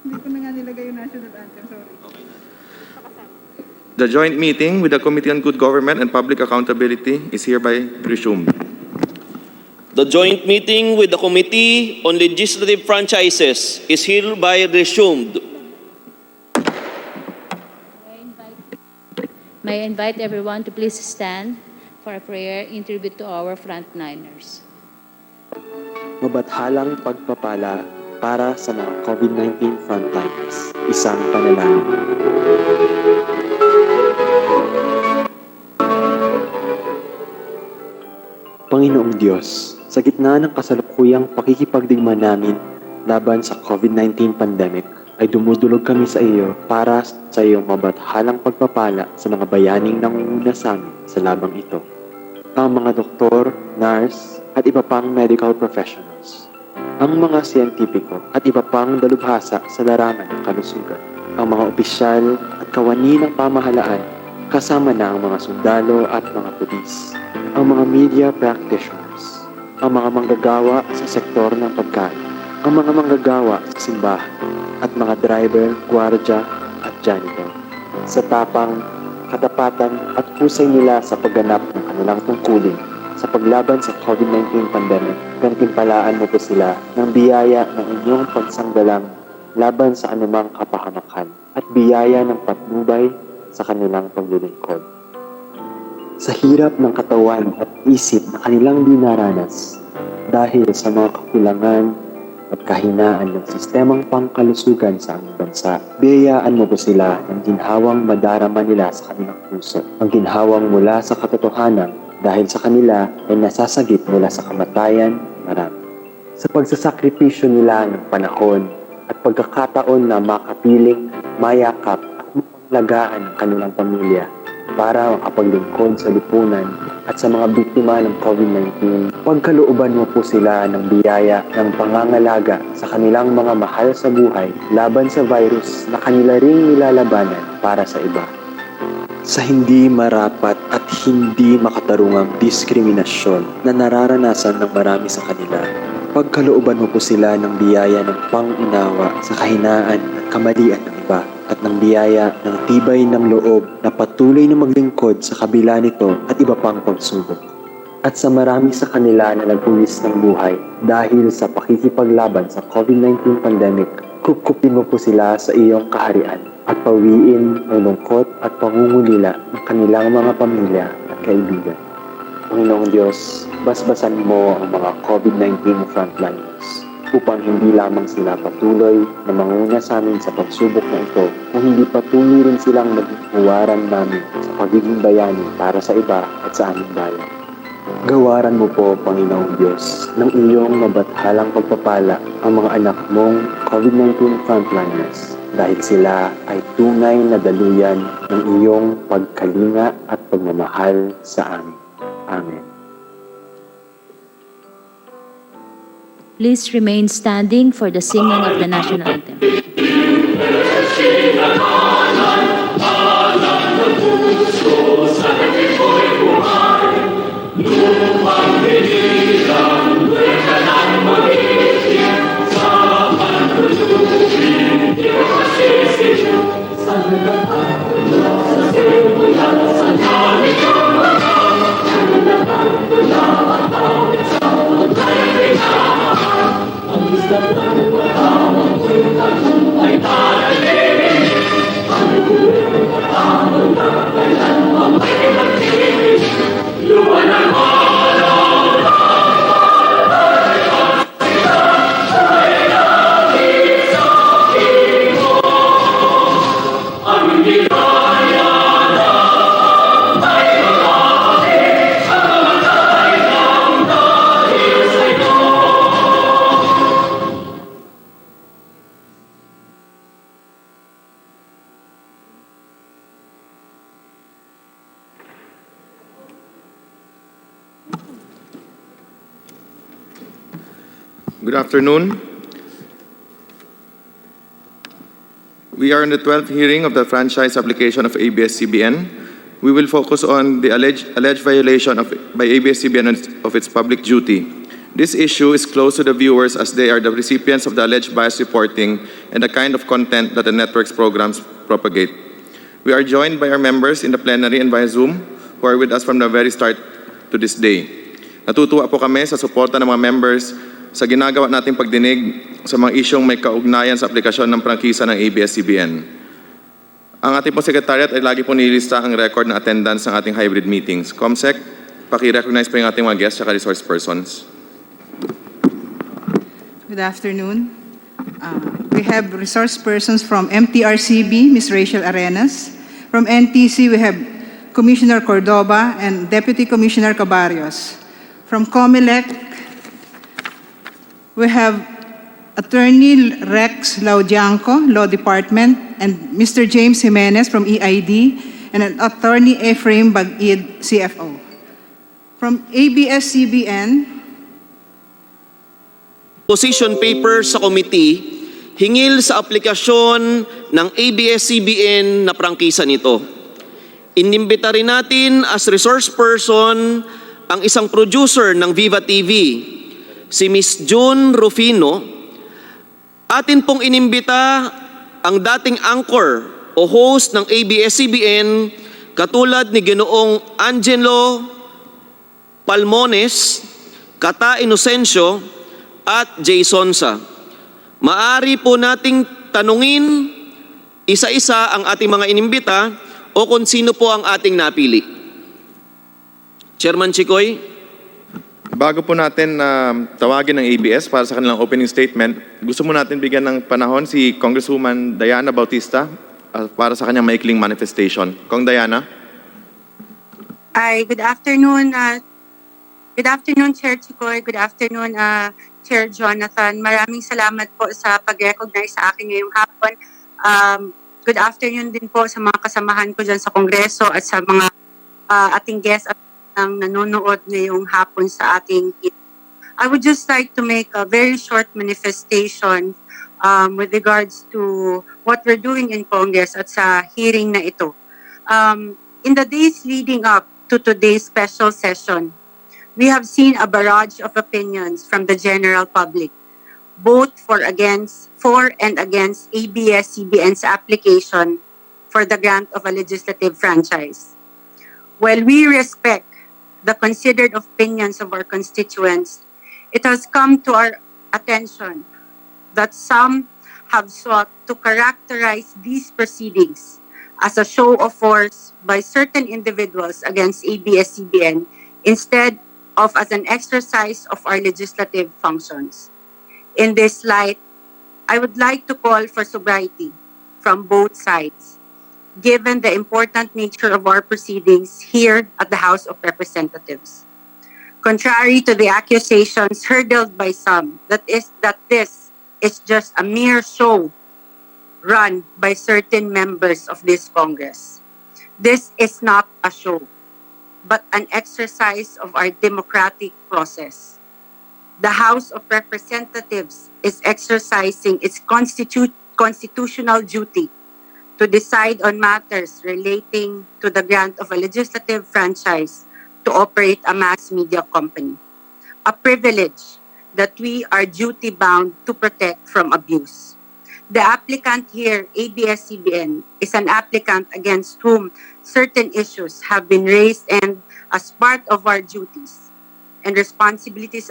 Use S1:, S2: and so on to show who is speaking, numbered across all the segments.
S1: Hindi ko na nga nilagay yung national anthem, sorry.
S2: The joint meeting with the Committee on Good Government and Public Accountability is hereby resumed.
S3: The joint meeting with the Committee on Legislative Franchises is hereby resumed.
S4: May I invite everyone to please stand for a prayer in tribute to our frontliners.
S5: Mabathalang pagpapala para sa mga COVID-19 frontliners. Isang panalangin. Panginoong Diyos, sa gitna ng kasalukuyang pakikipagdigma namin laban sa COVID-19 pandemic, ay dumudulog kami sa iyo para sa iyong mabathalang pagpapala sa mga bayaning nangunguna sa amin sa labang ito. Ang mga doktor, nurse, at iba pang medical professionals. Ang mga siyentipiko at iba pang dalubhasa sa larangan ng kalusugan. Ang mga opisyal at kawani ng pamahalaan, kasama na ang mga sundalo at mga pulis. Ang mga media practitioners. Ang mga manggagawa sa sektor ng pagkain. Ang mga manggagawa sa simbahan. At mga driver, gwardiya at janitor. Sa tapang, katapatan at husay nila sa pagganap ng kanilang tungkulin sa paglaban sa COVID-19 pandemic, gantimpalaan mo po sila ng biyaya ng inyong pagsanggalang laban sa anumang kapahamakan at biyaya ng patnubay sa kanilang paglilingkod. Sa hirap ng katawan at isip na kanilang dinaranas dahil sa mga kakulangan at kahinaan ng sistemang pangkalusugan sa aming bansa, biyayaan mo po sila ng ginhawang madarama nila sa kanilang puso. Ang ginhawang mula sa katotohanan dahil sa kanila ay nasasagip mula sa kamatayan marami. Sa pagsasakripisyo nila ng panahon at pagkakataon na makapiling, mayakap at mapanglagaan ang kanilang pamilya para makapaglingkod sa lipunan at sa mga biktima ng COVID-19, pagkalooban mo po sila ng biyaya ng pangangalaga sa kanilang mga mahal sa buhay laban sa virus na kanila ring nilalabanan para sa iba. Sa hindi marapat at hindi makatarungang diskriminasyon na nararanasan ng marami sa kanila, pagkalooban mo po sila ng biyaya ng pang-unawa sa kahinaan at kamalian ng iba at ng biyaya ng tibay ng loob na patuloy na maglingkod sa kabila nito at iba pang pagsubok. At sa marami sa kanila na nagpuwis ng buhay dahil sa pakikipaglaban sa COVID-19 pandemic, kupkupin mo po sila sa iyong kaharian at pawiin ang lungkot at pangungulila ng kanilang mga pamilya at kaibigan. Panginoong Diyos, basbasan mo ang mga COVID-19 frontliners upang hindi lamang sila patuloy na manguna sa amin sa pagsubok na ito, kung hindi patuloy rin silang maging huwaran namin sa pagiging bayani para sa iba at sa aming bayan. Gawaran mo po, Panginoong Diyos, ng iyong mabathalang pagpapala ang mga anak mong COVID-19 frontliners dahil sila ay tunay na daluyan ng iyong pagkalinga at pagmamahal sa amin. Amen.
S4: Please remain standing for the singing of the national anthem.
S2: Good afternoon. We are in the 12th hearing of the franchise application of ABS-CBN. We will focus on the alleged violation by ABS-CBN of its public duty This issue is close to the viewers as they are the recipients of the alleged bias reporting and the kind of content that the network's programs propagate. We are joined by our members in the plenary and via Zoom who are with us from the very start to this day. Natutuwa po kami sa suporta ng mga members sa ginagawa nating pagdinig sa mga isyong may kaugnayan sa aplikasyon ng prangkisa ng ABS-CBN. Ang ating pong secretariat ay lagi po nilista ang record ng attendance ng ating hybrid meetings. Comsec, paki-recognize po yung ating mga guests at resource persons.
S1: Good afternoon. We have resource persons from MTRCB, Ms. Rachel Arenas. From NTC, we have Commissioner Cordoba and Deputy Commissioner Cabarrios. From COMELEC, we have Attorney Rex Laudianco, Law Department, and Mr. James Jimenez from EID, and an Attorney Ephraim Bagid, CFO. From ABS-CBN,
S3: Position paper sa committee hingil sa aplikasyon ng ABS-CBN na prangkisa nito. Inimbita rin natin as resource person ang isang producer ng Viva TV, si Miss June Rufino. Atin pong inimbita ang dating anchor o host ng ABS-CBN katulad ni Ginoong Angelo Palmones, Kata Inocencio, at Jay Sonsa. Maari po nating tanungin isa-isa ang ating mga inimbita o kung sino po ang ating napili. Chairman Chikoy.
S2: Bago po natin tawagin ng ABS para sa kanilang opening statement, gusto mo natin bigyan ng panahon si Congresswoman Diana Bautista para sa kanyang maikling manifestation. Kong Diana.
S6: Ay, good afternoon. Good afternoon, Chair Chikoy. Good afternoon, Chair Jonathan. Maraming salamat po sa pag-recognize sa akin ngayong hapon. Good afternoon din po sa mga kasamahan ko dyan sa Kongreso at sa mga ating guests at ang nanonood ngayong hapon sa ating. I would just like to make a very short manifestation with regards to what we're doing in Congress at sa hearing na ito. In the days leading up to today's special session, we have seen a barrage of opinions from the general public, both for and against ABS-CBN's application for the grant of a legislative franchise. While we respect the considered opinions of our constituents, it has come to our attention that some have sought to characterize these proceedings as a show of force by certain individuals against ABS-CBN instead of as an exercise of our legislative functions. In this light, I would like to call for sobriety from both sides, given the important nature of our proceedings here at the House of Representatives. Contrary to the accusations hurled by some that this is just a mere show run by certain members of this Congress. This is not a show, but an exercise of our democratic process. The House of Representatives is exercising its constitutional duty to decide on matters relating to the grant of a legislative franchise to operate a mass media company, a privilege that we are duty-bound to protect from abuse. The applicant here, ABS-CBN, is an applicant against whom certain issues have been raised, and as part of our duties and responsibilities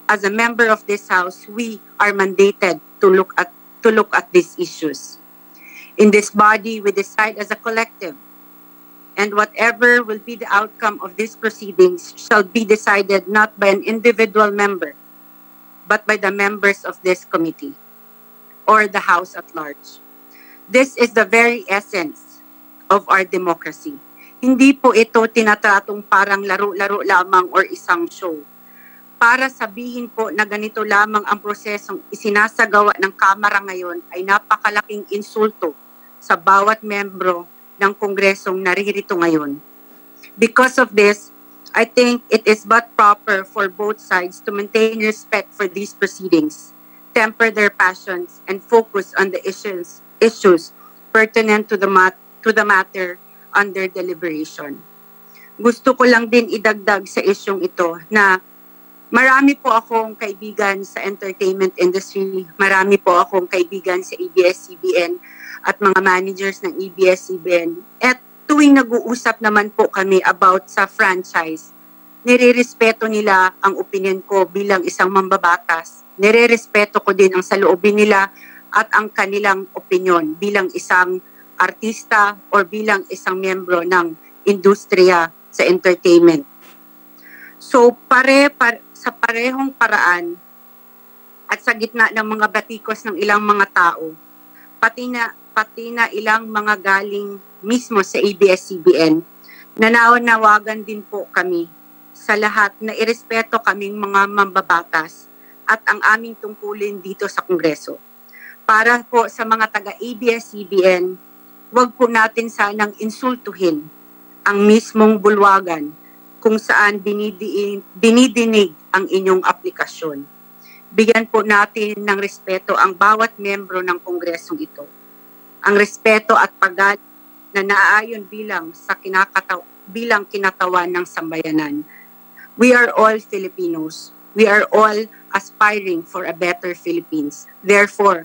S6: as a member of this House, we are mandated to look at these issues. In this body, we decide as a collective, and whatever will be the outcome of these proceedings shall be decided not by an individual member, but by the members of this committee or the House at large. This is the very essence of our democracy. Hindi po ito tinatratong parang laro-laro lamang or isang show. Para sabihin po na ganito lamang ang prosesong isinasagawa ng Kamara ngayon ay napakalaking insulto sa bawat membro ng Kongresong naririto ngayon. Because of this, I think it is but proper for both sides to maintain respect for these proceedings, temper their passions, and focus on the issues pertinent to the matter under deliberation. Gusto ko lang din idagdag sa isyong ito na Marami po akong kaibigan sa entertainment industry. Marami po akong kaibigan sa ABS-CBN at mga managers ng ABS-CBN. At tuwing nag-uusap naman po kami about sa franchise, nirerespeto nila ang opinion ko bilang isang mambabatas. Nirerespeto ko din ang saloobin nila at ang kanilang opinion bilang isang artista or bilang isang miyembro ng industriya sa entertainment. So sa parehong paraan at sa gitna ng mga batikos ng ilang mga tao, pati na ilang mga galing mismo sa ABS-CBN, nananawagan din po kami sa lahat na irespeto kaming mga mambabatas at ang aming tungkulin dito sa Kongreso. Para po sa mga taga-ABS-CBN, huwag po natin sanang insultuhin ang mismong bulwagan kung saan dinidinig ang inyong aplikasyon. Bigyan po natin ng respeto ang bawat membro ng Kongresong ito. Ang respeto at paggalang na naaayon bilang kinatawan ng sambayanan. We are all Filipinos. We are all aspiring for a better Philippines. Therefore,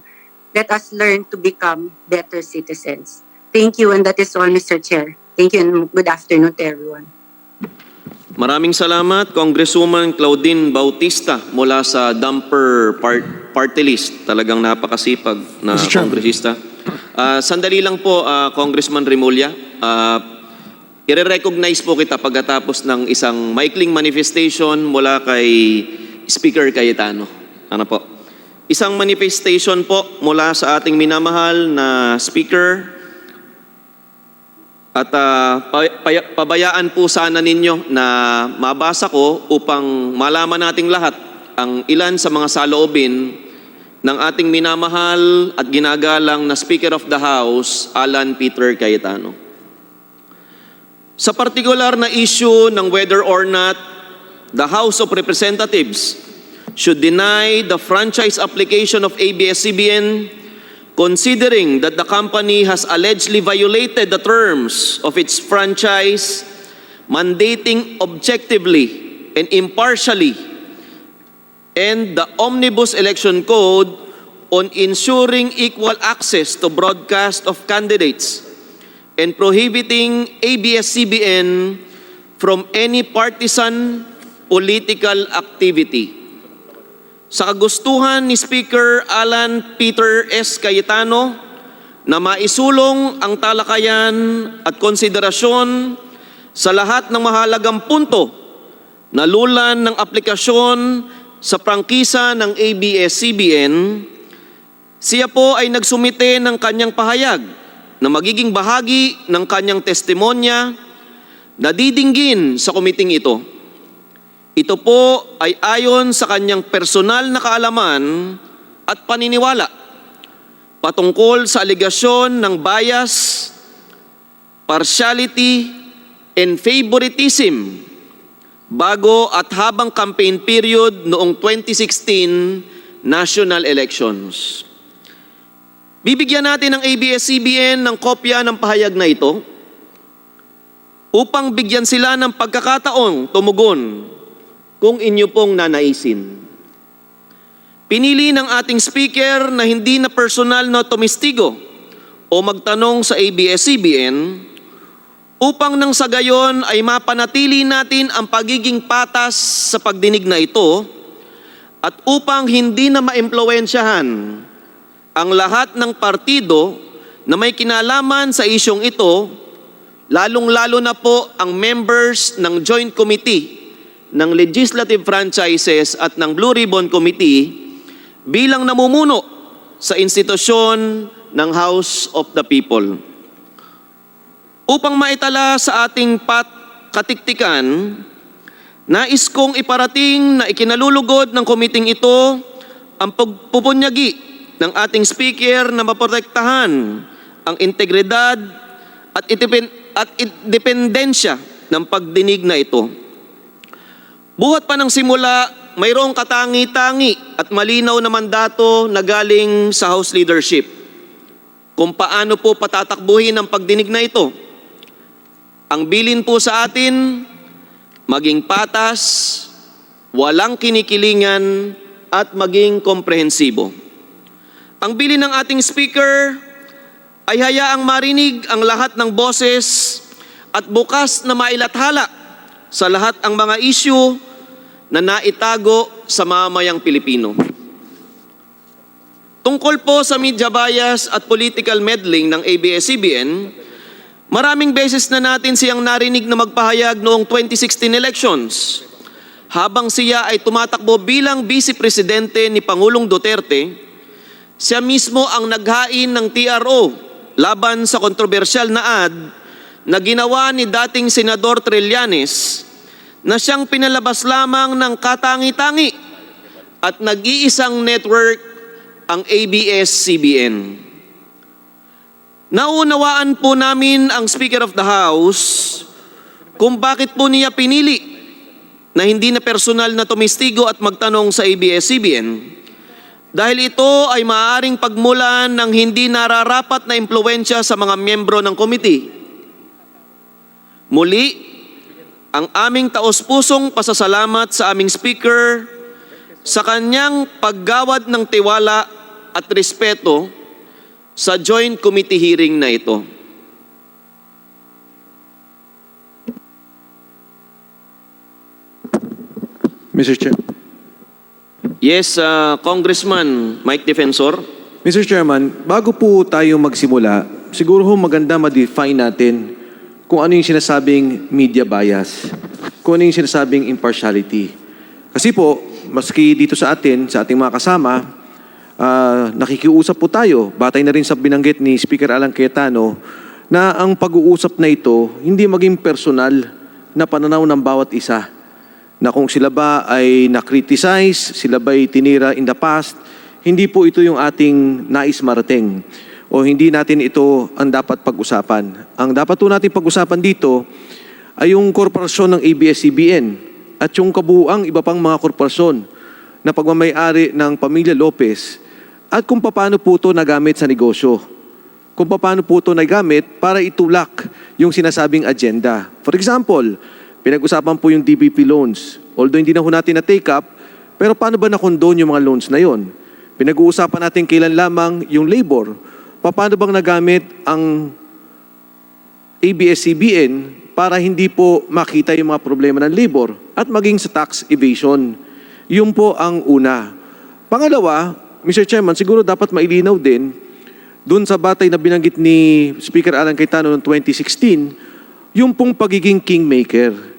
S6: let us learn to become better citizens. Thank you, and that is all, Mr. Chair. Thank you, and good afternoon to everyone.
S3: Maraming salamat, Congresswoman Claudine Bautista mula sa Dumper Party List. Talagang napakasipag na kongresista. Sandali lang po, Congressman Remulla. I-recognize po kita pagkatapos ng isang maikling manifestation mula kay Speaker Cayetano. Ano po? Isang manifestation po mula sa ating minamahal na Speaker. At pabayaan po sana ninyo na mabasa ko upang malaman nating lahat ang ilan sa mga saloobin ng ating minamahal at ginagalang na Speaker of the House, Alan Peter Cayetano. Sa partikular na issue ng whether or not the House of Representatives should deny the franchise application of ABS-CBN, considering that the company has allegedly violated the terms of its franchise, mandating objectively and impartially, and the Omnibus Election Code on ensuring equal access to broadcast of candidates, and prohibiting ABS-CBN from any partisan political activity. Sa kagustuhan ni Speaker Alan Peter S. Cayetano na maisulong ang talakayan at konsiderasyon sa lahat ng mahalagang punto na lulan ng aplikasyon sa prangkisa ng ABS-CBN, siya po ay nagsumite ng kanyang pahayag na magiging bahagi ng kanyang testimonya na didinggin sa komiting ito. Ito po ay ayon sa kanyang personal na kaalaman at paniniwala patungkol sa aligasyon ng bias, partiality, and favoritism bago at habang campaign period noong 2016 national elections. Bibigyan natin ng ABS-CBN ng kopya ng pahayag na ito upang bigyan sila ng pagkakataong tumugon kung inyo pong nanaisin. Pinili ng ating speaker na hindi na personal na tumistigo o magtanong sa ABS-CBN upang nang sa gayon ay mapanatili natin ang pagiging patas sa pagdinig na ito at upang hindi na maimpluwensyahan ang lahat ng partido na may kinalaman sa isyong ito, lalong-lalo na po ang members ng Joint Committee ng Legislative Franchises at ng Blue Ribbon Committee bilang namumuno sa institusyon ng House of the People. Upang maitala sa ating katiktikan, nais kong iparating na ikinalulugod ng komiting ito ang pagpupunyagi ng ating speaker na maprotektahan ang integridad at independensya ng pagdinig na ito. Buhat pa ng simula, mayroong katangi-tangi at malinaw na mandato na galing sa House leadership kung paano po patatakbuhin ang pagdinig na ito. Ang bilin po sa atin, maging patas, walang kinikilingan at maging komprehensibo. Ang bilin ng ating speaker ay hayaang marinig ang lahat ng boses at bukas na mailathala sa lahat ang mga isyu na naitago sa mamamayang Pilipino. Tungkol po sa media bias at political meddling ng ABS-CBN, maraming beses na natin siyang narinig na magpahayag noong 2016 elections. Habang siya ay tumatakbo bilang Vice Presidente ni Pangulong Duterte, siya mismo ang naghain ng TRO laban sa kontrobersyal na ad na ginawa ni dating Senador Trillanes na siyang pinalabas lamang ng katangi-tangi at nag-iisang network ang ABS-CBN. Naunawaan po namin ang Speaker of the House kung bakit po niya pinili na hindi na personal na tumistigo at magtanong sa ABS-CBN dahil ito ay maaaring pagmulan ng hindi nararapat na impluwensya sa mga miyembro ng committee. Muli, ang aming taos-pusong pasasalamat sa aming Speaker sa kanyang paggawad ng tiwala at respeto sa joint committee hearing na ito.
S7: Mr. Chair.
S3: Yes, Congressman Mike Defensor.
S7: Mr. Chairman, bago po tayo magsimula, siguro ho maganda ma-define natin kung ano yung sinasabing media bias, kung ano yung sinasabing impartiality. Kasi po, maski dito sa atin, sa ating mga kasama, nakikiusap po tayo, batay na rin sa binanggit ni Speaker Alan Cayetano, na ang pag-uusap na ito, hindi maging personal na pananaw ng bawat isa. Na kung sila ba ay na-criticize, sila ba ay tinira in the past, hindi po ito yung ating nais marating. O hindi natin ito ang dapat pag-usapan. Ang dapat po natin pag-usapan dito ay yung korporasyon ng ABS-CBN at yung kabuuang iba pang mga korporasyon na pagmamayari ng Pamilya Lopez at kung paano po ito nagamit sa negosyo. Kung paano po ito nagamit para itulak yung sinasabing agenda. For example, pinag-usapan po yung DBP loans. Although hindi na ho natin na-take up, pero paano ba na-condone yung mga loans na yon? Pinag-uusapan natin kailan lamang yung labor. Paano bang nagamit ang ABS-CBN para hindi po makita yung mga problema ng labor at maging sa tax evasion. Yun po ang una. Pangalawa, Mr. Chairman, siguro dapat mailinaw din, dun sa batay na binanggit ni Speaker Alan Cayetano noong 2016, yung pong pagiging kingmaker.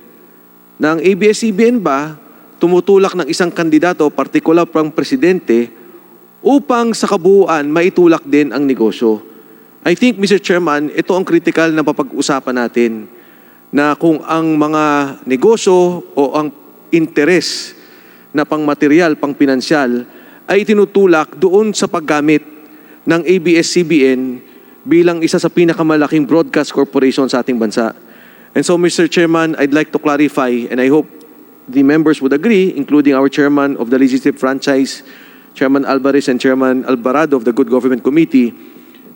S7: Na ang ABS-CBN ba tumutulak ng isang kandidato, partikular pang presidente, upang sa kabuuan maitulak din ang negosyo. I think, Mr. Chairman, ito ang critical na papag-usapan natin na kung ang mga negosyo o ang interes na pang material, pang pinansyal ay tinutulak doon sa paggamit ng ABS-CBN bilang isa sa pinakamalaking broadcast corporation sa ating bansa. And so, Mr. Chairman, I'd like to clarify, and I hope the members would agree, including our Chairman of the Legislative Franchise, Chairman Alvarez and Chairman Alvarado of the Good Government Committee,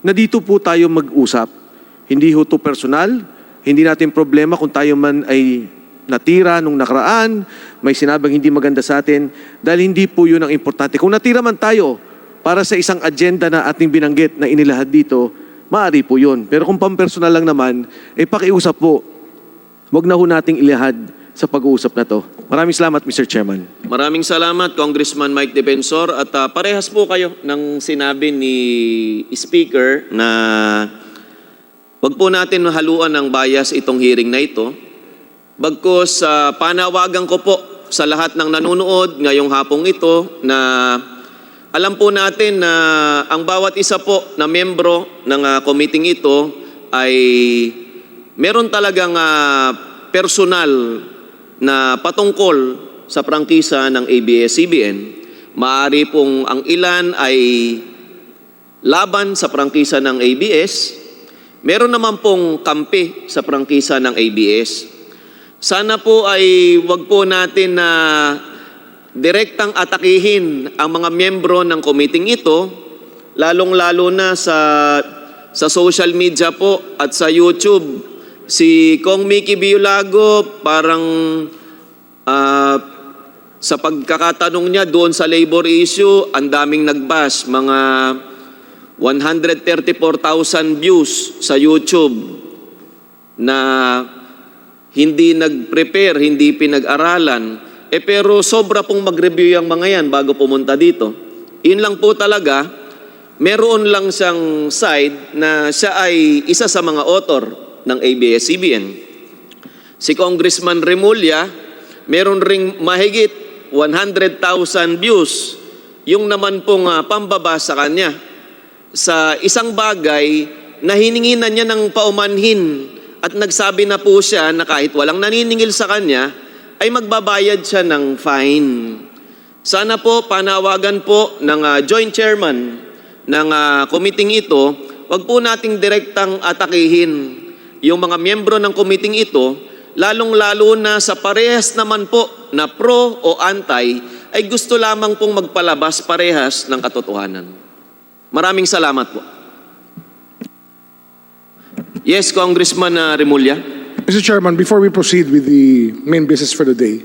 S7: na dito po tayo mag-usap. Hindi ho to personal, hindi natin problema kung tayo man ay natira nung nakaraan, may sinabing hindi maganda sa atin, dahil hindi po yun ang importante. Kung natira man tayo para sa isang agenda na ating binanggit na inilahad dito, maaari po yun. Pero kung pampersonal lang naman, pakiusap po, wag na ho nating ilahad sa pag-uusap na to. Maraming salamat, Mr. Chairman.
S3: Maraming salamat, Congressman Mike Defensor. At parehas po kayo ng sinabi ni Speaker na wag po natin haluan ng bias itong hearing na ito. Bagkus panawagan ko po sa lahat ng nanonood ngayong hapong ito na alam po natin na ang bawat isa po na membro ng committee ito ay meron talagang personal na patungkol sa prangkisa ng ABS-CBN. Maaari pong ang ilan ay laban sa prangkisa ng ABS. Meron naman pong kampi sa prangkisa ng ABS. Sana po ay wag po natin na direktang atakihin ang mga miyembro ng committee ito, lalong-lalo na sa social media po at sa YouTube. Si Kong Mickey Biolago parang Sa pagkakatanong niya doon sa labor issue, ang daming nagbas, mga 134,000 views sa YouTube na hindi nag-prepare, hindi pinag-aralan. Pero sobra pong mag-review yung mga yan bago pumunta dito. Yun lang po talaga, meron lang siyang side na siya ay isa sa mga author ng ABS-CBN. Si Congressman Remulla, meron ring mahigit 100,000 views. Yung naman pong pambaba sa kanya sa isang bagay na hininginan niya ng paumanhin at nagsabi na po siya na kahit walang naniningil sa kanya, ay magbabayad siya ng fine. Sana po panawagan po ng joint chairman ng committee ito, wag po nating direktang atakihin yung mga miyembro ng committee ito, lalong-lalo na sa parehas naman po na pro o anti, ay gusto lamang pong magpalabas parehas ng katotohanan. Maraming salamat po. Yes, Congressman Remulla.
S8: Mr. Chairman, before we proceed with the main business for the day,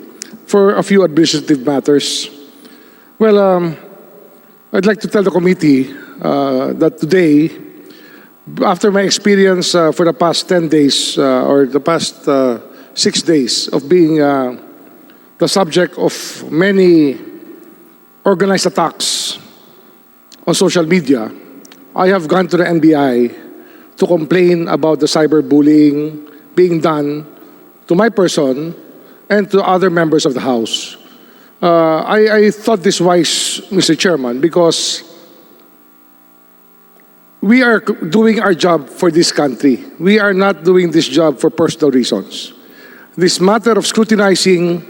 S8: for a few administrative matters, well, I'd like to tell the committee that today, after my experience for the past 10 days or the past 6 days of being the subject of many organized attacks on social media, I have gone to the NBI to complain about the cyberbullying being done to my person and to other members of the House. I thought this wise, Mr. Chairman, because we are doing our job for this country. We are not doing this job for personal reasons. This matter of scrutinizing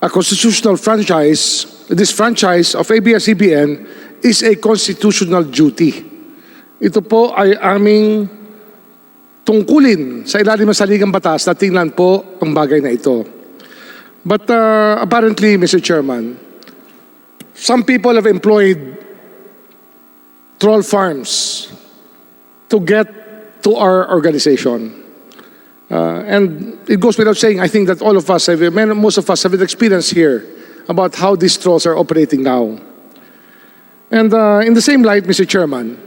S8: a constitutional franchise, this franchise of ABS-CBN, is a constitutional duty. Ito po ay aming tungkulin sa ilalim ng saligang batas na tingnan po ang bagay na ito. But apparently, Mr. Chairman, some people have employed troll farms to get to our organization. And it goes without saying, I think that all of us, most of us have an experience here about how these trolls are operating now. And in the same light, Mr. Chairman,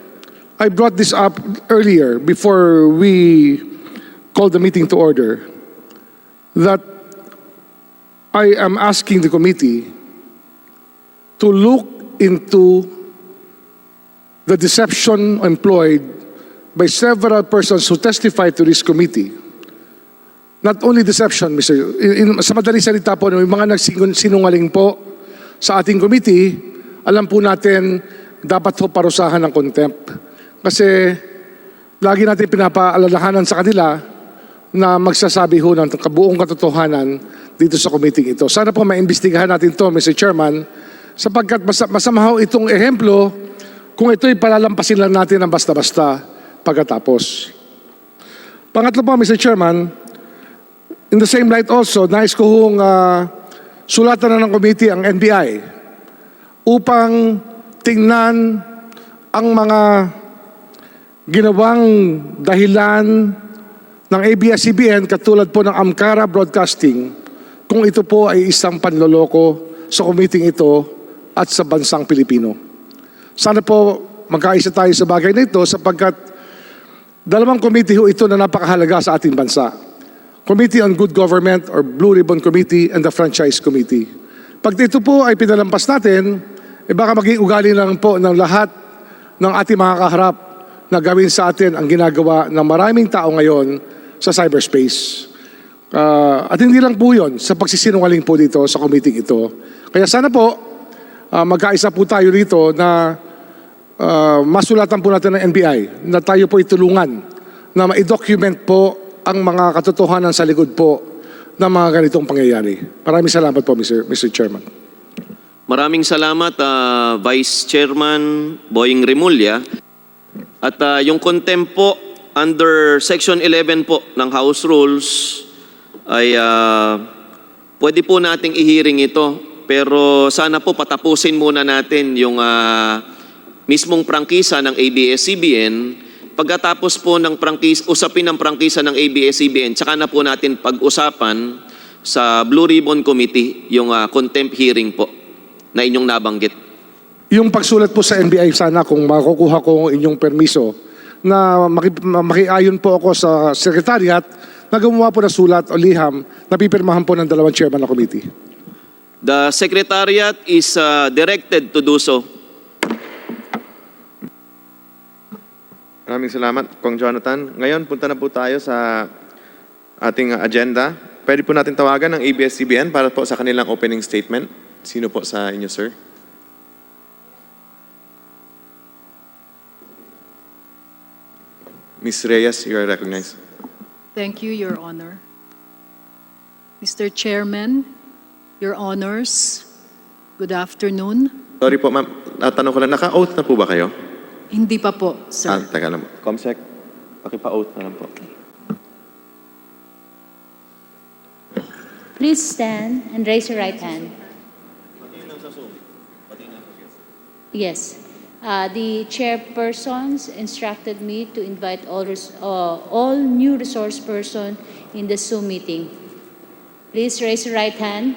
S8: I brought this up earlier before we called the meeting to order, that I am asking the committee to look into the deception employed by several persons who testified to this committee. Not only deception, sa madaling salita po, may mga nagsinungaling po sa ating committee, alam po natin, dapat po parusahan ng contempt. Kasi lagi natin pinapaalalahanan sa kanila na magsasabi ho ng kabuong katotohanan dito sa committee ito. Sana po maimbestigahan natin to, Mr. Chairman, sapagkat masama ho itong ehemplo kung ito'y palalampasin lang natin ng basta-basta pagkatapos. Pangatlo po, Mr. Chairman, in the same light also, nais ko hong sulatan na ng committee ang NBI upang tingnan ang mga ginawang dahilan ng ABS-CBN katulad po ng Amcara Broadcasting kung ito po ay isang panloloko sa committee ito at sa bansang Pilipino. Sana po magkaisa tayo sa bagay na ito sapagkat dalawang committee ito na napakahalaga sa ating bansa. Committee on Good Government or Blue Ribbon Committee and the Franchise Committee. Pag ito po ay pinalampas natin, baka maging ugali lang po ng lahat ng ating mga kaharap na gawin sa atin ang ginagawa ng maraming tao ngayon sa cyberspace. At hindi lang po yun sa pagsisinungaling po dito sa committee ito. Kaya sana po, magkaisa po tayo rito na masulatan po natin ng NBI na tayo po itulungan na ma-document po ang mga katotohanan sa likod po ng mga ganitong pangyayari. Maraming salamat po, Mr. Chairman.
S3: Maraming salamat, Vice Chairman Boying Remulla. At yung contempt po, under Section 11 po ng House Rules, ay pwede po nating i-hearing ito. Pero sana po patapusin muna natin yung mismong prangkisa ng ABS-CBN. Pagkatapos po ng usapin ng prangkisa ng ABS-CBN, tsaka na po natin pag-usapan sa Blue Ribbon Committee, yung contempt hearing po na inyong nabanggit.
S8: Yung pagsulat po sa NBI, sana kung makukuha ko inyong permiso, na makiayon po ako sa Secretariat na gumawa po ng sulat o liham na pipirmahan po ng dalawang chairman ng committee.
S3: The Secretariat is directed to do so.
S2: Maraming salamat, Kong Jonathan. Ngayon, punta na po tayo sa ating agenda. Pwede po natin tawagan ng ABS-CBN para po sa kanilang opening statement. Sino po sa inyo, sir? Ms. Reyes, you are recognized.
S9: Thank you, Your Honor. Mr. Chairman, Your Honors, good afternoon.
S2: Sorry po, ma'am. Tatanong ko lang, naka-oath na po ba kayo?
S9: Hindi pa po, sir.
S2: Teka lang. Comsec, pakipa-oath na lang po.
S4: Please stand and raise your right hand. Yes. The chairpersons instructed me to invite all new resource person in the Zoom meeting. Please raise your right hand.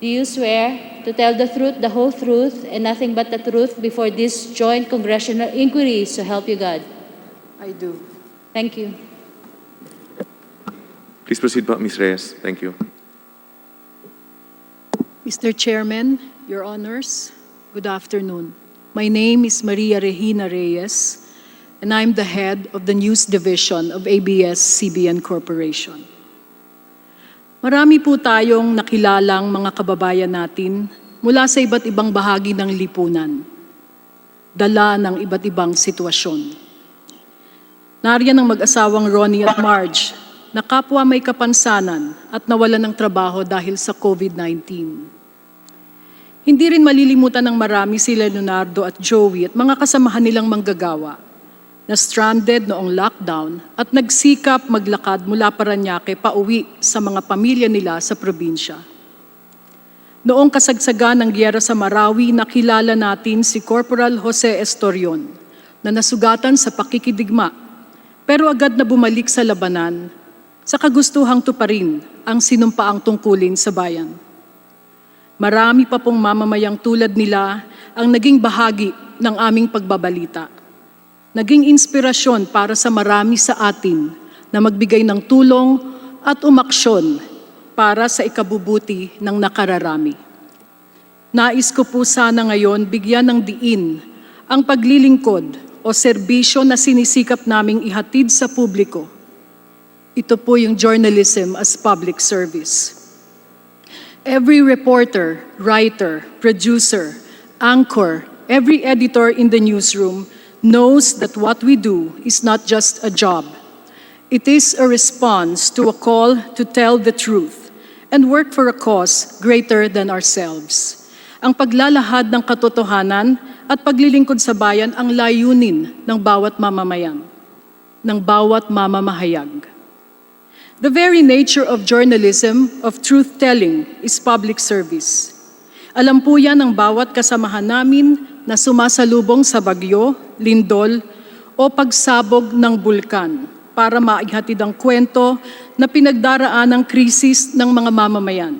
S4: Do you swear to tell the truth, the whole truth, and nothing but the truth before this joint congressional inquiry, so help you God?
S9: I do.
S4: Thank you.
S2: Please proceed po, Ms. Reyes. Thank you.
S9: Mr. Chairman, Your Honors, good afternoon. My name is Maria Regina Reyes, and I'm the head of the News Division of ABS-CBN Corporation. Marami po tayong nakilalang mga kababayan natin mula sa iba't ibang bahagi ng lipunan, dala ng iba't ibang sitwasyon. Nariyan ang mag-asawang Ronnie at Marge na kapwa may kapansanan at nawalan ng trabaho dahil sa COVID-19. Hindi rin malilimutan ng marami sila Leonardo at Joey at mga kasamahan nilang manggagawa na stranded noong lockdown at nagsikap maglakad mula Parañaque pauwi sa mga pamilya nila sa probinsya. Noong kasagsagan ng giyera sa Marawi, nakilala natin si Corporal Jose Estorion na nasugatan sa pakikidigma pero agad na bumalik sa labanan sa kagustuhang tuparin ang sinumpaang tungkulin sa bayan. Marami pa pong mamamayang tulad nila ang naging bahagi ng aming pagbabalita. Naging inspirasyon para sa marami sa atin na magbigay ng tulong at umaksyon para sa ikabubuti ng nakararami. Nais ko po sana ngayon bigyan ng diin ang paglilingkod o serbisyo na sinisikap naming ihatid sa publiko. Ito po yung journalism as public service. Every reporter, writer, producer, anchor, every editor in the newsroom knows that what we do is not just a job. It is a response to a call to tell the truth and work for a cause greater than ourselves. Ang paglalahad ng katotohanan at paglilingkod sa bayan ang layunin ng bawat mamamayan, ng bawat mamamahayag. The very nature of journalism, of truth-telling, is public service. Alam po yan ng bawat kasamahan namin na sumasalubong sa bagyo, lindol, o pagsabog ng bulkan para maihatid ang kwento na pinagdaraan ng krisis ng mga mamamayan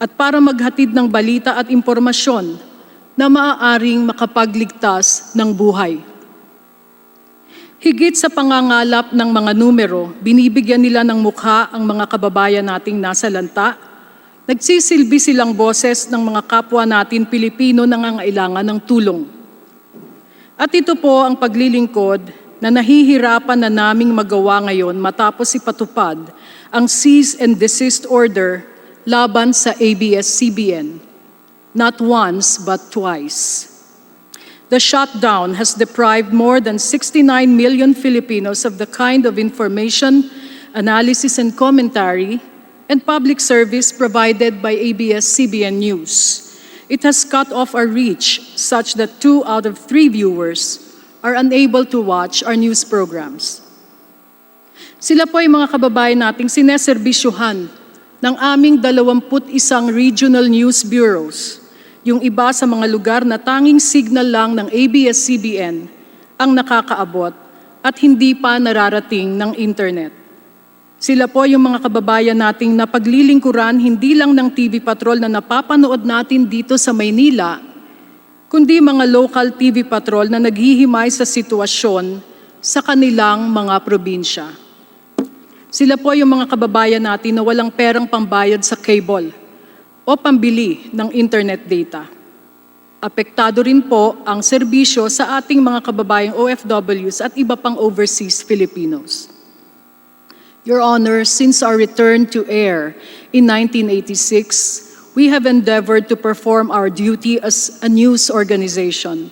S9: at para maghatid ng balita at impormasyon na maaaring makapagligtas ng buhay. Higit sa pangangalap ng mga numero, binibigyan nila ng mukha ang mga kababayan nating nasa lanta. Nagsisilbi silang boses ng mga kapwa natin Pilipino na nangangailangan ng tulong. At ito po ang paglilingkod na nahihirapan na naming magawa ngayon matapos ipatupad ang cease and desist order laban sa ABS-CBN. Not once but twice. The shutdown has deprived more than 69 million Filipinos of the kind of information, analysis and commentary and public service provided by ABS-CBN News. It has cut off our reach such that 2 out of 3 viewers are unable to watch our news programs. Sila po ay mga kababayan nating sineserbisyuhan ng aming 21 regional news bureaus, yung iba sa mga lugar na tanging signal lang ng ABS-CBN ang nakakaabot at hindi pa nararating ng internet. Sila po yung mga kababayan nating napaglilingkuran hindi lang ng TV Patrol na napapanood natin dito sa Maynila, kundi mga local TV Patrol na naghihimay sa sitwasyon sa kanilang mga probinsya. Sila po yung mga kababayan natin na walang perang pambayad sa cable o pambili ng internet data. Apektado rin po ang serbisyo sa ating mga kababayang OFWs at iba pang overseas Filipinos. Your Honor, since our return to air in 1986, we have endeavored to perform our duty as a news organization.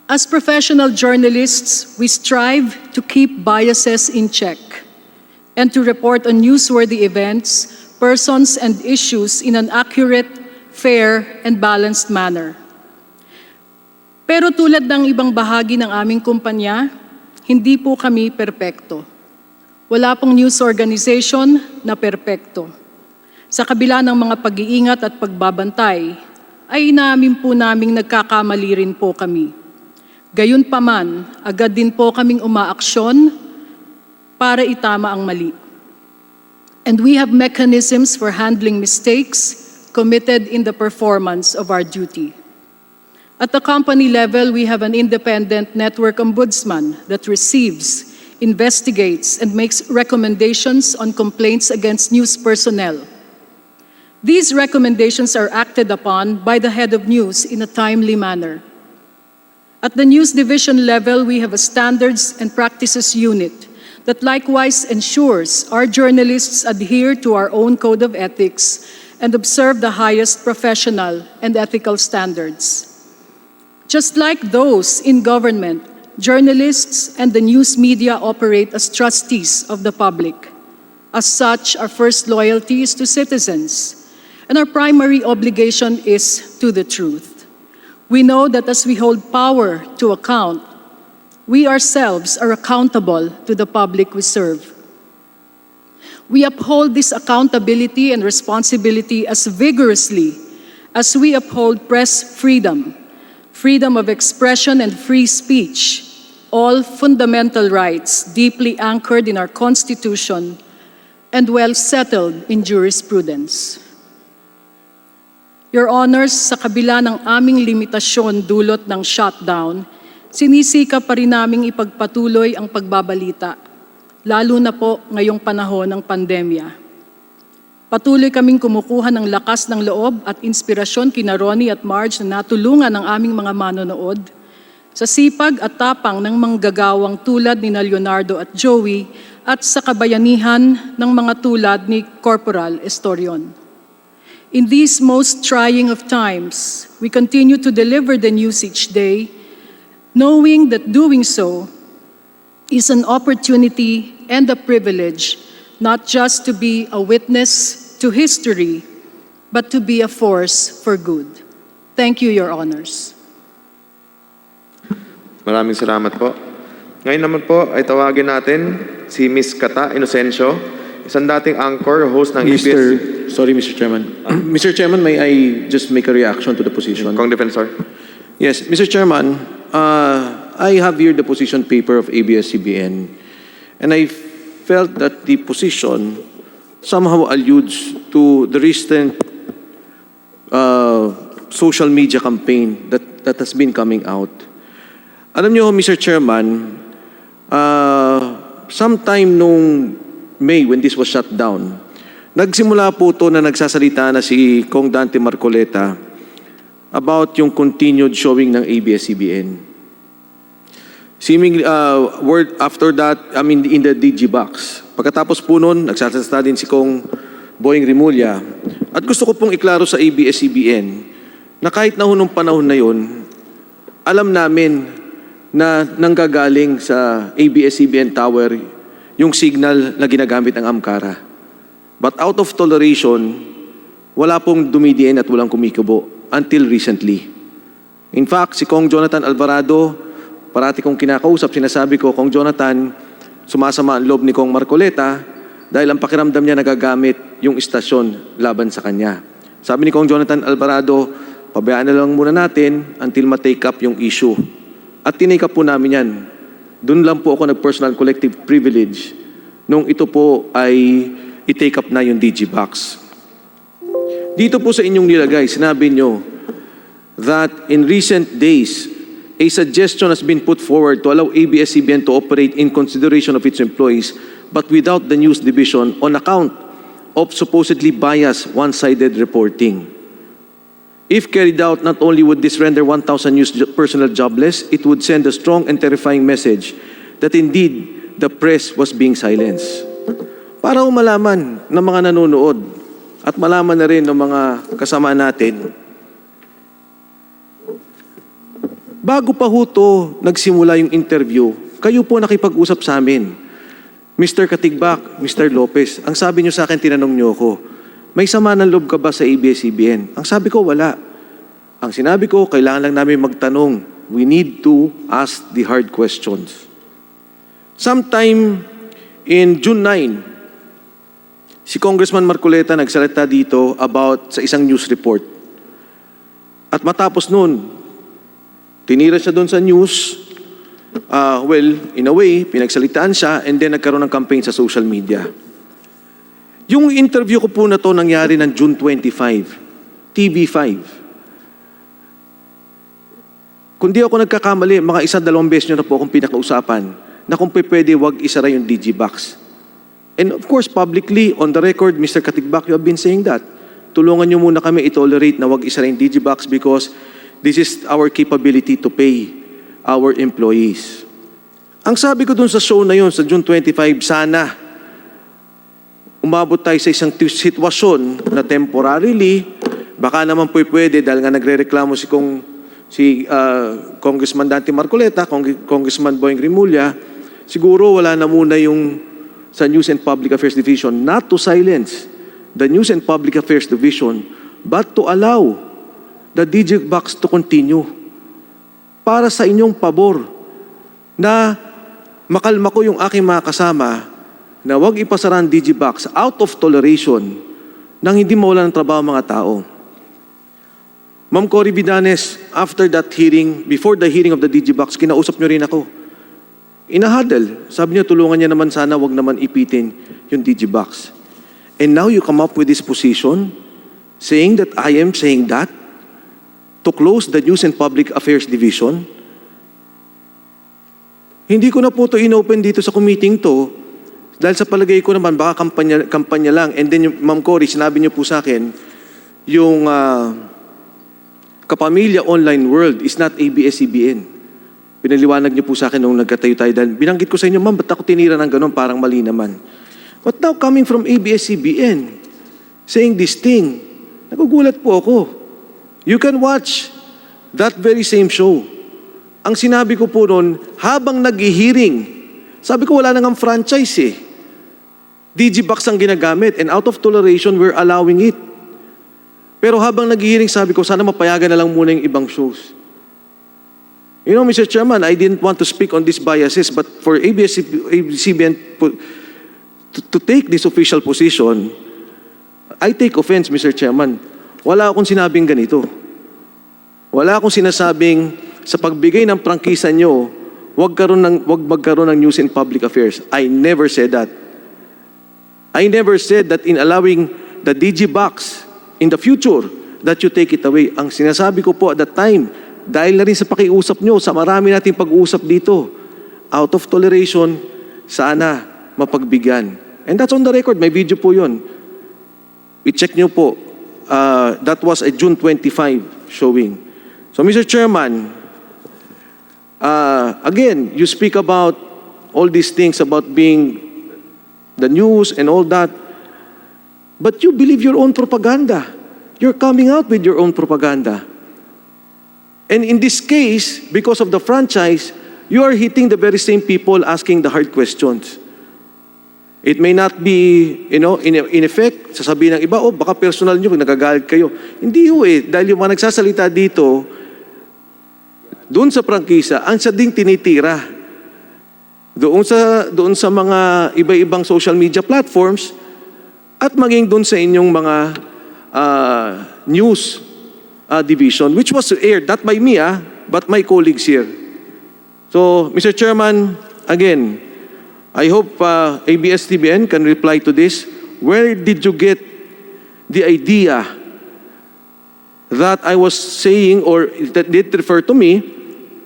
S9: As professional journalists, we strive to keep biases in check and to report on newsworthy events, persons, and issues in an accurate, fair, and balanced manner. Pero tulad ng ibang bahagi ng aming kumpanya, hindi po kami perpekto. Wala pong news organization na perpekto. Sa kabila ng mga pag-iingat at pagbabantay, ay inamin po naming nagkakamali rin po kami. Gayunpaman, agad din po kaming umaaksyon para itama ang mali. And we have mechanisms for handling mistakes committed in the performance of our duty. At the company level, we have an independent network ombudsman that receives, investigates, and makes recommendations on complaints against news personnel. These recommendations are acted upon by the head of news in a timely manner. At the news division level, we have a standards and practices unit that likewise ensures our journalists adhere to our own code of ethics and observe the highest professional and ethical standards. Just like those in government, journalists and the news media operate as trustees of the public. As such, our first loyalty is to citizens, and our primary obligation is to the truth. We know that as we hold power to account, we ourselves are accountable to the public we serve. We uphold this accountability and responsibility as vigorously as we uphold press freedom, freedom of expression, and free speech, all fundamental rights deeply anchored in our Constitution and well settled in jurisprudence. Your Honors, sa kabila ng aming limitasyon dulot ng shutdown, sinisika pa rin naming ipagpatuloy ang pagbabalita, lalo na po ngayong panahon ng pandemya. Patuloy kaming kumukuha ng lakas ng loob at inspirasyon kina Ronnie at Marge na natulungan ng aming mga manonood sa sipag at tapang ng manggagawang tulad ni Leonardo at Joey at sa kabayanihan ng mga tulad ni Corporal Estorion. In these most trying of times, we continue to deliver the news each day, knowing that doing so is an opportunity and a privilege not just to be a witness to history, but to be a force for good. Thank you, Your Honors.
S2: Maraming salamat po. Ngayon naman po ay tawagin natin si Ms. Kata Inocencio, isang dating anchor, host ng ABS.
S7: Sorry, Mr. Chairman. Mr. Chairman, may I just make a reaction to the position?
S2: Kong Defensor.
S7: Yes, Mr. Chairman, I have here the position paper of ABS-CBN, and I felt that the position somehow alludes to the recent social media campaign that has been coming out. Alam niyo, Mr. Chairman, sometime nung May, when this was shut down, nagsimula po ito na nagsasalita na si Kong Dante Marcoleta about yung continued showing ng ABS-CBN. Seemingly, word after that, I mean, in the DG box. Pagkatapos po nun, nagsasalita din si Kong Boying Rimulya. At gusto ko pong iklaro sa ABS-CBN na kahit na nung panahon na yun, alam namin na nanggagaling sa ABS-CBN tower yung signal na ginagamit ng Amkara. But out of toleration, wala pong dumidiin at walang kumikibo until recently. In fact, si Kong Jonathan Alvarado, parati kong kinakausap, sinasabi ko, Kong Jonathan, sumasama ang loob ni Kong Marcoleta dahil ang pakiramdam niya nagagamit yung istasyon laban sa kanya. Sabi ni Kong Jonathan Alvarado, pabayaan na lang muna natin until ma-take up yung issue. At tinake up po namin yan. Doon lang po ako nag-personal collective privilege nung ito po ay i-take up na yung DigiBox. Dito po sa inyong nilagay, sinabi nyo that in recent days, a suggestion has been put forward to allow ABS-CBN to operate in consideration of its employees but without the news division on account of supposedly biased, one-sided reporting. If carried out, not only would this render 1,000 news personnel jobless, it would send a strong and terrifying message that indeed the press was being silenced. Para malaman ng mga nanonood at malaman na rin ng mga kasama natin, bago pa ho to nagsimula yung interview, kayo po nakipag-usap sa amin. Mr. Katigbak, Mr. Lopez, ang sabi nyo sa akin, tinanong nyo ako, may sama ng loob ka ba sa ABS-CBN? Ang sabi ko, wala. Ang sinabi ko, kailangan lang namin magtanong. We need to ask the hard questions. Sometime in June 9, si Congressman Marcoleta nagsalita dito about sa isang news report. At matapos noon, tinira siya doon sa news, in a way, pinagsalitaan siya, and then nagkaroon ng campaign sa social media. Yung interview ko po na to nangyari ng June 25, TV5. Kung di ako nagkakamali, mga 1-2 beses nyo na po akong pinakausapan na kung pwede wag isara yung DigiBox. And of course, publicly, on the record, Mr. Katigbak, you have been saying that. Tulungan nyo muna kami i-tolerate na wag isara yung DigiBox because this is our capability to pay our employees. Ang sabi ko dun sa show na yun, sa June 25, sana umabot tayo sa isang sitwasyon na temporarily, baka naman po pwede dahil nga nagre-reklamo si Congressman Dante Marcoleta, Congressman Boying Rimulya, siguro wala na muna yung sa News and Public Affairs Division not to silence the News and Public Affairs Division but to allow the DigiBox to continue para sa inyong pabor na makalma ko yung aking mga kasama na wag ipasara ang DigiBox out of toleration nang hindi mawala ng trabaho mga tao. Ma'am Cory Vidanes, after that hearing, before the hearing of the DigiBox, kinausap nyo rin ako. Inahadal. Sabi niya, tulungan niya naman sana, wag naman ipitin yung DigiBox. And now you come up with this position saying that I am saying that to close the News and Public Affairs Division. Hindi ko na po ito inopen dito sa committee to dahil sa palagay ko naman, baka kampanya lang. And then, Ma'am Cory, sinabi niyo po sa akin, yung Kapamilya Online World is not ABS-CBN. Pinaliwanag niyo po sa akin nung nagkatayo tayo. Dahil binanggit ko sa inyo, ma'am, ba't ako tinira ng ganun? Parang mali naman. But now, coming from ABS-CBN, saying this thing, nagugulat po ako. You can watch that very same show. Ang sinabi ko po noon, habang nag-hearing, sabi ko wala nang franchise eh. DigiBox ang ginagamit and out of toleration, we're allowing it. Pero habang nag-hearing, sabi ko, sana mapayagan na lang muna yung ibang shows. You know, Mr. Chairman, I didn't want to speak on these biases, but for ABS-CBN to take this official position, I take offense, Mr. Chairman. Wala akong sinabing ganito. Wala akong sinasabing sa pagbigay ng prangkisa nyo, wag magkaroon ng News and Public Affairs. I never said that. I never said that in allowing the DigiBox in the future that you take it away. Ang sinasabi ko po at that time, dahil na rin sa pakiusap nyo, sa marami nating pag-uusap dito, out of toleration, sana mapagbigyan. And that's on the record, may video po yun. I-check nyo po. That was a June 25 showing. So Mr. Chairman, again, you speak about all these things about being the news and all that, but you believe your own propaganda. You're coming out with your own propaganda. And in this case, because of the franchise, you are hitting the very same people asking the hard questions. It may not be, in effect, sasabihin ng iba, baka personal nyo, nagagalit kayo. Hindi eh, dahil yung mga nagsasalita dito, doon sa prangkisa, ang siya ding tinitira. Doon sa mga iba-ibang social media platforms at maging doon sa inyong mga news division, which was aired, not by me, but my colleagues here. So, Mr. Chairman, again, I hope ABS-CBN can reply to this. Where did you get the idea that I was saying, or that did refer to me,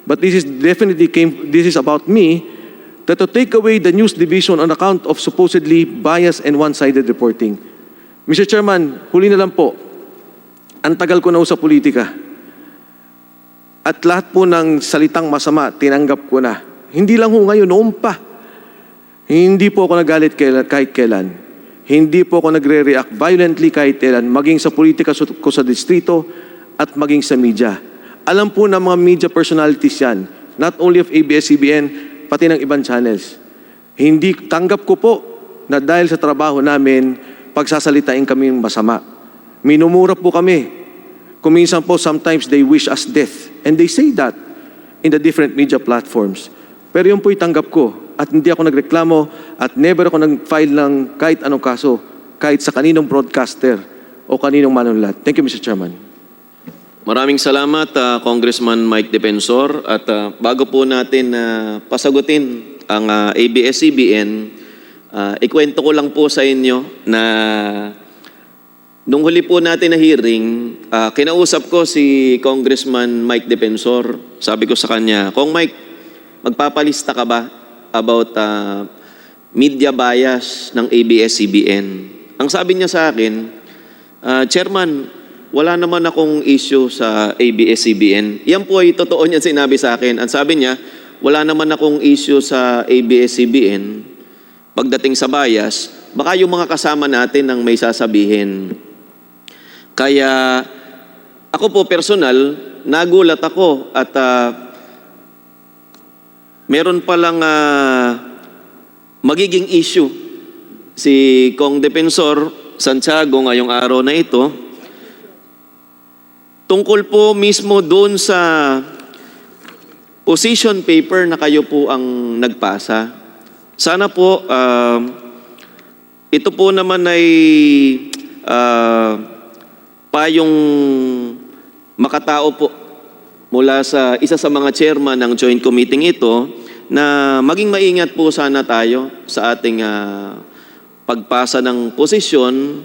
S7: but this is definitely this is about me, that to take away the news division on account of supposedly biased and one-sided reporting. Mr. Chairman, huli na lang po, ang tagal ko na sa politika. At lahat po ng salitang masama, tinanggap ko na. Hindi lang ho ngayon, noon pa. Hindi po ako nagalit kahit kailan. Hindi po ako nagre-react violently kahit kailan, maging sa politika ko sa distrito at maging sa media. Alam po ng mga media personalities yan, not only of ABS-CBN, pati ng ibang channels. Hindi tanggap ko po na dahil sa trabaho namin, pagsasalitain kami masama. Minumura po kami. Kuminsan po, sometimes they wish us death. And they say that in the different media platforms. Pero yun po'y tanggap ko. At hindi ako nagreklamo at never ako nag-file ng kahit anong kaso, kahit sa kaninong broadcaster o kaninong manunulat. Thank you, Mr. Chairman.
S3: Maraming salamat, Congressman Mike Defensor. At bago po natin pasagutin ang ABS-CBN, ikwento ko lang po sa inyo na nung huli po natin na hearing, kinausap ko si Congressman Mike Defensor. Sabi ko sa kanya, Kong Mike, magpapalista ka ba about media bias ng ABS-CBN? Ang sabi niya sa akin, Chairman, wala naman akong issue sa ABS-CBN. Yan po ay totoo niya sinabi sa akin. Ang sabi niya, wala naman akong issue sa ABS-CBN. Pagdating sa bias, baka yung mga kasama natin ang may sasabihin. Kaya ako po personal, nagulat ako at meron palang magiging issue si Kong Defensor Santiago ngayong araw na ito tungkol po mismo doon sa position paper na kayo po ang nagpasa. Sana po ito po naman ay payong makatao po mula sa isa sa mga chairman ng joint committee ito na maging maingat po sana tayo sa ating pagpasa ng posisyon,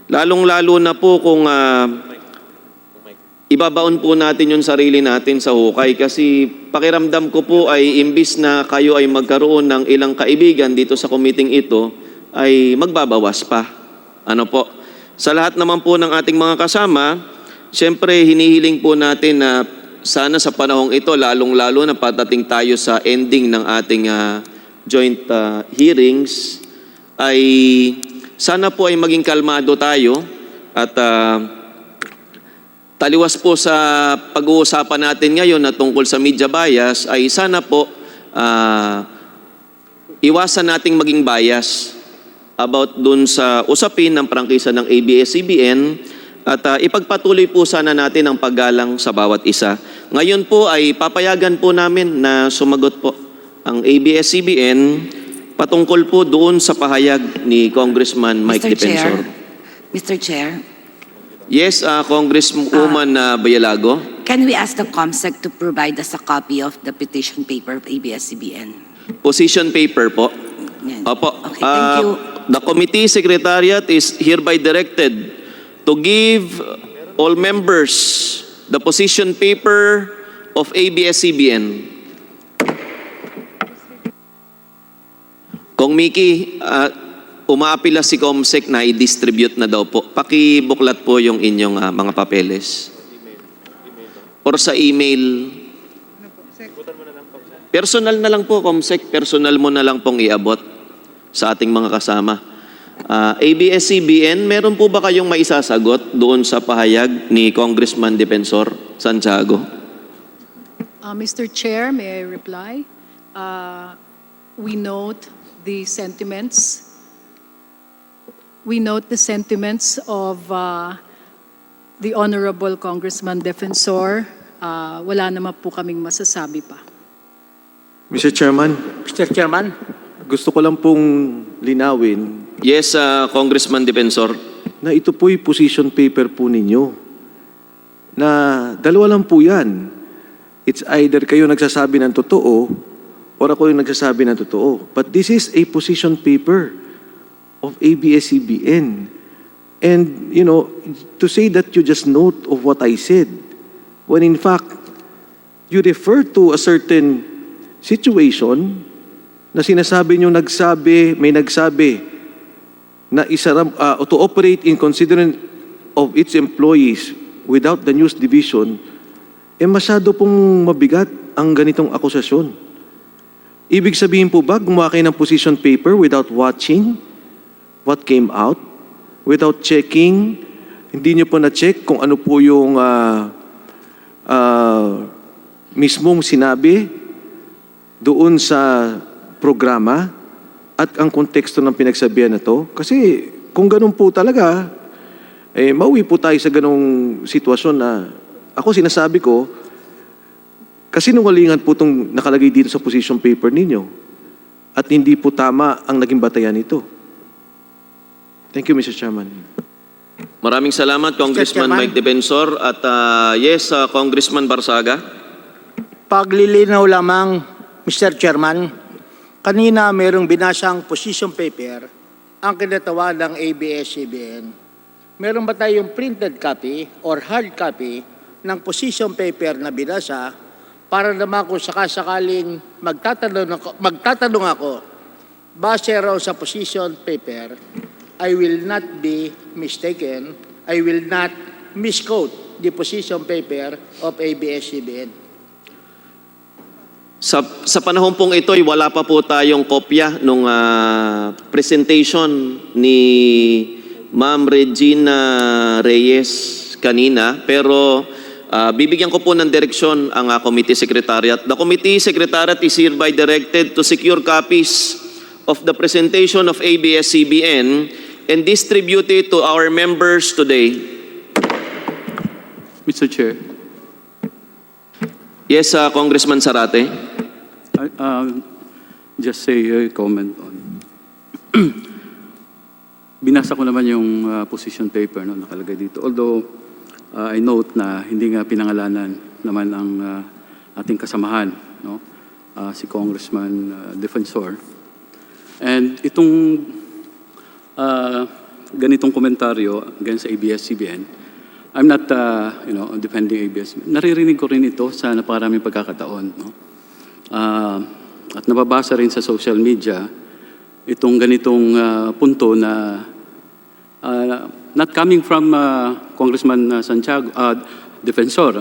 S3: lalong-lalo na po kung ibabaon po natin yung sarili natin sa hukay kasi pakiramdam ko po ay imbis na kayo ay magkaroon ng ilang kaibigan dito sa committee ito ay magbabawas pa. Ano po? Sa lahat naman po ng ating mga kasama, siyempre hinihiling po natin na sana sa panahong ito, lalong-lalo na patating tayo sa ending ng ating joint hearings, ay sana po ay maging kalmado tayo at taliwas po sa pag-uusapan natin ngayon na tungkol sa media bias, ay sana po iwasan nating maging bias about dun sa usapin ng prangkisa ng ABS-CBN at ipagpatuloy po sana natin ang paggalang sa bawat isa. Ngayon po ay papayagan po namin na sumagot po ang ABS-CBN patungkol po doon sa pahayag ni Congressman Mike Defensor.
S10: Mr. Chair,
S3: Yes, Congresswoman Bayalago.
S10: can we ask the COMSEC to provide us a copy of the petition paper of ABS-CBN?
S3: Position paper po.
S10: Yan.
S3: Opo.
S10: Okay, thank you.
S3: The committee secretariat is hereby directed to give all members the position paper of ABS-CBN. Kung Mickey, umaapila si COMSEC na i-distribute na daw po. Pakibuklat po yung inyong mga papeles. Or sa email. Personal na lang po, COMSEC. Personal mo na lang pong iabot sa ating mga kasama. ABS-CBN, meron po ba kayong maisasagot doon sa pahayag ni Congressman Defensor Santiago?
S9: Mr. Chair, may I reply? We note the sentiments. We note the sentiments of the Honorable Congressman Defensor. Wala naman po kaming masasabi pa.
S7: Mr. Chairman, gusto ko lang pong linawin
S3: Yes, Congressman Defensor.
S7: na ito po'y position paper po ninyo. Na dalawa lang po yan. It's either kayo nagsasabi ng totoo or ako yung nagsasabi na totoo. But this is a position paper of ABS-CBN. And, you know, to say that you just note of what I said, when in fact, you refer to a certain situation na sinasabi nyo may nagsabi na to operate in consideration of its employees without the news division, masyado pong mabigat ang ganitong akusasyon. Ibig sabihin po ba, gumawa kayo ng position paper without watching what came out, without checking, hindi nyo po na-check kung ano po yung mismong sinabi doon sa programa at ang konteksto ng pinagsabihan na to? Kasi kung ganun po talaga, mauwi po tayo sa ganung sitwasyon na ako sinasabi ko, kasinungalingan po itong nakalagay dito sa position paper ninyo at hindi po tama ang naging batayan nito. Thank you, Mr. Chairman.
S3: Maraming salamat, Congressman Mike Defensor. At yes, Congressman Barsaga.
S11: Paglilinaw lamang, Mr. Chairman, kanina mayroong binasang position paper ang kinatawag ng ABS-CBN. Meron ba tayong printed copy or hard copy ng position paper na binasa para naman kung sakasakaling magtatanong ako, base raw sa position paper, I will not be mistaken, I will not misquote the position paper of ABS-CBN.
S3: Sa panahon pong ito, wala pa po tayong kopya nung presentation ni Ma'am Regina Reyes kanina, pero bibigyan ko po ng direksyon ang Committee Secretariat. The Committee Secretariat is hereby directed to secure copies of the presentation of ABS-CBN and distribute it to our members today.
S12: Mr. Chair.
S3: Yes, Congressman Sarate.
S12: Just say a comment on. Binasa ko naman yung position paper no, nakalagay dito. Although I note na hindi nga pinangalanan naman ang ating kasamahan, no? Si Congressman Defensor. And itong ganitong komentaryo against ABS-CBN, I'm not defending ABS-CBN. Naririnig ko rin ito sa napakaraming pagkakataon. No? At nababasa rin sa social media itong ganitong punto na not coming from Congressman Santiago, Defensor,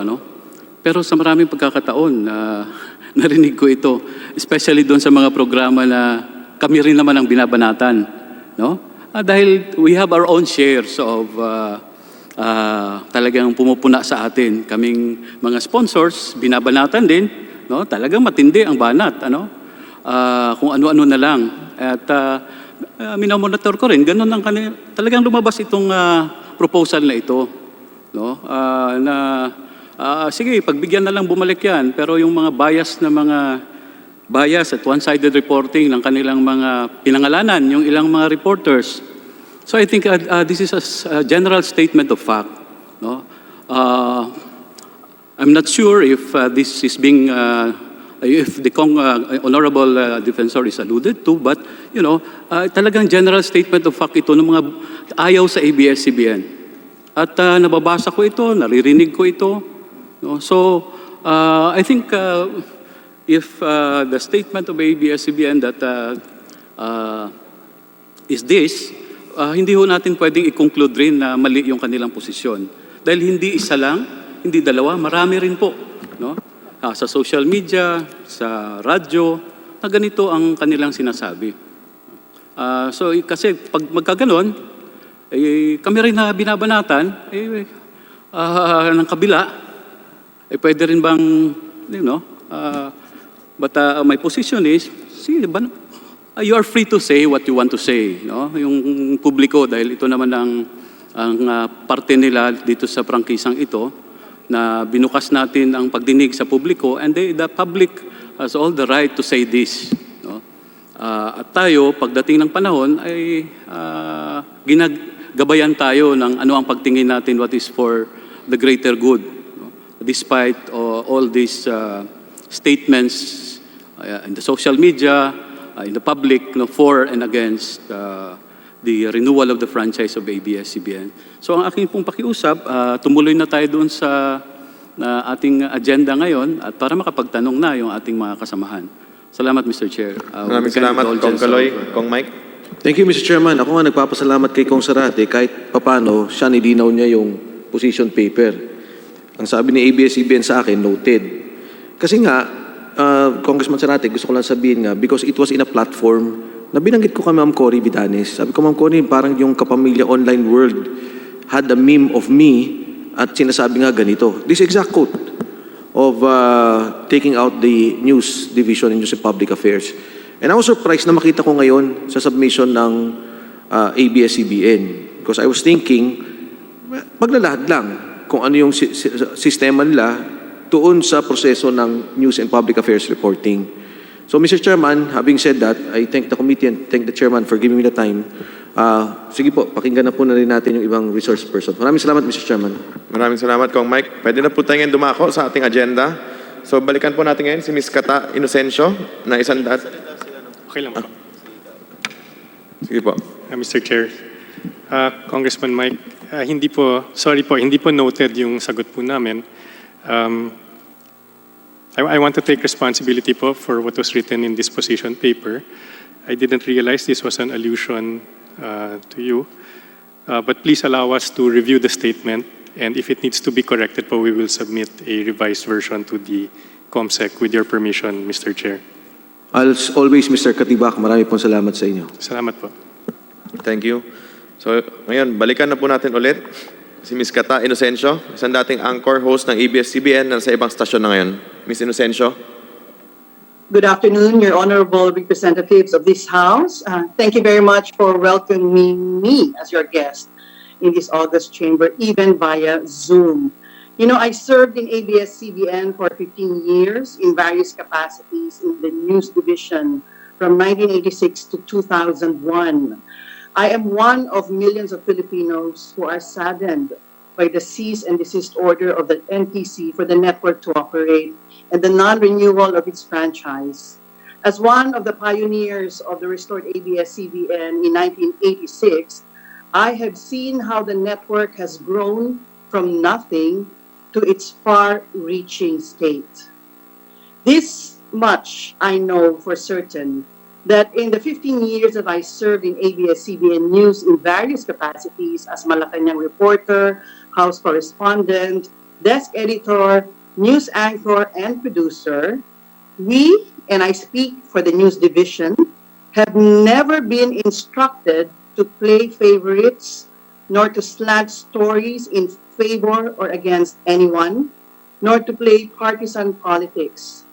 S12: pero sa maraming pagkakataon narinig ko ito, especially doon sa mga programa na kami rin naman ang binabanatan. No? Dahil we have our own shares of talagang pumupuna sa atin. Kaming mga sponsors, binabanatan din. No? Talagang matindi ang banat. Kung ano-ano na lang. At minamonitor ko rin. Ganun ang talagang lumabas itong proposal na ito. No? Sige, pagbigyan na lang bumalik yan. Pero yung mga bias at one-sided reporting ng kanilang mga pinangalanan, yung ilang mga reporters. So I think this is a general statement of fact. No? I'm not sure if this is being, if the Honorable Defensor is alluded to, but talagang general statement of fact ito ng mga ayaw sa ABS-CBN. At nababasa ko ito, naririnig ko ito. No? So I think if the statement of ABS-CBN that is this, hindi ho natin pwedeng i-conclude rin na mali yung kanilang posisyon. Dahil hindi isa lang, hindi dalawa, marami rin po. No? Sa social media, sa radyo, na ganito ang kanilang sinasabi. So kasi pag magkaganon, kami rin na binabanatan, ng kabila, pwede rin bang, but my position is, you are free to say what you want to say. No? Yung publiko, dahil ito naman ang parte nila dito sa prangkisang ito, na binukas natin ang pagdinig sa publiko, and the public has all the right to say this. No? At tayo, pagdating ng panahon, ay ginagabayan tayo ng ano ang pagtingin natin, what is for the greater good. No? Despite all these statements in the social media, in the public, for and against the renewal of the franchise of ABS-CBN. So ang aking pong pakiusap, tumuloy na tayo doon sa ating agenda ngayon at para makapagtanong na yung ating mga kasamahan. Salamat, Mr. Chair.
S2: Maraming salamat, Kong Kaloy. Kong Mike.
S7: Thank you, Mr. Chairman. Ako nga nagpapasalamat kay Kong Sarate kahit papano siya nilinaw niya yung position paper. Ang sabi ni ABS-CBN sa akin, noted. Kasi nga, Congressman Sarate, gusto ko lang sabihin nga, because it was in a platform na binanggit ko kay Ma'am Cory Vidanes. Sabi ko, Ma'am Cory, parang yung kapamilya online world had a meme of me at sinasabi nga ganito. This exact quote of taking out the news division in News and Public Affairs. And I was surprised na makita ko ngayon sa submission ng ABS-CBN because I was thinking, maglalahad lang kung ano yung sistema nila tuon sa proseso ng News and Public Affairs reporting. So, Mr. Chairman, having said that, I thank the committee and thank the chairman for giving me the time. Sige po, pakinggan na po na rin natin yung ibang resource person. Maraming salamat, Mr. Chairman.
S2: Maraming salamat, Kong Mike. Pwede na po tayo ngayon dumako sa ating agenda. So, balikan po natin ngayon si Ms. Kata Inocencio na isang
S13: Okay lang po.
S2: Sige po.
S13: Mr. Chair, Congressman Mike, hindi po noted yung sagot po namin. I want to take responsibility po for what was written in this position paper. I didn't realize this was an allusion to you. But please allow us to review the statement, and if it needs to be corrected po, we will submit a revised version to the COMSEC with your permission, Mr. Chair.
S7: As always, Mr. Katibak, marami pong salamat sa inyo.
S13: Salamat po.
S2: Thank you. So, ngayon, balikan na po natin ulit si Ms. Kata Inocencio, isang dating anchor host ng ABS-CBN na sa ibang stasyon na ngayon. Ms. Inocencio.
S14: Good afternoon, your honorable representatives of this House. Thank you very much for welcoming me as your guest in this August chamber, even via Zoom. You know, I served in ABS-CBN for 15 years in various capacities in the news division from 1986 to 2001. I am one of millions of Filipinos who are saddened by the cease and desist order of the NTC for the network to operate and the non-renewal of its franchise. As one of the pioneers of the restored ABS-CBN in 1986, I have seen how the network has grown from nothing to its far-reaching state. This much I know for certain, that in the 15 years that I served in ABS-CBN News in various capacities as Malacanang reporter, house correspondent, desk editor, news anchor, and producer, we, and I speak for the news division, have never been instructed to play favorites, nor to slant stories in favor or against anyone, nor to play partisan politics.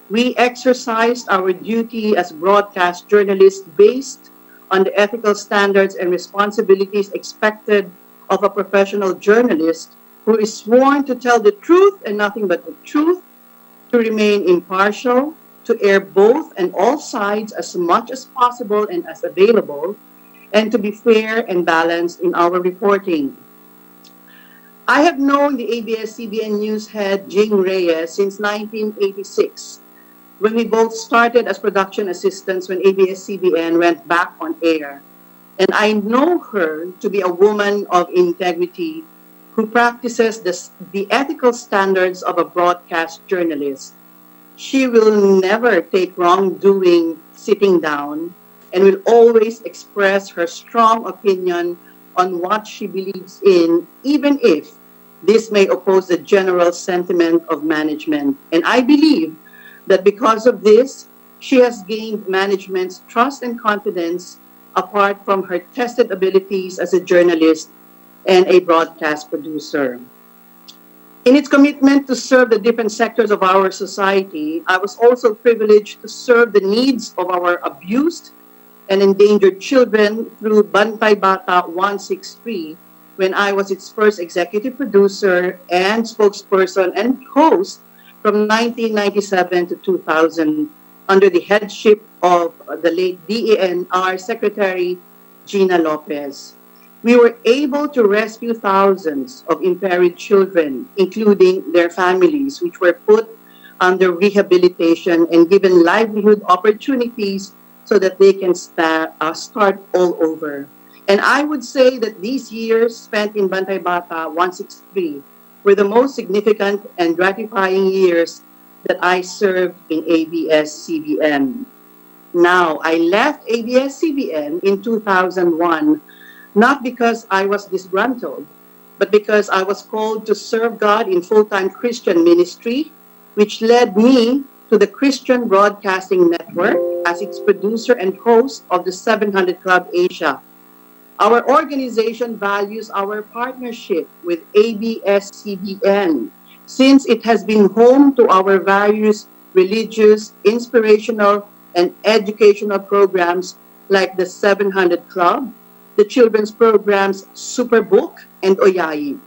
S14: We exercised our duty as broadcast journalists based on the ethical standards and responsibilities expected of a professional journalist who is sworn to tell the truth and nothing but the truth, to remain impartial, to air both and all sides as much as possible and as available, and to be fair and balanced in our reporting. I have known the ABS-CBN News head Jing Reyes since 1986, when we both started as production assistants when ABS-CBN went back on air. And I know her to be a woman of integrity who practices the ethical standards of a broadcast journalist. She will never take wrongdoing sitting down and will always express her strong opinion on what she believes in, even if this may oppose the general sentiment of management. And I believe that because of this, she has gained management's trust and confidence apart from her tested abilities as a journalist and a broadcast producer. In its commitment to serve the different sectors of our society, I was also privileged to serve the needs of our abused and endangered children through Bantay Bata 163, when I was its first executive producer and spokesperson and host from 1997 to 2000 under the headship of the late DENR Secretary Gina Lopez. We were able to rescue thousands of imperiled children, including their families, which were put under rehabilitation and given livelihood opportunities so that they can start all over. And I would say that these years spent in Bantay Bata 163 were the most significant and gratifying years that I served in ABS-CBN. Now, I left ABS-CBN in 2001, not because I was disgruntled, but because I was called to serve God in full-time Christian ministry, which led me to the Christian Broadcasting Network as its producer and host of the 700 Club Asia. Our organization values our partnership with ABS-CBN since it has been home to our various religious, inspirational, and educational programs like the 700 Club, the children's programs Superbook and Oyai.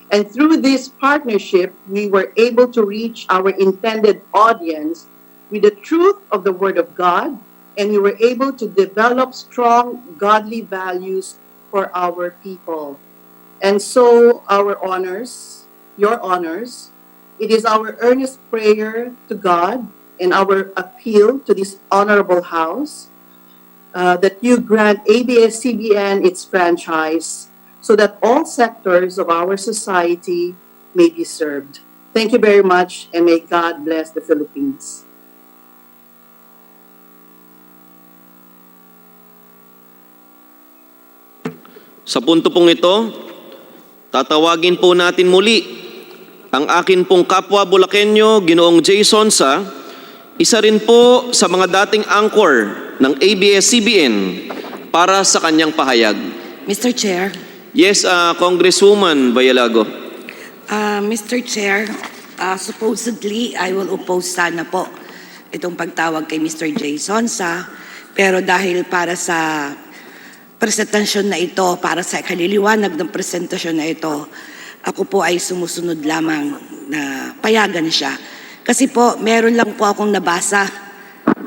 S14: And through this partnership, we were able to reach our intended audience with the truth of the Word of God, and we were able to develop strong godly values for our people. And so, your honors, it is our earnest prayer to God and our appeal to this honorable House that you grant ABS-CBN its franchise so that all sectors of our society may be served. Thank you very much, and may God bless the Philippines.
S3: Sa punto pong ito, tatawagin po natin muli ang akin pong kapwa Bulakenyo, Ginoong J. Sonsa, isa rin po sa mga dating anchor ng ABS-CBN para sa kanyang pahayag.
S10: Mr. Chair.
S3: Yes, Congresswoman Bayalago.
S10: Mr. Chair, supposedly I will oppose sana po itong pagtawag kay Mr. J. Sonsa, pero dahil para sa presentasyon na ito, para sa kaliliwanag ng presentasyon na ito, ako po ay sumusunod lamang na payagan siya. Kasi po, meron lang po akong nabasa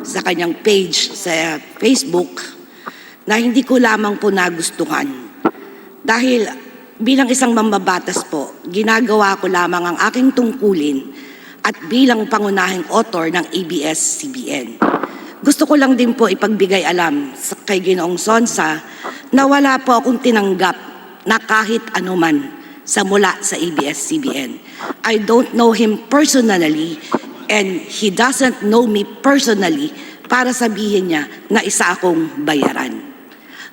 S10: sa kanyang page sa Facebook na hindi ko lamang po nagustuhan. Dahil bilang isang mambabatas po, ginagawa ko lamang ang aking tungkulin at bilang pangunahing author ng ABS-CBN. Gusto ko lang din po ipagbigay alam kay Ginoong Sonsa na wala po akong tinanggap na kahit anuman sa mula sa ABS-CBN. I don't know him personally and he doesn't know me personally para sabihin niya na isa akong bayaran.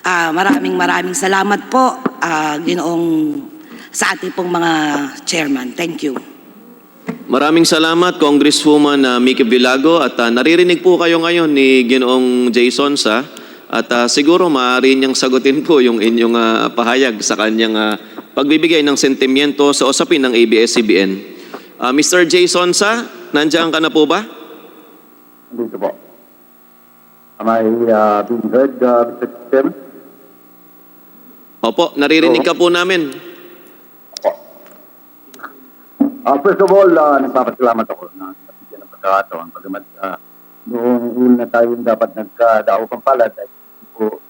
S10: Maraming salamat po, Ginoong sa ating pong mga chairman. Thank you.
S3: Maraming salamat, Congresswoman Mickey Villago, at naririnig po kayo ngayon ni Ginoong J. Sonsa at siguro maaari niyang sagutin po yung inyong pahayag sa kanyang pagbibigay ng sentimiento sa usapin ng ABS-CBN. Mr. J. Sonsa, nandiyan ka na po ba?
S15: Dito po. Am I being heard, Mr. Chairman?
S3: Opo, naririnig ka po namin.
S15: First of all, nagpapasalamat ako na nabigyan ng pagkakataon. Pagamat noong una tayong dapat nagkadao pang palad ay hindi po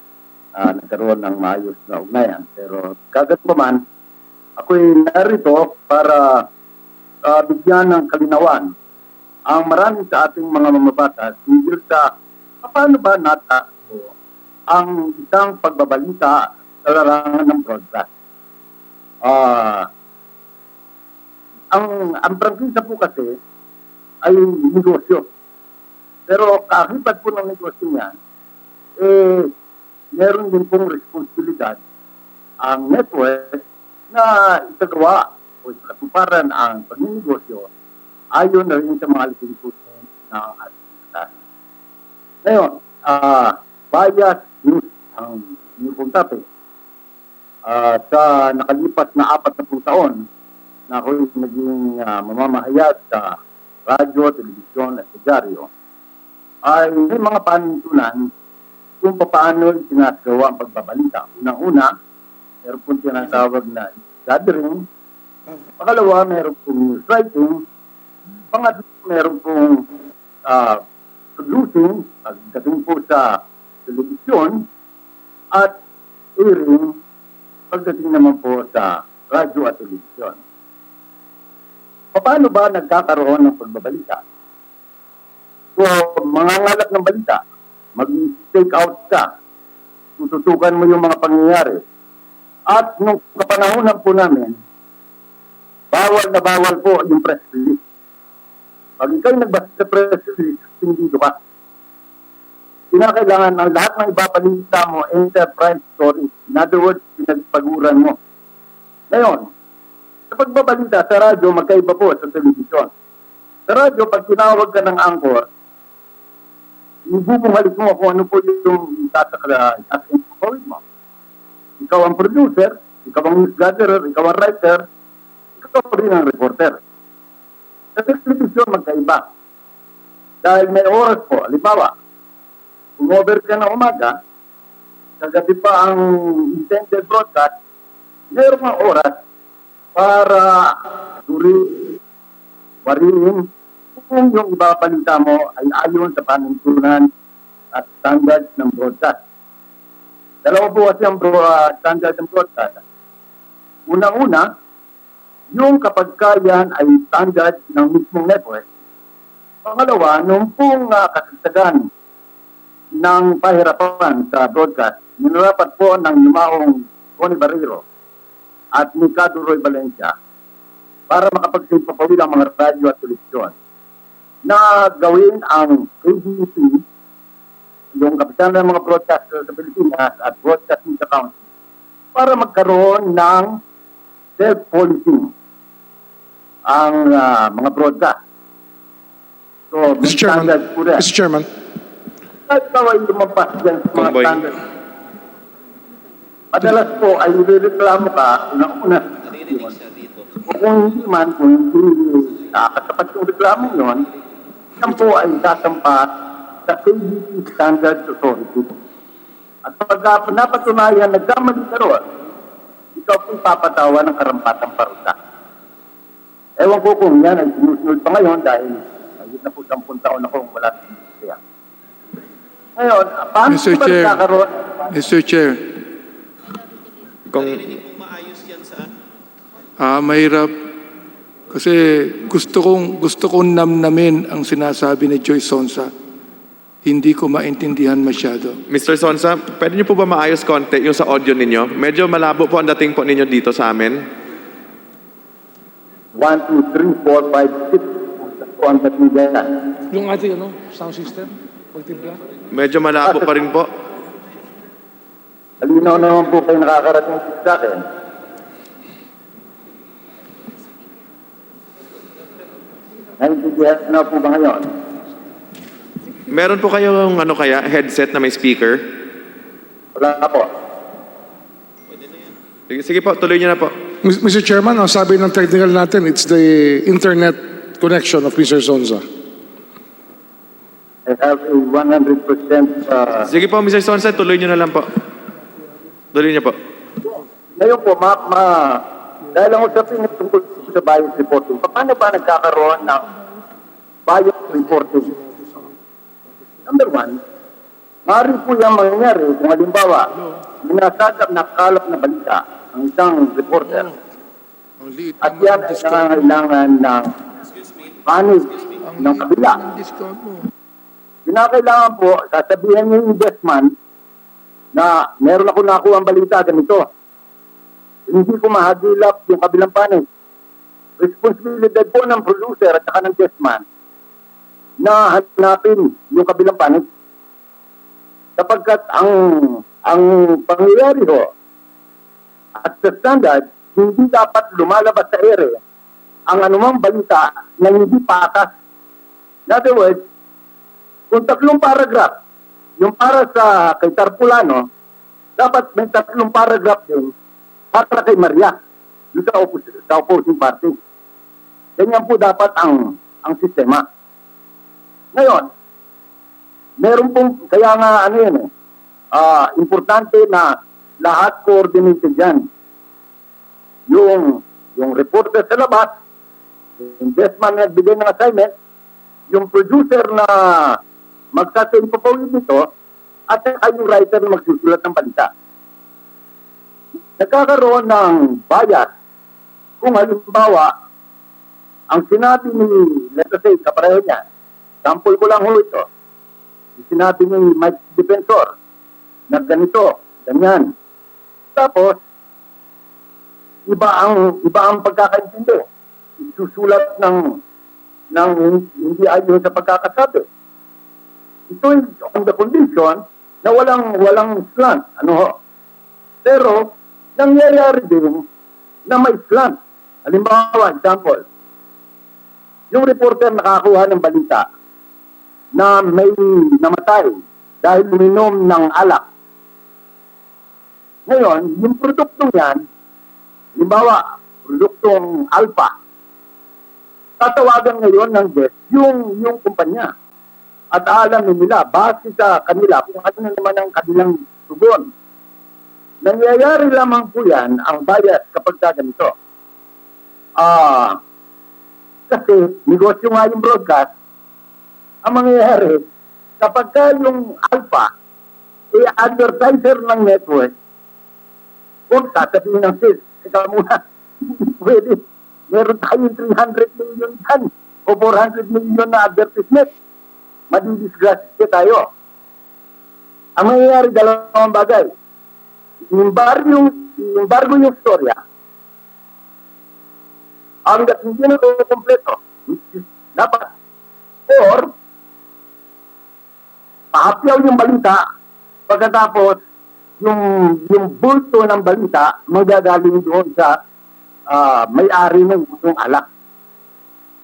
S15: nagkaroon ng maayos na ugnayan. Pero kagat pa man, ako'y narito para bigyan ng kalinawan ang marami sa ating mga mamabatas hinggil sa paano ba natakbo ang isang pagbabalita sa larangan ng broadcast. Ang prangkisa po kasi ay negosyo. Pero kakibat po ng negosyo niyan, meron din pong responsibilidad ang network na isagawa o ikatuparan ang pagninegosyo ayon na rin sa mga lipunin ng ating batas. Ngayon, bias news ang inyong topic. Sa nakalipas na 40 taon, na ako'y naging mamamahayag sa radyo, telebisyon at dyaryo, ay may mga panintunan kung paano sinasagawa ang pagbabalita. Unang-una, meron pong tinatawag na gathering. Pangalawa, meron pong news writing. Pangatlo, meron pong producing, pagdating po sa telebisyon, at airing, pagdating naman po sa radyo at telebisyon. Paano ba nagkakaroon ng pagbabalita? So, mangangalap ng balita, mag-take out ka, tututukan mo yung mga pangyayari. At nung kapanahonan po namin, bawal na bawal po yung press release. Pag ikaw'y nagbasa sa press release, hindi ka. Kinakailangan ang lahat ng ibabalita mo, enterprise story. In other words, pinagpaguran mo. Ngayon, sa pagbabalita sa radyo, magkaiba po sa telebisyon. Sa radyo, pag tinawag ka ng anchor, ibubungalik mo kung ano po yung tatakala at info mo. Ikaw ang producer, ikaw ang news gatherer, ikaw ang writer, ikaw rin ang reporter. Sa telebisyon, magkaiba. Dahil may oras po, halimbawa, kung over ka na umaga, sa gabi pa ang intended broadcast, mayroon mga oras para wariin kung yung ibabalita mo ay ayon sa panuntunan at standards ng broadcast. Dalawa po kasi ang standard ng broadcast. Unang-una, yung kapag yan ay standard ng mismong network. Pangalawa, nung pong kasagsagan ng pahirapan sa broadcast, ninarapat po ng lumaong Tony Barrero at Mikado Roy Valencia para makapagsimpapawid ang mga radyo at telebisyon na gawin ang ABC, yung kapitan ng mga broadcaster sa Pilipinas at Broadcasting Council para magkaroon ng self-policing ang mga broadcast. So,
S8: Mr. Chairman, Mr. Chairman,
S15: kahit ikaw ay lumampas dyan sa mga standards, madalas po ay nireklamo ka unang-una o kung hindi man, kung hindi nakakatapat yung reklamo yun, yan po ay sasampa sa ABC Standards Authority. At pag napatunayan, nagkamali ka ron, ikaw po papatawa ng karampatang parusa. Ewan ko kung yan ay sinusunod pa ngayon dahil ayun na po 10 taon akong wala siya. Ngayon, paano
S16: Mr.
S15: ba
S16: Chair,
S15: nagkakaroon?
S16: Mr. Chair, mahirap kasi gusto kong namnamin ang sinasabi ni Joy Sonsa. Hindi ko maintindihan masyado.
S2: Mr. Sonsa, pwede niyo po ba maayos konti yung sa audio ninyo? Medyo malabo po ang dating po ninyo dito sa amin.
S15: 1, 2, 3, 4, 5, 6. Po ang dating dyan.
S8: yung ating sound system, pagtimpla.
S2: Medyo malabo pa rin po.
S15: Halinaw naman po kayo nakakarating sa akin. Naintindihan na po ba ngayon?
S2: Meron po kayong headset na may speaker?
S15: Wala na po.
S2: Sige po, tuloy niyo na po.
S8: Mr. Chairman, ang sabi ng technical natin, it's the internet connection of Mr. Sonsa.
S15: I have a 100%
S2: Sige po, Mr. Sonsa, tuloy niyo na lang po. Tuloy niyo po.
S15: Ngayon po, dahil ang usapin na tungkol sa bias reporting, paano ba nagkakaroon ng bias reporting? Number 1, maaaring po yung mangyayari kung halimbawa, minasagap na kalap na balita ang isang reporter at yan ay nangangailangan ng panig ng kabila. Kinakailangan po, sasabihin niyo yung investment na meron ako nakuha ang balita ganito. Hindi ko mahagilap yung kabilang panig. Responsibilidad po ng producer at saka ng investment na hanapin yung kabilang panig. Sapagkat ang pangyayari ho at sa standard, hindi dapat lumalabas sa ere ang anumang balita na hindi patas. In other words, kung 3 paragraph, yung para sa kay Tarpulano, dapat may 3 paragraph din para kay Maria, yung sa opposing party. Ganyan po dapat ang sistema. Ngayon, meron pong, kaya nga importante na lahat coordinated yan. Yung reporter sa labas, yung investment na nagbigay ng assignment, yung producer na magsasayin pa po dito, at yung writer na magsusulat ng balita. Nagkakaroon ng bias kung halimbawa, ang sinabi ni, let's say, kapareho niya, Sample ko lang ho ito. Sinabi ni Mike Defensor na ganito, ganyan. Tapos, iba ang pagkakaintindi. Isusulat ng hindi ayon sa pagkakasabi. Ito is on the condition na walang slant. Ano ho? Pero, nangyayari din na may slant. Halimbawa, example, yung reporter nakakuha ng balita na may namatay dahil uminom ng alak. Ngayon, yung produktong yan, halimbawa, produktong alpha, tatawagan ngayon ng guest yung kumpanya. At alam nila, base sa kanila, kung ano naman ang kanilang tugon. Nangyayari lamang po yan, ang bias kapag ganito. Kasi negosyo nga yung broadcast, ang mangyayari, kapag yung alpha, advertiser ng network, kung sasabihin ng sales, ikaw muna, pwede, meron tayong 300 million yan, o 400 million na advertisement. Madidisgrasya tayo. Ang mangyayari, dalawang bagay. Embargo yung storya, hanggat hindi na ito kompleto, dapat, or, pahapyaw yung balita, pagkatapos, yung bulto ng balita, magagaling doon sa may-ari ng alak.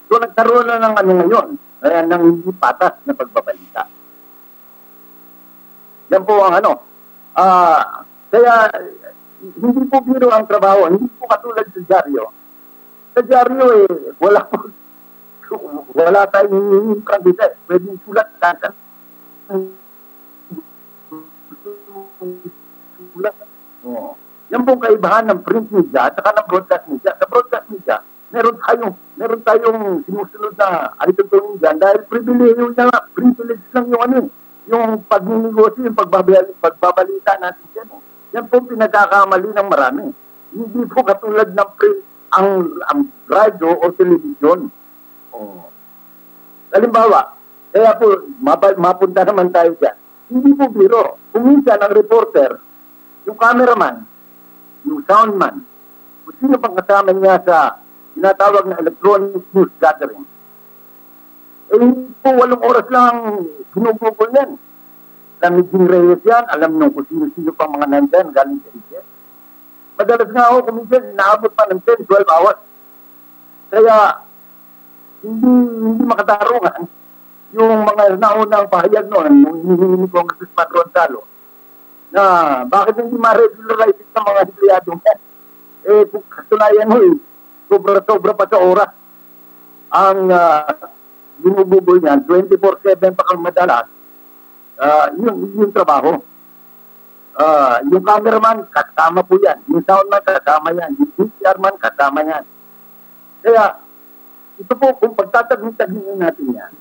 S15: So, nagkaroon na ng ano ngayon, ng hindi patas na pagbabalita. Yan po ang ano. Kaya, hindi po biro ang trabaho, hindi po katulad sa dyaryo. Sa dyaryo, wala tayong kandida. Pwede sulat ka. Oh. Yan pong kaibahan ng print media at saka ng broadcast media. Sa broadcast media, meron tayong sinusunod na alituntunin dyan dahil privilege lang yung pagninegosyo, yung pagbabalita natin dyan. Yan po pinagkakamali ng marami. Hindi po katulad ng print ang radyo o television. Oh. Halimbawa, kaya po, mapunta naman tayo dyan. Hindi po biro. Kuminsan ang reporter, yung cameraman, yung soundman, kung sino pang kasama niya sa tinatawag na electronic news gathering. Hindi po 8 oras lang ginugugol yan. Alam ni Jim Reyes yan, alam nung kung sino-sino pang mga nandan galing sa ABS. Madalas nga ako, kuminsan, naabot pa ng 10-12 hours. Kaya, hindi makatarungan yung mga naunang pahayag noon, yung hinihingi ko ang Congressman Gonzalo, na bakit hindi ma-regularize ng mga empleyado niya? Kung katunayan mo sobra-sobra pa sa oras. Ang ginugugol niyan, 24/7 pa kang madalas, yung trabaho. Yung cameraman, kasama po yan. Yung soundman, kasama yan. Yung DCR man, kasama yan. Kaya, ito po, kung pagtatagin-tagin natin yan,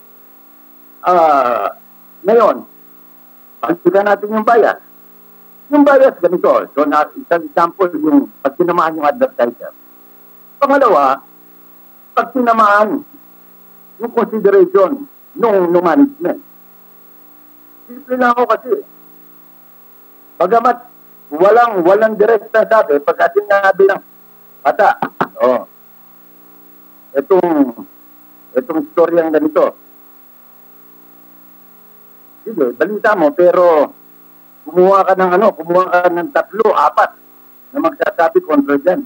S15: ngayon, pagsiga natin yung bias. Yung bias, ganito. So, isang example, yung pag tinamaan yung advertiser. Pangalawa, pag tinamaan yung consideration ng management. Simple lang ako kasi. Bagamat walang direkta sabi, pagka sinabi ng bata, itong storyang ganito. Sige, balita mo, pero kumuha ka ng 3, 4 na magsasabi kontra dyan.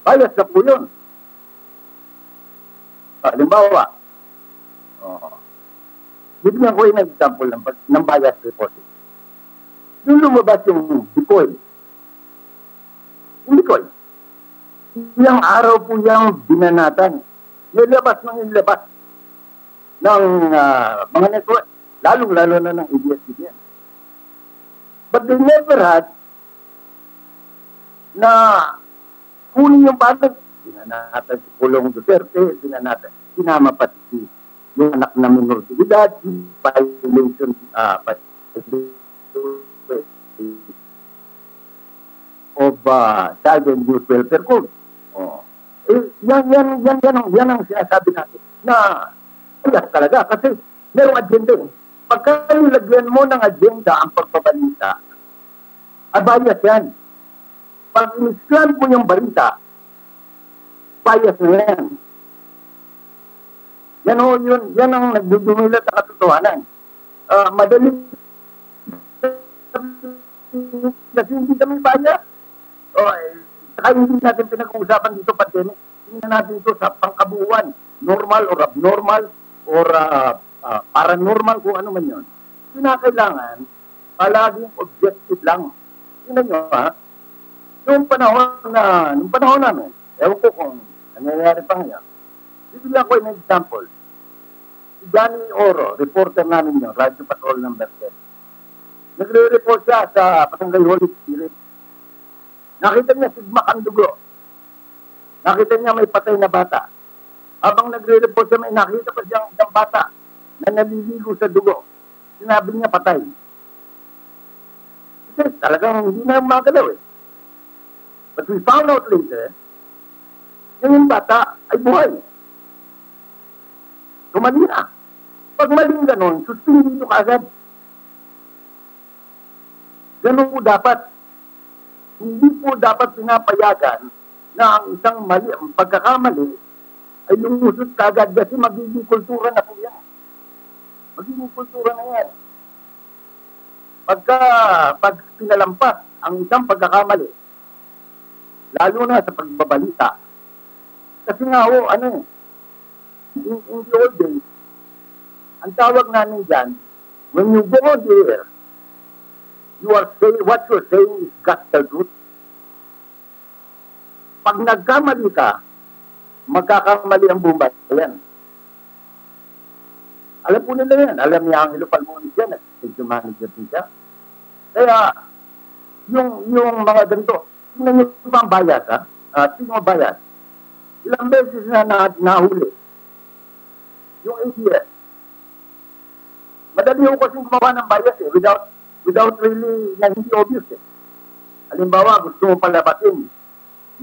S15: Bias na po yun. Halimbawa, bigyan ko yung example ng bias reporting. Yung lumabas yung Bikoy. Yung Bikoy. Ilang araw po yung binanatan. Nilabas ng mga network. Lalo na ng ABS-CBN. But they never had na kunin yung batang. Binanatan si Pulong Duterte, sinama pati yung anak na minor de edad, violation of child and youth welfare code. Yan ang sinasabi natin na bias talaga kasi merong agenda eh. Pagka nilagyan mo ng agenda ang pagbabalita, bias yan. Pag in-slant mo yung balita, bias na yan. Yan ang nagdudumilat sa katotohanan. Madali kasi hindi kami bias. Saka hindi natin pinag-uusapan dito pandemic. Tingnan natin ito sa pangkabuuan. Normal or abnormal or paranormal kung ano man yun. Kinakailangan palaging objective lang. Tingnan nyo ha. Noong panahon namin, ewan ko kung nangyayari pa ngayon. Bibigyan ko yung example. Si Johnny Oro, reporter namin yun, Radio Patrol number 10. Nagre-report siya sa Barangay Holy Spirit. Nakita niya sigmak ang dugo. Nakita niya may patay na bata. Habang nagre-report siya, may nakita pa siyang isang bata na naliligo sa dugo. Sinabi niya patay. Kasi talagang hindi na magalaw eh. But we found out later, yung bata ay buhay. So mali na. Pag maling ganon, suspindi ito kaagad. Ganon po dapat. Hindi po dapat pinapayagan na ang isang mali, ang pagkakamali, ay lumusot kaagad kasi magiging kultura na po yan. Magiging kultura na yan. Pag pinalampas ang isang pagkakamali, lalo na sa pagbabalita, kasi nga ho, in the old days, ang tawag namin dyan, when you go on the air, what you're saying is gospel truth. Pag nagkamali ka, magkakamali ang buong bayan. Alam po nila yan. Alam niya ang Angelo Palmonis yan. Station manager din siya. Kaya, yung mga ganito, tingnan niyo ba ang bias, ha? Sino ang bias? Ilang beses na nahuli. Yung ABS. Madali ko kasing gumawa ng bias eh, without really, na hindi obvious eh. Halimbawa, gusto mo palabasin.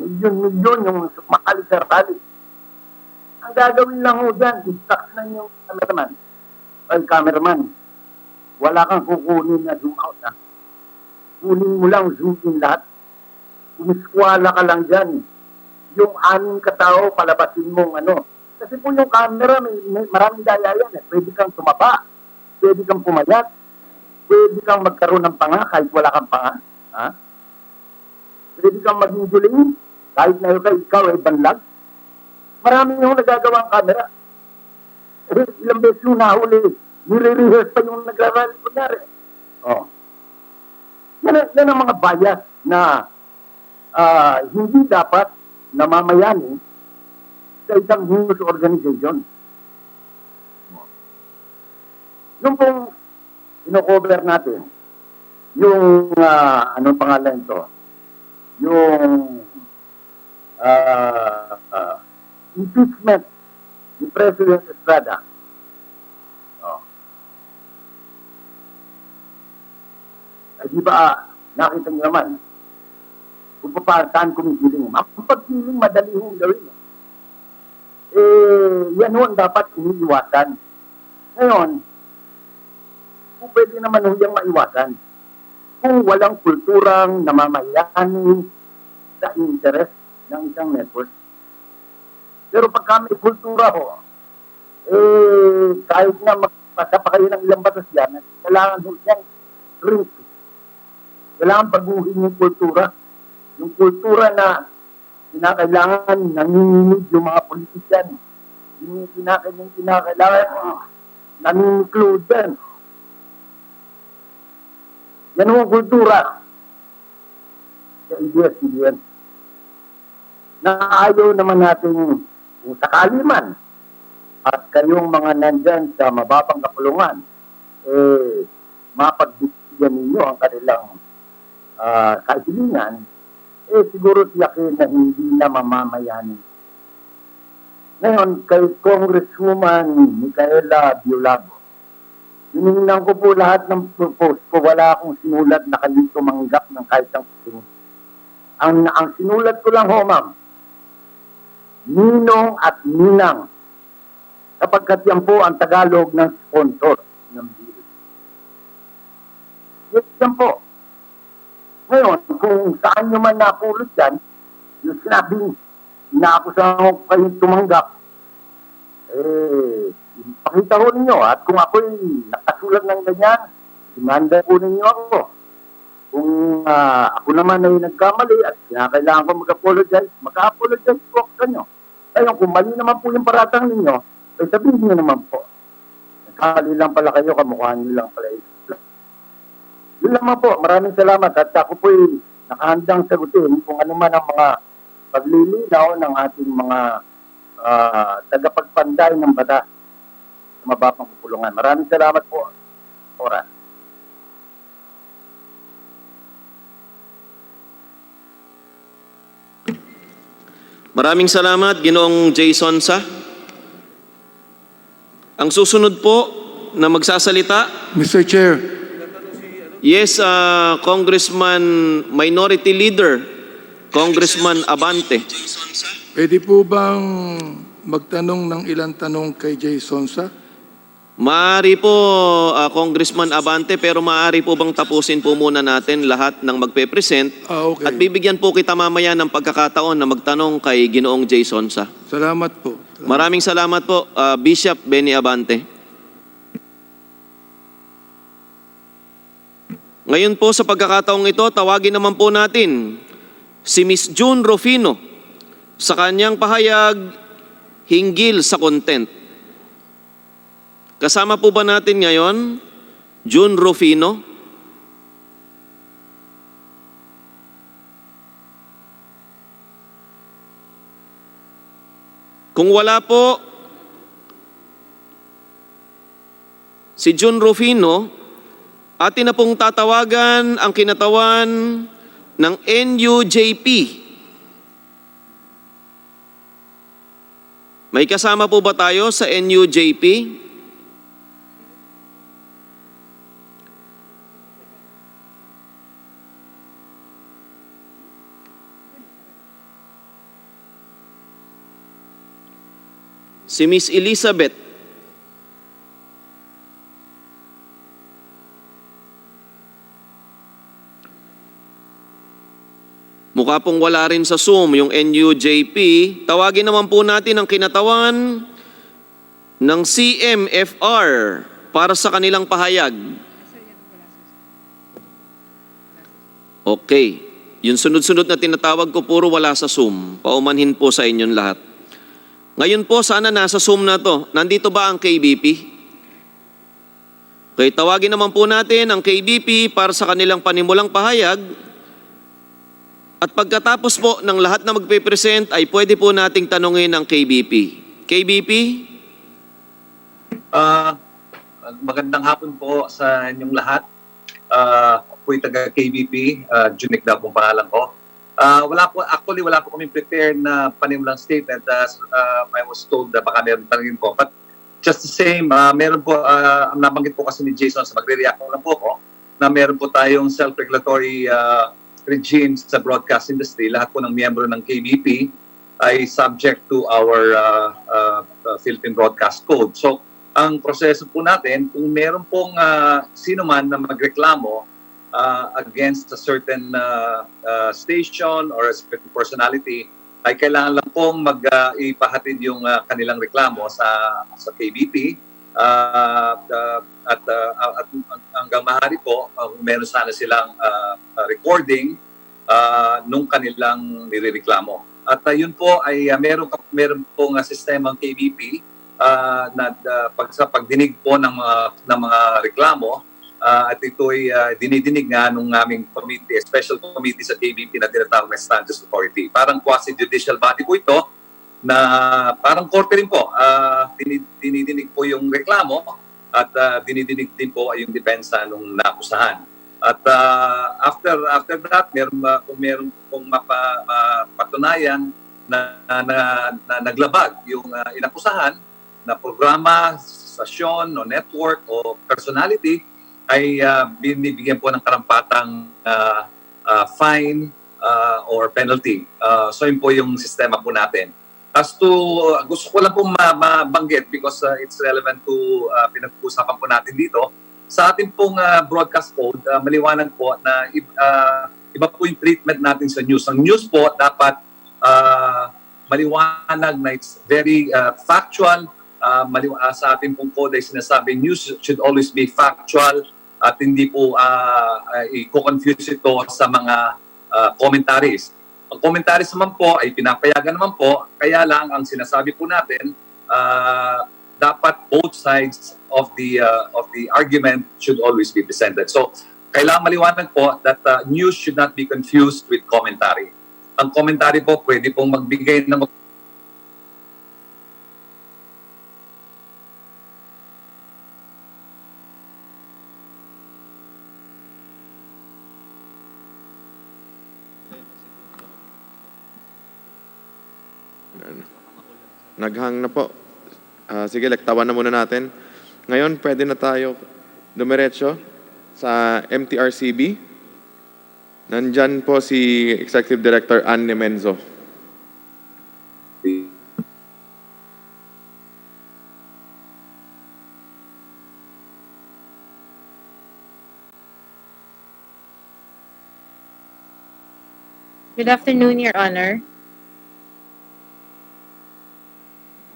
S15: Milyon-milyon yung makalisarali. Ang gagawin lang ho dyan, instruction yung cameraman. Wala kang kukunin na zoom out ha. Kunin mo lang, zoom in lahat. Umiskwala ka lang dyan. Yung 6 katao, palabasin mong ano. Kasi po yung camera, may maraming daya yan eh. Pwede kang tumaba, pwede kang pumayat, pwede kang magkaroon ng panga kahit wala kang panga. Ha? Pwede kang maging duling kahit na ikaw ay banlag. Marami yung nagagawa ang camera. Eh, ilang beses yung nahuli, nire-rehearse pa yung nagrarally kunyari. Oh. Yan ang mga bias na hindi dapat namamayani sa isang news organization. Yung pong ino-cover natin, yung anong pangalan ito? Yung impeachment ni President Estrada. Oh. Ay di ba, nakita niyo naman, kung saan kumikiling. Ang pagkiling, madali hong gawin. Yan ho ang dapat iniiwasan. Ngayon, kung pwede naman ho yung maiwasan, kung walang kulturang namamayani sa interest ng isang network. Pero pagka may kultura ho, kahit na magpasa pa kayo ng ilang batas yan, kailangan ho siyang drink. Kailangan baguhin yung kultura. Yung kultura na kinakailangan nanginginig yung mga politician. Yung kinakailangan nanginginclude din. Yan ang kultura sa ABS-CBN. Na ayaw naman natin kung sakali man at kayong mga nandyan sa mababang kapulungan, mapagbigyan ninyo ang kanilang kahilingan, siguro tiyakin na hindi na mamamayani. Ngayon, kay Congresswoman Micaela Biolago, hiningnan ko po lahat ng propose ko, wala akong sinulat na kalito manggap ng kahit ang tingin. Ang sinulat ko lang ho, ma'am, ninong at ninang sapagkat yan po ang Tagalog ng sponsor ng bill. Yan po. Ngayon, kung saan nyo man napulot yan, yung sinabing inaakusahan ko kayong tumanggap, pakita ho ninyo. At kung ako'y nakasulat ng ganyan, demanda po ninyo ako. Kung ako naman ay nagkamali at kailangan ko mag-apologize, mag-apologize po ako sa inyo. Ngayon, kung mali naman po yung paratang ninyo, ay sabihin nyo naman po. Nagkamali lang pala kayo, kamukha nyo lang pala. Yun naman po, maraming salamat. At ako po'y nakahandang sagutin kung ano man ang mga paglilinaw ng ating mga tagapagpanday ng batas sa mababang kapulungan. Maraming salamat po. Oras.
S3: Maraming salamat, Ginoong Jason Sa. Ang susunod po na magsasalita,
S16: Mr. Chair,
S3: yes, Congressman Minority Leader, Congressman Abante.
S16: pwede po bang magtanong ng ilang tanong kay Jason Sa?
S3: Maaari po, Congressman Abante, pero maaari po bang tapusin po muna natin lahat ng magpe-present
S16: Okay.
S3: at bibigyan po kita mamaya ng pagkakataon na magtanong kay Ginoong Jason Sa.
S16: Salamat po.
S3: Maraming salamat po, Bishop Benny Abante. Ngayon po sa pagkakataong ito, tawagin naman po natin si Miss June Rufino sa kanyang pahayag hinggil sa content. Kasama po ba natin ngayon, June Rufino? Kung wala po si June Rufino, atin na pong tatawagan ang kinatawan ng NUJP. May kasama po ba tayo sa NUJP? Si Miss Elizabeth. Mukha pong wala rin sa Zoom yung NUJP. Tawagin naman po natin ang kinatawan ng CMFR para sa kanilang pahayag. Okay. Yung sunod-sunod na tinatawag ko puro wala sa Zoom. Paumanhin po sa inyong lahat. Ngayon po, sana nasa Zoom na to. Nandito ba ang KBP? Okay, tawagin naman po natin ang KBP para sa kanilang panimulang pahayag. At pagkatapos po ng lahat na magpe-present, ay pwede po nating tanungin ang KBP. KBP?
S17: Magandang hapon po sa inyong lahat. Ako'y taga-KBP, Junik na pong pangalan ko. Wala po kami prepared na panimulang statement as I was told na baka meron tanongin po. But just the same, meron po, nabanggit po kasi ni Jason sa magre-react lang po ko, na meron po tayong self-regulatory regime sa broadcast industry. Lahat po ng miyembro ng KBP ay subject to our Philippine Broadcast Code. So, ang proseso po natin, kung meron pong sino man na magreklamo against a certain station or a certain personality, ay kailangan lang pong ipahatid yung kanilang reklamo sa KBP. At hanggang maaari po, meron sana silang recording nung kanilang nirereklamo. At yun po ay meron pong sistema ng KBP na sa pagdinig po ng mga reklamo. At ito ay dinidinig nga nung aming committee, special committee sa KBP na tinatawag na Standards Authority. Parang quasi-judicial body po ito na parang korte rin po. Dinidinig po yung reklamo at dinidinig din po yung depensa nung naakusahan. At after that, meron pong mapatunayan na naglabag yung inakusahan na programa, stasyon, o network, o personality, ay binibigyan po ng karampatang fine or penalty. So yun po yung sistema po natin. as to, gusto ko lang pong mabanggit because it's relevant to pinag-uusapan po natin dito. Sa ating pong broadcast code, maliwanag po na iba po yung treatment natin sa news. Ang news po dapat maliwanag na it's very factual. Sa ating pong code ay sinasabi, news should always be factual at hindi po i-confuse ito sa mga commentaries. Ang commentaries naman po ay pinapayagan naman po, kaya lang ang sinasabi po natin, dapat both sides of the argument should always be presented. So, kailangan maliwanag po that news should not be confused with commentary. Ang commentary po pwede pong magbigay ng
S2: Naghang na po. Sige, lektawan na muna natin. Ngayon, pwede na tayo dumiretso sa MTRCB. Nandyan po si Executive Director Anne Menzo.
S18: Good afternoon, Your Honor.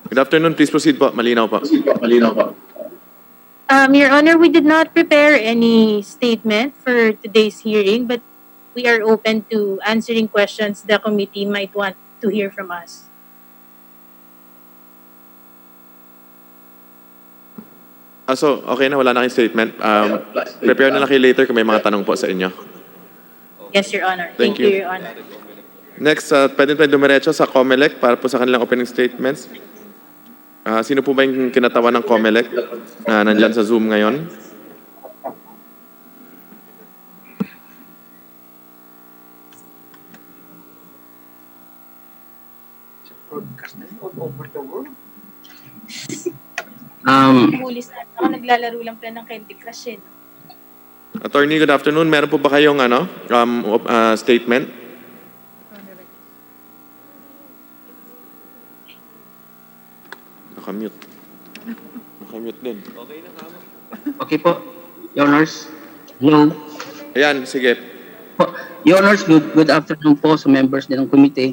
S2: Good afternoon. Please proceed po. Malinaw po.
S18: Your Honor, we did not prepare any statement for today's hearing, but we are open to answering questions the committee might want to hear from us.
S2: So, okay na. Wala na kayong statement. Prepare na lang kayo later kung may mga tanong po sa inyo.
S18: Yes, Your Honor.
S2: Thank
S18: Thank
S2: you.
S18: you, Your Honor.
S2: Next, pwede tayo dumiretso sa COMELEC para po sa kanilang opening statements. Sino po ba yung kinatawan ng COMELEC na nandyan sa Zoom ngayon?
S18: Huli sa ako, naglalaro lang pala ng Candy Crush eh.
S2: Attorney, good afternoon. Meron po ba kayong statement? Nakamute. Nakamute din.
S19: Okay po, Your Honors. Hello.
S2: Ayan, sige.
S19: Your Honors, good afternoon po sa members din ng committee.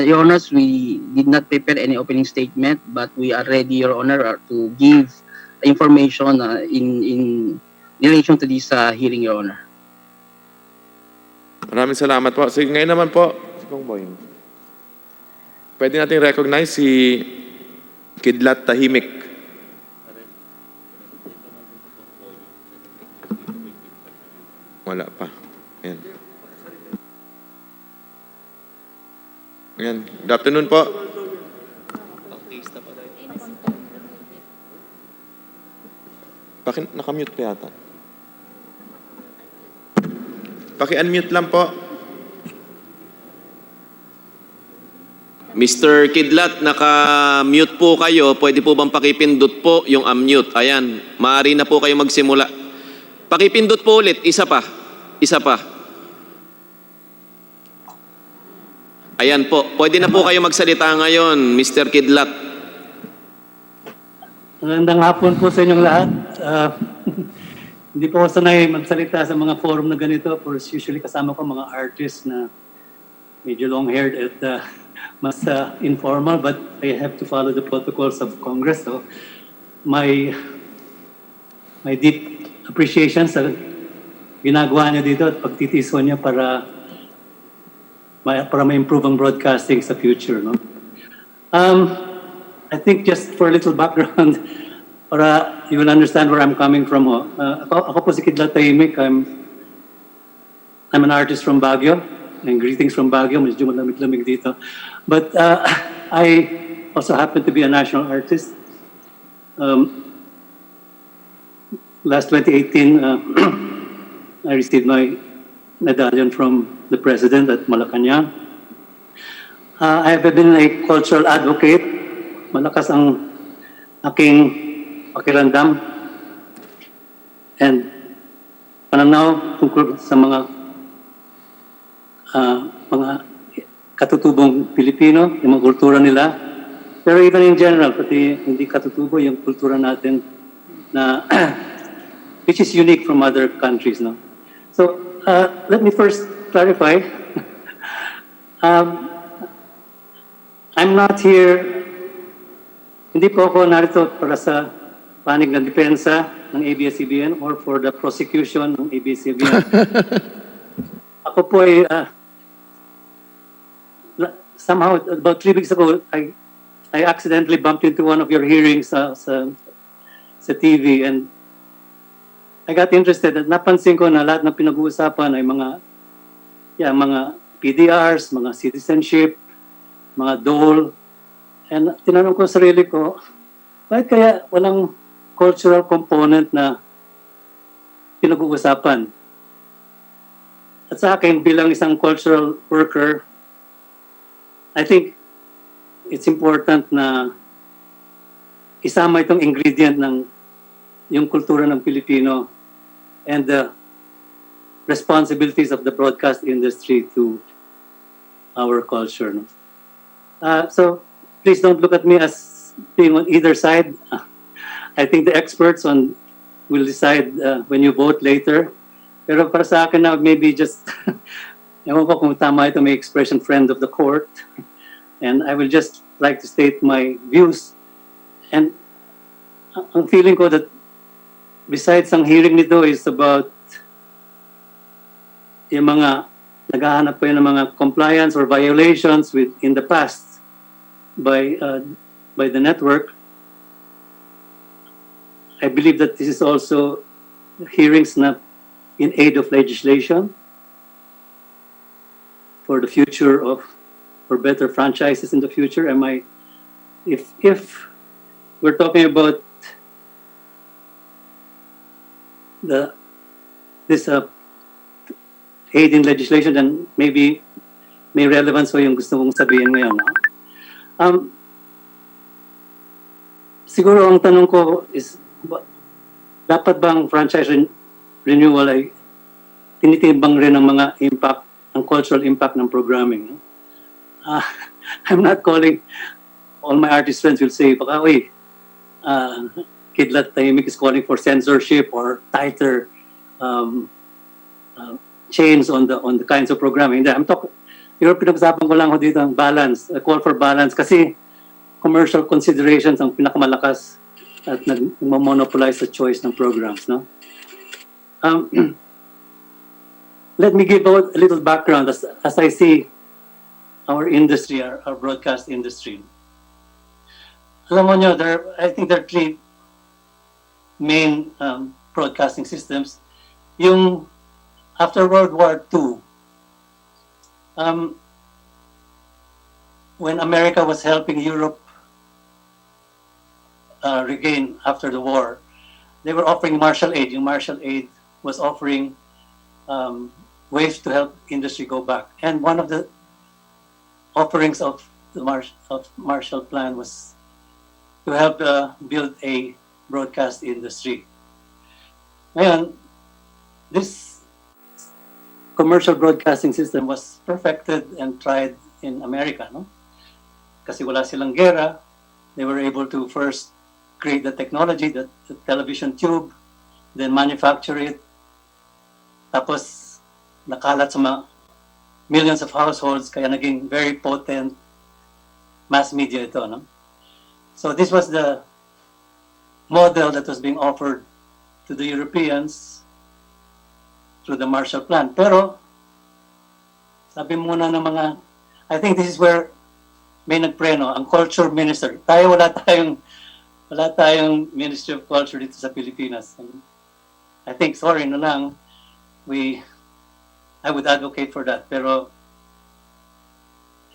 S19: Your Honors, we did not prepare any opening statement, but we are ready, Your Honor, to give information in relation to this hearing, Your Honor.
S2: Maraming salamat po. Sige, ngayon naman po, pwede natin recognize si Kidlat Tahimik. Wala pa. Ayan. Ayan. Good afternoon po. Nakamute pa yata. Paki-unmute lang po.
S3: Mr. Kidlat, naka-mute po kayo. Pwede po bang pakipindot po yung unmute? Ayan, maaari na po kayo magsimula. Pakipindot po ulit, isa pa. Isa pa. Ayan po, pwede na po kayo magsalita ngayon, Mr. Kidlat.
S20: Magandang hapon po sa inyong lahat. Hindi po ako sanay magsalita sa mga forum na ganito. Usually kasama ko mga artists na medyo long-haired at mas informal, but I have to follow the protocols of Congress. So my deep appreciation sa ginagawa niya dito at pagtitiso niya para ma-improve ang broadcasting sa future. No? I think just for a little background, para you will understand where I'm coming from. Ako po si Kidlat Tahimik. I'm an artist from Baguio. And greetings from Baguio. Medyo malamig-lamig dito. But I also happen to be a national artist. Last 2018, I received my medallion from the President at Malacanang. I have been a cultural advocate. Malakas ang aking pakiramdam and pananaw tungkol sa mga katutubong Pilipino, yung mga kultura nila. Pero even in general, pati hindi katutubo yung kultura natin na which is unique from other countries, no? So, let me first clarify. I'm not here, hindi po ako narito para sa panig ng depensa ng ABS-CBN or for the prosecution ng ABS-CBN. Ako po ay, somehow, about 3 weeks ago, I accidentally bumped into one of your hearings sa TV, and I got interested at napansin ko na lahat ng pinag-uusapan ay mga PDRs, mga citizenship, mga dole. And tinanong ko sarili ko, bakit kaya walang cultural component na pinag-uusapan? At sa akin, bilang isang cultural worker, I think it's important na isama itong ingredient ng yung kultura ng Pilipino and the responsibilities of the broadcast industry to our culture. No? So please don't look at me as being on either side. I think the experts will decide when you vote later. Pero para sa akin na maybe just, ewan ko kung tama ito, may expression, friend of the court. And I will just like to state my views. And ang feeling ko that besides ang hearing nito is about yung mga naghahanap pa yun ng mga compliance or violations in the past by the network. I believe that this is also hearings na in aid of legislation for the future for better franchises in the future. If we're talking about this aid in legislation, then maybe may relevance ko yung gusto kong sabihin ngayon. Siguro ang tanong ko is, dapat bang franchise renewal ay tinitimbang rin ang mga impact, ang cultural impact ng programming? I'm not calling, all my artist friends will say, baka, Kidlat Tahimik is calling for censorship or tighter chains on the kinds of programming. I'm talking, pero pinag-usapan ko lang ho dito ang balance, a call for balance, kasi commercial considerations ang pinakamalakas at nag-monopolize the choice ng programs, no? Let me give out a little background as I see our industry, our broadcast industry. Alam mo nyo, I think there are 3 main broadcasting systems. Yung after World War II, when America was helping Europe regain after the war, they were offering Marshall Aid. Yung Marshall Aid was offering ways to help industry go back. And one of the offerings of the Marshall Plan was to help build a broadcast industry. Ngayon, this commercial broadcasting system was perfected and tried in America, no? Kasi wala silang gera, they were able to first create the technology, the television tube, then manufacture it, tapos nakalat sa mga millions of households, kaya naging very potent mass media ito, no? So this was the model that was being offered to the Europeans through the Marshall Plan. Pero, sabi muna ng mga, I think this is where may nagpreno, ang culture minister. Wala tayong Ministry of Culture dito sa Pilipinas. And I think, sorry na lang, I would advocate for that. Pero,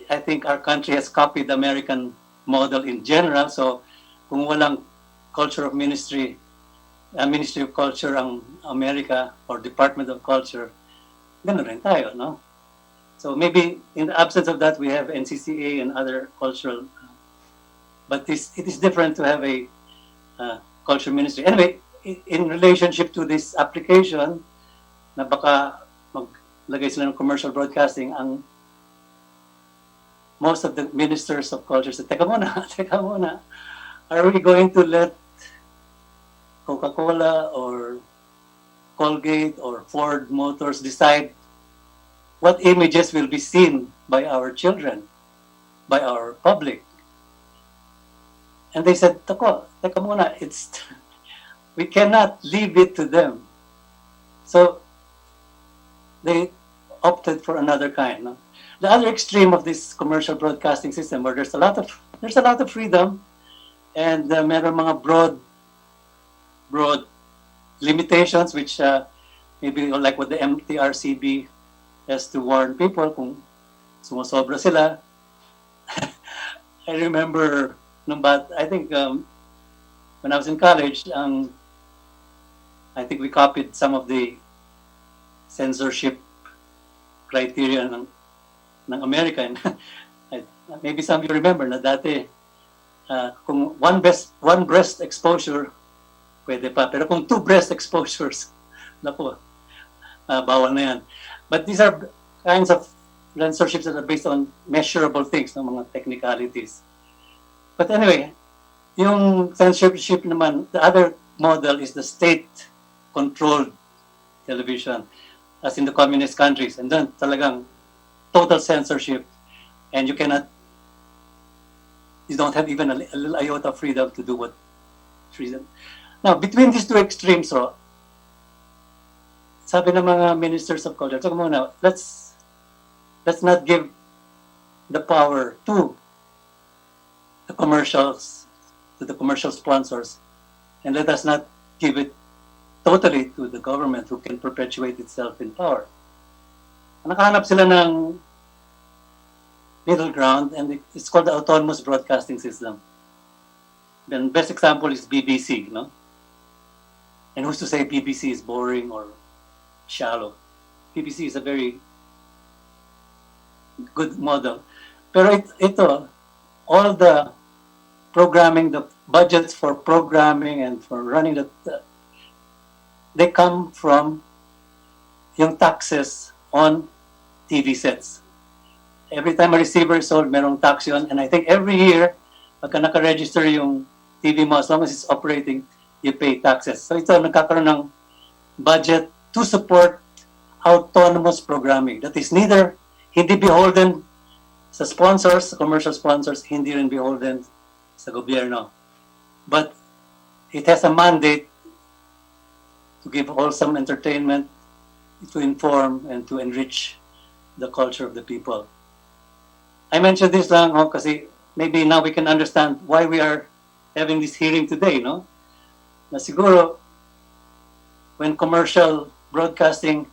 S20: I think our country has copied the American model in general. So, kung walang culture of Ministry of Culture ang America or Department of Culture, gano'n rin tayo, no? So maybe in the absence of that, we have NCCA and other cultural, but it is different to have a culture ministry. Anyway, in relationship to this application, na baka maglagay sila ng commercial broadcasting, most of the ministers of culture said, teka muna, teka muna, are we going to let Coca-Cola or Colgate or Ford Motors decide what images will be seen by our children, by our public? And they said, teka muna, we cannot leave it to them. So they opted for another kind. No? The other extreme of this commercial broadcasting system, where there's a lot of freedom, and meron mga broad limitations, which maybe like what the MTRCB has to warn people kung sumusobra sila. I remember I think when I was in college, I think we copied some of the censorship criteria ng American. Maybe some of you remember na dati kung one breast exposure pwede pa, pero kung 2 breast exposures, naku, bawal na yan. But these are kinds of censorships that are based on measurable things, no, mga technicalities. But anyway, yung censorship naman, the other model is the state-controlled television, as in the communist countries. And then talagang total censorship, and you don't have even a little iota of freedom to do what freedom. Now, between these two extremes, sabi ng mga ministers of culture, so muna, let's not give the power to the commercials, to the commercial sponsors, and let us not give it totally to the government, who can perpetuate itself in power. Nakahanap sila ng middle ground, and it's called the autonomous broadcasting system. The best example is BBC, no? And who's to say BBC is boring or shallow? BBC is a very good model. Pero ito, all the programming, the budgets for programming and for running they come from yung taxes on TV sets. Every time a receiver is sold, merong tax yun. And I think every year, pagka naka-register yung TV mo, as long as it's operating, you pay taxes. So ito, nagkakaroon ng budget to support autonomous programming. That is hindi beholden sa sponsors, sa commercial sponsors, hindi rin beholden sa gobyerno. But it has a mandate to give wholesome entertainment, to inform, and to enrich the culture of the people. I mentioned this lang kasi maybe now we can understand why we are having this hearing today, no? Na siguro, when commercial broadcasting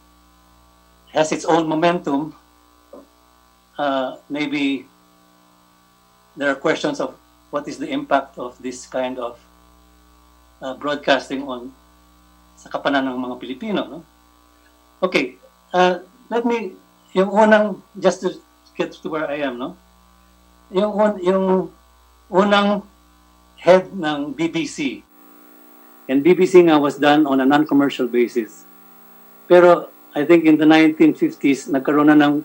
S20: has its own momentum, maybe there are questions of what is the impact of this kind of broadcasting sa kapanan ng mga Pilipino, no? Okay, yung unang, just to get to where I am, no? Yung unang head ng BBC, and BBC nga was done on a non-commercial basis. Pero I think in the 1950s, nagkaroon na ng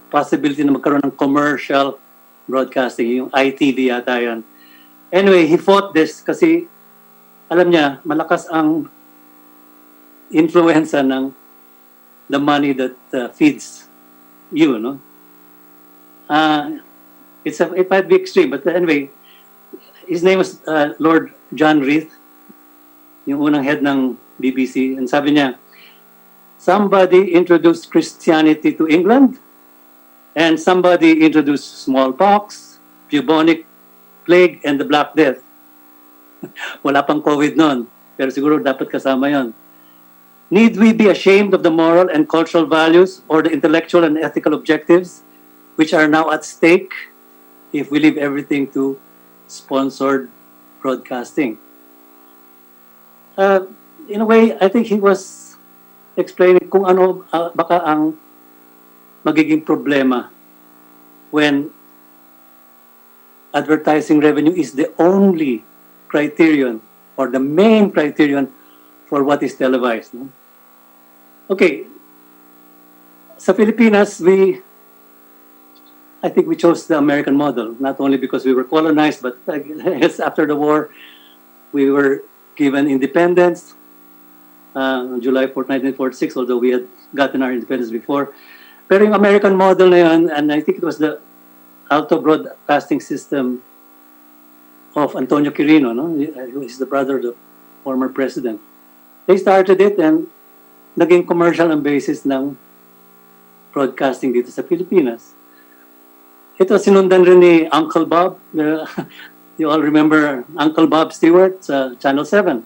S20: possibility na magkaroon ng commercial broadcasting, yung ITV yata yan. Anyway, he fought this kasi alam niya, malakas ang influensya ng the money that feeds you, no? It might be extreme, but anyway, his name was Lord John Reith, yung unang head ng BBC, and sabi niya, somebody introduced Christianity to England, and somebody introduced smallpox, bubonic plague, and the Black Death. Wala pang COVID noon, pero siguro dapat kasama yon. Need we be ashamed of the moral and cultural values or the intellectual and ethical objectives which are now at stake if we leave everything to sponsored broadcasting? In a way, I think he was explaining kung ano baka ang magiging problema when advertising revenue is the only criterion or the main criterion for what is televised. No? Okay, sa Pilipinas, I think we chose the American model, not only because we were colonized, but after the war, we were given independence on July 4, 1946, although we had gotten our independence before. Pero yung American model na yun, and I think it was the Alto Broadcasting System of Antonio Quirino, no? Who is the brother of the former president. They started it and naging commercial ang basis ng broadcasting dito sa Pilipinas. Ito sinundan rin ni Uncle Bob. You all remember Uncle Bob Stewart sa Channel 7.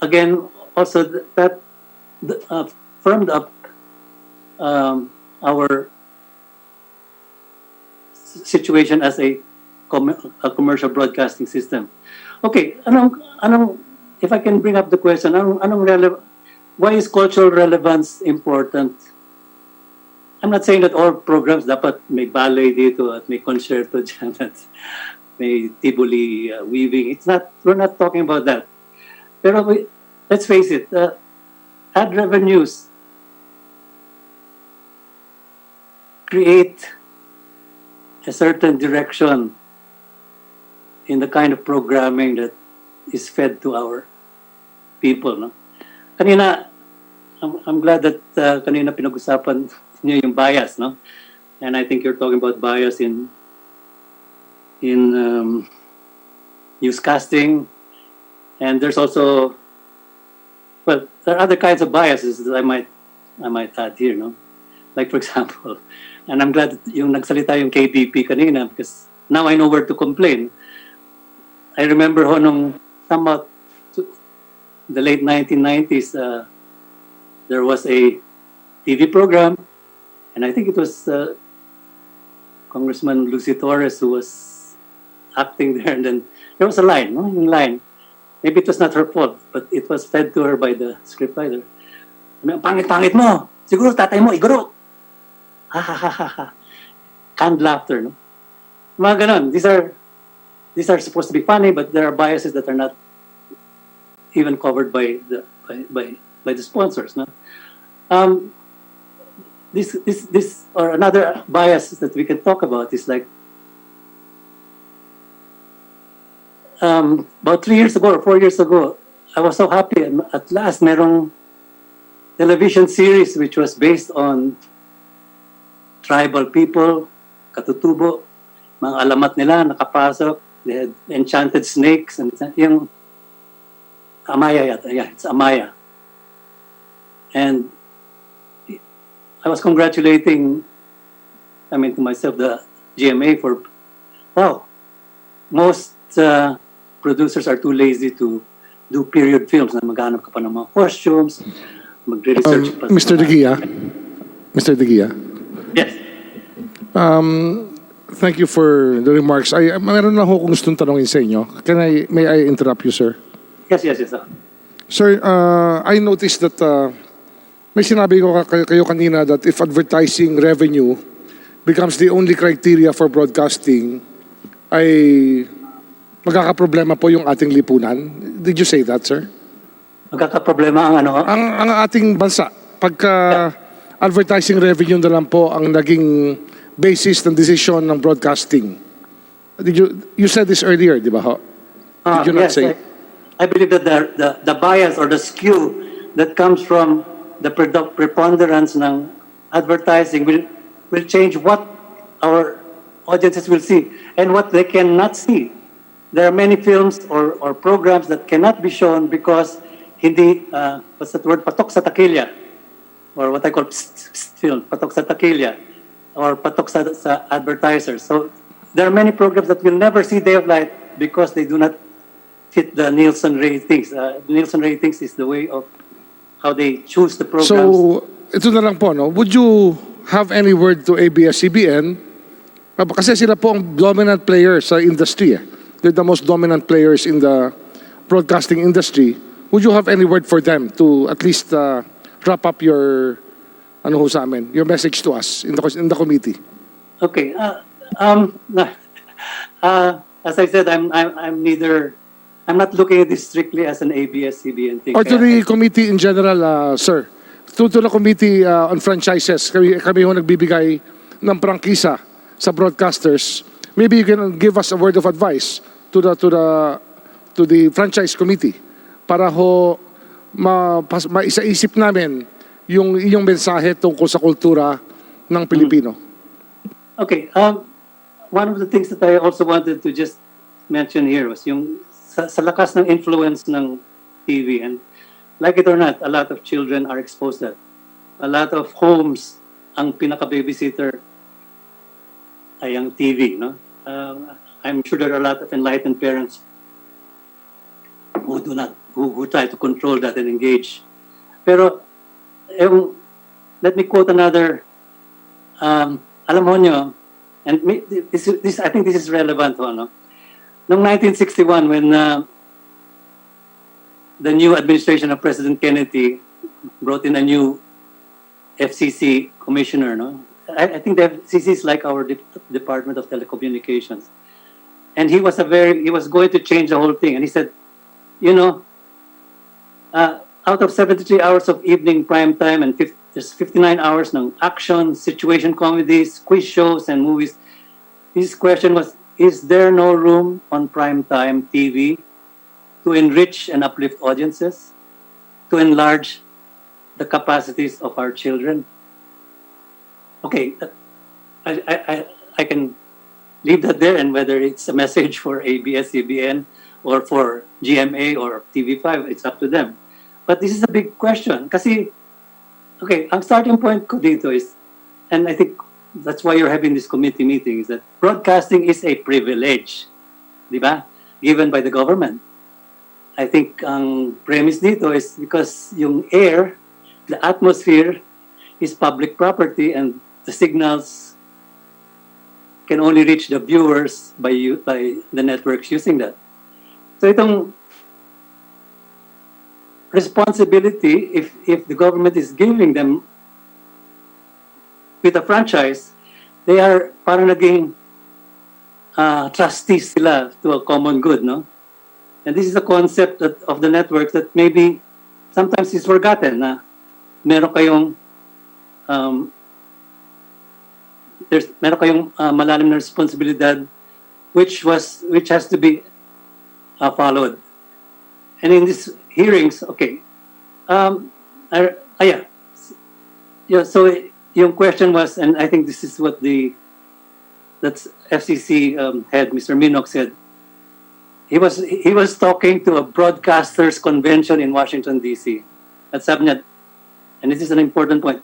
S20: Again, also that firmed up our situation as a commercial broadcasting system. Okay, if I can bring up the question, why is cultural relevance important? I'm not saying that all programs dapat may ballet dito at may concerto dyan at may Tivoli weaving. We're not talking about that. Pero let's face it, ad revenues create a certain direction in the kind of programming that is fed to our people. No? Kanina, I'm glad that kanina pinag-usapan niyo yung bias, no? And I think you're talking about bias in newscasting, and there's also, well, there are other kinds of biases that I might add here, no? Like for example, and I'm glad that yung nagsalita yung KDP kanina because now I know where to complain. I remember ho nung somewhat the late 1990s, there was a TV program, and I think it was Congressman Lucy Torres who was acting there, and then there was a line, no? Yung line. Maybe it was not her fault, but it was fed to her by the scriptwriter. Ang pangit-pangit mo. Siguro tatay mo, iguro. Ha ha ha ha ha. Canned laughter, no? Mga ganon. These are supposed to be funny, but there are biases that are not even covered by the sponsors, no? This or another bias that we can talk about is like about 3 years ago or 4 years ago, I was so happy at last merong television series which was based on tribal people, katutubo, mga alamat nila nakapasok, they had enchanted snakes and yung Amaya yata, yeah, it's Amaya. And I was congratulating, to myself, the GMA for, wow, most producers are too lazy to do period films na maghanap ka pa ng mga costumes, magre-research pa.
S8: Mr. De Guia? Mr. De Guia?
S20: Yes.
S8: Thank you for the remarks. Meron lang akong gustong tanongin sa inyo. May I interrupt you, sir?
S20: Yes.
S8: Sir, I noticed that may sinabi ko kayo kanina that if advertising revenue becomes the only criteria for broadcasting, ay magkakaproblema po yung ating lipunan. Did you say that, sir?
S20: Magkakaproblema ang ano?
S8: Ang ating bansa. Pagka advertising revenue na lang po ang naging basis ng decision ng broadcasting. You said this earlier, di ba ho? Did you not say?
S20: I believe that the bias or the skew that comes from the preponderance ng advertising will change what our audiences will see and what they cannot see. There are many films or programs that cannot be shown because hindi, what's that word, patok sa takilya, or what I call film, patok sa takilya, or patok sa advertisers. So there are many programs that will never see day of light because they do not fit the Nielsen ratings. Nielsen ratings is the way of how they choose the programs.
S8: So, ito na lang po, no? Would you have any word to ABS-CBN? Kasi sila po ang dominant players sa industry. They're the most dominant players in the broadcasting industry. Would you have any word for them to at least wrap up your your message to us in the committee?
S20: Okay. As I said, I'm not looking at this strictly as an ABS-CBN thing.
S8: Or to the committee in general, sir. To the committee on franchises. Kami ho nagbibigay ng prangkisa sa broadcasters, maybe you can give us a word of advice to the franchise committee para ho maisaisip namin yung inyong mensahe tungkol sa kultura ng Pilipino.
S20: Okay, one of the things that I also wanted to just mention here was yung sa lakas ng influence ng TV, and like it or not, a lot of children are exposed to that. A lot of homes, ang pinaka-babysitter ay ang TV, no? I'm sure there are a lot of enlightened parents who try to control that and engage. Pero, let me quote another, alam mo nyo, and I think this is relevant, no? Noong 1961, when the new administration of President Kennedy brought in a new FCC commissioner, no? I think the FCC is like our Department of Telecommunications. And he was going to change the whole thing. And he said, you know, out of 73 hours of evening prime time and there's 59 hours ng action, situation comedies, quiz shows, and movies. His question was, is there no room on primetime TV to enrich and uplift audiences, to enlarge the capacities of our children? Okay, I can leave that there, and whether it's a message for ABS-CBN or for GMA or TV5, it's up to them. But this is a big question. Kasi, okay, ang starting point ko dito is, and I think that's why you're having this committee meeting, is that broadcasting is a privilege, di ba? Given by the government. I think ang premise dito is because yung air, the atmosphere is public property, and the signals can only reach the viewers by the networks using that. So itong responsibility, if the government is giving them with a franchise, they are parang naging trustees sila to a common good, no? And this is a concept of the network that maybe sometimes is forgotten, na meron kayong malalim na responsibilidad which has to be followed. And in these hearings, okay, yeah, so yung question was, and I think this is what that's FCC head, Mr. Minock, said. He was talking to a broadcasters convention in Washington, D.C. At sabi niya, and this is an important point,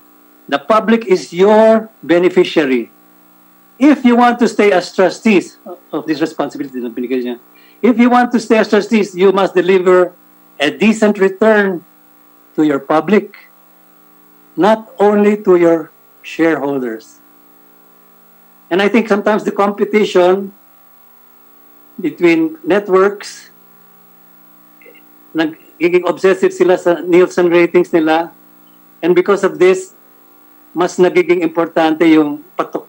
S20: the public is your beneficiary. If you want to stay as trustees of this responsibility, if you want to stay as trustees, you must deliver a decent return to your public, not only to your shareholders. And I think sometimes the competition between networks, nagiging obsessive sila sa Nielsen ratings nila, and because of this, mas nagiging importante yung patok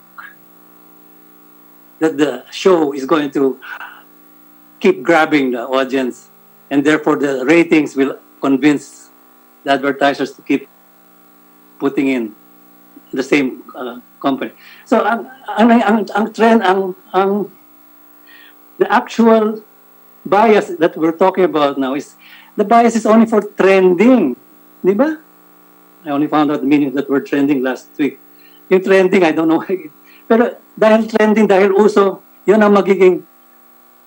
S20: that the show is going to keep grabbing the audience, and therefore the ratings will convince the advertisers to keep putting in the same company. So ang trend, the actual bias that we're talking about now is the bias is only for trending, di ba? I only found out the meaning of that word trending last week. Yung trending, I don't know why. Pero dahil trending, dahil uso, yun ang magiging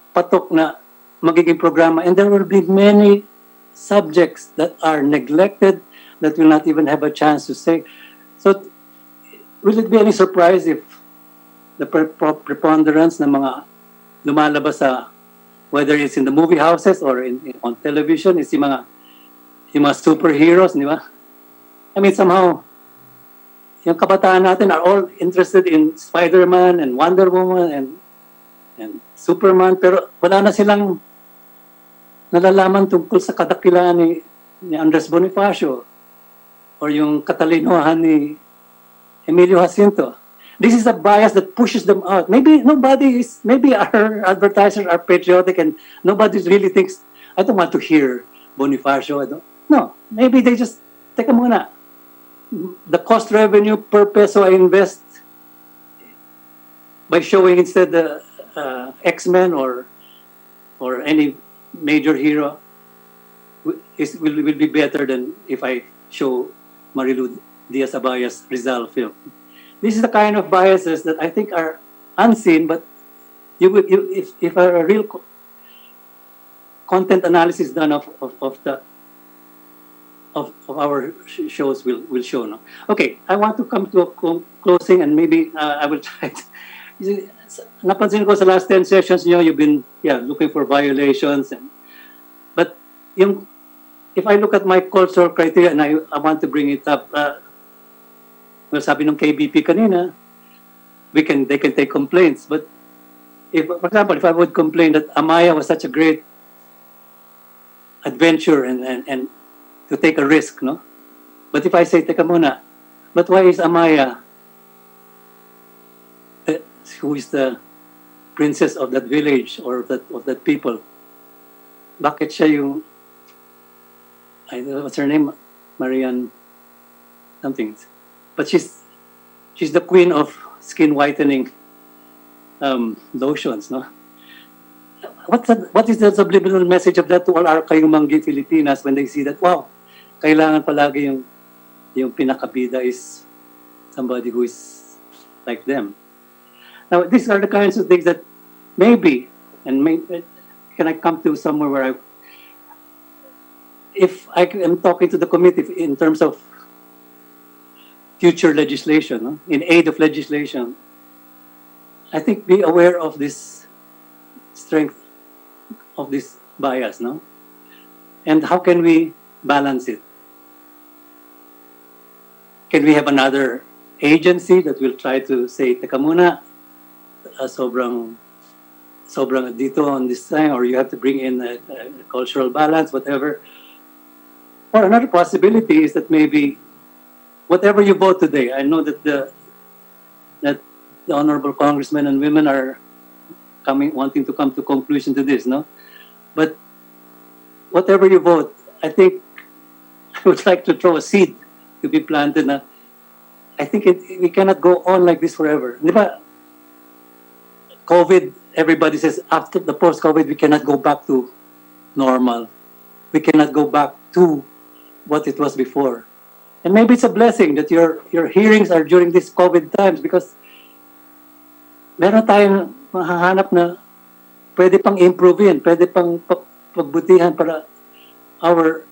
S20: patok na magiging programa. And there will be many subjects that are neglected that will not even have a chance to say. So, will it be any surprise if the preponderance ng mga lumalabas sa, whether it's in the movie houses or on television, is yung mga superheroes, di ba? I mean, somehow, yung kabataan natin are all interested in Spider-Man and Wonder Woman and Superman, pero wala na silang nalalaman tungkol sa kadakilaan ni Andres Bonifacio or yung katalinuhan ni Emilio Jacinto. This is a bias that pushes them out. Maybe our advertisers are patriotic and nobody really thinks, I don't want to hear Bonifacio. No, maybe they just, teka muna, the cost revenue per peso I invest by showing instead the X-Men or any major hero will be better than if I show Marilu Diaz-Abaya's Rizal film. This is the kind of biases that I think are unseen, but if a real content analysis done of our shows will show. No? Okay, I want to come to a closing, and maybe I will try to. Napansin ko sa last 10 sessions niyo, you've been looking for violations, but if I look at my cultural criteria, and I want to bring it up, well, sabi ng KBP kanina, they can take complaints, but if, for example, if I would complain that Amaya was such a great adventure and to take a risk, no? But if I say, teka muna, but why is Amaya, who is the princess of that village or of that people, bakit siya yung, I don't know what's her name, Marian something, but she's the queen of skin whitening lotions, no? What is the subliminal message of that to all our kayumanggi Filipinas when they see that, wow, kailangan palagi yung pinakabida is somebody who is like them. Now, these are the kinds of things that maybe, can I come to somewhere where if I am talking to the committee in terms of future legislation, no? In aid of legislation, I think be aware of this strength of this bias, no? And how can we balance it? Can we have another agency that will try to say, teka muna, sobrang dito on this time, or you have to bring in a cultural balance, whatever. Or another possibility is that maybe whatever you vote today, I know that the honorable congressmen and women are wanting to come to conclusion to this, no? But whatever you vote, I think I would like to throw a seed to be planted. Na, I think we cannot go on like this forever. Di ba? COVID, everybody says after the post-COVID, we cannot go back to normal. We cannot go back to what it was before. And maybe it's a blessing that your hearings are during these COVID times because meron tayong mahahanap na pwede pang improve yan, pwede pang pagbutihan para our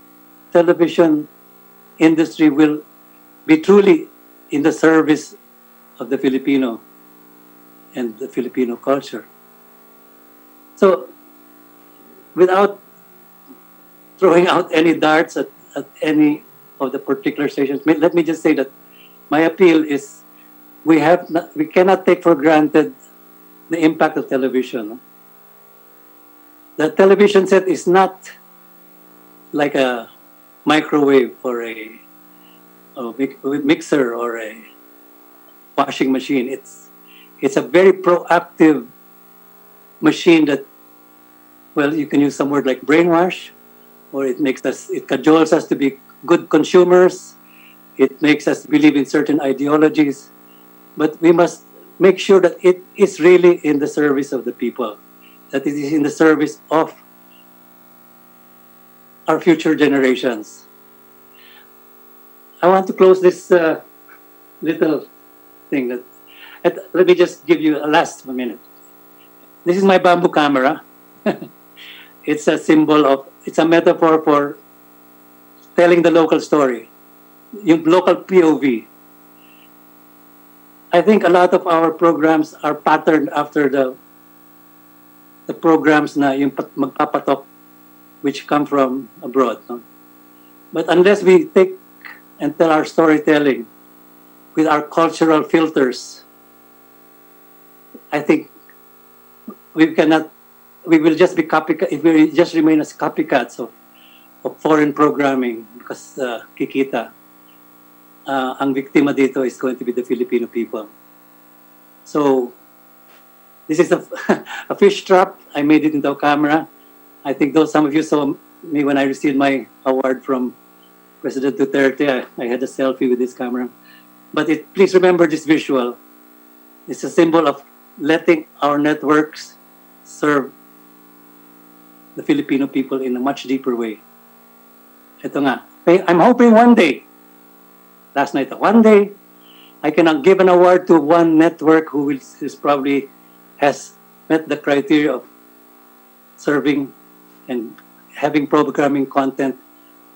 S20: television industry will be truly in the service of the Filipino and the Filipino culture. So, without throwing out any darts at any of the particular stations, let me just say that my appeal is we cannot take for granted the impact of television. The television set is not like a microwave or a mixer or a washing machine. It's a very proactive machine that, well, you can use some word like brainwash, or it cajoles us to be good consumers. It makes us believe in certain ideologies. But we must make sure that it is really in the service of the people, that it is in the service of our future generations. I want to close this little thing. Let me just give you a last minute. This is my bamboo camera. It's a symbol of, it's a metaphor for telling the local story, yung local POV. I think a lot of our programs are patterned after the programs na yung magpapatok which come from abroad. No? But unless we take and tell our storytelling with our cultural filters, I think we will just be copycat, if we just remain as copycats of foreign programming because kikita. Ang biktima dito is going to be the Filipino people. So, this is a fish trap. I made it into a camera. I think some of you saw me when I received my award from President Duterte. I had a selfie with this camera. But please remember this visual. It's a symbol of letting our networks serve the Filipino people in a much deeper way. Ito nga, I'm hoping one day, last night, one day, I can give an award to one network who is probably has met the criteria of serving and having programming content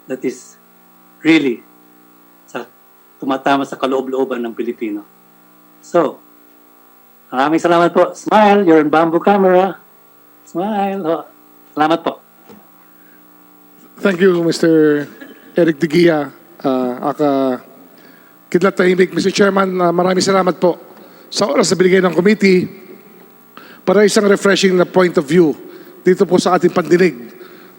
S20: that is really tumatama sa kaloob-looban ng Pilipino. So, maraming salamat po. Smile, you're in bamboo camera. Smile. Oh, salamat po.
S8: Thank you, Mr. Eric De Guia. Kidlat tahimik, Mr. Chairman, maraming salamat po sa oras na binigay ng committee para isang refreshing na point of view dito po sa ating pandinig.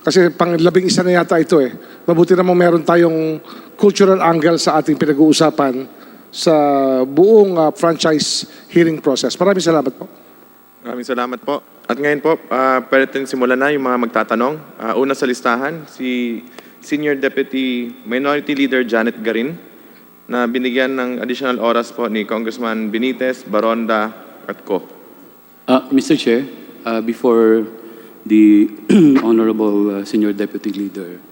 S8: Kasi pang-11 na yata ito eh. Mabuti namang meron tayong cultural angle sa ating pinag-uusapan sa buong franchise hearing process. Maraming salamat po.
S2: Maraming salamat po. At ngayon po, pwede natin simulan na yung mga magtatanong. Una sa listahan, si Senior Deputy Minority Leader Janet Garin, na binigyan ng additional oras po ni Congressman Benitez, Baronda at Co.
S12: Mr. Chair, before the Honorable Senior Deputy Leader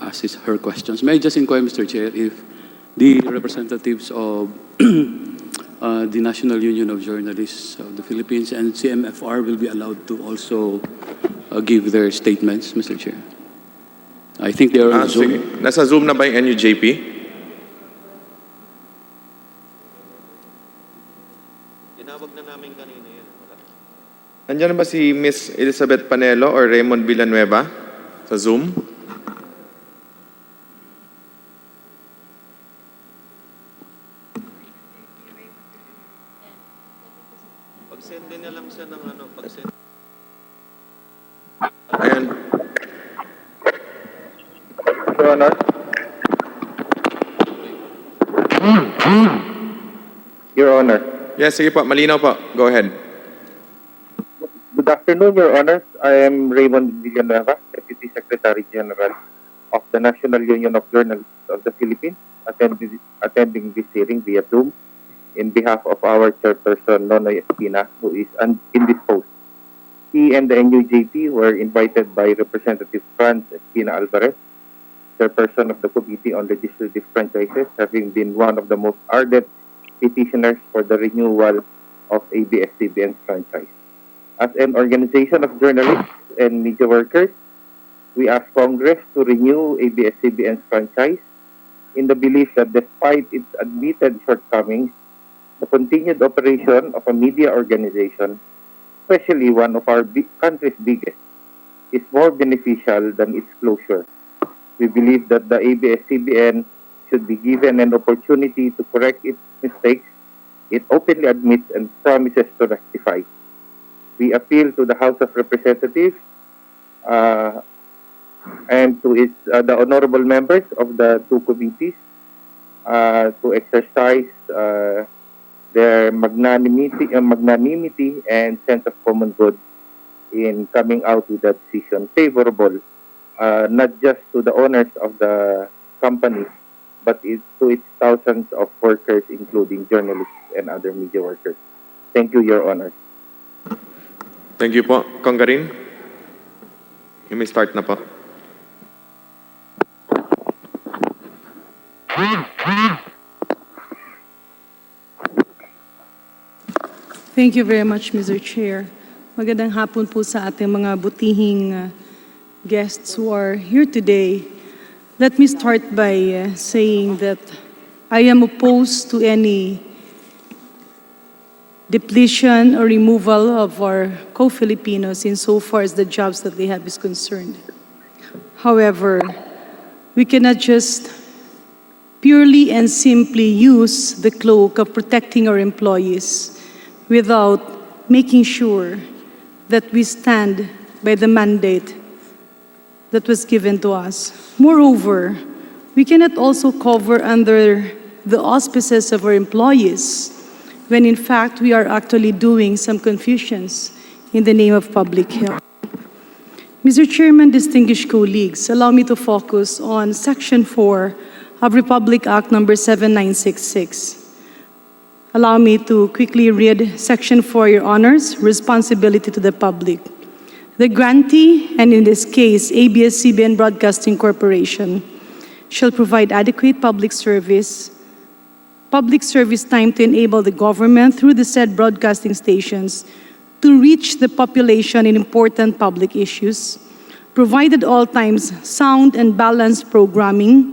S12: asks her questions, may I just inquire, Mr. Chair, if the representatives of the National Union of Journalists of the Philippines and CMFR will be allowed to also give their statements, Mr. Chair? I think they are on Zoom.
S2: Sige. Nasa Zoom na ba yung NUJP?
S3: Tinawag na namin kanina yan.
S2: Nandiyan na ba si Miss Elizabeth Panelo or Raymond Villanueva sa Zoom?
S3: Pag-send din na lang siya ng pag-send.
S2: Ayan.
S15: Your Honor. Your Honor.
S2: Yes, sige po. Malinaw po. Go ahead.
S15: Good afternoon, Your Honor. I am Raymond Villanueva, Deputy Secretary General of the National Union of Journalists of the Philippines, attending this hearing via Zoom in behalf of our chairperson, Nonoy Espina, who is indisposed. He and the NUJP were invited by Representative Franz Espina Alvarez, chairperson of the Committee on Legislative Franchises, having been one of the most ardent petitioners for the renewal of ABS-CBN's franchise. As an organization of journalists and media workers, we ask Congress to renew ABS-CBN's franchise in the belief that despite its admitted shortcomings, the continued operation of a media organization, especially one of our country's biggest, is more beneficial than its closure. We believe that the ABS-CBN should be given an opportunity to correct its mistakes it openly admits and promises to rectify. We appeal to the House of Representatives and to the honorable members of the two committees to exercise their magnanimity and sense of common good in coming out with a decision favorable not just to the owners of the company, but to its thousands of workers, including journalists and other media workers. Thank you, Your Honor.
S2: Thank you po. Congarin, you may start na po.
S21: Thank you very much, Mr. Chair. Magandang hapon po sa ating mga butihing guests who are here today. Let me start by saying that I am opposed to any depletion or removal of our co-Filipinos insofar as the jobs that they have is concerned. However, we cannot just purely and simply use the cloak of protecting our employees without making sure that we stand by the mandate that was given to us. Moreover, we cannot also cover under the auspices of our employees when in fact we are actually doing some confusions in the name of public health. Mr. Chairman, distinguished colleagues, allow me to focus on Section 4 of Republic Act number 7966. allow me to quickly read Section 4, Your Honors, responsibility to the public. The grantee, and in this case, ABS-CBN Broadcasting Corporation, shall provide adequate public service time to enable the government through the said broadcasting stations to reach the population in important public issues, provide at all times sound and balanced programming,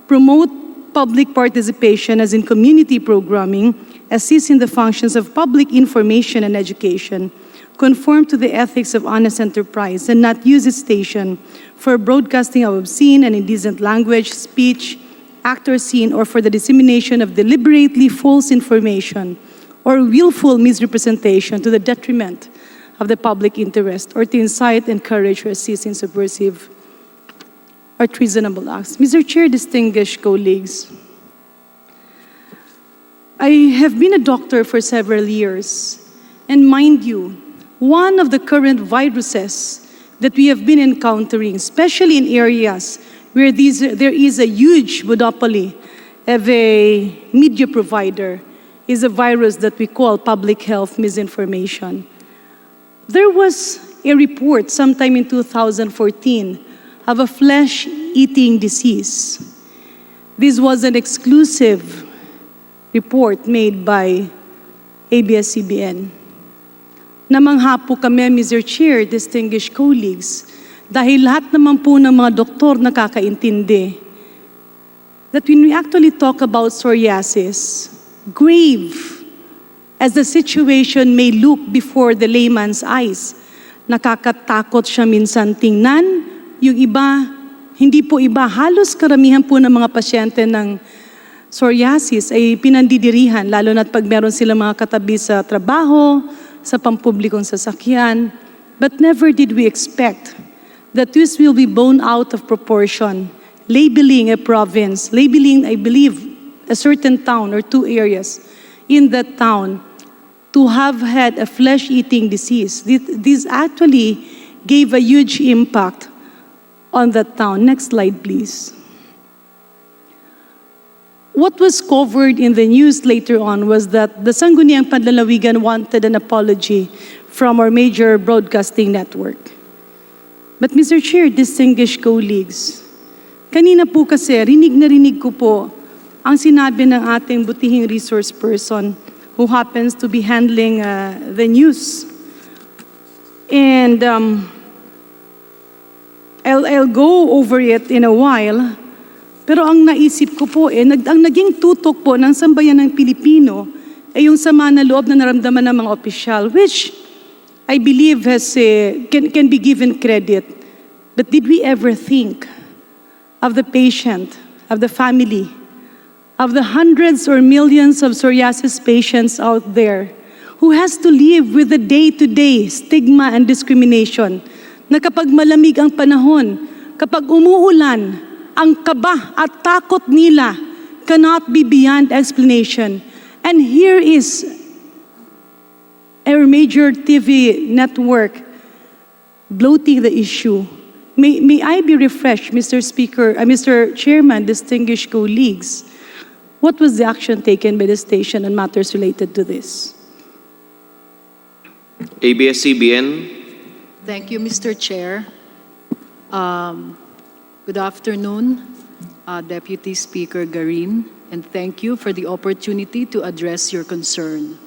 S21: promote public participation as in community programming, assist in the functions of public information and education, conform to the ethics of honest enterprise, and not use its station for broadcasting of obscene and indecent language, speech, act or scene, or for the dissemination of deliberately false information or willful misrepresentation to the detriment of the public interest, or to incite, encourage, or assist in subversive or treasonable acts. Mr. Chair, distinguished colleagues, I have been a doctor for several years, and mind you, one of the current viruses that we have been encountering, especially in areas where there is a huge monopoly of a media provider, is a virus that we call public health misinformation. There was a report sometime in 2014 of a flesh-eating disease. This was an exclusive report made by ABS-CBN. Namangha po kami, Mr. Chair, distinguished colleagues, dahil lahat naman po ng mga doktor nakakaintindi that when we actually talk about psoriasis, grave as the situation may look before the layman's eyes, nakakatakot siya minsan tingnan. Yung iba, hindi po iba, halos karamihan po ng mga pasyente ng psoriasis ay pinandidirihan, lalo na't pag meron silang mga katabi sa trabaho, sa pampublikong sasakyan. But never did we expect that this will be blown out of proportion, labeling a province, labeling, I believe, a certain town or two areas in that town to have had a flesh-eating disease. This actually gave a huge impact on that town. Next slide, please. What was covered in the news later on was that the Sangguniang Panlalawigan wanted an apology from our major broadcasting network. But Mr. Chair, distinguished colleagues, kanina po kasi rinig ko po ang sinabi ng ating butihing resource person who happens to be handling the news. And I'll go over it in a while. Pero ang naisip ko po, ang naging tutok po ng sambayan ng Pilipino ay yung sama na loob na naramdaman ng mga opisyal, which I believe can be given credit. But did we ever think of the patient, of the family, of the hundreds or millions of psoriasis patients out there who has to live with the day-to-day stigma and discrimination na kapag malamig ang panahon, kapag umuulan, ang kaba at takot nila cannot be beyond explanation. And here is our major TV network bloating the issue. May I be refreshed, Mr. Speaker, Mr. Chairman, distinguished colleagues, what was the action taken by the station on matters related to this?
S3: ABS-CBN.
S9: Thank you, Mr. Chair. Good afternoon, Deputy Speaker Garin, and thank you for the opportunity to address your concern.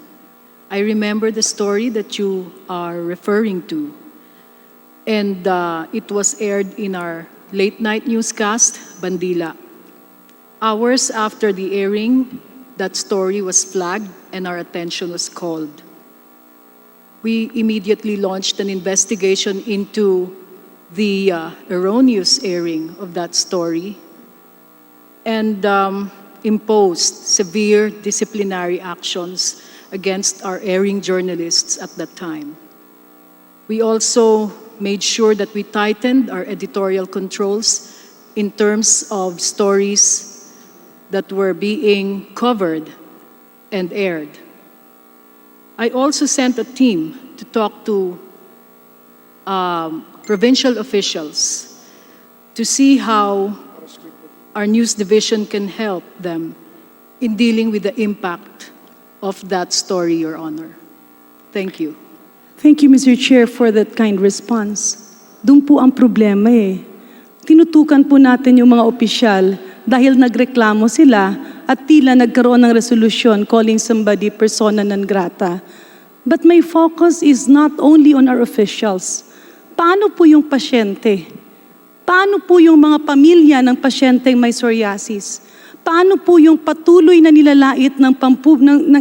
S9: I remember the story that you are referring to, and it was aired in our late-night newscast, Bandila. Hours after the airing, that story was flagged and our attention was called. We immediately launched an investigation into the erroneous airing of that story and imposed severe disciplinary actions against our airing journalists at that time. We also made sure that we tightened our editorial controls in terms of stories that were being covered and aired. I also sent a team to talk to provincial officials to see how our news division can help them in dealing with the impact of that story, Your Honor. Thank you.
S21: Thank you, Mr. Chair, for that kind response. Doon po ang problema eh. Tinutukan po natin yung mga opisyal dahil nagreklamo sila at tila nagkaroon ng resolusyon calling somebody persona non grata. But my focus is not only on our officials. Paano po yung pasyente? Paano po yung mga pamilya ng pasyenteng may psoriasis? Paano po yung patuloy na nilalait ng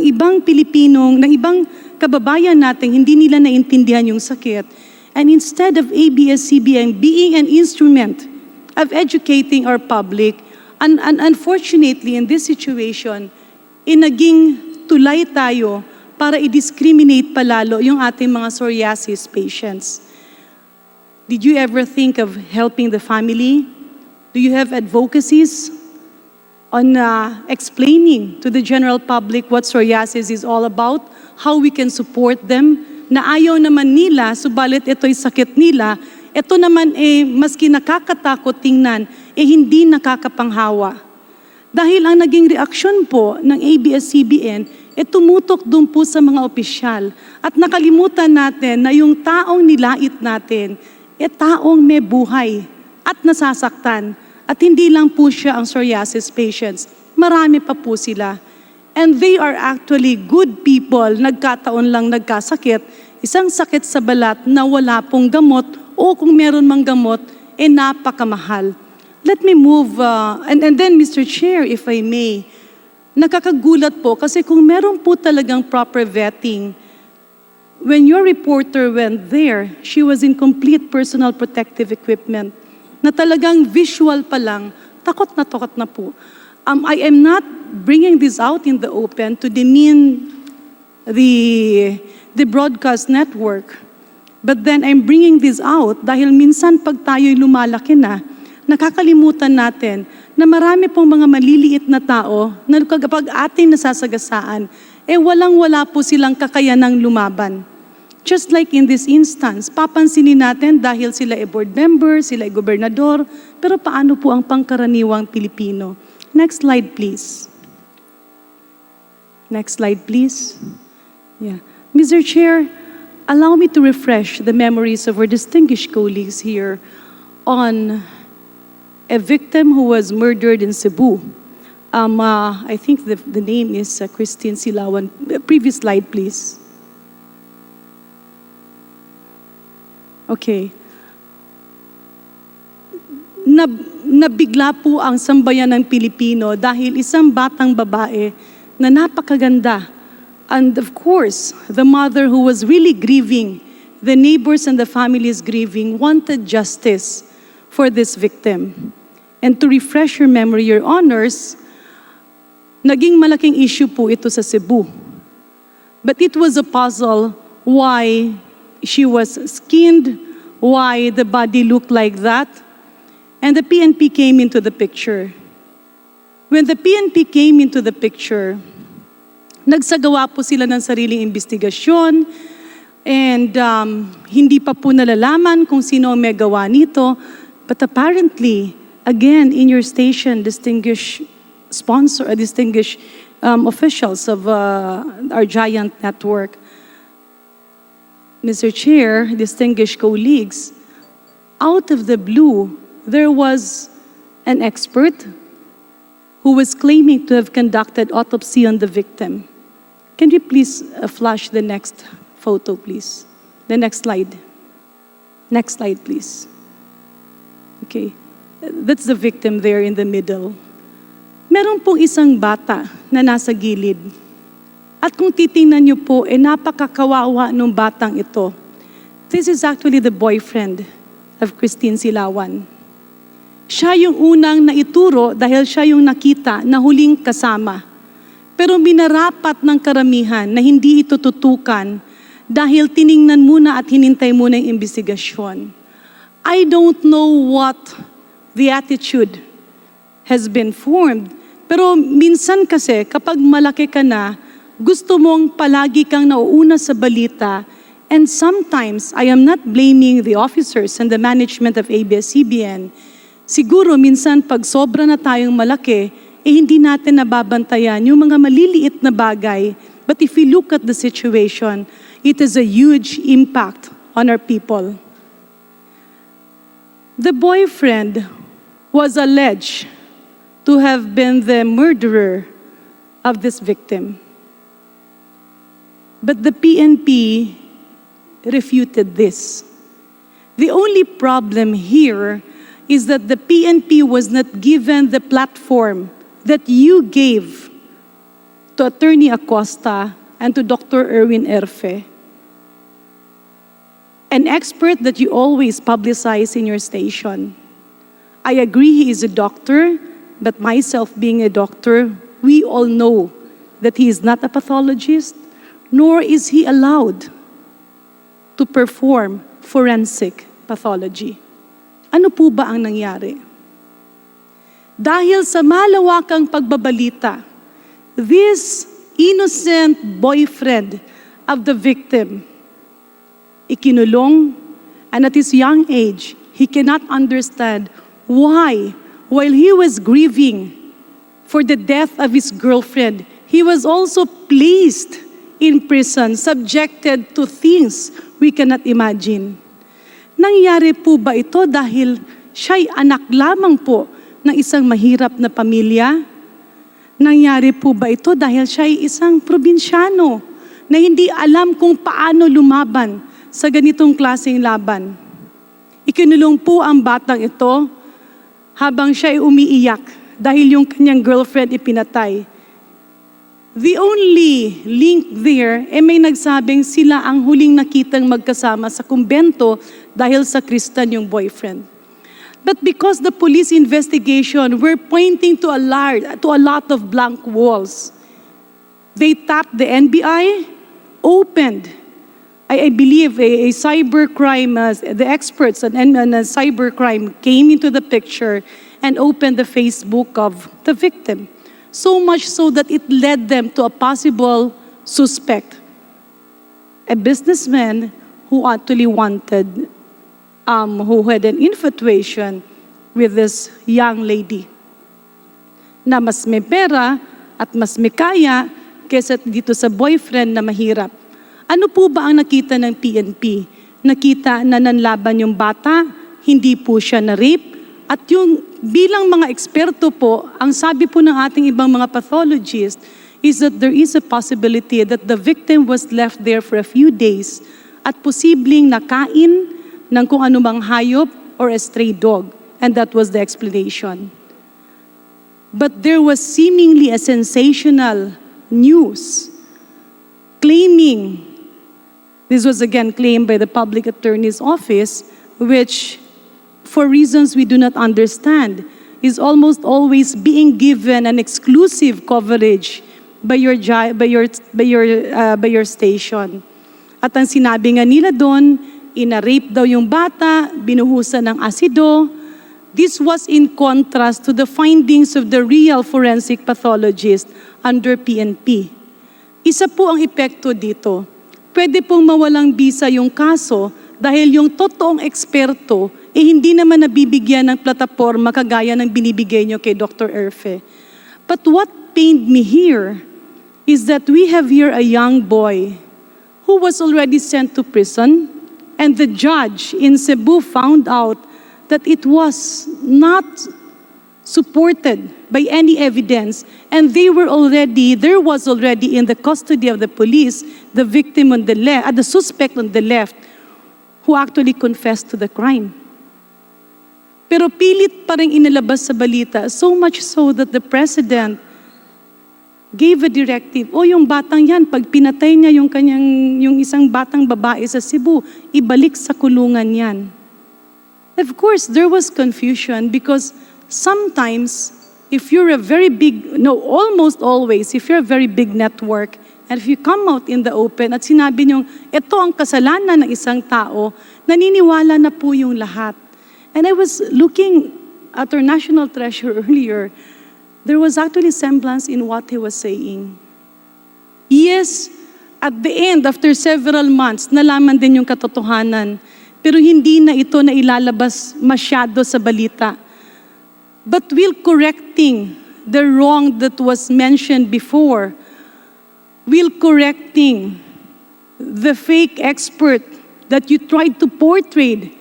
S21: ibang Pilipinong, ng ibang kababayan natin, hindi nila naintindihan yung sakit? And instead of ABS-CBN being an instrument of educating our public, and unfortunately in this situation, naging tulay tayo para i-discriminate palalo yung ating mga psoriasis patients. Did you ever think of helping the family? Do you have advocacies on explaining to the general public what psoriasis is all about, how we can support them, na ayaw naman nila, subalit ito'y sakit nila, ito naman maski nakakatakot tingnan, hindi nakakapanghawa. Dahil ang naging reaksyon po ng ABS-CBN, tumutok doon po sa mga opisyal. At nakalimutan natin na yung taong nilait natin, taong may buhay at nasasaktan. At hindi lang po siya ang psoriasis patients. Marami pa po sila. And they are actually good people, nagkataon lang nagkasakit, isang sakit sa balat na wala pong gamot o kung meron mang gamot, napakamahal. Let me move, and then Mr. Chair, if I may, nakakagulat po kasi kung meron po talagang proper vetting, when your reporter went there, she was in complete personal protective equipment na talagang visual pa lang, takot na po. I am not bringing this out in the open to demean the broadcast network. But then I'm bringing this out dahil minsan pag tayo'y lumalaki na, nakakalimutan natin na marami pong mga maliliit na tao na kapag ating nasasagasaan, walang-wala po silang kakayanang lumaban. Just like in this instance, papansinin natin dahil sila board member, sila gobernador, pero paano po ang pangkaraniwang Pilipino? Next slide, please. Next slide, please. Yeah. Mr. Chair, allow me to refresh the memories of our distinguished colleagues here on a victim who was murdered in Cebu. I think the name is Christine Silawan. Previous slide, please. Okay. Nabigla po ang sambayan ng Pilipino dahil isang batang babae na napakaganda. And of course, the mother who was really grieving, the neighbors and the families grieving, wanted justice for this victim. And to refresh your memory, Your Honors, naging malaking issue po ito sa Cebu. But it was a puzzle why she was skinned, why the body looked like that. And the PNP came into the picture. When the PNP came into the picture, nagsagawa po sila ng sariling investigasyon and hindi pa po nalalaman kung sino ang may gawa nito. But apparently, again, in your station, distinguished officials of our giant network, Mr. Chair, distinguished colleagues, out of the blue, there was an expert who was claiming to have conducted autopsy on the victim. Can you please flash the next photo, please? The next slide. Next slide, please. Okay. That's the victim there in the middle. Meron pong isang bata na nasa gilid. At kung titingnan niyo po, napakakawawa nung batang ito. This is actually the boyfriend of Christine Silawan. Siya yung unang naituro dahil siya yung nakita na huling kasama. Pero minarapat ng karamihan na hindi ito tutukan dahil tiningnan muna at hinintay muna yung investigasyon. I don't know what the attitude has been formed. Pero minsan kasi kapag malaki ka na, gusto mong palagi kang nauuna sa balita. And sometimes, I am not blaming the officers and the management of ABS-CBN. Siguro minsan pag sobra na tayong malaki, hindi natin nababantayan yung mga maliliit na bagay But if we look at the situation, it has a huge impact on our people. The boyfriend was alleged to have been the murderer of this victim. But the PNP refuted this. The only problem here is that the PNP was not given the platform that you gave to Attorney Acosta and to Dr. Erwin Erfe, an expert that you always publicize in your station. I agree he is a doctor, but myself being a doctor, we all know that he is not a pathologist, nor is he allowed to perform forensic pathology. Ano po ba ang nangyari? Dahil sa malawakang pagbabalita, this innocent boyfriend of the victim, ikinulong, and at his young age, he cannot understand why, while he was grieving for the death of his girlfriend, he was also placed in prison, subjected to things we cannot imagine. Nangyari po ba ito dahil siya'y anak lamang po ng isang mahirap na pamilya? Nangyari po ba ito dahil siya'y isang probinsyano na hindi alam kung paano lumaban sa ganitong klaseng laban? Ikinulong po ang batang ito habang siya'y umiiyak dahil yung kanyang girlfriend ipinatay. The only link there, may nagsabing sila ang huling nakitang magkasama sa kumbento dahil sa Kristan yung boyfriend. But because the police investigation were pointing to a lot of blank walls, they tapped the NBI, opened, I believe, a cybercrime, the experts on cybercrime came into the picture and opened the Facebook of the victim. So much so that it led them to a possible suspect, a businessman who actually wanted, who had an infatuation with this young lady, na mas may pera at mas may kaya kaysa dito sa boyfriend na mahirap. Ano po ba ang nakita ng PNP? Nakita na nanlaban yung bata, hindi po siya na-rape, at yung bilang mga eksperto po, ang sabi po ng ating ibang mga pathologists is that there is a possibility that the victim was left there for a few days at posibleng nakain ng kung anumang hayop or a stray dog. And that was the explanation. But there was seemingly a sensational news claiming, this was again claimed by the public attorney's office, which for reasons we do not understand, is almost always being given an exclusive coverage by your station. At ang sinabi nga nila doon, ina-rape daw yung bata, binuhusan ng asido. This was in contrast to the findings of the real forensic pathologist under PNP. Isa po ang epekto dito. Pwede pong mawalang bisa yung kaso dahil yung totoong eksperto hindi naman nabibigyan ng plataporma kagaya ng binibigay nyo kay Dr. Erfe. But what pained me here is that we have here a young boy who was already sent to prison, and the judge in Cebu found out that it was not supported by any evidence, and there was already in the custody of the police the victim on the left, the suspect on the left, who actually confessed to the crime. Pero pilit pa rin inilabas sa balita, so much so that the president gave a directive, yung batang yan, pag pinatay niya yung isang batang babae sa Cebu, ibalik sa kulungan yan. Of course, there was confusion because sometimes, if you're a very big, almost always, if you're a very big network, and if you come out in the open at sinabi niyong, ito ang kasalanan ng isang tao, naniniwala na po yung lahat. And I was looking at our national treasurer earlier. There was actually semblance in what he was saying. Yes, at the end, after several months, nalaman din yung katotohanan. Pero hindi na ito na ilalabas masyado sa balita. But will correcting the wrong that was mentioned before will correcting the fake expert that you tried to portray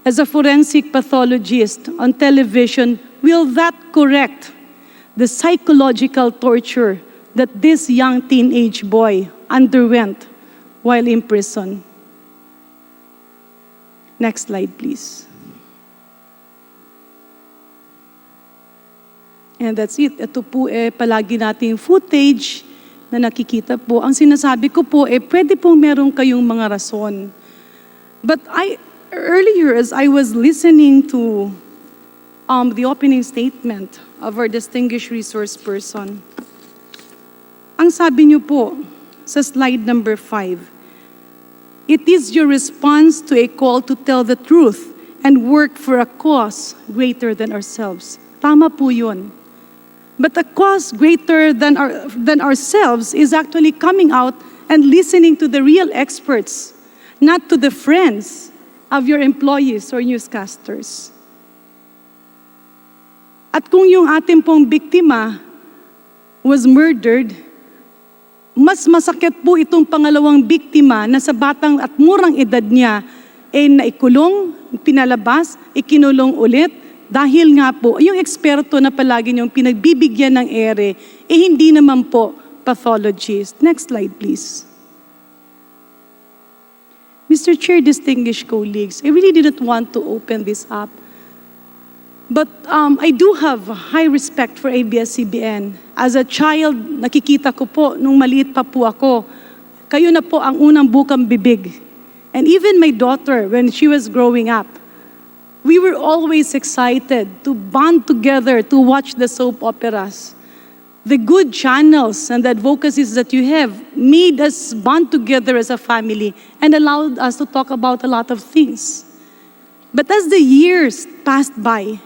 S21: as a forensic pathologist on television, will that correct the psychological torture that this young teenage boy underwent while in prison? Next slide, please. And that's it. Ito po palagi nating footage na nakikita po. Ang sinasabi ko po, pwede pong meron kayong mga rason. But earlier, as I was listening to the opening statement of our distinguished resource person, ang sabi niyo po sa slide number 5, it is your response to a call to tell the truth and work for a cause greater than ourselves. Tama po yun. But a cause greater than ourselves is actually coming out and listening to the real experts, not to the friends of your employees or newscasters. At kung yung ating pong biktima was murdered, mas masakit po itong pangalawang biktima na sa batang at murang edad niya naikulong, pinalabas, ikinulong ulit, dahil nga po, yung eksperto na palagi niyong pinagbibigyan ng ere, hindi naman po pathologist. Next slide, please. Mr. Chair, distinguished colleagues, I really didn't want to open this up. But I do have high respect for ABS-CBN. As a child, nakikita ko po, nung maliit pa po ako, kayo na po ang unang bukang bibig. And even my daughter, when she was growing up, we were always excited to bond together to watch the soap operas. The good channels and the advocacies that you have made us bond together as a family and allowed us to talk about a lot of things. But as the years passed by,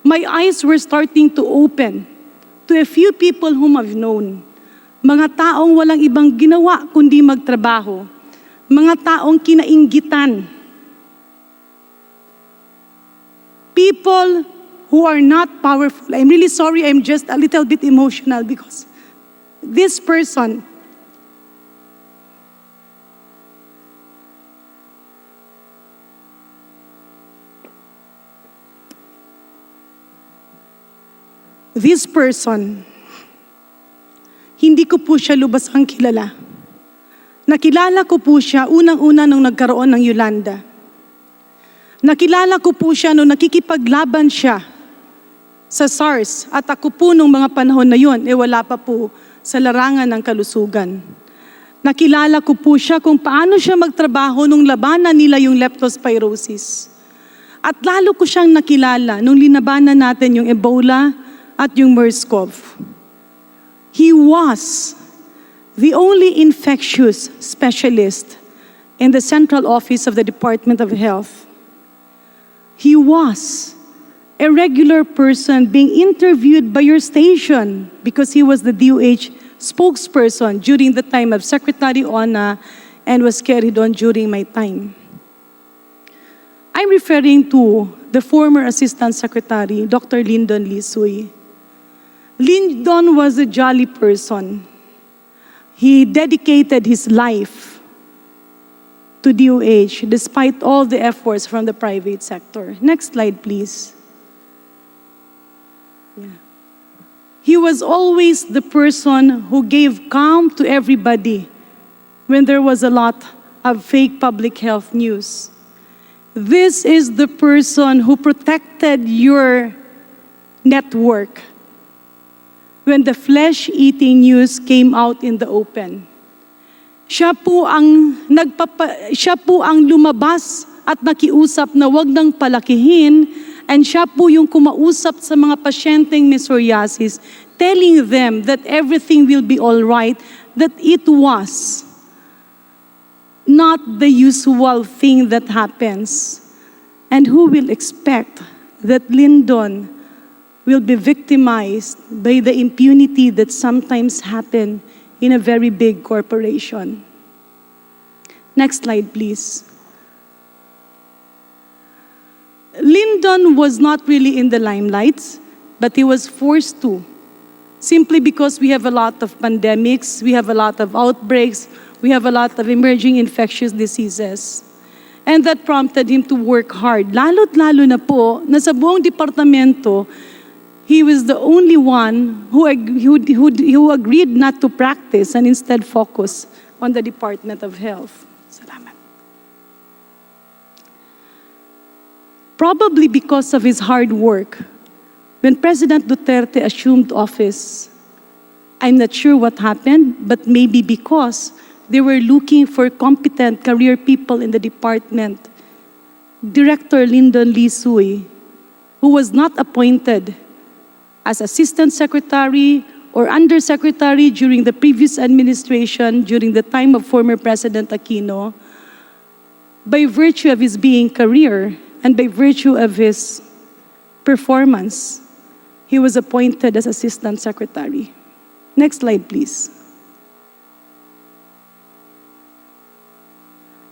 S21: my eyes were starting to open to a few people whom I've known. Mga taong walang ibang ginawa kundi magtrabaho. Mga taong kinainggitan. People who are not powerful. I'm really sorry, I'm just a little bit emotional because this person, hindi ko po siya lubasang kilala. Nakilala ko po siya unang-una nung nagkaroon ng Yolanda. Nakilala ko po siya nung nakikipaglaban siya sa SARS at ako po nung mga panahon na yun, wala pa po sa larangan ng kalusugan. Nakilala ko po siya kung paano siya magtrabaho nung labanan nila yung leptospirosis. At lalo ko siyang nakilala nung linabanan natin yung Ebola at yung MERS-CoV. He was the only infectious specialist in the central office of the Department of Health. He was a regular person being interviewed by your station because he was the DOH spokesperson during the time of Secretary Ona and was carried on during my time. I'm referring to the former Assistant Secretary, Dr. Lyndon Lisuy. Lyndon was a jolly person. He dedicated his life to DOH despite all the efforts from the private sector. Next slide, please. Yeah. He was always the person who gave calm to everybody when there was a lot of fake public health news. This is the person who protected your network when the flesh-eating news came out in the open. Siya po ang lumabas at nakiusap na wag nang palakihin, and siya po yung kumausap sa mga pasyenteng may psoriasis, telling them that everything will be all right, that it was not the usual thing that happens. And who will expect that Lyndon will be victimized by the impunity that sometimes happen in a very big corporation? Next slide, please. Lyndon was not really in the limelight, but he was forced to simply because we have a lot of pandemics, we have a lot of outbreaks, we have a lot of emerging infectious diseases. And that prompted him to work hard. Lalo't lalo na po na sa buong departamento, he was the only one who agreed not to practice and instead focus on the Department of Health. Salamat. Probably because of his hard work, when President Duterte assumed office, I'm not sure what happened, but maybe because they were looking for competent career people in the department. Director Lyndon Lee Sui, who was not appointed as Assistant Secretary or Undersecretary during the previous administration, during the time of former President Aquino, by virtue of his being career and by virtue of his performance, he was appointed as Assistant Secretary. Next slide, please.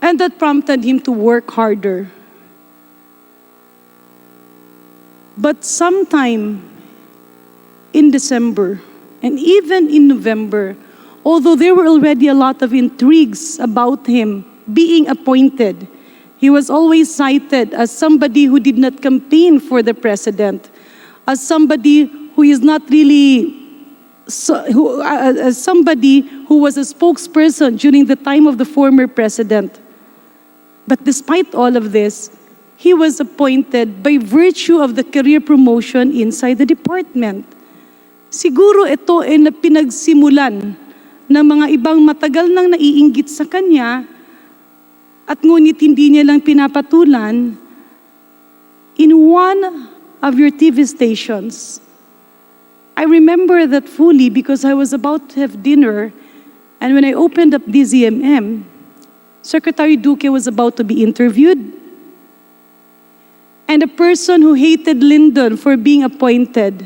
S21: And that prompted him to work harder. But sometime in December and even in November, although there were already a lot of intrigues about him being appointed, he was always cited as somebody who did not campaign for the president, as somebody who is not really, as somebody who was a spokesperson during the time of the former president. But despite all of this, he was appointed by virtue of the career promotion inside the department. Siguro ito ay pinagsimulan ng mga ibang matagal nang naiinggit sa kanya at ngunit hindi niya lang pinapatulan. In one of your TV stations, I remember that fully because I was about to have dinner, and when I opened up DZMM, Secretary Duque was about to be interviewed, and a person who hated Lyndon for being appointed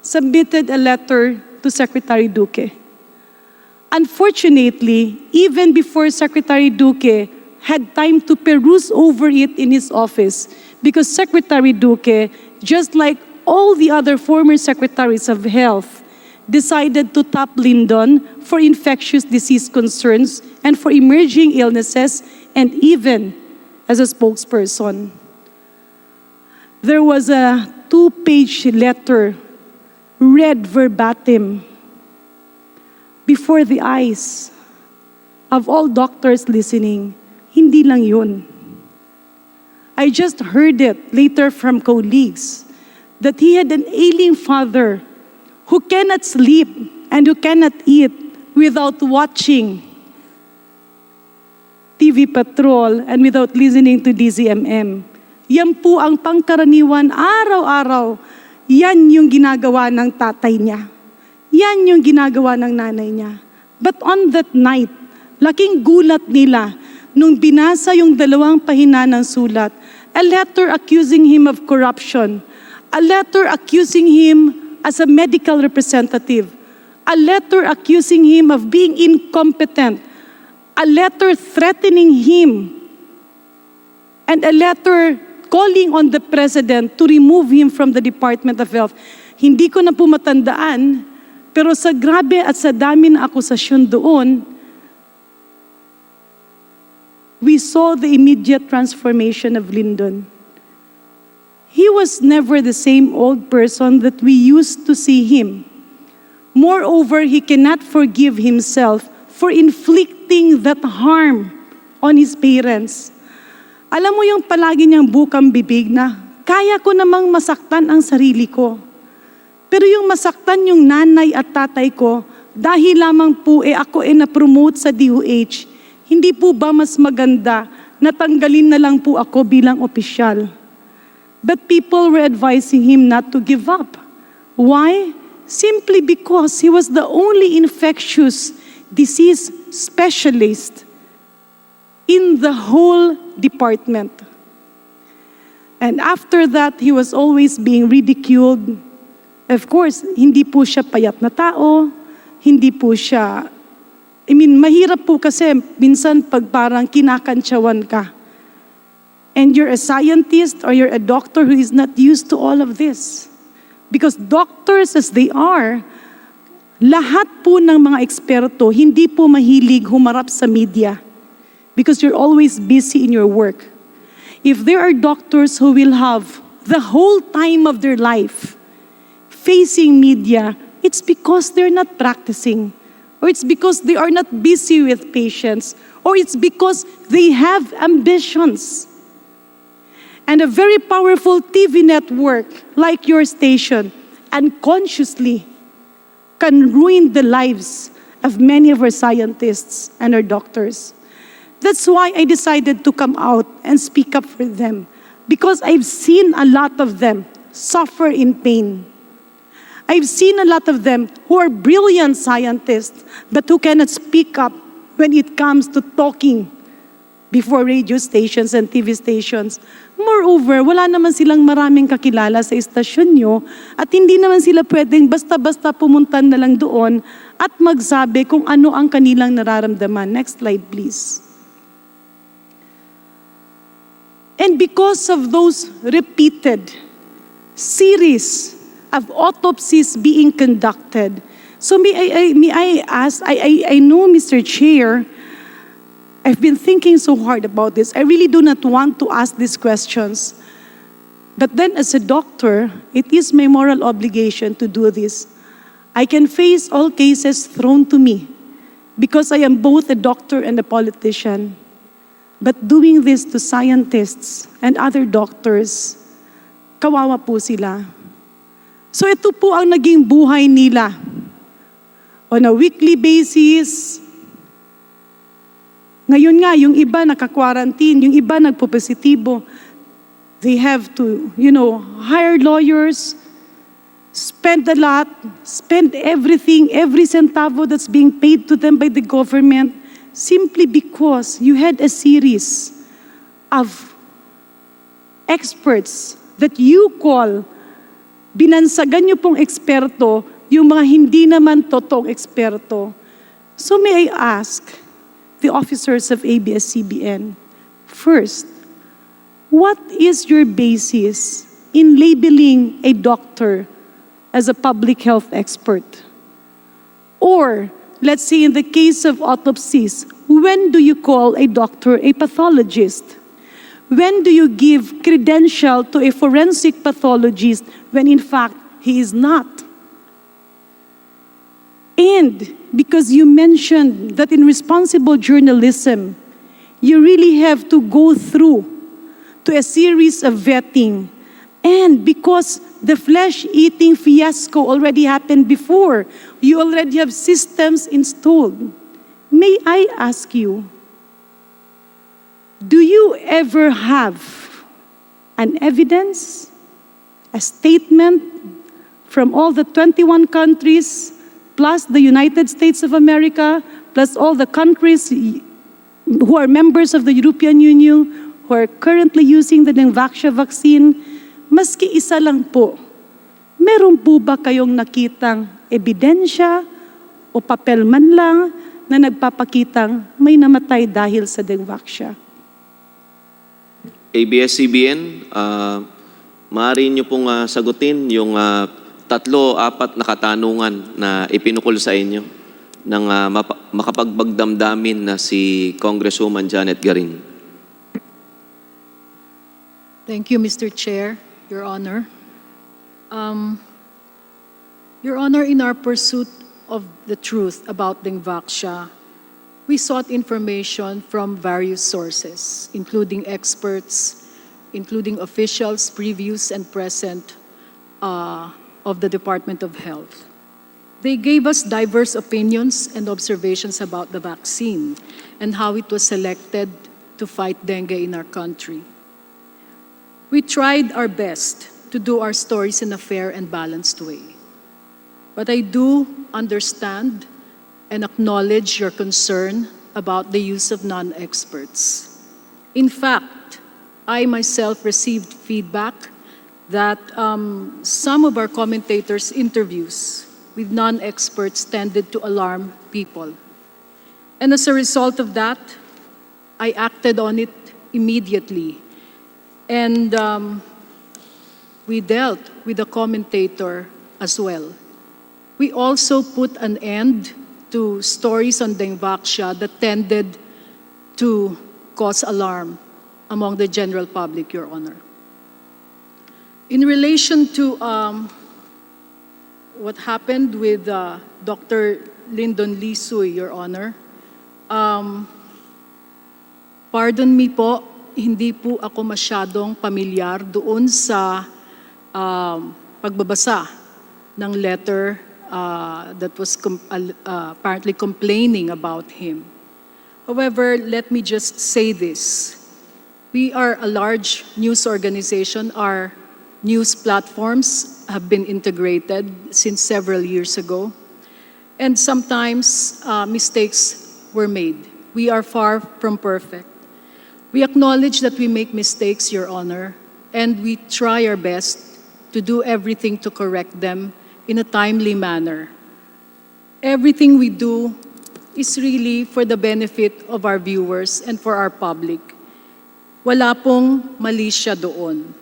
S21: submitted a letter to Secretary Duque. Unfortunately, even before Secretary Duque had time to peruse over it in his office, because Secretary Duque, just like all the other former secretaries of health, decided to top Lyndon for infectious disease concerns and for emerging illnesses, and even as a spokesperson. There was a 2-page letter read verbatim before the eyes of all doctors listening. Hindi lang yun. I just heard it later from colleagues that he had an ailing father who cannot sleep and who cannot eat without watching TV Patrol and without listening to DZMM. Yan po ang pangkaraniwan araw-araw. Yan yung ginagawa ng tatay niya. Yan yung ginagawa ng nanay niya. But on that night, laking gulat nila nung binasa yung 2 pahina ng sulat, a letter accusing him of corruption, a letter accusing him as a medical representative, a letter accusing him of being incompetent, a letter threatening him, and a letter calling on the President to remove him from the Department of Health. Hindi ko na po matandaan, pero sa grabe at sa dami na akusasyon doon, we saw the immediate transformation of Lyndon. He was never the same old person that we used to see him. Moreover, he cannot forgive himself for inflicting that harm on his parents. Alam mo yung palagi niyang bukang bibig na, kaya ko namang masaktan ang sarili ko. Pero yung masaktan yung nanay at tatay ko, dahil lamang po ako na-promote sa DOH, hindi po ba mas maganda na tanggalin na lang po ako bilang opisyal? But people were advising him not to give up. Why? Simply because he was the only infectious disease specialist in the whole department. And after that, he was always being ridiculed. Of course, hindi po siya payat na tao, hindi po siya, mahirap po kasi minsan pag parang kinakantsawan ka. And you're a scientist or you're a doctor who is not used to all of this. Because doctors as they are lahat po ng mga eksperto hindi po mahilig humarap sa media because you're always busy in your work. If there are doctors who will have the whole time of their life facing media, it's because they're not practicing, or it's because they are not busy with patients, or it's because they have ambitions. And a very powerful TV network like your station unconsciously can ruin the lives of many of our scientists and our doctors. That's why I decided to come out and speak up for them, because I've seen a lot of them suffer in pain. I've seen a lot of them who are brilliant scientists but who cannot speak up when it comes to talking before radio stations and TV stations. Moreover, wala naman silang maraming kakilala sa istasyon nyo at hindi naman sila pwedeng basta-basta pumunta na lang doon at magsabi kung ano ang kanilang nararamdaman. Next slide, please. And because of those repeated series of autopsies being conducted, so may I ask, I know, Mr. Chair, I've been thinking so hard about this. I really do not want to ask these questions. But then as a doctor, it is my moral obligation to do this. I can face all cases thrown to me because I am both a doctor and a politician. But doing this to scientists and other doctors, kawawa po sila. So ito po ang naging buhay nila. On a weekly basis, ngayon nga, yung iba naka-quarantine, yung iba nagpo-positibo. They have to, hire lawyers, spend a lot, spend everything, every centavo that's being paid to them by the government, simply because you had a series of experts that you call, binansagan nyo pong eksperto, yung mga hindi naman totoong eksperto. So may I ask the officers of ABS-CBN, first, what is your basis in labeling a doctor as a public health expert? Or, let's say in the case of autopsies, when do you call a doctor a pathologist? When do you give credential to a forensic pathologist when in fact he is not? And because you mentioned that in responsible journalism, you really have to go through to a series of vetting. And because the flesh-eating fiasco already happened before, you already have systems installed. May I ask you, do you ever have an evidence, a statement from all the 21 countries, plus the United States of America, plus all the countries who are members of the European Union, who are currently using the Dengvaxia vaccine, maski isa lang po, meron po ba kayong nakitang ebidensya o papel man lang na nagpapakitang may namatay dahil sa Dengvaxia?
S3: ABS-CBN, maaari niyo pong sagutin yung 3-4 na katanungan na ipinukol sa inyo ng makapagbagdamdamin na si Congresswoman Janet Garin.
S9: Thank you, Mr. Chair, Your Honor. Your Honor, in our pursuit of the truth about Dengvaxia, we sought information from various sources, including experts, including officials, previous and present, of the Department of Health. They gave us diverse opinions and observations about the vaccine and how it was selected to fight dengue in our country. We tried our best to do our stories in a fair and balanced way. But I do understand and acknowledge your concern about the use of non-experts. In fact, I myself received feedback that some of our commentators' interviews with non-experts tended to alarm people. And as a result of that, I acted on it immediately. And we dealt with the commentator as well. we also put an end to stories on Dengvaxia that tended to cause alarm among the general public, Your Honor. In relation to what happened with Dr. Lyndon Lisuy, Your Honor, pardon me po, hindi po ako masyadong pamilyar doon sa pagbabasa ng letter that was apparently complaining about him. However, let me just say this. We are a large news organization. Our news platforms have been integrated since several years ago. And sometimes mistakes were made. We are far from perfect. We acknowledge that we make mistakes, Your Honor, and we try our best to do everything to correct them in a timely manner. Everything we do is really for the benefit of our viewers and for our public. Wala pong mali siya doon.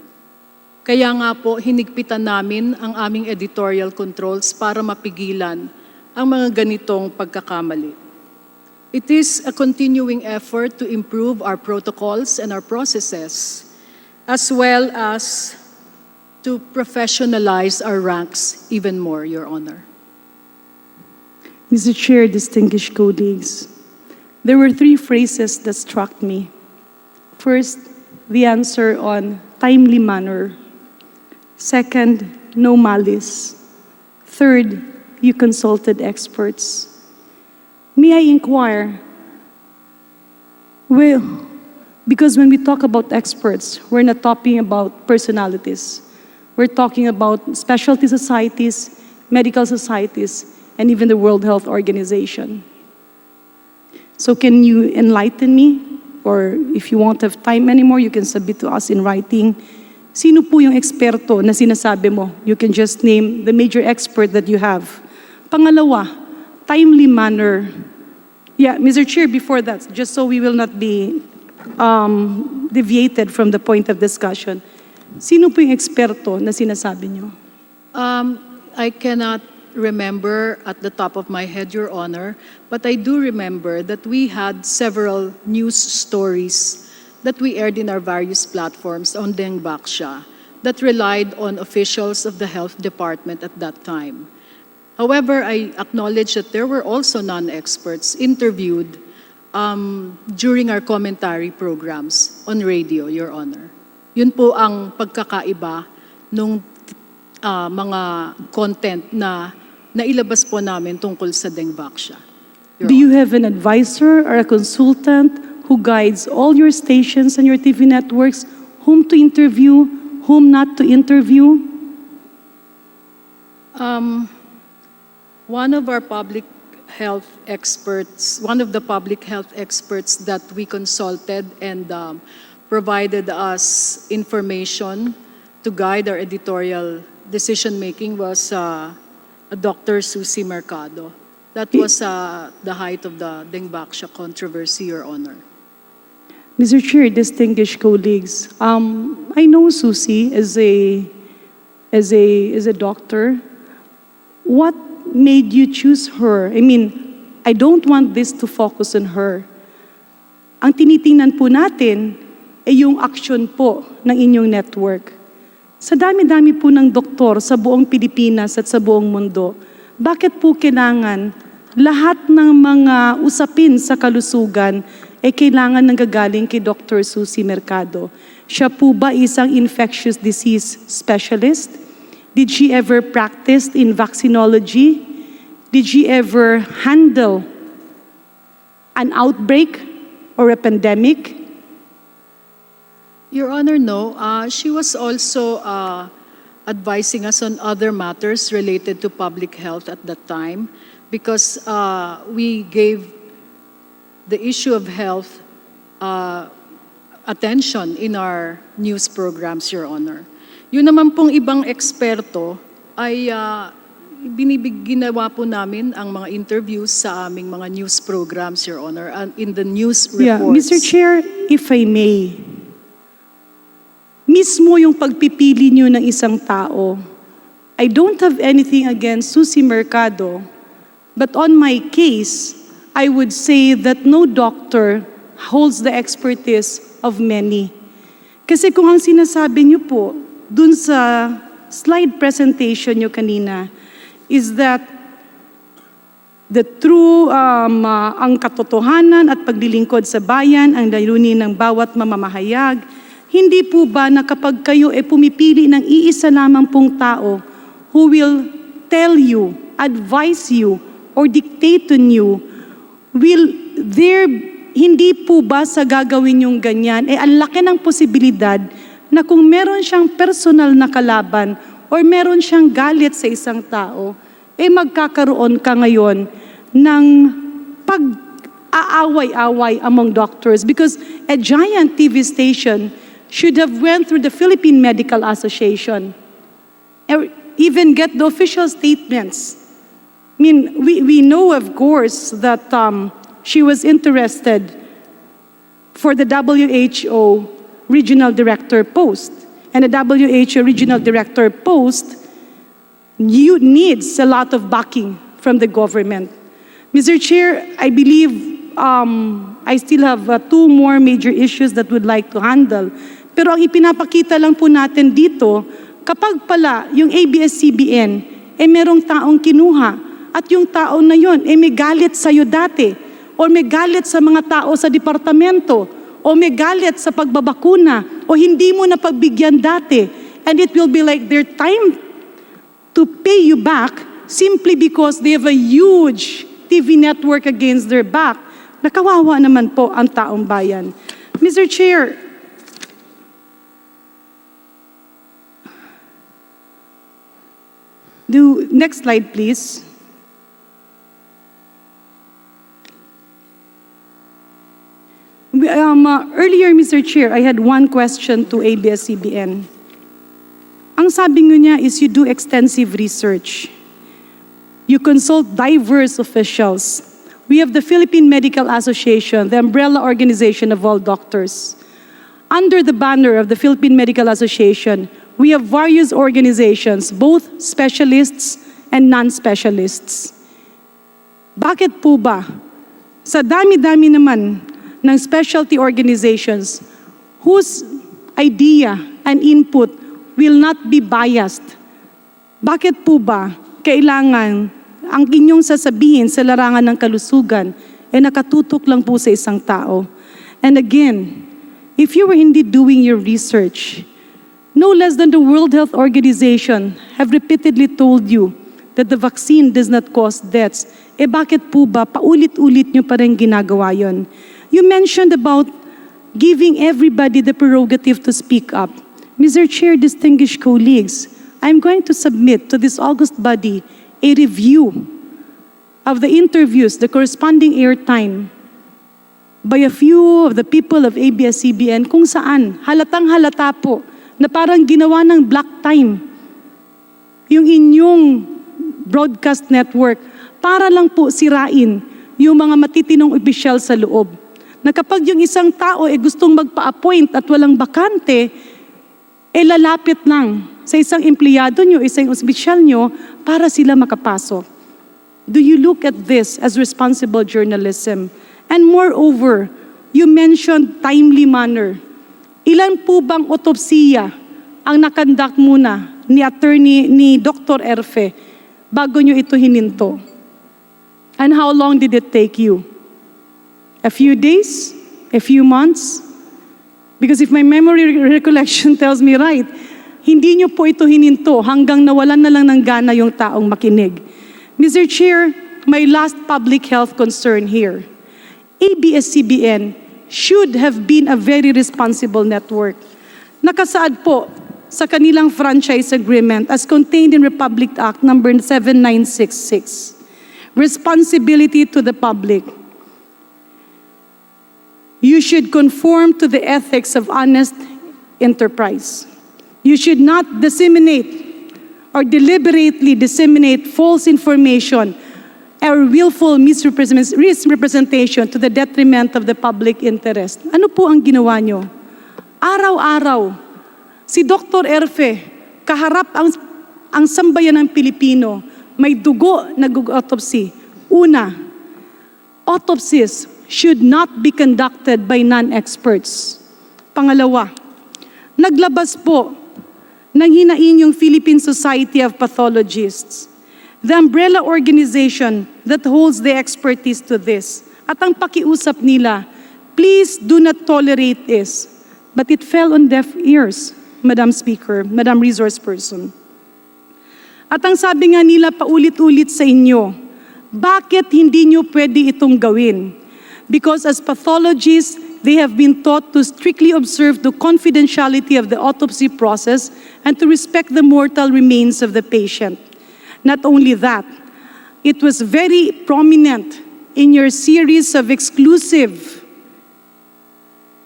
S9: Kaya nga po, hinigpitan namin ang aming editorial controls para mapigilan ang mga ganitong pagkakamali. It is a continuing effort to improve our protocols and our processes, as well as to professionalize our ranks even more, Your Honor.
S21: Mr. Chair, distinguished colleagues, there were 3 phrases that struck me. First, the answer on timely manner. Second, no malice. Third, you consulted experts. May I inquire? Well, because when we talk about experts, we're not talking about personalities. We're talking about specialty societies, medical societies, and even the World Health Organization. So can you enlighten me? Or if you won't have time anymore, you can submit to us in writing. Sino po yung eksperto na sinasabi mo? You can just name the major expert that you have. Pangalawa, timely manner. Yeah, Mr. Chair, before that, just so we will not be deviated from the point of discussion, sino po yung eksperto na sinasabi nyo?
S9: I cannot remember at the top of my head, Your Honor, but I do remember that we had several news stories that we aired in our various platforms on Dengvaxia that relied on officials of the health department at that time. However, I acknowledge that there were also non-experts interviewed during our commentary programs on radio, Your Honor. Yun po ang pagkakaiba nung mga content na nailabas po namin tungkol sa Dengvaxia.
S21: Do you have an advisor or a consultant who guides all your stations and your TV networks whom to interview, whom not to interview?
S9: One of our public health experts, one of the public health experts that we consulted and provided us information to guide our editorial decision-making was Dr. Susie Mercado. That was the height of the Dengvaxia controversy, Your Honor.
S21: Mr. Chair, distinguished colleagues, I know Susie as a doctor. What made you choose her? I mean, I don't want this to focus on her. Ang tinitingnan po natin ay yung action po ng inyong network. Sa dami-dami po ng doktor sa buong Pilipinas at sa buong mundo, bakit po kailangan lahat ng mga usapin sa kalusugan ay kailangan nanggagaling kay Dr. Susie Mercado? Siya po ba isang infectious disease specialist? Did she ever practice in vaccinology? Did she ever handle an outbreak or a pandemic?
S9: Your Honor, no. She was also advising us on other matters related to public health at that time because we gave the issue of health attention in our news programs, Your Honor. Yun naman pong ibang eksperto ay ginawa po namin ang mga interviews sa aming mga news programs, Your Honor, and in the news reports.
S21: Yeah, Mr. Chair, if I may, mismo yung pagpipili niyo ng isang tao I don't have anything against Susie Mercado, but on my case, I would say that no doctor holds the expertise of many. Kasi kung ang sinasabi niyo po, dun sa slide presentation niyo kanina, is that the true, ang katotohanan at paglilingkod sa bayan ang layunin ng bawat mamamahayag. Hindi po ba na kapag kayo pumipili ng iisa lamang pong tao who will tell you, advise you, or dictate to you, hindi po ba sa gagawin yung ganyan, ang laki ng posibilidad na kung meron siyang personal na kalaban or meron siyang galit sa isang tao, magkakaroon ka ngayon ng pag-aaway-away among doctors, because a giant TV station should have went through the Philippine Medical Association, or even get the official statements. I mean, we know, of course, that she was interested for the WHO regional director post. And the WHO regional director post needs a lot of backing from the government. Mr. Chair, I believe I still have 2 more major issues that we'd like to handle. Pero ang ipinapakita lang po natin dito, kapag pala yung ABS-CBN, merong taong kinuha, at yung tao na yun, may galit sa'yo dati, o may galit sa mga tao sa departamento, o may galit sa pagbabakuna, o hindi mo na pagbigyan dati, and it will be like their time to pay you back simply because they have a huge TV network against their back. Nakawawa naman po ang taong bayan. Mr. Chair, next slide, please. Earlier, Mr. Chair, I had one question to ABS-CBN. Ang sabi niya is you do extensive research. You consult diverse officials. We have the Philippine Medical Association, the umbrella organization of all doctors. Under the banner of the Philippine Medical Association, we have various organizations, both specialists and non-specialists. Bakit po ba? Sa dami-dami naman ng specialty organizations whose idea and input will not be biased. Bakit po ba kailangan ang inyong sasabihin sa larangan ng kalusugan nakatutok lang po sa isang tao? And again, if you were indeed doing your research, no less than the World Health Organization have repeatedly told you that the vaccine does not cause deaths. Bakit po ba paulit-ulit nyo pa rin ginagawa yun? You mentioned about giving everybody the prerogative to speak up. Mr. Chair, distinguished colleagues, I'm going to submit to this august body a review of the interviews, the corresponding airtime, by a few of the people of ABS-CBN kung saan halatang-halata po na parang ginawa ng black time yung inyong broadcast network para lang po sirain yung mga matitinong opisyal sa loob. Na kapag yung isang tao gustong magpa-appoint at walang bakante, lalapit lang sa isang empleyado nyo, isang opisyal nyo, para sila makapasok. Do you look at this as responsible journalism? And moreover, you mentioned timely manner. Ilan po bang otopsiya ang nakandak muna ni Dr. Erfe bago nyo ito hininto? And how long did it take you? A few days? A few months? Because if my memory recollection tells me right, hindi nyo po ito hininto hanggang nawalan na lang ng gana yung taong makinig. Mr. Chair, my last public health concern here. ABS-CBN should have been a very responsible network. Nakasaad po sa kanilang franchise agreement as contained in Republic Act number 7966. Responsibility to the public. You should conform to the ethics of honest enterprise. You should not disseminate or deliberately disseminate false information or willful misrepresentation to the detriment of the public interest. Ano po ang ginawa nyo? Araw-araw, si Dr. Erfe, kaharap ang ang sambayan ng Pilipino may dugo na autopsy. Una, autopsies should not be conducted by non-experts. Pangalawa, naglabas po ng hinaing yung Philippine Society of Pathologists, the umbrella organization that holds the expertise to this. At ang pakiusap nila, please do not tolerate this. But it fell on deaf ears, Madam Speaker, Madam Resource Person. At ang sabi nga nila paulit-ulit sa inyo, bakit hindi nyo pwede itong gawin? Because as pathologists, they have been taught to strictly observe the confidentiality of the autopsy process and to respect the mortal remains of the patient. Not only that, it was very prominent in your series of exclusive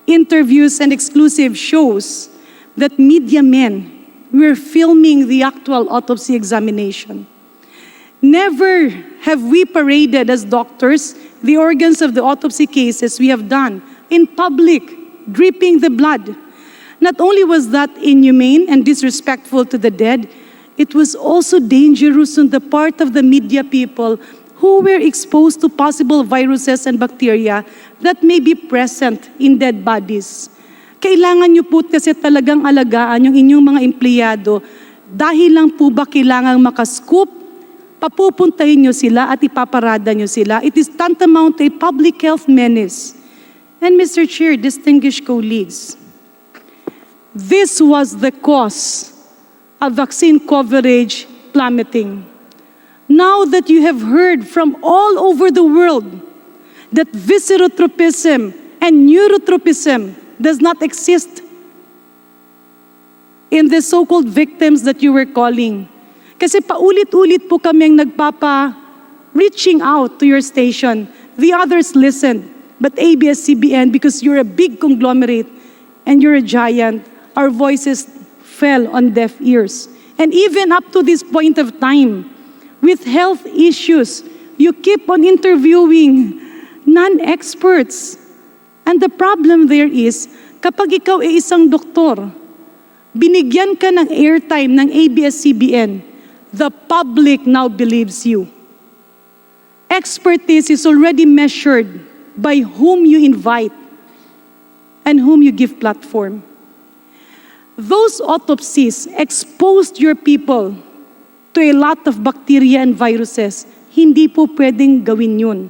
S21: interviews and exclusive shows that media men were filming the actual autopsy examination. Never have we paraded as doctors the organs of the autopsy cases we have done in public, dripping the blood. Not only was that inhumane and disrespectful to the dead, it was also dangerous on the part of the media people who were exposed to possible viruses and bacteria that may be present in dead bodies. Kailangan nyo po kasi talagang alagaan yung inyong mga empleyado dahil lang po ba kailangang makascoop, papupuntahin nyo sila at ipaparada nyo sila. It is tantamount to a public health menace. And Mr. Chair, distinguished colleagues, this was the cause of vaccine coverage plummeting. Now that you have heard from all over the world that viscerotropism and neurotropism does not exist in the so-called victims that you were calling. Kasi paulit-ulit po kaming reaching out to your station. The others listened, but ABS-CBN, because you're a big conglomerate and you're a giant, our voices fell on deaf ears. And even up to this point of time, with health issues, you keep on interviewing non-experts. And the problem there is, kapag ikaw ay isang doktor, binigyan ka ng airtime ng ABS-CBN, the public now believes you. Expertise is already measured by whom you invite and whom you give platform. Those autopsies exposed your people to a lot of bacteria and viruses. Hindi po pwedeng gawin yun.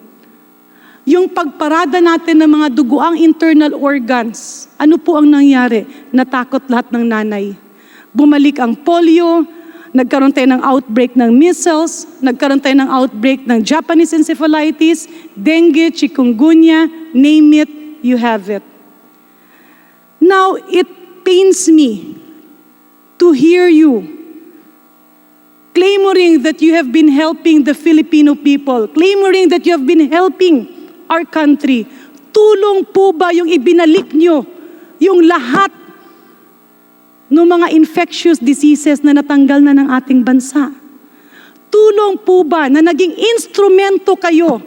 S21: Yung pagparada natin ng mga dugoang internal organs, ano po ang nangyari? Natakot lahat ng nanay. Bumalik ang polio, nagkaroon tayo ng outbreak ng measles, nagkaroon tayo ng outbreak ng Japanese encephalitis, dengue, chikungunya, name it, you have it. Now, it pains me to hear you clamoring that you have been helping the Filipino people, clamoring that you have been helping our country. Tulong po ba yung ibinalik nyo yung lahat ng mga infectious diseases na natanggal na ng ating bansa? Tulong po ba na naging instrumento kayo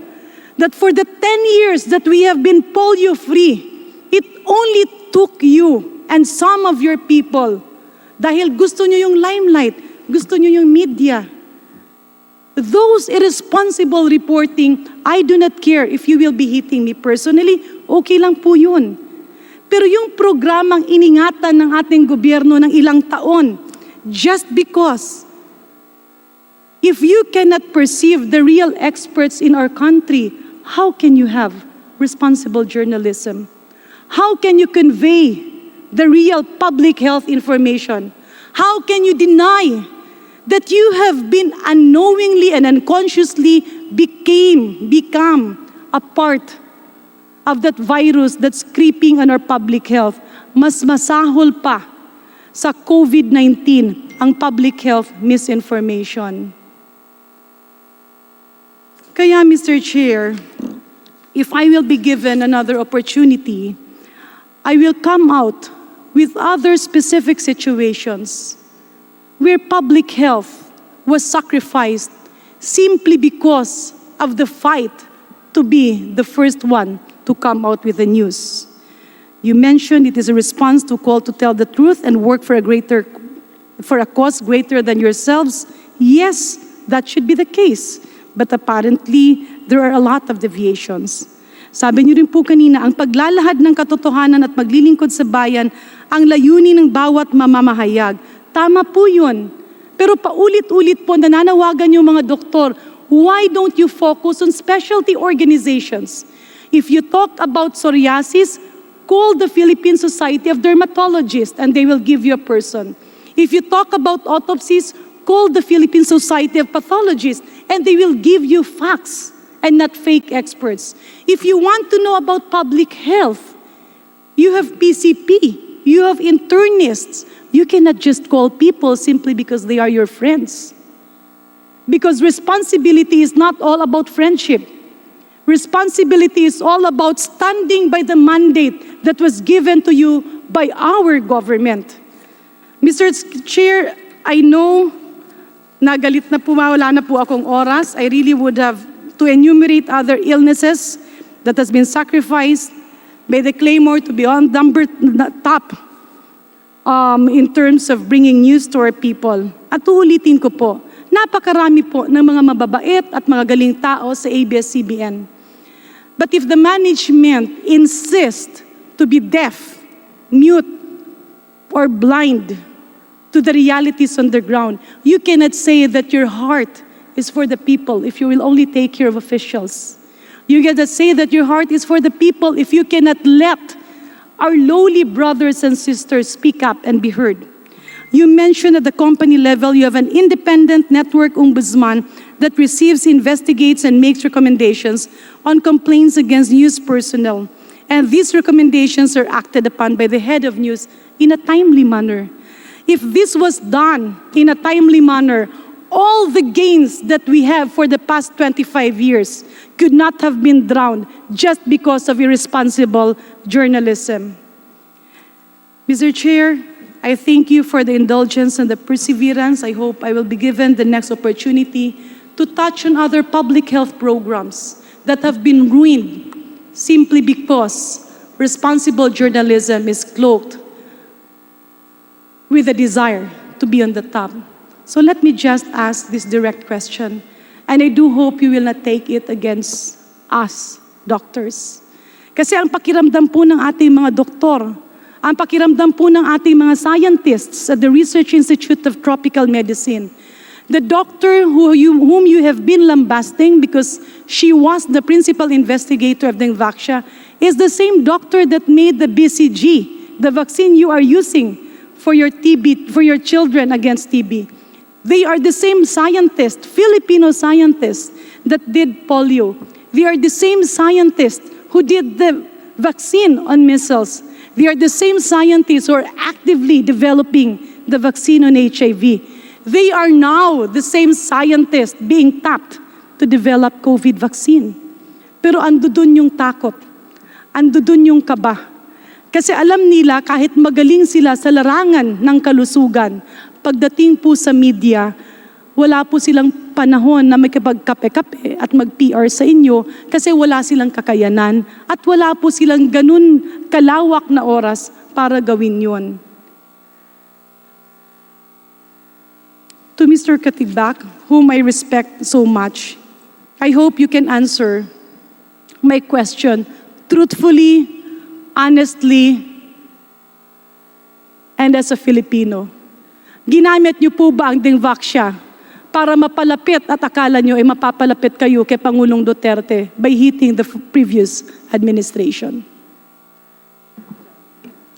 S21: that for the 10 years that we have been polio-free, it only took you and some of your people dahil gusto nyo yung limelight, gusto nyo yung media. Those irresponsible reporting, I do not care if you will be hitting me personally, okay lang po yun. Pero yung programang iningatan ng ating gobyerno ng ilang taon, just because if you cannot perceive the real experts in our country, how can you have responsible journalism? How can you convey the real public health information? How can you deny that you have been unknowingly and unconsciously become a part of that virus that's creeping on our public health? Mas masahol pa sa COVID-19 ang public health misinformation. Kaya, Mr. Chair, if I will be given another opportunity, I will come out with other specific situations where public health was sacrificed simply because of the fight to be the first one to come out with the news. You mentioned it is a response to call to tell the truth and work for a greater for a cause greater than yourselves, yes, that should be the case. But apparently, there are a lot of deviations. Sabi niyo rin po kanina, ang paglalahad ng katotohanan at maglilingkod sa bayan ang layunin ng bawat mamamahayag. Tama po yun. Pero paulit-ulit po nananawagan yung mga doktor, why don't you focus on specialty organizations? If you talk about psoriasis, call the Philippine Society of Dermatologists and they will give you a person. If you talk about autopsies, call the Philippine Society of Pathologists and they will give you facts and not fake experts. If you want to know about public health, you have PCP, you have internists. You cannot just call people simply because they are your friends. Because responsibility is not all about friendship. Responsibility is all about standing by the mandate that was given to you by our government. Mr. Chair, I know nagalit na po, wala na po akong oras. I really would have to enumerate other illnesses that has been sacrificed by the claimor to be on top in terms of bringing news to our people. At uulitin ko po, napakarami po ng mga mababait at mga galing tao sa ABS-CBN. But if the management insists to be deaf, mute, or blind to the realities on the ground, you cannot say that your heart is for the people if you will only take care of officials. You cannot say that your heart is for the people if you cannot let our lowly brothers and sisters speak up and be heard. You mentioned at the company level you have an independent network ombudsman that receives, investigates, and makes recommendations on complaints against news personnel. And these recommendations are acted upon by the head of news in a timely manner. If this was done in a timely manner, all the gains that we have for the past 25 years could not have been drowned just because of irresponsible journalism. Mr. Chair, I thank you for the indulgence and the perseverance. I hope I will be given the next opportunity to touch on other public health programs that have been ruined simply because responsible journalism is cloaked with a desire to be on the top. So let me just ask this direct question, and I do hope you will not take it against us, doctors. Kasi ang pakiramdam po ng ating mga doktor, ang pakiramdam po ng ating mga scientists at the Research Institute of Tropical Medicine, the doctor whom you have been lambasting because she was the principal investigator of Dengvaxia is the same doctor that made the BCG, the vaccine you are using for your TB, for your children against TB. They are the same scientists, Filipino scientists, that did polio. They are the same scientists who did the vaccine on measles. They are the same scientists who are actively developing the vaccine on HIV. They are now the same scientists being tapped to develop COVID vaccine. Pero ando dun yung takot, ando dun yung kaba. Kasi alam nila kahit magaling sila sa larangan ng kalusugan, pagdating po sa media, wala po silang panahon na makipagkape-kape at mag-PR sa inyo kasi wala silang kakayanan at wala po silang ganun kalawak na oras para gawin yon. To Mr. Katigbak, whom I respect so much, I hope you can answer my question truthfully, honestly, and as a Filipino. Ginamit niyo po ba ang Dengvaxia para mapalapit at akala niyo ay mapapalapit kayo kay Pangulong Duterte by hitting the previous administration?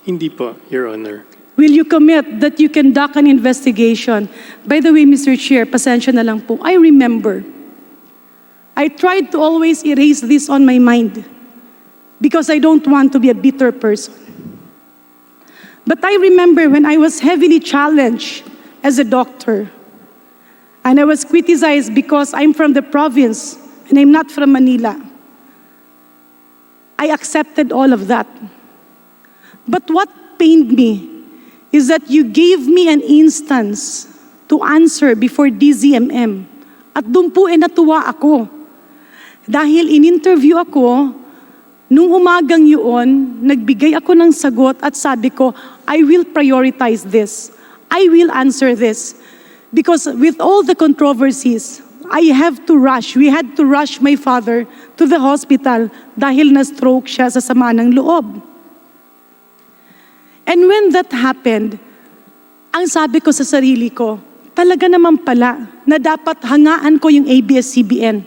S13: Hindi po, Your Honor.
S21: Will you commit that you conduct an investigation? By the way, Mr. Chair, pasensya na lang po. I remember, I tried to always erase this on my mind because I don't want to be a bitter person. But I remember when I was heavily challenged as a doctor, and I was criticized because I'm from the province and I'm not from Manila. I accepted all of that. But what pained me is that you gave me an instance to answer before DZMM. At doon po natuwa ako. Dahil in-interview ako, nung umagang yun, nagbigay ako ng sagot at sabi ko, I will prioritize this. I will answer this. Because with all the controversies, I have to rush. We had to rush my father to the hospital dahil na-stroke siya sa sama ng loob. And when that happened, ang sabi ko sa sarili ko, talaga naman pala na dapat hangaan ko yung ABS-CBN.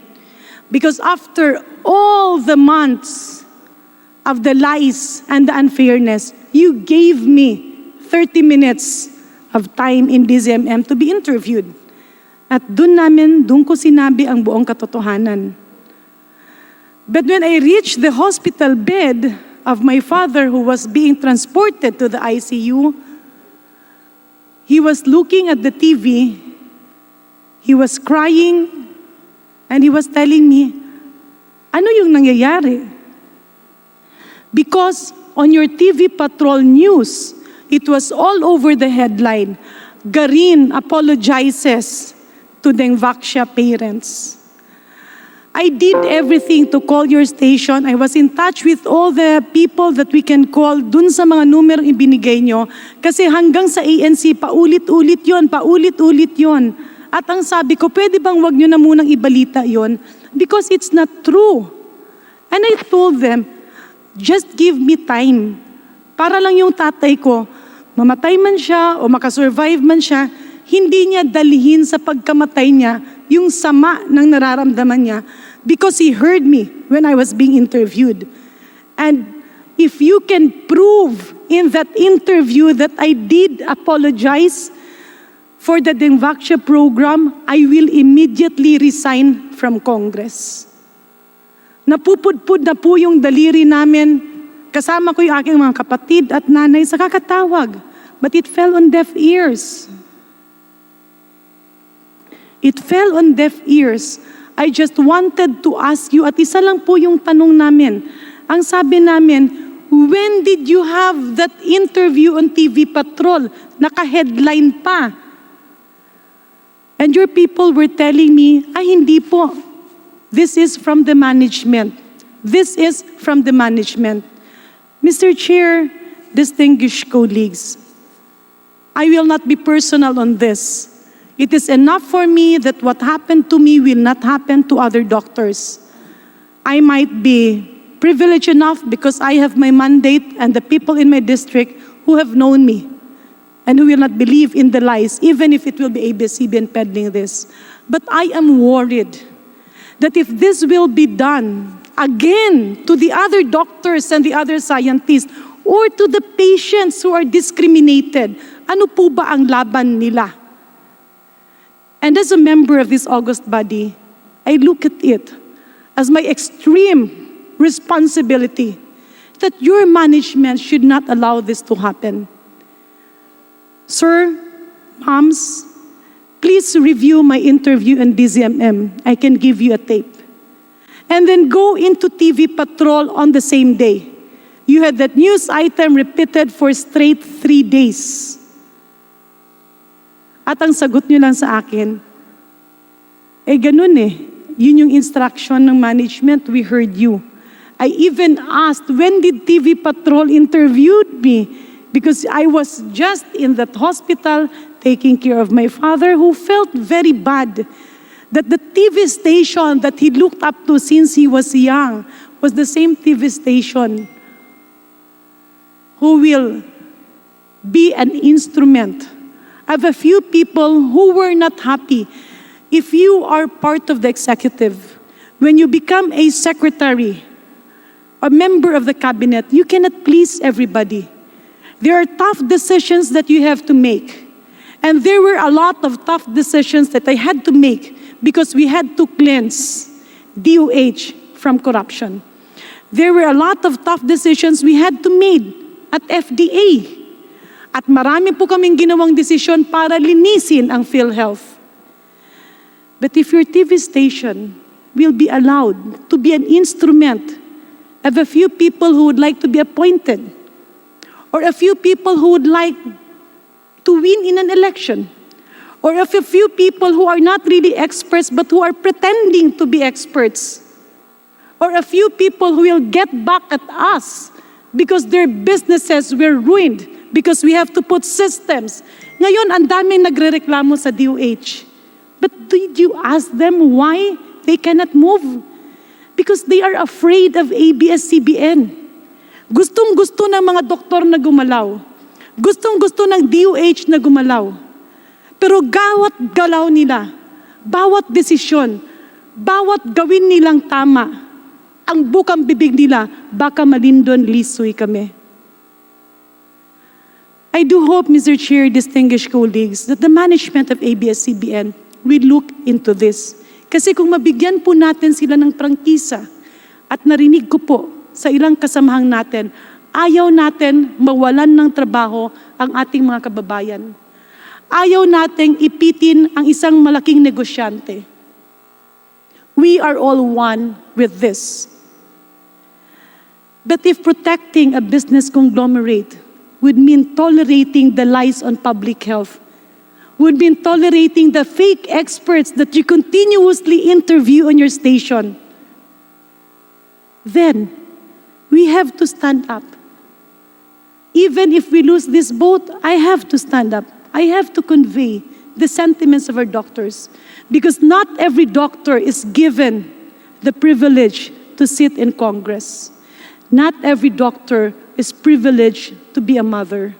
S21: Because after all the months of the lies and the unfairness, you gave me 30 minutes of time in DZMM to be interviewed. At doon ko sinabi ang buong katotohanan. But when I reached the hospital bed of my father who was being transported to the ICU, he was looking at the TV, he was crying, and he was telling me, ano yung nangyayari? Because on your TV Patrol News, it was all over the headline, Garin apologizes to Dengvaksha parents. I did everything to call your station. I was in touch with all the people that we can call dun sa mga numero ibinigay nyo. Kasi hanggang sa ANC, paulit-ulit yon. At ang sabi ko, pwede bang wag nyo na munang ibalita yon? Because it's not true. And I told them, just give me time. Para lang yung tatay ko, mamatay man siya o makasurvive man siya, hindi niya dalhin sa pagkamatay niya yung sama ng nararamdaman niya because he heard me when I was being interviewed. And if you can prove in that interview that I did apologize for the Dengvaksha program, I will immediately resign from Congress. Napupudpud na po yung daliri namin. Kasama ko yung aking mga kapatid at nanay sa kakatawag. But it fell on deaf ears. It fell on deaf ears. I just wanted to ask you, at isa lang po yung tanong namin. Ang sabi namin, when did you have that interview on TV Patrol? Naka-headline pa. And your people were telling me, ay hindi po. This is from the management. This is from the management. Mr. Chair, distinguished colleagues, I will not be personal on this. It is enough for me that what happened to me will not happen to other doctors. I might be privileged enough because I have my mandate and the people in my district who have known me and who will not believe in the lies, even if it will be ABS-CBN peddling this. But I am worried that if this will be done again to the other doctors and the other scientists or to the patients who are discriminated, ano po ba ang laban nila? And as a member of this august body, I look at it as my extreme responsibility that your management should not allow this to happen. Sir, moms, please review my interview in DZMM. I can give you a tape. And then go into TV Patrol on the same day. You had that news item repeated for straight 3 days. At ang sagot nyo lang sa akin, ganun Yun yung instruction ng management, we heard you. I even asked, when did TV Patrol interviewed me? Because I was just in that hospital taking care of my father who felt very bad that the TV station that he looked up to since he was young was the same TV station who will be an instrument of a few people who were not happy. If you are part of the executive, when you become a secretary, a member of the cabinet, you cannot please everybody. There are tough decisions that you have to make. And there were a lot of tough decisions that I had to make because we had to cleanse DOH from corruption. There were a lot of tough decisions we had to make at FDA. At marami po kaming ginawang desisyon para linisin ang PhilHealth. But if your TV station will be allowed to be an instrument of a few people who would like to be appointed, or a few people who would like to win in an election, or of a few people who are not really experts but who are pretending to be experts, or a few people who will get back at us because their businesses were ruined because we have to put systems. Ngayon, ang daming nagrereklamo sa DOH. But did you ask them why they cannot move? Because they are afraid of ABS-CBN. Gustong-gusto ng mga doktor na gumalaw. Gustong-gusto ng DOH na gumalaw. Pero bawat galaw nila, bawat desisyon, bawat gawin nilang tama, ang bukang bibig nila, baka malindon lisoy kami. I do hope, Mr. Chair, distinguished colleagues, that the management of ABS-CBN will look into this. Kasi kung mabigyan po natin sila ng prangkisa, at narinig ko po sa ilang kasamahang natin, ayaw natin mawalan ng trabaho ang ating mga kababayan. Ayaw nating ipitin ang isang malaking negosyante. We are all one with this. But if protecting a business conglomerate would mean tolerating the lies on public health, would mean tolerating the fake experts that you continuously interview on your station, then we have to stand up. Even if we lose this vote, I have to stand up. I have to convey the sentiments of our doctors, because not every doctor is given the privilege to sit in Congress. Not every doctor is privileged to be a mother.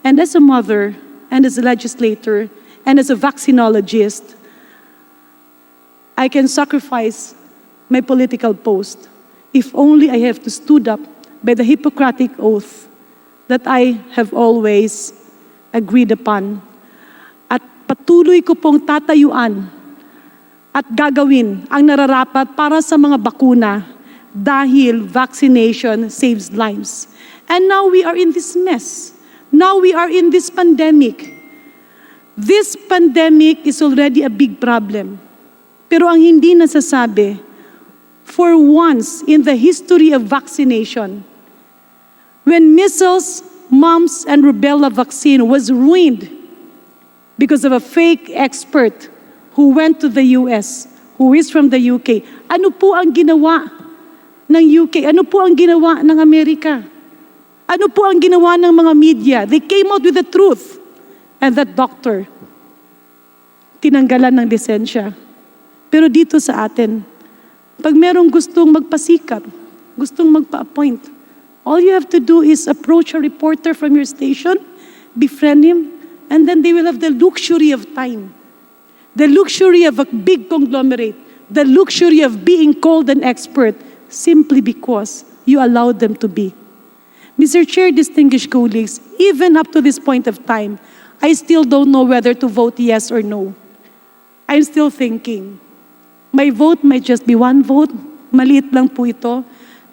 S21: And as a mother, and as a legislator, and as a vaccinologist, I can sacrifice my political post if only I have to stood up by the Hippocratic oath that I have always agreed upon. At patuloy ko pong tatayuan at gagawin ang nararapat para sa mga bakuna dahil vaccination saves lives. And now we are in this mess. Now we are in this pandemic. This pandemic is already a big problem. Pero ang hindi nasasabi, for once in the history of vaccination, when measles, mumps, and rubella vaccine was ruined because of a fake expert who went to the US, who is from the UK, ano po ang ginawa ng UK? Ano po ang ginawa ng Amerika? Ano po ang ginawa ng mga media? They came out with the truth. And that doctor, tinanggalan ng lisensya. Pero dito sa atin, pag merong gustong magpasikap, gustong magpa-appoint, all you have to do is approach a reporter from your station, befriend him, and then they will have the luxury of time, the luxury of a big conglomerate, the luxury of being called an expert simply because you allowed them to be. Mr. Chair, distinguished colleagues, even up to this point of time, I still don't know whether to vote yes or no. I'm still thinking. My vote might just be one vote. Maliit lang po ito.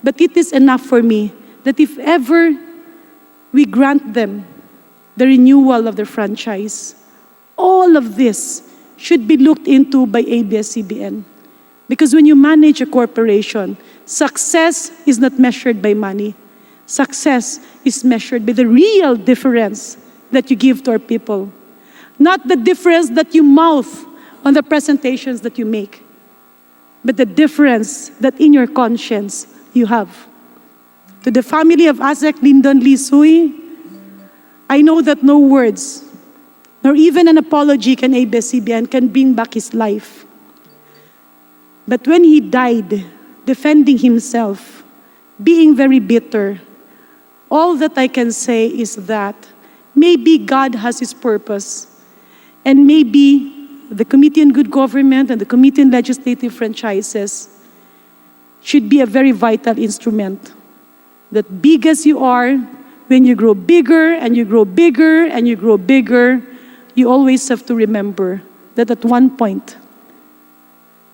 S21: But it is enough for me that if ever we grant them the renewal of their franchise, all of this should be looked into by ABS-CBN. Because when you manage a corporation, success is not measured by money. Success is measured by the real difference that you give to our people. Not the difference that you mouth on the presentations that you make, but the difference that in your conscience you have. To the family of Azek Lyndon Lee Sui, I know that no words, nor even an apology can ABS-CBN can bring back his life. But when he died, defending himself, being very bitter, all that I can say is that maybe God has his purpose, and maybe the Committee on Good Government and the Committee on Legislative Franchises should be a very vital instrument. That big as you are, when you grow bigger and you grow bigger and you grow bigger, you always have to remember that at one point,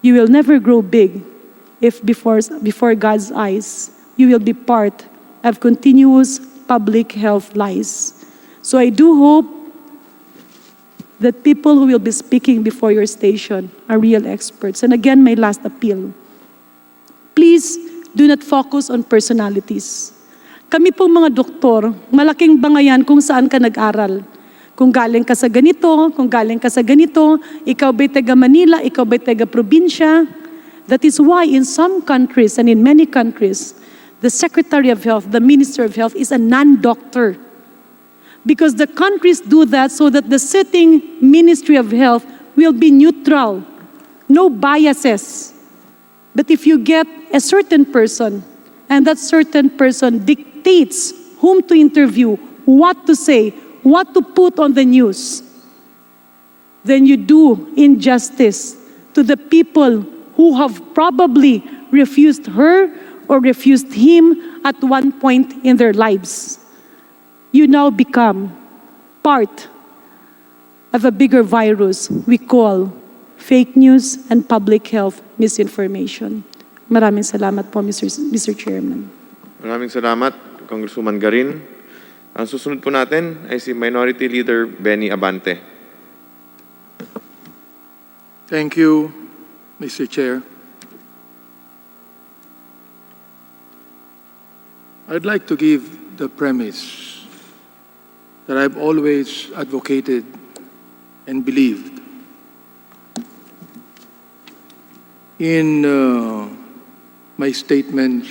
S21: you will never grow big if before God's eyes, you will be part of continuous public health lies. So I do hope that people who will be speaking before your station are real experts. And again, my last appeal. Please do not focus on personalities. Kami pong mga doktor, malaking bangayan kung saan ka nag-aral. Kung galing ka sa ganito, kung galing ka sa ganito, ikaw ba'y taga Manila, ikaw ba'y taga probinsya. That is why in some countries and in many countries, the Secretary of Health, the Minister of Health is a non-doctor. Because the countries do that so that the sitting Ministry of Health will be neutral, no biases. But if you get a certain person, and that certain person dictates whom to interview, what to say, what to put on the news, then you do injustice to the people who have probably refused her or refused him at one point in their lives. You now become part of a bigger virus we call fake news and public health misinformation. Maraming salamat po, Mr. Chairman.
S2: Maraming salamat, Congresswoman Garin. Ang susunod po natin ay si Minority Leader Benny Abante.
S16: Thank you, Mr. Chair. I'd like to give the premise that I've always advocated and believed in my statements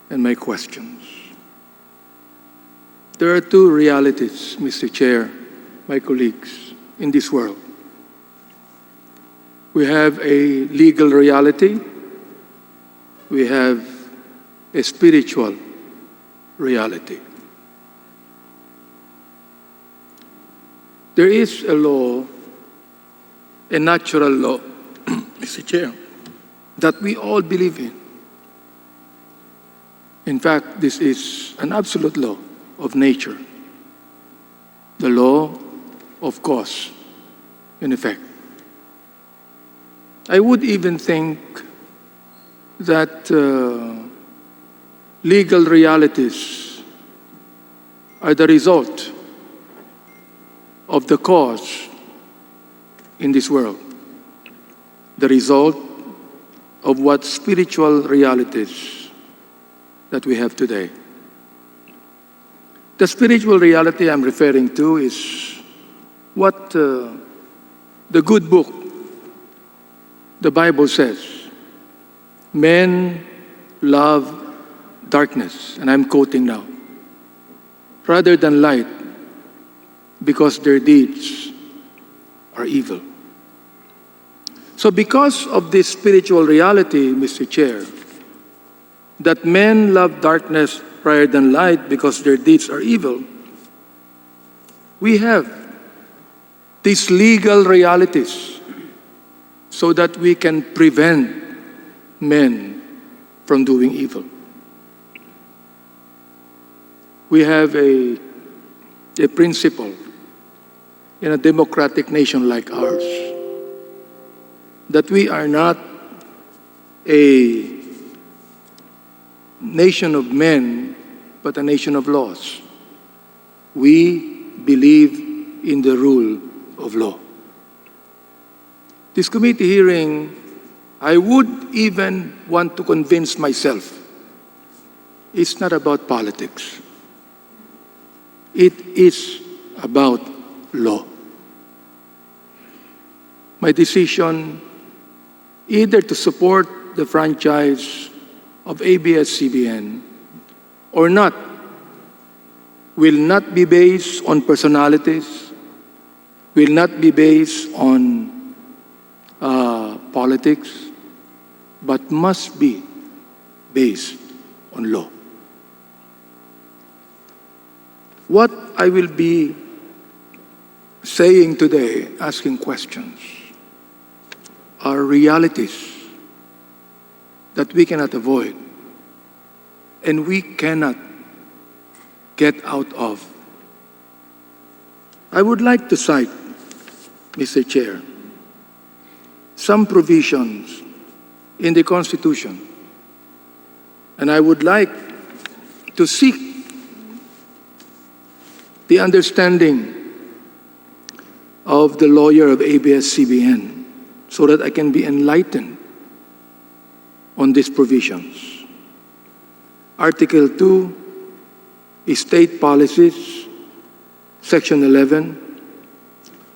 S16: and my questions. There are two realities, Mr. Chair, my colleagues, in this world. We have a legal reality. We have a spiritual reality. There is a law, a natural law, Mr. Chair, that we all believe in. In fact, this is an absolute law of nature, the law of cause and effect. I would even think that legal realities are the result of the cause in this world, the result of what spiritual realities that we have today. The spiritual reality I'm referring to is what the good book, the Bible says. Men love darkness, and I'm quoting now, rather than light, because their deeds are evil. So because of this spiritual reality, Mr. Chair, that men love darkness rather than light because their deeds are evil, we have these legal realities so that we can prevent men from doing evil. We have a principle in a democratic nation like ours that we are not a nation of men, but a nation of laws. We believe in the rule of law. This committee hearing, I would even want to convince myself, it's not about politics. It is about law. My decision either to support the franchise of ABS-CBN or not will not be based on personalities, will not be based on politics, but must be based on law. What I will be saying today, asking questions, are realities that we cannot avoid and we cannot get out of. I would like to cite, Mr. Chair, some provisions in the Constitution, and I would like to seek the understanding of the lawyer of ABS-CBN so that I can be enlightened on these provisions. Article 2, State Policies, Section 11.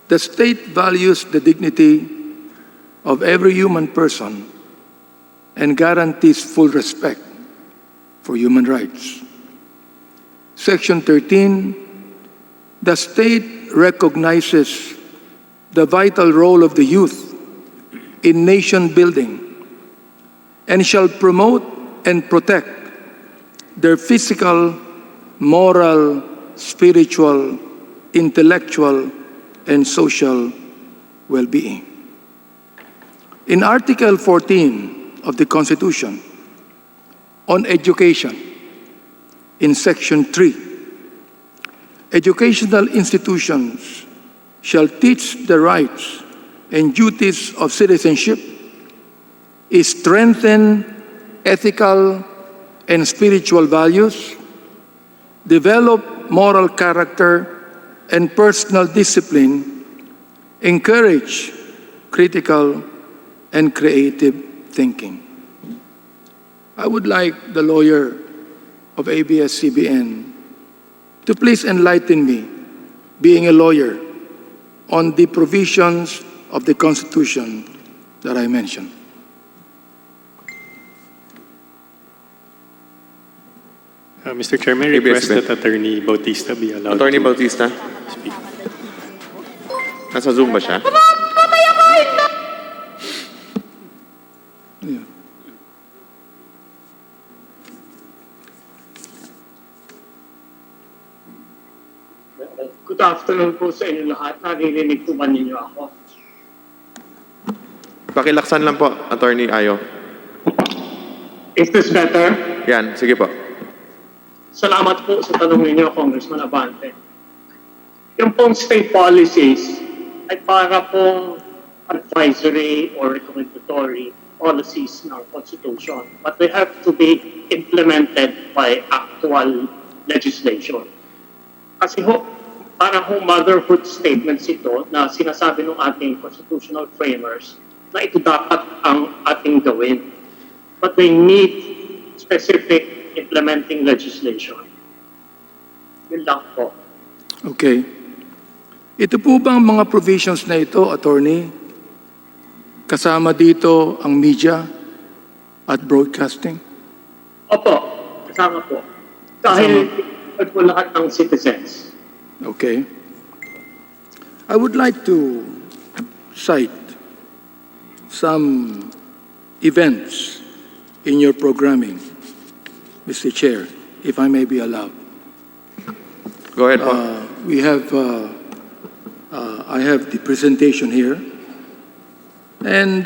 S16: The state values the dignity of every human person and guarantees full respect for human rights. Section 13, the state recognizes the vital role of the youth in nation building and shall promote and protect their physical, moral, spiritual, intellectual, and social well-being. In Article 14 of the Constitution on education, in Section 3, educational institutions shall teach the rights and duties of citizenship, strengthen ethical and spiritual values, develop moral character and personal discipline, encourage critical and creative thinking. I would like the lawyer of ABS-CBN to please enlighten me, being a lawyer, on the provisions of the Constitution that I mentioned.
S13: Mr. Chairman, request that Attorney Bautista be allowed
S2: Attorney
S13: to
S2: Bautista?
S13: speak.
S2: Nasa Zoom ba siya?
S5: Good afternoon po sa inyo lahat. Naririnig po ba ninyo ako?
S2: Pakilaksan lang po, Attorney Ayo.
S5: Is this better?
S2: Yan, sige po.
S5: Salamat po sa tanong ninyo, Congressman Abante. Yung pong state policies ay para pong advisory or recommendatory policies ng Constitution. But they have to be implemented by actual legislation. Kasi para motherhood statements ito na sinasabi ng ating constitutional framers na ito dapat ang ating gawin. But they need specific implementing legislation. Yun lang po.
S16: Okay. Ito po bang mga provisions na ito, Attorney, kasama dito ang media at broadcasting?
S5: Opo, kasama po. Dahil po lahat ng citizens.
S16: Okay. I would like to cite some events in your programming, Mr. Chair, if I may be allowed.
S2: Go ahead po.
S16: I have the presentation here. And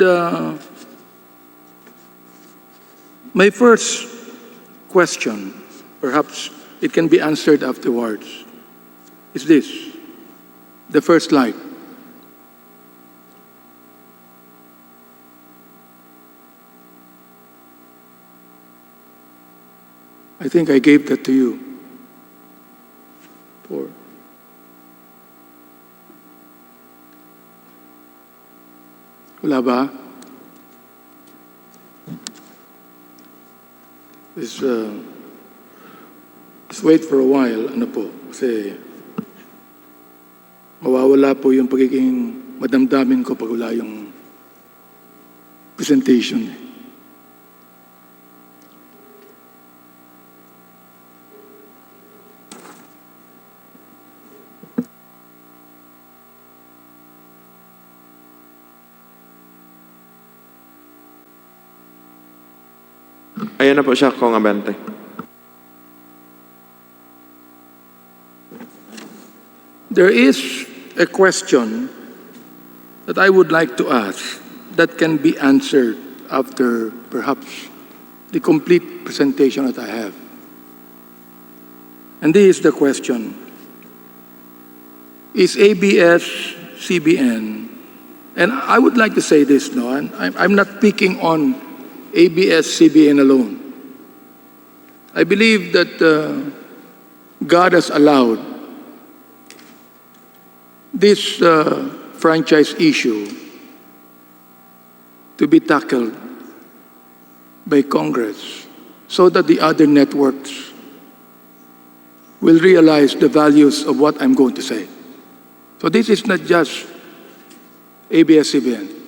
S16: my first question, perhaps it can be answered afterwards, is this. The first slide. I think I gave that to you. Wala ba? Just wait for a while, ano po, kasi mawawala po yung pagiging madamdamin ko pag wala yung presentation.
S2: Ayan na po siya, Kong Abante.
S16: There is a question that I would like to ask that can be answered after perhaps the complete presentation that I have. And this is the question. Is ABS-CBN, and I would like to say this, no, and I'm not picking on ABS-CBN alone. I believe that God has allowed this franchise issue to be tackled by Congress so that the other networks will realize the values of what I'm going to say. So this is not just ABS-CBN.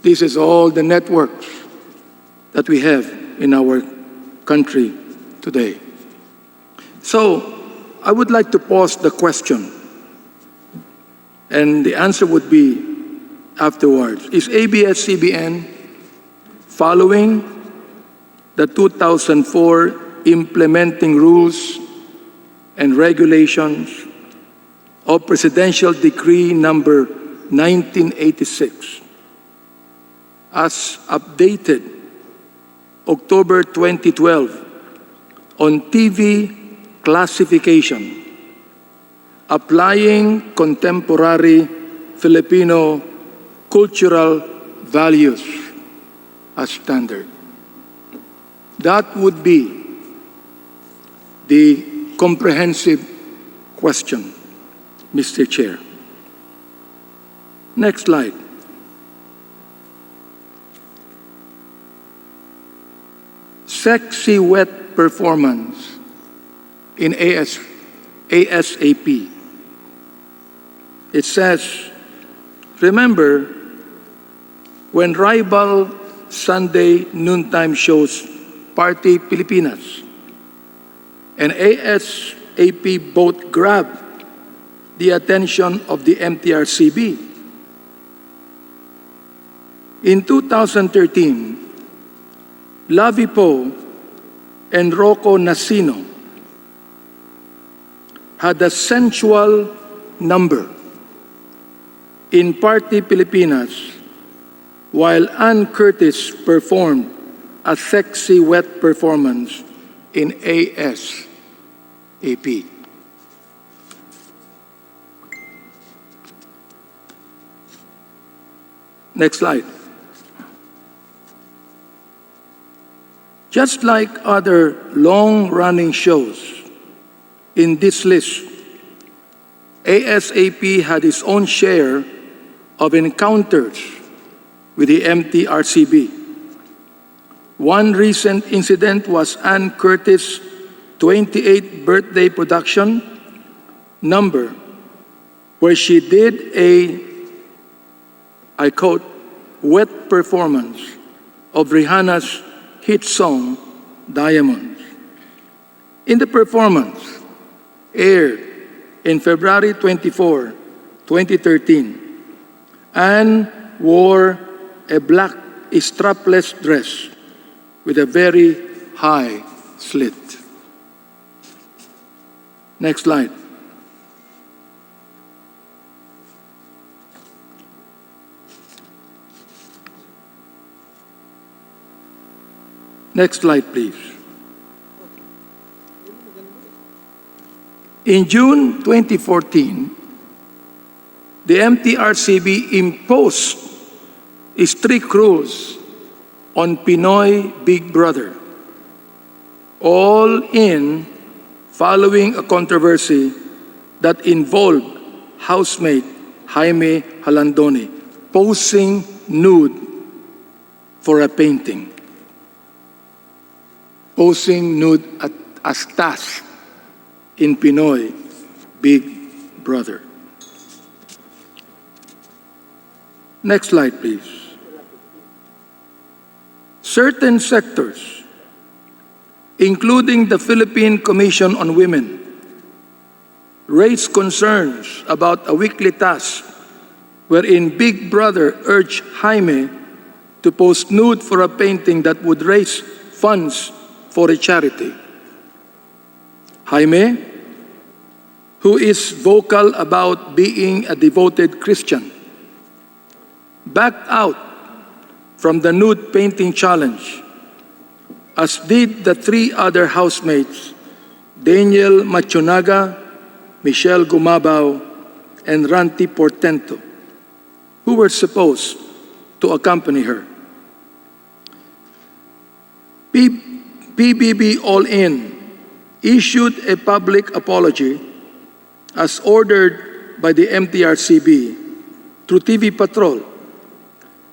S16: This is all the networks that we have in our country today. So, I would like to pose the question, and the answer would be afterwards. Is ABS-CBN following the 2004 implementing rules and regulations of Presidential Decree number 1986 as updated October 2012 on TV classification, applying contemporary Filipino cultural values as standard? That would be the comprehensive question, Mr. Chair. Next slide. Sexy wet performance in ASAP. It says, remember when rival Sunday noontime shows Party Pilipinas and ASAP both grabbed the attention of the MTRCB. In 2013, Lavi Po and Rocco Nasino had a sensual number in Party Pilipinas while Ann Curtis performed a sexy wet performance in ASAP. Next slide. Just like other long-running shows in this list, ASAP had its own share of encounters with the MTRCB. One recent incident was Ann Curtis' 28th birthday production number, where she did a, I quote, wet performance of Rihanna's hit song, Diamonds. In the performance, aired in February 24, 2013, Anne wore a black strapless dress with a very high slit. Next slide. Next slide, please. In June 2014, the MTRCB imposed strict rules on Pinoy Big Brother, all in following a controversy that involved housemate Jaime Halandoni posing nude for a painting. Posing nude as task in Pinoy Big Brother. Next slide, please. Certain sectors, including the Philippine Commission on Women, raised concerns about a weekly task wherein Big Brother urged Jaime to post nude for a painting that would raise funds for a charity. Jaime, who is vocal about being a devoted Christian, backed out from the nude painting challenge, as did the three other housemates, Daniel Machunaga, Michelle Gumabao, and Ranti Portento, who were supposed to accompany her. PBB All In issued a public apology as ordered by the MTRCB through TV Patrol.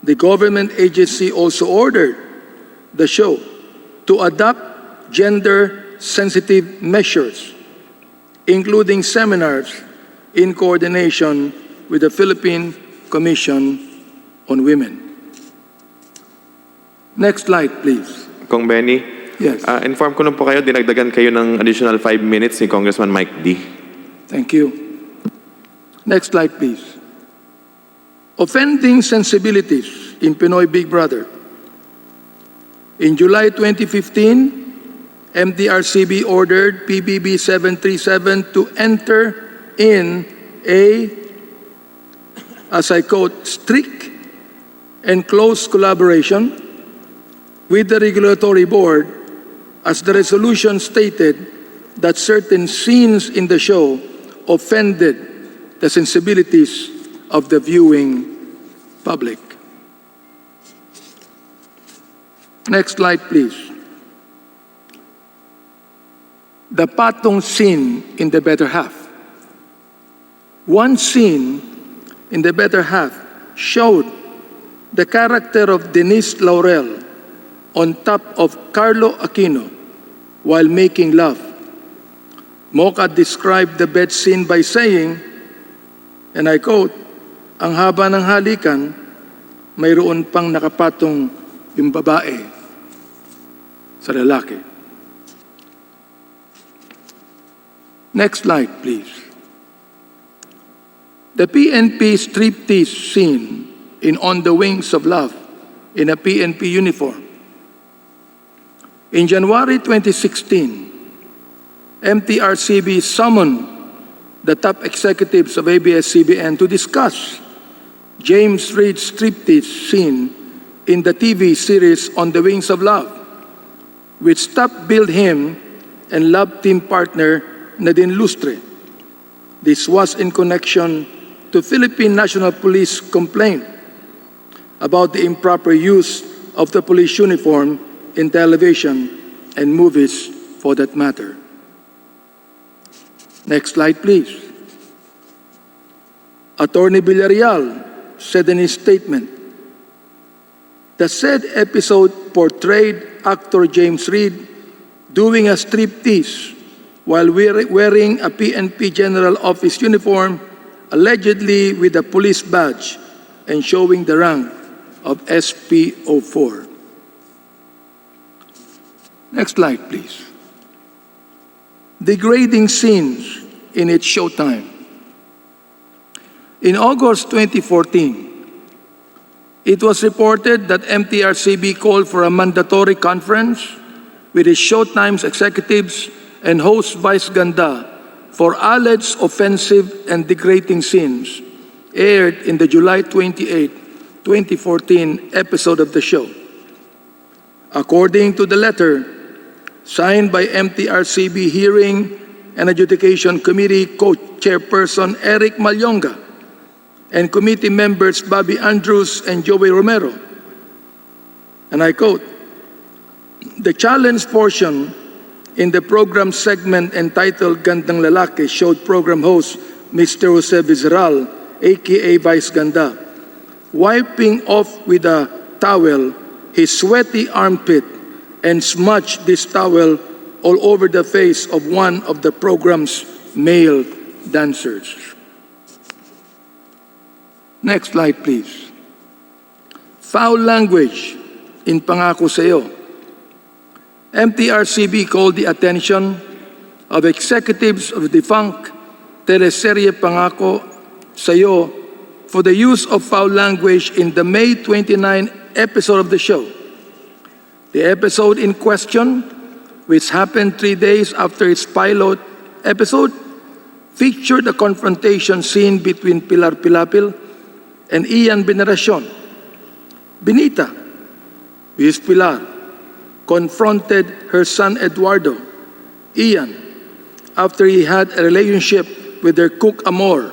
S16: The government agency also ordered the show to adopt gender-sensitive measures, including seminars in coordination with the Philippine Commission on Women. Next slide, please.
S2: Kong Benny,
S16: Yes.
S2: Inform ko lang po kayo, dinagdagan kayo ng additional 5 minutes ni Congressman Mike D.
S16: Thank you. Next slide, please. Offending sensibilities in Pinoy Big Brother. In July 2015, MDRCB ordered PBB 737 to enter in a, as I quote, strict and close collaboration with the regulatory board, as the resolution stated that certain scenes in the show offended the sensibilities of the viewing public. Next slide, please. The patong scene in The Better Half. One scene in The Better Half showed the character of Denise Laurel on top of Carlo Aquino while making love. Mocha described the bed scene by saying, and I quote, "Ang haba ng halikan, mayroon pang nakapatong yung babae sa lalaki." Next slide, please. The PNP striptease scene in On the Wings of Love in a PNP uniform. In January 2016, MTRCB summoned the top executives of ABS-CBN to discuss James Reid's striptease scene in the TV series On the Wings of Love, which top-billed him and love team partner Nadine Lustre. This was in connection to Philippine National Police complaint about the improper use of the police uniform in television and movies for that matter. Next slide, please. Attorney Villarreal said in his statement, "The said episode portrayed actor James Reid doing a striptease while wearing a PNP General Office uniform, allegedly with a police badge and showing the rank of SP04. Next slide, please. Degrading scenes in its showtime. In August 2014, it was reported that MTRCB called for a mandatory conference with its Showtime's executives and host Vice Ganda for alleged offensive and degrading scenes aired in the July 28, 2014 episode of the show. According to the letter, signed by MTRCB Hearing and Adjudication Committee Co-Chairperson Eric Malyonga and committee members Bobby Andrews and Joey Romero, and I quote, "The challenge portion in the program segment entitled Gandang Lalaki showed program host Mr. Jose Vizeral, aka Vice Ganda, wiping off with a towel his sweaty armpit and smudged this towel all over the face of one of the program's male dancers." Next slide, please. Foul language in Pangako Sa'yo. MTRCB called the attention of executives of the defunct teleserye Pangako Sa'yo for the use of foul language in the May 29 episode of the show. The episode in question, which happened 3 days after its pilot episode, featured a confrontation scene between Pilar Pilapil and Ian Veneracion. Benita, who is Pilar, confronted her son Eduardo, Ian, after he had a relationship with their cook Amor,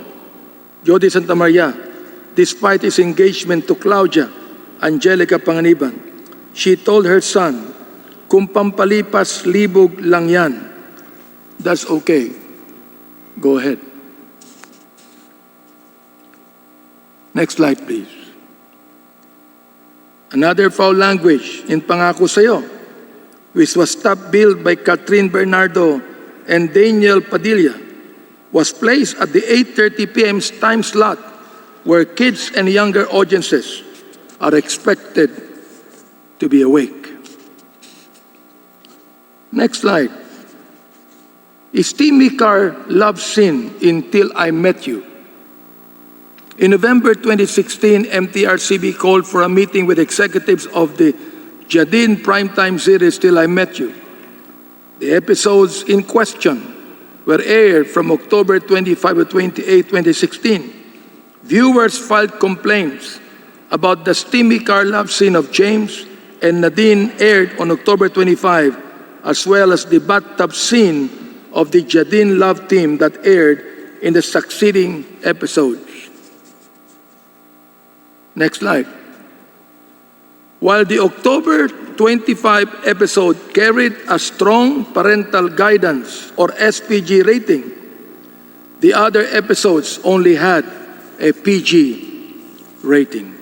S16: Jody Santa Maria, despite his engagement to Claudia Angelica Panganiban. She told her son, "Kung pampalipas libog lang yan." That's okay. Go ahead. Next slide, please. Another foul language in Pangako Sa'yo, which was top-billed by Catherine Bernardo and Daniel Padilla, was placed at the 8:30 p.m. time slot where kids and younger audiences are expected to be awake. Next slide. Steamy car love scene in Till I Met You. In November 2016, MTRCB called for a meeting with executives of the Jadin primetime series Till I Met You. The episodes in question were aired from October 25 to 28, 2016. Viewers filed complaints about the steamy car love scene of James and Nadine aired on October 25, as well as the bathtub scene of the Jadin love team that aired in the succeeding episodes. Next slide. While the October 25 episode carried a strong parental guidance or SPG rating, the other episodes only had a PG rating.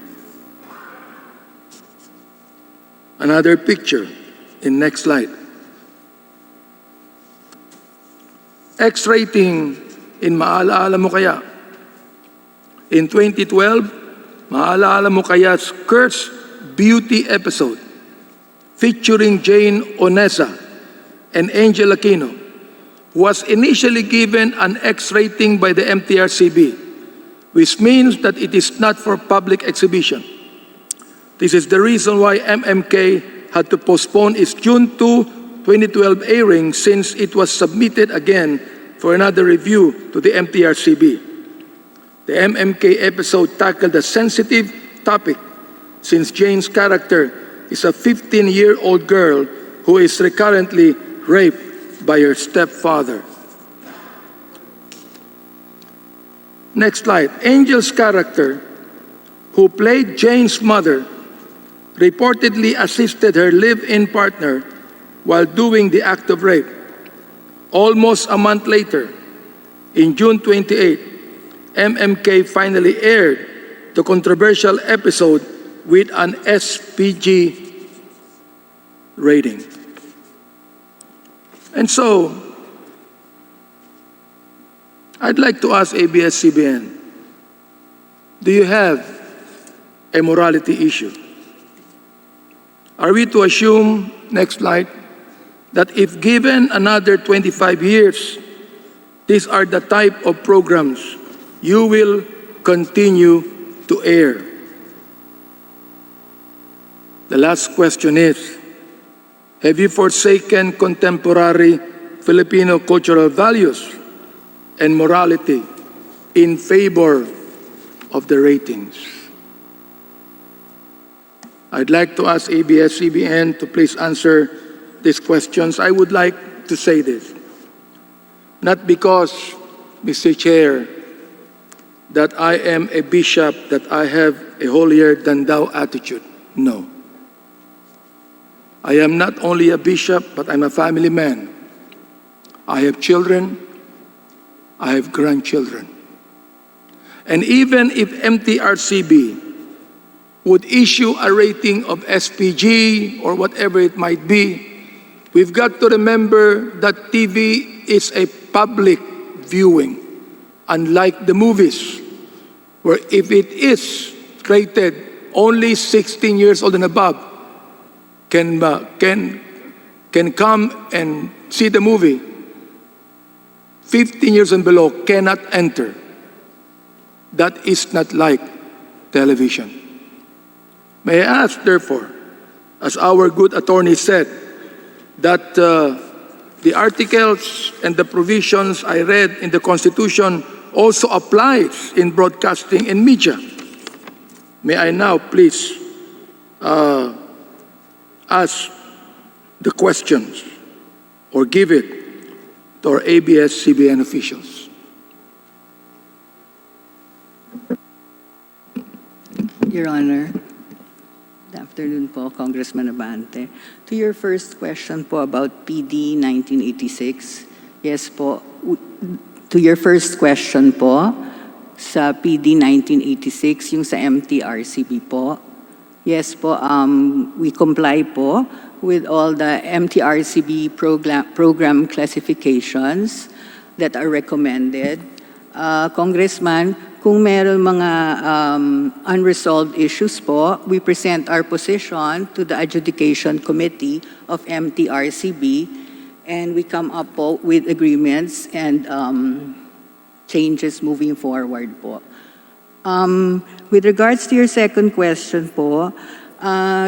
S16: Another picture in next slide. X rating in Maalaala Mo Kaya. In 2012, Maalaala Mo Kaya's Cursed Beauty episode featuring Jane Onesa and Angel Aquino was initially given an X rating by the MTRCB, which means that it is not for public exhibition. This is the reason why MMK had to postpone its June 2, 2012 airing since it was submitted again for another review to the MTRCB. The MMK episode tackled a sensitive topic since Jane's character is a 15-year-old girl who is recurrently raped by her stepfather. Next slide. Angel's character, who played Jane's mother, reportedly assisted her live-in partner while doing the act of rape. Almost a month later, in June 28, MMK finally aired the controversial episode with an SPG rating. And so, I'd like to ask ABS-CBN, do you have a morality issue? Are we to assume, next slide, that if given another 25 years, these are the type of programs you will continue to air? The last question is, have you forsaken contemporary Filipino cultural values and morality in favor of the ratings? I'd like to ask ABS-CBN to please answer these questions. I would like to say this, not because, Mr. Chair, that I am a bishop, that I have a holier-than-thou attitude. No. I am not only a bishop, but I'm a family man. I have children, I have grandchildren. And even if MTRCB would issue a rating of SPG or whatever it might be, we've got to remember that TV is a public viewing, unlike the movies, where if it is rated only 16 years old and above, can come and see the movie. 15 years and below cannot enter. That is not like television. May I ask, therefore, as our good attorney said, that the articles and the provisions I read in the Constitution also applies in broadcasting and media. May I now please ask the questions or give it to our ABS-CBN officials.
S1: Your Honor, good afternoon po, Congressman Abante. To your first question po about PD 1986, yes po, to your first question po, sa PD 1986, yung sa MTRCB po, yes po, we comply po with all the MTRCB program classifications that are recommended. Congressman, kung meron mga unresolved issues po, we present our position to the Adjudication Committee of MTRCB and we come up po with agreements and changes moving forward po. With regards to your second question po,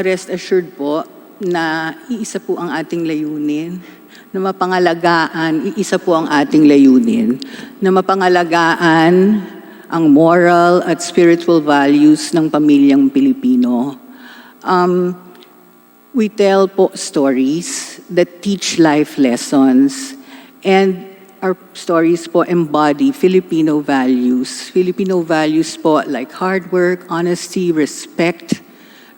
S1: rest assured po na iisa po ang ating layunin, na mapangalagaan, iisa po ang ating layunin, na mapangalagaan ang moral at spiritual values ng pamilyang Pilipino. We tell po stories that teach life lessons, and our stories po embody Filipino values. Filipino values po like hard work, honesty, respect,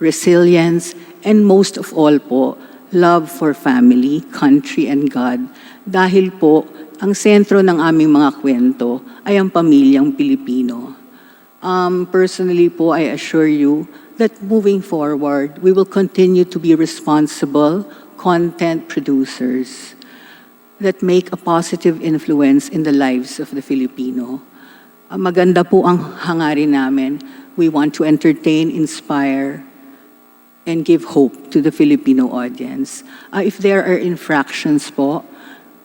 S1: resilience, and most of all po, love for family, country, and God. Dahil po, ang sentro ng aming mga kwento ay ang pamilyang Pilipino. Personally po, I assure you that moving forward, we will continue to be responsible content producers that make a positive influence in the lives of the Filipino. Maganda po ang hangarin namin. We want to entertain, inspire, and give hope to the Filipino audience. If there are infractions po,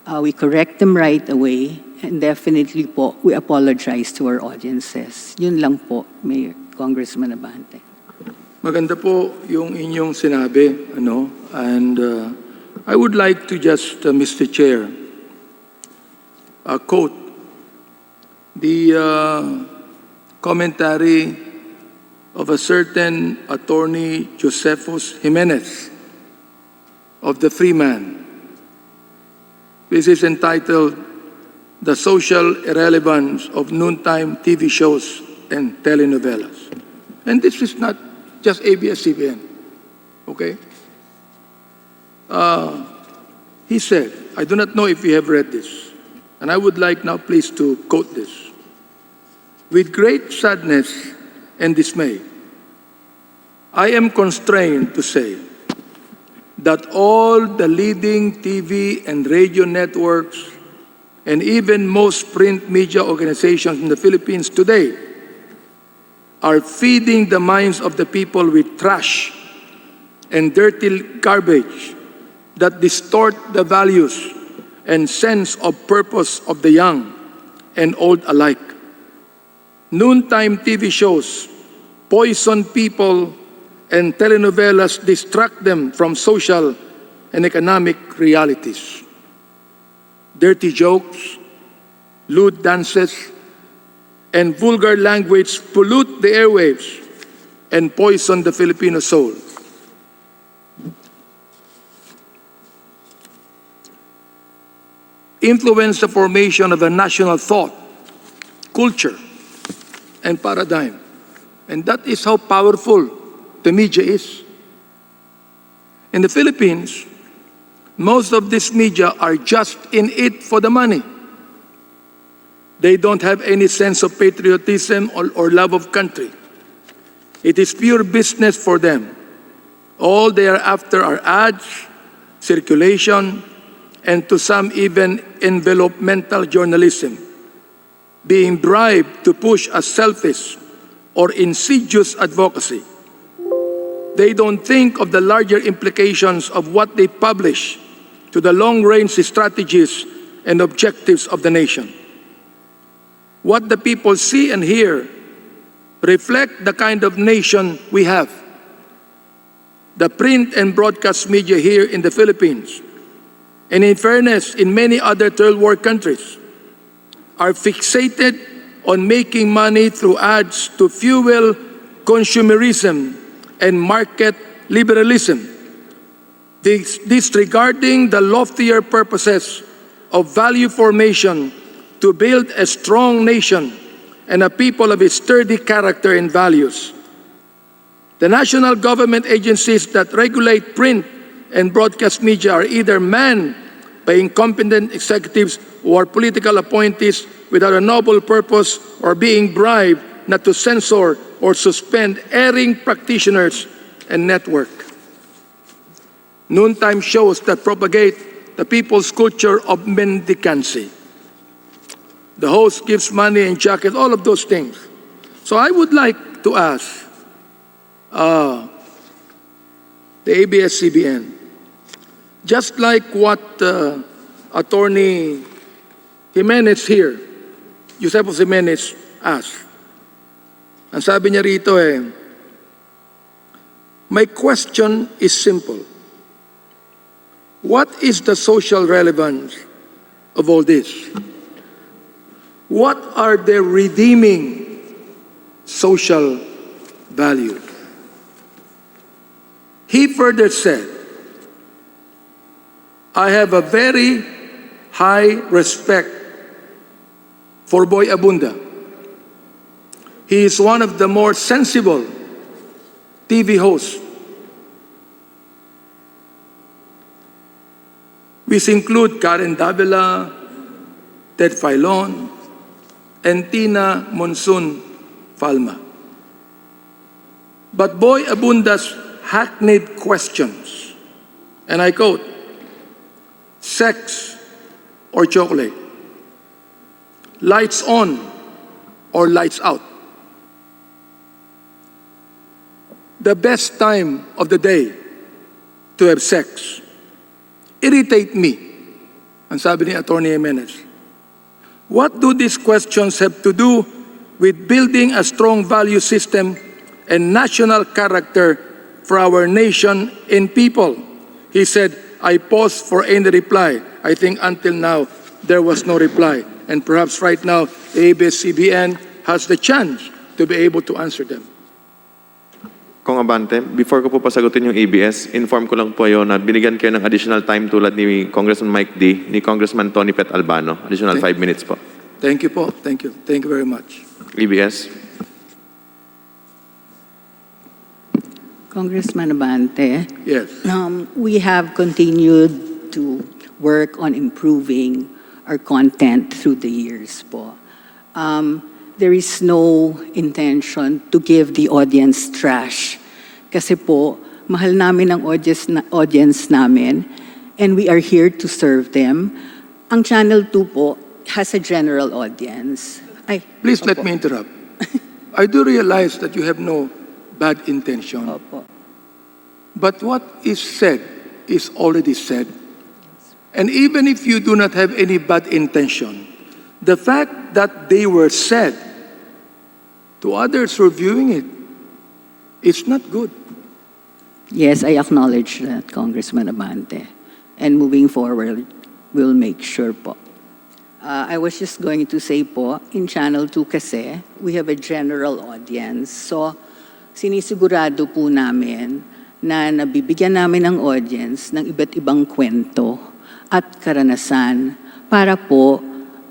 S1: we correct them right away, and definitely po, we apologize to our audiences. Yun lang po, Mayor, Congressman Abante.
S16: Maganda po yung inyong sinabi, and I would like to just, Mr. Chair, quote the commentary of a certain attorney Josephus Jimenez of the Freeman. This is entitled The Social Irrelevance of Noontime TV Shows and Telenovelas. And this is not just ABS-CBN, okay? He said, I do not know if you have read this, and I would like now please to quote this. With great sadness and dismay, I am constrained to say that all the leading TV and radio networks and even most print media organizations in the Philippines today are feeding the minds of the people with trash and dirty garbage that distort the values and sense of purpose of the young and old alike. Noontime TV shows poison people, and telenovelas distract them from social and economic realities. Dirty jokes, lewd dances, and vulgar language pollute the airwaves and poison the Filipino soul. Influence the formation of a national thought, culture, and paradigm. And that is how powerful the media is. In the Philippines, most of this media are just in it for the money. They don't have any sense of patriotism or love of country. It is pure business for them. All they are after are ads, circulation, and to some even envelopmental journalism, being bribed to push a selfish or insidious advocacy. They don't think of the larger implications of what they publish to the long-range strategies and objectives of the nation. What the people see and hear reflect the kind of nation we have. The print and broadcast media here in the Philippines, and in fairness, in many other third world countries, are fixated on making money through ads to fuel consumerism and market liberalism, disregarding the loftier purposes of value formation to build a strong nation and a people of a sturdy character and values. The national government agencies that regulate print and broadcast media are either manned by incompetent executives or political appointees without a noble purpose, or being bribed not to censor or suspend erring practitioners and network. Noontime shows that propagate the people's culture of mendicancy. The host gives money and jacket, all of those things. So I would like to ask the ABS-CBN, just like what Attorney Jimenez here, Josephus Jimenez asked. Ang sabi niya rito my question is simple. What is the social relevance of all this? What are the redeeming social values? He further said, I have a very high respect for Boy Abunda. He is one of the more sensible TV hosts, which include Karen Davila, Ted Filon, and Tina Monsoon Falma. But Boy Abunda's hackneyed questions, and I quote, sex or chocolate, lights on or lights out, the best time of the day to have sex, irritate me, ang sabi ni Attorney Jimenez. What do these questions have to do with building a strong value system and national character for our nation and people? He said, I paused for any reply. I think until now, there was no reply. And perhaps right now, the ABS-CBN has the chance to be able to answer them.
S2: Kong Abante, before ko po pasagutin yung ABS, inform ko lang po yun na binigyan kayo ng additional time tulad ni Congressman Mike D, ni Congressman Tony Pet Albano. Additional 5 minutes po.
S16: Thank you po. Thank you. Thank you very much.
S2: ABS.
S1: Congressman Abante,
S16: Yes.
S1: we have continued to work on improving our content through the years po. There is no intention to give the audience trash. Kasi po, mahal namin ang audience namin and we are here to serve them. Ang Channel 2 po has a general audience.
S16: Please let me interrupt. I do realize that you have no bad intention.
S1: Opo.
S16: But what is said is already said. And even if you do not have any bad intention, the fact that they were said to others who are viewing it, it's not good.
S1: Yes, I acknowledge that, Congressman Abante. And moving forward, we'll make sure po. I was just going to say po, in Channel 2 kasi, we have a general audience. So, sinisigurado po namin na nabibigyan namin ng audience ng iba't ibang kwento at karanasan para po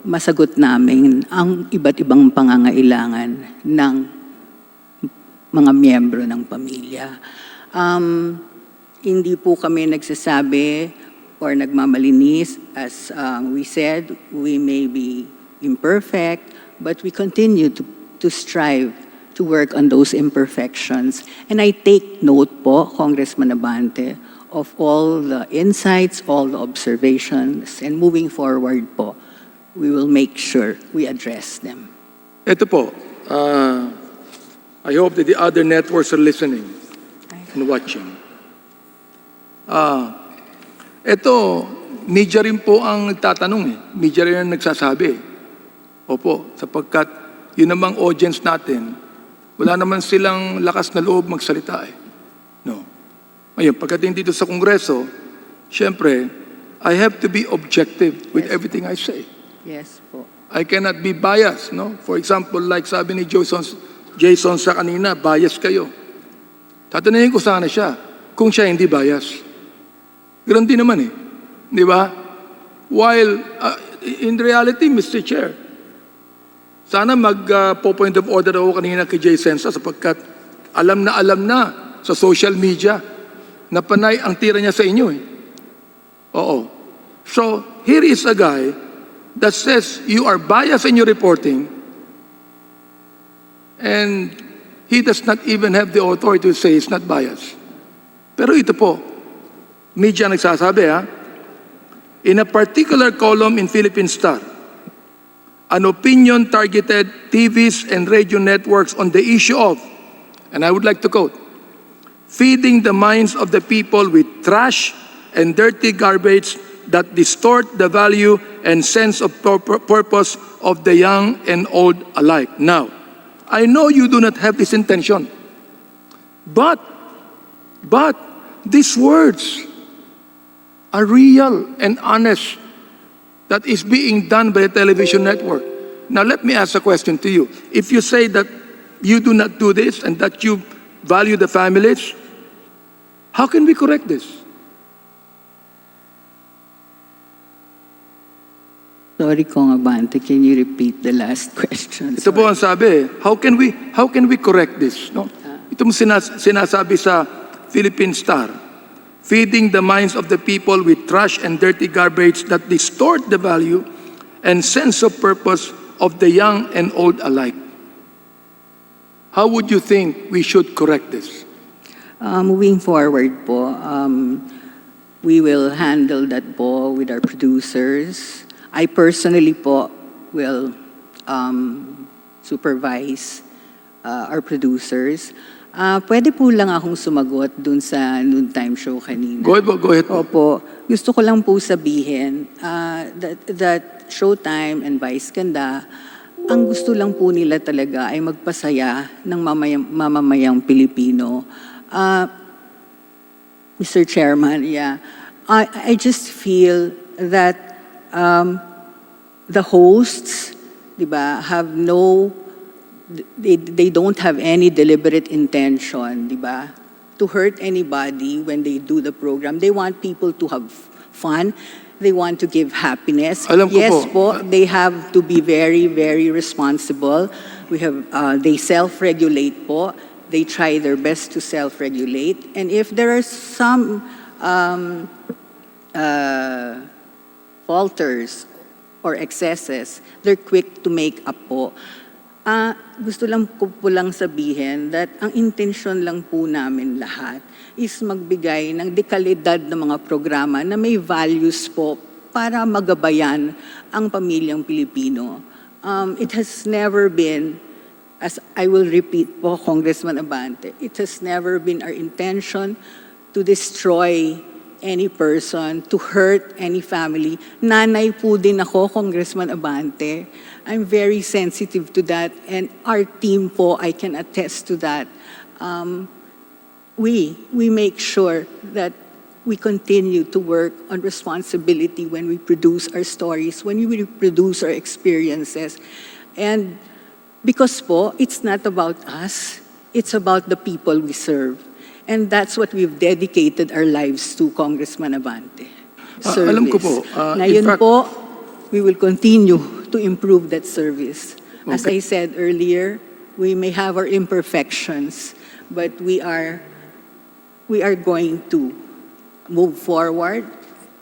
S1: masagot namin ang iba't ibang pangangailangan ng mga miyembro ng pamilya. Hindi po kami nagsasabi or nagmamalinis. As we said, we may be imperfect, but we continue to strive to work on those imperfections. And I take note po, Congressman Abante, of all the insights, all the observations, and moving forward po, we will make sure we address them.
S16: Ito po, I hope that the other networks are listening and watching. Ito, media rin po ang nagtatanong Media rin ang nagsasabi. Opo, sapagkat yun namang audience natin, wala naman silang lakas na loob magsalita No. Ngayon, pagdating dito sa Kongreso, syempre, I have to be objective with everything I say.
S1: Yes po.
S16: I cannot be biased, no? For example, like sabi ni Jason sa kanina, bias kayo. Tatanungin ko sana siya kung siya hindi bias. Ganun din naman Di ba? While, in reality, Mr. Chair, sana mag-point of order ako kanina kay Jason sapagkat alam na sa social media na panay ang tira niya sa inyo Oo. So, here is a guy that says you are biased in your reporting and he does not even have the authority to say it's not biased. Pero ito po, media nagsasabi in a particular column in Philippine Star, an opinion targeted TVs and radio networks on the issue of, and I would like to quote, feeding the minds of the people with trash and dirty garbage that distort the value and sense of purpose of the young and old alike. Now, I know you do not have this intention, but these words are real and honest that is being done by a television network. Now, let me ask a question to you. If you say that you do not do this and that you value the families, how can we correct this?
S1: Sorry, Kong Abante, can you repeat the last question?
S16: Ito po ang sabi, how can we correct this? No? Ito mo sinasabi sa Philippine Star, feeding the minds of the people with trash and dirty garbage that distort the value and sense of purpose of the young and old alike. How would you think we should correct this?
S1: Moving forward po, we will handle that po with our producers. I personally po will supervise our producers. Pwede po lang akong sumagot dun sa noontime show kanina.
S16: Go ahead.
S1: Opo. Gusto ko lang po sabihin that Showtime and Vice Ganda, ang gusto lang po nila talaga ay magpasaya ng mamamayang Pilipino. Mr. Chairman, I just feel that the hosts, diba, have they don't have any deliberate intention, diba, to hurt anybody when they do the program. They want people to have fun. They want to give happiness.
S16: Alam ko
S1: Yes
S16: po.
S1: po, they have to be very, very responsible. They self-regulate po. They try their best to self-regulate. And if there are some falters or excesses, they're quick to make up po. Gusto lang ko po lang sabihin that ang intention lang po namin lahat is magbigay ng dekalidad ng mga programa na may values po para magabayan ang pamilyang Pilipino. It has never been, as I will repeat po, Congressman Abante, it has never been our intention to destroy any person, to hurt any family. Nanay po din ako, Congressman Abante. I'm very sensitive to that, and our team po, I can attest to that. We make sure that we continue to work on responsibility when we produce our stories, when we produce our experiences. And because po, it's not about us, it's about the people we serve. And that's what we've dedicated our lives to, Congressman Abante. Service.
S16: Alam ko po.
S1: Ngayon po, we will continue to improve that service. As I said earlier, we may have our imperfections, but we are going to move forward,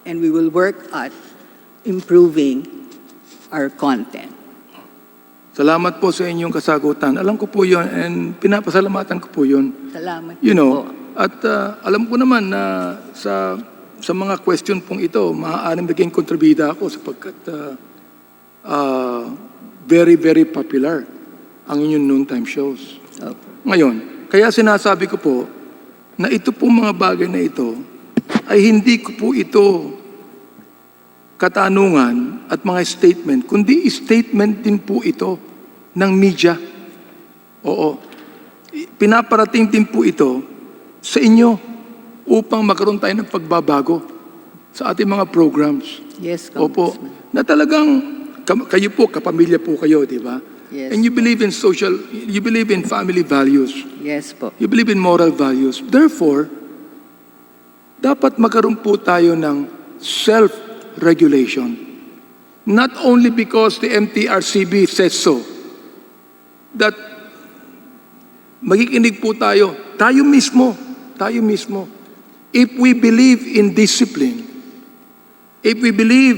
S1: and we will work at improving our content.
S16: Salamat po sa inyong kasagutan. Alam ko po yun, and pinapasalamatan ko po yun.
S1: Salamat
S16: You know,
S1: po.
S16: at alam ko naman na sa mga question pong ito, maaaring maging kontribida ako sapagkat very, very popular ang inyong noontime shows. Ngayon, kaya sinasabi ko po na ito pong mga bagay na ito ay hindi ko po ito katanungan at mga statement, kundi statement din po ito ng media. Oo. Pinaparating din po ito sa inyo upang magkaroon tayo ng pagbabago sa ating mga programs.
S1: Yes,
S16: Opo.
S1: Congressman.
S16: Na talagang kayo po, kapamilya po kayo, di ba?
S1: Yes.
S16: And you believe in you believe in family values.
S1: Yes po.
S16: You believe in moral values. Therefore, dapat magkaroon po tayo ng self-regulation. Not only because the MTRCB says so, that magikinig po tayo mismo. If we believe in discipline, if we believe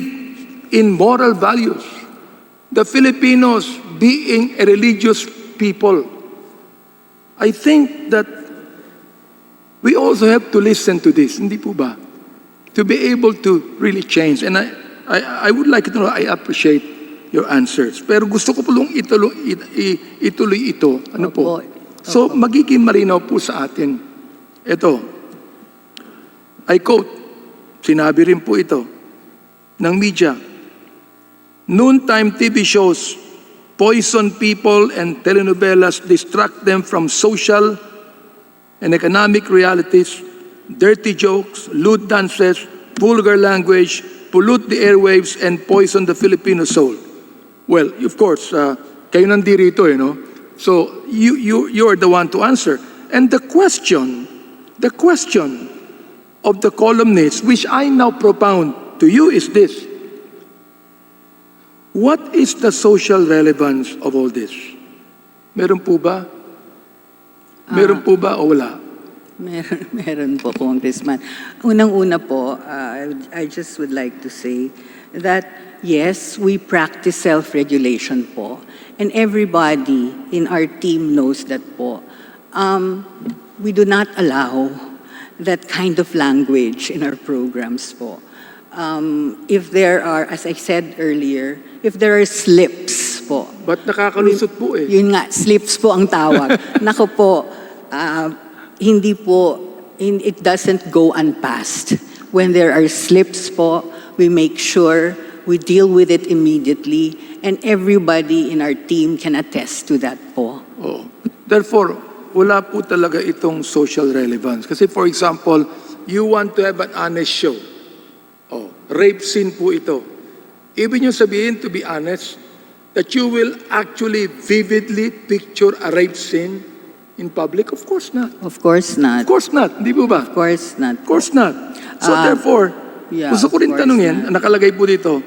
S16: in moral values, the Filipinos being a religious people, I think that we also have to listen to this, hindi po ba? To be able to really change. And I would like to know, I appreciate your answers. Pero gusto ko po lang ituloy ito. Ano po? So, magiging malinaw po sa atin. Ito, I quote, sinabi rin po ito, ng media. Noontime TV shows poison people and telenovelas distract them from social and economic realities. Dirty jokes, lewd dances, vulgar language pollute the airwaves and poison the Filipino soul. Well, of course, kayo nandirito, So you are the one to answer. And the question of the columnist, which I now propound to you, is this: what is the social relevance of all this? Meron po ba? Meron po ba o wala?
S1: Meron po, Congressman. Unang-una po, I just would like to say that yes, we practice self-regulation po. And everybody in our team knows that po. We do not allow that kind of language in our programs po. If there are, as I said earlier, if there are slips po.
S16: Ba't nakakalusot po eh?
S1: Yun nga, slips po ang tawag. Nako po, hindi po, it doesn't go unpassed. When there are slips po, we make sure we deal with it immediately, and everybody in our team can attest to that po.
S16: Oh. Therefore, wala po talaga itong social relevance. Kasi for example, you want to have an honest show. Oh, rape scene po ito. Ibig nyo sabihin, to be honest, that you will actually vividly picture a rape scene in public? Of course not.
S1: Of course not.
S16: Of course not. Di po ba?
S1: Of course not.
S16: Of course not. So therefore,
S1: yeah,
S16: gusto ko rin tanungin, nakalagay po dito,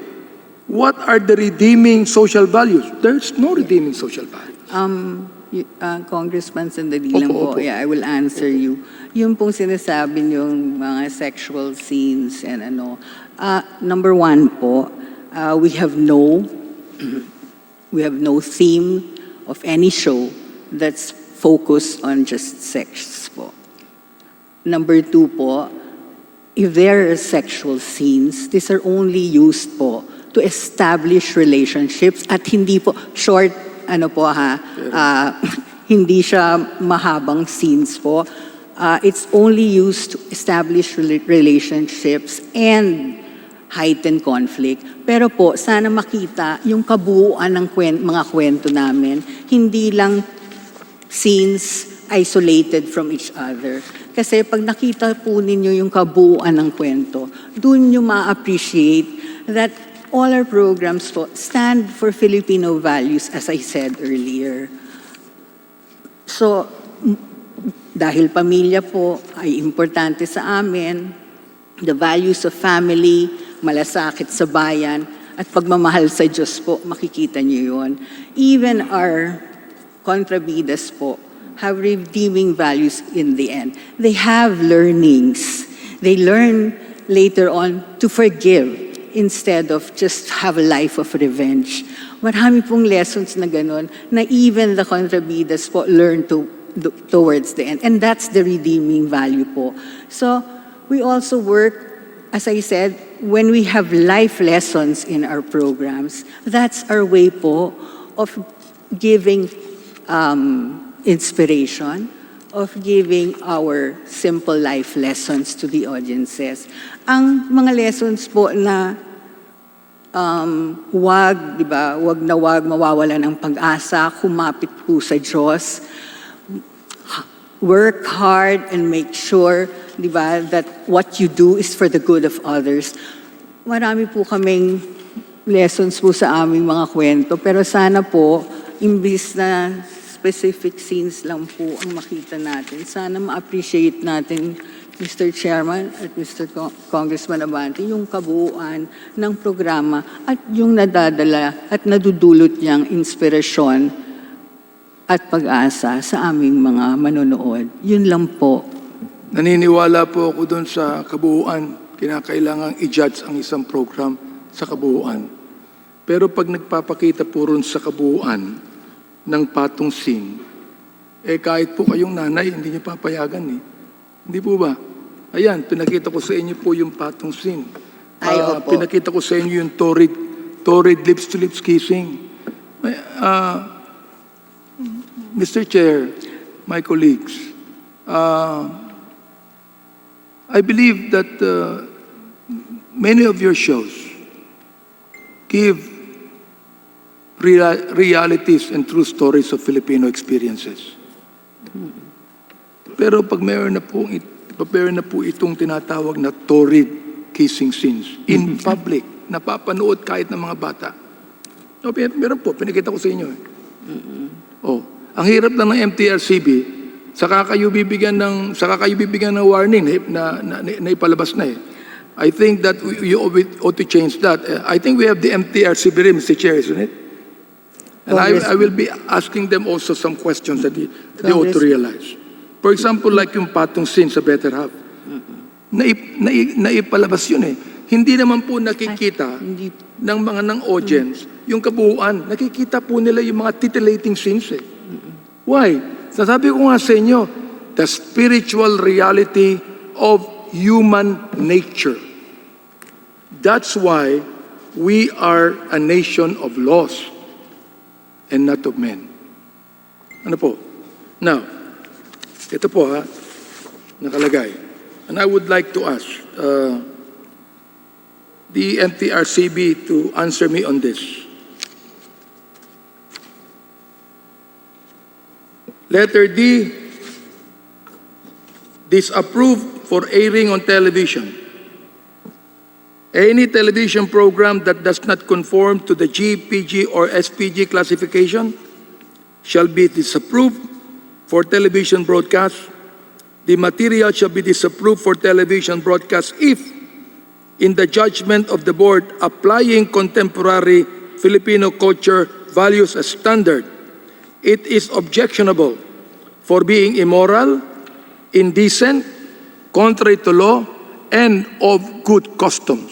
S16: what are the redeeming social values? There's no redeeming social values.
S1: Congressman Sandali lang po, yeah, I will answer you. Yung pong sinasabi yung mga sexual scenes and ano. Number one po, we have no theme of any show that's focused on just sex po. Number two po, if there are sexual scenes, these are only used po to establish relationships at hindi po short, hindi siya mahabang scenes po. It's only used to establish relationships and heighten conflict. Pero po, sana makita yung kabuuan ng mga kwento namin, hindi lang scenes isolated from each other. Kasi pag nakita po ninyo yung kabuuan ng kwento, dun nyo ma-appreciate that all our programs po stand for Filipino values, as I said earlier. So, dahil pamilya po ay importante sa amin, the values of family, malasakit sa bayan, at pagmamahal sa Diyos po, makikita niyo yun. Even our kontrabidas po have redeeming values in the end. They have learnings. They learn later on to forgive instead of just have a life of revenge. Marami pong lessons na ganun na even the kontrabidas po learn towards the end. And that's the redeeming value po. So we also work, as I said, when we have life lessons in our programs, that's our way po of giving inspiration, of giving our simple life lessons to the audiences. Ang mga lessons po na wag mawawala ng pag-asa, kumapit po sa Diyos, work hard and make sure, that what you do is for the good of others. Marami po kaming lessons po sa aming mga kwento, pero sana po, imbis na specific scenes lang po ang makita natin. Sana ma-appreciate natin, Mr. Chairman at Mr. Congressman Abante, yung kabuuan ng programa at yung nadadala at nadudulot niyang inspirasyon at pag-asa sa aming mga manonood. Yun lang po.
S16: Naniniwala po ako doon sa kabuuan. Kinakailangang i-judge ang isang program sa kabuuan. Pero pag nagpapakita po ron sa kabuuan ng patong scene, kahit po kayong nanay, hindi niyo papayagan eh. Hindi po ba? Ayan, pinakita ko sa inyo po yung patong scene. Pinakita ko sa inyo yung torrid lips-to-lips kissing. Mr. Chair, my colleagues, I believe that many of your shows give realities and true stories of Filipino experiences. Pero pag meron na po itong tinatawag na torrid kissing scenes in public, napapanood kahit ng mga bata. O, meron po, pinakita ko sa inyo. Oh, ang hirap lang ng MTRCB, saka kayo bibigyan ng warning na ipalabas na eh. I think that you ought to change that. I think we have the MTRCB rin, Mr. Chair, isn't it? And I will be asking them also some questions that they ought to realize. For example, like yung patong sin sa better half. Naipalabas yun eh. Hindi naman po nakikita ng audience yung kabuuan. Nakikita po nila yung mga titillating scenes eh. Why? Sasabi ko nga sa inyo, the spiritual reality of human nature. That's why we are a nation of laws and not of men. Ano po? Now, ito po ha, nakalagay. And I would like to ask the MTRCB to answer me on this. Letter D, disapproved for airing on television. Any television program that does not conform to the G, PG, or SPG classification shall be disapproved for television broadcast. The material shall be disapproved for television broadcast if, in the judgment of the board applying contemporary Filipino culture values as standard, it is objectionable for being immoral, indecent, contrary to law, and of good customs,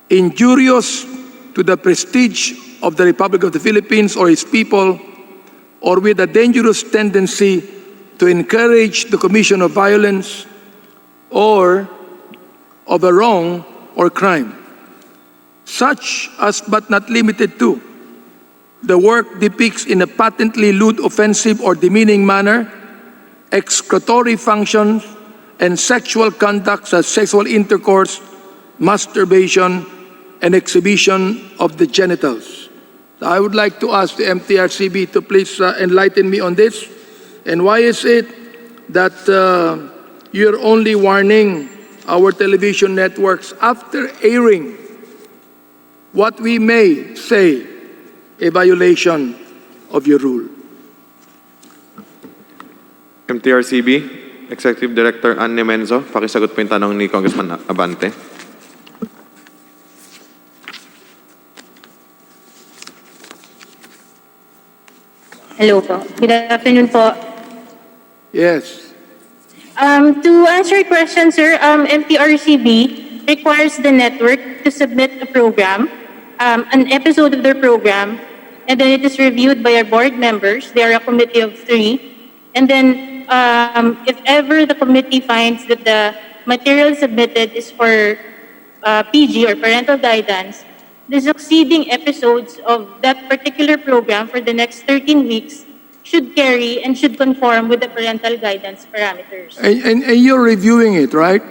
S16: injurious to the prestige of the Republic of the Philippines or its people, or with a dangerous tendency to encourage the commission of violence or of a wrong or crime, such as but not limited to the work depicts in a patently lewd, offensive, or demeaning manner excretory functions and sexual conduct such as sexual intercourse, masturbation, and exhibition of the genitals. I would like to ask the MTRCB to please enlighten me on this. And why is it that you're only warning our television networks after airing what we may say a violation of your rule?
S2: MTRCB, Executive Director Anne Menzo, pakisagot po yung tanong ni Congressman Abante.
S18: Hello po. Good afternoon po.
S16: Yes.
S18: To answer your question, sir, MTRCB requires the network to submit a program, an episode of their program, and then it is reviewed by our board members. They are a committee of 3. And then if ever the committee finds that the material submitted is for PG or parental guidance, the succeeding episodes of that particular program for the next 13 weeks should carry and should conform with the parental guidance parameters.
S16: And you're reviewing it, right?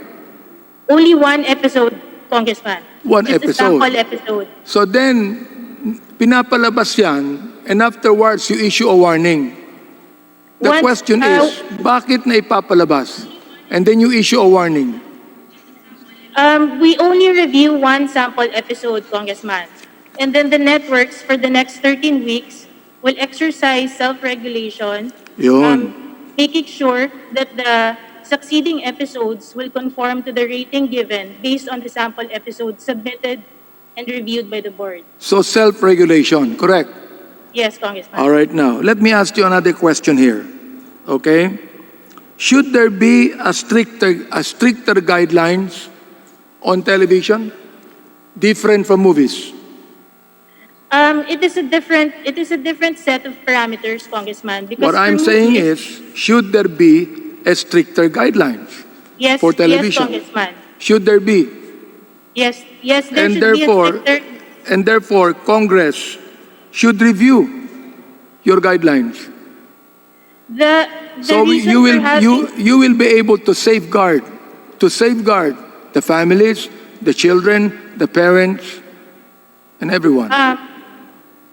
S18: Only one episode, Congressman.
S16: One
S18: Just
S16: episode.
S18: a sample episode.
S16: So then, pinapalabas yan, and afterwards you issue a warning. The question is, bakit na ipapalabas? And then you issue a warning.
S18: We only review one sample episode, Congressman. And then the networks for the next 13 weeks will exercise self-regulation,
S16: Yun.
S18: making sure that the succeeding episodes will conform to the rating given based on the sample episode submitted and reviewed by the board.
S16: So self-regulation, correct?
S18: Yes, Congressman.
S16: All right, now, let me ask you another question here. Okay? Should there be a stricter guidelines on television, different from movies?
S18: It is a different set of parameters, Congressman. Because
S16: What I'm
S18: for
S16: saying
S18: movies-
S16: is, should there be a stricter guidelines
S18: yes,
S16: for television?
S18: Yes, Congressman.
S16: Should there be?
S18: Yes, there
S16: And
S18: should
S16: therefore,
S18: be a stricter.
S16: and therefore, Congress should review your guidelines.
S18: The
S16: So
S18: reason
S16: you will
S18: for having-
S16: you will be able to safeguard the families, the children, the parents, and everyone.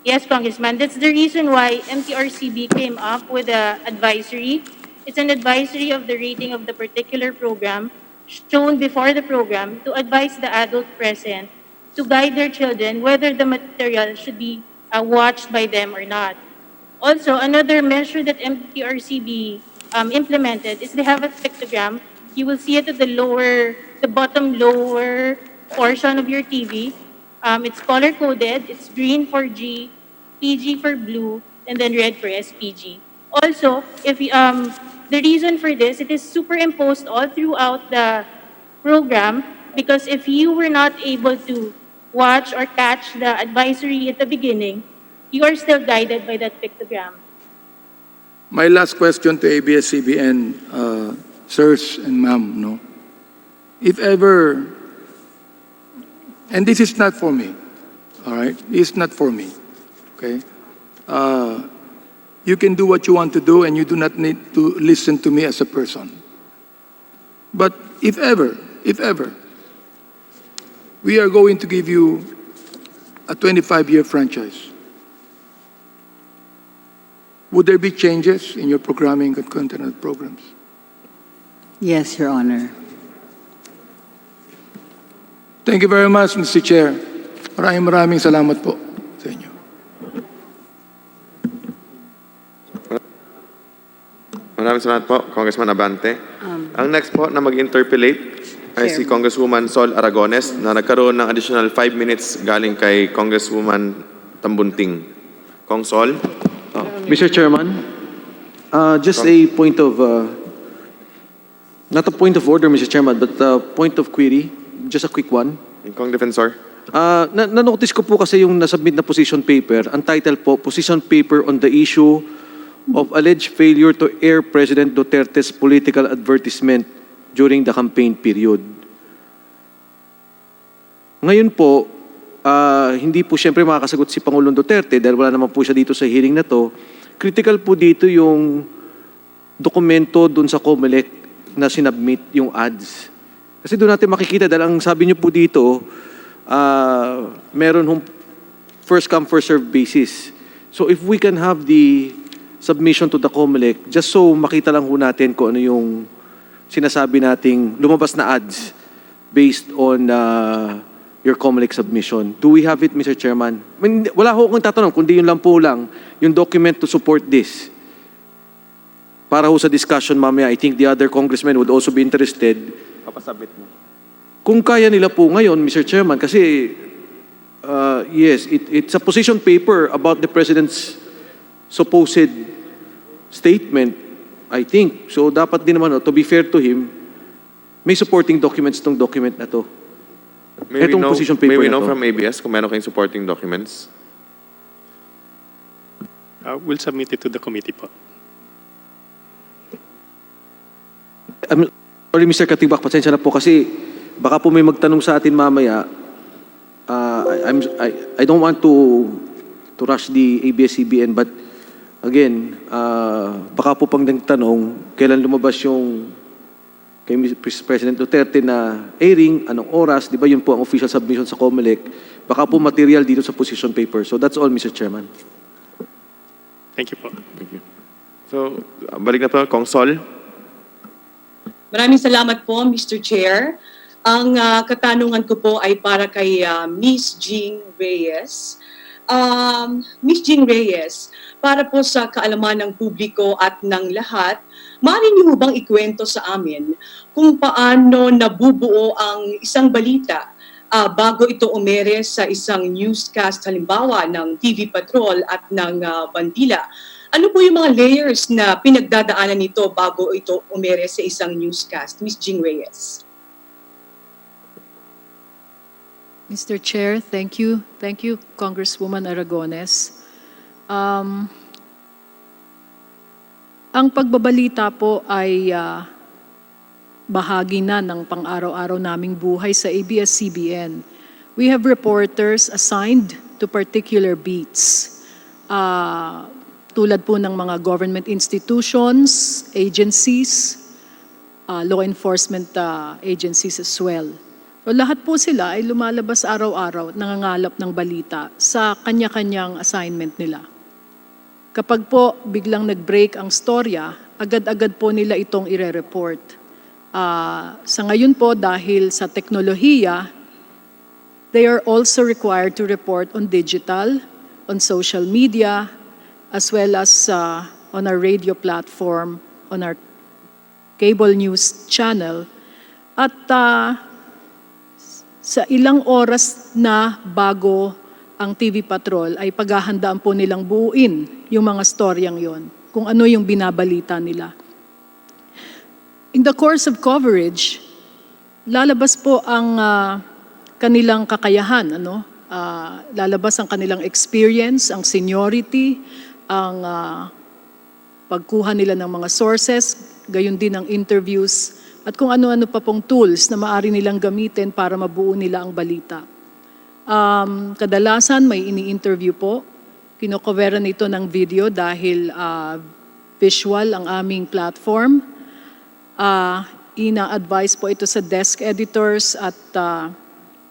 S18: Yes, Congressman. That's the reason why MTRCB came up with a advisory. It's an advisory of the rating of the particular program shown before the program to advise the adult present to guide their children whether the material should be watched by them or not. Also, another measure that MTRCB implemented is they have a pictogram. You will see it at the bottom lower portion of your TV. It's color coded. It's green for G, PG for blue, and then red for SPG. Also, the reason for this, it is superimposed all throughout the program because if you were not able to watch or catch the advisory at the beginning, you are still guided by that pictogram.
S16: My last question to ABS-CBN, sirs and ma'am, no? If ever, and this is not for me, all right? It's not for me, okay? You can do what you want to do and you do not need to listen to me as a person. But if ever, we are going to give you a 25-year franchise, would there be changes in your programming and content programs?
S1: Yes, Your Honor.
S16: Thank you very much, Mr. Chair. Maraming salamat po sa inyo.
S2: Maraming salamat po, Congressman Abante. Ang next po na mag-interpellate ay si Congresswoman Sol Aragones na nagkaroon ng additional 5 minutes galing kay Congresswoman Tambunting. Kong Sol?
S7: Mr. Chairman, just a point of, not a point of order, Mr. Chairman, but a point of query, just a quick one.
S2: Kong Defensor?
S7: Na-notice ko po kasi yung nasubmit na position paper. Ang title po, Position Paper on the Issue of Alleged Failure to Air President Duterte's Political Advertisement during the campaign period. Ngayon po, hindi po siyempre makakasagot si Pangulong Duterte dahil wala naman po siya dito sa hearing na to. Critical po dito yung dokumento doon sa COMELEC na sinubmit yung ads. Kasi doon natin makikita dahil ang sabi niyo po dito, meron hong first come, first served basis. So if we can have the submission to the COMELEC, just so makita lang ho natin kung ano yung sinasabi nating lumabas na ads based on your COMELEC submission. Do we have it, Mr. Chairman? I mean, wala ho akong tatanong, kundi yun lang po lang, yung document to support this. Para ho sa discussion mamaya, I think the other congressmen would also be interested.
S2: Papasabit mo.
S7: Kung kaya nila po ngayon, Mr. Chairman, kasi yes, it's a position paper about the President's supposed statement, I think. So dapat din naman, to be fair to him, may supporting documents itong document na to.
S2: May we know
S7: to.
S2: from ABS kung meron kayong supporting documents?
S13: We'll submit it to the committee po.
S7: Sorry, Mr. Katibak, pasensya na po kasi baka po may magtanong sa atin mamaya. I don't want to rush the ABS-CBN, but again, baka po pang nagtanong kailan lumabas yung kay President Duterte na airing, anong oras, di ba yun po ang official submission sa COMELEC, baka po material dito sa position paper. So that's all, Mr. Chairman.
S13: Thank you po.
S2: Thank you. So, balik na po, Kong Sol.
S6: Maraming salamat po, Mr. Chair. Ang katanungan ko po ay para kay Ms. Jean Reyes. Ms. Jean Reyes, para po sa kaalaman ng publiko at ng lahat, maaari niyo bang ikwento sa amin kung paano nabubuo ang isang balita bago ito umere sa isang newscast, halimbawa ng TV Patrol at ng Bandila? Ano po yung mga layers na pinagdadaanan nito bago ito umere sa isang newscast? Ms. Jean Reyes.
S9: Mr. Chair, thank you. Thank you, Congresswoman Aragones. Ang pagbabalita po ay bahagi na ng pang-araw-araw naming buhay sa ABS-CBN. We have reporters assigned to particular beats. Tulad po ng mga government institutions, agencies, law enforcement agencies as well. O lahat po sila ay lumalabas araw-araw at nangangalap ng balita sa kanya-kanyang assignment nila. Kapag po biglang nag-break ang storya, agad-agad po nila itong ire-report. Sa ngayon po, dahil sa teknolohiya, they are also required to report on digital, on social media, as well as on our radio platform, on our cable news channel. At sa ilang oras na bago ang TV Patrol ay paghahandaan po nilang buuin yung mga storyang yon, kung ano yung binabalita nila. In the course of coverage, lalabas po ang kanilang kakayahan, lalabas ang kanilang experience, ang seniority, ang pagkuha nila ng mga sources, gayon din ang interviews, at kung ano-ano pa pong tools na maaari nilang gamitin para mabuo nila ang balita. Kadalasan may ini-interview po. Kinocoveran ito ng video dahil visual ang aming platform. Ina-advise po ito sa desk editors at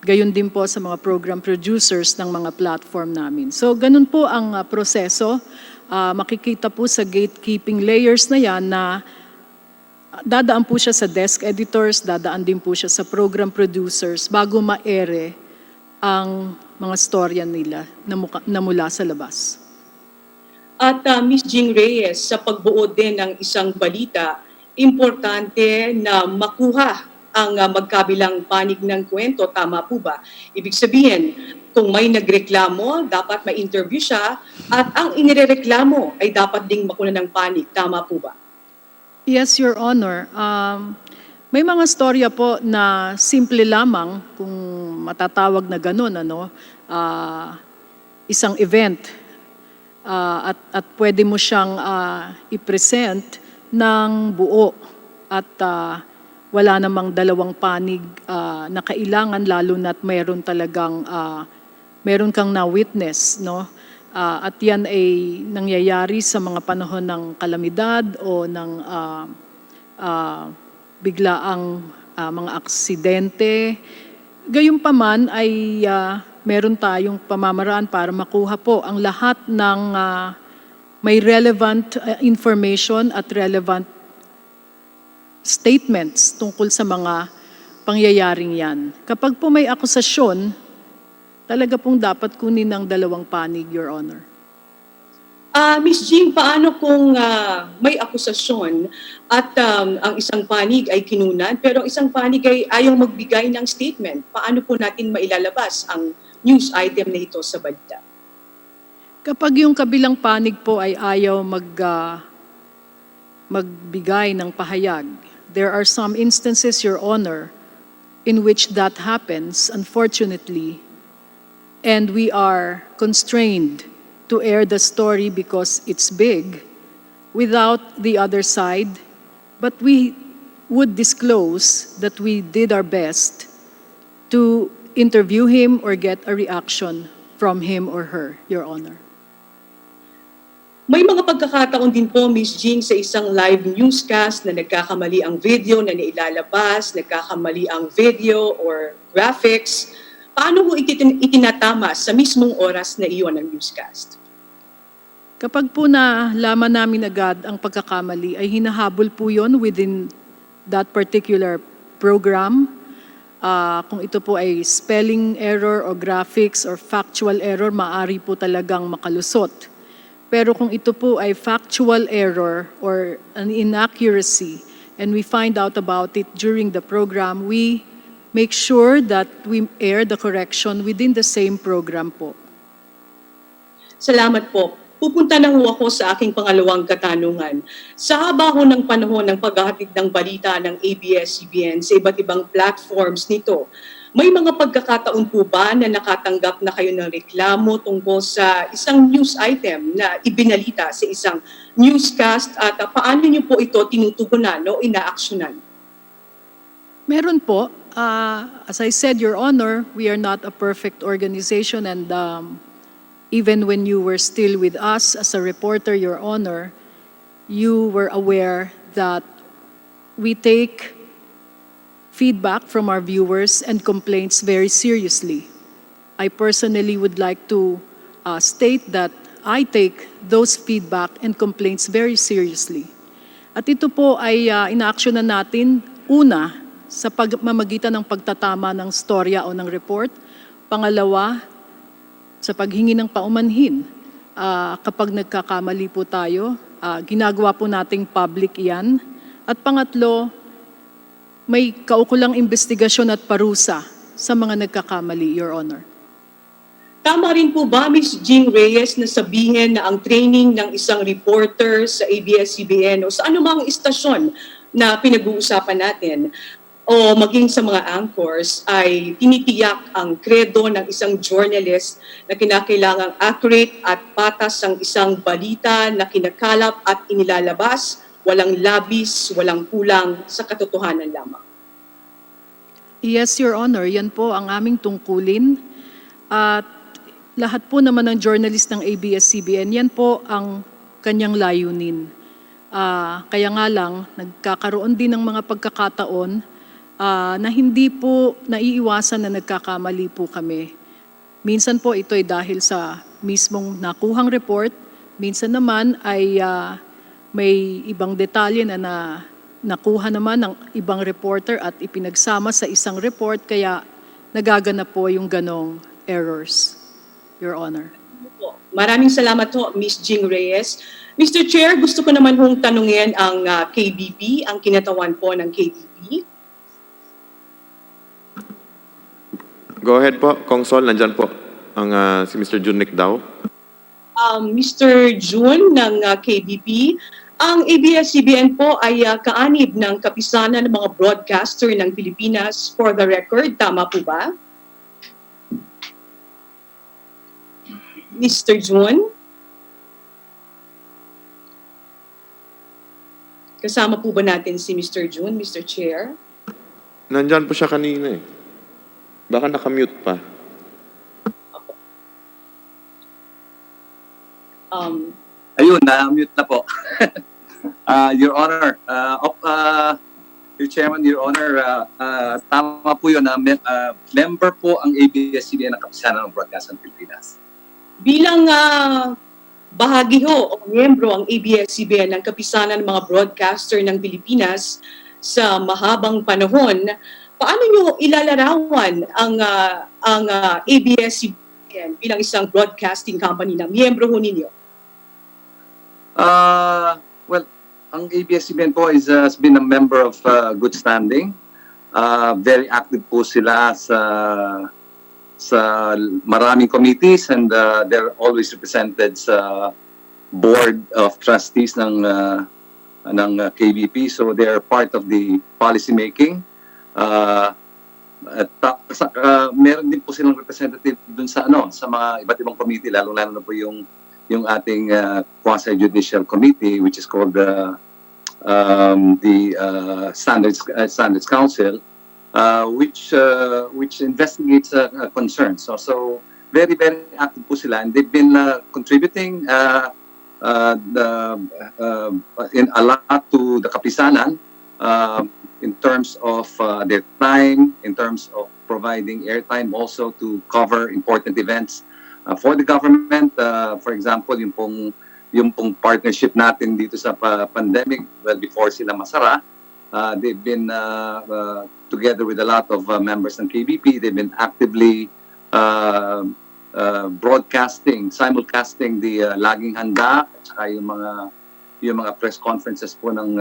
S9: gayon din po sa mga program producers ng mga platform namin. So ganun po ang proseso. Makikita po sa gatekeeping layers na yan na dadaan po siya sa desk editors, dadaan din po siya sa program producers bago ma-ere ang mga storya nila na mula sa labas.
S6: At Ms. Jing Reyes, sa pagbuo din ng isang balita, importante na makuha ang magkabilang panig ng kwento. Tama po ba? Ibig sabihin, kung may nagreklamo, dapat ma-interview siya at ang inireklamo ay dapat ding makuna ng panig. Tama po ba?
S9: Yes, Your Honor. May mga storya po na simple lamang, kung matatawag na ganun, isang event at pwede mo siyang i-present ng buo at wala namang dalawang panig na kailangan, lalo na't meron kang na-witness, at yan ay nangyayari sa mga panahon ng kalamidad o ng biglaang mga aksidente. Gayunpaman ay meron tayong pamamaraan para makuha po ang lahat ng may relevant information at relevant statements tungkol sa mga pangyayaring yan. Kapag po may akusasyon, talaga pong dapat kunin ng dalawang panig, Your Honor.
S6: Ms. Jing, paano kung may akusasyon at ang isang panig ay kinunan pero ang isang panig ay ayaw magbigay ng statement? Paano po natin mailalabas ang news item na ito sa balita?
S9: Kapag yung kabilang panig po ay ayaw magbigay ng pahayag, there are some instances, Your Honor, in which that happens, unfortunately, and we are constrained to air the story because it's big without the other side, but we would disclose that we did our best to interview him or get a reaction from him or her, Your Honor.
S6: May mga pagkakataon din po, Ms. Jing, sa isang live newscast na nagkakamali ang video na nailalabas, nagkakamali ang video or graphics. Paano mo itinatama sa mismong oras na iyon ng newscast?
S9: Kapag po nalaman namin agad ang pagkakamali, ay hinahabol po yun within that particular program. Kung ito po ay spelling error or graphics or factual error, maaari po talagang makalusot. Pero kung ito po ay factual error or an inaccuracy and we find out about it during the program, we make sure that we air the correction within the same program po.
S6: Salamat po. Pupunta na ho ako sa aking pangalawang katanungan. Sa haba ho ng panahon ng paghahatid ng balita ng ABS-CBN sa iba't ibang platforms nito, may mga pagkakataon po ba na nakatanggap na kayo ng reklamo tungkol sa isang news item na ibinalita sa isang newscast at paano niyo po ito tinutugunan o inaaksyonan?
S9: Meron po. As I said, Your Honor, we are not a perfect organization and even when you were still with us as a reporter, Your Honor, you were aware that we take feedback from our viewers and complaints very seriously. I personally would like to state that I take those feedback and complaints very seriously. At ito po ay inaaksyonan natin una sa pagmamagitan ng pagtatama ng storya o ng report. Pangalawa, sa paghingi ng paumanhin. Kapag nagkakamali po tayo, ginagawa po nating public yan. At pangatlo, may kaukulang investigasyon at parusa sa mga nagkakamali, Your Honor.
S6: Tama rin po ba, Ms. Jing Reyes, na sabihin na ang training ng isang reporter sa ABS-CBN o sa anumang istasyon na pinag-uusapan natin o maging sa mga anchors ay tinitiyak ang kredo ng isang journalist na kinakailangang accurate at patas ang isang balita na kinakalap at inilalabas, walang labis, walang kulang, sa katotohanan lamang?
S9: Yes, Your Honor, yan po ang aming tungkulin. At lahat po naman ng journalist ng ABS-CBN, yan po ang kanyang layunin. Kaya nga lang, nagkakaroon din ng mga pagkakataon na hindi po naiiwasan na nagkakamali po kami. Minsan po ito ay dahil sa mismong nakuhang report, minsan naman ay may ibang detalye na nakuha naman ng ibang reporter at ipinagsama sa isang report, kaya nagaganap po yung ganong errors, Your Honor.
S6: Maraming salamat po, Ms. Jing Reyes. Mr. Chair, gusto ko naman hong tanungin ang KBP, ang kinatawan po ng KBP.
S2: Go ahead po, Kong-Sol, nandyan po ang si Mr. Junnick daw.
S6: Mr. June ng KBP, ang ABS-CBN po ay kaanib ng kapisanan ng mga broadcaster ng Pilipinas, for the record. Tama po ba? Mr. June? Kasama po ba natin si Mr. June, Mr. Chair?
S2: Nandyan po siya kanina eh. Baka nakamute pa.
S17: Ayun, na-mute na po. Your Honor, Your Chairman, Your Honor, tama po yun na member po ang ABS-CBN ng Kapisanan ng Broadcast ng Pilipinas.
S6: Bilang bahagi ho o miyembro ang ABS-CBN ng Kapisanan ng mga broadcaster ng Pilipinas sa mahabang panahon, paano nyo ilalarawan ang ABS-CBN bilang isang broadcasting company na miyembro ho ninyo?
S17: Well, ang ABS-CBN po has been a member of good standing. Very active po sila sa maraming committees, and they're always represented sa board of trustees ng KBP, so they're part of the policy making. Meron din po silang representative dun sa mga iba't ibang committee, lalo na po yung ating quasi-judicial committee, which is called the Standards Council, which investigates concerns. So very, very active po sila, and they've been contributing in a lot to the Kapisanan in terms of their time, in terms of providing airtime also to cover important events for the government. For example, yung pong partnership natin dito sa pandemic, well, before sila masara, they've been together with a lot of members ng KBP, they've been actively broadcasting, simulcasting the Laging Handa at saka yung mga press conferences po ng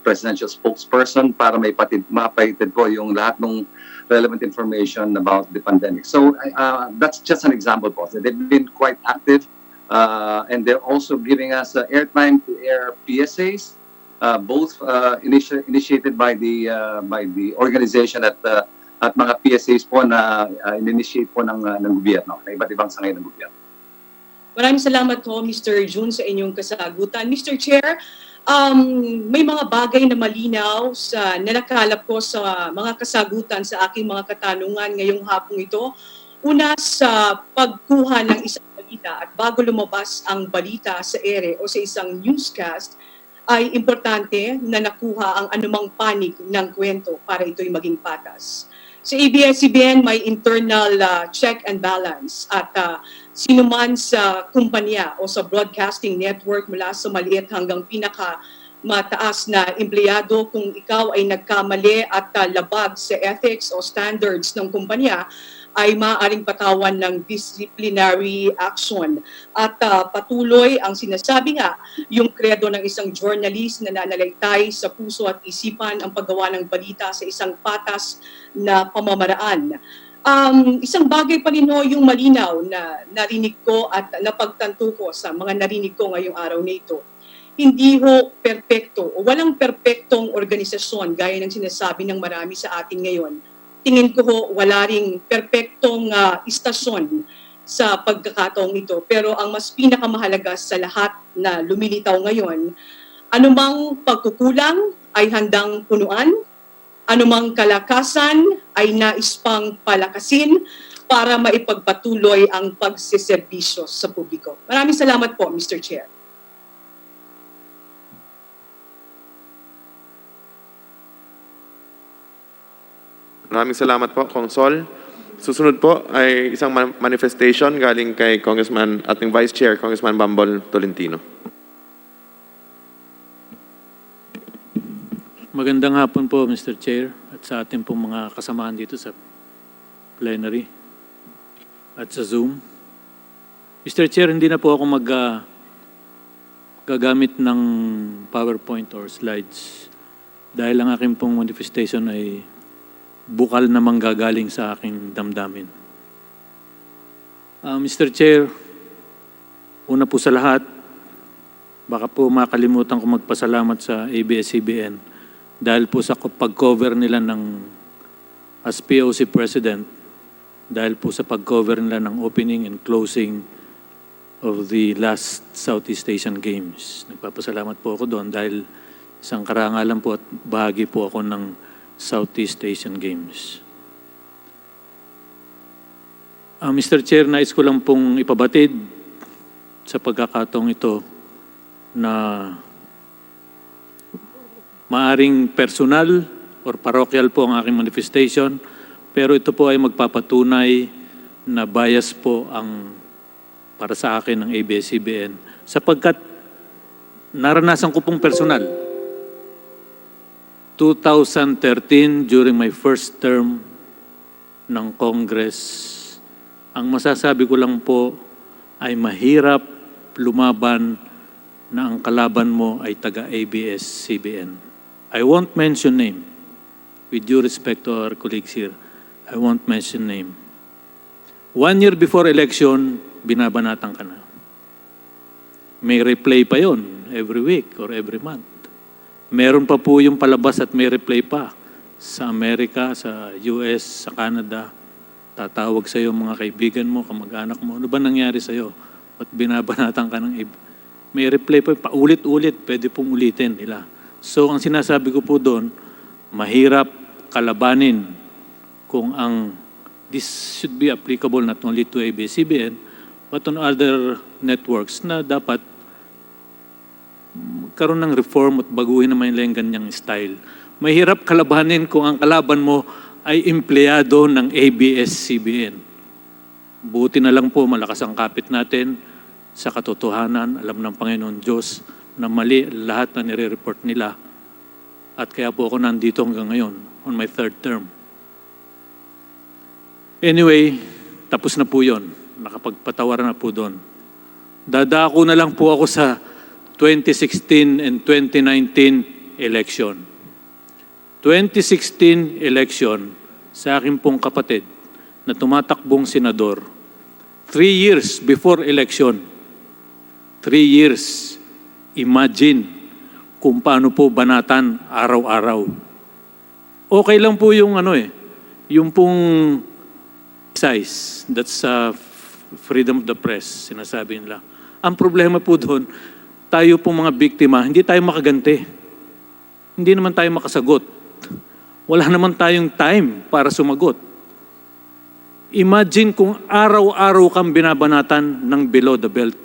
S17: presidential spokesperson para mapatid po yung lahat ng relevant information about the pandemic. So that's just an example po. They've been quite active, and they're also giving us airtime to air PSAs, both initiated by the organization at mga PSAs po na in-initiate po ng gobyerno, na iba't ibang sangay ng gobyerno.
S6: Maraming salamat po, Mr. June, sa inyong kasagutan. Mr. Chair, may mga bagay na malinaw sa nanakalap ko sa mga kasagutan sa aking mga katanungan ngayong hapong ito. Una, sa pagkuha ng isang balita at bago lumabas ang balita sa ere o sa isang newscast, ay importante na nakuha ang anumang panig ng kwento para ito'y maging patas. Sa ABS-CBN may internal check and balance at sino man sa kumpanya o sa broadcasting network mula sa maliit hanggang pinaka mataas na empleyado, kung ikaw ay nagkamali at labag sa ethics o standards ng kumpanya, ay maaaring patawan ng disciplinary action. At patuloy ang sinasabi nga, yung kredo ng isang journalist na nananalaytay sa puso at isipan ang paggawa ng balita sa isang patas na pamamaraan. Isang bagay pa rin yung malinaw na narinig ko at napagtanto ko sa mga narinig ko ngayong araw na ito. Hindi ho perpekto o walang perpektong organisasyon gaya ng sinasabi ng marami sa atin ngayon. Tingin ko ho wala ring perpektong istasyon sa pagkakataong ito. Pero ang mas pinakamahalaga sa lahat na lumilitaw ngayon, anumang pagkukulang ay handang punuan, anumang kalakasan ay nais pang palakasin para maipagpatuloy ang pagseserbisyo sa publiko. Maraming salamat po, Mr. Chair.
S2: Maraming salamat po, Kong Sol. Susunod po ay isang manifestation galing kay Congressman, ating Vice Chair, Congressman Bambol Tolentino.
S4: Magandang hapon po, Mr. Chair, at sa ating pong mga kasamahan dito sa plenary at sa Zoom. Mr. Chair, hindi na po ako gagamit ng PowerPoint or slides dahil ang aking pong manifestation ay bukal na manggagaling sa aking damdamin. Mr. Chair, una po sa lahat, baka po makalimutan ko magpasalamat sa ABS-CBN dahil po sa pag-cover nila as POC President, dahil po sa pag-cover nila ng opening and closing of the last Southeast Asian Games. Nagpapasalamat po ako doon dahil isang karangalan po at bahagi po ako ng Southeast Asian Games. Mr. Chair, nais ko lang pong ipabatid sa pagkakataong ito na maaring personal or parochial po ang aking manifestation, pero ito po ay magpapatunay na bias po ang para sa akin ng ABS-CBN sapagkat naranasan ko pong personal. 2013, during my first term ng Congress, ang masasabi ko lang po ay mahirap lumaban na ang kalaban mo ay taga ABS-CBN. I won't mention name. With due respect to our colleagues here, I won't mention name. 1 year before election, binabanatan ka na. May replay pa yon every week or every month. Meron pa po yung palabas at may replay pa sa Amerika, sa US, sa Canada. Tatawag sa iyo mga kaibigan mo, kamag-anak mo. Ano ba nangyari sa iyo? Ba't binabanatan ka ng may replay pa, paulit-ulit, pwede pong ulitin nila. So ang sinasabi ko po doon, mahirap kalabanin kung this should be applicable not only to ABS-CBN, but on other networks na dapat magkaroon ng reform at baguhin naman yung ganyang style. Mahirap kalabanin kung ang kalaban mo ay empleyado ng ABS-CBN. Buti na lang po malakas ang kapit natin sa katotohanan. Alam ng Panginoon Diyos na mali lahat na nire-report nila. At kaya po ako nandito hanggang ngayon on my third term. Anyway, tapos na po yun. Nakapagpatawaran na po doon. Dadako na lang po ako sa 2016 and 2019 election. 2016 election, sa akin pong kapatid na tumatakbong senador, 3 years before election, 3 years, imagine kung paano po banatan araw-araw. Okay lang po yung yung pong size, that's freedom of the press, sinasabi nila. Ang problema po doon, tayo pong mga biktima, hindi tayo makaganti. Hindi naman tayo makasagot. Wala naman tayong time para sumagot. Imagine kung araw-araw kang binabanatan ng below the belt.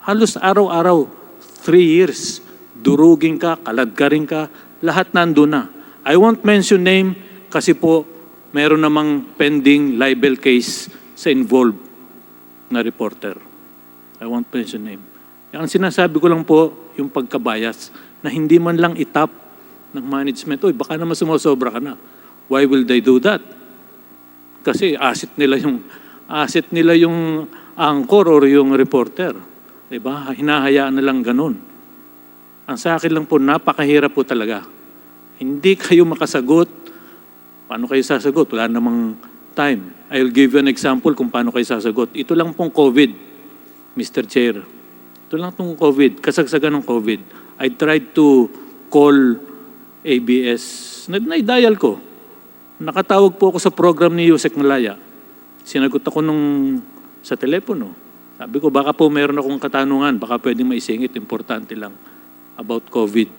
S4: Halos araw-araw, 3 years durugin ka, kaladkarin ka, lahat nandun na. I won't mention name kasi po meron namang pending libel case sa involved na reporter. I won't mention name. Ang sinasabi ko lang po, yung pagkabayas, na hindi man lang itap ng management, oy, baka naman sumusobra ka na. Why will they do that? Kasi asset nila yung anchor or yung reporter. Diba? Hinahayaan na lang ganun. Ang sa akin lang po, napakahirap po talaga. Hindi kayo makasagot. Paano kayo sasagot? Wala namang time. I'll give you an example kung paano kayo sasagot. Ito lang pong COVID, Mr. Chair. Ito lang pong COVID, kasagsagan ng COVID. I tried to call ABS. Na-dial ko. Nakatawag po ako sa program ni Yusek Malaya. Sinagot ako sa telepono. Sabi ko, baka po meron akong katanungan, baka pwedeng maisingit, importante lang about COVID.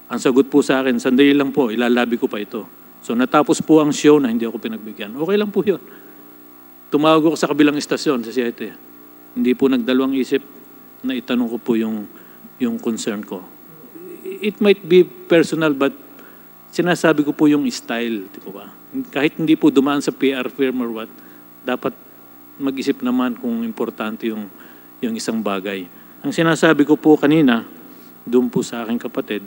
S4: Ang sagot po sa akin, sandali lang po, ilalabi ko pa ito. So natapos po ang show na hindi ako pinagbigyan. Okay lang po yun. Tumawag ako sa kabilang istasyon sa 7. Hindi po nagdalawang isip na itanong ko po yung concern ko. It might be personal but sinasabi ko po yung style, di ba? Kahit hindi po dumaan sa PR firm or what, dapat mag-isip naman kung importante yung isang bagay. Ang sinasabi ko po kanina, doon po sa aking kapatid,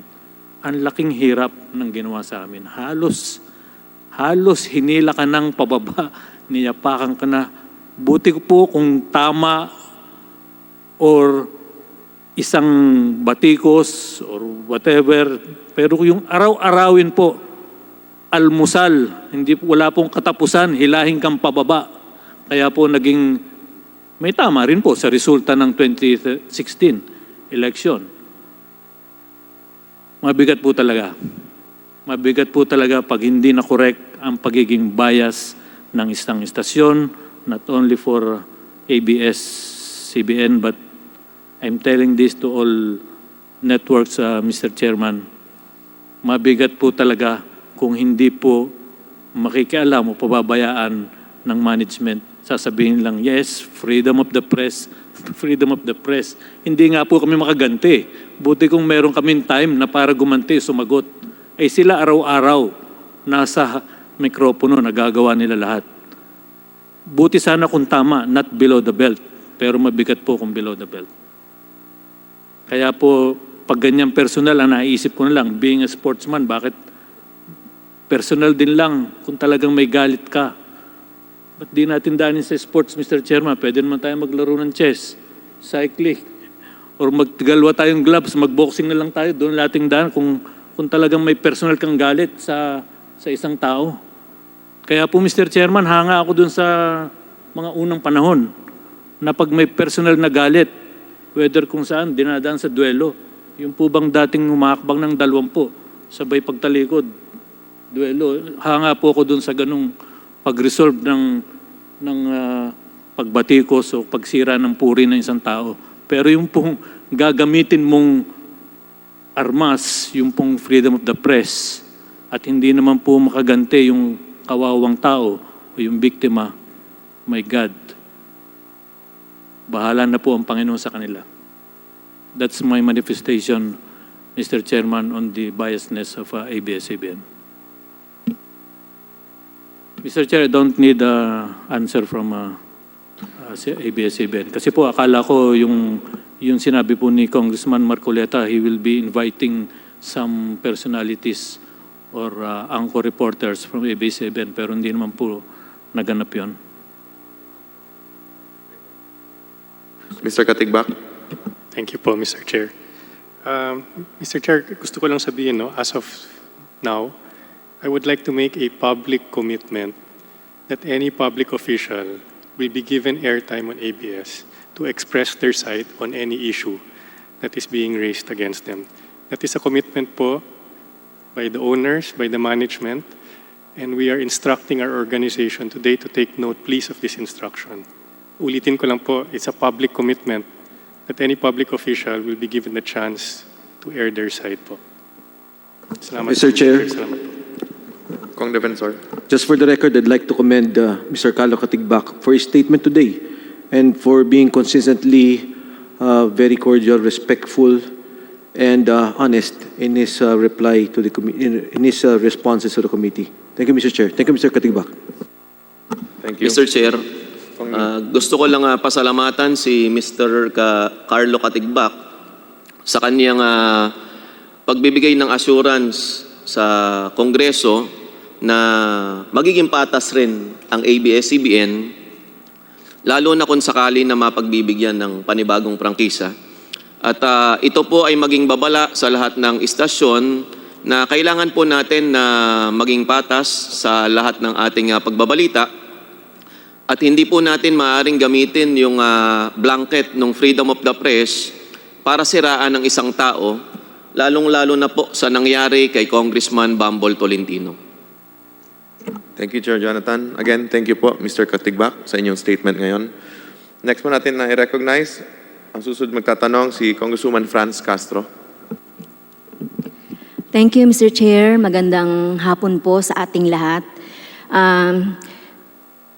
S4: ang laking hirap ng ginawa sa amin. Halos hinila ka ng pababa, niyapakan ka na. Buti ko po kung tama or isang batikos or whatever, pero yung araw-arawin po, almusal, wala pong katapusan, hilahin kang pababa. Kaya po may tama rin po sa resulta ng 2016 election. Mabigat po talaga. Mabigat po talaga pag hindi na correct ang pagiging bias ng isang istasyon, not only for ABS-CBN, but I'm telling this to all networks, Mr. Chairman. Mabigat po talaga kung hindi po makikialam o pababayaan ng management. Sasabihin lang, yes, freedom of the press, freedom of the press. Hindi nga po kami makaganti. Buti kung meron kaming time na para gumanti, sumagot. Ay sila araw-araw nasa mikropono, nagagawa nila lahat. Buti sana kung tama, not below the belt. Pero mabigat po kung below the belt. Kaya po, pag ganyang personal, ang naisip ko na lang, being a sportsman, bakit personal din lang kung talagang may galit ka? Ba't di natin daanin sa sports, Mr. Chairman? Pwede naman tayo maglaro ng chess, cycling, or maggalwa tayong gloves, magboxing na lang tayo, doon nating daan kung talagang may personal kang galit sa isang tao. Kaya po, Mr. Chairman, hanga ako doon sa mga unang panahon na pag may personal na galit, whether kung saan, dinadaan sa duelo. Yung po bang dating umakbang ng 20, sabay pagtalikod, duelo. Hanga po ako doon sa ganung pag-resolve ng pagbatikos o pagsira ng puri ng isang tao. Pero yung pong gagamitin mong armas, yung pong freedom of the press, at hindi naman po makaganti yung kawawang tao o yung biktima, my God, bahala na po ang Panginoon sa kanila. That's my manifestation, Mr. Chairman, on the biasness of ABS-CBN. Mr. Chair, I don't need an answer from ABS-CBN. Kasi po, akala ko yung sinabi po ni Congressman Marcoleta, he will be inviting some personalities or anchor reporters from ABS-CBN, pero hindi naman po naganap yun.
S2: Mr. Katigbak.
S13: Thank you po, Mr. Chair. Mr. Chair, gusto ko lang sabihin, as of now, I would like to make a public commitment that any public official will be given airtime on ABS to express their side on any issue that is being raised against them. That is a commitment po by the owners, by the management, and we are instructing our organization today to take note, please, of this instruction. Ulitin ko lang po, it's a public commitment that any public official will be given the chance to air their side po. Salamat
S7: Mr. Chair.
S13: Salamat po.
S2: Kong Defensor.
S7: Just for the record, I'd like to commend Mr. Carlo Katigbak for his statement today and for being consistently very cordial, respectful, and honest in his reply to the in his responses to the committee. Thank you, Mr. Chair. Thank you, Mr. Katigbak.
S2: Thank you.
S3: Mr. Chair, gusto ko lang pasalamatan si Mr. Carlo Katigbak sa kanyang pagbibigay ng assurance sa Kongreso na magiging patas rin ang ABS-CBN, lalo na kung sakali na mapagbibigyan ng panibagong prangkisa. At ito po ay maging babala sa lahat ng istasyon na kailangan po natin na maging patas sa lahat ng ating pagbabalita. At hindi po natin maaaring gamitin yung blanket ng freedom of the press para siraan ng isang tao, lalong-lalo na po sa nangyari kay Congressman Bambol Tolentino.
S2: Thank you, Chair Jonathan. Again, thank you po, Mr. Katigbak, sa inyong statement ngayon. Next po natin na i-recognize, ang susunod magtatanong si Congresswoman Franz Castro.
S11: Thank you, Mr. Chair. Magandang hapon po sa ating lahat.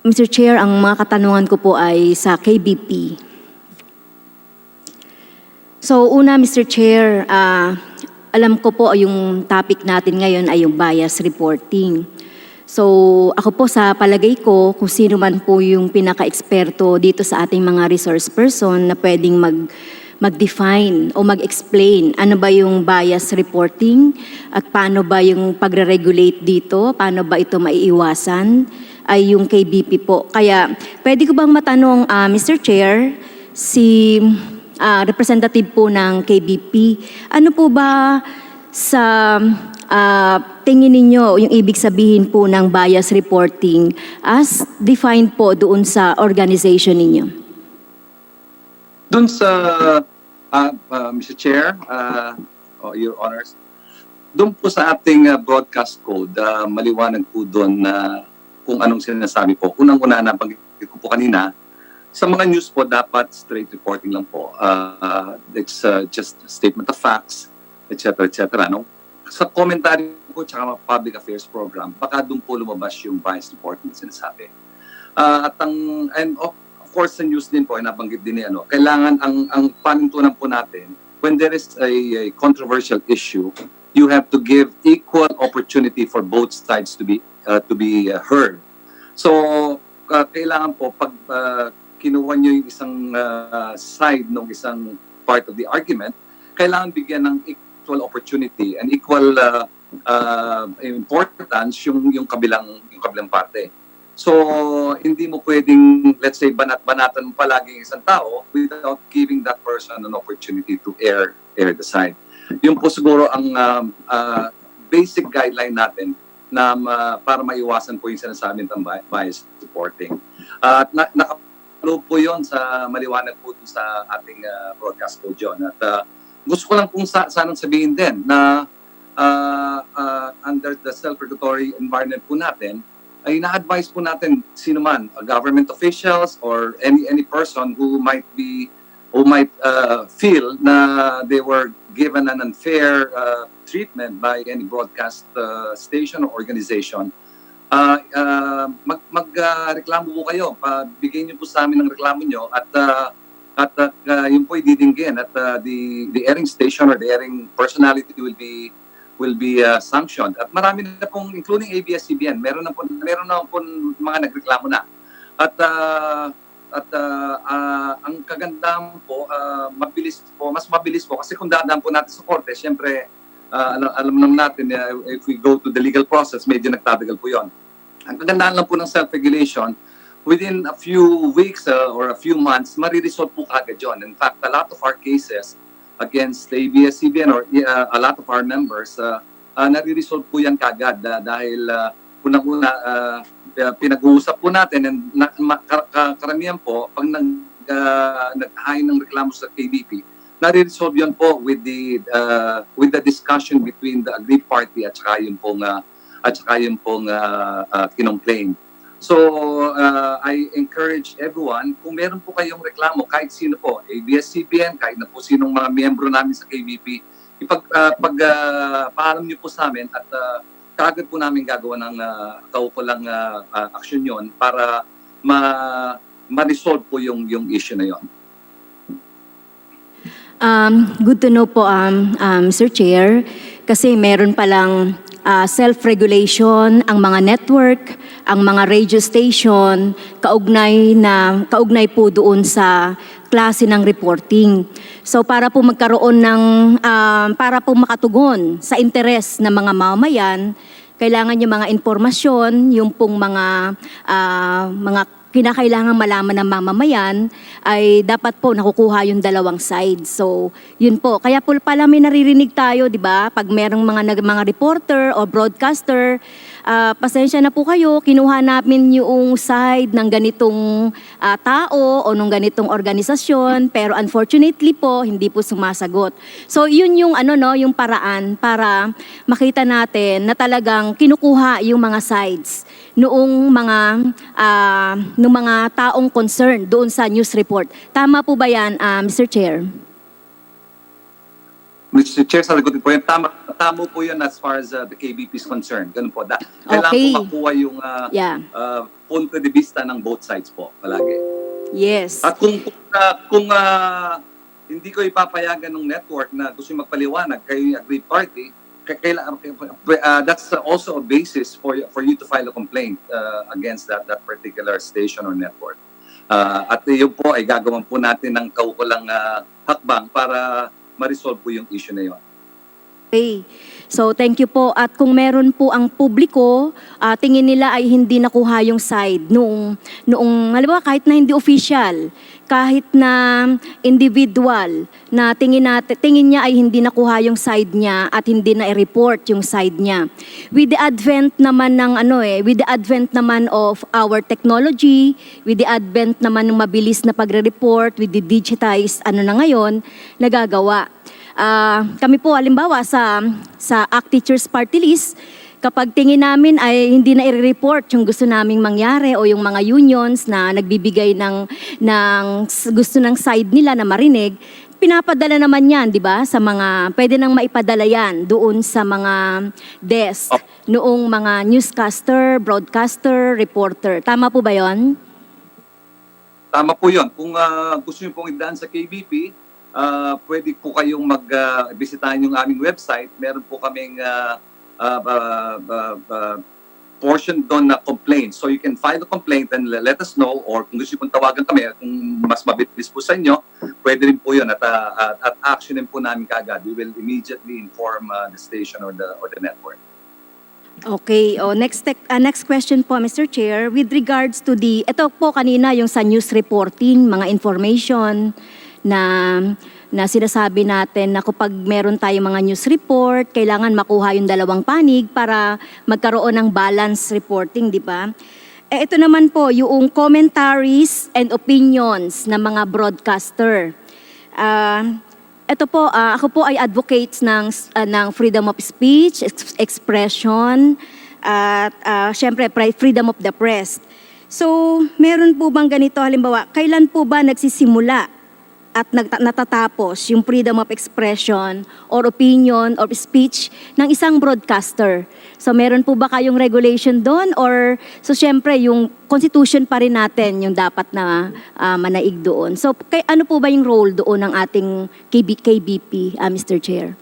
S11: Mr. Chair, ang mga katanungan ko po ay sa KBP. So, una, Mr. Chair, alam ko po yung topic natin ngayon ay yung bias reporting. So, ako po sa palagay ko, kung sino man po yung pinaka-eksperto dito sa ating mga resource person na pwedeng mag-define o mag-explain ano ba yung bias reporting at paano ba yung pagre-regulate dito, paano ba ito maiiwasan, ay yung KBP po. Kaya, pwede ko bang matanong, Mr. Chair, si representative po ng KBP, ano po ba sa tingin ninyo yung ibig sabihin po ng bias reporting as defined po doon sa organization ninyo?
S17: Doon sa, Mr. Chair, Your Honors, doon po sa ating broadcast code, maliwanag po doon na kung anong sinasabi po. Unang-una na pag ko po kanina, sa mga news po, dapat straight reporting lang po. It's just a statement of facts, etc. etc. No? Sa commentary po, tsaka mga public affairs program, baka doon po lumabas yung bias reporting na sinasabi. And of course, sa news din po, ay nabanggit din ni kailangan ang panintunan po natin, when there is a controversial issue, you have to give equal opportunity for both sides to be heard. So, kailangan po, pag kinuha nyo yung isang side ng isang part of the argument, kailangan bigyan ng equal opportunity and equal importance yung kabilang parte. So, hindi mo pwedeng, let's say, banat-banatan mo palagi isang tao without giving that person an opportunity to air the side. Yun po siguro ang basic guideline natin na para maiwasan po yung sinasabi ng bias reporting. At nakapalo po yun sa maliwanag po sa ating broadcast code yun. At gusto ko lang pong sanang sabihin din na under the self-regulatory environment po natin, ay na-advise po natin sino man, government officials or any person who might feel na they were given an unfair treatment by any broadcast station or organization. Magreklamo po kayo. Bigyan niyo po sa amin ng reklamo niyo at yun po ididinggin at the airing station or the airing personality will be sanctioned. At marami na pong, including ABS-CBN, meron na po mga nagreklamo na. At ang kagandahan po, mas mabilis po. Kasi kung dadaan po natin sa korte, siyempre, alam naman natin, if we go to the legal process, medyo nagtatagal po yon. Ang kagandahan lang po ng self-regulation, within a few weeks or a few months, mariresolve po kagad yun. In fact, a lot of our cases against the ABS-CBN or a lot of our members, nare-resolve po yan kagad dahil unang-una pinag-uusap po natin and karamihan po pag nag-hain ng reklamo sa KBP, nare-resolve yan po with the discussion between the aggrieved party at saka yung pong kinomplain. So, I encourage everyone, kung meron po kayong reklamo, kahit sino po, ABS-CBN, kahit na po sinong mga miyembro namin sa KBP, paalam niyo po sa amin at kaagad po namin gagawa ng kaukulang aksyon yon para ma-resolve po yung issue na yon.
S11: Good to know po, Mr. Chair, kasi meron palang self-regulation ang mga network, ang mga radio station, kaugnay po doon sa klase ng reporting. So para po magkaroon ng, para po makatugon sa interes ng mga mamamayan, kailangan yung mga impormasyon, yung pong mga kinakailangan malaman ng mamamayan ay dapat po nakukuha yung dalawang side. So, yun po. Kaya po pala may naririnig tayo, di ba? Pag merong mga reporter o broadcaster, pasensya na po kayo, kinuha namin yung side ng ganitong tao o ng ganitong organisasyon, pero unfortunately po, hindi po sumasagot. So, yun yung yung paraan para makita natin na talagang kinukuha yung mga sides noong mga taong concerned doon sa news report. Tama po ba yan, Mr. Chair?
S17: Mr. Chair, sasagutin po yan. Tama po yan as far as the KBP is concerned. Ganun po. Kailangan
S11: Okay.
S17: po makuha yung punto de vista ng both sides po, palagi.
S11: Yes.
S17: At kung hindi ko ipapayagan ng network na gusto yung magpaliwanag, kayo yung agreed party, that's also a basis for you to file a complaint against that particular station or network. At yun po ay gagawin po natin ng kaukulang hakbang para ma-resolve po yung issue na yun.
S11: Okay. So, thank you po. At kung meron po ang publiko, tingin nila ay hindi nakuha yung side noong halimbawa, kahit na hindi official, kahit na individual, na tingin niya ay hindi nakuha yung side niya at hindi na i-report yung side niya. With the advent naman with the advent naman of our technology, with the advent naman ng mabilis na pagre-report, with the digitized na ngayon, nagagawa. Kami po halimbawa sa ACT Teachers Party List, kapag tingin namin ay hindi na i-report yung gusto naming mangyari o yung mga unions na nagbibigay ng gusto ng side nila na marinig, pinapadala naman yan, di ba? Sa mga, pwede nang maipadala yan doon sa mga desk noong mga newscaster, broadcaster, reporter. Tama po ba yon?
S17: Tama po yun. Kung gusto nyo pong idaan sa KBP, pwede po kayong mag-bisitahin yung aming website. Meron po kaming portion doon na complaint. So you can file a complaint and let us know, or kung gusto pong tawagan kami, kung mas mabilis po sa inyo, pwede rin po yun at actionin po namin kaagad. We will immediately inform the station or the network.
S11: Okay. Next question po, Mr. Chair. With regards to ito po kanina yung sa news reporting, mga information na sinasabi natin na kapag meron tayong mga news report, kailangan makuha yung dalawang panig para magkaroon ng balance reporting, di ba? Ito naman po, yung commentaries and opinions ng mga broadcaster. Ito po, ako po ay advocates ng freedom of speech, expression, at syempre freedom of the press. So, meron po bang ganito, halimbawa, kailan po ba nagsisimula at natatapos yung freedom of expression or opinion or speech ng isang broadcaster? So meron po ba kayong regulation doon, or so syempre yung constitution pa rin natin yung dapat na manaig doon? So ano po ba yung role doon ng ating KBP, Mr. Chair?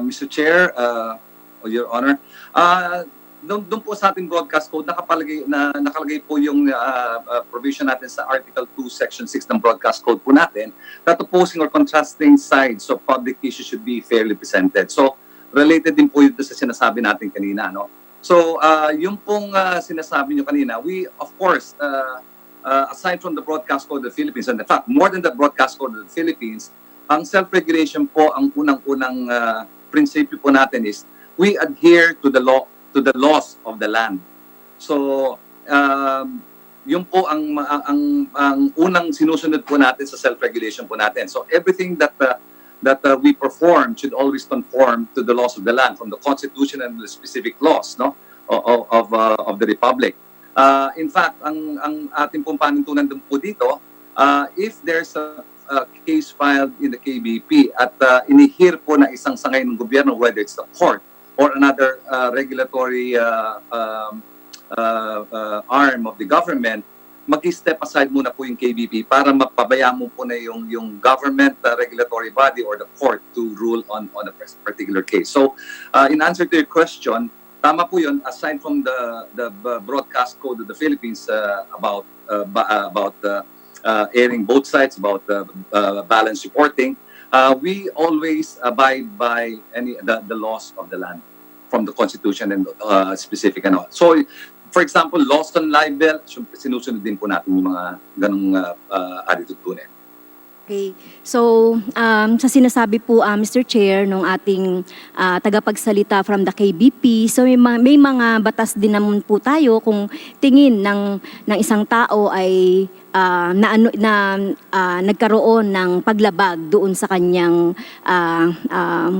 S17: Mr. Chair, Your Honor, doon po sa ating broadcast code, nakalagay po yung provision natin sa Article 2, Section 6 ng broadcast code po natin, that opposing or contrasting sides of public issues should be fairly presented. So, related din po yun sa sinasabi natin kanina, no? So, yung pong sinasabi nyo kanina, we, of course, aside from the broadcast code of the Philippines, and in fact, more than the broadcast code of the Philippines, ang self-regulation po, ang unang-unang prinsipyo po natin is, we adhere to the laws of the land. So, yun po ang unang sinusunod po natin sa self-regulation po natin. So, everything that we perform should always conform to the laws of the land, from the Constitution and the specific laws, no, of the Republic. In fact, ang ating pong panuntunan dun po dito, if there's a case filed in the KBP at inihir po na isang sangay ng gobyerno, whether it's the court or another regulatory arm of the government, mag-step aside muna po yung KBP para mapabayaan mo po na yung government regulatory body or the court to rule on a particular case. So, in answer to your question, tama po yun. Aside from the broadcast code of the Philippines about airing both sides, about balance reporting, we always abide by the laws of the land from the Constitution and specific ano. So, for example, loss on libel, sinusunod din po natin yung mga ganong attitude po na.
S11: Okay. So, sa sinasabi po, Mr. Chair, nung ating tagapagsalita from the KBP, so may mga batas din naman po tayo kung tingin ng isang tao ay nagkaroon ng paglabag doon sa kanyang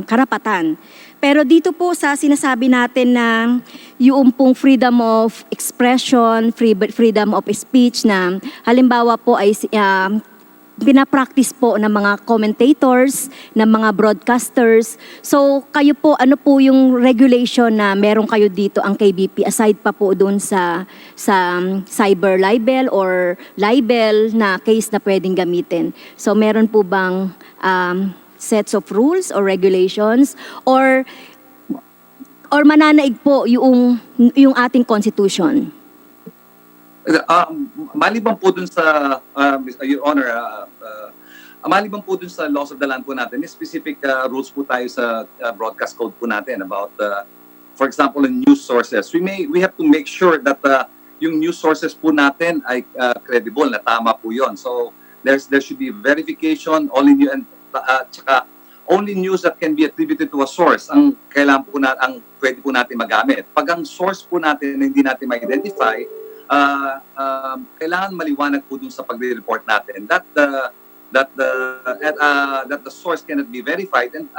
S11: karapatan. Pero dito po sa sinasabi natin na yung pong freedom of expression, freedom of speech na halimbawa po ay pinapractice po ng mga commentators, ng mga broadcasters. So kayo po, ano po yung regulation na meron kayo dito ang KBP aside pa po doon sa cyber libel or libel na case na pwedeng gamitin? So meron po bang sets of rules or regulations or mananaig po yung ating constitution?
S17: Maliban po dun sa Your Honor, maliban po dun sa laws of the land po natin, may specific rules po tayo sa broadcast code po natin about for example in news sources. We have to make sure that yung news sources po natin ay credible, na tama po yon. So there should be verification, only news that can be attributed to a source ang kailangan po ang pwede po natin magamit. Pag ang source po natin hindi natin ma-identify, kailangan maliwanag po dun sa pagre-report natin that the source cannot be verified and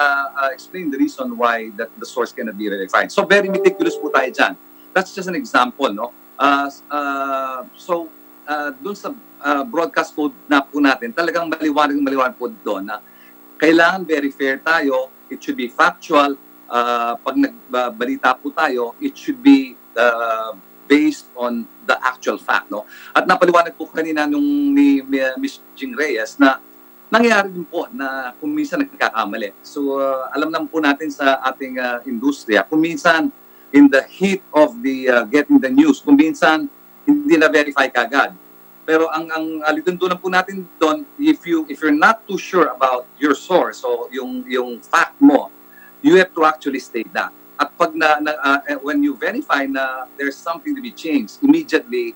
S17: explain the reason why that the source cannot be verified. So very meticulous po tayo dyan. That's just an example, no? Dun sa broadcast code na po natin, talagang maliwanag po doon na kailangan very fair tayo, it should be factual, pag nagbalita po tayo, it should be based on the actual fact, no? At napaliwanag po kanina ni Ms. Jing Reyes na nangyayari din po na kung minsan nagkakamali. So alam naman po natin sa ating industriya, kung minsan in the heat of the getting the news, kung minsan hindi na verify kagad. Pero ang alituntunan po natin doon, if you're not too sure about your source o yung fact mo, you have to actually state that. At pag when you verify na there's something to be changed, immediately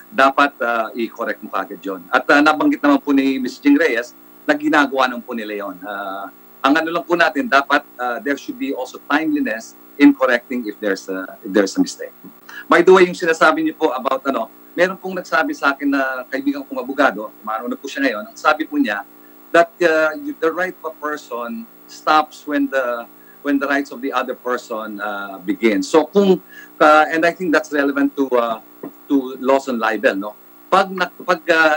S17: dapat i-correct mo kagad yun. At nabanggit naman po ni Ms. Jing Reyes na ginagawa naman po nila yun. Ang ano lang po natin, dapat there should be also timeliness in correcting if there's a mistake. By the way, yung sinasabi niyo po about meron pong nagsabi sa akin na kaibigan kong abogado, kumano na po siya ngayon, ang sabi po niya that the right of a person stops when the rights of the other person begin. So and I think that's relevant to laws on libel, no? Pag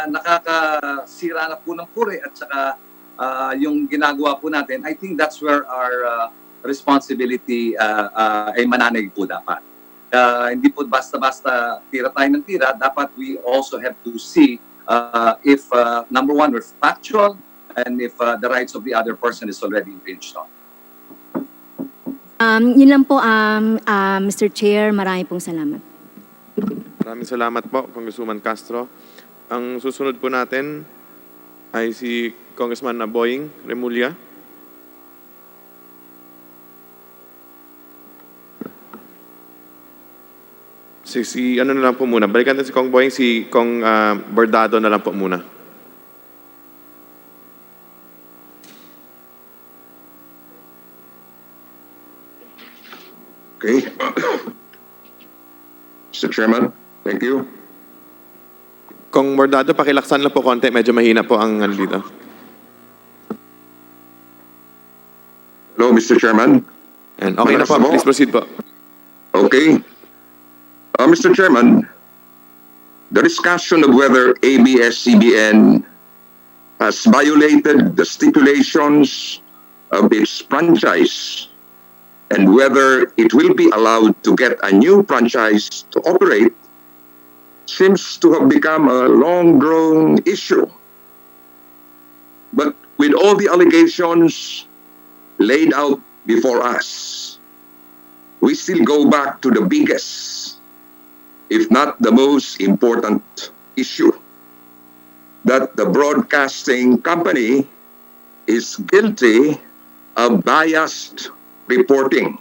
S17: nakakasira na po ng puri at saka yung ginagawa po natin, I think that's where our responsibility ay mananaig po dapat. Hindi po basta-basta tira tayo ng tira, dapat we also have to see if number one, we're factual and if the rights of the other person is already infringed on.
S11: Yun lang po, Mr. Chair, marami pong salamat.
S2: Maraming salamat po, Congresswoman Castro. Ang susunod po natin ay si Congressman Boying Remulla. Si ano na lang po muna. Balikan natin si Kong Boying, si Kong Bordado na lang po muna.
S14: Okay. Mr. Chairman, thank you.
S2: Kong Bordado, pakilaksan lang po konti. Medyo mahina po ang ano dito.
S14: Hello, Mr. Chairman.
S2: And okay na po. Please proceed po.
S14: Okay. Mr. Chairman, the discussion of whether ABS-CBN has violated the stipulations of its franchise and whether it will be allowed to get a new franchise to operate seems to have become a long-grown issue. But with all the allegations laid out before us, we still go back to the biggest, if not the most important issue, that the broadcasting company is guilty of biased reporting.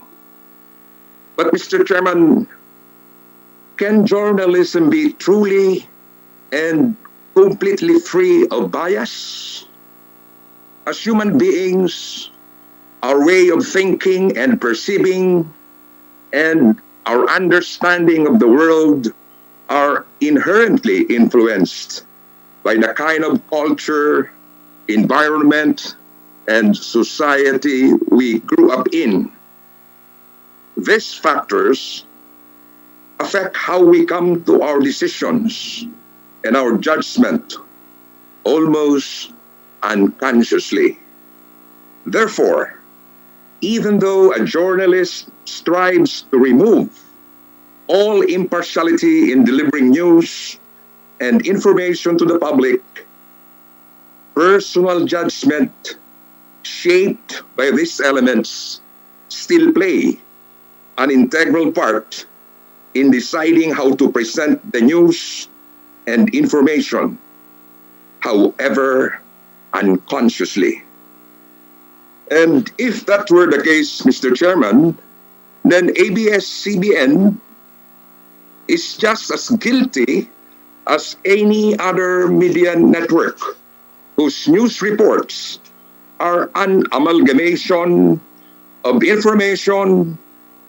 S14: But Mr. Chairman, can journalism be truly and completely free of bias? As human beings, our way of thinking and perceiving and our understanding of the world are inherently influenced by the kind of culture, environment, and society we grew up in. These factors affect how we come to our decisions and our judgment almost unconsciously. Therefore, even though a journalist strives to remove all impartiality in delivering news and information to the public, personal judgment shaped by these elements still play an integral part in deciding how to present the news and information, however unconsciously. And if that were the case, Mr. Chairman, then ABS-CBN is just as guilty as any other media network whose news reports are an amalgamation of information,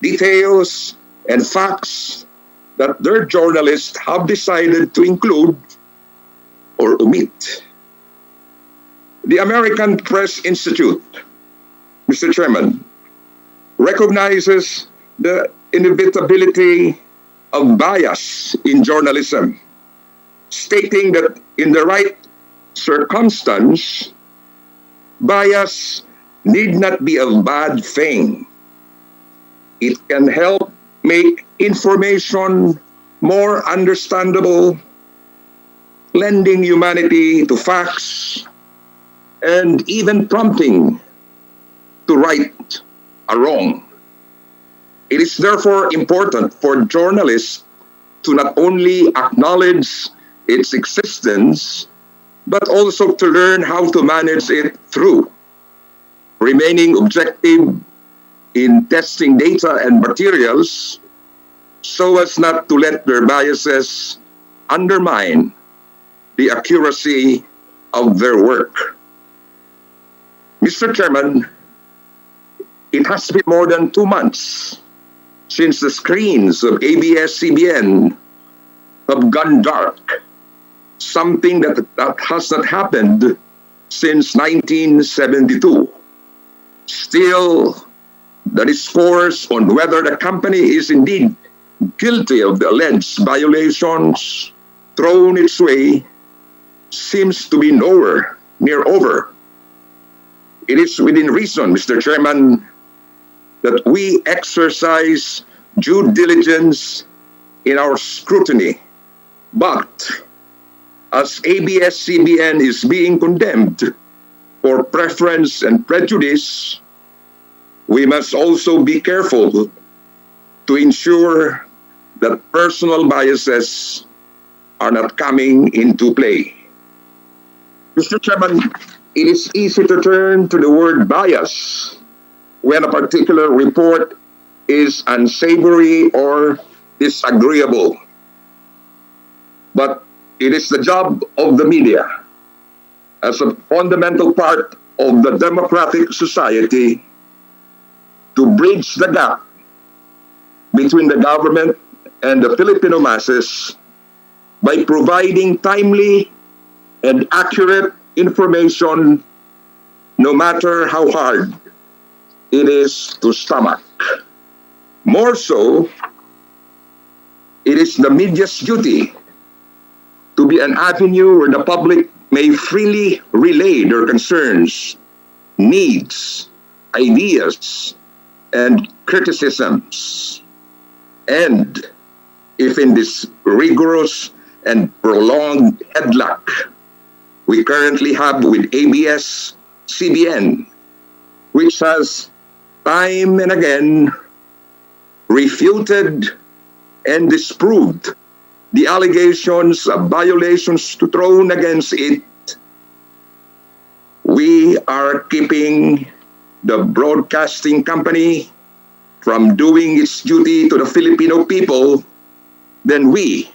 S14: details, and facts that their journalists have decided to include or omit. The American Press Institute, Mr. Chairman, recognizes the inevitability of bias in journalism, stating that in the right circumstance, bias need not be a bad thing. It can help make information more understandable, lending humanity to facts, and even prompting to right a wrong. It is therefore important for journalists to not only acknowledge its existence, but also to learn how to manage it through remaining objective in testing data and materials so as not to let their biases undermine the accuracy of their work. Mr. Chairman, it has been more than 2 months since the screens of ABS-CBN have gone dark, something that has not happened since 1972. Still, the discourse on whether the company is indeed guilty of the alleged violations thrown its way seems to be nowhere near over. It is within reason, Mr. Chairman, that we exercise due diligence in our scrutiny. But as ABS-CBN is being condemned for preference and prejudice, we must also be careful to ensure that personal biases are not coming into play. Mr. Chairman, it is easy to turn to the word bias when a particular report is unsavory or disagreeable. But it is the job of the media, as a fundamental part of the democratic society, to bridge the gap between the government and the Filipino masses by providing timely and accurate information, no matter how hard it is to stomach. More so, it is the media's duty to be an avenue where the public may freely relay their concerns, needs, ideas, and criticisms. And if in this rigorous and prolonged headlock we currently have with ABS-CBN, which has time and again refuted and disproved the allegations of violations thrown against it. We are keeping the broadcasting company from doing its duty to the Filipino people. Then we,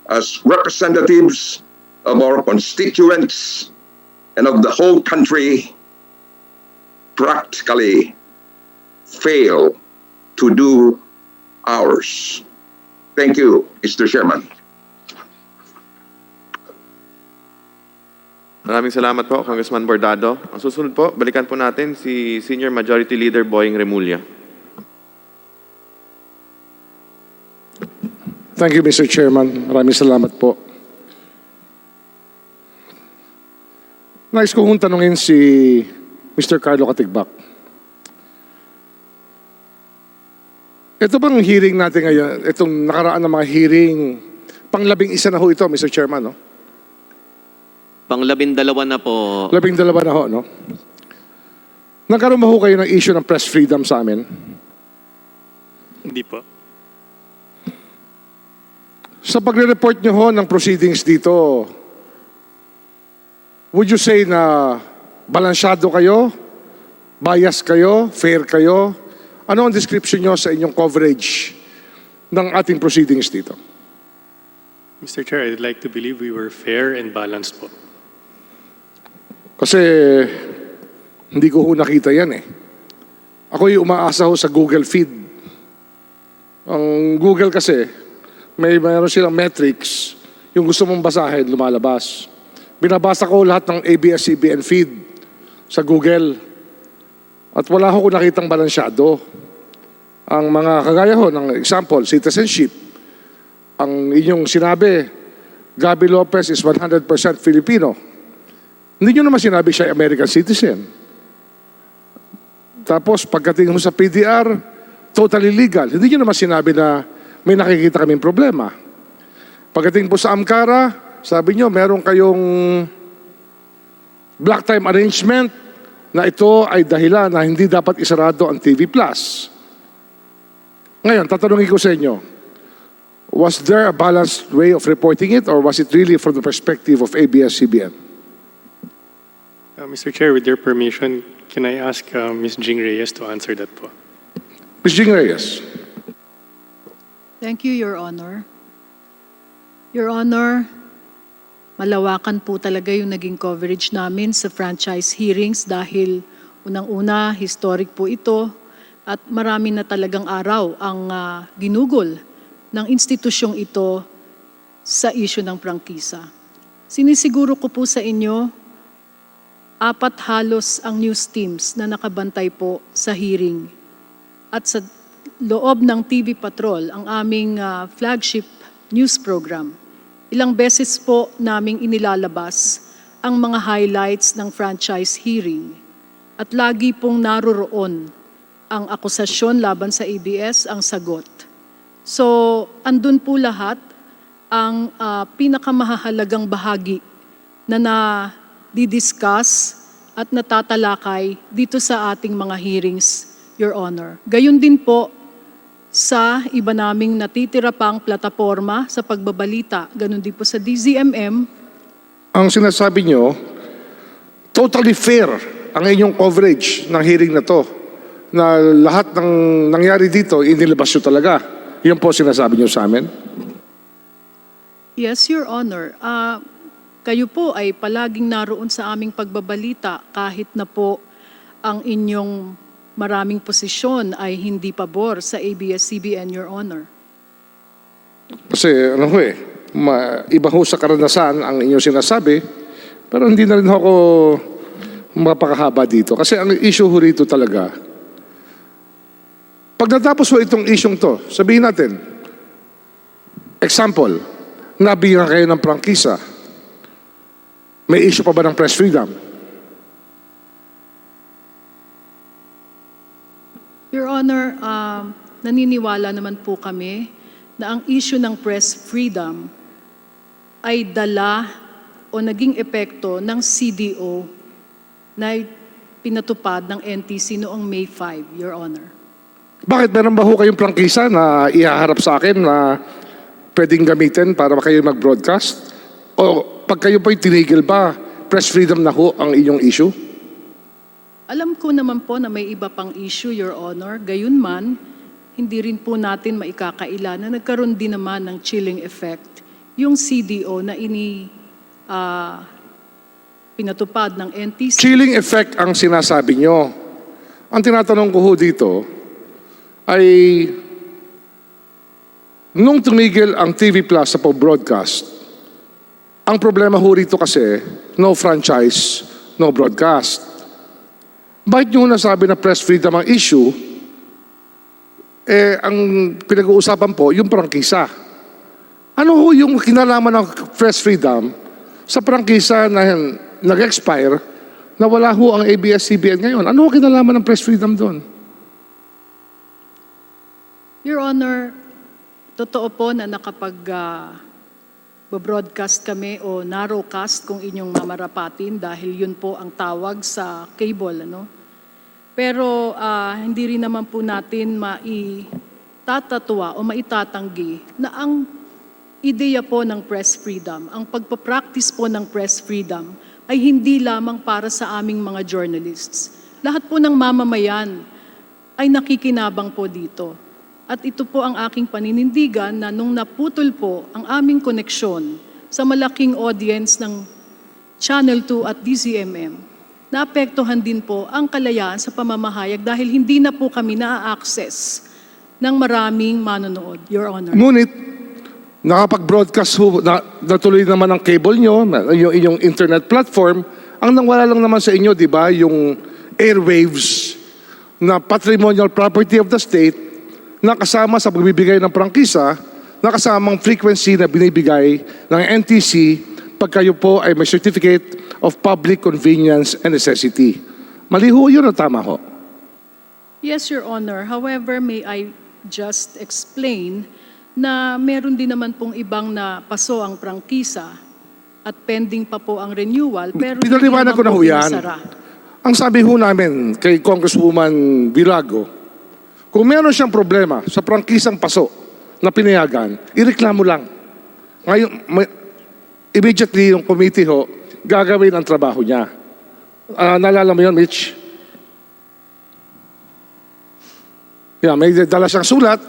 S14: as representatives of our constituents and of the whole country, practically fail to do ours. Thank you, Mr. Chairman.
S2: Maraming salamat po, Congressman Bordado. Ang susunod po, balikan po natin si Senior Majority Leader Boying Remulla.
S8: Thank you, Mr. Chairman. Maraming salamat po. Nais ko kong tanungin si Mr. Carlo Katigbak. Ito bang hearing natin ngayon, itong nakaraan ng mga hearing, pang-11 na ho ito, Mr. Chairman, no?
S3: Pang-12 na po.
S8: 12 na ho, no? Nagkaroon ba ho kayo ng issue ng press freedom sa amin?
S13: Hindi po.
S8: Sa pagre-report nyo ho ng proceedings dito, would you say na balansyado kayo, bias kayo, fair kayo? Ano ang description nyo sa inyong coverage ng ating proceedings dito?
S13: Mr. Chair, I'd like to believe we were fair and balanced po.
S8: Kasi hindi ko ho nakita yan eh. Ako yung umaasa ho sa Google feed. Ang Google kasi, mayroon silang metrics, yung gusto mong basahin, lumalabas. Binabasa ko lahat ng ABS-CBN feed sa Google. At wala ho ko nakitang balansyado. Ang mga kagaya ho, ng example, citizenship. Ang inyong sinabi, Gabby Lopez is 100% Filipino. Hindi nyo naman sinabi siya American citizen. Tapos pagdating mo sa PDR, totally legal. Hindi nyo naman sinabi na may nakikita kaming problema. Pagdating po sa Amkara, sabi nyo meron kayong black time arrangement na ito ay dahilan na hindi dapat isarado ang TV+. Ngayon, tatanungin ko sa inyo, was there a balanced way of reporting it or was it really from the perspective of ABS-CBN?
S13: Mr. Chair, with your permission, can I ask Ms. Jing Reyes to answer that po?
S8: Ms. Jing Reyes.
S9: Thank you, Your Honor. Your Honor, malawakan po talaga yung naging coverage namin sa franchise hearings dahil unang-una, historic po ito at marami na talagang araw ang ginugol ng institusyong ito sa issue ng prangkisa. Sinisiguro ko po sa inyo, 4 halos ang news teams na nakabantay po sa hearing. At sa loob ng TV Patrol, ang aming flagship news program, ilang beses po naming inilalabas ang mga highlights ng franchise hearing. At lagi pong naroroon ang akusasyon laban sa ABS, ang sagot. So, andun po lahat ang pinakamahalagang bahagi na didiscuss at natatalakay dito sa ating mga hearings, Your Honor. Gayun din po sa iba naming natitira pang plataforma sa pagbabalita, ganun din po sa DZMM.
S8: Ang sinasabi nyo, totally fair ang inyong coverage ng hearing na to, na lahat ng nangyari dito, inilabas nyo talaga. Yun po sinasabi nyo sa amin?
S9: Yes, Your Honor. Kayo po ay palaging naroon sa aming pagbabalita kahit na po ang inyong maraming posisyon ay hindi pabor sa ABS-CBN, Your Honor.
S8: Kasi iba ho sa karanasan ang inyong sinasabi, pero hindi na rin ako mapakahaba dito. Kasi ang issue ho rito talaga, pag natapos ho itong isyong to, sabihin natin, example, nabigyan kayo ng prangkisa, may issue pa ba ng press freedom?
S9: Your Honor, naniniwala naman po kami na ang issue ng press freedom ay dala o naging epekto ng CDO na pinatupad ng NTC noong May 5, Your Honor.
S8: Bakit meron ba ho kayong prangkisa na ihaharap sa akin na pwedeng gamitin para kayo mag-broadcast? O pag kayo po'y tinigil ba, press freedom na ho ang inyong issue?
S9: Alam ko naman po na may iba pang issue, Your Honor. Gayunman, hindi rin po natin maikakaila na nagkaroon din naman ng chilling effect yung CDO na pinatupad ng NTC.
S8: Chilling effect ang sinasabi nyo. Ang tinatanong ko ho dito ay nung tumigil ang TV Plus sa broadcast, ang problema ho rito kasi no franchise, no broadcast. Bakit nyo nasabi na press freedom ang issue? Ang pinag-uusapan po, yung prangkisa. Ano ho yung kinalaman ng press freedom sa prangkisa na nag-expire na wala ho ang ABS-CBN ngayon? Ano ho kinalaman ng press freedom doon?
S9: Your Honor, totoo po na broadcast kami o narrowcast kung inyong mamarapatin dahil yun po ang tawag sa cable, ano? Pero hindi rin naman po natin maitatatawa o maitatanggi na ang ideya po ng press freedom, ang pagpapractice po ng press freedom ay hindi lamang para sa aming mga journalists. Lahat po ng mamamayan ay nakikinabang po dito. At ito po ang aking paninindigan na nung naputol po ang aming koneksyon sa malaking audience ng Channel 2 at DZMM, naapektuhan din po ang kalayaan sa pamamahayag dahil hindi na po kami na-access ng maraming manonood, Your Honor.
S8: Ngunit, nakapag-broadcast ho, natuloy naman ang cable nyo, yung inyong internet platform, ang nangwala lang naman sa inyo, di ba, yung airwaves na patrimonial property of the state na kasama sa pagbibigay ng prangkisa, na kasamang frequency na binibigay ng NTC pag kayo po ay may Certificate of Public Convenience and Necessity. Mali ho yun o tama ho?
S9: Yes, Your Honor. However, may I just explain na meron din naman pong ibang na paso ang prangkisa at pending pa po ang renewal. Pero
S8: pinaliwanag ko na ho yan. Ang sabi ho namin kay Congresswoman Villago, kung meron siyang problema sa prangkisang paso na pinayagan, ireklamo lang. Ngayon, immediately yung committee ho, gagawin ang trabaho niya. Naalala mo yun, Mitch? Yeah, may dala siyang sulat,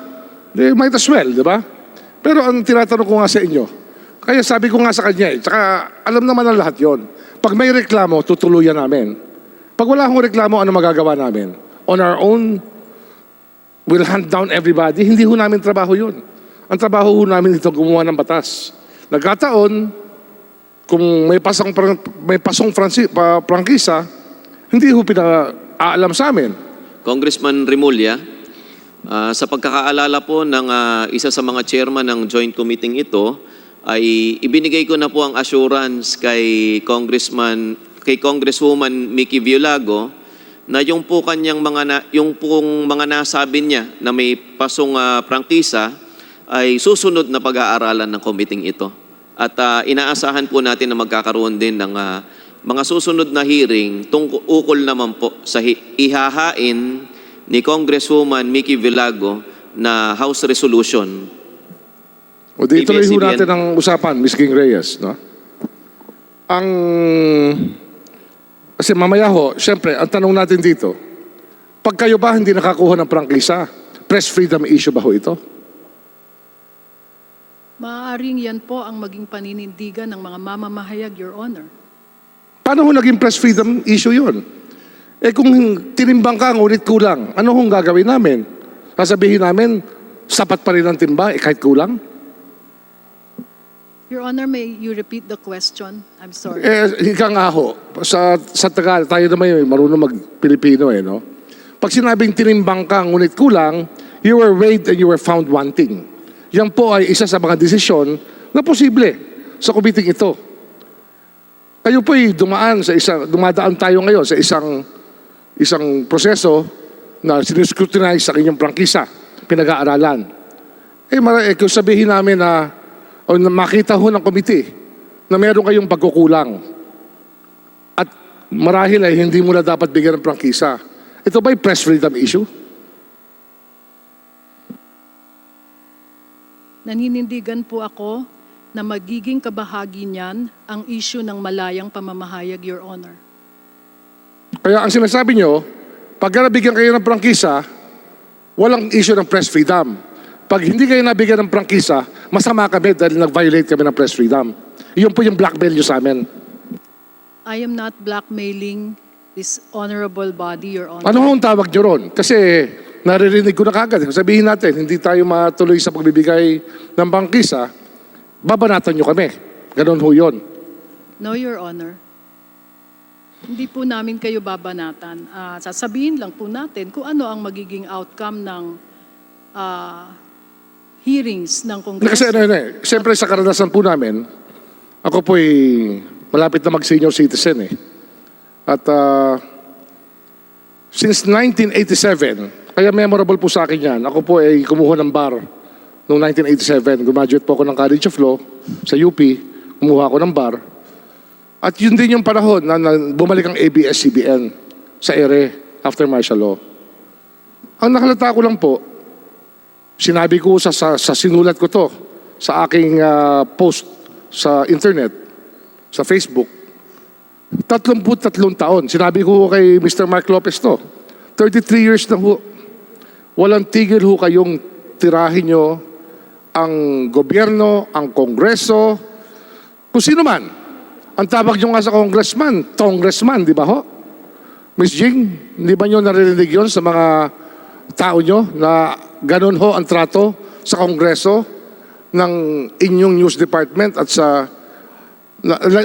S8: might as well, di ba? Pero ang tinatanong ko nga sa inyo, kaya sabi ko nga sa kanya, tsaka alam naman ang lahat yon. Pag may reklamo, tutuluyan namin. Pag wala akong reklamo, ano magagawa namin? On our own, we'll hunt down everybody. Hindi ho namin trabaho yun. Ang trabaho ho namin ito gumawa ng batas. Nagkataon, kung may pasong prangkisa, hindi ho pinaalam sa amin.
S3: Congressman Remulla, sa pagkakaalala po ng isa sa mga chairman ng joint committee ito, ay ibinigay ko na po ang assurance kay Congresswoman Mickey Villago na yung po kanyang mga nasabi niya na may pasong prangkisa ay susunod na pag-aaralan ng committee ito. At inaasahan po natin na magkakaroon din ng mga susunod na hearing ukol naman po sa ihahain ni Congresswoman Mickey Villago na House Resolution.
S8: O di ituloy ho natin ang usapan, Ms. King Reyes. No? Kasi mamaya ho, siyempre, ang tanong natin dito, pag kayo ba hindi nakakuha ng prangkisa, press freedom issue ba ho ito?
S9: Maaaring yan po ang maging paninindigan ng mga mamamahayag, Your Honor.
S8: Paano ho naging press freedom issue yun? Kung tinimbang ka, ngunit kulang, ano hong gagawin namin? Sasabihin namin, sapat pa rin ang timba, kahit kulang?
S9: Your Honor, may you repeat the question? I'm sorry.
S8: Ika nga ho, sa Tagalog, tayo naman marunong mag-Pilipino no? Pag sinabing tinimbang ka, ngunit kulang, you were weighed and you were found wanting. Yan po ay isa sa mga desisyon na posible sa committee ito. Kayo po'y dumadaan tayo ngayon sa isang proseso na sinuscrutinize sa inyong prangkisa, pinag-aaralan. Kung sabihin namin na makita ho ng committee na meron kayong pagkukulang at marahil ay hindi mo na dapat bigyan ng prangkisa. Ito ba'y press freedom issue?
S9: Naninindigan po ako na magiging kabahagi niyan ang issue ng malayang pamamahayag, Your Honor.
S8: Kaya ang sinasabi nyo, pag nabigyan kayo ng prangkisa, walang issue ng press freedom. Pag hindi kayo nabigyan ng prangkisa, masama kami dahil nag-violate kami ng press freedom. Iyon po yung blackmail nyo sa amin.
S9: I am not blackmailing this honorable body, Your Honor.
S8: Ano ang tawag nyo ron? Kasi naririnig ko na kagad. Sabihin natin, hindi tayo matuloy sa pagbibigay ng prangkisa, babanatan nyo kami. Ganon ho yun.
S9: No, Your Honor. Hindi po namin kayo babanatan. Sasabihin lang po natin kung ano ang magiging outcome ng hearings ng Kongreso.
S8: Kasi siyempre sa karanasan po namin, ako po malapit na mag-senior citizen eh. At since 1987, kaya memorable po sa akin yan, ako po ay kumuha ng bar noong 1987. Graduate po ako ng College of Law sa UP, kumuha ako ng bar. At yun din yung panahon na bumalik ang ABS-CBN sa ere after martial law. Ang nakalata ko lang po, sinabi ko sa sinulat ko to sa aking post sa internet, sa Facebook, 33 taon. Sinabi ko kay Mr. Mark Lopez to, 33 years na ho. Walang tigil ho kayong tirahin nyo ang gobyerno, ang kongreso, kung sino man. Ang tawag nyo nga sa congressman, di ba ho? Ms. Jing, hindi ba nyo naririnig yun sa mga tao nyo na ganun ho ang trato sa kongreso ng inyong news department at sa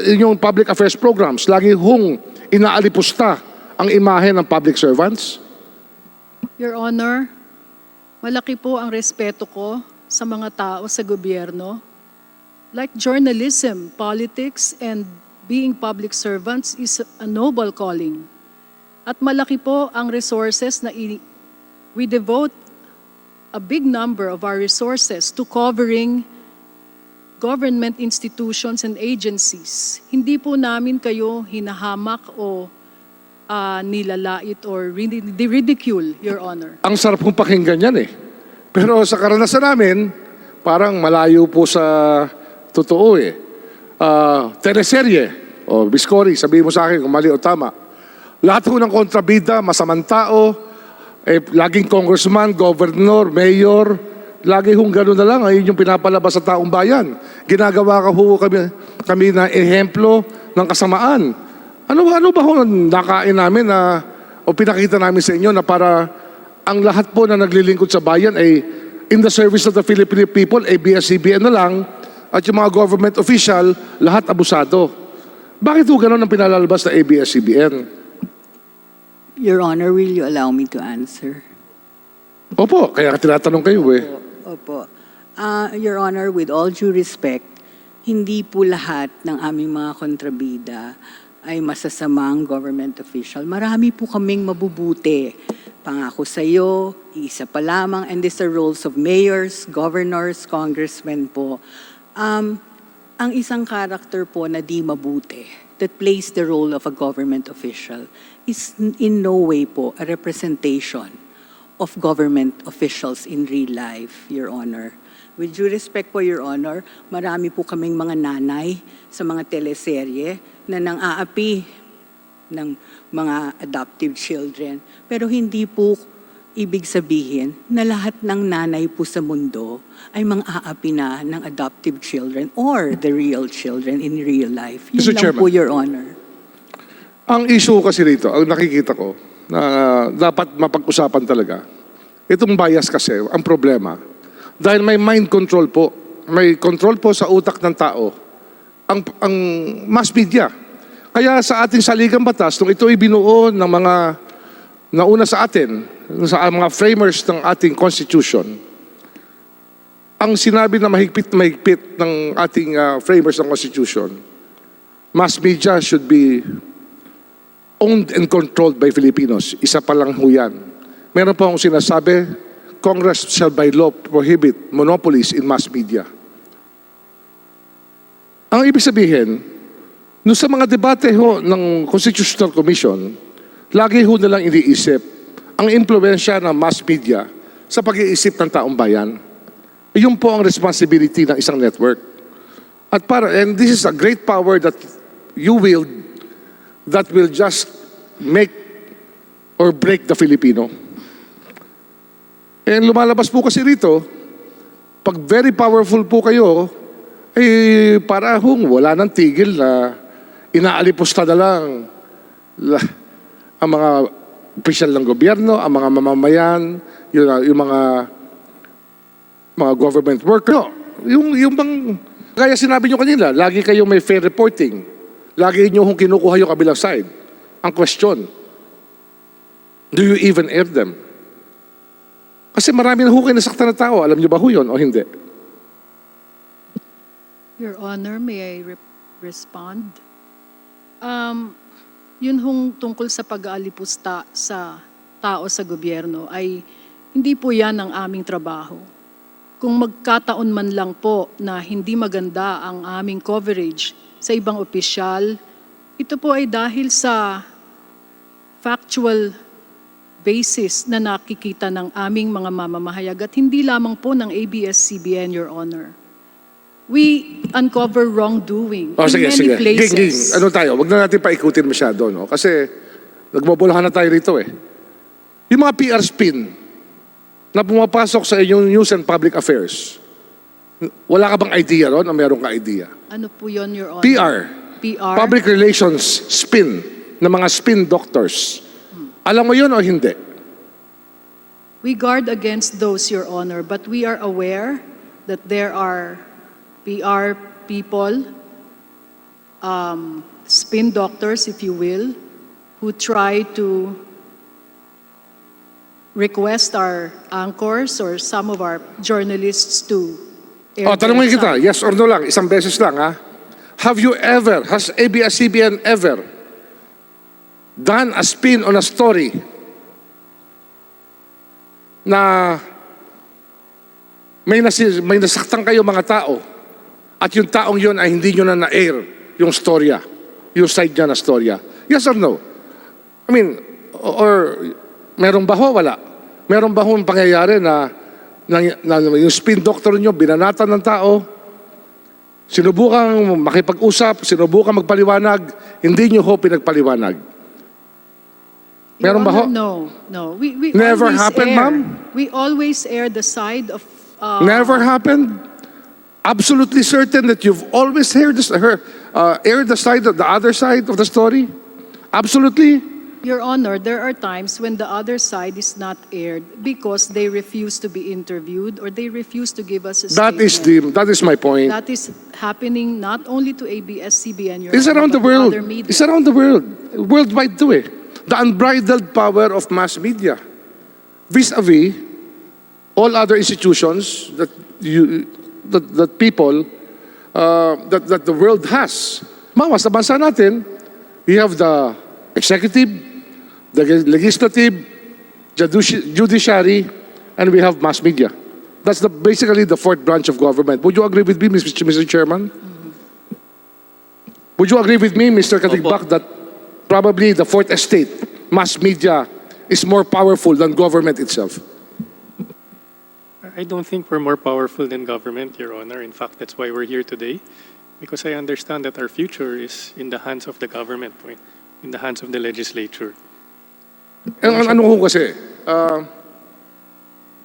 S8: inyong public affairs programs? Lagi hong inaalipusta ang imahe ng public servants?
S9: Your Honor, malaki po ang respeto ko sa mga tao sa gobyerno. Like journalism, politics, and being public servants is a noble calling. At malaki po ang resources na we devote a big number of our resources to covering government institutions and agencies. Hindi po namin kayo hinahamak o nilalait or ridicule, Your Honor.
S8: Ang sarap kong pakinggan yan eh. Pero sa karanasan namin, parang malayo po sa totoo eh. Teleserye o Biscory, sabihin mo sa akin kung mali o tama. Lahat po ng kontrabida, masamang tao, laging congressman, governor, mayor, lagi hong gano'n na lang, ayun yung pinapalabas sa taong bayan. Ginagawa ka ho kami na ehemplo ng kasamaan. Ano ba ho nakain namin o pinakita namin sa inyo na para ang lahat po na naglilingkod sa bayan ay in the service of the Filipino people, ABS-CBN na lang, at yung mga government official, lahat abusado. Bakit ho gano'n ang pinalalabas na ABS-CBN?
S1: Your Honor, will you allow me to answer?
S8: Opo, kaya tinatanong kayo eh.
S1: Opo. Your Honor, with all due respect, hindi po lahat ng aming mga kontrabida ay masasamang government official. Marami po kaming mabubuti. Pangako sa iyo, isa pa lamang, and these are roles of mayors, governors, congressmen po. Ang isang character po na di mabuti, that plays the role of a government official, is in no way po a representation of government officials in real life, Your Honor. With due respect po, Your Honor, marami po kaming mga nanay sa mga teleserye na nang-aapi ng mga adoptive children. Pero hindi po ibig sabihin na lahat ng nanay po sa mundo ay mang-aapi na ng adoptive children or the real children in real life. Yun
S8: Mr.
S1: lang
S8: Chairman,
S1: po, Your Honor.
S8: ang issue kasi rito, ang nakikita ko, na dapat mapag-usapan talaga, itong bias kasi, ang problema, dahil may mind control po, may control po sa utak ng tao, ang mass media. Kaya sa ating saligang batas, nung ito ay binuo ng mga nauna sa atin, sa mga framers ng ating constitution, ang sinabi na mahigpit ng ating framers ng constitution, mass media should be owned and controlled by Filipinos. Isa pa lang ho yan. Meron po akong sinasabi, Congress shall by law prohibit monopolies in mass media. Ang ibig sabihin, no sa mga debate ho ng Constitutional Commission, lagi ho nilang iniisip ang impluensya ng mass media sa pag-iisip ng taong bayan. Iyon po ang responsibility ng isang network. And this is a great power that you wield that will just make or break the Filipino. And lumalabas po kasi rito, pag very powerful po kayo, para wala nang tigil na inaalipusta na lang ang mga opisyal ng gobyerno, ang mga mamamayan, yung mga government worker. Yung bang, kaya sinabi nyo kanina, lagi kayong may fair reporting. Lagi nyo kung kinukuha yung kabilang side. Ang question, do you even air them? Kasi marami na ho kayo nasaktan na tao. Alam nyo ba ho yun o hindi?
S9: Your Honor, may I respond? Yun hong tungkol sa pag-aalipusta sa tao sa gobyerno ay hindi po yan ang aming trabaho. Kung magkataon man lang po na hindi maganda ang aming coverage sa ibang opisyal, ito po ay dahil sa factual basis na nakikita ng aming mga mamamahayag at hindi lamang po ng ABS-CBN, Your Honor. We uncover wrongdoing in many places.
S8: Ging. Ano tayo? Huwag na natin paikutin masyado, no? Kasi nagbabulahan na tayo rito eh. Yung mga PR spin na pumapasok sa inyong news and public affairs, wala ka bang idea ron o meron ka idea?
S9: Ano po yun, Your Honor?
S8: PR.
S9: PR?
S8: Public relations spin na mga spin doctors. Alam mo yun o hindi?
S9: We guard against those, Your Honor, but we are aware that there are PR people, spin doctors, if you will, who try to request our anchors or some of our journalists to air
S8: Tanungin
S9: their
S8: kita,
S9: side.
S8: yes or no lang, isang beses lang ha. Has ABS-CBN ever done a spin on a story na may nasaktan kayo mga tao at yung taong yun ay hindi nyo na na-air yung storya, yung side niya na storya? Yes or no? I mean, or meron ba ho? Wala. Meron ba ho pangyayari na yung spin doctor nyo, binanatan ng tao, sinubukang makipag-usap, sinubukang magpaliwanag, hindi nyo ho pinagpaliwanag? Meron ba ho?
S9: No. We
S8: Never
S9: always
S8: happened,
S9: air.
S8: ma'am?
S9: We always air the side of...
S8: Never happened? Absolutely certain that you've always aired the side of the other side of the story? Absolutely?
S9: Your Honor, there are times when the other side is not aired because they refuse to be interviewed or they refuse to give us a statement.
S8: That is my point.
S9: That is happening not only to ABS-CBN, Your
S8: It's
S9: Honor,
S8: around the
S9: but to
S8: world.
S9: other media.
S8: It's around the world. Worldwide too eh. The unbridled power of mass media. Vis-a-vis all other institutions that people, that the world has. Mawa, sa bansa natin, we have the executive, the legislative, judiciary, and we have mass media. That's basically the fourth branch of government. Would you agree with me, Mr. Chairman? Would you agree with me, Mr. Katigbak, that probably the fourth estate, mass media, is more powerful than government itself?
S13: I don't think we're more powerful than government, Your Honor. In fact, that's why we're here today, because I understand that our future is in the hands of the government, in the hands of the legislature.
S8: Ano ho kasi,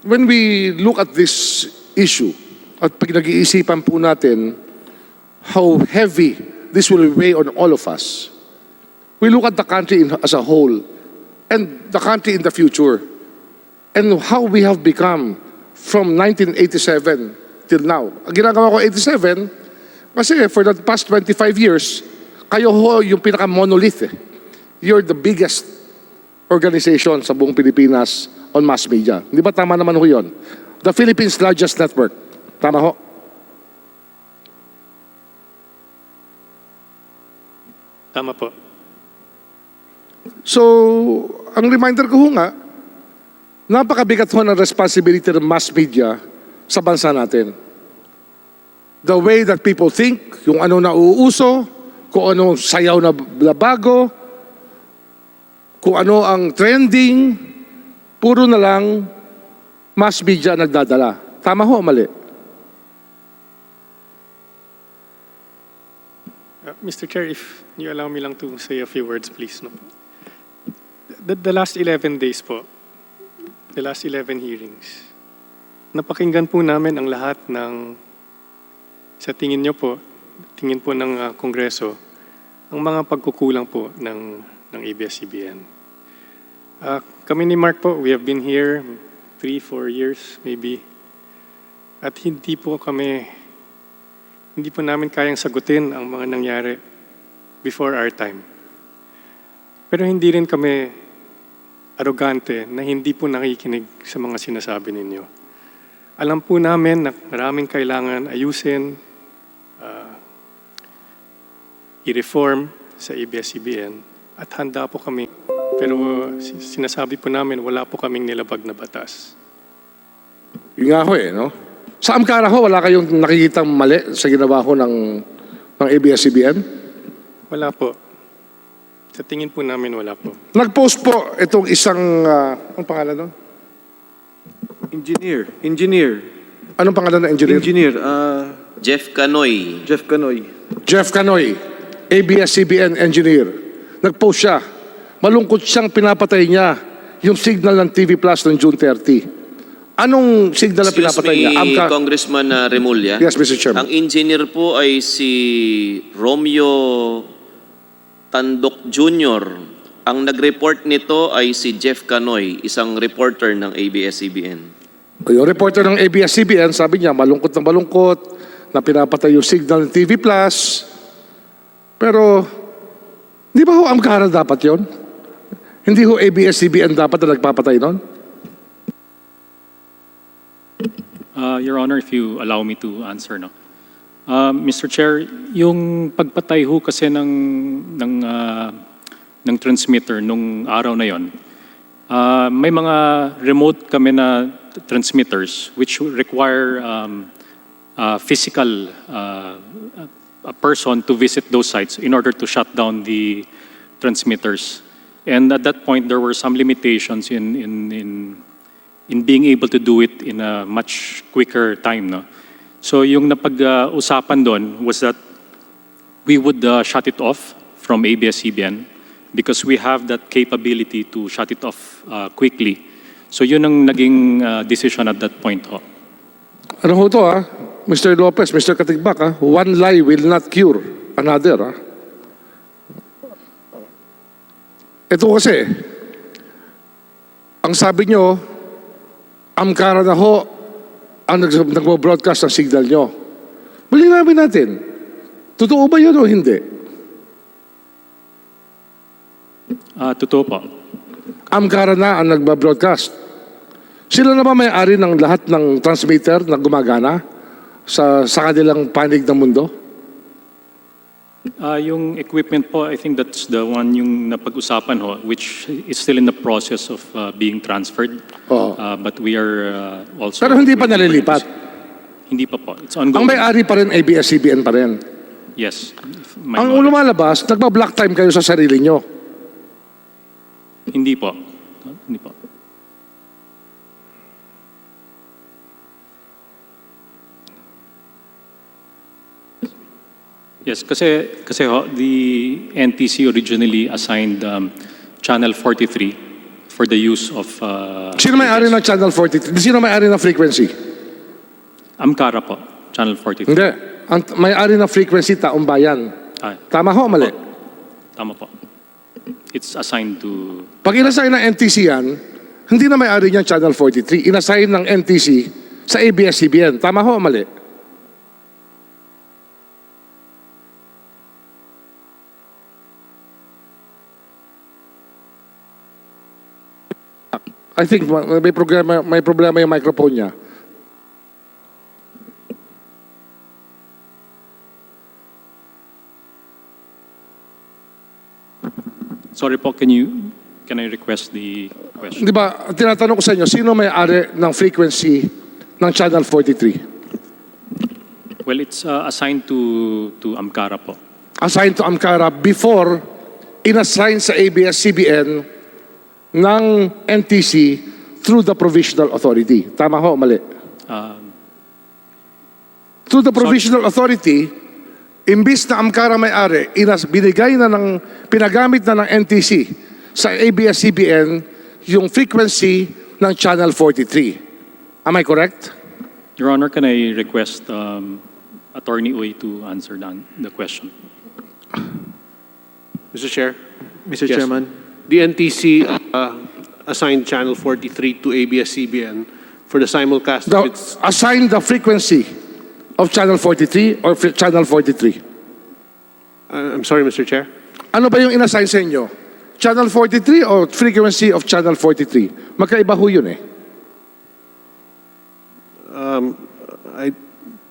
S8: when we look at this issue, at pag nag-iisipan po natin how heavy this will weigh on all of us, we look at the country as a whole and the country in the future and how we have become from 1987 till now. Ang ginagawa ko 87 kasi for the past 25 years, kayo ho yung pinaka-monolith eh. You're the biggest organization sa buong Pilipinas on mass media. Di ba tama naman ho yun? The Philippines' largest network. Tama ho?
S13: Tama po.
S8: So, ang reminder ko ho nga, napakabigat ho ng responsibility ng mass media sa bansa natin. the way that people think, yung ano na uuso, kung ano sayaw na bago, kung ano ang trending, puro na lang mass media nagdadala. Tama ho o mali?
S13: Mr. Chair, if you allow me lang to say a few words, please. No? The last 11 days po, the last 11 hearings, napakinggan po namin ang lahat ng, sa tingin nyo po, tingin po ng Kongreso, ang mga pagkukulang po ng ABS-CBN. Kami ni Mark po, we have been here 3-4 years maybe, at hindi po namin kayang sagutin ang mga nangyari before our time. Pero hindi rin kami arrogante na hindi po nakikinig sa mga sinasabi ninyo. Alam po namin na maraming kailangan ayusin, i-reform sa ABS-CBN at handa po kami. Pero sinasabi po namin wala po kaming nilabag na batas.
S8: Yung nga ho no? Sa Amkara ho, wala kayong nakikitang mali sa ginawa ho ng ABS-CBN?
S13: Wala po. Sa tingin po namin, wala po.
S8: Nag-post po itong isang, anong pangalan nun?
S7: Engineer.
S8: Anong pangalan ng engineer?
S3: Jeff Canoy.
S8: Jeff Canoy, ABS-CBN engineer. Nag-post siya. Malungkot siyang pinapatay niya yung signal ng TV Plus ng June 30. Anong signal na pinapatay niya?
S3: Excuse me, Congressman Remulla.
S8: Yes, Mr. Chairman.
S3: Ang engineer po ay si Romeo Tandok Jr. Ang nag-report nito ay si Jeff Canoy, isang reporter ng ABS-CBN.
S8: Yung reporter ng ABS-CBN, sabi niya, malungkot na pinapatay yung signal ng TV Plus. Pero, di ba ho Amkara dapat yon? Hindi ho ABS-CBN dapat na nagpapatay nun?
S4: Your Honor, if you allow me to answer, no. Mr. Chair, yung pagpatay ho kasi ng transmitter nung araw na yon, may mga remote kami na transmitters which require physical a person to visit those sites in order to shut down the transmitters. And at that point, there were some limitations in being able to do it in a much quicker time, no? So yung napag-usapan doon was that we would shut it off from ABS-CBN because we have that capability to shut it off quickly. So yun ang naging decision at that point ho.
S8: Ano ho to Mr. Lopez, Mr. Katigbak one lie will not cure another Ito kasi, ang sabi nyo, Amkara na ho ang nagbo-broadcast ng signal nyo. Malinamin natin. Totoo ba yun o hindi?
S4: Totoo po.
S8: Amkara na ang nagbo-broadcast. Sila na ba may-ari ng lahat ng transmitter na gumagana sa kanilang panig ng mundo?
S4: Yung equipment po, I think that's the one yung napag-usapan ho, which is still in the process of being transferred. But we are also...
S8: Pero hindi pa nalilipat?
S4: Hindi pa po. It's ongoing.
S8: Ang may-ari pa rin, ABS-CBN pa rin?
S4: Yes.
S8: Ang lumalabas, nagba-block time kayo sa sarili nyo?
S4: Hindi po. Hindi po. Yes, kasi ho, the NTC originally assigned Channel 43 for the use of...
S8: Sino may-ari ng Channel 43? Sino may-ari ng frequency?
S4: Amkara po, Channel 43.
S8: Hindi. Ang may-ari ng frequency, taong bayan. Tama ho, mali?
S4: Tama po. It's assigned to...
S8: Pag inassign ng NTC yan, hindi na may-ari niyan Channel 43. Inassign ng NTC sa ABS-CBN. Tama ho, mali? I think may problema yung microphone niya.
S4: Sorry po, can I request the question?
S8: Di ba, tinatanong ko sa inyo, sino may-ari ng frequency ng Channel 43?
S13: Well, it's assigned to Amcara po.
S8: Assigned to Amcara before inassign sa ABS-CBN ng NTC through the provisional authority. Tama ho, mali? Through the provisional authority, imbis na Amcara may-ari, pinagamit na ng NTC sa ABS-CBN yung frequency ng Channel 43. Am I correct?
S13: Your Honor, can I request Attorney Uy to answer the question?
S10: Mr. Chair?
S7: Mr.
S10: Yes.
S7: Chairman.
S10: The NTC assigned Channel 43 to ABS-CBN for the simulcast of its...
S8: Assign the frequency of Channel 43 or Channel 43?
S10: I'm sorry, Mr. Chair?
S8: Ano ba yung inassign sa inyo? Channel 43 or frequency of Channel 43? Magkaiba ho yun eh.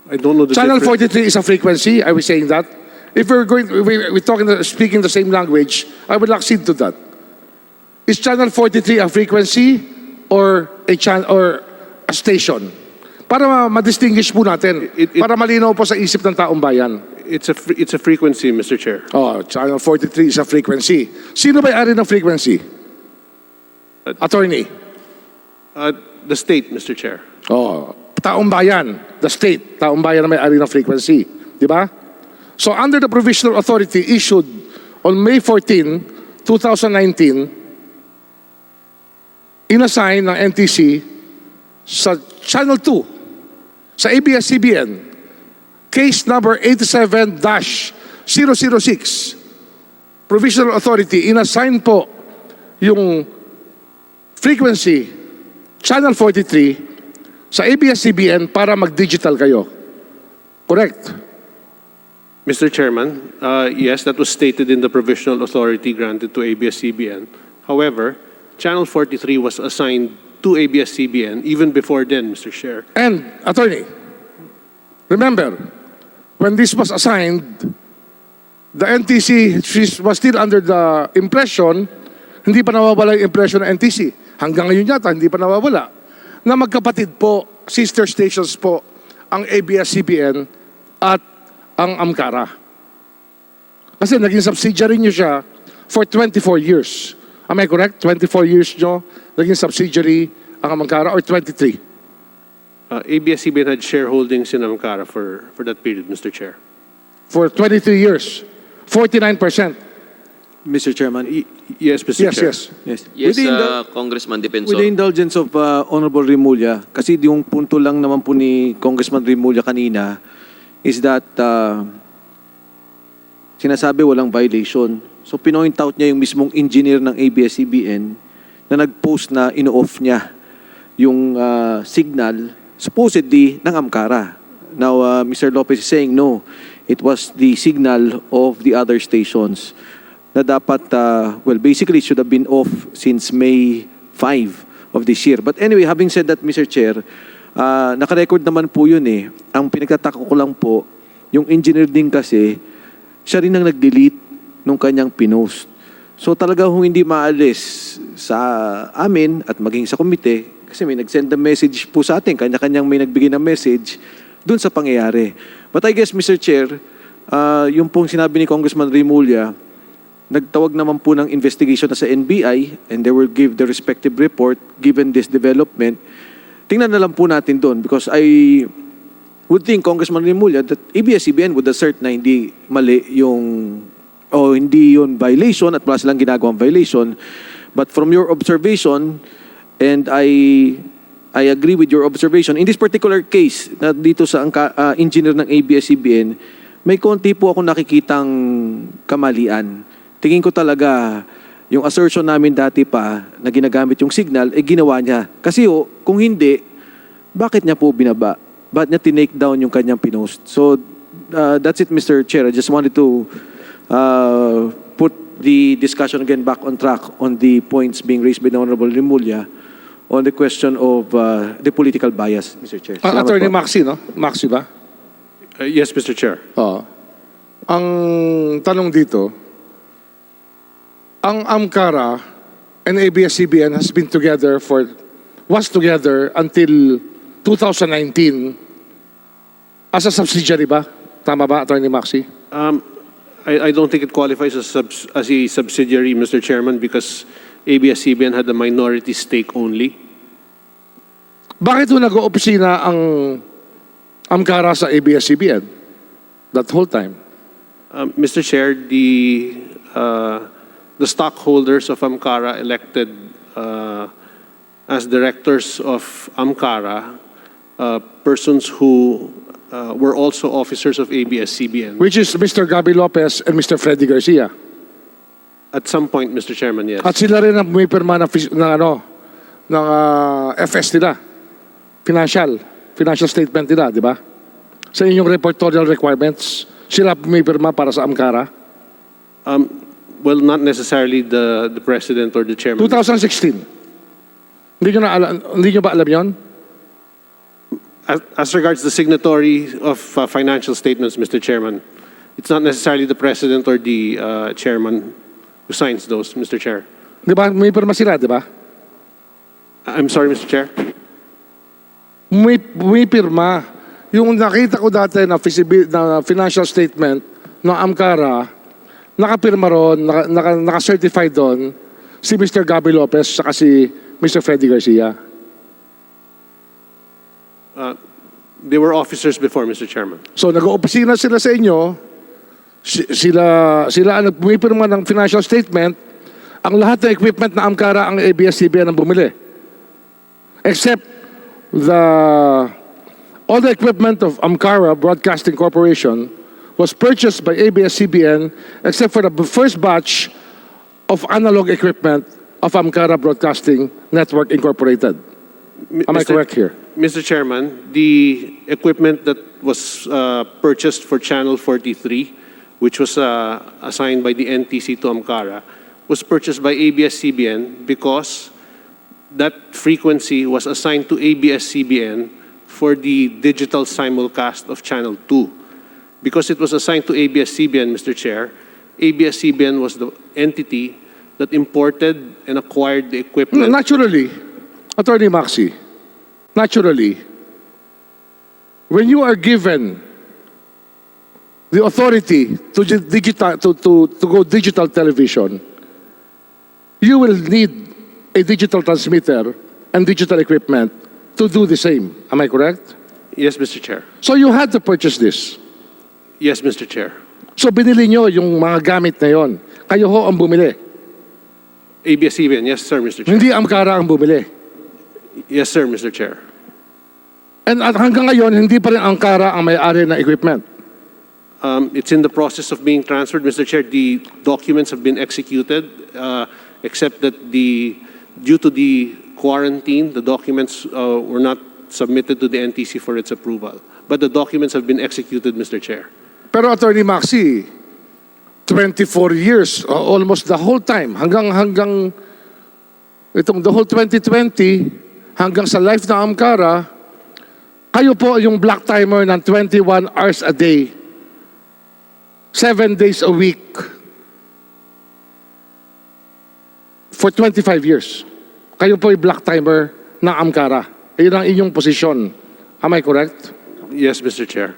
S10: I don't know the
S8: Channel
S10: difference.
S8: 43 is a frequency. Are we saying that? If we're speaking the same language, I would accede to that. Is Channel 43 a frequency or a station? Para ma-distinguish po natin. Para malinaw po sa isip ng taong bayan.
S10: It's a frequency, Mr. Chair.
S8: Oh, Channel 43 is a frequency. Sino may-ari ng frequency? Attorney?
S10: The state, Mr. Chair.
S8: Oh, taong bayan, the state, taong bayan na may-ari ng frequency. Di ba? So under the provisional authority issued on May 14, 2019, inassign ng NTC sa Channel 2, sa ABS-CBN, case number 87-006, provisional authority, inassign po yung frequency, Channel 43, sa ABS-CBN para mag-digital kayo. Correct?
S10: Mr. Chairman, yes, that was stated in the provisional authority granted to ABS-CBN. However, Channel 43 was assigned to ABS-CBN even before then, Mr. Chair.
S8: And, Attorney, remember, when this was assigned, the NTC was still under the impression, hindi pa nawawala yung impression ng NTC. Hanggang ngayon yata, hindi pa nawawala. Na magkapatid po, sister stations po, ang ABS-CBN at ang Amcara. Kasi naging subsidiary nyo siya for 24 years. Am I correct? 24 years nyo naging subsidiary ang Amcara or 23?
S10: ABS-CBN had shareholdings in Amcara for that period, Mr. Chair.
S8: For 23 years. 49%.
S7: Mr. Chairman.
S10: Yes, Mr. Chair.
S8: Yes.
S3: Yes,
S7: Within
S3: Congressman Defensor.
S7: With the indulgence of Honorable Rimulya, kasi yung punto lang naman po ni Congressman Rimulya kanina is that sinasabi walang violation. So pinoint out niya yung mismong engineer ng ABS-CBN na nag-post na ino-off niya yung signal supposedly ng Amcara. Now, Mr. Lopez is saying no, it was the signal of the other stations na dapat, basically it should have been off since May 5 of this year. But anyway, having said that, Mr. Chair, nakarecord naman po yun eh. Ang pinagtataka ko lang po, yung engineer din kasi, siya rin ang nag-delete nung kanyang pinost. So talaga hindi maalis sa amin at maging sa komite, kasi may nag-send na message po sa atin, kanya-kanyang may nagbigay ng message dun sa pangyayari. But I guess, Mr. Chair, yung pong sinabi ni Congressman Rimulya, nagtawag naman po ng investigation na sa NBI and they will give the respective report given this development. Tingnan na lang po natin doon because I would think, Congressman Rimulya, that ABS-CBN would assert na hindi mali yung o hindi yun violation at wala silang ginagawang violation. But from your observation, and I agree with your observation, in this particular case, na dito sa engineer ng ABS-CBN, may konti po ako nakikitang kamalian. Tingin ko talaga, yung assertion namin dati pa na ginagamit yung signal, ginawa niya. Kasi kung hindi, bakit niya po binaba? Bakit niya tinake down yung kanyang pinost? So, that's it, Mr. Chair. I just wanted to put the discussion again back on track on the points being raised by the Honorable Rimulya on the question of the political bias, Mr. Chair.
S8: Attorney Maxi, no? Maxi ba?
S10: Yes, Mr. Chair.
S8: Ang tanong dito, ang Amcara and ABS-CBN was together until 2019 As a subsidiary ba? Tama ba, Attorney Maxi?
S10: I don't think it qualifies as a subsidiary, Mr. Chairman, because ABS-CBN had a minority stake only.
S8: Bakit ho nag-oopisina ang Amcara sa ABS-CBN that whole time?
S10: Mr. Chair, the stockholders of Amcara elected as directors of Amcara persons who were also officers of ABS-CBN.
S8: Which is Mr. Gabi Lopez and Mr. Freddy Garcia.
S10: At some point, Mr. Chairman, yes.
S8: At sila rin ang pumipirma ng FS nila. Financial statement nila, di ba? Sa inyong reportorial requirements, sila pumipirma para sa Amcara?
S10: Well, not necessarily the president or the chairman.
S8: 2016. Hindi nyo ba alam yon?
S10: As regards the signatory of financial statements, Mr. Chairman, it's not necessarily the president or the chairman who signs those, Mr. Chair.
S8: Di ba? May pirma sila, di ba?
S10: I'm sorry, Mr. Chair.
S8: May pirma. Yung nakita ko dati na financial statement ng Amcara, nakapirma ron, naka-certified doon si Mr. Gabi Lopez saka si Mr. Freddy Garcia.
S10: They were officers before, Mr. Chairman.
S8: So nag-oopisina sila sa inyo, sila ang pumipirma ng financial statement, ang lahat ng equipment na Amcara ang ABS-CBN ang bumili. Except all the equipment of Amcara Broadcasting Corporation was purchased by ABS-CBN except for the first batch of analog equipment of Amcara Broadcasting Network Incorporated. Am I correct here?
S10: Mr. Chairman, the equipment that was purchased for Channel 43, which was assigned by the NTC to Amcara, was purchased by ABS-CBN because that frequency was assigned to ABS-CBN for the digital simulcast of Channel 2. Because it was assigned to ABS-CBN, Mr. Chair, ABS-CBN was the entity that imported and acquired the equipment.
S8: Naturally, Attorney Maxi, naturally, when you are given the authority to go digital television, you will need a digital transmitter and digital equipment to do the same. Am I correct?
S10: Yes, Mr. Chair.
S8: So you had to purchase this.
S10: Yes, Mr. Chair.
S8: So binili nyo yung mga gamit na yon. Kayo ho ang bumili.
S10: ABS-CBN, yes, sir, Mr. Chair.
S8: Hindi Amcara ang bumili.
S10: Yes, sir, Mr. Chair.
S8: And at hanggang ngayon, hindi pa rin Amcara ang may-ari ng equipment.
S10: It's in the process of being transferred, Mr. Chair. The documents have been executed, except that due to the quarantine, the documents were not submitted to the NTC for its approval. But the documents have been executed, Mr. Chair.
S8: Pero Attorney Maxi, 24 years, almost the whole time, hanggang itong the whole 2020, hanggang sa life ng Amcara, kayo po yung black timer ng 21 hours a day, 7 days a week, for 25 years. Kayo po yung black timer ng Amcara. Ayun ang inyong posisyon. Am I correct?
S10: Yes, Mr. Chair.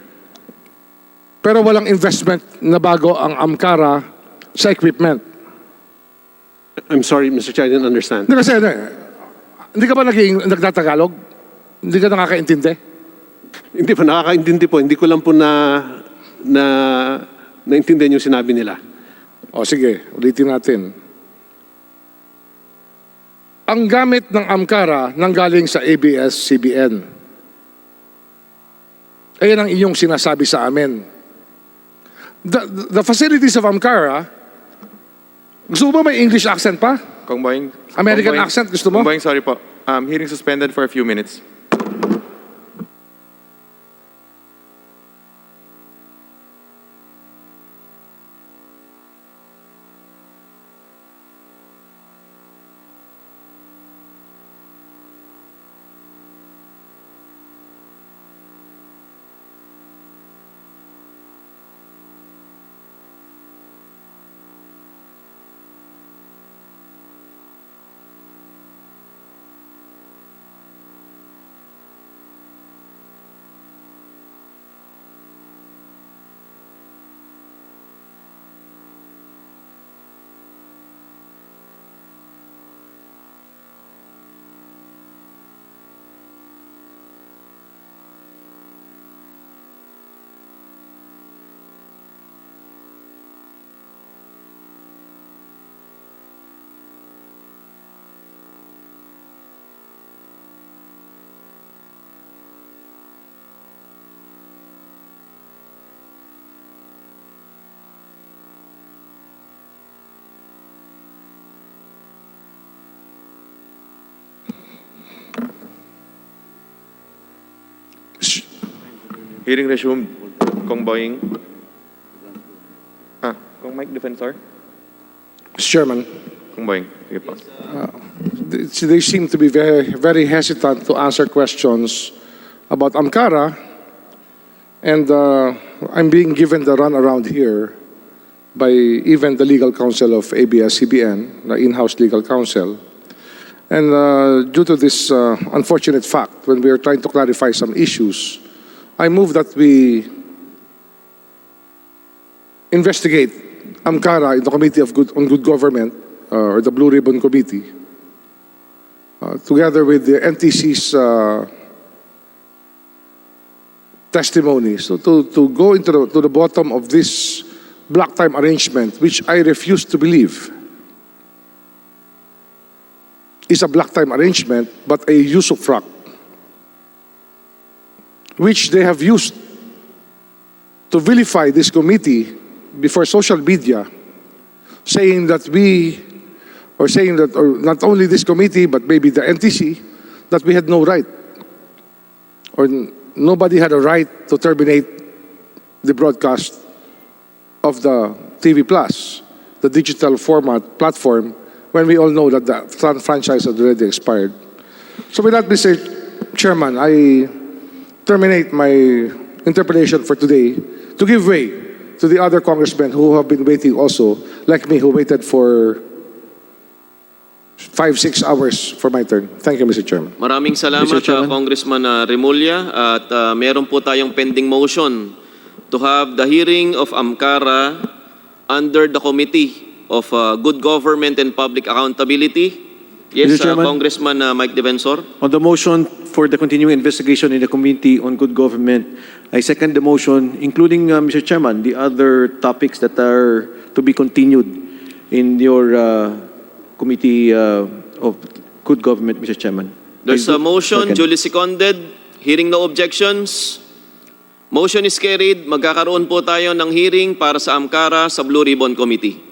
S8: Pero walang investment na bago ang Amcara sa equipment.
S10: I'm sorry, Mr. Chair, I didn't understand.
S8: Hindi kasi, hindi ka ba nagtatagalog? Hindi ka nakakaintindi?
S10: Hindi po, nakakaintindi po. Hindi ko lang po naintindihan yung sinabi nila.
S8: O sige, ulitin natin. Ang gamit ng Amcara nanggaling sa ABS-CBN. Ayan ang inyong sinasabi sa amin. The facilities of Amcara, gusto mo ba may English accent pa? American accent, gusto mo?
S2: Sorry po. Hearing suspended for a few minutes. Hearing resumed. Kong Boying. Kong Mike Defensor.
S8: Mr. Chairman,
S2: Kong Boying. Sige po.
S8: they seem to be very hesitant to answer questions about Amcara, and I'm being given the runaround here by even the legal counsel of ABS-CBN, the in-house legal counsel. And due to this unfortunate fact, when we are trying to clarify some issues, I move that we investigate Amcara in the Committee on Good Government, or the Blue Ribbon Committee, together with the NTC's testimony. So to go into to the bottom of this black time arrangement, which I refuse to believe is a black time arrangement, but a usufruct, which they have used to vilify this committee before social media, saying that or not only this committee, but maybe the NTC, that we had no right, or nobody had a right to terminate the broadcast of the TV Plus, the digital format platform, when we all know that the franchise had already expired. So with that, Mr. Chairman, I terminate my interpellation for today to give way to the other congressmen who have been waiting also, like me, who waited for 5-6 hours for my turn. Thank you, Mr. Chairman.
S3: Maraming salamat, Congressman Remulla. At meron po tayong pending motion to have the hearing of Amcara under the Committee of Good Government and Public Accountability. Yes, Congressman Mike Defensor.
S7: On the motion for the continuing investigation in the Committee on Good Government, I second the motion, including, Mr. Chairman, the other topics that are to be continued in your Committee of Good Government, Mr. Chairman.
S3: There's a motion, duly seconded. Hearing no objections. Motion is carried. Magkakaroon po tayo ng hearing para sa Amcara sa Blue Ribbon Committee.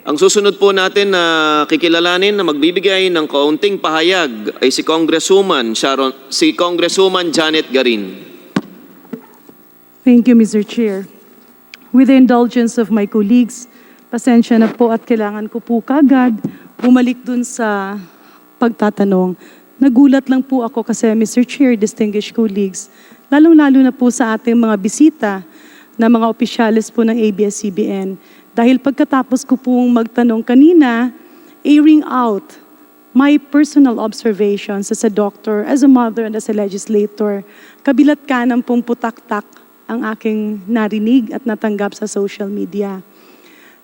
S3: Ang susunod po natin na kikilalanin na magbibigay ng kaunting pahayag ay si Congresswoman Janet Garin.
S21: Thank you, Mr. Chair. With the indulgence of my colleagues, pasensya na po at kailangan ko po kagad bumalik dun sa pagtatanong. Nagulat lang po ako kasi, Mr. Chair, distinguished colleagues, lalong-lalo na po sa ating mga bisita na mga opisyalis po ng ABS-CBN. Dahil pagkatapos ko pong magtanong kanina, airing out my personal observations as a doctor, as a mother, and as a legislator, kabilat kanan pong putak-tak ang aking narinig at natanggap sa social media.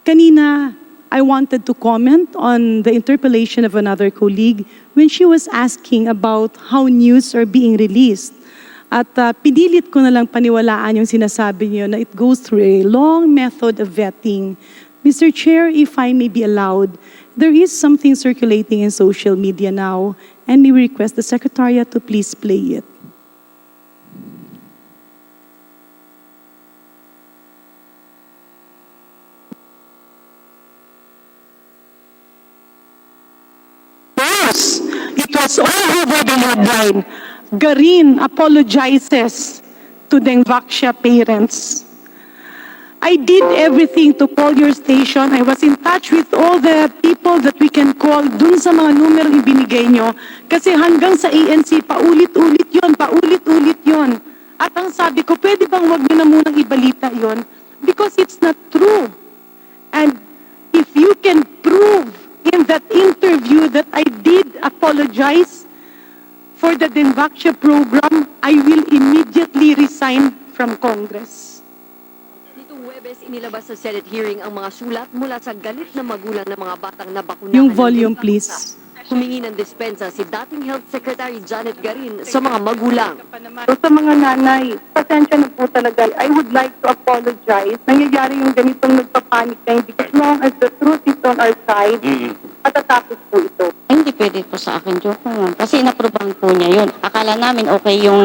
S21: Kanina, I wanted to comment on the interpellation of another colleague when she was asking about how news are being released. At pinilit ko na lang paniwalaan yung sinasabi niyo na it goes through a long method of vetting. Mr. Chair, if I may be allowed, there is something circulating in social media now, and we request the Secretariat to please play it. Yes, it was all over the headline. Garin apologizes to the Vaksha parents. I did everything to call your station. I was in touch with all the people that we can call dun sa mga numero ibinigay nyo. Kasi hanggang sa ANC, paulit-ulit yon. At ang sabi ko, pwede bang wag nyo na munang ibalita yon? Because it's not true. And if you can prove in that interview that I did apologize for the Denvaksha program, I will immediately resign from Congress.
S19: Nitong Huwebes, inilabas sa Senate hearing ang mga sulat mula sa galit na magulang ng mga batang nabakunahan.
S21: Yung volume, please.
S19: Humingi ng dispensa si dating Health Secretary Janet Garin sa mga magulang.
S18: So, sa mga nanay, pasensya na po talaga. I would like to apologize. Nangyayari yung ganitong nagpapanik na hindi. As long as the truth is on our side, matatapos po ito.
S22: Hindi pwede po sa akin, joke naman. Kasi inaprobahan po niya yun. Akala namin okay yung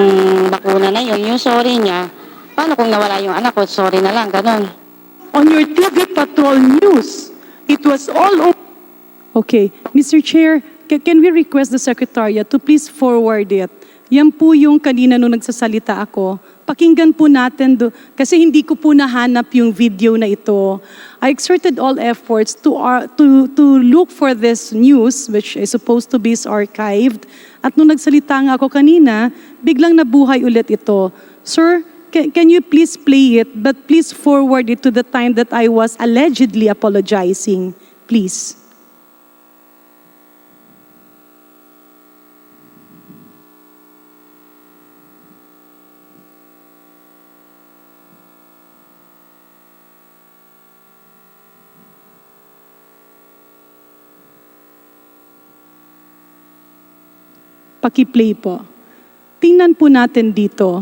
S22: bakuna na yun. Yung sorry niya, paano kung nawala yung anak ko, sorry na lang, ganun.
S21: On your TV Patrol News, it was all over. Okay, Mr. Chair, can we request the Secretariat to please forward it? Yan po yung kanina nung nagsasalita ako. Pakinggan po natin, kasi hindi ko po nahanap yung video na ito. I exerted all efforts to look for this news, which is supposed to be archived. At nung nagsalita nga ako kanina, biglang nabuhay ulit ito. Sir, can you please play it, but please forward it to the time that I was allegedly apologizing, please. Paki-play po. Tingnan po natin dito.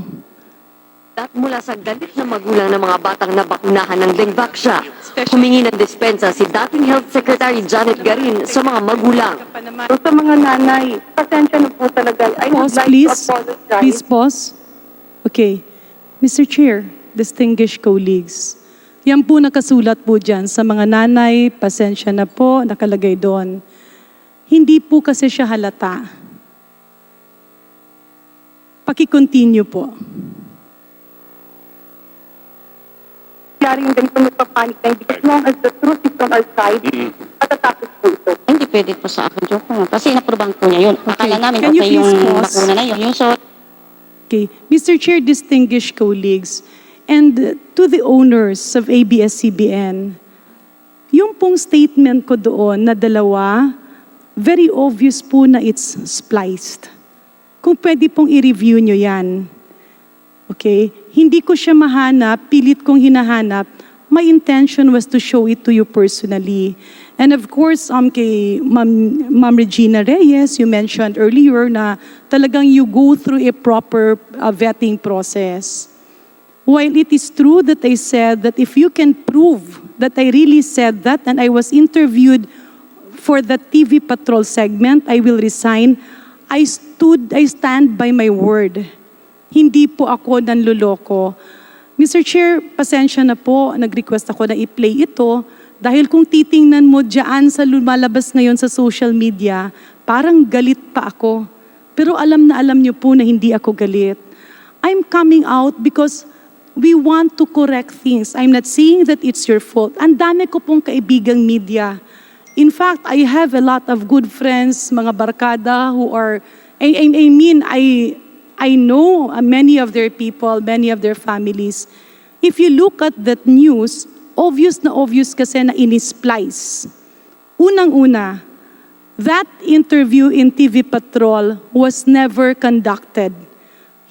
S19: At mula sa galit na magulang ng mga batang nabakunahan ng Lengvaxia, humingi ng dispensa si dating Health Secretary Janet Garin sa mga magulang.
S18: So, sa mga nanay, pasensya na po talaga. I would
S21: Pause,
S18: like
S21: please.
S18: to apologize.
S21: Please pause. Okay. Mr. Chair, distinguished colleagues, yan po nakasulat po dyan sa mga nanay, pasensya na po, nakalagay doon. Hindi po kasi siya halata. Paki-continue po.
S18: Klaro yung ganito nagpapanik na hindi. As long as the truth is on our side, matatapos po ito.
S22: Hindi pwede po sa akin, joke lang. Kasi inaprobahan po niya yun. Akala namin
S21: Can you
S22: okay
S21: please
S22: yung
S21: pause?
S22: bakuna na yun. Yung so,
S21: Okay. Mr. Chair, distinguished colleagues, and to the owners of ABS-CBN, yung pong statement ko doon na dalawa, very obvious po na it's spliced. Kung pwede pong i-review nyo yan. Okay? Hindi ko siya mahanap, pilit kong hinahanap. My intention was to show it to you personally. And of course, kay Ma'am Regina Reyes, you mentioned earlier na talagang you go through a proper vetting process. While it is true that I said that if you can prove that I really said that and I was interviewed for the TV Patrol segment, I will resign. I stand by my word. Hindi po ako nanloloko. Mr. Chair, pasensya na po, nag-request ako na i-play ito dahil kung titingnan mo dyan sa lumalabas ngayon sa social media, parang galit pa ako. Pero alam na alam niyo po na hindi ako galit. I'm coming out because we want to correct things. I'm not saying that it's your fault. Ang dami ko pong kaibigang media. In fact, I have a lot of good friends, mga barkada who are, I know many of their people, many of their families. If you look at that news, obvious kasi na in-splice. Unang-una, that interview in TV Patrol was never conducted.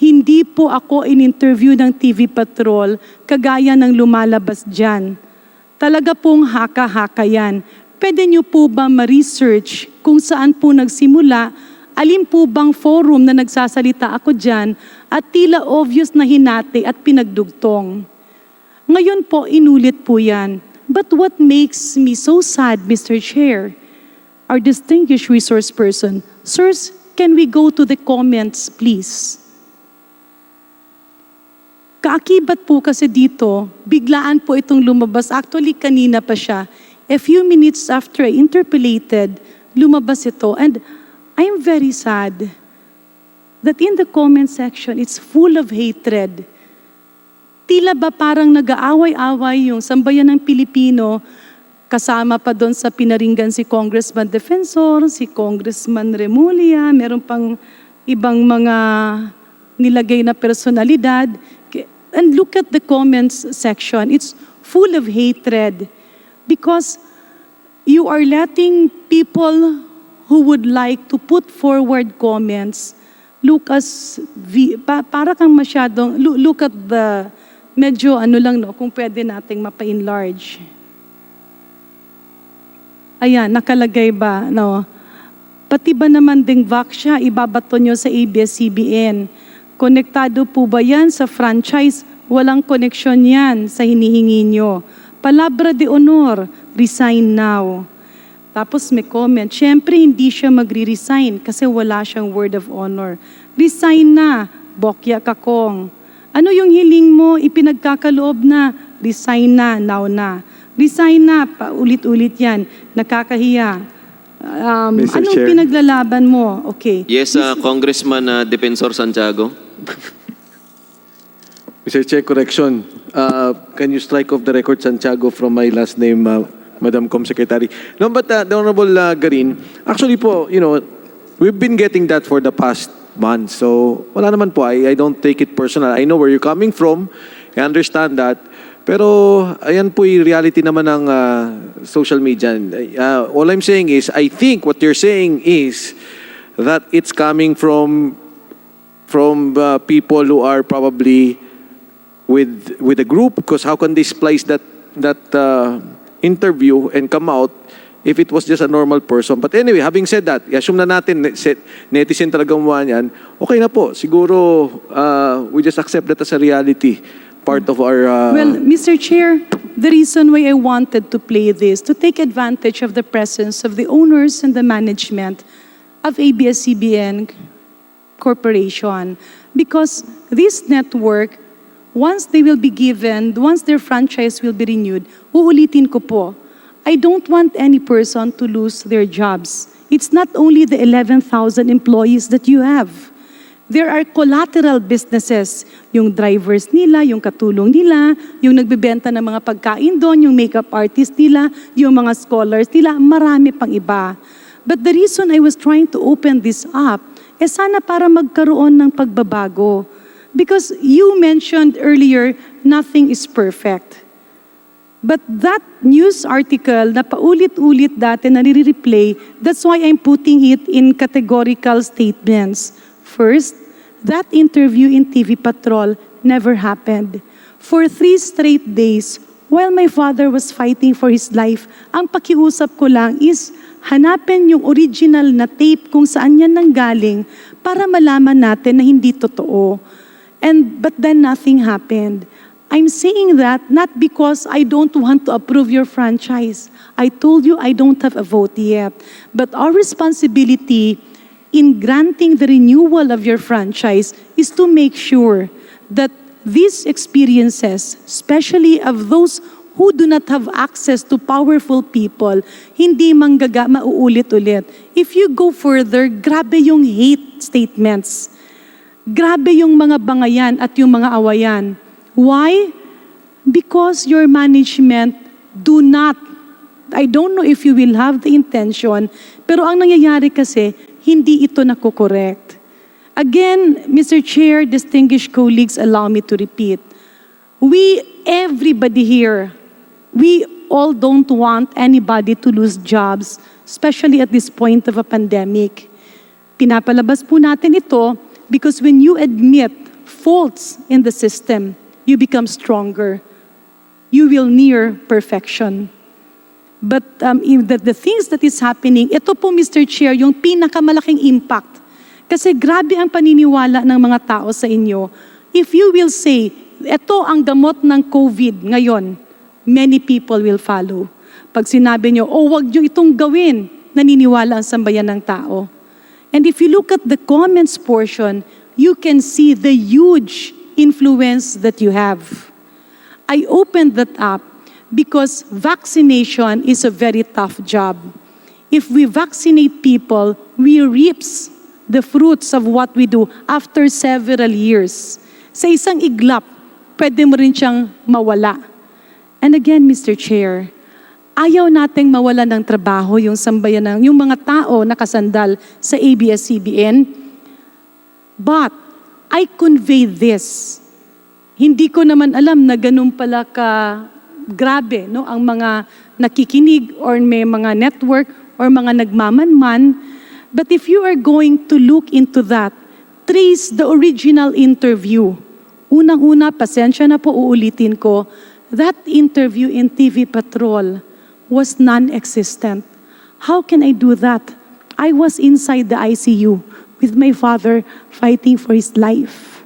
S21: Hindi po ako in-interview ng TV Patrol kagaya ng lumalabas dyan. Talaga pong haka-haka yan. Pwede niyo po ba ma-research kung saan po nagsimula, alin po bang forum na nagsasalita ako dyan at tila obvious na hinati at pinagdugtong. Ngayon po, inulit po yan. But what makes me so sad, Mr. Chair, our distinguished resource person, sirs, can we go to the comments, please? Kaakibat po kasi dito, biglaan po itong lumabas. Actually, kanina pa siya. A few minutes after I interpolated, lumabas ito. And I'm very sad that in the comment section, it's full of hatred. Tila ba parang nag-aaway-away yung sambayan ng Pilipino, kasama pa doon sa pinaringgan si Congressman Defensor, si Congressman Remulla, meron pang ibang mga nilagay na personalidad. And look at the comments section. It's full of hatred because you are letting people who would like to put forward comments look as, para kang masyadong, look at the, medyo ano lang no, kung pwede nating mapa-enlarge. Ayan, nakalagay ba? No. Pati ba naman ding Vaxia, ibabato nyo sa ABS-CBN? Konektado po ba yan sa franchise? Walang koneksyon yan sa hinihingi nyo. Palabra de honor, resign now. Tapos may comment, syempre hindi siya magre-resign kasi wala siyang word of honor. Resign na, bokya kakong. Ano yung hiling mo, ipinagkakaloob na? Resign na, now na. Resign na, paulit-ulit yan, nakakahiya.
S7: Mr.
S21: Anong
S7: Chair.
S21: pinaglalaban mo? Okay.
S3: Yes, Congressman Defensor Santiago.
S7: Mr. Chair, correction. Can you strike off the record Santiago from my last name, Madam Com Secretary? No, but the Honorable Garin, actually po, we've been getting that for the past month. So, wala naman po. I don't take it personal. I know where you're coming from. I understand that. Pero, ayan po yung reality naman ng social media. All I'm saying is, I think what you're saying is that it's coming from people who are probably with a group, because how can they splice that interview and come out if it was just a normal person? But anyway, having said that, assume na natin netizen talagang gumawa niyan, okay na po. Siguro we just accept that as a reality, part of our...
S21: Well, Mr. Chair, the reason why I wanted to play this, to take advantage of the presence of the owners and the management of ABS-CBN Corporation, because this network, once they will be given, once their franchise will be renewed, uulitin ko po, I don't want any person to lose their jobs. It's not only the 11,000 employees that you have. There are collateral businesses, yung drivers nila, yung katulong nila, yung nagbebenta ng mga pagkain doon, yung makeup artist nila, yung mga scholars nila, marami pang iba. But the reason I was trying to open this up, sana para magkaroon ng pagbabago. Because you mentioned earlier, nothing is perfect. But that news article na paulit-ulit dati na nire-replay, that's why I'm putting it in categorical statements. First, that interview in TV Patrol never happened. For 3 straight days, while my father was fighting for his life, ang pakiusap ko lang is hanapin yung original na tape kung saan yan nanggaling para malaman natin na hindi totoo. But then nothing happened. I'm saying that not because I don't want to approve your franchise. I told you I don't have a vote yet. But our responsibility in granting the renewal of your franchise is to make sure that these experiences, especially of those who do not have access to powerful people, hindi mauulit-ulit. If you go further, grabe yung hate statements. Grabe yung mga bangayan at yung mga awayan. Why? Because your management do not, I don't know if you will have the intention, pero ang nangyayari kasi, hindi ito nakokorekt. Again, Mr. Chair, distinguished colleagues, allow me to repeat. Everybody here, we all don't want anybody to lose jobs, especially at this point of a pandemic. Pinapalabas po natin ito because when you admit faults in the system, you become stronger. You will near perfection. But the things that is happening, ito po, Mr. Chair, yung pinakamalaking impact. Kasi grabe ang paniniwala ng mga tao sa inyo. If you will say, ito ang gamot ng COVID ngayon, many people will follow. Pag sinabi nyo, wag nyo itong gawin, naniniwala ang sambayan ng tao. And if you look at the comments portion, you can see the huge influence that you have. I opened that up because vaccination is a very tough job. If we vaccinate people, we reap the fruits of what we do after several years. Sa isang iglap, pwede mo rin siyang mawala. And again, Mr. Chair, ayaw nating mawala ng trabaho yung sambayan yung mga tao nakasandal sa ABS-CBN. But I convey this. Hindi ko naman alam na ganun pala grabe, no, ang mga nakikinig or may mga network or mga nagmamanman. But if you are going to look into that, trace the original interview. Unang-una, pasensya na po, uulitin ko, that interview in TV Patrol was non-existent. How can I do that? I was inside the ICU with my father fighting for his life.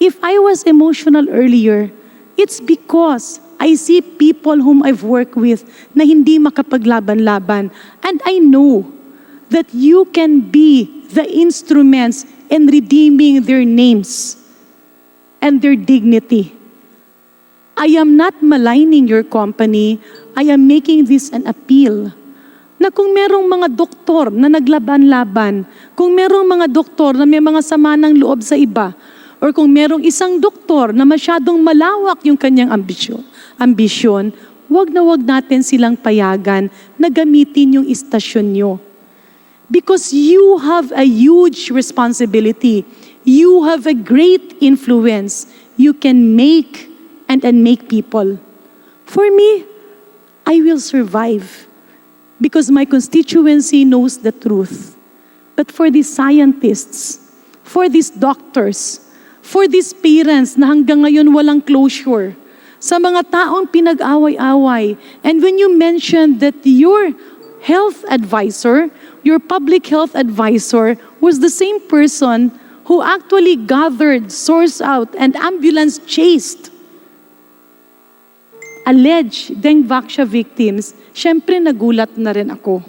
S21: If I was emotional earlier, it's because I see people whom I've worked with na hindi makapaglaban-laban. And I know that you can be the instruments in redeeming their names and their dignity. I am not maligning your company. I am making this an appeal. na kung merong mga doktor na naglaban-laban, kung merong mga doktor na may mga sama ng loob sa iba, or kung merong isang doktor na masyadong malawak yung kanyang ambisyon, wag na wag natin silang payagan na gamitin yung istasyon nyo. Because you have a huge responsibility. You have a great influence. You can make and unmake people. For me, I will survive because my constituency knows the truth. But for these scientists, for these doctors, for these parents na hanggang ngayon walang closure, sa mga taong pinag-away-away, and when you mentioned that your health advisor, your public health advisor was the same person who actually gathered, sourced out, and ambulance chased alleged Dengvaxia victims, syempre nagulat na rin ako.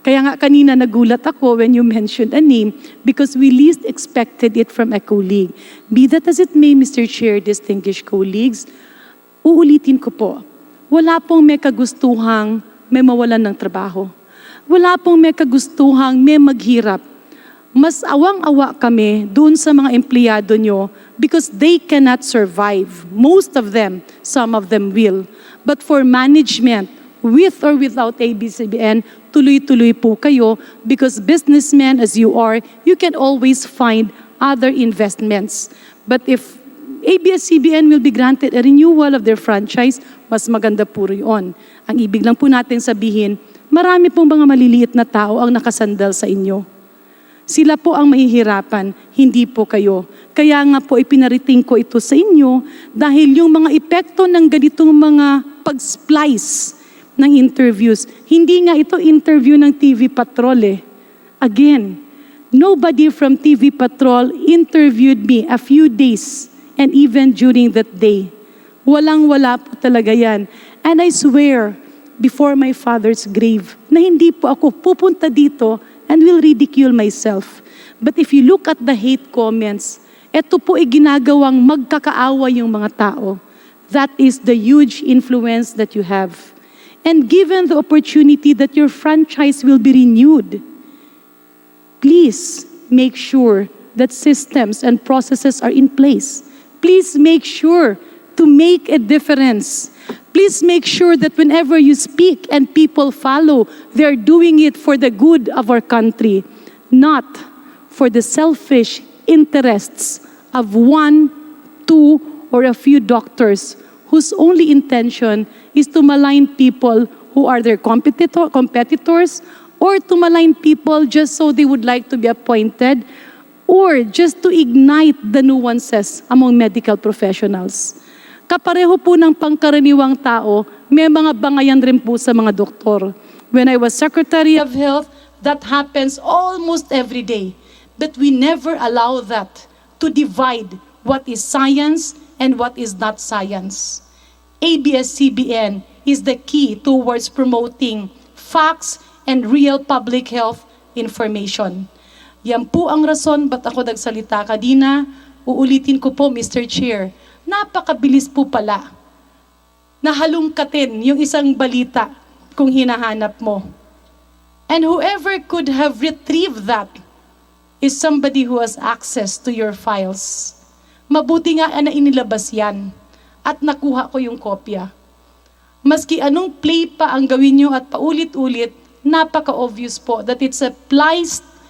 S21: Kaya nga kanina nagulat ako when you mentioned a name because we least expected it from a colleague. Be that as it may, Mr. Chair, distinguished colleagues, uulitin ko po, wala pong may kagustuhang may mawalan ng trabaho. Wala pong may kagustuhang may maghirap. Mas awang-awa kami doon sa mga empleyado nyo because they cannot survive. Most of them, some of them will. But for management, with or without ABS-CBN, tuloy-tuloy po kayo because businessmen as you are, you can always find other investments. But if ABS-CBN will be granted a renewal of their franchise, mas maganda po yun. Ang ibig lang po natin sabihin, marami pong mga maliliit na tao ang nakasandal sa inyo. Sila po ang mahihirapan, hindi po kayo. Kaya nga po ipinarating ko ito sa inyo dahil yung mga epekto ng ganitong mga pag-splice ng interviews, hindi nga ito interview ng TV Patrol eh. Again, nobody from TV Patrol interviewed me a few days and even during that day. Walang-wala po talaga yan. And I swear, before my father's grave, na hindi po ako pupunta dito and will ridicule myself. But if you look at the hate comments, ito po ay ginagawang magkakaawa yung mga tao. That is the huge influence that you have. And given the opportunity that your franchise will be renewed, please make sure that systems and processes are in place. Please make sure to make a difference. Please make sure that whenever you speak and people follow, they're doing it for the good of our country, not for the selfish interests of one, two, or a few doctors whose only intention is to malign people who are their competitors or to malign people just so they would like to be appointed or just to ignite the nuances among medical professionals. Kapareho po ng pangkaraniwang tao, may mga bangayan rin po sa mga doktor. When I was Secretary of Health, that happens almost every day. But we never allow that to divide what is science and what is not science. ABS-CBN is the key towards promoting facts and real public health information. Yan po ang rason ba't ako nagsalita kanina. Uulitin ko po, Mr. Chair, napakabilis po pala na halungkatin yung isang balita kung hinahanap mo. And whoever could have retrieved that is somebody who has access to your files. Mabuti nga na inilabas yan at nakuha ko yung kopya. Maski anong play pa ang gawin nyo at paulit-ulit, napaka-obvious po that it's a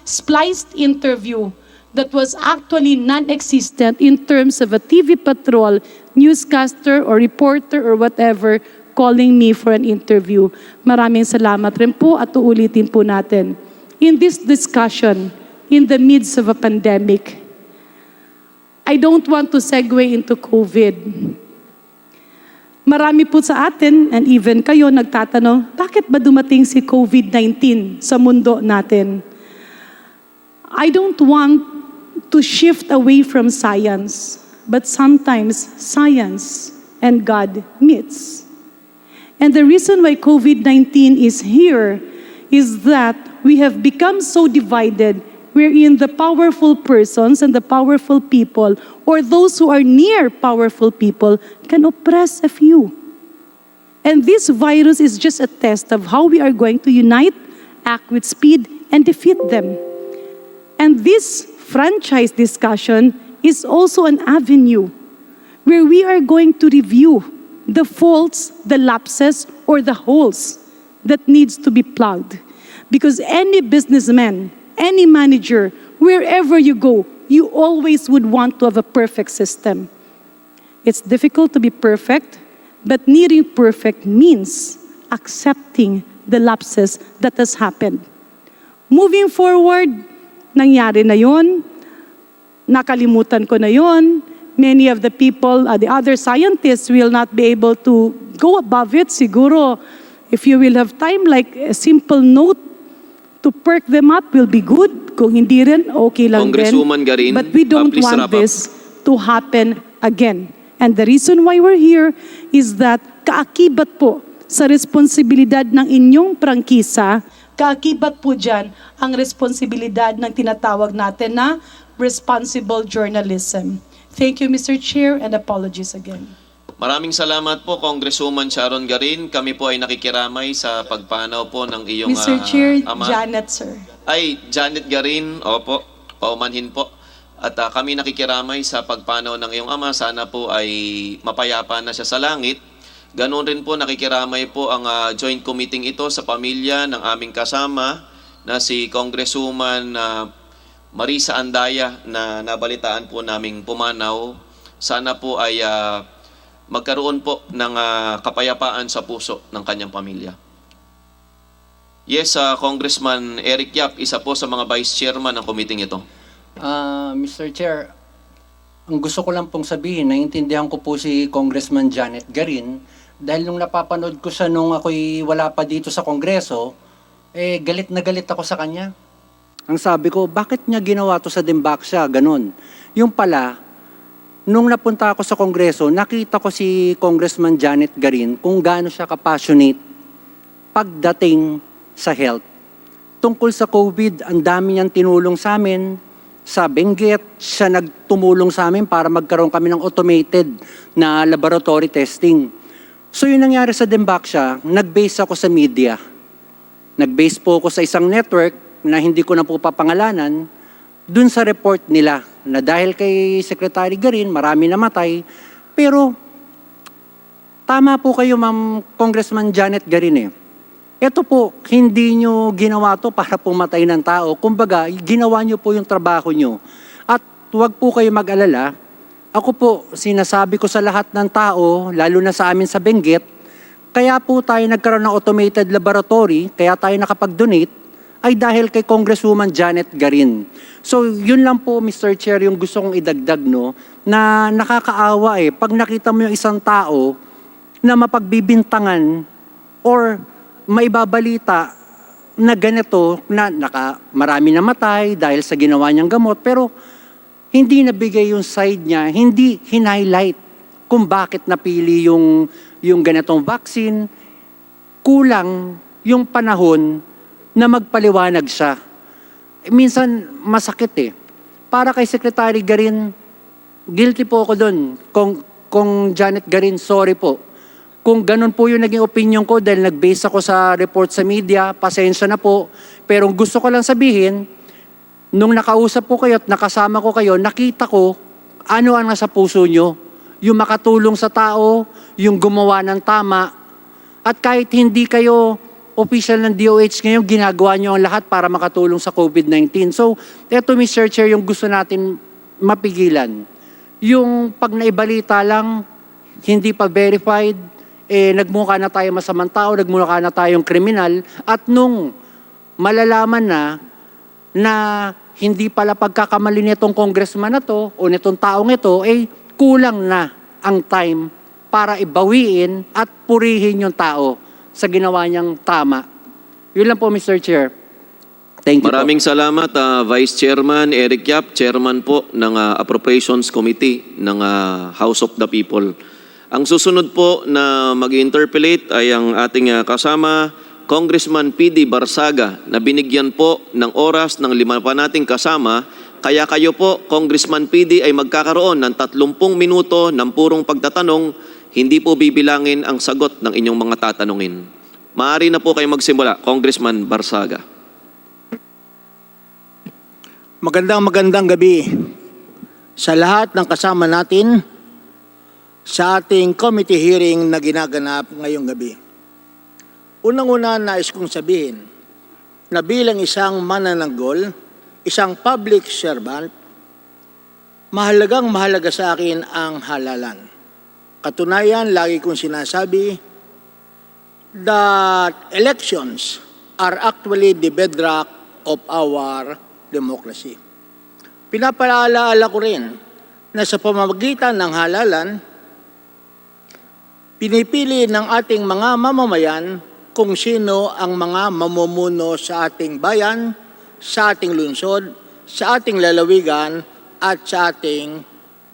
S21: spliced interview that was actually non-existent in terms of a TV Patrol newscaster or reporter or whatever calling me for an interview. Maraming salamat rin po at uulitin po natin. In this discussion, in the midst of a pandemic, I don't want to segue into COVID. Marami po sa atin, and even kayo nagtatanong, bakit ba dumating si COVID-19 sa mundo natin? I don't want to shift away from science, but sometimes science and God meets. And the reason why COVID-19 is here is that we have become so divided wherein the powerful persons and the powerful people or those who are near powerful people can oppress a few. And this virus is just a test of how we are going to unite, act with speed, and defeat them. And this franchise discussion is also an avenue where we are going to review the faults, the lapses, or the holes that needs to be plugged. Because any businessman, any manager, wherever you go, you always would want to have a perfect system. It's difficult to be perfect, but nearing perfect means accepting the lapses that has happened. Moving forward, nangyari na yon, nakalimutan ko na yon. Many of the people, the other scientists will not be able to go above it. Siguro, if you will have time, like a simple note to perk them up will be good. Kung hindi rin, okay lang din.
S3: Congresswoman Garin,
S21: But we don't
S3: please
S21: want
S3: wrap up.
S21: this to happen again. And the reason why we're here is that kaakibat po sa responsibilidad ng inyong prangkisa, kaakibat po dyan ang responsibilidad ng tinatawag natin na responsible journalism. Thank you, Mr. Chair, and apologies again.
S3: Maraming salamat po, Congresswoman Sharon Garin. Kami po ay nakikiramay sa pagpanaw po ng iyong
S21: Mr. Chair,
S3: ama.
S21: Janet, sir.
S3: Ay, Janet Garin, opo, paumanhin po. At kami nakikiramay sa pagpanaw ng iyong ama. Sana po ay mapayapa na siya sa langit. Ganon rin po nakikiramay po ang joint committee ito sa pamilya ng aming kasama na si Congresswoman Marisa Andaya na nabalitaan po naming pumanaw. Sana po ay magkaroon po ng kapayapaan sa puso ng kanyang pamilya. Yes, Congressman Eric Yap, isa po sa mga vice chairman ng committee ito.
S12: Mr. Chair, ang gusto ko lang pong sabihin, naiintindihan ko po si Congressman Janet Garin dahil nung napapanood ko siya nung ako'y wala pa dito sa Kongreso, galit na galit ako sa kanya. Ang sabi ko, bakit niya ginawa to sa Dimbaksya? Ganun. Yung pala, nung napunta ako sa Kongreso, nakita ko si Congressman Janet Garin kung gaano siya ka-passionate pagdating sa health. Tungkol sa COVID, ang dami niyang tinulong sa amin. Sa Benguet, siya nagtumulong sa amin para magkaroon kami ng automated na laboratory testing. So yung nangyari sa Dimbaksya, nag-base ako sa media. Nag-base po ako sa isang network na hindi ko na po papangalanan, dun sa report nila na dahil kay Secretary Garin, marami namatay. Pero tama po kayo, Ma'am Congressman Janet Garin. Ito po, hindi nyo ginawa to para pumatay ng tao. Kumbaga, ginawa nyo po yung trabaho nyo. At huwag po kayo mag-alala. Ako po, sinasabi ko sa lahat ng tao, lalo na sa amin sa Benguet, kaya po tayo nagkaroon ng automated laboratory, kaya tayo nakapag-donate, ay dahil kay Congresswoman Janet Garin. So, yun lang po, Mr. Chair, yung gusto kong idagdag, no, na nakakaawa pag nakita mo yung isang tao na mapagbibintangan or maibabalita na ganito, na marami namatay dahil sa ginawa niyang gamot, pero hindi nabigay yung side niya, hindi hin-highlight kung bakit napili yung ganitong vaccine. Kulang yung panahon na magpaliwanag siya. Minsan, masakit Para kay Secretary Garin, guilty po ako doon. Kung Janet Garin, sorry po. Kung ganun po yung naging opinion ko dahil nag-base ako sa report sa media, pasensya na po. Pero gusto ko lang sabihin, nung nakausap ko kayo at nakasama ko kayo, nakita ko ano ang nasa puso nyo. Yung makatulong sa tao, yung gumawa ng tama. At kahit hindi kayo official ng DOH ngayon, ginagawa nyo ang lahat para makatulong sa COVID-19. So, eto Mr. Chair, yung gusto natin mapigilan. Yung pag naibalita lang, hindi pa verified, nagmukha na tayo masamang tao, nagmukha na tayong kriminal, at nung malalaman na hindi pala pagkakamali nitong congressman na to, o nitong taong ito, kulang na ang time para ibawiin at purihin yung tao sa ginawa niyang tama. Yun lang po, Mr. Chair. Thank you.
S3: Maraming salamat, Vice Chairman Eric Yap, Chairman po ng Appropriations Committee ng House of the People. Ang susunod po na mag-interpellate ay ang ating kasama, Congressman PD Barsaga, na binigyan po ng oras ng 5 pa nating kasama. Kaya kayo po, Congressman PD, ay magkakaroon ng 30 minuto ng purong pagtatanong. Hindi po bibilangin ang sagot ng inyong mga tatanungin. Maaari na po kayo magsimula, Congressman Barsaga.
S15: Magandang gabi sa lahat ng kasama natin sa ating committee hearing na ginaganap ngayong gabi. Unang-una nais kong sabihin na bilang isang manananggol, isang public servant, mahalaga sa akin ang halalan. Katunayan, lagi kong sinasabi that elections are actually the bedrock of our democracy. Pinapaalala ko rin na sa pamamagitan ng halalan, pinipili ng ating mga mamamayan kung sino ang mga mamumuno sa ating bayan, sa ating lungsod, sa ating lalawigan, at sa ating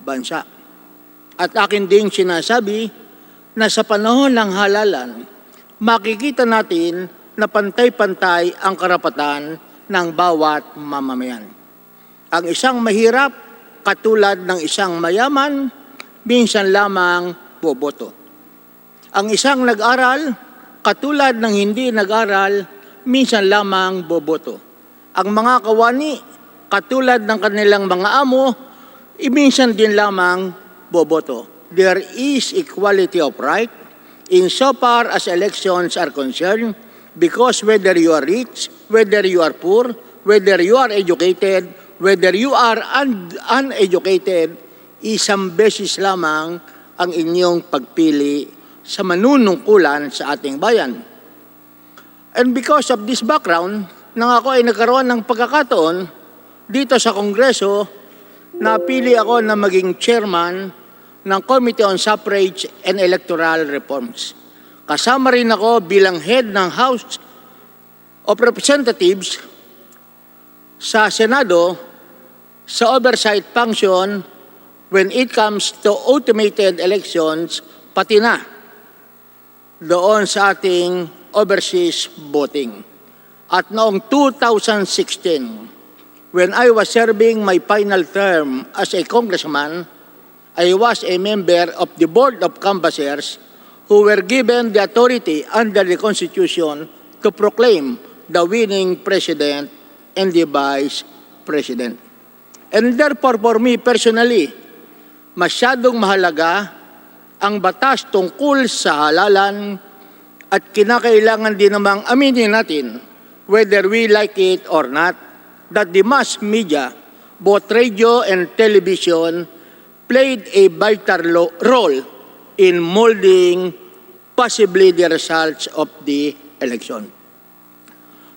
S15: bansa. At akin ding sinasabi na sa panahon ng halalan, makikita natin na pantay-pantay ang karapatan ng bawat mamamayan. Ang isang mahirap, katulad ng isang mayaman, minsan lamang boboto. Ang isang nag-aral, katulad ng hindi nag-aral, minsan lamang boboto. Ang mga kawani, katulad ng kanilang mga amo, minsan din lamang boboto. There is equality of right insofar as elections are concerned, because whether you are rich, whether you are poor, whether you are educated, whether you are uneducated, isang beses lamang ang inyong pagpili sa manunungkulan sa ating bayan. And because of this background, nang ako ay nagkaroon ng pagkakataon dito sa Kongreso, napili ako na maging chairman ng Committee on Suffrage and Electoral Reforms. Kasama rin ako bilang head ng House of Representatives sa Senado sa oversight function when it comes to automated elections, pati na doon sa ating overseas voting. At noong 2016, when I was serving my final term as a congressman, I was a member of the Board of Canvassers who were given the authority under the Constitution to proclaim the winning president and the vice president. And therefore, for me personally, masyadong mahalaga ang batas tungkol sa halalan at kinakailangan din namang aminin natin, whether we like it or not, that the mass media, both radio and television, played a vital role in molding possibly the results of the election.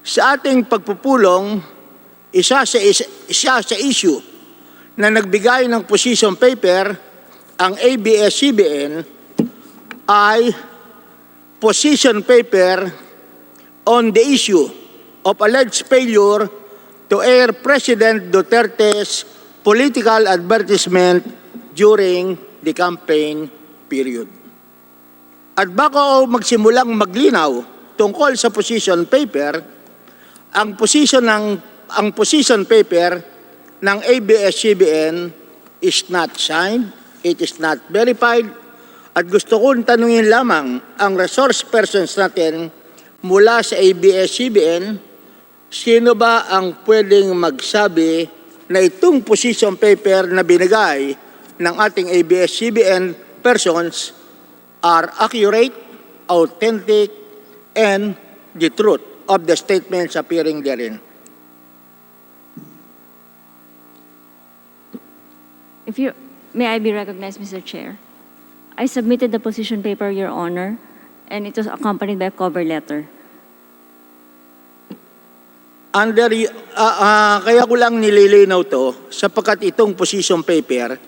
S15: Sa ating pagpupulong, isa sa issue na nagbigay ng position paper ang ABS-CBN ay position paper on the issue of alleged failure to air President Duterte's political advertisement during the campaign period. At bago magsimulang maglinaw tungkol sa position paper, ang position paper ng ABS-CBN is not signed, it is not verified, at gusto kong tanungin lamang ang resource persons natin mula sa ABS-CBN, sino ba ang pwedeng magsabi na itong position paper na binigay ng ating ABS-CBN persons are accurate, authentic, and the truth of the statements appearing therein.
S20: May I be recognized, Mr. Chair? I submitted the position paper, Your Honor, and it was accompanied by a cover letter.
S15: Kaya ko lang nililinaw to sapagkat itong position paper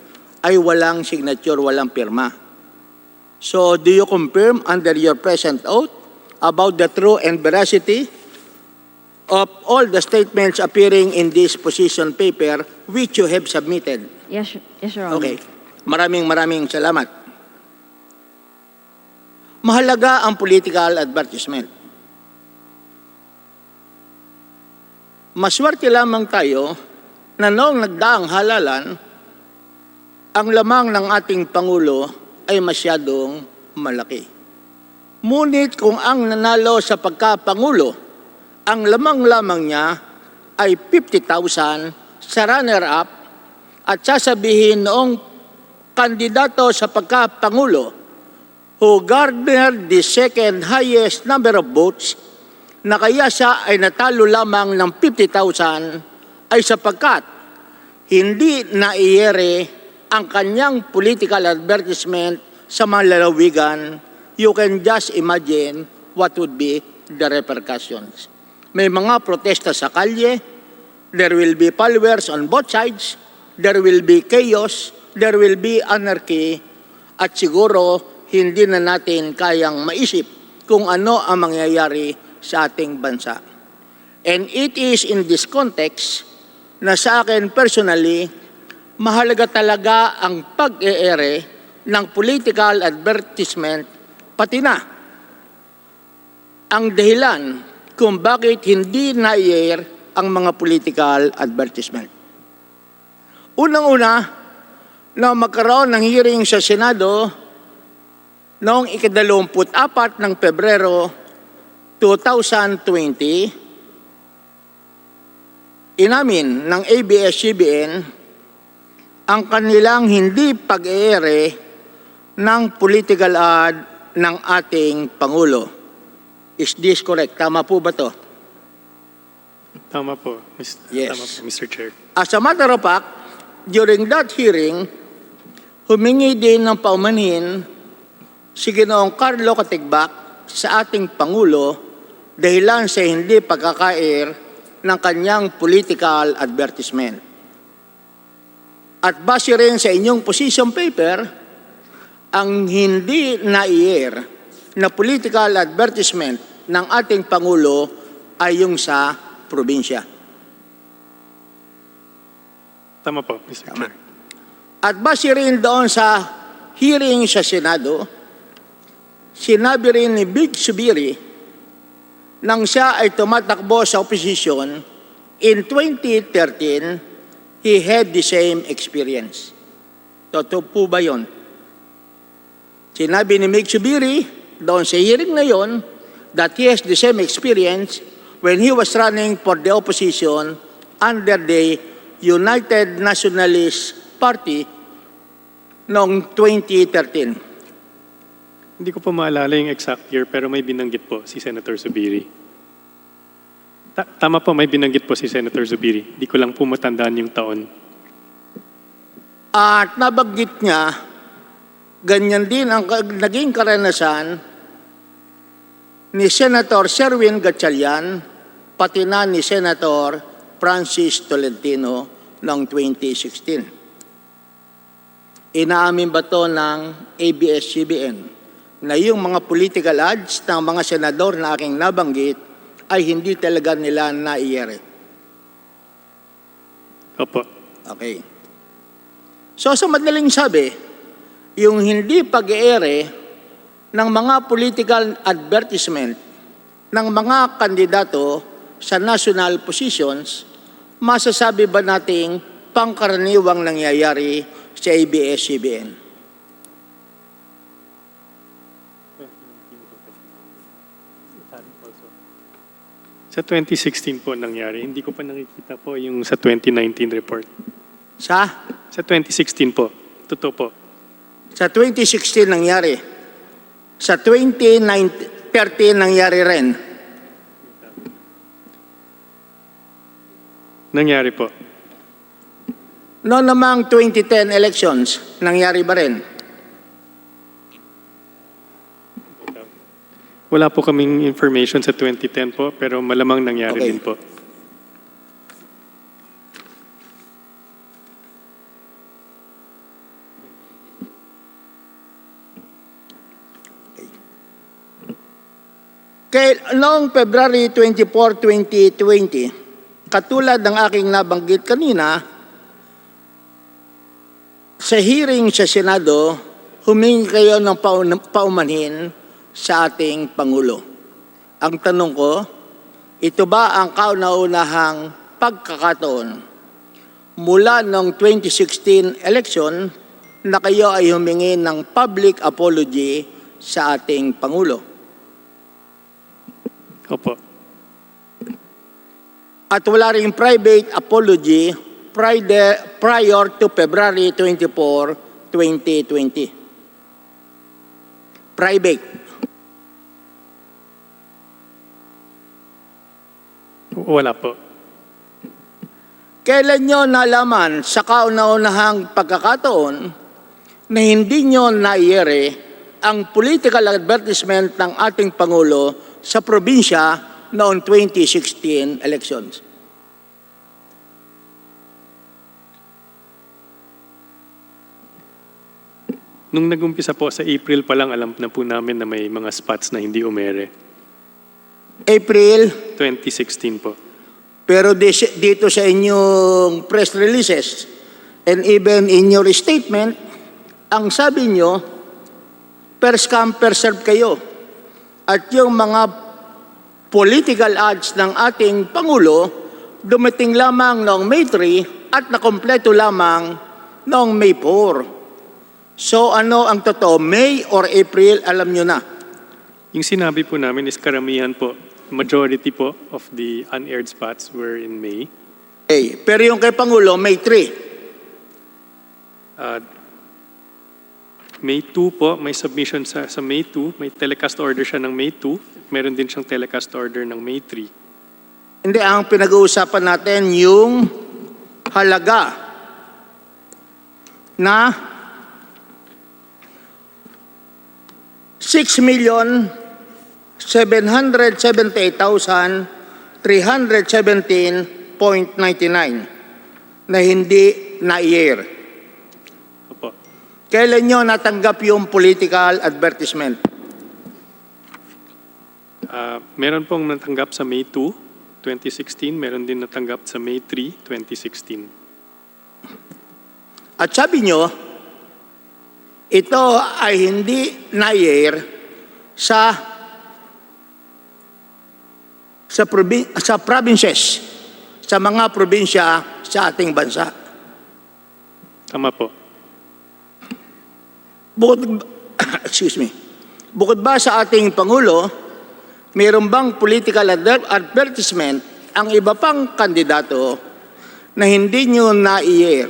S15: ay walang signature, walang pirma. So, do you confirm under your present oath about the true and veracity of all the statements appearing in this position paper which you have submitted?
S20: Yes, Your Honor.
S15: Okay. Maraming salamat. Mahalaga ang political advertisement. Maswerte lamang tayo na noong nagdaang halalan, ang lamang ng ating Pangulo ay masyadong malaki. Ngunit kung ang nanalo sa pagkapangulo, ang lamang-lamang niya ay 50,000 sa runner-up at sasabihin noong kandidato sa pagkapangulo who garnered the second highest number of votes na kaya siya ay natalo lamang ng 50,000 ay sapagkat hindi naiyere ang kanyang political advertisement sa mga lalawigan. You can just imagine what would be the repercussions. May mga protesta sa kalye, there will be followers on both sides, there will be chaos, there will be anarchy, at siguro hindi na natin kayang maisip kung ano ang mangyayari sa ating bansa. And it is in this context na sa akin personally, mahalaga talaga ang pag-e-ere ng political advertisement, pati na ang dahilan kung bakit hindi na-air ang mga political advertisement. Unang-una, na magkaroon ng hearing sa Senado noong ika-24 ng Pebrero 2020, inamin ng ABS-CBN ang kanilang hindi pag-eere ng political ad ng ating Pangulo. Is this correct? Tama po ba to?
S13: Tama po,
S15: Yes.
S13: Tama po, Mr. Chair.
S15: As a matter of fact, during that hearing, humingi din ng paumanhin si Ginoong Carlo Katigbak sa ating Pangulo dahilan sa hindi pagkaka-air ng kanyang political advertisement. At base rin sa inyong position paper, ang hindi na-air na political advertisement ng ating Pangulo ay yung sa probinsya.
S13: Tama po, Mr. Chair.
S15: At base rin doon sa hearing sa Senado, sinabi rin ni Big Subiri nang siya ay tumatakbo sa opposition in 2013, he had the same experience. Totoo po ba yun? Sinabi ni Big Subiri doon sa hearing na yon that he has the same experience when he was running for the opposition under the United Nationalist Party noong 2013.
S13: Hindi ko po maalala yung exact year pero may binanggit po si Senator Zubiri. Tama po, may binanggit po si Senator Zubiri. Hindi ko lang po matandaan yung taon.
S15: At nabanggit niya, ganyan din ang naging karanasan ni Senator Sherwin Gatchalian, pati na ni Senator Francis Tolentino noong 2016. Inaamin ba to ng ABS-CBN na yung mga political ads ng mga senador na aking nabanggit ay hindi talaga nila naiyere?
S13: Opo.
S15: Okay. So sa madaling sabi, yung hindi pag-eere ng mga political advertisement ng mga kandidato sa national positions, masasabi ba nating pangkaraniwang nangyayari sa ABS-CBN?
S13: Sa 2016 po nangyari. Hindi ko pa nakikita po yung sa 2019 report.
S15: Sa?
S13: Sa 2016 po. Totoo po.
S15: Sa 2016 nangyari. Sa 2013 nangyari rin.
S13: Nangyari po.
S15: Noong namang 2010 elections, nangyari ba rin?
S13: Wala po kaming information sa 2010 po, pero malamang nangyari din po.
S15: Noong February 24, 2020, katulad ng aking nabanggit kanina, sa hearing sa Senado, humingi kayo ng paumanhin sa ating Pangulo. Ang tanong ko, ito ba ang kauna-unahang pagkakataon mula noong 2016 election na kayo ay humingi ng public apology sa ating Pangulo?
S13: Opo.
S15: At wala ring private apology prior to February 24, 2020. Private.
S13: Wala po.
S15: Kailan nyo nalaman sa kauna-unahang pagkakataon na hindi nyo naiyere ang political advertisement ng ating Pangulo sa probinsya noong 2016 elections?
S13: Nung nag-umpisa po sa April pa lang, alam na po namin na may mga spots na hindi umere.
S15: April,
S13: 2016 po.
S15: pero dito sa inyong press releases and even in your statement, ang sabi nyo, first come, first serve kayo. At yung mga political ads ng ating Pangulo, dumating lamang noong May 3 at nakompleto lamang noong May 4. So ano ang totoo, May or April, alam nyo na?
S13: Yung sinabi po namin is karamihan po, majority po of the unaired spots were in May.
S15: Okay. Pero yung kay Pangulo, May 3.
S13: May 2 po, may submission sa May 2, may telecast order siya ng May 2, meron din siyang telecast order ng May 3.
S15: Hindi, ang pinag-uusapan natin yung halaga na 6,778,317.99 na hindi na-year.
S13: Opo.
S15: Kailan nyo natanggap yung political advertisement?
S13: Meron pong natanggap sa May 2, 2016, meron din natanggap sa May 3, 2016.
S15: At sabi nyo, ito ay hindi na-year sa provinces, sa mga probinsya sa ating bansa.
S13: Tama po.
S15: Bukod ba sa ating Pangulo, mayroon bang political advertisement ang iba pang kandidato na hindi nyo na-year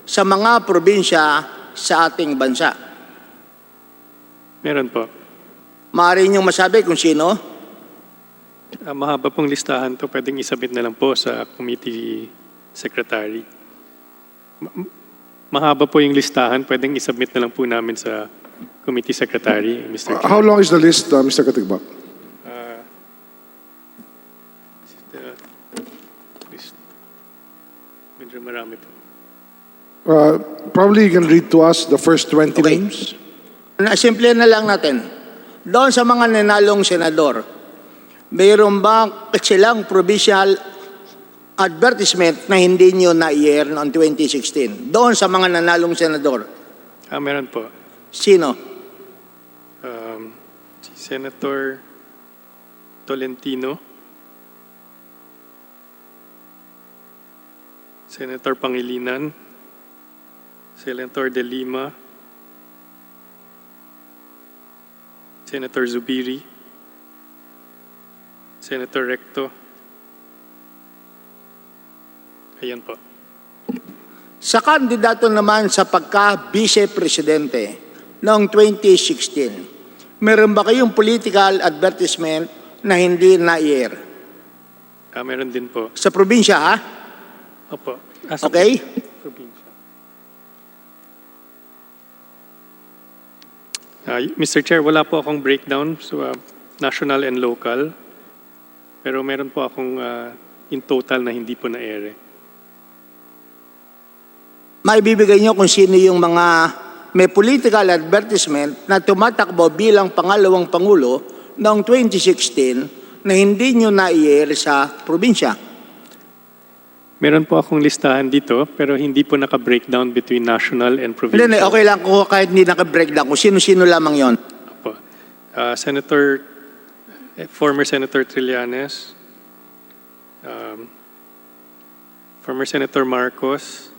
S15: sa mga probinsya sa ating bansa?
S13: Meron po.
S15: Maaari nyo masabi kung sino?
S13: Mahaba pong listahan to, pwedeng isabit na lang po sa committee secretary. Mahaba po yung listahan, pwedeng isubmit na lang po namin sa committee secretary, Mr. Chair.
S8: How long is the list, Mr. Katigbak?
S13: Medyo marami po.
S8: Probably you can read to us the first 20 names.
S15: Simple na lang natin. Doon sa mga nanalong senador, mayroon ba silang provincial advertisement na hindi nyo na-year noong 2016? Doon sa mga nanalong senador.
S13: Meron po.
S15: Sino?
S13: Si Senator Tolentino, Senator Pangilinan, Senator De Lima, Senator Zubiri, Senator Recto. Ayan po.
S15: Sa kandidato naman sa pagka-vice-presidente noong 2016, meron ba kayong political advertisement na hindi na-year?
S13: Meron din po.
S15: Sa probinsya, ha?
S13: Opo.
S15: Okay?
S13: Probinsya. Mr. Chair, wala po akong breakdown so national and local. Pero meron po akong in total na hindi po na-ere.
S15: Maibibigay nyo kung sino yung mga may political advertisement na tumatakbo bilang pangalawang Pangulo noong 2016 na hindi nyo na-year sa probinsya.
S13: Meron po akong listahan dito, pero hindi po naka-breakdown between national and provincial.
S15: Hindi, okay lang kung kahit hindi naka-breakdown, kung sino-sino lamang yon.
S13: Opo. Former Senator Trillanes, former Senator Marcos,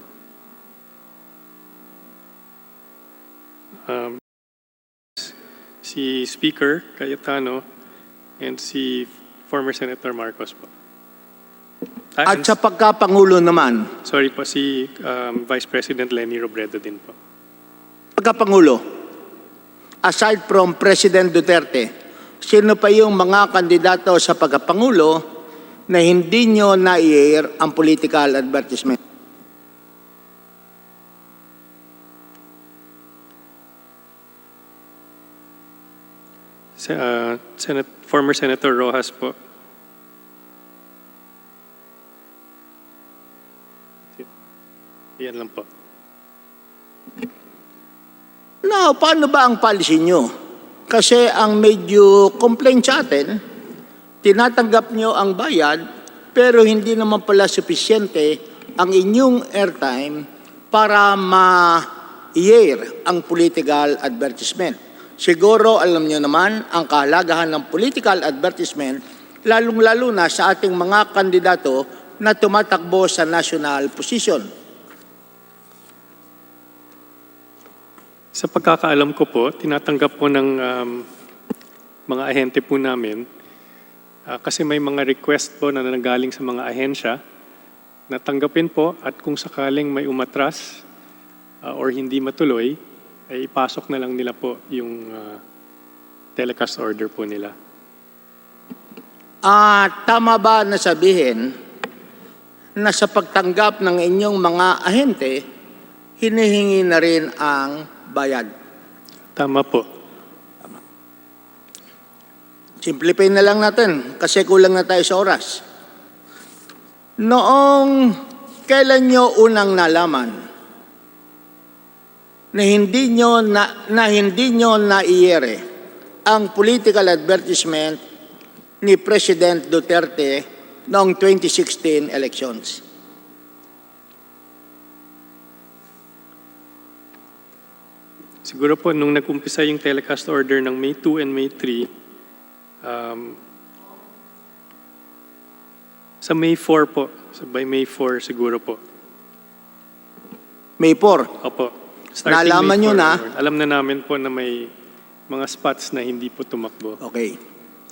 S13: si Speaker Cayetano and si former Senator Marcos po.
S15: At sa pagkapangulo naman,
S13: Sorry po, si Vice President Lenny Robredo din po.
S15: pagkapangulo, aside from President Duterte, sino pa yung mga kandidato sa pagkapangulo na hindi nyo na-air ang political advertisement?
S13: Former Senator Rojas po. Yan lang po.
S15: Now, paano ba ang policy nyo? Kasi ang medyo complaint sa atin, tinatanggap nyo ang bayad, pero hindi naman pala sufisyente ang inyong airtime para ma-air ang political advertisement. Siguro alam nyo naman ang kahalagahan ng political advertisement, lalong-lalo na sa ating mga kandidato na tumatakbo sa national position.
S13: Sa pagkakaalam ko po, tinatanggap po ng mga ahente po namin kasi may mga request po na nanggaling sa mga ahensya na tanggapin po at kung sakaling may umatras or hindi matuloy, ay ipasok na lang nila po yung telecast order po nila.
S15: Tama ba na sabihin na sa pagtanggap ng inyong mga ahente, hinihingi na rin ang bayad?
S13: Tama po.
S15: Simplify na lang natin kasi kulang na tayo sa oras. Noong kailan nyo unang nalaman na hindi nyo na-iere ang political advertisement ni President Duterte noong 2016 elections?
S13: Siguro po, nung nag-umpisa yung telecast order ng May 2 and May 3, sa May 4 po, by May 4 siguro po.
S15: May 4?
S13: Opo.
S15: Nalaman nyo na?
S13: Alam na namin po na may mga spots na hindi po tumakbo.
S15: Okay.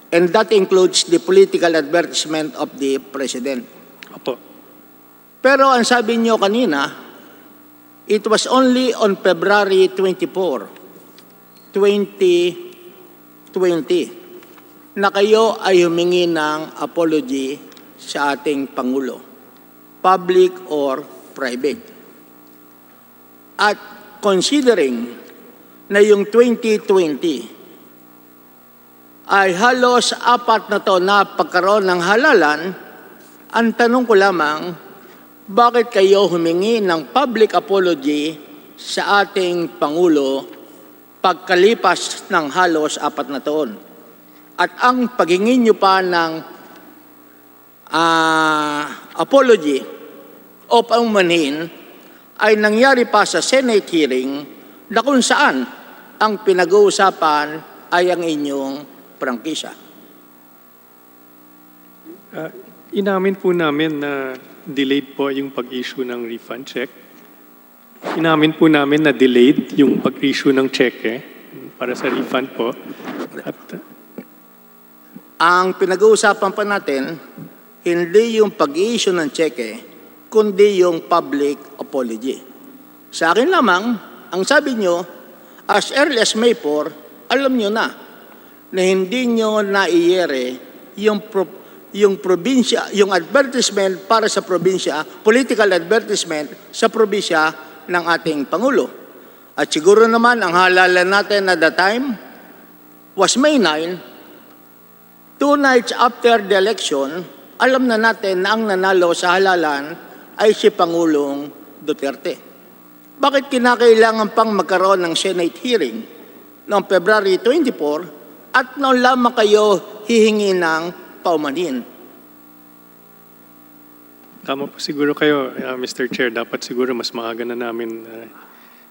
S15: And that includes the political advertisement of the President?
S13: Opo. Pero
S15: ang sabi nyo kanina, it was only on February 24, 2020, na kayo ay humingi ng apology sa ating Pangulo, public or private. At considering na yung 2020 ay halos 4 na to na pagkaroon ng halalan, ang tanong ko lamang, bakit kayo humingi ng public apology sa ating Pangulo pagkalipas ng halos 4 na taon? At ang paghingi nyo pa ng apology o paumanhin ay nangyari pa sa Senate hearing na kung saan ang pinag-uusapan ay ang inyong prangkisa.
S13: Inamin po namin na delayed po yung pag-issue ng refund check. Inamin po namin na delayed yung pag-issue ng cheque para sa refund po. At
S15: ang pinag-uusapan pa natin, hindi yung pag-issue ng cheque, kundi yung public apology. Sa akin lamang, ang sabi nyo, as early as May 4, alam nyo na hindi nyo na-iere yung probinsya, yung advertisement para sa probinsya, political advertisement sa probinsya ng ating Pangulo. At siguro naman, ang halalan natin at the time was May 9, 2 nights after the election, alam na natin na ang nanalo sa halalan ay si Pangulong Duterte. Bakit kinakailangan pang magkaroon ng Senate hearing noong February 24 at noon lamang kayo hihingi ng paumanhin?
S13: tama po siguro kayo, Mr. Chair. Dapat siguro mas maaga na namin.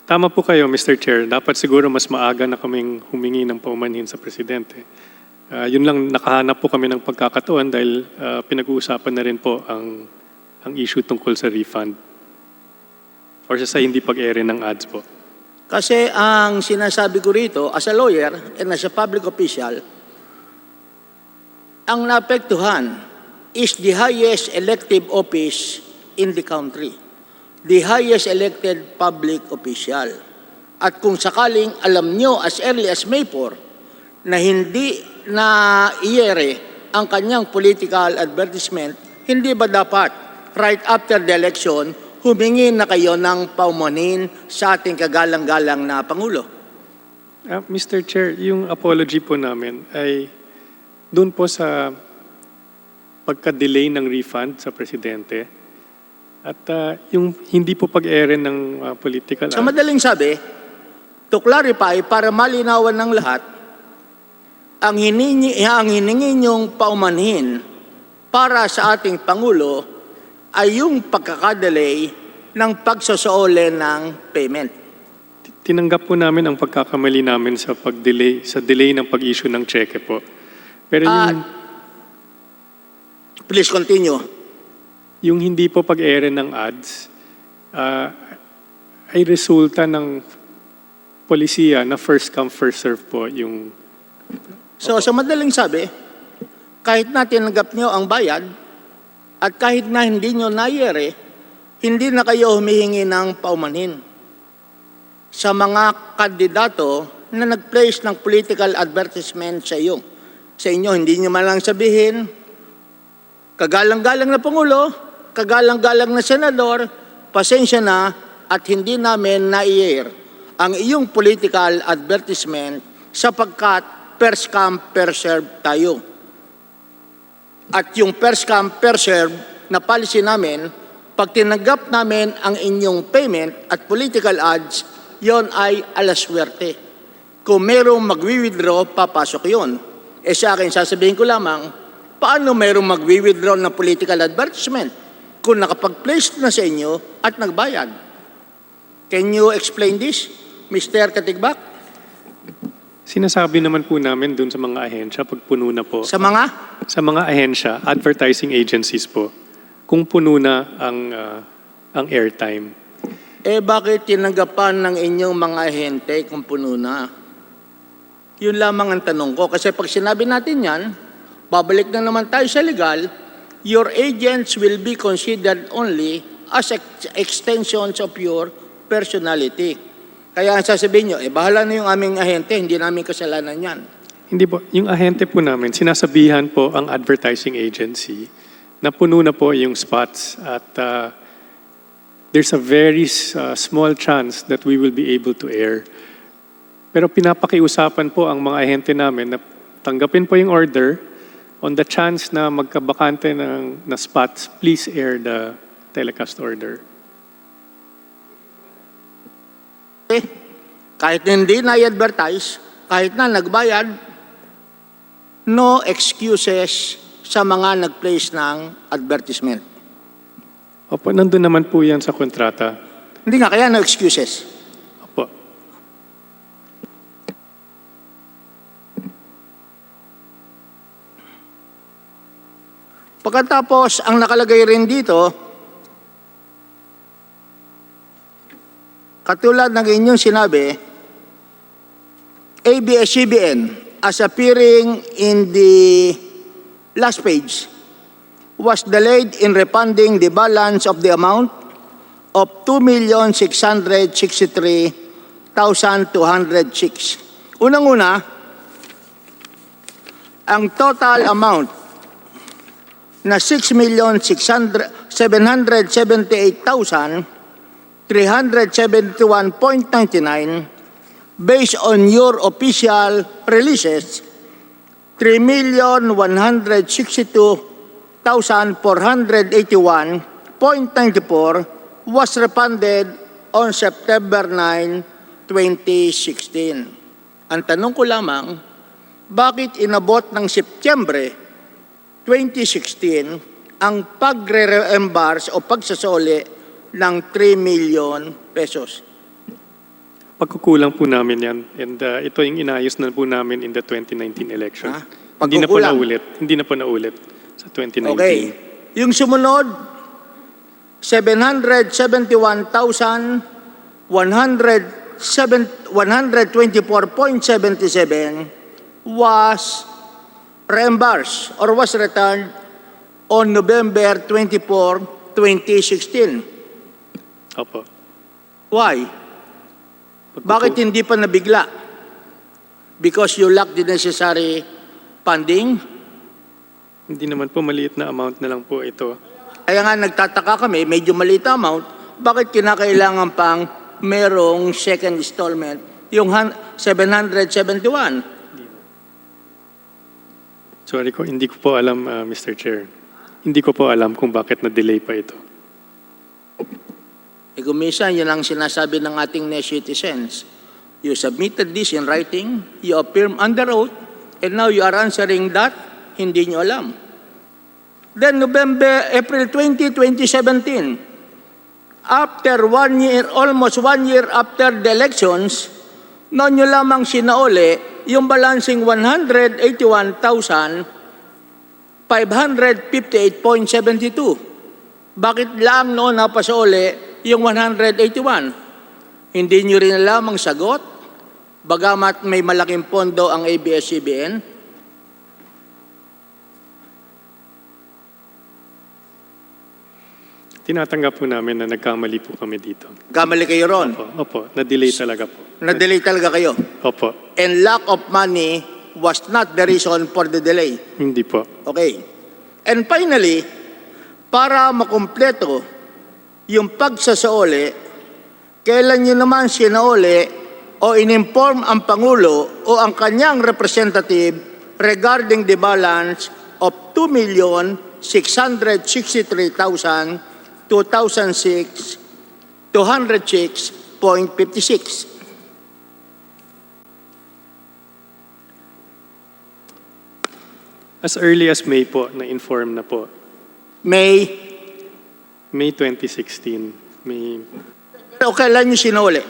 S13: Tama po kayo, Mr. Chair. Dapat siguro mas maaga na kaming humingi ng paumanhin sa Presidente. Yun lang, nakahanap po kami ng pagkakataon dahil pinag-uusapan na rin po ang issue tungkol sa refund or sa hindi pag-ere ng ads po.
S15: Kasi ang sinasabi ko rito, as a lawyer and as a public official, ang naapektuhan is the highest elective office in the country. The highest elected public official. At kung sakaling alam nyo as early as May 4 na hindi na iyere ang kanyang political advertisement, hindi ba dapat right after the election humingi na kayo ng paumanhin sa ating kagalang-galang na Pangulo?
S13: Mr. Chair, yung apology po namin ay doon po sa pagka-delay ng refund sa Presidente at yung hindi po pag-ere ng political
S15: Sa madaling sabi, to clarify, para malinawan ng lahat, ang hiningi niyong paumanhin para sa ating Pangulo ay yung pagkakadelay ng pagsasaole ng payment.
S13: Tinanggap po namin ang pagkakamali namin sa delay ng pag-issue ng cheque po. Pero
S15: please continue.
S13: Yung hindi po pag-ere ng ads ay resulta ng polisiya na first come, first serve po yung...
S15: So sa madaling sabi, kahit na tinanggap nyo ang bayad at kahit na hindi nyo nayere, hindi na kayo humihingi ng paumanhin sa mga kandidato na nag-place ng political advertisement sa iyo. Sa inyo, hindi nyo man lang sabihin, kagalang-galang na Pangulo, kagalang-galang na Senador, pasensya na at hindi namin na-i-air ang iyong political advertisement sapagkat first come, first serve tayo. At yung first come, first serve na policy namin, pag tinanggap namin ang inyong payment at political ads, yon ay alaswerte. Kung merong magwi-withdraw, papasok yon. Sa akin, sasabihin ko lamang, paano merong magwi-withdraw ng political advertisement kung nakapag-place na sa inyo at nagbayad? Can you explain this, Mr. Katigbak?
S13: Sinasabi naman po namin dun sa mga ahensya pag puno na po.
S15: Sa mga?
S13: Sa mga ahensya, advertising agencies po, kung puno na ang airtime.
S15: Bakit tinanggapan ng inyong mga ahente kung puno na? Yun lamang ang tanong ko. Kasi pag sinabi natin yan, babalik na naman tayo sa legal, your agents will be considered only as extensions of your personality. Kaya ang sasabihin nyo, bahala na yung aming ahente, hindi namin kasalanan yan.
S13: Hindi po. Yung ahente po namin, sinasabihan po ang advertising agency na puno na po yung spots at there's a very small chance that we will be able to air. Pero pinapakiusapan po ang mga ahente namin na tanggapin po yung order on the chance na magkabakante na spots, please air the telecast order.
S15: Kahit hindi na-advertise, kahit na nagbayad, no excuses sa mga nag-place ng advertisement.
S13: Opo, nandun naman po yan sa kontrata.
S15: Hindi nga, kaya no excuses.
S13: Opo.
S15: Pagkatapos, ang nakalagay rin dito, katulad ng inyong sinabi, ABS-CBN, as appearing in the last page, was delayed in refunding the balance of the amount of 2,663,206. Unang-una, ang total amount na 6,778,371.99 based on your official releases, 3,162,481.94 was refunded on September 9, 2016. Ang tanong ko lamang, bakit inabot ng Setyembre 2016 ang pagre-reimburse o pagsasoli ng 3 million pesos?
S13: Pagkukulang po namin yan. And ito yung inayos na po namin in the 2019 election. Hindi na po naulit. Hindi na po naulit sa 2019.
S15: Okay. Yung sumunod, 771,100 124.77 was reimbursed or was returned on November 24, 2016.
S13: Opo.
S15: Why? Bakit hindi pa nabigla? Because you lack the necessary funding?
S13: Hindi naman po maliit na amount na lang po ito.
S15: Kaya nga nagtataka kami, medyo maliit na amount, bakit kinakailangan pang merong second installment, yung 771?
S13: Sorry ko, hindi ko po alam, Mr. Chair. Hindi ko po alam kung bakit na-delay pa ito.
S15: Kung minsan, yun ang sinasabi ng ating citizens. You submitted this in writing, you affirm under oath, and now you are answering that, hindi nyo alam. Then April 20, 2017, after 1 year, almost 1 year after the elections, noon nyo lamang sinauli yung balancing 181,558.72. Bakit lang noon napasauli yung 181? Hindi nyo rin alam ang sagot? Bagamat may malaking pondo ang ABS-CBN?
S13: Tinatanggap po namin na nagkamali po kami dito.
S15: Kamali kayo ron?
S13: Opo. Na-delay talaga po.
S15: Na-delay talaga kayo?
S13: Opo.
S15: And lack of money was not the reason for the delay?
S13: Hindi po.
S15: Okay. And finally, para makumpleto yung pagsasauli, kailan nyo naman sinauli o in-inform ang Pangulo o ang kanyang representative regarding the balance of 2,663,206.56.
S13: As early as May po, na-inform na po.
S15: May
S13: 2016.
S15: Pero kailan nyo sinuli?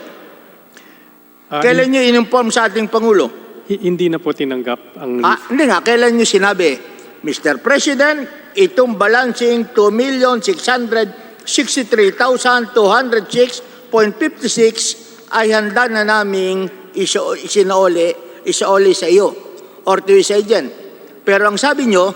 S15: Kailan nyo in-inform sa ating Pangulo?
S13: Hindi na po tinanggap ang...
S15: Hindi nga, kailan nyo sinabi, Mr. President, itong balancing 2,663,206.56 ay handa na naming isauli sa iyo or to his agent. Pero ang sabi nyo,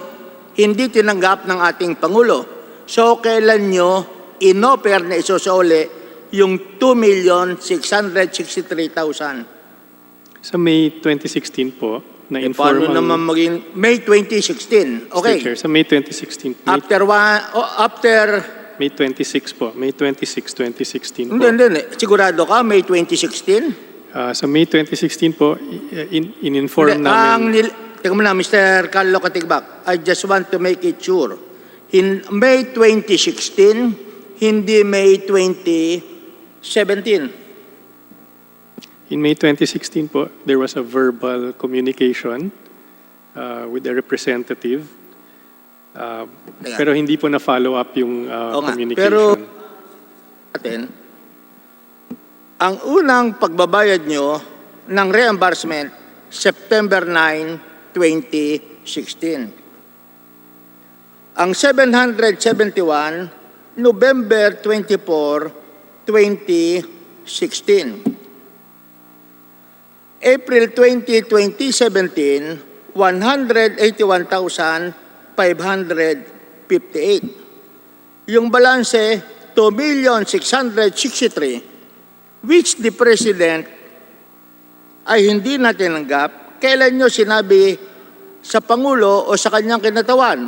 S15: hindi tinanggap ng ating Pangulo. So, kailan nyo in-offer na isauli yung 2,663,000?
S13: Sa May 2016 po, na-inform
S15: paano naman maging May 2016? Okay.
S13: Mr. Chair, sa May 2016.
S15: After
S13: May 26 po. May 26, 2016 po.
S15: Hindi. Sigurado ka, May 2016?
S13: Sa May 2016 po, in-inform namin...
S15: Teka muna, Mr. Carlo Katigbak, I just want to make it sure. In May 2016, hindi May 2017.
S13: In May 2016 po, there was a verbal communication with a representative. Pero hindi po na-follow up yung communication.
S15: Pero, ang unang pagbabayad nyo ng reimbursement, September 9, 2016. Ang 771, November 24, 2016. April 20, 2017, 181,558. Yung balanse, 2,663,000, which the President ay hindi na tinanggap. Kailan nyo sinabi sa Pangulo o sa kanyang kinatawan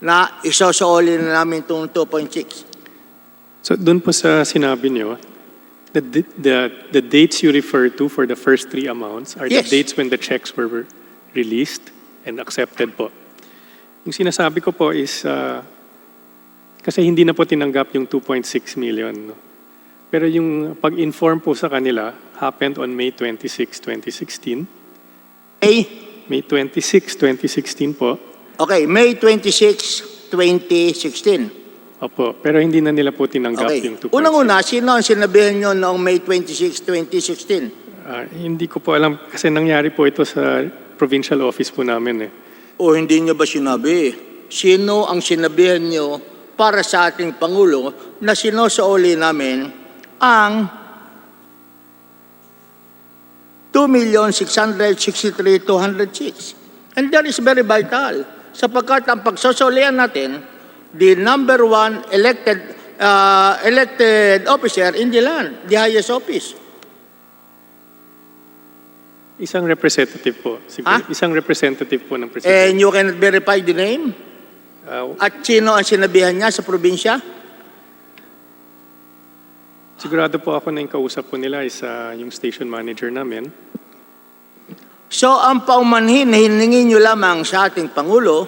S15: na isasauli na namin itong 2.6?
S13: So doon po sa sinabi nyo, the dates you refer to for the first three amounts are the dates when the checks were released and accepted po. Yung sinasabi ko po is, kasi hindi na po tinanggap yung 2.6 million. No? Pero yung pag-inform po sa kanila happened on May 26, 2016.
S15: May
S13: 26, 2016 po.
S15: Okay, May 26, 2016.
S13: Opo, pero hindi na nila po tinanggap yung 2.6.
S15: Unang-una, sino ang sinabihan nyo noong May 26, 2016?
S13: Hindi ko po alam kasi nangyari po ito sa provincial office po namin.
S15: O hindi nyo ba sinabi? Sino ang sinabihan nyo para sa ating Pangulo na sinosauli namin ang 2,663,206. And that is very vital sapagkat ang pagsosolian natin, the number one elected officer in the land, the highest office.
S13: Isang representative po. Siguro, isang representative po ng
S15: And
S13: Presidente.
S15: you cannot verify the name? At sino ang sinabihan niya sa probinsya?
S13: Sigurado po ako na yung kausap po nila is yung station manager namin.
S15: So ang paumanhin na hiningi nyo lamang sa ating Pangulo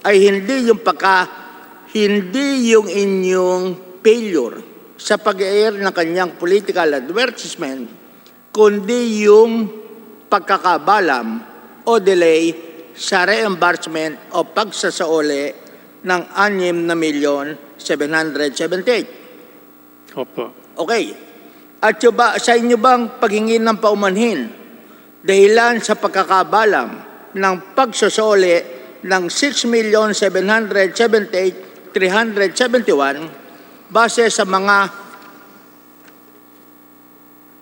S15: ay hindi yung inyong failure sa pag-air ng kanyang political advertisement, kundi yung pagkakabalam o delay sa reimbursement o pagsasauli ng 6,778,000.
S13: Opo.
S15: Okay. At sa inyo bang paghingi ng paumanhin dahilan sa pagkakabalam ng pagsosole ng 6,778,371 base sa mga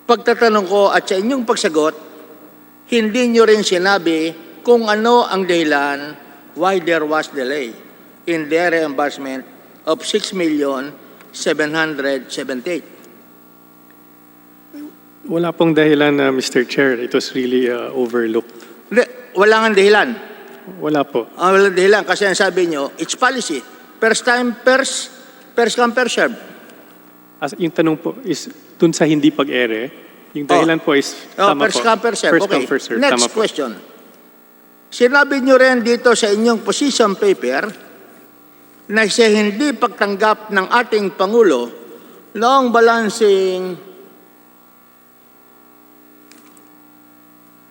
S15: pagtatanong ko at sa inyong pagsagot, hindi nyo rin sinabi kung ano ang dahilan why there was delay in the reimbursement of 6,778,000.
S13: Wala pong dahilan na Mr. Chair. It was really overlooked.
S15: Hindi, wala nga dahilan.
S13: Wala po.
S15: Walang dahilan kasi ang sabi nyo, it's policy. First come, first serve.
S13: Yung tanong po is dun sa hindi pag-ere. Yung dahilan po is tama
S15: first
S13: po.
S15: come, first serve.
S13: First
S15: Okay.
S13: come, first serve.
S15: Next
S13: Tama po.
S15: question. Sinabi nyo rin dito sa inyong position paper na sa hindi pagtanggap ng ating Pangulo noong balancing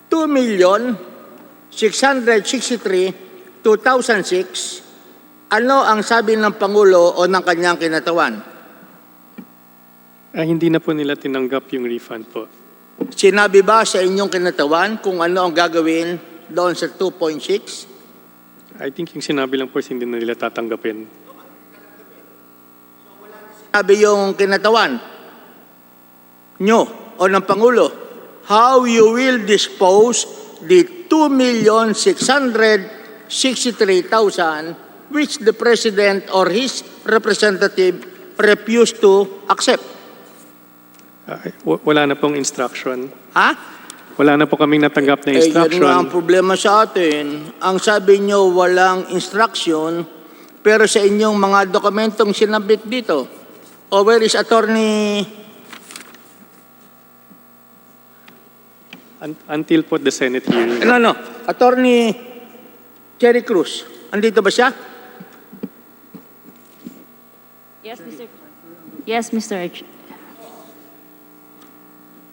S15: 2,663,2006, ano ang sabi ng Pangulo o ng kanyang kinatawan?
S13: Hindi na po nila tinanggap yung refund po.
S15: Sinabi ba sa inyong kinatawan kung ano ang gagawin doon sa 2.6?
S13: I think yung sinabi lang po is hindi na nila tatanggapin.
S15: Sabi yung kinatawan nyo o ng Pangulo, how you will dispose the 2,663,000 which the President or his representative refused to accept.
S13: Wala na pong instruction.
S15: Ha?
S13: Wala na po kaming natanggap na
S15: Yan
S13: instruction.
S15: nga ang problema sa atin. Ang sabi nyo, walang instruction, pero sa inyong mga dokumentong sinabit dito, where is Attorney...
S13: Until po the Senate hearing.
S15: No. Attorney Cherry Cruz. Andito ba siya?
S20: Yes, Mr.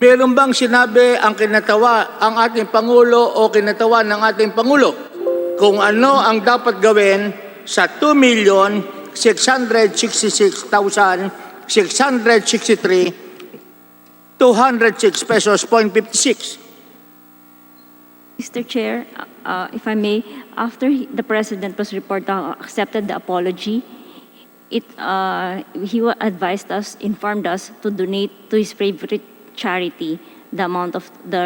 S15: Meron bang sinabi ang ating Pangulo o kinatawan ng ating Pangulo kung ano ang dapat gawin sa 2,666,663 206 pesos, 0.56?
S20: Mr. Chair, if I may, after the President was accepted the apology, he informed us to donate to his favorite charity the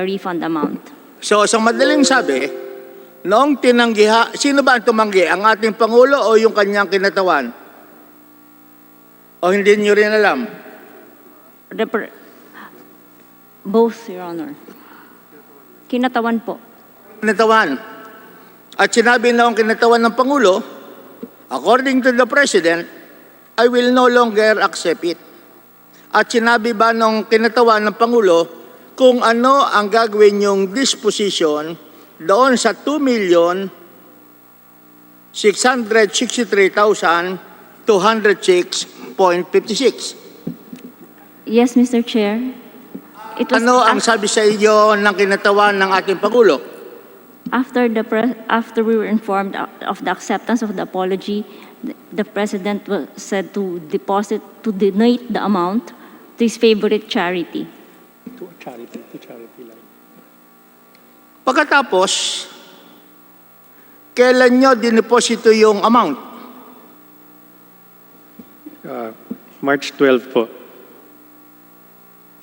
S20: refund amount.
S15: So, sa madaling sabi, noong sino ba ang tumanggi? Ang ating Pangulo o yung kanyang kinatawan? O hindi niyo rin alam?
S20: Both, Your Honor. Kinatawan po.
S15: Kinatawan. At sinabi na ang kinatawan ng Pangulo, according to the President, I will no longer accept it. At sinabi ba ng kinatawan ng Pangulo kung ano ang gagawin yung disposition doon sa 2,663,206.56?
S20: Yes, Mr. Chair.
S15: Ano ang sabi sa iyo ng kinatawan ng ating Pangulo?
S20: After we were informed of the acceptance of the apology, the President said to donate the amount to his favorite charity.
S13: To charity lang.
S15: Pagkatapos, kailan nyo dineposito yung amount?
S13: March 12 po.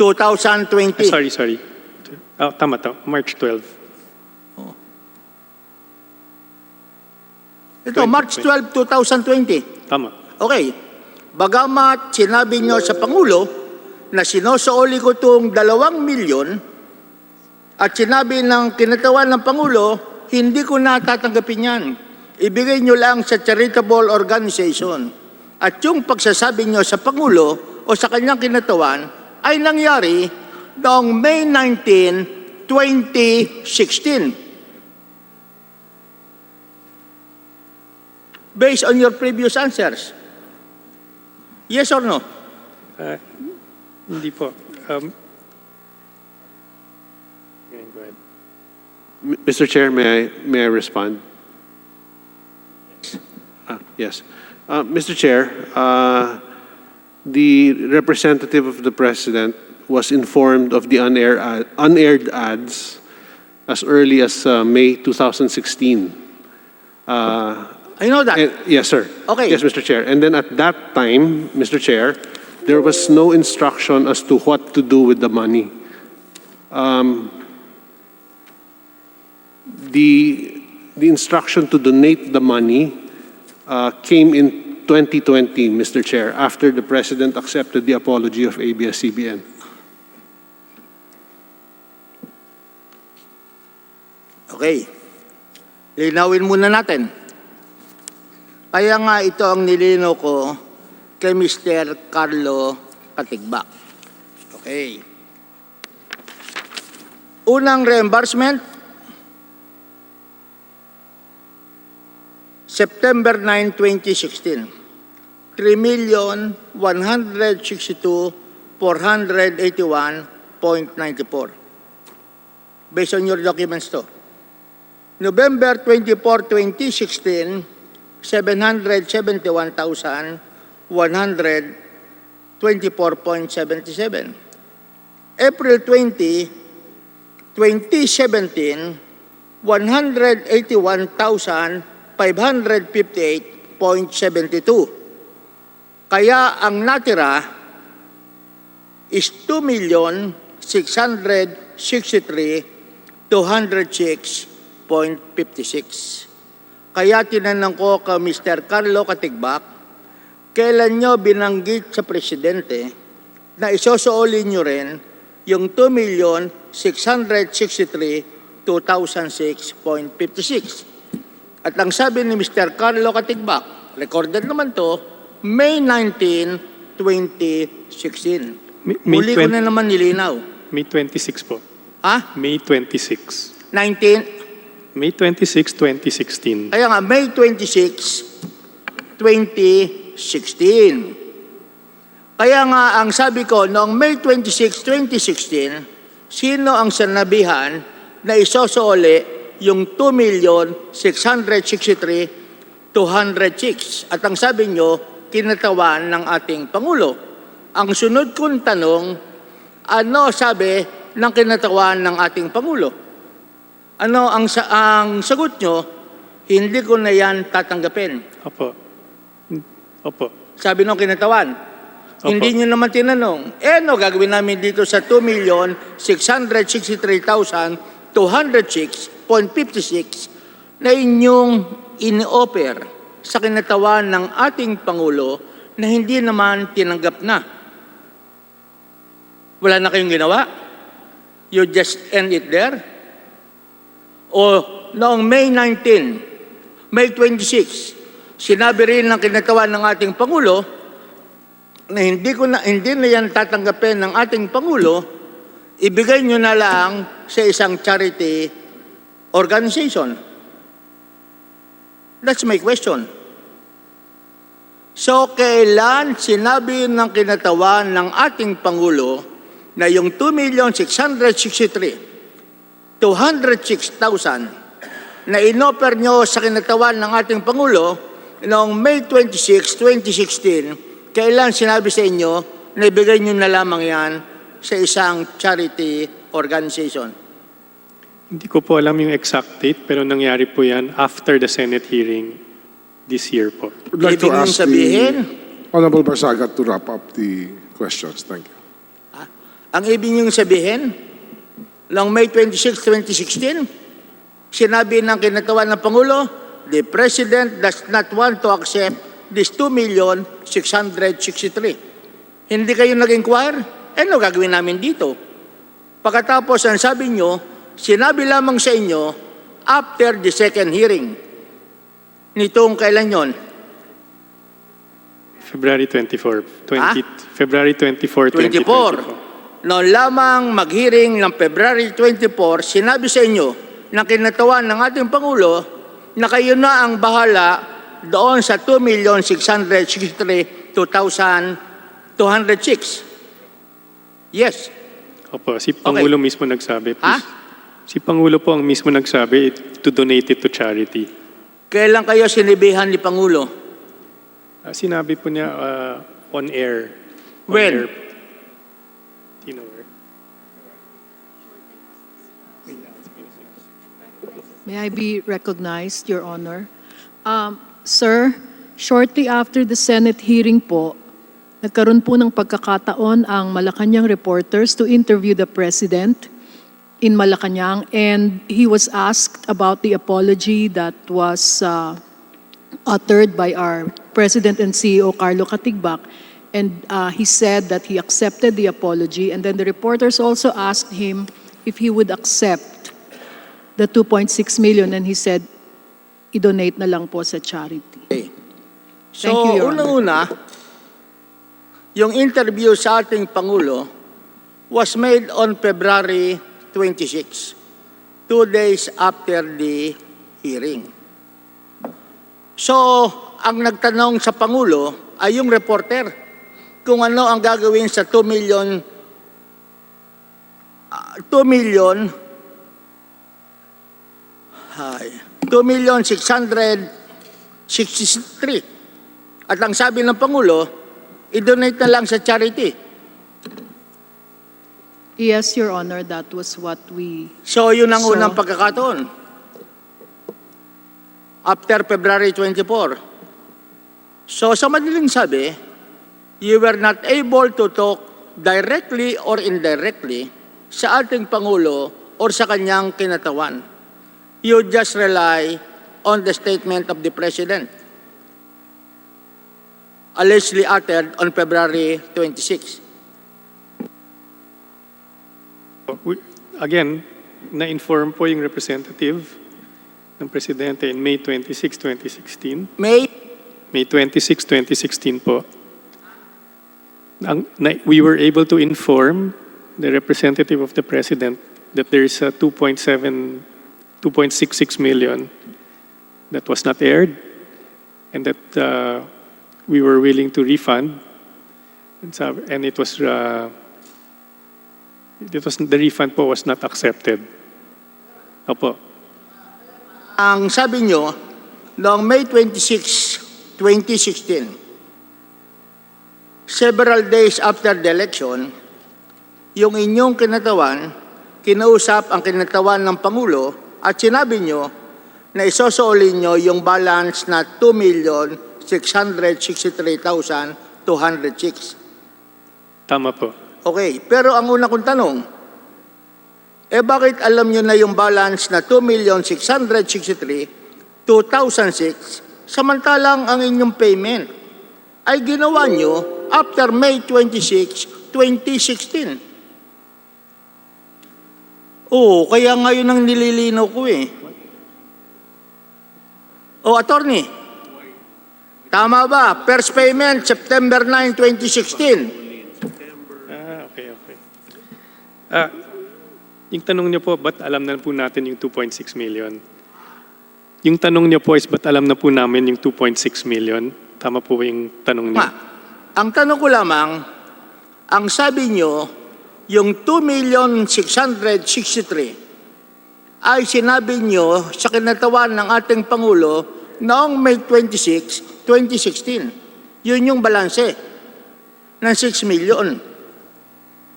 S15: 2020.
S13: Sorry. Tama. March 12.
S15: Ito, March 12, 2020.
S13: Tama.
S15: Okay. Bagamat sinabi nyo sa Pangulo na sinusuoli ko itong 2 milyon at sinabi ng kinatawan ng Pangulo, hindi ko natatanggapin yan. Ibigay nyo lang sa charitable organization. At yung pagsasabi nyo sa Pangulo o sa kanyang kinatawan ay nangyari noong May 19, 2016. Based on your previous answers. Yes or no?
S13: Hindi po. Go ahead.
S10: Mr. Chair, may I respond? Yes. Mr. Chair, the representative of the President was informed of the unaired ads as early as May 2016.
S15: I know that.
S10: Yes, sir.
S15: Okay.
S10: Yes, Mr. Chair. And then at that time, Mr. Chair, there was no instruction as to what to do with the money. The instruction to donate the money came in 2020, Mr. Chair, after the President accepted the apology of ABS-CBN.
S15: Okay. Linawin muna natin. Kaya nga ito ang nilino ko kay Mr. Carlo Katigbak. Okay. Unang reimbursement, September 9, 2016. 3,162,481.94. Based on your documents to. November 24, 2016, 771,124.77. April 20, 2017, 181,558.72. Kaya ang natira is 2,663,206.56. Kaya tinanong ko kay Mr. Carlo Katigbak, kailan nyo binanggit sa Presidente na isosooli nyo rin yung 2,663,2006.56. At ang sabi ni Mr. Carlo Katigbak, recorded naman to, May 19, 2016. Muli ko na naman nilinaw.
S13: May 26 po.
S15: Ha?
S13: May 26.
S15: 19?
S13: May 26, 2016.
S15: Kaya nga, May 26, 2016. Kaya nga, ang sabi ko, noong May 26, 2016, sino ang sanabihan na isosoole yung 2,663,206? At ang sabi nyo, kinatawan ng ating Pangulo. Ang sunod kong tanong, ano sabi ng kinatawan ng ating Pangulo? Ano ang sagot nyo? Hindi ko na yan tatanggapin.
S13: Opo.
S15: Sabi nung kinatawan.
S13: Opo.
S15: Hindi nyo naman tinanong, ano gagawin namin dito sa 2,663,206.56 na inyong in-offer sa kinatawan ng ating Pangulo na hindi naman tinanggap na? Wala na kayong ginawa? You just end it there? O noong May 19, May 26, sinabi rin ng kinatawan ng ating Pangulo na hindi na yan tatanggapin ng ating Pangulo, ibigay nyo na lang sa isang charity organization. That's my question. So, kailan sinabi ng kinatawan ng ating Pangulo na yung 2,663,206,000 na inoffer nyo sa kinatawan ng ating Pangulo noong May 26, 2016, kailan sinabi sa inyo na ibigay nyo na lamang yan sa isang charity organization?
S13: Hindi ko po alam yung exact date, pero nangyari po yan after the Senate hearing this year po.
S8: Would like to
S15: Ibig
S8: ask
S15: sabihin,
S8: the Honorable Barsagat to wrap up the questions. Thank you.
S15: ang ibig niyong sabihin, noong May 26, 2016, sinabi ng kinatawan ng Pangulo, the President does not want to accept this 2,663,000. Hindi kayo nag-inquire? Ano gagawin namin dito? Pagkatapos ang sabi nyo, sinabi lamang sa inyo after the second hearing. Nitong kailan yon?
S13: February 24. February 24, 2024.
S15: Noon lamang mag-hearing ng February 24, sinabi sa inyo ng kinatawan ng ating Pangulo na kayo na ang bahala doon sa 2,663,206. Yes.
S13: Opo, si Pangulo mismo nagsabi. Please. Si Pangulo po ang mismo nagsabi to donate it to charity.
S15: Kailan kayo sinibihan ni Pangulo?
S13: Sinabi po niya on air.
S15: When?
S13: Do you know where?
S9: May I be recognized, Your Honor? Sir, shortly after the Senate hearing po, nagkaroon po ng pagkakataon ang Malacanang reporters to interview the President in Malacanang, and he was asked about the apology that was uttered by our President and CEO, Carlo Katigbak, and he said that he accepted the apology, and then the reporters also asked him if he would accept the 2.6 million, and he said, i-donate na lang po sa charity.
S15: Okay. So,
S9: Thank you, Your Honor.
S15: unang-una, yung interview sa ating Pangulo was made on February 26, 2 days after the hearing. So, ang nagtanong sa Pangulo ay yung reporter kung ano ang gagawin sa 2 million 2,663,000. At ang sabi ng Pangulo, i-donate na lang sa charity.
S9: Yes, Your Honor, that was what we...
S15: So, yun ang
S9: So-
S15: unang pagkakataon. After February 24. So, sa madaling sabi, you were not able to talk directly or indirectly sa ating Pangulo or sa kanyang kinatawan. You just rely on the statement of the President, allegedly uttered on February 26.
S13: Again, na-inform po yung representative ng Presidente in May 26, 2016. May 26, 2016 po. We were able to inform the representative of the President that there is a 2.66 million that was not aired and that we were willing to refund. And it was the refund po was not accepted. Opo.
S15: Ang sabi nyo, noong May 26, 2016, several days after the election, yung inyong kinatawan, kinausap ang kinatawan ng Pangulo at sinabi nyo na isosoolin nyo yung balance na 2,663,206.
S13: Tama po.
S15: Okay, pero ang una kong tanong, bakit alam nyo na yung balance na 2,663,2006 samantalang ang inyong payment ay ginawa nyo after May 26, 2016? Oo, kaya ngayon ang nililinaw ko eh. Attorney, tama ba? First payment, September 9, 2016.
S13: Okay. Yung tanong niyo po, ba't alam na po natin yung 2.6 million? Yung tanong niyo po is, ba't alam na po namin yung 2.6 million? Tama po yung tanong niyo?
S15: Ang tanong ko lamang, ang sabi niyo, yung 2,663,000 ay sinabi niyo sa kinatawan ng ating Pangulo noong May 26, 2016. Yun yung balanse ng 6 million.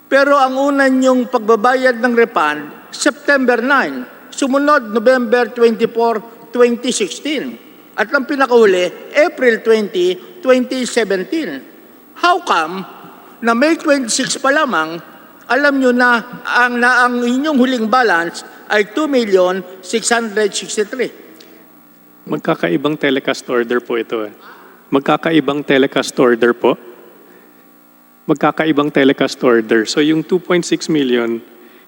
S15: Pero ang una niyong pagbabayad ng refund, September 9, sumunod November 24, 2016. At ang pinakahuli, April 20, 2017. How come na May 26 pa lamang alam nyo na ang inyong huling balance ay 2,663,000.
S13: Magkakaibang telecast order po ito. Magkakaibang telecast order po. Magkakaibang telecast order. So yung 2.6 million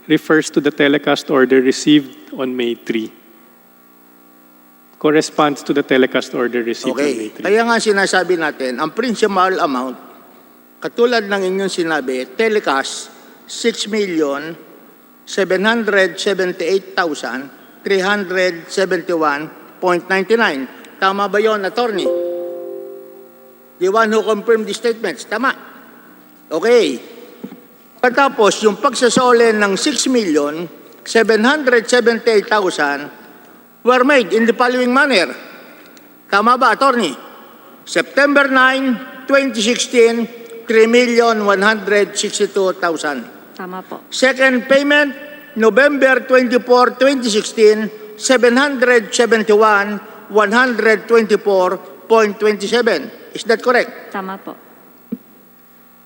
S13: refers to the telecast order received on May 3. Corresponds to the telecast order received on May 3.
S15: Kaya nga sinasabi natin, ang principal amount, katulad ng inyong sinabi, telecast, 6,778,371.99. Tama ba yon, attorney? The one who confirmed the statements. Tama. Okay. Patapos, yung pagsasolin ng 6,778,000 were made in the following manner. Tama ba, attorney? September 9, 2016, 3,162,000.
S20: Tama po.
S15: Second payment, November 24, 2016, 771,124.27. Is that correct?
S20: Tama po.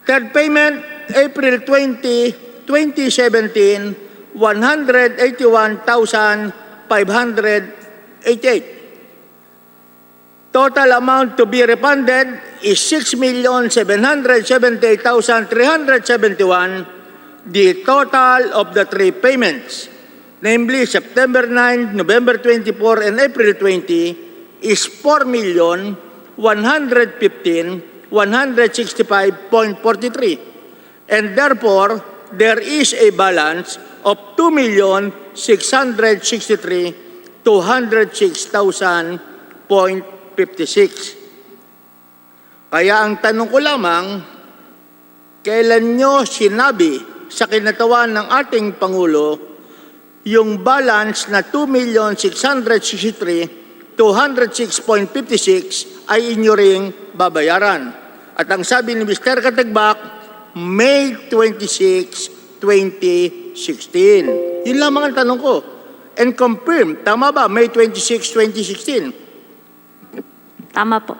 S15: Third payment, April 20, 2017, 181,588. Total amount to be refunded is 6,778,371. The total of the three payments, namely September 9, November 24, and April 20, is 4,115,165.43. And therefore, there is a balance of 2,663,206,000.56. Kaya ang tanong ko lamang, kailan nyo sinabi sa kinatawan ng ating Pangulo yung balance na 2,663,206.56 ay inyo ring babayaran? At ang sabi ni Mr. Katagbak, May 26, 2016. Yun lamang ang tanong ko. And confirm, tama ba, May 26, 2016?
S20: Tama po.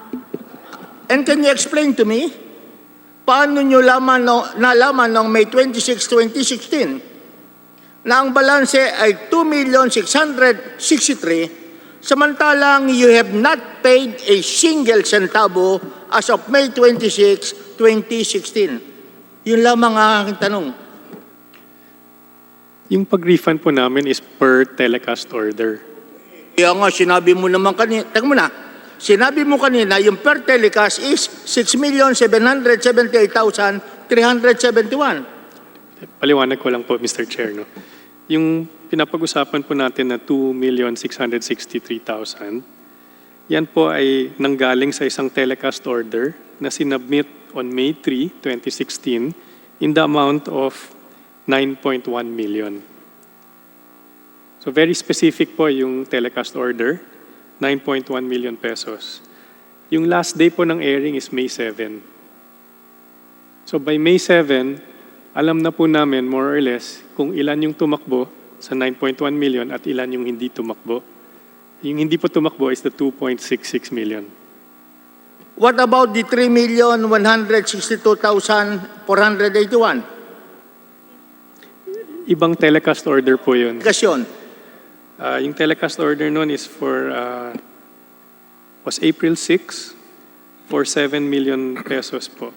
S15: And can you explain to me, paano nyo nalaman noong May 26, 2016 na ang balanse ay 2,663,000 samantalang you have not paid a single centavo as of May 26, 2016? Yun lamang ang aking tanong.
S13: Yung pag-refund po namin is per telecast order.
S15: Kaya nga, sinabi mo naman kanina, sinabi mo kanina, yung per telecast is 6,778,371.
S13: Paliwanag ko lang po, Mr. Chair. No? Yung pinapag-usapan po natin na 2,663,000, yan po ay nanggaling sa isang telecast order na sinubmit on May 3, 2016 in the amount of 9.1 million. So very specific po yung telecast order, 9.1 million pesos. Yung last day po ng airing is May 7. So by May 7, alam na po namin more or less kung ilan yung tumakbo sa 9.1 million at ilan yung hindi tumakbo. Yung hindi po tumakbo is the 2.66 million.
S15: What about the 3,162,481?
S13: Ibang telecast order po yun.
S15: Kasyon.
S13: Yung telecast order nun is was April 6 for 7 million pesos po.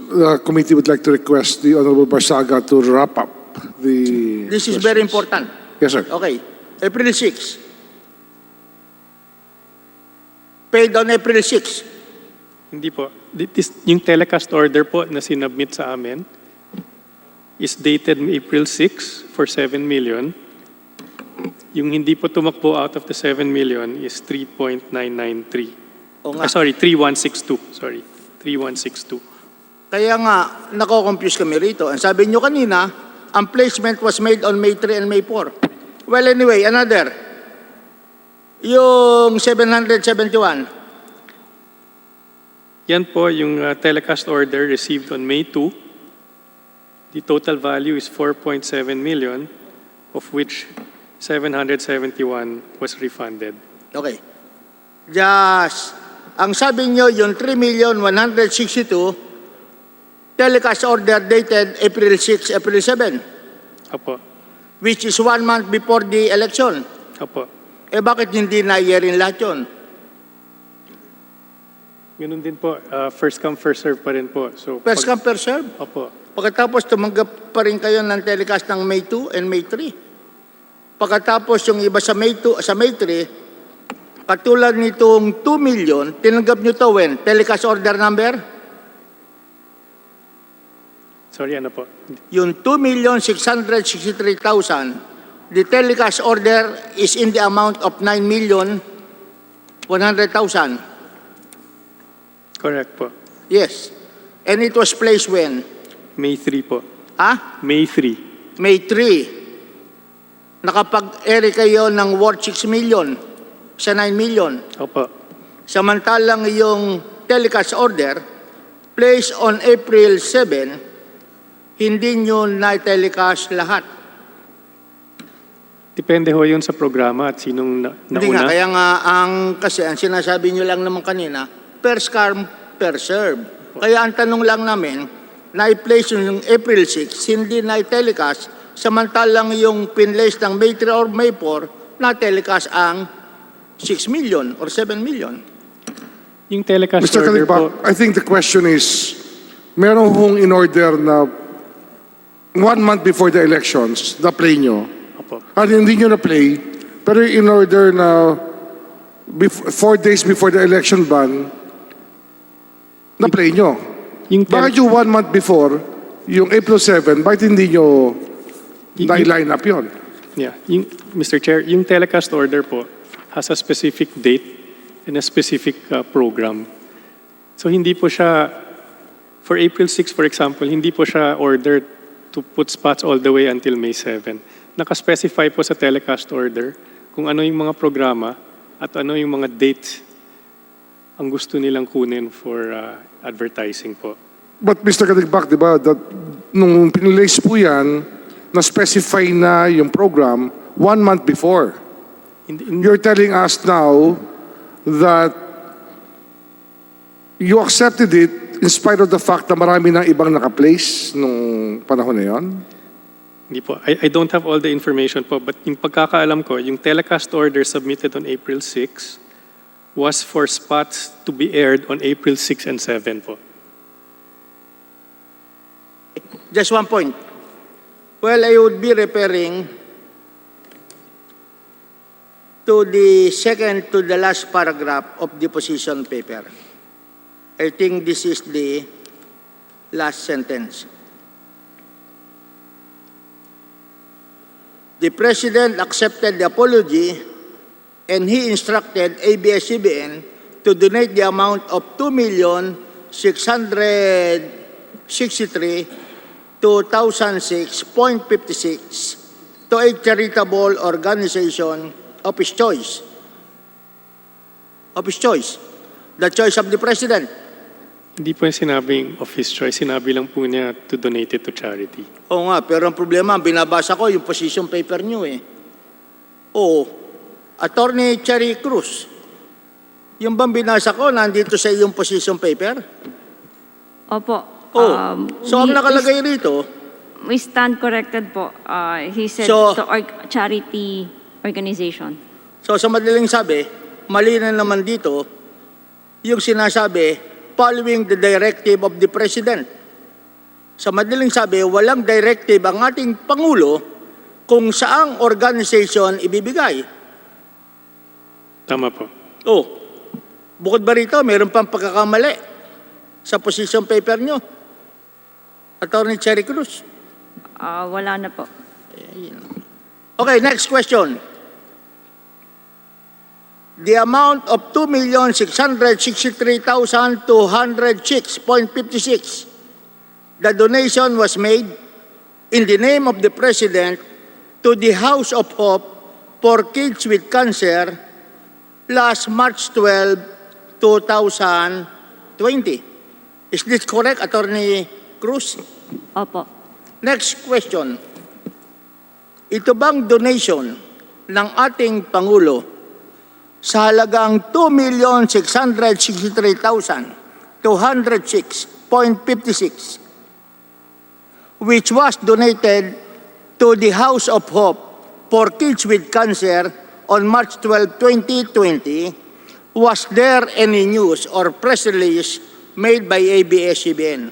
S8: The committee would like to request the Honorable Barsaga to wrap up the
S15: This is very important.
S8: Yes, sir.
S15: Okay. April 6. Paid on April 6.
S13: Hindi po. Yung telecast order po na sinubmit sa amin is dated April 6 for 7 million. Yung hindi po tumakbo out of the 7 million is 3.993. Sorry, 3,162. Sorry, 3,162.
S15: Kaya nga, nako-confuse kami rito. Ang sabi nyo kanina, ang placement was made on May 3 and May 4. Well, anyway, another. Yung 771.
S13: Yan po yung telecast order received on May 2. The total value is 4.7 million, of which 771 was refunded.
S15: Okay. Just, ang sabi nyo, yung 3,162,000 telecast order dated April 6, April 7,
S13: Opo.
S15: which is 1 month before the election.
S13: Opo.
S15: Eh bakit hindi na-yearin lahat yun?
S13: Ganun din po. First come, first serve pa rin po. So,
S15: First come, first serve.
S13: Opo.
S15: Pagkatapos tumanggap pa rin kayo ng telecast ng May 2 and May 3. Pagkatapos yung iba sa May 2, sa May 3, katulad nitong 2 million, tinanggap nyo to when? Telecast order number?
S13: Sorry, ano po?
S15: Yung 2,663,000, the telecast order is in the amount of 9,100,000.
S13: Correct po.
S15: Yes. And it was placed when?
S13: May 3 po.
S15: Ha?
S13: May 3.
S15: May 3. Nakapag-ere kayo ng worth 6 million sa 9 million.
S13: Opo.
S15: Samantalang yung telecast order placed on April 7, hindi nyo na-telecast lahat.
S13: Depende ho yun sa programa at sinong
S15: Hindi nga,
S13: nauna.
S15: kaya nga kasi ang sinasabi nyo lang naman kanina, first come, first serve. Kaya ang tanong lang namin, na-place yung April 6, hindi na-telecast, samantalang yung pinlace ng May 3 or May 4, na-telecast ang 6 million or 7 million.
S13: Yung telecast
S8: Mr.
S13: order po,
S8: Kalikbak, I think the question is, meron hong in order na 1 month before the elections, na-play nyo.
S13: Opo.
S8: At hindi nyo na-play, pero in order na 4 days before the election ban, na-play nyo. Bakit yung 1 month before, yung April 7, bakit hindi nyo na-line up yun?
S13: yeah, Mr. Chair, yung telecast order po has a specific date and a specific program. So hindi po siya, for April 6 for example, hindi po siya ordered to put spots all the way until May 7. Nakaspecify po sa telecast order kung ano yung mga programa at ano yung mga dates ang gusto nilang kunin for advertising po.
S8: But Mr. Kalikbak, di ba, that, nung pinlace po yan, na-specify na yung program 1 month before. You're telling us now that you accepted it in spite of the fact na marami ng ibang naka-place nung panahon na yon?
S13: Hindi po. I don't have all the information po, but yung pagkakaalam ko, yung telecast order submitted on April 6 was for spots to be aired on April 6 and 7 po.
S15: Just one point. Well, I would be referring to the second to the last paragraph of the position paper. I think this is the last sentence. The President accepted the apology and he instructed ABS-CBN to donate the amount of 2,663,206.56 to a charitable organization of his choice. Of his choice. The choice of the President.
S13: Hindi po yung sinabing of his choice, sinabi lang po niya to donate it to charity.
S15: Oo nga, pero ang problema, binabasa ko yung position paper nyo eh. Oo. Attorney Cherry Cruz, yung bang binasa ko, nandito sa iyong position paper?
S20: Opo.
S15: So ang nakalagay rito,
S20: We stand corrected po. He said
S15: So-
S20: to charity organization.
S15: so sa madaling sabi, mali na naman dito, yung sinasabi, following the directive of the President. Sa madaling sabi, walang directive ang ating Pangulo kung saang organization ibibigay.
S13: Tama po.
S15: Oh, bukod ba rito, mayroon pang pagkakamali sa position paper nyo? Attorney Cherry Cruz.
S20: Wala na po.
S15: Okay, next question. The amount of 2,663,206.56. The donation was made in the name of the President to the House of Hope for Kids with Cancer last March 12, 2020. Is this correct, Attorney Cruz?
S20: Opo.
S15: Next question. Ito bang donation ng ating Pangulo sa halagang 2,663,206.56 which was donated to the House of Hope for Kids with Cancer on March 12, 2020, was there any news or press release made by ABS-CBN?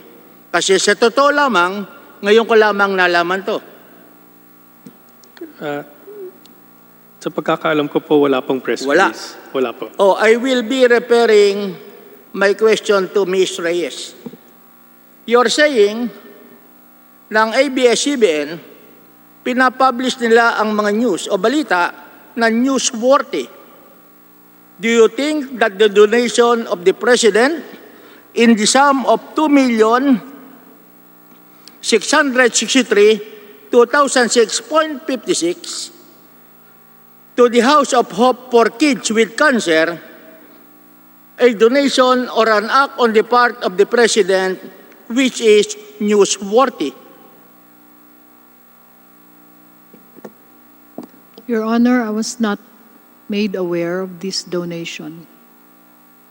S15: Kasi sa totoo lamang, ngayon ko lamang nalaman to.
S13: Sa pagkakaalam ko po, wala pong press
S15: Wala.
S13: release. Wala po.
S15: Oh, I will be referring my question to Ms. Reyes. You're saying ng ABS-CBN, pinapublish nila ang mga news o balita na newsworthy. Do you think that the donation of the President in the sum of 2,663,2006.56 to the House of Hope for Kids with Cancer, a donation or an act on the part of the President which is newsworthy?
S9: Your Honor, I was not made aware of this donation.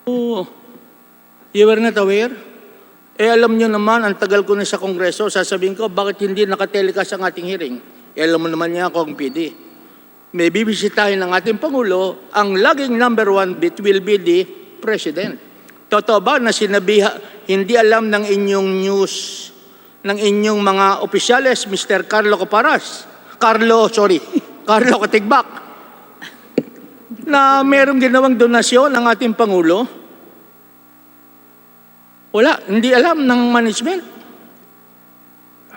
S15: Oh, you were not aware? Eh alam nyo naman, ang tagal ko na sa Kongreso, sasabihin ko, bakit hindi nakatelecast ang ating hearing? Eh alam mo naman niya ako ang PD. May bibisitahin ng ating Pangulo, ang laging number one bit will be the President. Totoo ba na hindi alam ng inyong news, ng inyong mga opisyales, Mr. Carlo Katigbak, na merong ginawang donasyon ng ating Pangulo? Wala, hindi alam ng management.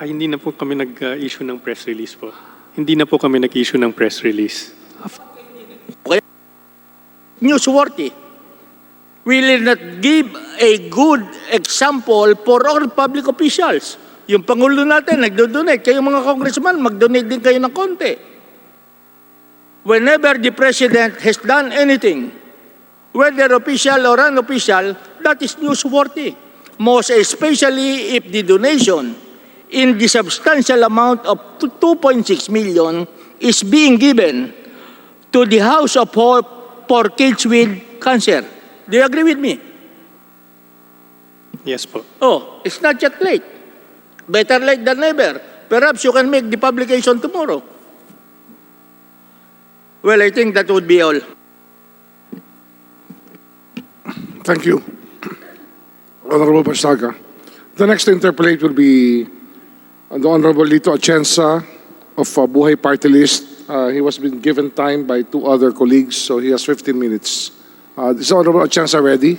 S13: Hindi na po kami nag-issue ng press release po. Hindi na po kami nag-issue ng press release.
S15: Okay. Newsworthy. Will it not give a good example for all public officials? Yung Pangulo natin, nagdo-donate. Kayong mga congressman, mag-donate din kayo ng konti. Whenever the President has done anything, whether official or unofficial, that is newsworthy. Most especially if the donation in the substantial amount of 2.6 million is being given to the House of Hope for Kids with Cancer. Do you agree with me?
S13: Yes po.
S15: Oh, it's not yet late. Better late than never. Perhaps you can make the publication tomorrow. Well, I think that would be all.
S8: Thank you, Honorable Pastaga. The next to interpolate will be the Honorable Lito Atienza of Buhay Party List. He was been given time by two other colleagues, so he has 15 minutes. Is Honorable Atienza ready?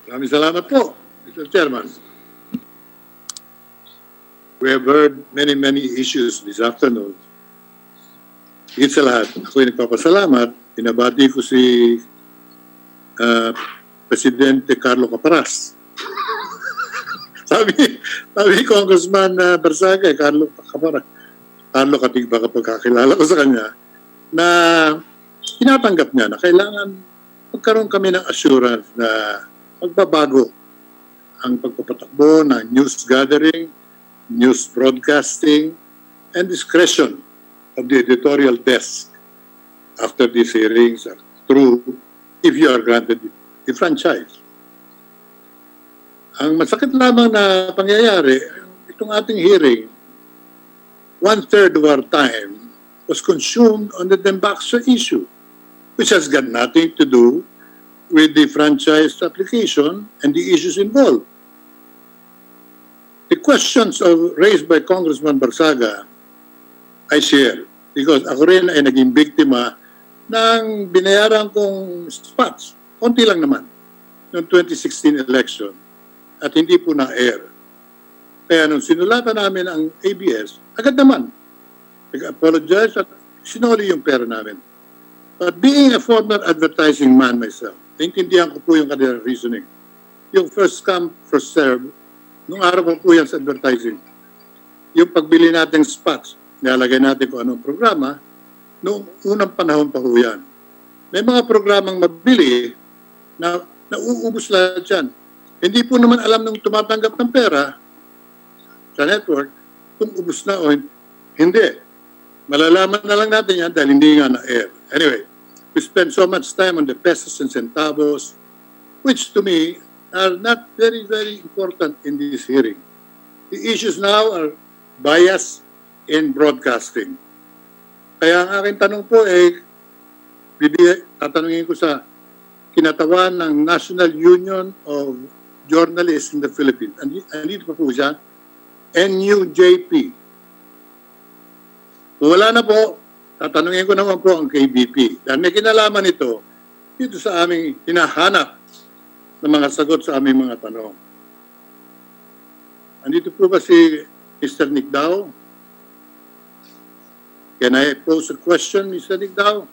S5: Maraming salamat po, Mr. Chairman. We have heard many issues this afternoon. Higit sa lahat, ako'y nagpapasalamat. Pinabati ko si Presidente Carlo Caparas. sabi ni Congressman Barsaga, Carlo Katigbak, kapag kakilala ko sa kanya, na tinatanggap niya na kailangan magkaroon kami ng assurance na magbabago ang pagpapatakbo ng news gathering, news broadcasting, and discretion of the editorial desk after these hearings are through if you are granted the franchise. Ang masakit lamang na pangyayari, itong ating hearing, 1/3 of our time was consumed on the Dembaxa issue, which has got nothing to do with the franchise application and the issues involved. The questions raised by Congressman Barsaga, I share because ako rin ay naging biktima ng binayaran kong spots. Konti lang naman noong 2016 election at hindi po na-air. Kaya nung sinulatan namin ang ABS, agad naman nag-apologize at sinuli yung pera namin. But being a former advertising man myself, naintindihan ko po yung kanilang reasoning. Yung first come, first serve, nung araw po yan sa advertising. Yung pagbili natin spots, nilalagay natin kung anong programa, noong unang panahon pa po yan. May mga programang mabili na nauubos lahat yan. Hindi po naman alam nung tumatanggap ng pera sa network kung ubos na o hindi. Malalaman na lang natin yan dahil hindi nga na-air. Anyway, we spend so much time on the pesos and centavos, which to me, are not very, very important in this hearing. The issues now are bias in broadcasting. Kaya ang aking tanong po tatanungin ko sa kinatawan ng National Union of Journalists in the Philippines. Andito pa po siya, NUJP. Kung wala na po, tatanungin ko naman po ang KBP. Dahil may kinalaman ito dito sa aming hinahanap ng mga sagot sa aming mga tanong. Andito po ba si Mr. Nick Dao? Can I pose a question, Mr. Nick Dao?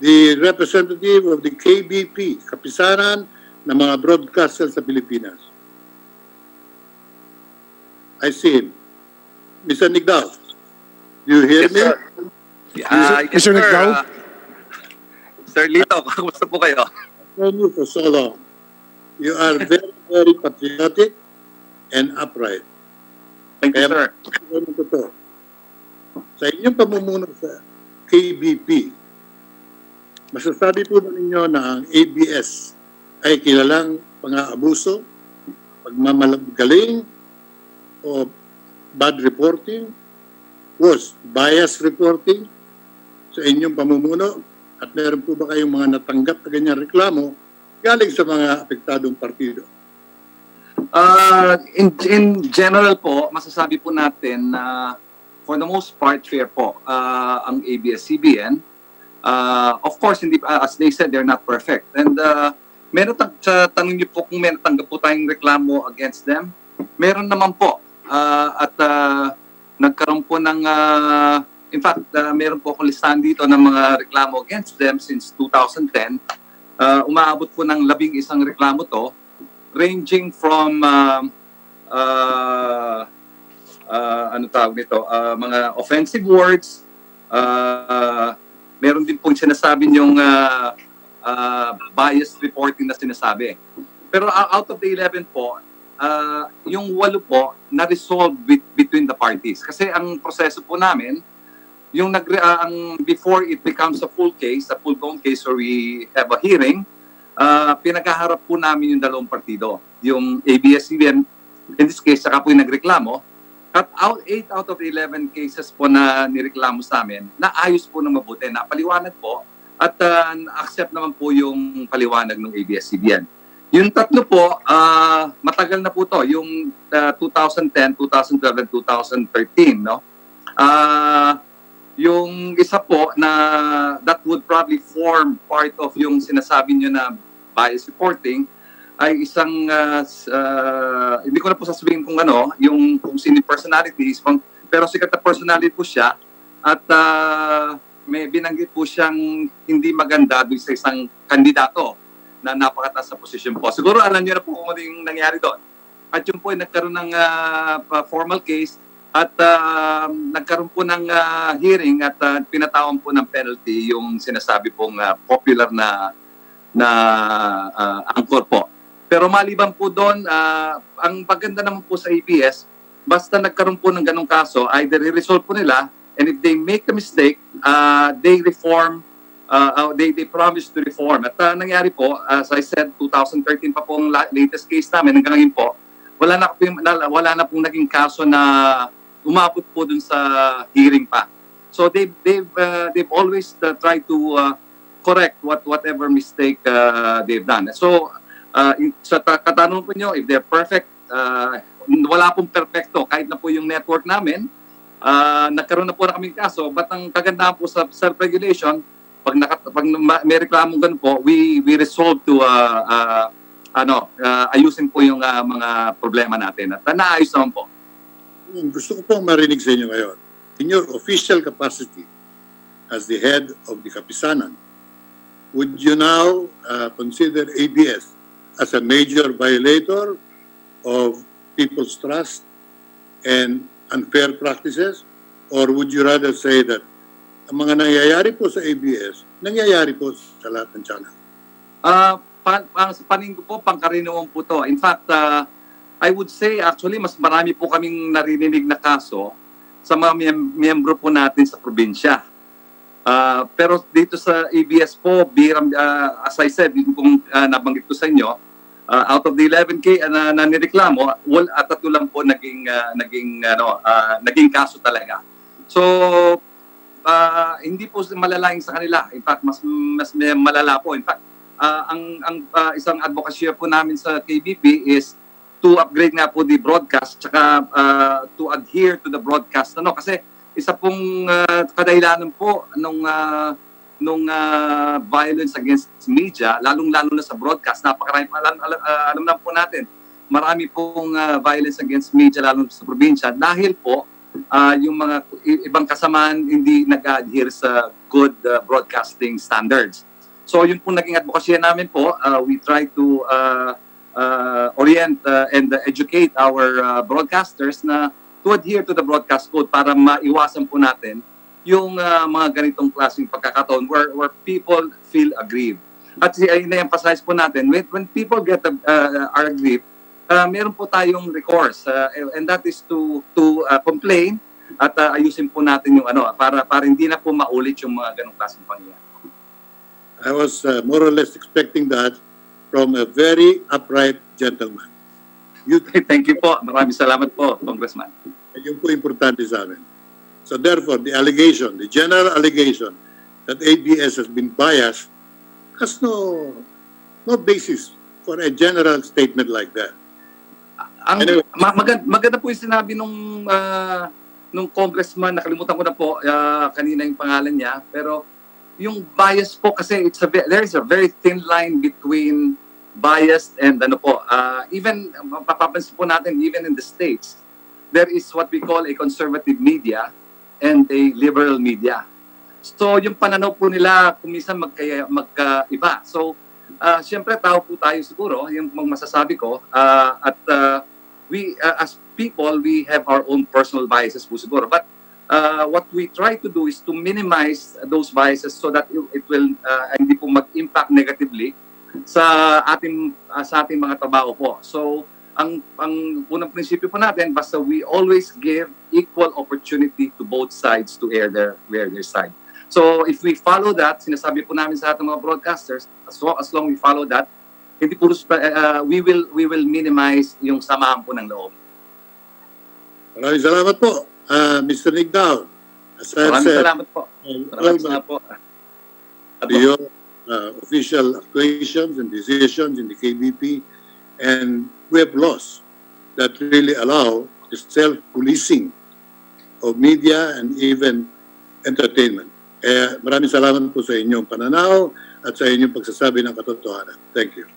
S5: The representative of the KBP, kapisanan ng mga broadcaster sa Pilipinas. I see him. Mr. Nick Dao, do you hear me?
S17: Yes,
S8: Mr. Nick Dao?
S17: Sir Lito, kamusta po kayo?
S5: Known you for so long. You are very, very patriotic and upright.
S17: Thank you, sir.
S5: Sa inyong pamumuno sa KBP, masasabi po ba ninyo na ang ABS ay kilalang pang-aabuso, pagmamalagaling, o bad reporting, worse, bias reporting sa inyong pamumuno? At meron po ba kayong mga natanggap na ganyan reklamo galing sa mga apektadong partido?
S17: In general po, masasabi po natin na for the most part, fair po ang ABS-CBN. Of course, hindi, as they said, they're not perfect. And meron sa tanong niyo po kung may natanggap po tayong reklamo against them. Meron naman po. Nagkaroon po ng, in fact, meron po akong listahan dito ng mga reklamo against them since 2010. Umaabot po ng 11 reklamo to, ranging from ano tawag nito, mga offensive words, meron din pong sinasabi yung biased reporting na sinasabi. Pero out of the 11 po, yung 8 po na-resolve between the parties. Kasi ang proseso po namin, yung before it becomes a full case, a full-blown case where we have a hearing, pinaghaharap po namin yung dalawang partido. Yung ABS-CBN, in this case, saka po yung nagreklamo. At 8 out of 11 cases po na nireklamo sa amin, naayos po ng mabuti, napaliwanag po, at accept naman po yung paliwanag ng ABS-CBN. Yung 3 po, matagal na po to, yung 2010, 2012, and 2013, no? Yung isa po na that would probably form part of yung sinasabi nyo na bias reporting ay isang, hindi ko na po sasabihin kung ano, kung sino personality, pero sikat na personality po siya at may binanggit po siyang hindi maganda doon sa isang kandidato na napakataas sa posisyon po. Siguro alam niyo na po kung ano yung nangyari doon. At yun po ay nagkaroon ng formal case at nagkaroon po ng hearing at pinatawan po ng penalty yung sinasabi pong popular na angkor po. Pero maliban po doon, ang paganda naman po sa ABS, basta nagkaroon po ng ganong kaso, either i-resolve po nila, and if they make a mistake, they reform, they promise to reform. At nangyari po, as I said, 2013 pa po ang latest case namin, hanggang ngayon po, wala na pong naging kaso na umabot po dun sa hearing pa. So they've always tried to correct whatever mistake they've done. So sa katanungan po nyo, if they're perfect, wala pong perfecto. Kahit na po yung network namin, nagkaroon na po na kaming kaso, but ang kagandahan po sa self-regulation, pag may reklamong ganun po, we resolve to ayusin po yung mga problema natin. At naayos naman po.
S5: Gusto ko pong marinig sa inyo ngayon. In your official capacity as the head of the Kapisanan, would you now consider ABS as a major violator of people's trust and unfair practices? Or would you rather say that ang mga nangyayari po sa ABS, nangyayari po sa lahat ng channel?
S17: Sa paningin ko po, pangkaraniwan po to. In fact, I would say actually mas marami po kaming narinig na kaso sa mga miyembro po natin sa probinsya. Pero dito sa ABS po, as I said, kung nabanggit ko sa inyo, out of the 11K na nireklamo, tatlo lang po naging kaso talaga. So, hindi po malalaing sa kanila. In fact, mas malala po. In fact, isang advokasya po namin sa KBP is to upgrade nga po the broadcast tsaka to adhere to the broadcast. Kasi isa pong kadahilanan po nung violence against media, lalong-lalo na sa broadcast. Napakarami, alam na po natin, marami pong violence against media, lalo sa probinsya, dahil po yung mga ibang kasamaan hindi nag-adhere sa good broadcasting standards. So yun po naging advokasya namin po. We try to orient and educate our broadcasters na to adhere to the broadcast code para maiwasan po natin yung mga ganitong klaseng pagkakataon where people feel aggrieved. At na-emphasize po natin, when people are aggrieved, meron po tayong recourse and that is to complain at ayusin po natin yung para hindi na po maulit yung mga ganong klaseng pangyayari.
S5: I was more or less expecting that from a very upright gentleman.
S17: Thank you po. Maraming salamat po, Congressman.
S5: Yun po importante sa amin. So therefore, the general allegation that ABS has been biased has no basis for a general statement like that.
S17: Anyway, maganda po yung sinabi nung congressman, nakalimutan ko na po kanina yung pangalan niya, pero yung bias po kasi there is a very thin line between biased and even mapapansin po natin even in the States, there is what we call a conservative media and a liberal media. So yung pananaw po nila kuminsan magkaiba. So siyempre tao po tayo siguro, yung masasabi ko, at we as people, we have our own personal biases po siguro. But what we try to do is to minimize those biases so that it will hindi po mag-impact negatively sa ating mga trabaho po. So ang unang prinsipyo po natin, basta we always give equal opportunity to both sides to air their side. So if we follow that, sinasabi po namin sa ating mga broadcasters, as long we follow that, hindi po we will minimize yung samahan po ng loob.
S5: Maraming salamat po, Mr. Nick Down.
S17: Maraming salamat po. Maraming salamat po.
S5: Your official actuations and decisions in the KBP, and we have laws that really allow the self-policing of media and even entertainment. Maraming salamat po sa inyong pananaw at sa inyong pagsasabi ng katotohanan. Thank you.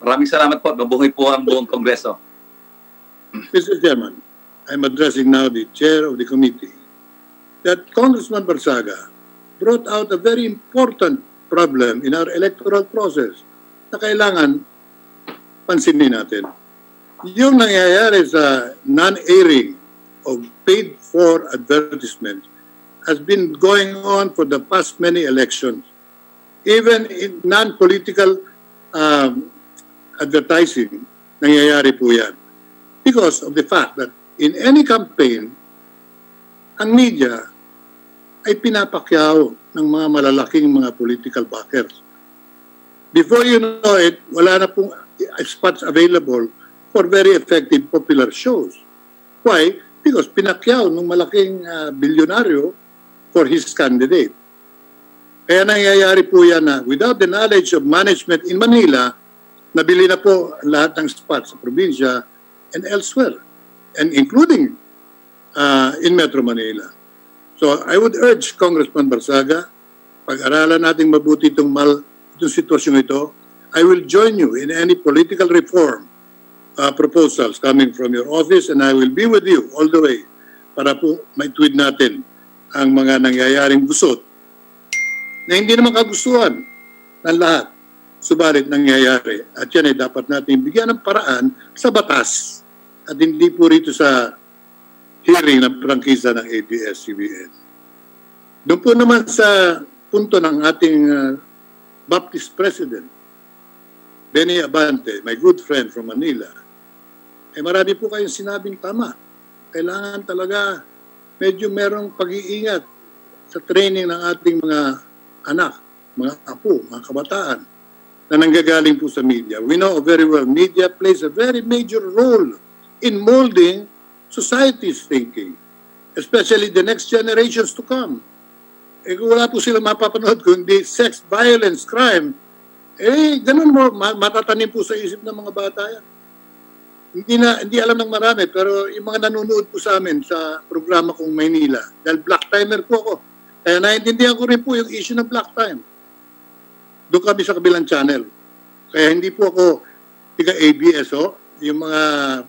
S17: Maraming salamat po. Mabuhay po ang buong Kongreso.
S5: Mr. Chairman, I'm addressing now the chair of the committee that Congressman Barsaga brought out a very important problem in our electoral process na kailangan pansinin natin. Yung nangyayari sa non-airing of paid-for advertisements has been going on for the past many elections. Even in non-political advertising, nangyayari po yan. Because of the fact that in any campaign, ang media ay pinapakyaw ng mga malalaking mga political backers. Before you know it, wala na pong spots available for very effective popular shows. Why? Because pinakyaw ng malaking bilyonaryo for his candidate. Kaya nangyayari po yan na without the knowledge of management in Manila, nabili na po lahat ng spots sa probinsya and elsewhere, and including in Metro Manila. So I would urge Congressman Barsaga, pag-aralan natin mabuti itong sitwasyon ito. I will join you in any political reform proposals coming from your office, and I will be with you all the way para po maituwid natin ang mga nangyayaring gusot na hindi naman kagustuhan ng lahat, subalit nangyayari. At yan ay dapat natin bigyan ng paraan sa batas at hindi po rito sa hearing ng prangkisa ng ABS-CBN. Doon po naman sa punto ng ating Baptist President, Benny Abante, my good friend from Manila, marami po kayong sinabing tama. Kailangan talaga medyo merong pag-iingat sa training ng ating mga anak, mga apo, mga kabataan na nanggagaling po sa media. We know very well media plays a very major role in molding society's thinking, especially the next generations to come. Eh kung wala po sila mapapanood kundi sex, violence, crime, ganun mo, matatanim po sa isip ng mga bata yan. Hindi alam ng marami, pero yung mga nanonood po sa amin sa programa kong Maynila, dahil black timer po ako, kaya naiintindihan ko rin po yung issue ng black time. Doon kami sa kabilang channel. Kaya hindi po ako tiga ABS, yung mga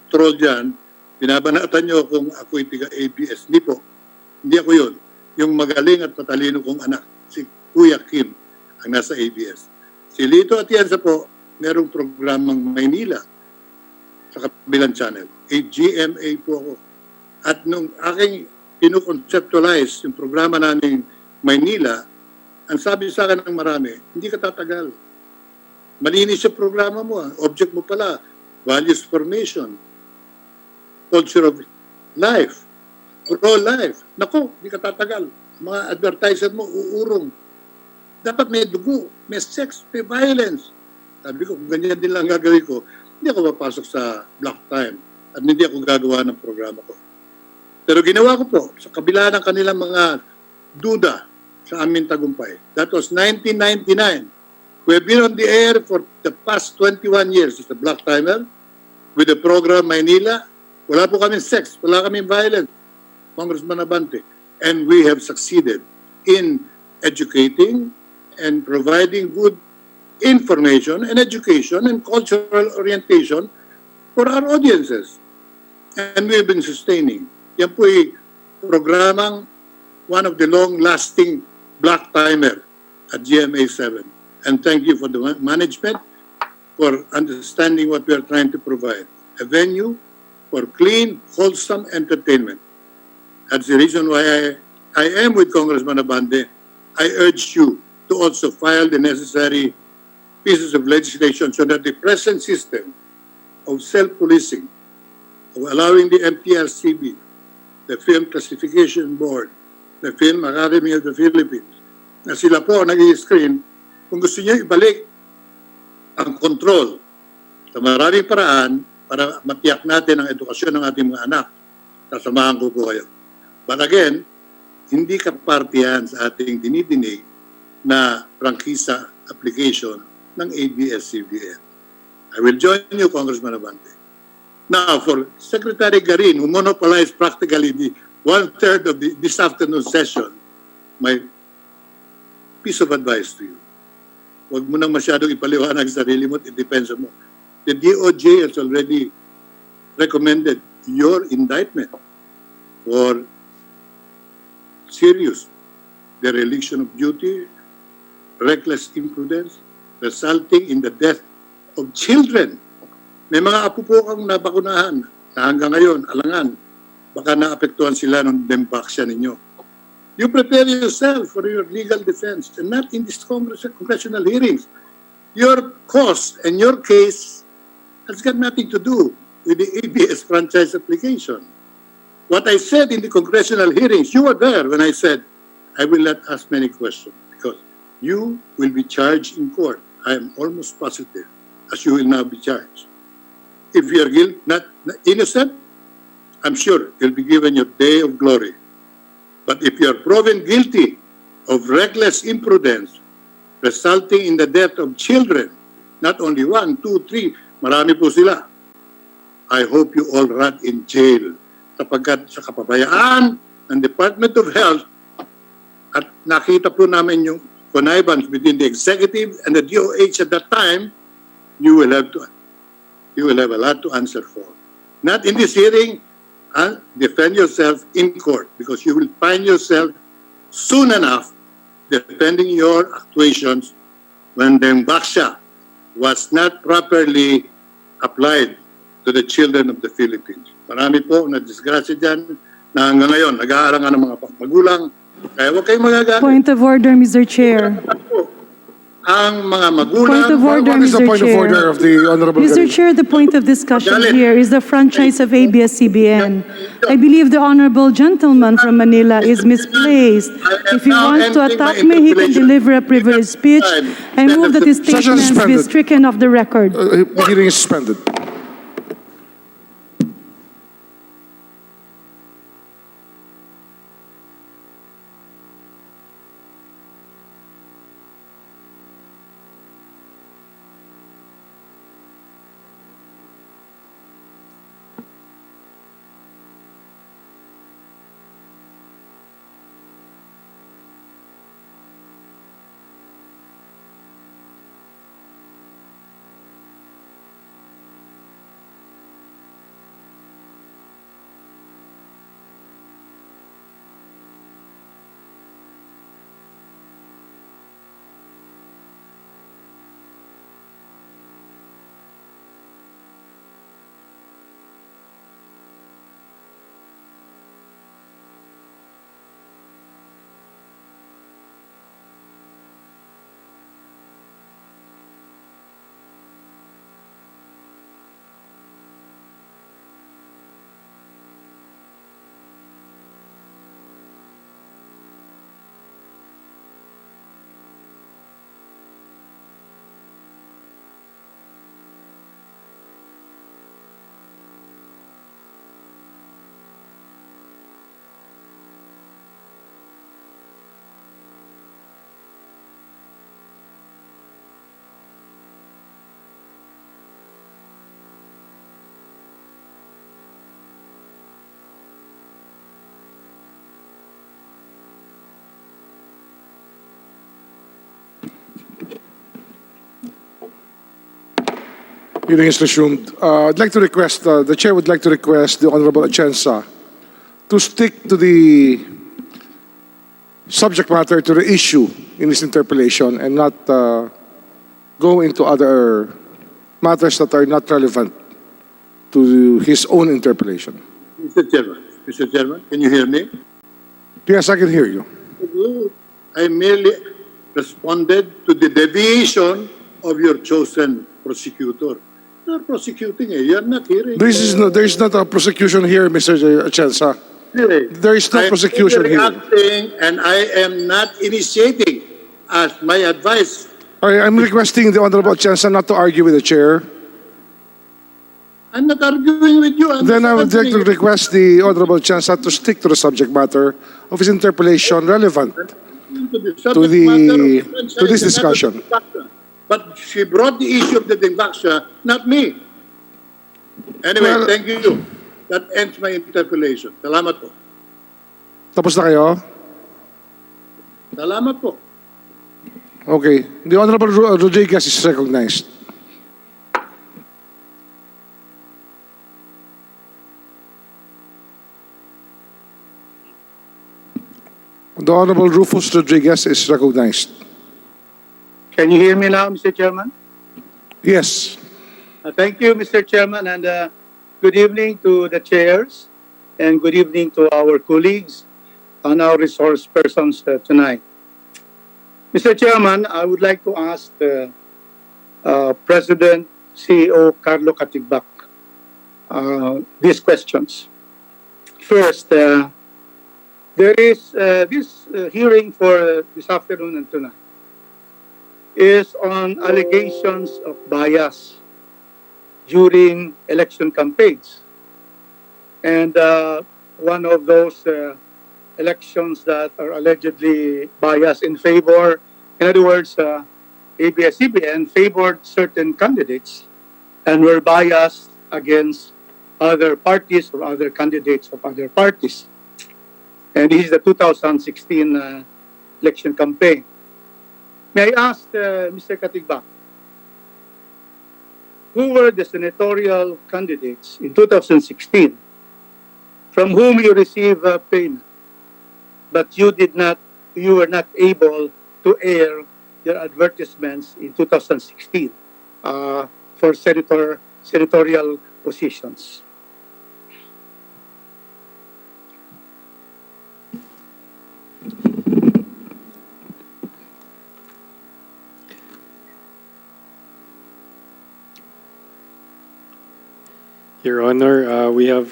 S5: troll dyan, binabanatan nyo kung ako'y tiga ABS. Hindi po. Hindi ako yun. Yung magaling at matalino kong anak, si Kuya Kim, ang nasa ABS. Si Lito Atienza po, merong programang Maynila sa kabilang channel. GMA po ako. At nung aking pinoconceptualize yung programa namin Maynila, ang sabi sa akin ng marami, hindi ka tatagal. Malinis yung programa mo. Object mo pala, values formation, culture of life, pro-life. Nako, hindi ka tatagal. Mga advertiser mo, uurong. Dapat may dugo, may sex, may violence. Sabi ko, kung ganyan din lang gagawin ko, hindi ako papasok sa black time at hindi ako gagawa ng programa ko. Pero ginawa ko po, sa kabila ng kanilang mga duda sa aming tagumpay. That was 1999. We have been on the air for the past 21 years as a black timer with the program Maynila. Wala po kami sex, wala kami violence, Congressman Abante. And we have succeeded in educating and providing good information and education and cultural orientation for our audiences. And we have been sustaining. Yan po ay programang one of the long-lasting black timer at GMA 7. And thank you for the management for understanding what we are trying to provide. A venue for clean, wholesome entertainment. That's the reason why I am with Congressman Abante. I urge you to also file the necessary pieces of legislation so that the present system of self-policing, of allowing the MTRCB, the Film Classification Board, the Film Academy of the Philippines, na sila po nag-i-screen, kung gusto niyo ibalik ang control sa maraming paraan para matiyak natin ang edukasyon ng ating mga anak, sasamahan ko po kayo. But again, hindi ka partiyan sa ating dinidinig na prangkisa application ng ABS-CBN. I will join you, Congressman Abante. Now, for Secretary Garin, who monopolized practically the one-third of this afternoon session, my piece of advice to you. Huwag mo nang masyadong ipaliwanag sa sarili mo, it depends on mo. The DOJ has already recommended your indictment for serious dereliction of duty, reckless imprudence, resulting in the death of children. May mga apo po kang nabakunahan na hanggang ngayon, alangan, baka naapektuhan sila ng dembaksya ninyo. You prepare yourself for your legal defense and not in these congressional hearings. Your cause and your case has got nothing to do with the ABS franchise application. What I said in the congressional hearings, you were there when I said, I will not ask many questions because you will be charged in court. I am almost positive, as you will now be charged. If you are not innocent, I'm sure you'll be given your day of glory. But if you are proven guilty of reckless imprudence, resulting in the death of children, not only 1, 2, 3, marami po sila, I hope you all rot in jail. Sapagkat sa kapabayaan ng Department of Health at nakita po namin yung connivance between the executive and the DOH at that time, you will have a lot to answer for. Not in this hearing, defend yourself in court because you will find yourself soon enough defending your actuations when the embaksya was not properly applied to the children of the Philippines. Marami po na disgrasya dyan na hanggang ngayon nag-aarangan ng mga magulang. Kaya huwag kayong magagalit.
S21: Point of order, Mr. Chair.
S5: ang mga magulang.
S21: Point of order,
S8: What is the
S21: Mr.
S8: point of order
S21: Chair.
S8: of the Honorable
S21: Mr.
S8: Garin?
S21: Chair, the point of discussion
S5: Galit.
S21: here is the franchise of ABS-CBN. I believe the honorable gentleman from Manila is misplaced. If he wants to attack me, he can deliver a privileged speech. I move that his
S8: Session
S21: statements be
S8: suspended.
S21: stricken off the record.
S8: The hearing is suspended. Hearing is resumed. I'd like to request, the chair would like to request the Honorable Atienza to stick to the subject matter, to the issue in his interpellation, and not go into other matters that are not relevant to his own interpellation.
S5: Mr. Chairman, can you hear me?
S8: Yes, I can hear you.
S5: I merely responded to the deviation of your chosen prosecutor. You're prosecuting, you're not hearing.
S8: There is not a prosecution here, Mr. Atienza. There is no prosecution here.
S5: I'm reacting and I am not initiating as my advice.
S8: I'm requesting the Honorable Atienza not to argue with the chair.
S5: I'm not arguing with you.
S8: Then I would like to request the Honorable Atienza to stick to the subject matter of his interpellation relevant to this discussion.
S5: But she brought the issue of the Dingbaksha, not me. Anyway,
S8: Well,
S5: thank you. That ends my interpellation. Salamat po.
S8: Tapos na kayo?
S5: Salamat po.
S8: Okay. The Honorable Rodriguez is recognized. The Honorable Rufus Rodriguez is recognized.
S6: Can you hear me now, Mr. Chairman?
S8: Yes.
S6: Thank you, Mr. Chairman, and good evening to the chairs, and good evening to our colleagues and our resource persons tonight. Mr. Chairman, I would like to ask President CEO Carlo Katigbak these questions. First, there is this hearing for this afternoon and tonight is on allegations of bias during election campaigns. And one of those elections that are allegedly biased in favor, in other words, ABS-CBN favored certain candidates and were biased against other parties or other candidates of other parties. And this is the 2016 election campaign. May I ask Mr. Katigbak, who were the senatorial candidates in 2016 from whom you received payment, but you were not able to air your advertisements in 2016 for senatorial positions?
S13: Your Honor, we have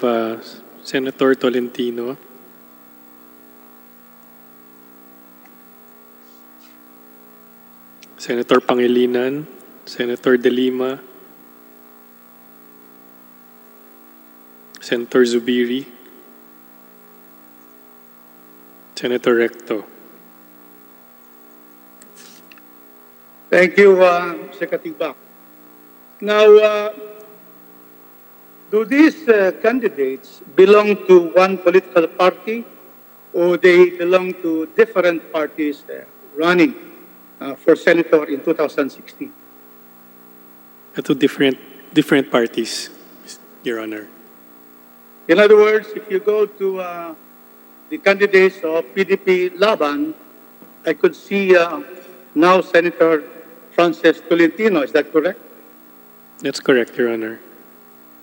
S13: Senator Tolentino. Senator Pangilinan, Senator De Lima, Senator Zubiri, Senator Recto.
S6: Thank you, Mr. Katigbak. Now, do these candidates belong to one political party or they belong to different parties running for senator in 2016?
S13: To different parties, Your Honor.
S6: In other words, if you go to the candidates of PDP Laban, I could see now Senator Frances Tolentino. Is that correct?
S13: That's correct, Your Honor.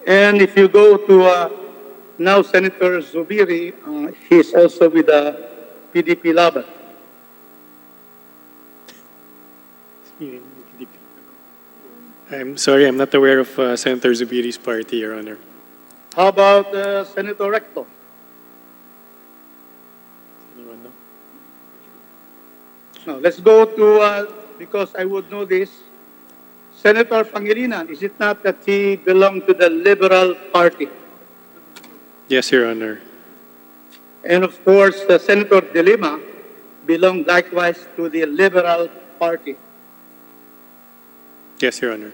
S6: And if you go to now Senator Zubiri, he's also with PDP Laban.
S13: I'm sorry, I'm not aware of Senator Zubiri's party, Your Honor.
S6: How about Senator Recto?
S13: Anyone know?
S6: Now, let's go to, because I would know this, Senator Pangilinan, is it not that he belonged to the Liberal Party?
S13: Yes, Your Honor.
S6: And of course, Senator De Lima belonged likewise to the Liberal Party.
S13: Yes, Your Honor.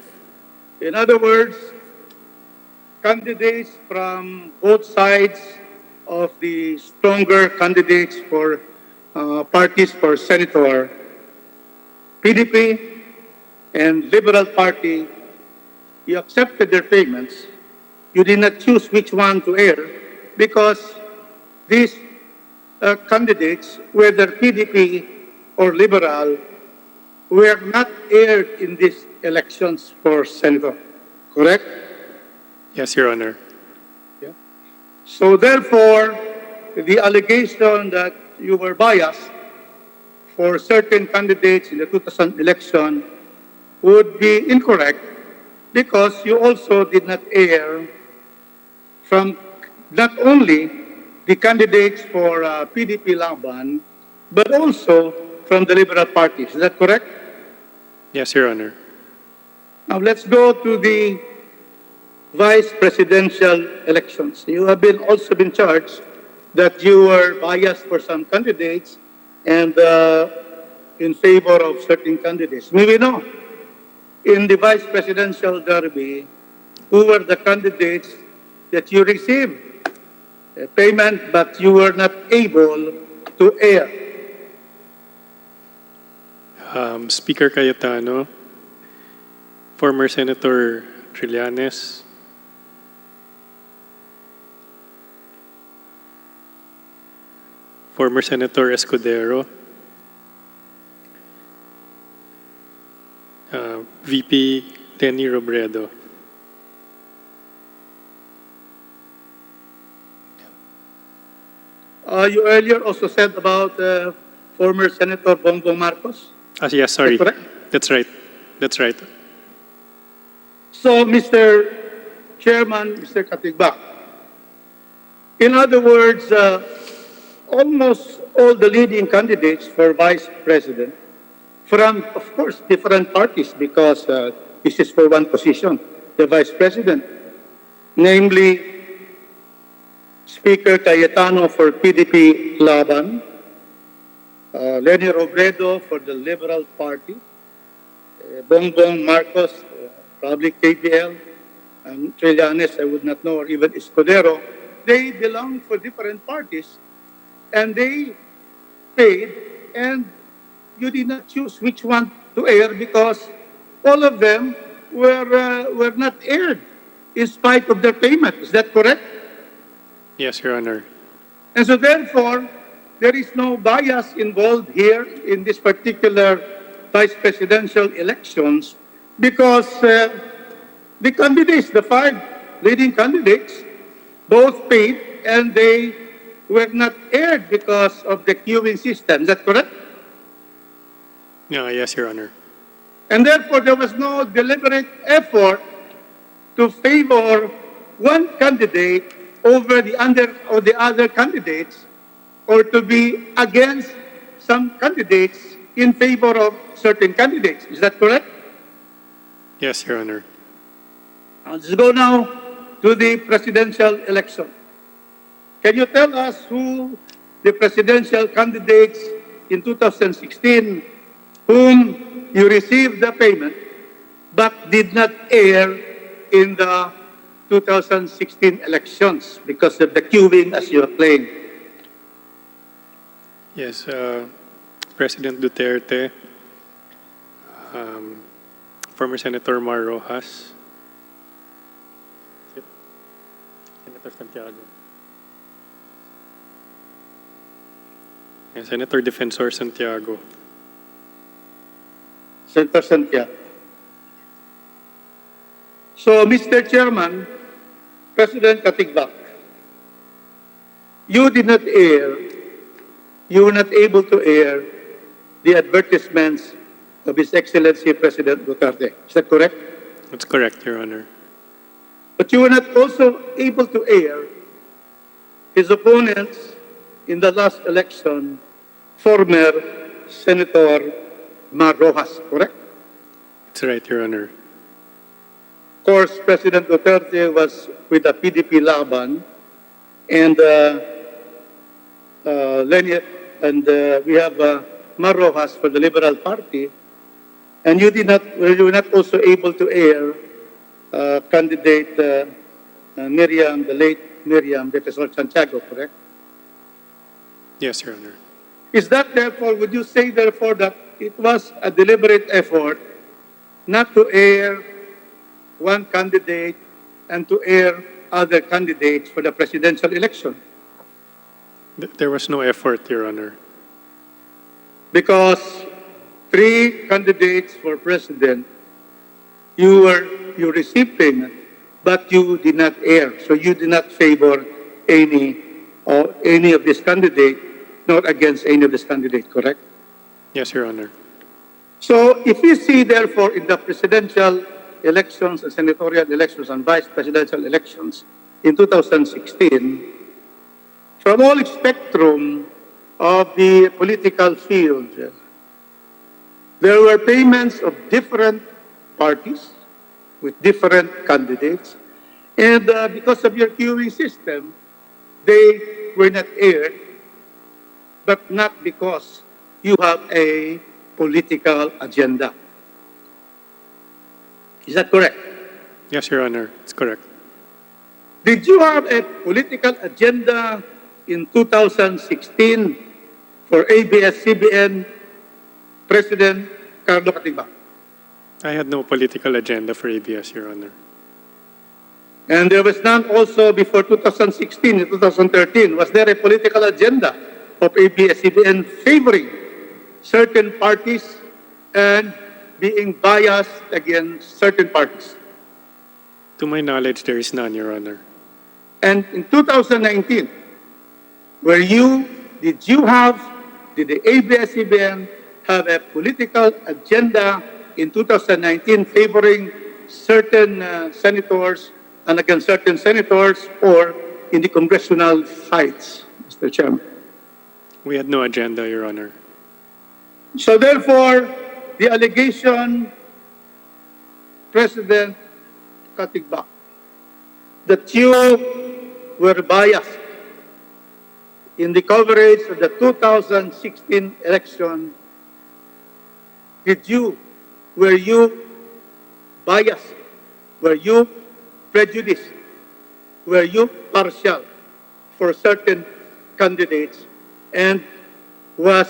S6: In other words, candidates from both sides of the stronger candidates for parties for senator, PDP and Liberal Party, you accepted their payments. You did not choose which one to air because these candidates, whether PDP or Liberal, were not aired in these elections for senator. Correct?
S13: Yes, Your Honor.
S6: So therefore, the allegation that you were biased for certain candidates in the 2000 election would be incorrect because you also did not air from not only the candidates for PDP Laban, but also from the Liberal Party. Is that correct?
S13: Yes, Your Honor.
S6: Now let's go to the vice presidential elections. You have also been charged that you were biased for some candidates and in favor of certain candidates. May we know, in the vice presidential derby, who were the candidates that you received payment but you were not able to air?
S13: Speaker Cayetano, former Senator Trillanes, former Senator Escudero, VP Lenny Robredo.
S6: You earlier also said about former Senator Bongbong Marcos.
S13: Yes, sorry.
S6: Correct?
S13: That's right. That's right.
S6: So, Mr. Chairman, Mr. Katigbak, in other words, almost all the leading candidates for vice president from, of course, different parties because this is for one position, the vice president, namely Speaker Cayetano for PDP Laban, Lenny Robredo for the Liberal Party, Bongbong Marcos, probably KBL, and Trillanes, I would not know, or even Escudero. They belong for different parties, and they paid, and you did not choose which one to air because all of them were not aired in spite of their payment. Is that correct?
S13: Yes, Your Honor.
S6: And so therefore, there is no bias involved here in this particular vice presidential elections because the candidates, the 5 leading candidates, both paid and they were not aired because of the queuing system. Is that correct?
S13: Yes, Your Honor.
S6: And therefore, there was no deliberate effort to favor one candidate over the other candidates, or to be against some candidates in favor of certain candidates. Is that correct?
S13: Yes, Your Honor.
S6: Let's go now to the presidential election. Can you tell us who the presidential candidates in 2016 whom you received the payment but did not air in the 2016 elections because of the queuing as you are playing?
S13: Yes, President Duterte, former Senator Mar Rojas, Senator Santiago, and Senator Defensor Santiago.
S6: Senator Santiago. So, Mr. Chairman, President Katigbak, you did not air, you were not able to air the advertisements of His Excellency President Duterte. Is that correct?
S13: That's correct, Your Honor.
S6: But you were not also able to air his opponents in the last election, former Senator Mar Rojas, correct?
S13: That's right, Your Honor.
S6: Of course, President Duterte was with the PDP Laban, and we have Mar Rojas for the Liberal Party, and you were not also able to air candidate Miriam, the late Miriam Defensor Santiago, correct?
S13: Yes, Your Honor.
S6: Is that therefore, would you say therefore that it was a deliberate effort not to air one candidate and to air other candidates for the presidential election?
S13: There was no effort, Your Honor.
S6: Because 3 candidates for president, you received payment, but you did not air. So you did not favor any of this candidate, nor against any of this candidate, correct?
S13: Yes, Your Honor.
S6: So if you see, therefore, in the presidential elections and senatorial elections and vice presidential elections in 2016, from all spectrum of the political field, there were payments of different parties with different candidates, and because of your queuing system, they were not aired, but not because you have a political agenda. Is that correct?
S13: Yes, Your Honor. It's correct.
S6: Did you have a political agenda in 2016 for ABS-CBN President Carlo Katigbak?
S13: I had no political agenda for ABS, Your Honor.
S6: And there was none also before 2016 and 2013. Was there a political agenda of ABS-CBN favoring certain parties and being biased against certain parties?
S13: To my knowledge, there is none, Your Honor.
S6: And in 2019, did the ABS-CBN have a political agenda in 2019 favoring certain senators and against certain senators, or in the congressional fights, Mr. Chairman?
S13: We had no agenda, Your Honor.
S6: So therefore, the allegation, President Katigbak, that you were biased in the coverage of the 2016 election, were you biased? Were you prejudiced? Were you partial for certain candidates, and was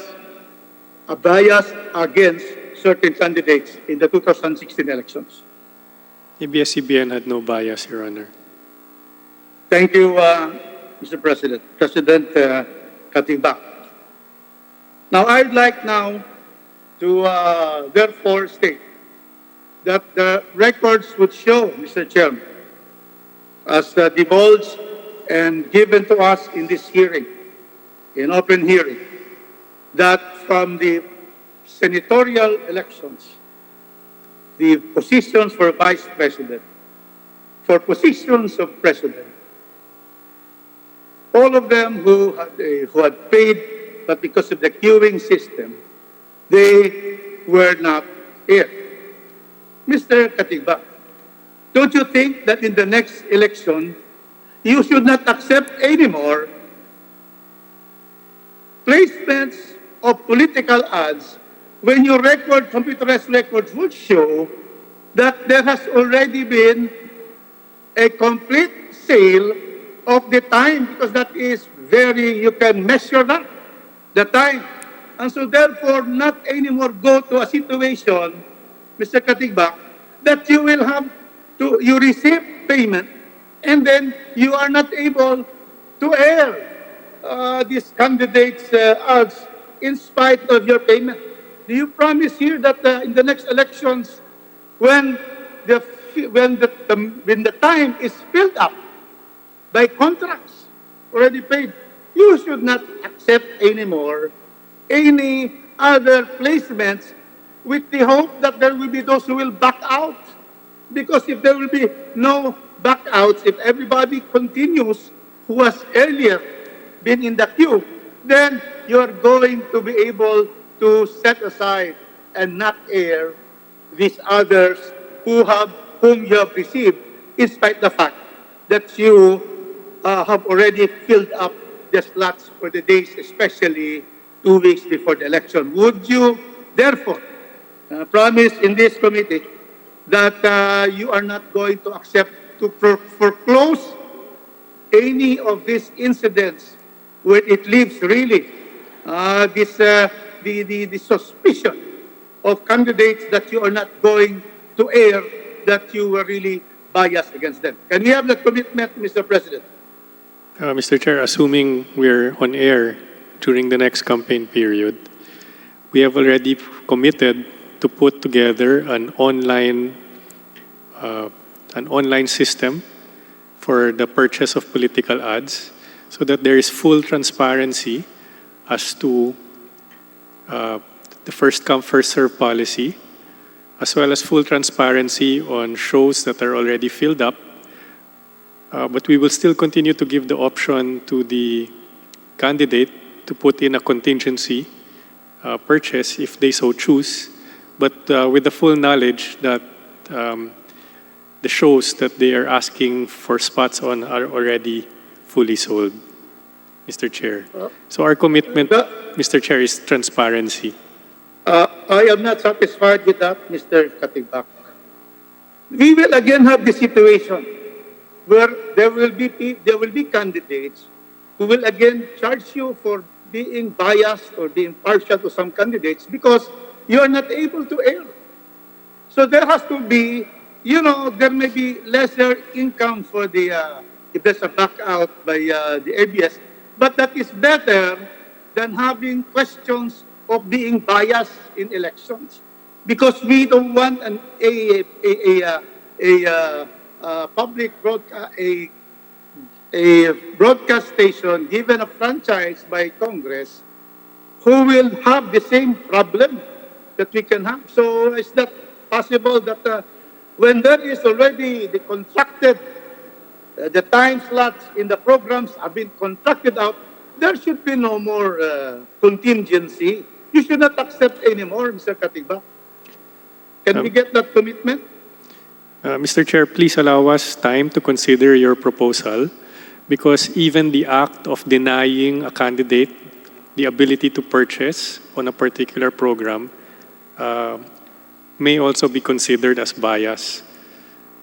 S6: a bias against certain candidates in the 2016 elections?
S13: ABS-CBN had no bias, Your Honor.
S6: Thank you, Mr. President. President Katigbak. Now, I'd like now to therefore state that the records would show, Mr. Chairman, as divulged and given to us in this hearing, in open hearing, that from the senatorial elections, the positions for vice president, for positions of president, all of them who had paid, but because of the queuing system, they were not here. Mr. Katigbak, don't you think that in the next election, you should not accept anymore placements of political ads when your computerized records would show that there has already been a complete sale of the time, because that is you can measure that, the time. And so therefore, not anymore go to a situation, Mr. Katigbak, that you will have you receive payment and then you are not able to air these candidates' ads in spite of your payment. Do you promise here that in the next elections, when the time is filled up by contracts already paid, you should not accept anymore any other placements with the hope that there will be those who will back out? Because if there will be no backouts, if everybody continues who has earlier been in the queue, then you're going to be able to set aside and not air these others whom you have received, in spite of the fact that you have already filled up the slots for the days, especially 2 weeks before the election. Would you therefore promise in this committee that you are not going to accept to foreclose any of these incidents where it leaves really the suspicion of candidates that you are not going to air, that you were really biased against them? Can we have that commitment, Mr. President?
S13: Mr. Chair, assuming we're on air during the next campaign period, we have already committed to put together an online system for the purchase of political ads, so that there is full transparency as to the first come, first serve policy, as well as full transparency on shows that are already filled up. But we will still continue to give the option to the candidate to put in a contingency purchase if they so choose, but with the full knowledge that the shows that they are asking for spots on are already fully sold, Mr. Chair. So our commitment, Mr. Chair, is transparency.
S6: I am not satisfied with that, Mr. Katigbak. We will again have the situation where there will be candidates who will again charge you for being biased or being partial to some candidates because you are not able to air. So there has to be, there may be lesser income for if there's a back out by the ABS, but that is better than having questions of being biased in elections, because we don't want a public broadcast, a broadcast station given a franchise by Congress who will have the same problem that we can have. So is that possible that when there is already the contracted, the time slots in the programs have been contracted out, there should be no more contingency. You should not accept anymore, Mr. Katigbak. Can we get that commitment?
S13: Mr. Chair, please allow us time to consider your proposal, because even the act of denying a candidate the ability to purchase on a particular program may also be considered as bias.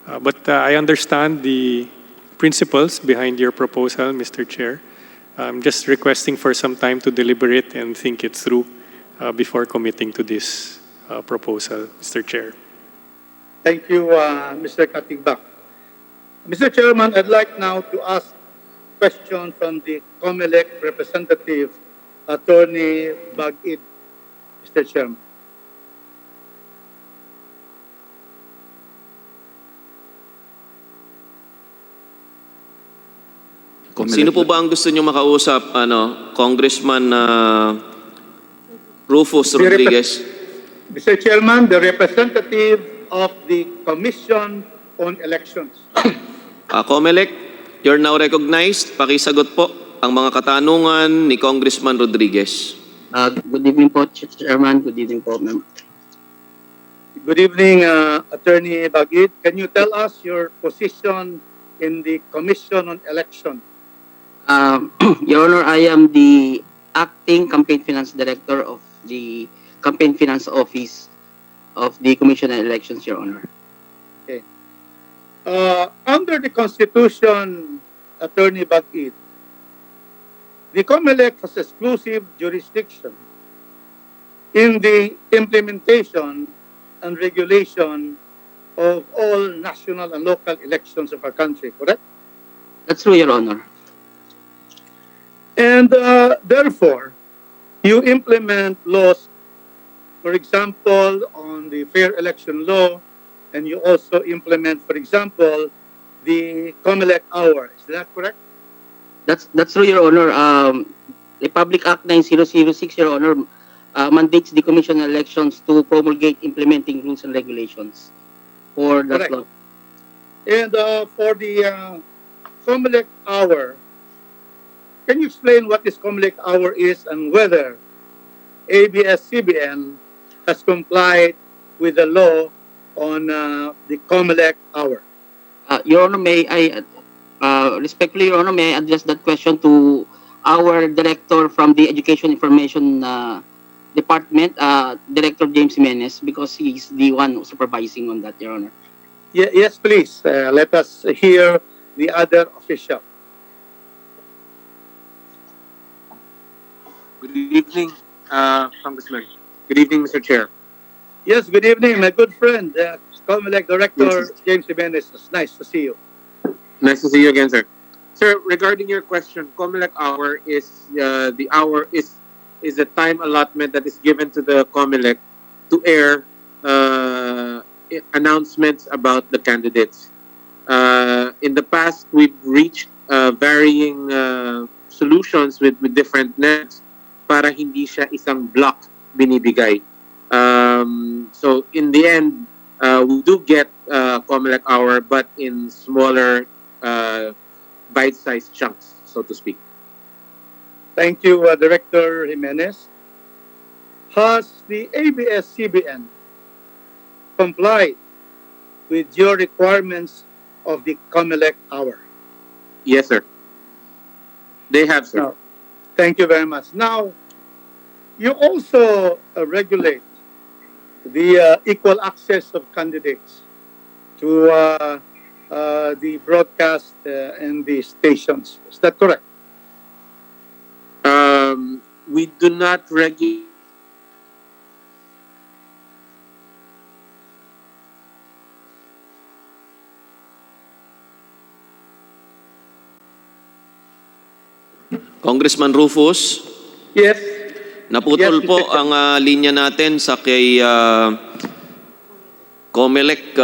S13: But I understand the principles behind your proposal, Mr. Chair. I'm just requesting for some time to deliberate and think it through before committing to this proposal, Mr. Chair.
S6: Thank you, Mr. Katigbak. Mr. Chairman, I'd like now to ask a question from the COMELEC representative, Attorney Bagid. Mr. Chairman.
S3: Sino po ba ang gusto niyo makausap? Congressman Rufus Rodriguez.
S6: Mr. Chairman, the representative of the Commission on Elections.
S3: Comelec, you're now recognized. Pakisagot po ang mga katanungan ni Congressman Rodriguez.
S11: Good evening po, Chairman. Good evening po, ma'am.
S6: Good evening, Attorney Bagit. Can you tell us your position in the Commission on Election?
S11: Your Honor, I am the acting campaign finance director of the campaign finance office of the Commission on Elections, Your Honor.
S6: Okay. Under the Constitution, Attorney Bagit, the COMELEC has exclusive jurisdiction in the implementation and regulation of all national and local elections of our country, correct?
S11: That's true, Your Honor.
S6: And therefore, you implement laws, for example, on the fair election law, and you also implement, for example, the COMELEC hour. Is that correct?
S11: That's true, Your Honor. Republic Act 9006, Your Honor, mandates the Commission on Elections to promulgate implementing rules and regulations for that
S6: Correct.
S11: law.
S6: And for the COMELEC hour, can you explain what this COMELEC hour is and whether ABS-CBN has complied with the law on the COMELEC hour?
S11: Your Honor, may I, respectfully, Your Honor, may I address that question to our director from the Education Information Department, Director James Jimenez, because he's the one supervising on that, Your Honor.
S6: Yes, please. Let us hear the other official.
S16: Good evening, Congressman. Good evening, Mr. Chair.
S6: Yes, good evening, my good friend, COMELEC Director James Jimenez. It's nice to see you.
S16: Nice to see you again, sir. Sir, regarding your question, COMELEC hour is the hour is a time allotment that is given to the COMELEC to air announcements about the candidates. In the past, we've reached varying solutions with different nets para hindi siya isang block binibigay. So in the end, we do get COMELEC hour, but in smaller bite-sized chunks, so to speak.
S6: Thank you, Director Jimenez. Has the ABS-CBN complied with your requirements of the COMELEC hour?
S16: Yes, sir. They have, sir.
S6: Now, thank you very much. Now, you also regulate the equal access of candidates to the broadcast and the stations. Is that correct?
S16: We do not regulate.
S3: Congressman Rufus,
S6: Yes.
S3: naputol
S6: Yes,
S3: po
S6: Mr. Chair.
S3: ang linya natin sa kay COMELEC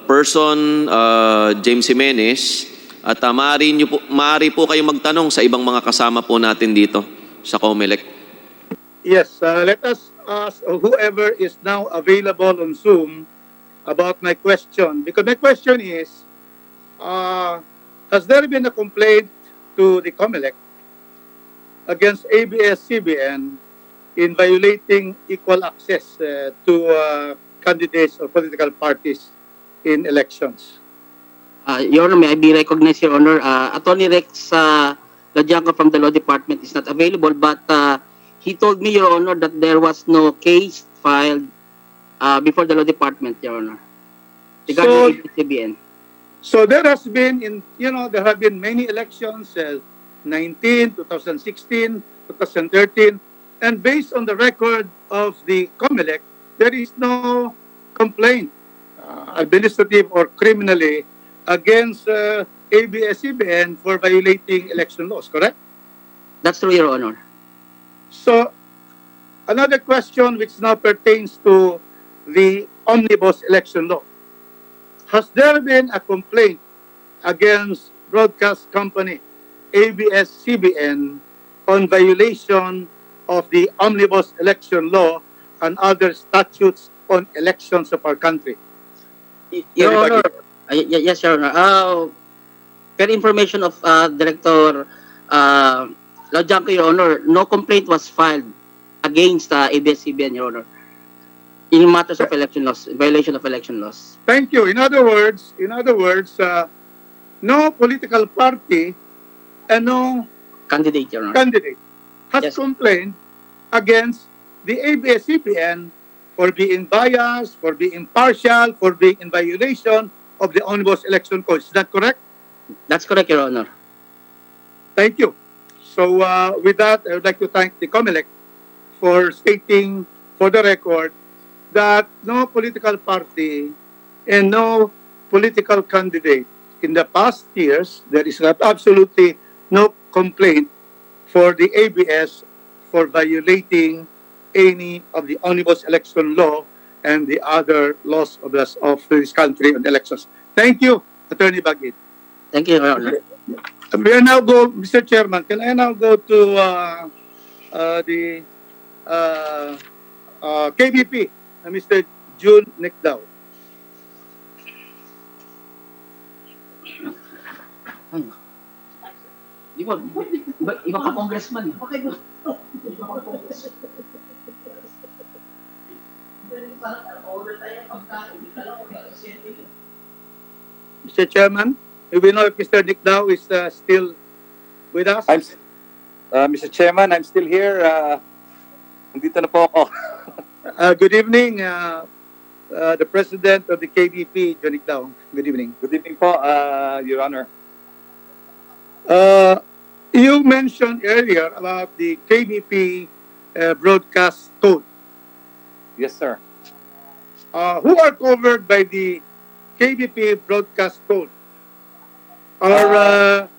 S3: person James Jimenez at maaari po kayong magtanong sa ibang mga kasama po natin dito sa COMELEC.
S6: Yes, let us ask whoever is now available on Zoom about my question. Because my question is, has there been a complaint to the COMELEC against ABS-CBN in violating equal access to candidates or political parties in elections?
S11: Your Honor, may I be recognized, Your Honor? Attorney Rex Ladianco from the Law Department is not available, but he told me, Your Honor, that there was no case filed before the Law Department, Your Honor, regarding ABS-CBN.
S6: So there has been, there have been many elections, 2016, 2013, and based on the record of the COMELEC, there is no complaint, administrative or criminally, against ABS-CBN for violating election laws, correct?
S11: That's true, Your Honor.
S6: So, another question which now pertains to the omnibus election law. Has there been a complaint against broadcast company ABS-CBN on violation of the omnibus election law and other statutes on elections of our country?
S11: Your Honor, Yes, Your Honor. Per information of Director Lajanco, Your Honor, no complaint was filed against ABS-CBN, Your Honor, in matters of election laws, violation of election laws.
S6: Thank you. In other words, no political party and no
S11: Candidate, Your Honor.
S6: candidate has
S11: Yes.
S6: complained against the ABS-CBN for being biased, for being partial, for being in violation of the Omnibus Election Code. Is that correct?
S11: That's correct, Your Honor.
S6: Thank you. So with that, I would like to thank the COMELEC for stating for the record that no political party and no political candidate in the past years, there is absolutely no complaint for the ABS for violating any of the omnibus election law and the other laws of this country on elections. Thank you, Attorney Bagit.
S11: Thank you, Your Honor.
S6: We are now go, Mr. Chairman, can I now go to the KBP, Mr. June Nicdaw.
S11: Iba pa congressman.
S6: Mr. Chairman, do we know if Mr. Nicdaw is still with us?
S1: Mr. Chairman, I'm still here. Nandito na po ako.
S6: Good evening, the President of the KBP, John Nicdaw. Good evening.
S1: Good evening po, Your Honor.
S6: You mentioned earlier about the KBP broadcast code.
S1: Yes, sir.
S6: Who are covered by the KBP broadcast code? Our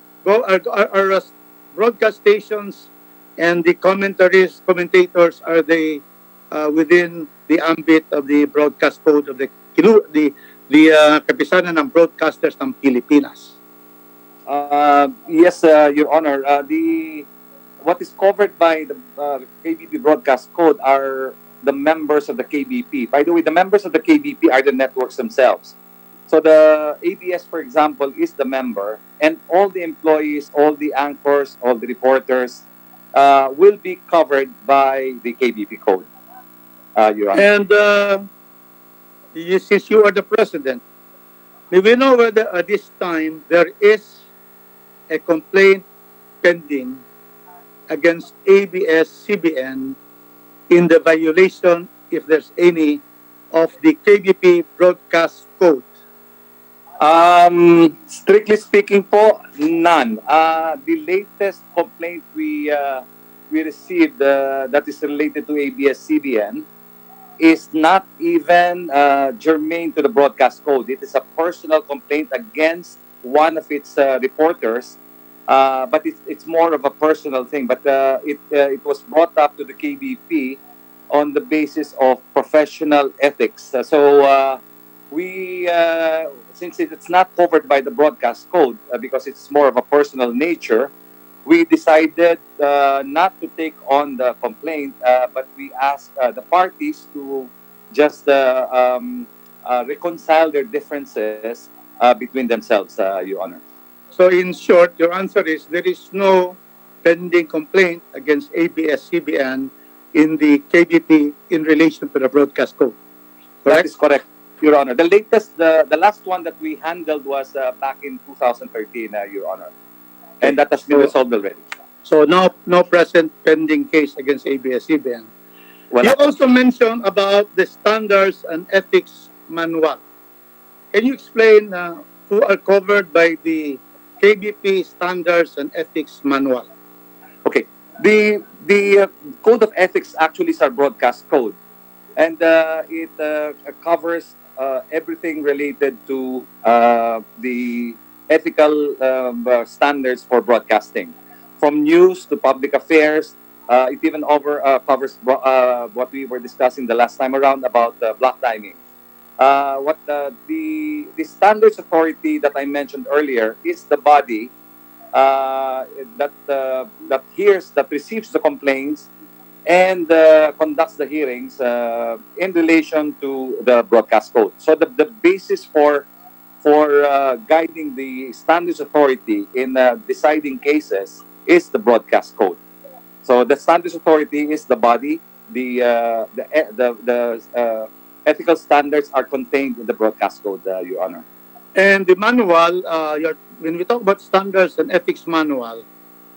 S6: broadcast stations and the commentators, are they within the ambit of the broadcast code of the Kapisanan ng Broadcasters ng Pilipinas?
S1: Yes, Your Honor. What is covered by the KBP broadcast code are the members of the KBP. By the way, the members of the KBP are the networks themselves. So the ABS, for example, is the member, and all the employees, all the anchors, all the reporters will be covered by the KBP code, Your Honor.
S6: And since you are the President, may we know whether at this time there is a complaint pending against ABS-CBN in the violation, if there's any, of the KBP broadcast code?
S1: Strictly speaking po, none. The latest complaint we received that is related to ABS-CBN is not even germane to the broadcast code. It is a personal complaint against one of its reporters, but it's more of a personal thing. But it was brought up to the KBP on the basis of professional ethics. We, since it's not covered by the broadcast code, because it's more of a personal nature, we decided not to take on the complaint, but we asked the parties to just reconcile their differences between themselves, Your Honor.
S6: So in short, your answer is there is no pending complaint against ABS-CBN in the KBP in relation to the broadcast code.
S1: Correct? That is correct, Your Honor. The latest, the last one that we handled was back in 2013, Your Honor. And that has been resolved already.
S6: So no present pending case against ABS-CBN. You also mentioned about the standards and ethics manual. Can you explain who are covered by the KBP standards and ethics manual?
S1: Okay. The Code of Ethics actually is our broadcast code. And it covers everything related to the ethical standards for broadcasting. From news to public affairs, it even covers what we were discussing the last time around about block timing. The standards authority that I mentioned earlier is the body that receives the complaints and conducts the hearings in relation to the broadcast code. So the basis for for guiding the Standards Authority in deciding cases is the broadcast code. So the Standards Authority is the body. The ethical standards are contained in the broadcast code, Your Honor.
S6: And the manual, when we talk about standards and ethics manual,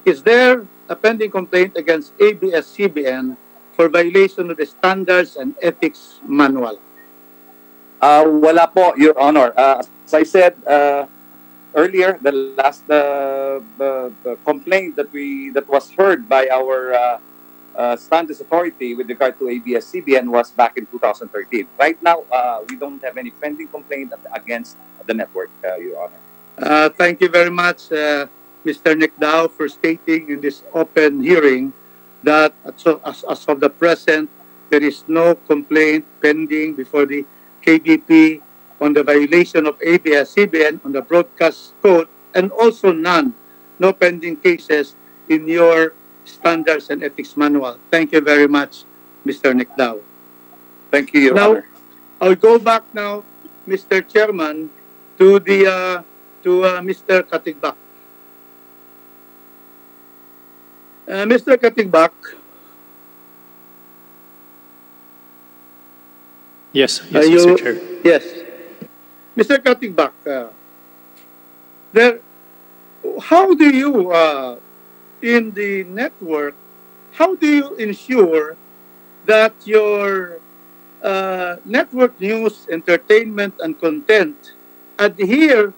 S6: is there a pending complaint against ABS-CBN for violation of the standards and ethics manual?
S1: Wala po, Your Honor. As I said earlier, the last complaint that was heard by our Standards Authority with regard to ABS-CBN was back in 2013. Right now, we don't have any pending complaint against the network, Your Honor.
S6: Thank you very much, Mr. Nick Dow, for stating in this open hearing that as of the present, there is no complaint pending before the KBP on the violation of ABS-CBN on the broadcast code, and also no pending cases in your standards and ethics manual. Thank you very much, Mr. Nick Dow.
S1: Thank you, Your
S6: Now,
S1: Honor.
S6: I'll go back now, Mr. Chairman, to Mr. Katigbak. Mr. Katigbak,
S13: Yes, Mr. Chair.
S6: yes, Mr. Katigbak, how do you, in the network, how do you ensure that your network news, entertainment, and content adhere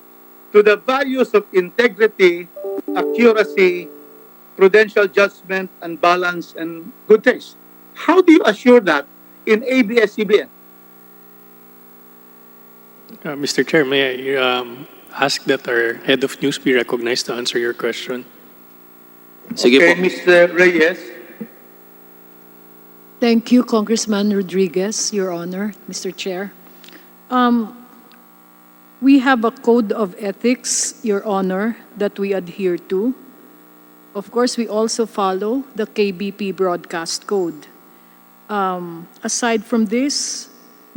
S6: to the values of integrity, accuracy, prudential judgment, and balance and good taste? How do you assure that in ABS-CBN?
S13: Mr. Chair, may I ask that our head of news be recognized to answer your question?
S3: Sige
S6: Okay,
S3: po.
S6: Mr. Reyes.
S9: Thank you, Congressman Rodriguez, Your Honor, Mr. Chair. We have a code of ethics, Your Honor, that we adhere to. Of course, we also follow the KBP broadcast code. Aside from this,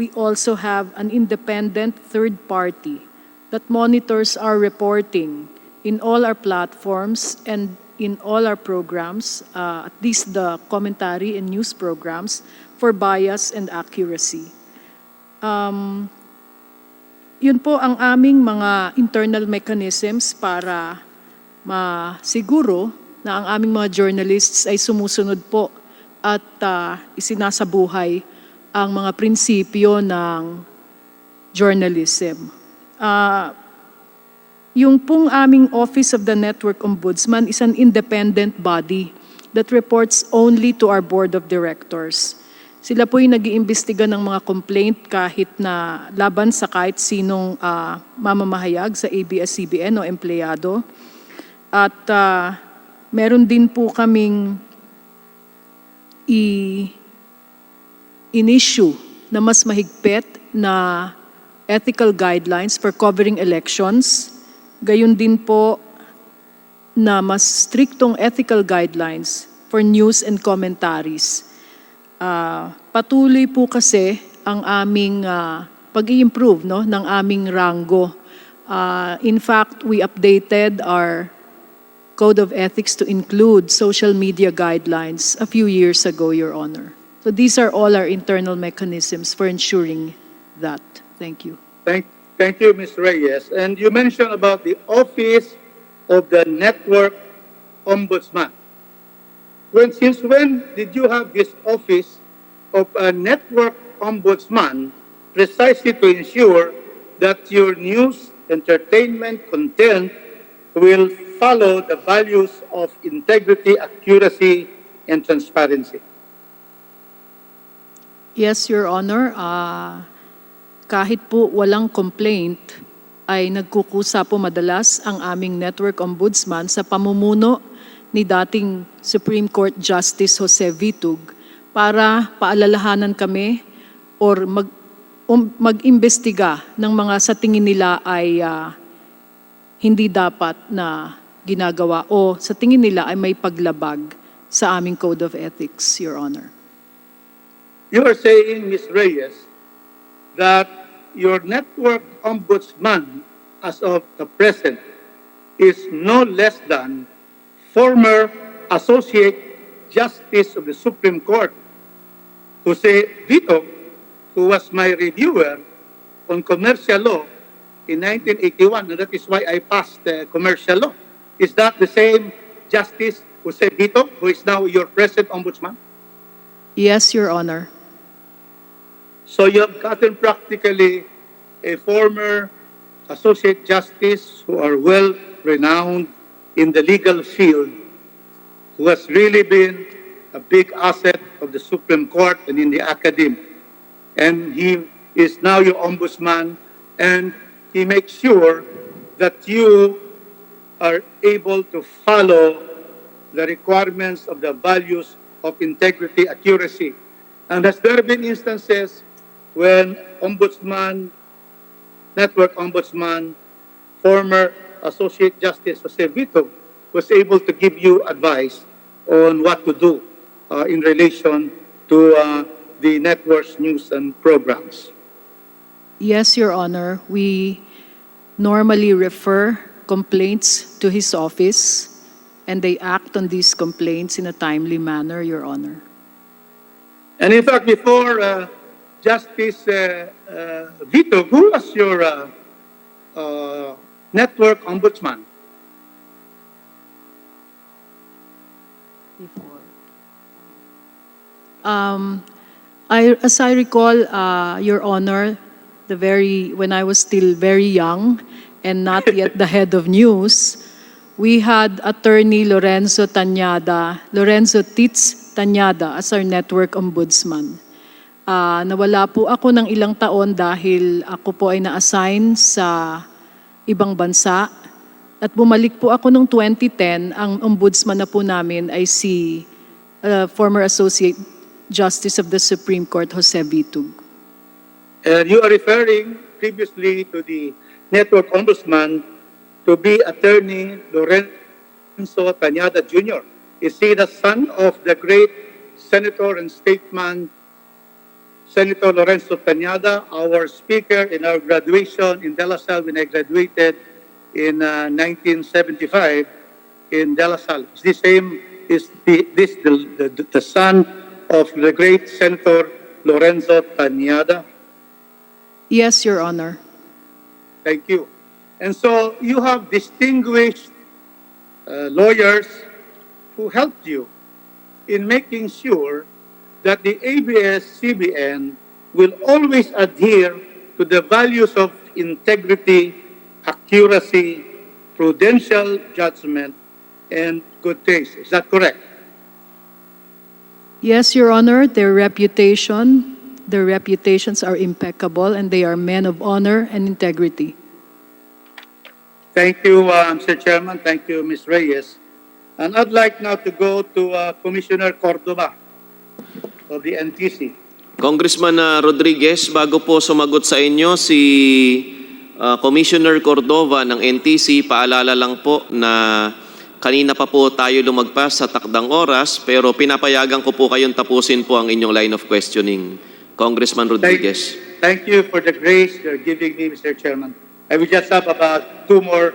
S9: we also have an independent third party that monitors our reporting in all our platforms and in all our programs, at least the commentary and news programs, for bias and accuracy. Yun po ang aming mga internal mechanisms para masiguro na ang aming mga journalists ay sumusunod po at isinasabuhay ang mga prinsipyo ng journalism. Yung pong aming Office of the Network Ombudsman is an independent body that reports only to our Board of Directors. Sila po yung nag-iimbestiga ng mga complaint kahit na laban sa kahit sinong mamamahayag sa ABS-CBN o empleyado. At meron din po kaming in-issue na mas mahigpit na ethical guidelines for covering elections. Gayon din po na mas striktong ethical guidelines for news and commentaries. Patuloy po kasi ang aming pag-i-improve ng aming rango. In fact, we updated our Code of Ethics to include social media guidelines a few years ago, Your Honor. So these are all our internal mechanisms for ensuring that. Thank you.
S6: Thank you, Ms. Reyes. And you mentioned about the Office of the Network Ombudsman. Since when did you have this Office of a Network Ombudsman precisely to ensure that your news, entertainment, content will follow the values of integrity, accuracy, and transparency?
S9: Yes, Your Honor. Kahit po walang complaint, ay nagkukusa po madalas ang aming Network Ombudsman sa pamumuno ni dating Supreme Court Justice Jose Vitug para paalalahanan kami or mag-imbestiga ng mga sa tingin nila ay hindi dapat na ginagawa o sa tingin nila ay may paglabag sa aming Code of Ethics, Your Honor.
S6: You are saying, Ms. Reyes, that your network ombudsman as of the present is no less than former Associate Justice of the Supreme Court, Jose Vito, who was my reviewer on commercial law in 1981, and that is why I passed commercial law. Is that the same Justice Jose Vito, who is now your present ombudsman?
S9: Yes, Your Honor.
S6: So you have gotten practically a former Associate Justice who are well renowned in the legal field, who has really been a big asset of the Supreme Court and in the academy. And he is now your ombudsman, and he makes sure that you are able to follow the requirements of the values of integrity, accuracy. And has there been instances when Ombudsman, Network Ombudsman, former Associate Justice Jose Vito was able to give you advice on what to do in relation to the network's news and programs?
S9: Yes, Your Honor. We normally refer complaints to his office, and they act on these complaints in a timely manner, Your Honor.
S6: And in fact, before Justice Vito, who was your network ombudsman?
S9: As I recall, Your Honor, when I was still very young and not yet the head of news, we had Attorney Lorenzo Tits Tañada as our network ombudsman. Nawala po ako ng ilang taon dahil ako po ay na-assign sa ibang bansa. At bumalik po ako noong 2010, ang ombudsman na po namin ay si former Associate Justice of the Supreme Court, Jose Vitug.
S6: And you are referring previously to the network ombudsman to be Attorney Lorenzo Tañada Jr. Is he the son of the great Senator and statesman, Senator Lorenzo Tañada, our speaker in our graduation in De La Salle when I graduated in 1975 in De La Salle? Is this the son of the great Senator Lorenzo Tañada?
S9: Yes, Your Honor.
S6: Thank you. And so you have distinguished lawyers who helped you in making sure that the ABS-CBN will always adhere to the values of integrity, accuracy, prudential judgment, and good taste. Is that correct?
S9: Yes, Your Honor, their reputations are impeccable and they are men of honor and integrity.
S6: Thank you, Mr. Chairman. Thank you, Ms. Reyes. And I'd like now to go to Commissioner Cordova of the NTC.
S3: Congressman Rodriguez, bago po sumagot sa inyo si Commissioner Cordova ng NTC, paalala lang po na kanina pa po tayo lumagpas sa takdang oras, pero pinapayagan ko po kayong tapusin po ang inyong line of questioning. Congressman Rodriguez.
S6: Thank you for the grace you're giving me, Mr. Chairman. I will just have about two more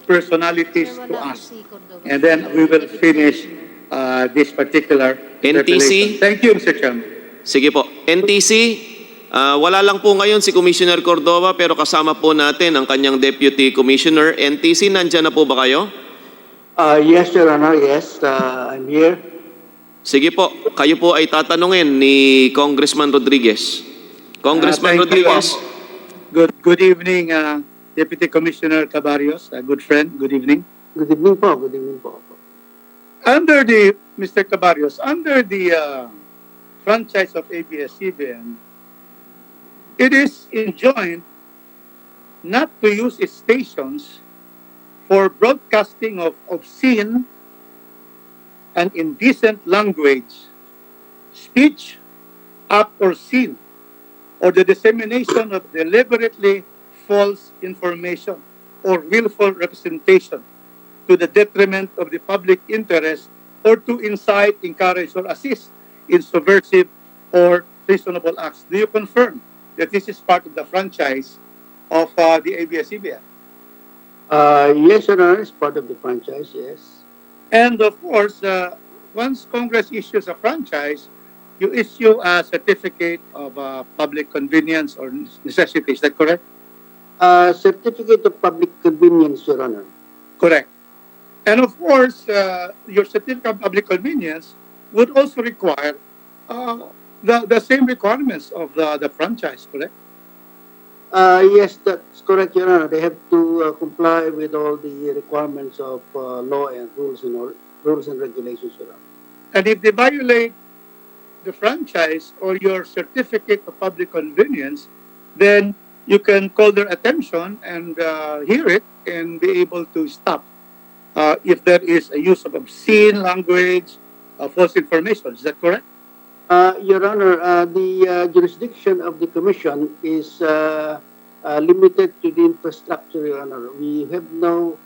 S6: personalities to ask, and then we will finish this particular
S3: NTC.
S6: Thank you, Mr. Chairman.
S3: Sige po. NTC, wala lang po ngayon si Commissioner Cordova, pero kasama po natin ang kanyang Deputy Commissioner. NTC, nandyan na po ba kayo?
S4: Yes, Your Honor. Yes, I'm here.
S3: Sige po, kayo po ay tatanungin ni Congressman Rodriguez. Congressman Rodriguez.
S6: Good evening, Deputy Commissioner Cabarios, a good friend. Good evening.
S4: Good evening po. Good evening po.
S6: Mr. Cabarios, under the franchise of ABS-CBN, it is enjoined not to use its stations for broadcasting of obscene and indecent language, speech, act, or scene, or the dissemination of deliberately false information or willful representation to the detriment of the public interest or to incite, encourage, or assist in subversive or treasonable acts. Do you confirm that this is part of the franchise of the ABS-CBN?
S4: Yes, Your Honor, it's part of the franchise, yes.
S6: And of course, once Congress issues a franchise, you issue a certificate of public convenience or necessity. Is that correct?
S4: Certificate of Public Convenience, Your Honor.
S6: Correct. And of course, your certificate of public convenience would also require the same requirements of the franchise, correct?
S4: Yes, that's correct, Your Honor. They have to comply with all the requirements of law and rules and regulations, Your Honor.
S6: And if they violate the franchise or your certificate of public convenience, then you can call their attention and hear it and be able to stop if there is a use of obscene language, false information. Is that correct?
S4: Your Honor, the jurisdiction of the Commission is limited to the infrastructure, Your Honor. We have no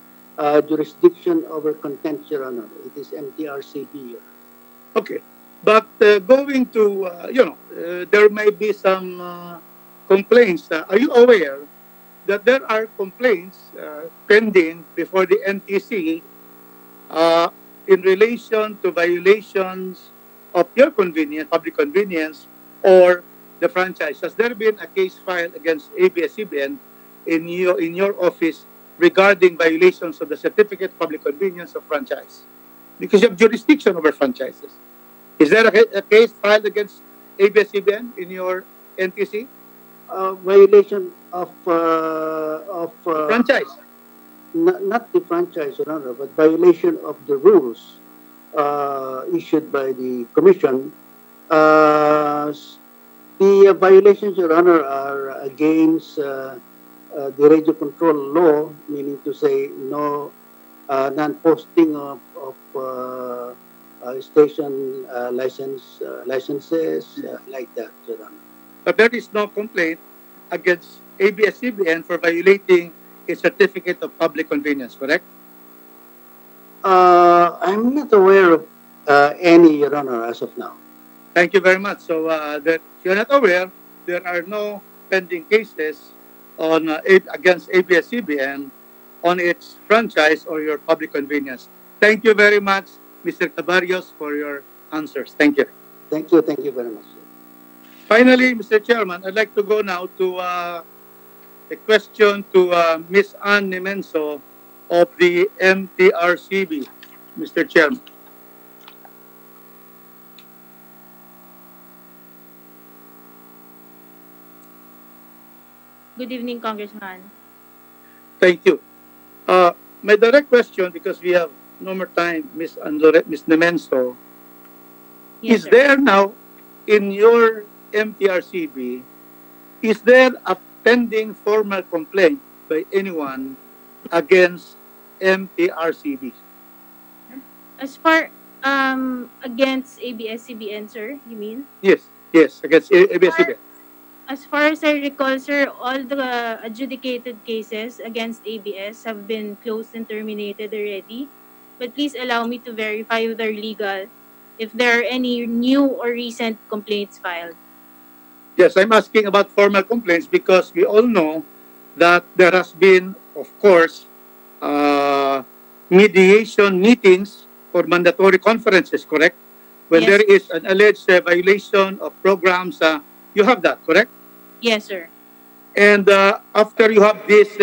S4: jurisdiction over content, Your Honor. It is MTRCB, Your Honor.
S6: Okay. But going to, there may be some complaints. Are you aware that there are complaints pending before the NTC in relation to violations of your convenience, public convenience, or the franchise? Has there been a case filed against ABS-CBN in your office regarding violations of the certificate of public convenience of franchise? Because you have jurisdiction over franchises. Is there a case filed against ABS-CBN in your NTC?
S4: Violation of
S6: Franchise.
S4: not the franchise, Your Honor, but violation of the rules issued by the Commission. The violations, Your Honor, are against the radio control law, meaning to say no non-posting of station licenses like that, Your Honor.
S6: But there is no complaint against ABS-CBN for violating a certificate of public convenience, correct?
S4: I'm not aware of any, Your Honor, as of now.
S6: Thank you very much. So that if you're not aware, there are no pending cases on against ABS-CBN on its franchise or your public convenience. Thank you very much, Mr. Cabarios, for your answers. Thank you.
S4: Thank you. Thank you very much.
S6: Finally, Mr. Chairman, I'd like to go now to a question to Ms. Ann Nemenso of the MTRCB, Mr. Chairman.
S2: Good evening, Congressman.
S6: Thank you. My direct question, because we have no more time, Ms. Nemenso,
S2: Yes,
S6: is
S2: sir.
S6: there now in your MTRCB, is there a pending formal complaint by anyone against MTRCB?
S2: As far against ABS-CBN, sir, you mean?
S6: Yes, against ABS-CBN.
S2: As far as I recall, sir, all the adjudicated cases against ABS have been closed and terminated already. But please allow me to verify with our legal if there are any new or recent complaints filed.
S6: Yes, I'm asking about formal complaints because we all know that there has been, of course, mediation meetings or mandatory conferences, correct? When
S2: Yes.
S6: there is an alleged violation of programs, you have that, correct?
S2: Yes, sir.
S6: And after you have these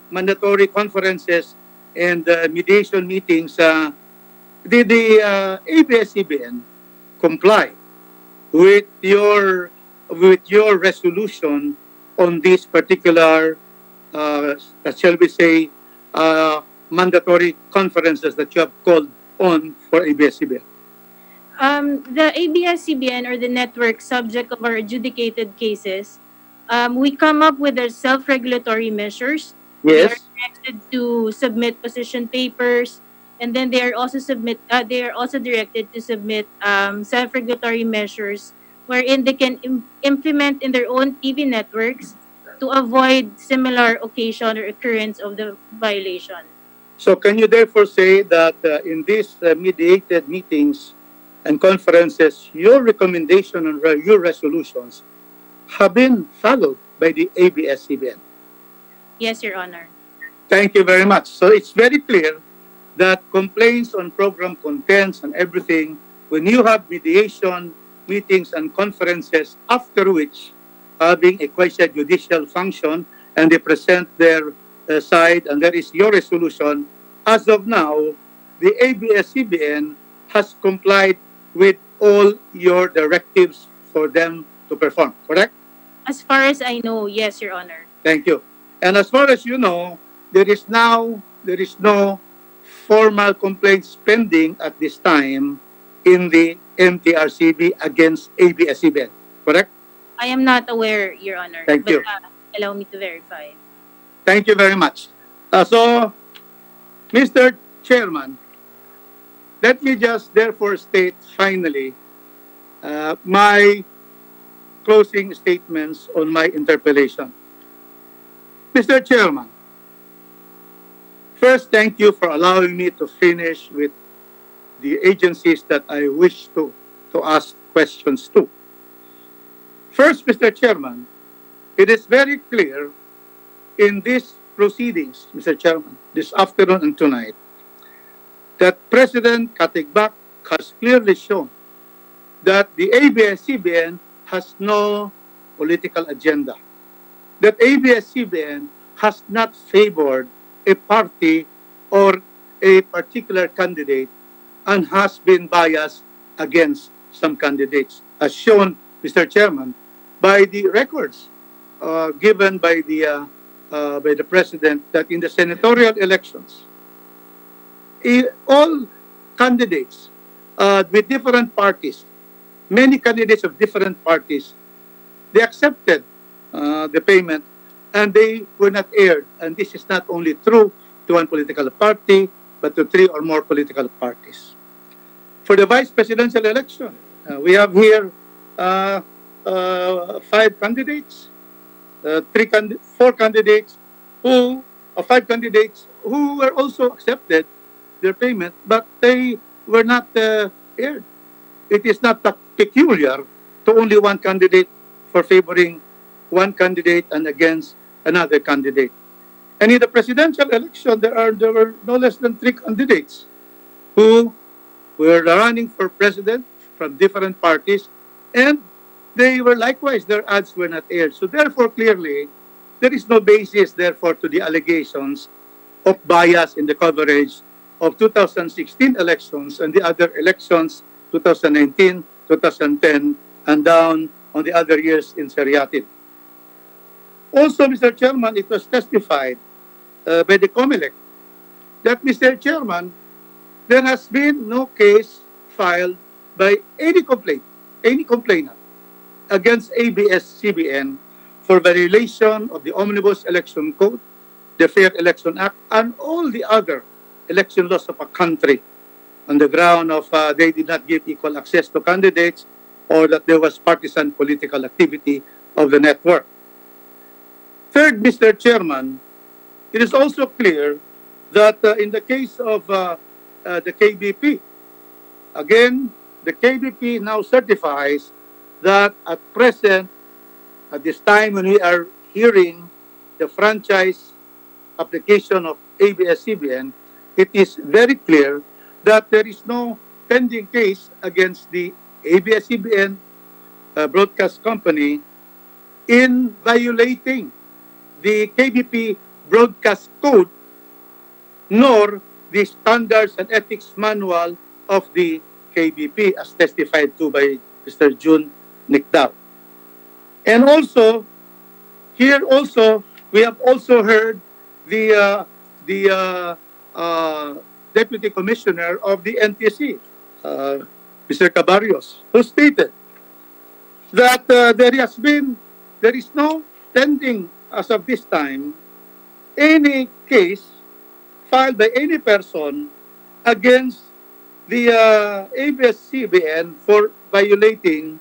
S6: mandatory conferences and mediation meetings, did the ABS-CBN comply with your resolution on this particular, shall we say, mandatory conferences that you have called on for ABS-CBN?
S2: The ABS-CBN or the network subject of our adjudicated cases, we come up with their self-regulatory measures. They are
S6: Yes.
S2: directed to submit position papers, and then they are also directed to submit self-regulatory measures wherein they can implement in their own TV networks to avoid similar occasion or occurrence of the violation.
S6: So can you therefore say that in these mediated meetings and conferences, your recommendation and your resolutions have been followed by the ABS-CBN?
S2: Yes, Your Honor.
S6: Thank you very much. So it's very clear that complaints on program contents and everything, when you have mediation, meetings, and conferences, after which having a quasi-judicial function and they present their side and there is your resolution, as of now, the ABS-CBN has complied with all your directives for them to perform, correct?
S2: As far as I know, yes, Your Honor.
S6: Thank you. And as far as you know, there is no formal complaints pending at this time in the MTRCB against ABS-CBN, correct?
S2: I am not aware, Your Honor.
S6: Thank
S2: but,
S6: you.
S2: Allow me to verify.
S6: Thank you very much. So, Mr. Chairman, let me just therefore state finally my closing statements on my interpellation. Mr. Chairman, first, thank you for allowing me to finish with the agencies that I wish to ask questions to. First, Mr. Chairman, it is very clear in these proceedings, Mr. Chairman, this afternoon and tonight, that President Katigbak has clearly shown that the ABS-CBN has no political agenda, that ABS-CBN has not favored a party or a particular candidate and has been biased against some candidates, as shown, Mr. Chairman, by the records given by the President that in the senatorial elections, all candidates with different parties, many candidates of different parties, they accepted the payment and they were not aired. And this is not only true to one political party, but to 3 or more political parties. For the vice presidential election, we have here 5 candidates, 4 candidates who, 5 candidates who were also accepted their payment, but they were not aired. It is not peculiar to only one candidate for favoring one candidate and against another candidate. And in the presidential election, there were no less than 3 candidates who were running for president from different parties, and they were likewise, their ads were not aired. So therefore, clearly, there is no basis, therefore, to the allegations of bias in the coverage of 2016 elections and the other elections, 2019, 2010, and down on the other years in seriatim. Also, Mr. Chairman, it was testified by the COMELEC that, Mr. Chairman, there has been no case filed by any complainant against ABS-CBN for violation of the Omnibus Election Code, the Fair Election Act, and all the other election laws of a country on the ground of they did not give equal access to candidates or that there was partisan political activity of the network. Third, Mr. Chairman, it is also clear that in the case of the KBP, again, the KBP now certifies that at present, at this time when we are hearing the franchise application of ABS-CBN, it is very clear that there is no pending case against the ABS-CBN broadcast company in violating the KBP broadcast code nor the standards and ethics manual of the KBP as testified to by Mr. June Nicdao. And also, here also, we have also heard the Deputy Commissioner of the NTC, Mr. Cabarrios, who stated that there is no pending as of this time any case filed by any person against the ABS-CBN for violating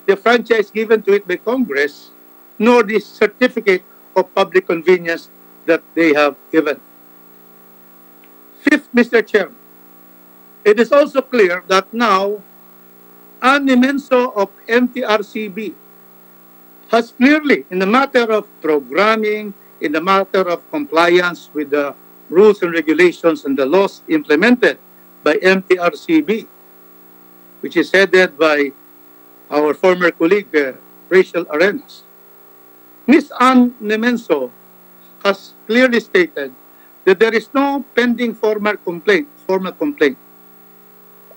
S6: the franchise given to it by Congress, nor the certificate of public convenience that they have given. Fifth, Mr. Chairman, it is also clear that now an imenso of MTRCB has clearly, in the matter of programming, in the matter of compliance with the rules and regulations and the laws implemented by MTRCB, which is headed by our former colleague, Rachel Arenas. Ms. Ann Nemenso has clearly stated that there is no pending formal complaint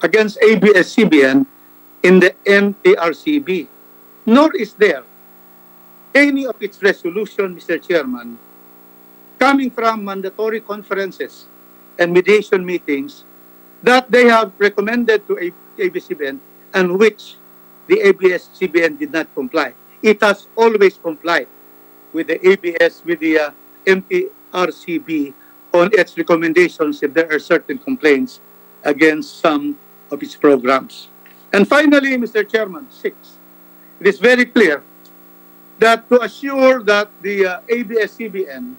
S6: against ABS-CBN in the MTRCB, nor is there any of its resolution, Mr. Chairman, coming from mandatory conferences and mediation meetings that they have recommended to ABS-CBN and which the ABS-CBN did not comply. It has always complied with the MTRCB on its recommendations if there are certain complaints against some of its programs. And finally, Mr. Chairman, 6, it is very clear that to assure that the ABS-CBN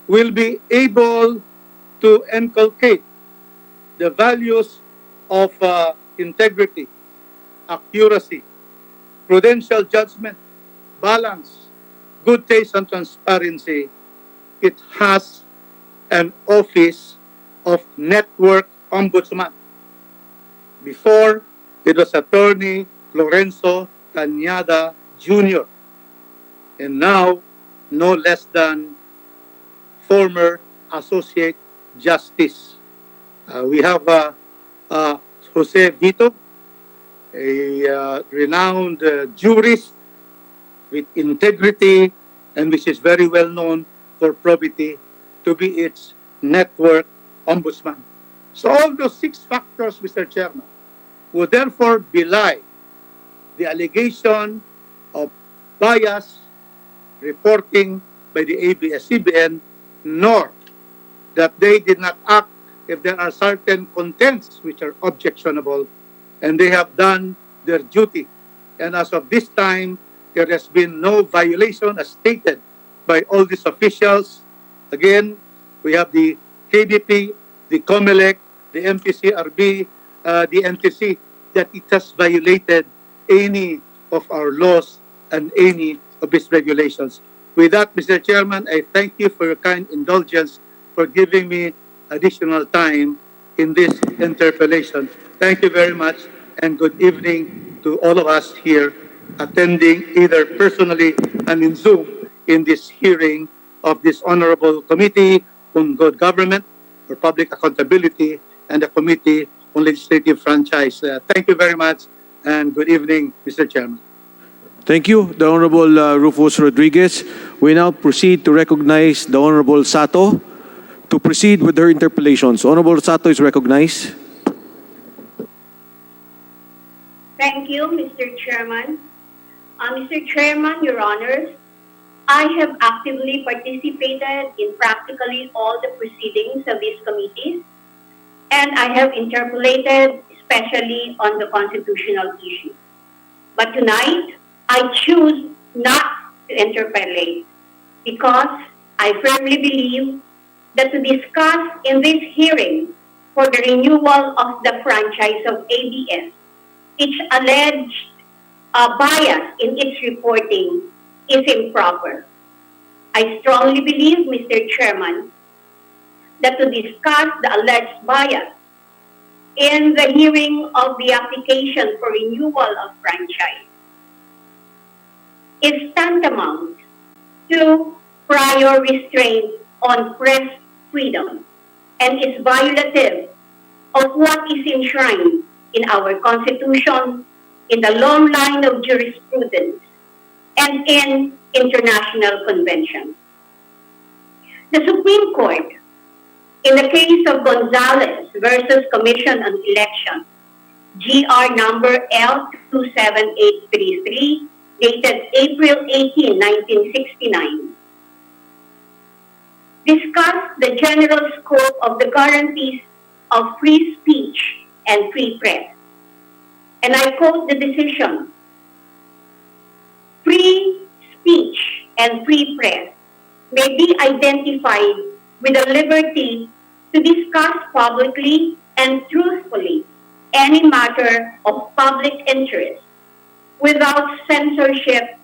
S6: will be able to inculcate the values of integrity, accuracy, prudential judgment, balance, good taste, and transparency, it has an office of network ombudsman. Before, it was Attorney Lorenzo Cañada Jr. And now, no less than former Associate Justice. We have Jose Vito, a renowned jurist with integrity and which is very well known for probity, to be its network ombudsman. So all those 6 factors, Mr. Chairman, would therefore belie the allegation of bias reporting by the ABS-CBN, nor that they did not act if there are certain contents which are objectionable, and they have done their duty. And as of this time, there has been no violation as stated by all these officials. Again, we have the KBP, the COMELEC, the MPCRB, the NTC, that it has violated any of our laws and any of its regulations. With that, Mr. Chairman, I thank you for your kind indulgence for giving me additional time in this interpellation. Thank you very much, and good evening to all of us here attending either personally and in Zoom in this hearing of this Honorable Committee on Good Government for Public Accountability and the Committee on Legislative Franchise. Thank you very much, and good evening, Mr. Chairman.
S7: Thank you, the Honorable Rufus Rodriguez. We now proceed to recognize the Honorable Sato to proceed with her interpellations. Honorable Sato is recognized.
S14: Thank you, Mr. Chairman. Mr. Chairman, Your Honors, I have actively participated in practically all the proceedings of these committees, and I have interpolated especially on the constitutional issue. But tonight, I choose not to interpolate because I firmly believe that to discuss in this hearing for the renewal of the franchise of ABS, its alleged bias in its reporting is improper. I strongly believe, Mr. Chairman, that to discuss the alleged bias in the hearing of the application for renewal of franchise is tantamount to prior restraint on press freedom and is violative of what is enshrined in our Constitution, in the long line of jurisprudence, and in international conventions. The Supreme Court, in the case of Gonzalez versus Commission on Election, GR number L27833, dated April 18, 1969, discussed the general scope of the guarantees of free speech and free press. And I quote the decision: free speech and free press may be identified with the liberty to discuss publicly and truthfully any matter of public interest without censorship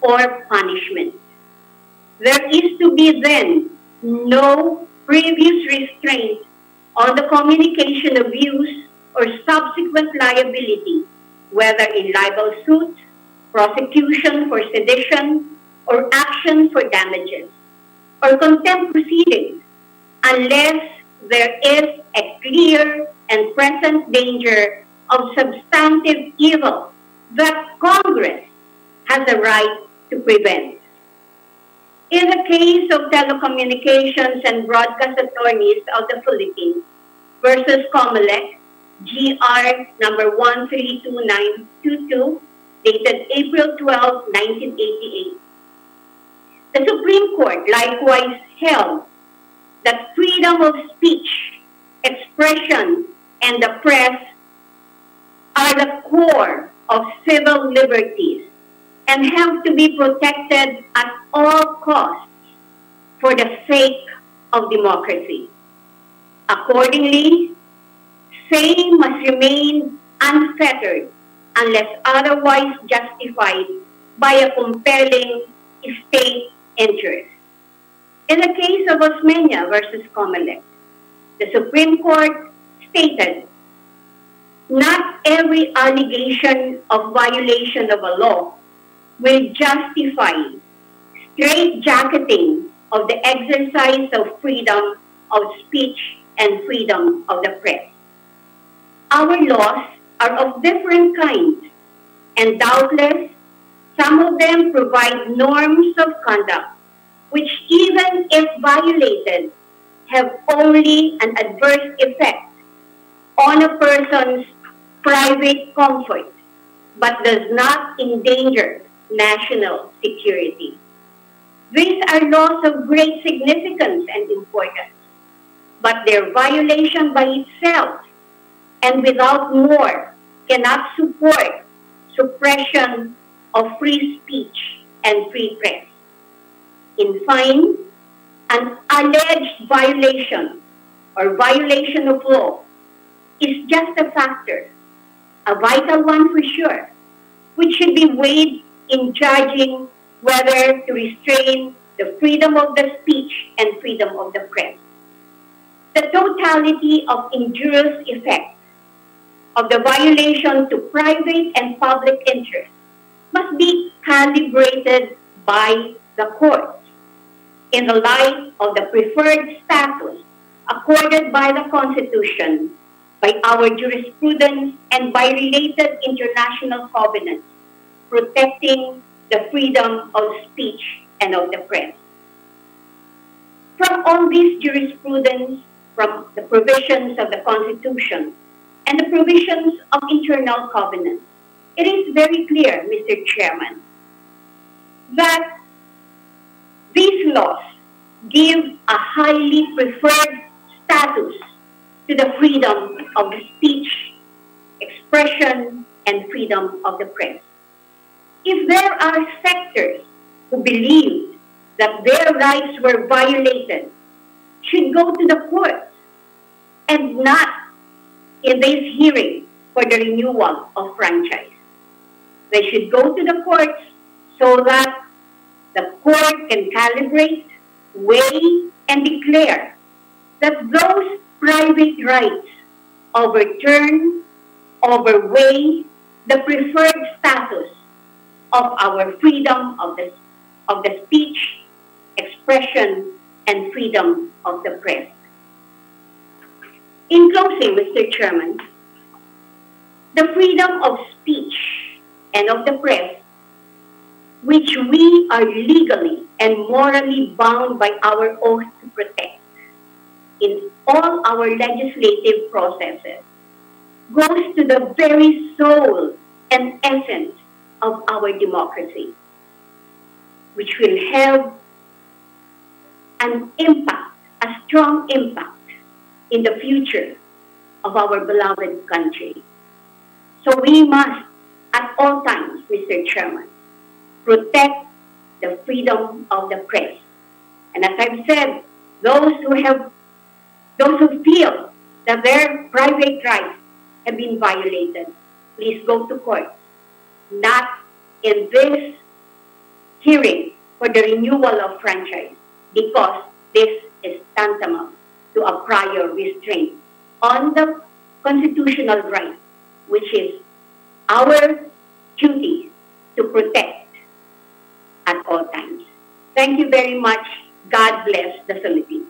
S14: or punishment. There is to be then no previous restraint on the communication of views or subsequent liability, whether in libel suit, prosecution for sedition, or action for damages, or contempt proceedings, unless there is a clear and present danger of substantive evil that Congress has a right to prevent. In the case of Telecommunications and Broadcast Attorneys of the Philippines versus COMELEC, GR number 132922, dated April 12, 1988. The Supreme Court likewise held that freedom of speech, expression, and the press are the core of civil liberties and have to be protected at all costs for the sake of democracy. Accordingly, saying must remain unfettered unless otherwise justified by a compelling state interest. In the case of Osmeña versus Comelec, the Supreme Court stated, not every allegation of violation of a law will justify straitjacketing of the exercise of freedom of speech and freedom of the press. Our laws are of different kinds, and doubtless some of them provide norms of conduct which, even if violated, have only an adverse effect on a person's private comfort, but does not endanger national security. These are laws of great significance and importance, but their violation by itself and without more cannot support suppression of free speech and free press. In fine, an alleged violation or violation of law is just a factor, a vital one for sure, which should be weighed in judging whether to restrain the freedom of the speech and freedom of the press. The totality of injurious effects of the violation to private and public interest must be calibrated by the courts in the light of the preferred status accorded by the Constitution, by our jurisprudence, and by related international covenants protecting the freedom of speech and of the press. From all this jurisprudence, from the provisions of the Constitution and the provisions of internal covenants, it is very clear, Mr. Chairman, that these laws give a highly preferred status to the freedom of the speech, expression, and freedom of the press. If there are sectors who believe that their rights were violated, should go to the courts and not in this hearing for the renewal of franchise. They should go to the courts so that the court can calibrate, weigh, and declare that those private rights overturn, overweigh the preferred status of our freedom of the speech, expression, and freedom of the press. In closing, Mr. Chairman, the freedom of speech and of the press, which we are legally and morally bound by our oath to protect in all our legislative processes, goes to the very soul and essence of our democracy, which will have an impact, a strong impact in the future of our beloved country. So we must, at all times, Mr. Chairman, protect the freedom of the press. And as I've said, those who feel that their private rights have been violated, please go to court, not in this hearing for the renewal of franchise because this is tantamount to a prior restraint on the constitutional right, which is our duty to protect at all times. Thank you very much. God bless the Philippines.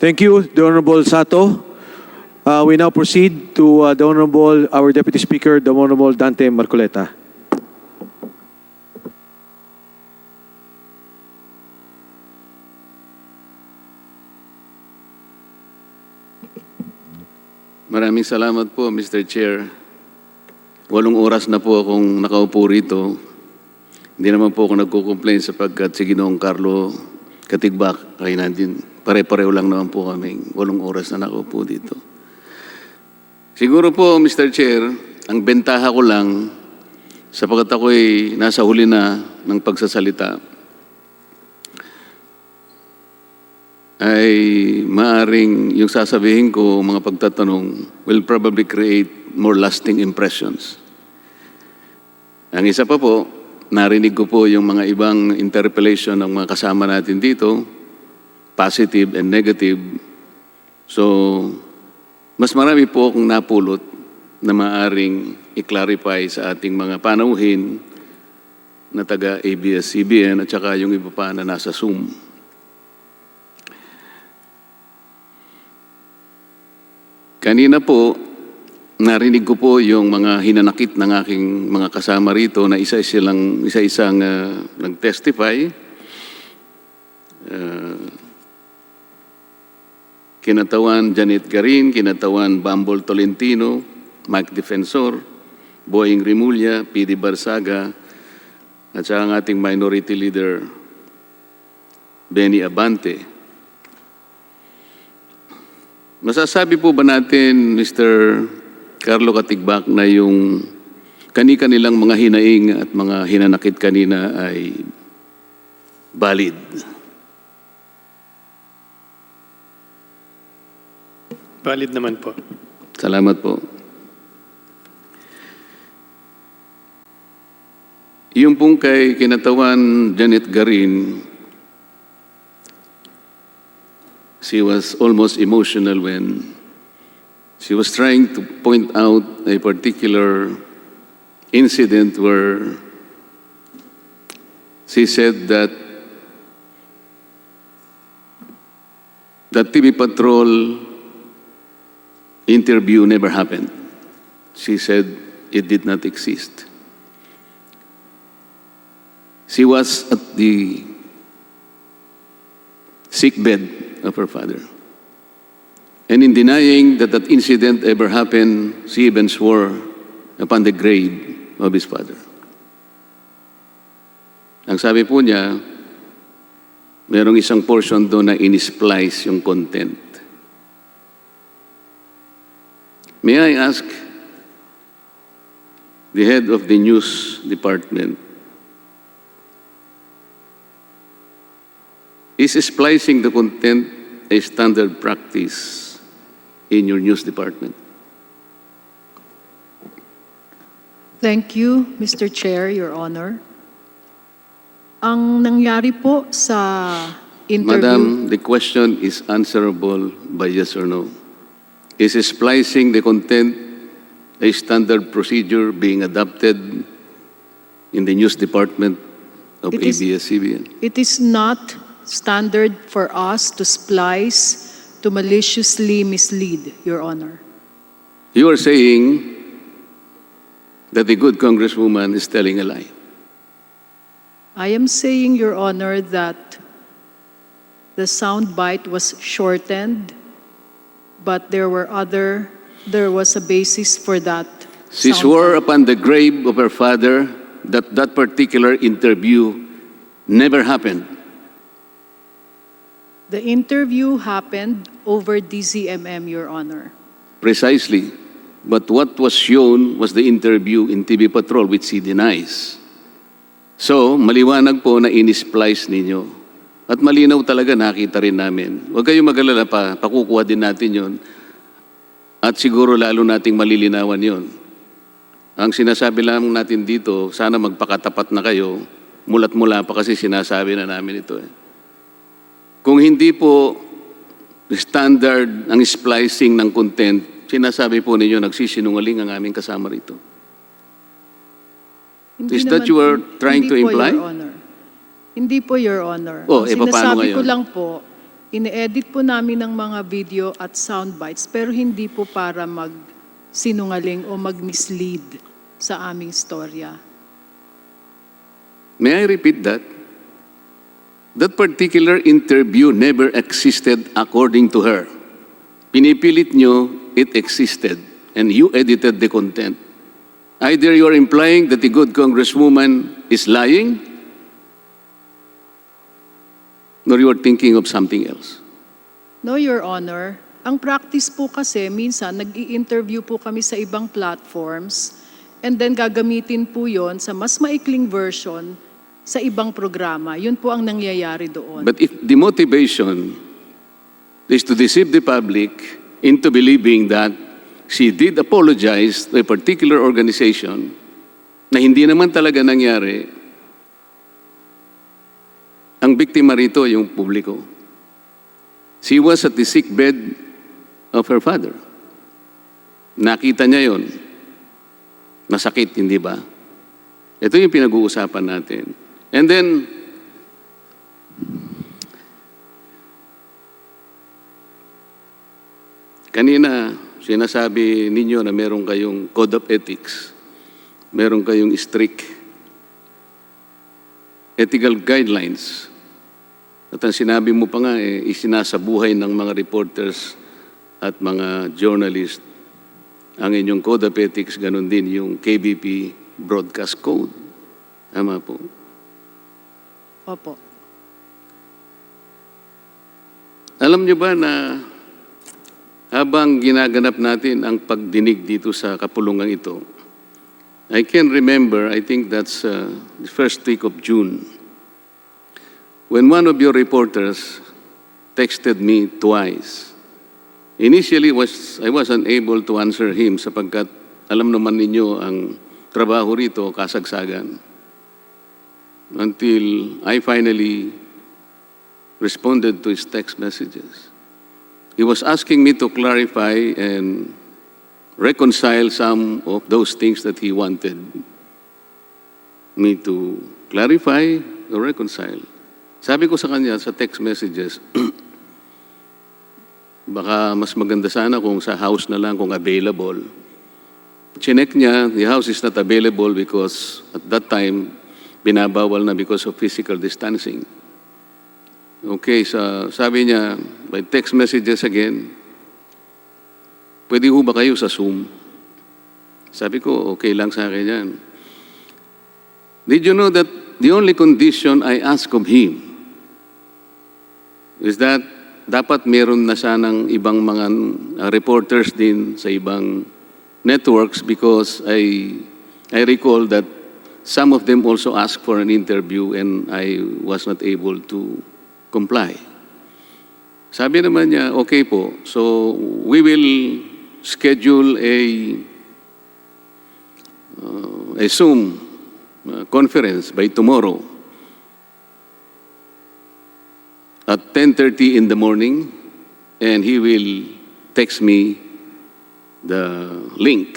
S7: Thank you, the Honorable Sato. We now proceed to the Honorable, our Deputy Speaker, the Honorable Dante Marcoleta.
S18: Maraming salamat po, Mr. Chair. 8 oras na po akong nakaupo rito. Hindi naman po ako nagko-complain sapagkat si Ginoong Carlo Katigbak ay nandun. Pare-pareho lang naman po kami. 8 oras na nakaupo dito. Siguro po, Mr. Chair, ang bentaha ko lang sapagkat ako'y nasa huli na ng pagsasalita ay maaring yung sasabihin ko, mga pagtatanong, will probably create more lasting impressions. Ang isa pa po, narinig ko po yung mga ibang interpellation ng mga kasama natin dito, positive and negative. So, mas marami po akong napulot na maaring i-clarify sa ating mga panauhin na taga ABS-CBN at saka yung iba pa na nasa Zoom. Kanina po, narinig ko po yung mga hinanakit ng aking mga kasama rito na isa-isang nag-testify. Kinatawan Janet Garin, kinatawan Bambol Tolentino, Mike Defensor, Boying Rimulya, PD Barsaga, at saka ang ating minority leader, Benny Abante. Masasabi po ba natin, Mr. Carlo Katigbak, na yung kani-kanilang mga hinaing at mga hinanakit kanina ay valid?
S13: Valid naman po.
S18: Salamat po. Yung pong kay kinatawan Janet Garin, she was almost emotional when she was trying to point out a particular incident where she said that the TV Patrol interview never happened. She said it did not exist. She was at the sickbed of her father. And in denying that that incident ever happened, she even swore upon the grave of his father. Ang sabi po niya, merong isang portion doon na in-splice yung content. May I ask the head of the news department, is splicing the content a standard practice in your news department?
S9: Thank you, Mr. Chair, Your Honor. Ang nangyari po sa interview...
S18: Madam, the question is answerable by yes or no. Is splicing the content a standard procedure being adopted in the news department of ABS-CBN?
S9: It is not standard for us to splice to maliciously mislead, Your Honor.
S18: You are saying that the good congresswoman is telling a lie.
S9: I am saying, Your Honor, that the soundbite was shortened, but there was a basis for that.
S18: She swore upon the grave of her father that that particular interview never happened.
S9: The interview happened over DZMM, Your Honor.
S18: Precisely. But what was shown was the interview in TV Patrol, which she denies. So, maliwanag po na in-splice ninyo. At malinaw talaga, nakita rin namin. Huwag kayong mag-alala pa, pakukuha din natin yon. At siguro lalo nating malilinawan yon. Ang sinasabi lang natin dito, sana magpakatapat na kayo mulat-mula pa kasi sinasabi na namin ito. Kung hindi po standard ang splicing ng content, sinasabi po ninyo nagsisinungaling ang aming kasama rito. Is that you are trying to imply?
S9: Your Honor. Hindi po, Your Honor.
S18: Oh,
S9: Ang
S18: paano
S9: sinasabi
S18: ngayon?
S9: ko lang po, ine-edit po namin ng mga video at sound bites, pero hindi po para mag-sinungaling o mag-mislead sa aming storya.
S18: May I repeat that? That particular interview never existed according to her. Pinipilit nyo, it existed, and you edited the content. Either you're implying that the good congresswoman is lying, or you are thinking of something else.
S9: No, Your Honor. Ang practice po kasi, minsan nag-i-interview po kami sa ibang platforms and then gagamitin po yon sa mas maikling version sa ibang programa. Yun po ang nangyayari doon.
S18: But if the motivation is to deceive the public into believing that she did apologize to a particular organization na hindi naman talaga nangyari, ang biktima rito yung publiko. She was at the sick bed of her father. Nakita niya yon. Masakit, hindi ba? Ito yung pinag-uusapan natin. And then, kanina, sinasabi ninyo na meron kayong code of ethics. Meron kayong strict ethical guidelines. At ang sinabi mo pa nga, isinasabuhay ng mga reporters at mga journalists ang inyong code of ethics, ganun din yung KBP broadcast code. Tama po.
S9: Opo.
S18: Alam niyo ba na habang ginaganap natin ang pagdinig dito sa kapulungan ito, I can remember, I think that's the first week of June, when one of your reporters texted me twice. Initially, I was unable to answer him sapagkat alam naman ninyo ang trabaho rito, kasagsagan. Until I finally responded to his text messages. He was asking me to clarify and reconcile some of those things that he wanted me to clarify or reconcile. Sabi ko sa kanya sa text messages, baka mas maganda sana kung sa house na lang kung available. Chinek niya, the house is not available because at that time, binabawal na because of physical distancing. Okay, so sabi niya, by text messages again, pwede ho ba kayo sa Zoom? Sabi ko, okay lang sa akin yan. Did you know that the only condition I ask of him is that dapat meron na sanang ibang mga reporters din sa ibang networks because I recall that some of them also asked for an interview and I was not able to comply. Sabi naman niya, okay po, so we will schedule a Zoom conference by tomorrow at 10:30 in the morning and he will text me the link.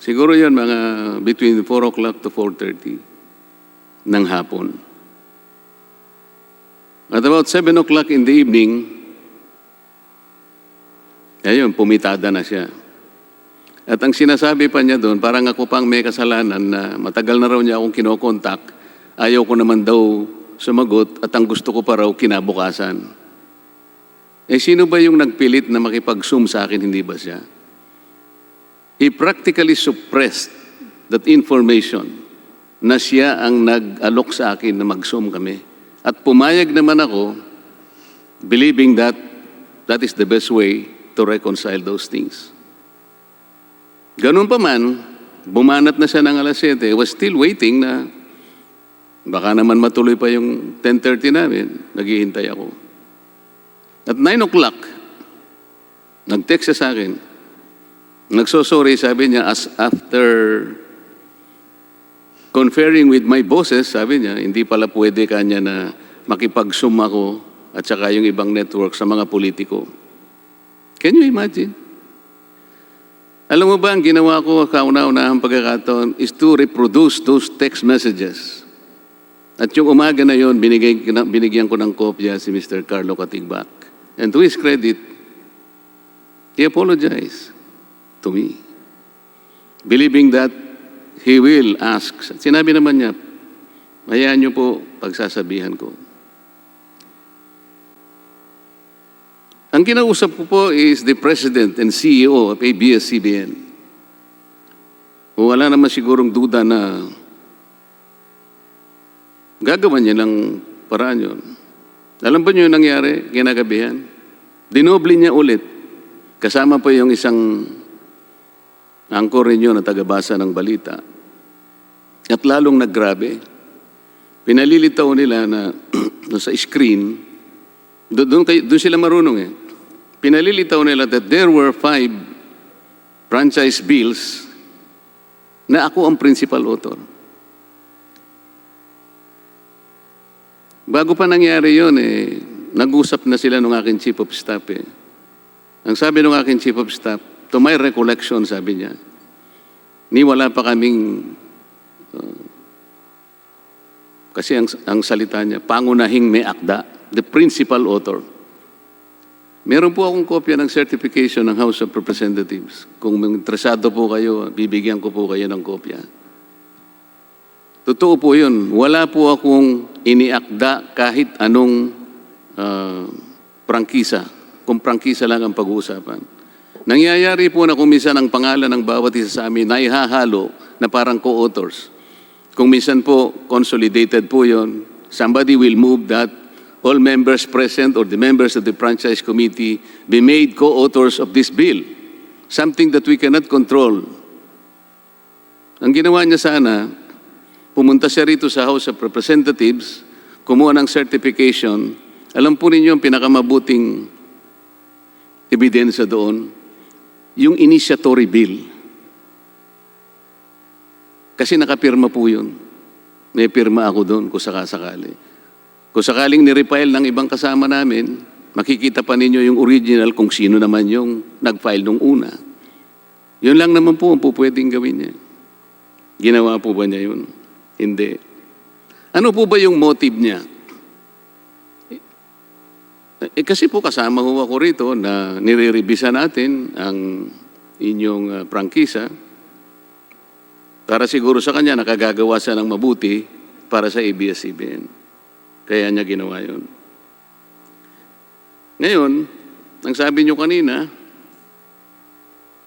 S18: Siguro yan mga between 4 o'clock to 4:30 ng hapon. At about 7 o'clock in the evening, ayun, pumitada na siya. At ang sinasabi pa niya doon, parang ako pang may kasalanan na matagal na raw niya akong kinokontak, ayaw ko naman daw sumagot at ang gusto ko pa raw kinabukasan. Sino ba yung nagpilit na makipag-Zoom sa akin, hindi ba siya? He practically suppressed that information na siya ang nag-alok sa akin na mag-Zoom kami. At pumayag naman ako, believing that that is the best way to reconcile those things. Ganun pa man, bumanat na siya ng alas 7, I was still waiting na baka naman matuloy pa yung 10:30 namin, naghihintay ako. At 9 o'clock, nag-text siya sa akin. Nagsosorry, sabi niya, as after conferring with my bosses, sabi niya, hindi pala pwede kanya na makipag-zoom ako at saka yung ibang network sa mga politiko. Can you imagine? Alam mo ba, ang ginawa ko kauna-unahang pagkakataon is to reproduce those text messages. At yung umaga na yon, binigyan ko ng kopya si Mr. Carlo Katigbak. And to his credit, he apologized to me, believing that he will ask. Sinabi naman niya, hayaan niyo po pagsasabihan ko. Ang kinausap ko po is the President and CEO of ABS-CBN. Wala naman sigurong duda na gagawa niya ng paraan yun. Alam ba niyo yung nangyari kinagabihan? Dinoble niya ulit. Kasama pa yung isang anchor ninyo na tagabasa ng balita. At lalong naggrabe. Pinalilitaw nila na sa screen, doon sila marunong eh. Pinalilitaw nila that there were 5 franchise bills na ako ang principal author. Bago pa nangyari yun eh, nag-usap na sila ng aking chief of staff eh. Ang sabi ng aking chief of staff, to my recollection, sabi niya, ni wala pa kaming, kasi ang salita niya, pangunahing may akda, the principal author. Meron po akong kopya ng certification ng House of Representatives. Kung interesado po kayo, bibigyan ko po kayo ng kopya. Totoo po yun. Wala po akong iniakda kahit anong prangkisa. Kung prangkisa lang ang pag-uusapan. Nangyayari po na kung minsan ang pangalan ng bawat isa sa amin na ihahalo na parang co-authors. Kung minsan po, consolidated po yun. Somebody will move that all members present or the members of the franchise committee be made co-authors of this bill. Something that we cannot control. Ang ginawa niya sana, pumunta siya rito sa House of Representatives, kumuha ng certification. Alam po ninyo ang pinakamabuting ebidensya doon, yung initiatory bill. Kasi nakapirma po yun. May pirma ako doon kung sakasakali. Kung sakaling nirefile ng ibang kasama namin, makikita pa ninyo yung original kung sino naman yung nag-file nung una. Yun lang naman po ang pwedeng gawin niya. Ginawa po ba niya yun? Hindi. Ano po ba yung motive niya? Kasi po kasama ho ako rito na nire-revisa natin ang inyong prangkisa para siguro sa kanya nakagagawa siya ng mabuti para sa ABS-CBN. Kaya niya ginawa yun. Ngayon, ang sabi niyo kanina,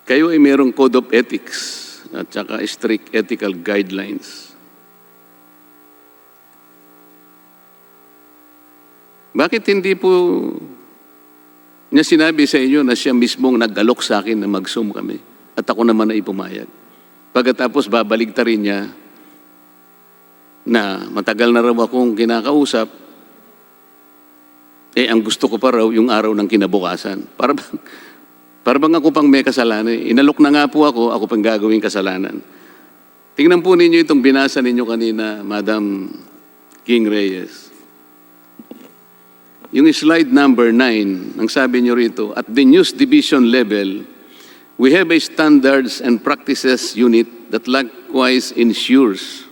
S18: kayo ay merong code of ethics at saka strict ethical guidelines. Bakit hindi po niya sinabi sa inyo na siya mismong nag-alok sa akin na mag-zoom kami at ako naman ay pumayag? Pagkatapos babaligtarin niya na matagal na raw akong kinakausap, ang gusto ko pa raw yung araw ng kinabukasan. Para bang ako pang may kasalanan. Inalok na nga po ako pang gagawing kasalanan. Tingnan po ninyo itong binasa ninyo kanina, Madam King Reyes. Yung slide number 9, ang sabi nyo rito, at the news division level, we have a standards and practices unit that likewise ensures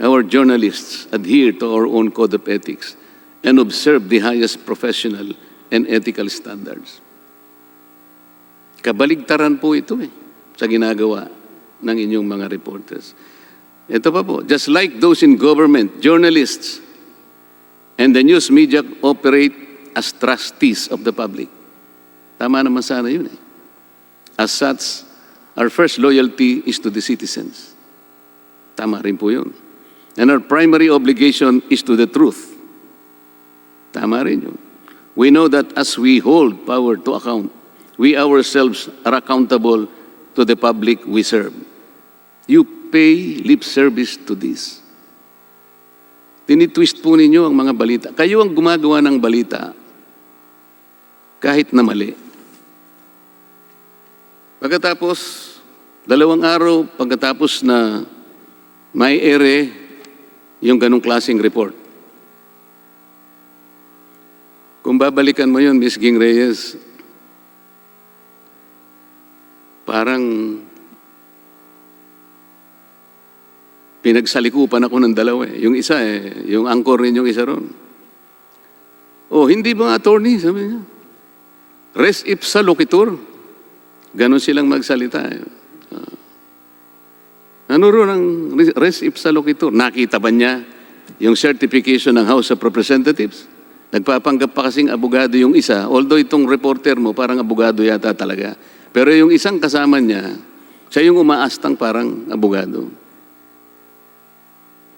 S18: our journalists adhere to our own code of ethics and observe the highest professional and ethical standards. Kabaligtaran po ito sa ginagawa ng inyong mga reporters. Ito pa po, just like those in government, journalists and the news media operate as trustees of the public. Tama naman sana yun eh. As such, our first loyalty is to the citizens. Tama rin po yun. And our primary obligation is to the truth. Tama rin yun. We know that as we hold power to account, we ourselves are accountable to the public we serve. You pay lip service to this. Tinitwist po ninyo ang mga balita. Kayo ang gumagawa ng balita kahit na mali. Pagkatapos, 2 araw pagkatapos na may ere yung ganong klaseng report. Kung babalikan mo yun, Ms. Ging Reyes, parang pinagsalikupan ako ng dalawa eh. Yung isa yung anchor rin yung isa ron. Oh, hindi ba attorney? Sabi niya. Res ipsa loquitur. Ganon silang magsalita eh. Ano ron ang res ipsa loquitur? Nakita ba niya yung certification ng House of Representatives? Nagpapanggap pa kasing abogado yung isa, although itong reporter mo parang abogado yata talaga. Pero yung isang kasama niya, siya yung umaastang parang abogado.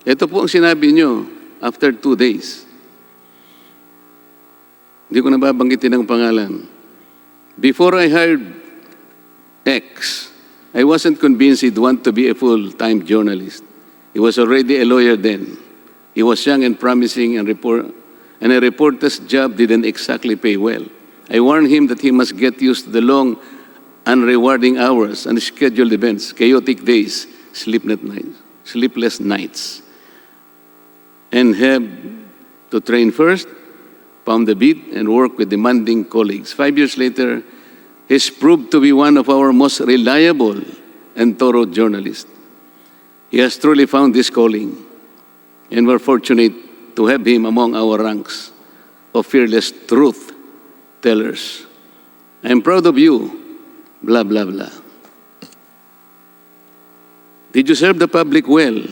S18: Ito po ang sinabi nyo after 2 days. Hindi ko nababanggitin ang pangalan. Before I hired X, I wasn't convinced he'd want to be a full-time journalist. He was already a lawyer then. He was young and promising and a reporter's job didn't exactly pay well. I warned him that he must get used to the long, unrewarding hours, unscheduled events, chaotic days, sleepless nights, and have to train first, pound the beat, and work with demanding colleagues. 5 years later, he's proved to be one of our most reliable and thorough journalists. He has truly found this calling, and we're fortunate to have him among our ranks of fearless truth tellers. I'm proud of you, blah, blah, blah. Did you serve the public well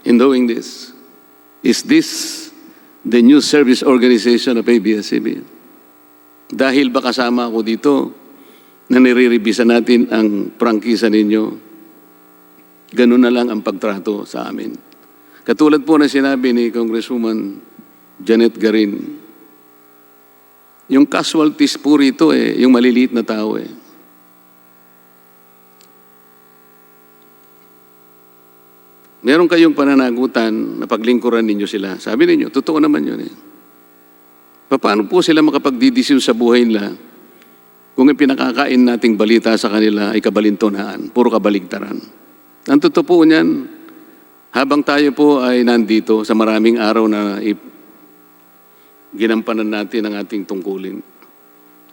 S18: in doing this? Is this the new service organization of ABS-CBN? Dahil ba kasama ako dito na nire-revisa natin ang prangkisa ninyo, ganun na lang ang pagtrato sa amin. Katulad po na sinabi ni Congresswoman Janet Garin, yung casualties po rito yung maliliit na tao Meron kayong pananagutan na paglingkuran ninyo sila. Sabi ninyo, totoo naman yun Paano po sila makapagdidesisyon sa buhay nila kung yung pinakakain nating balita sa kanila ay kabalintunaan, puro kabaligtaran? Ang totoo po niyan, habang tayo po ay nandito sa maraming araw na ginampanan natin ang ating tungkulin.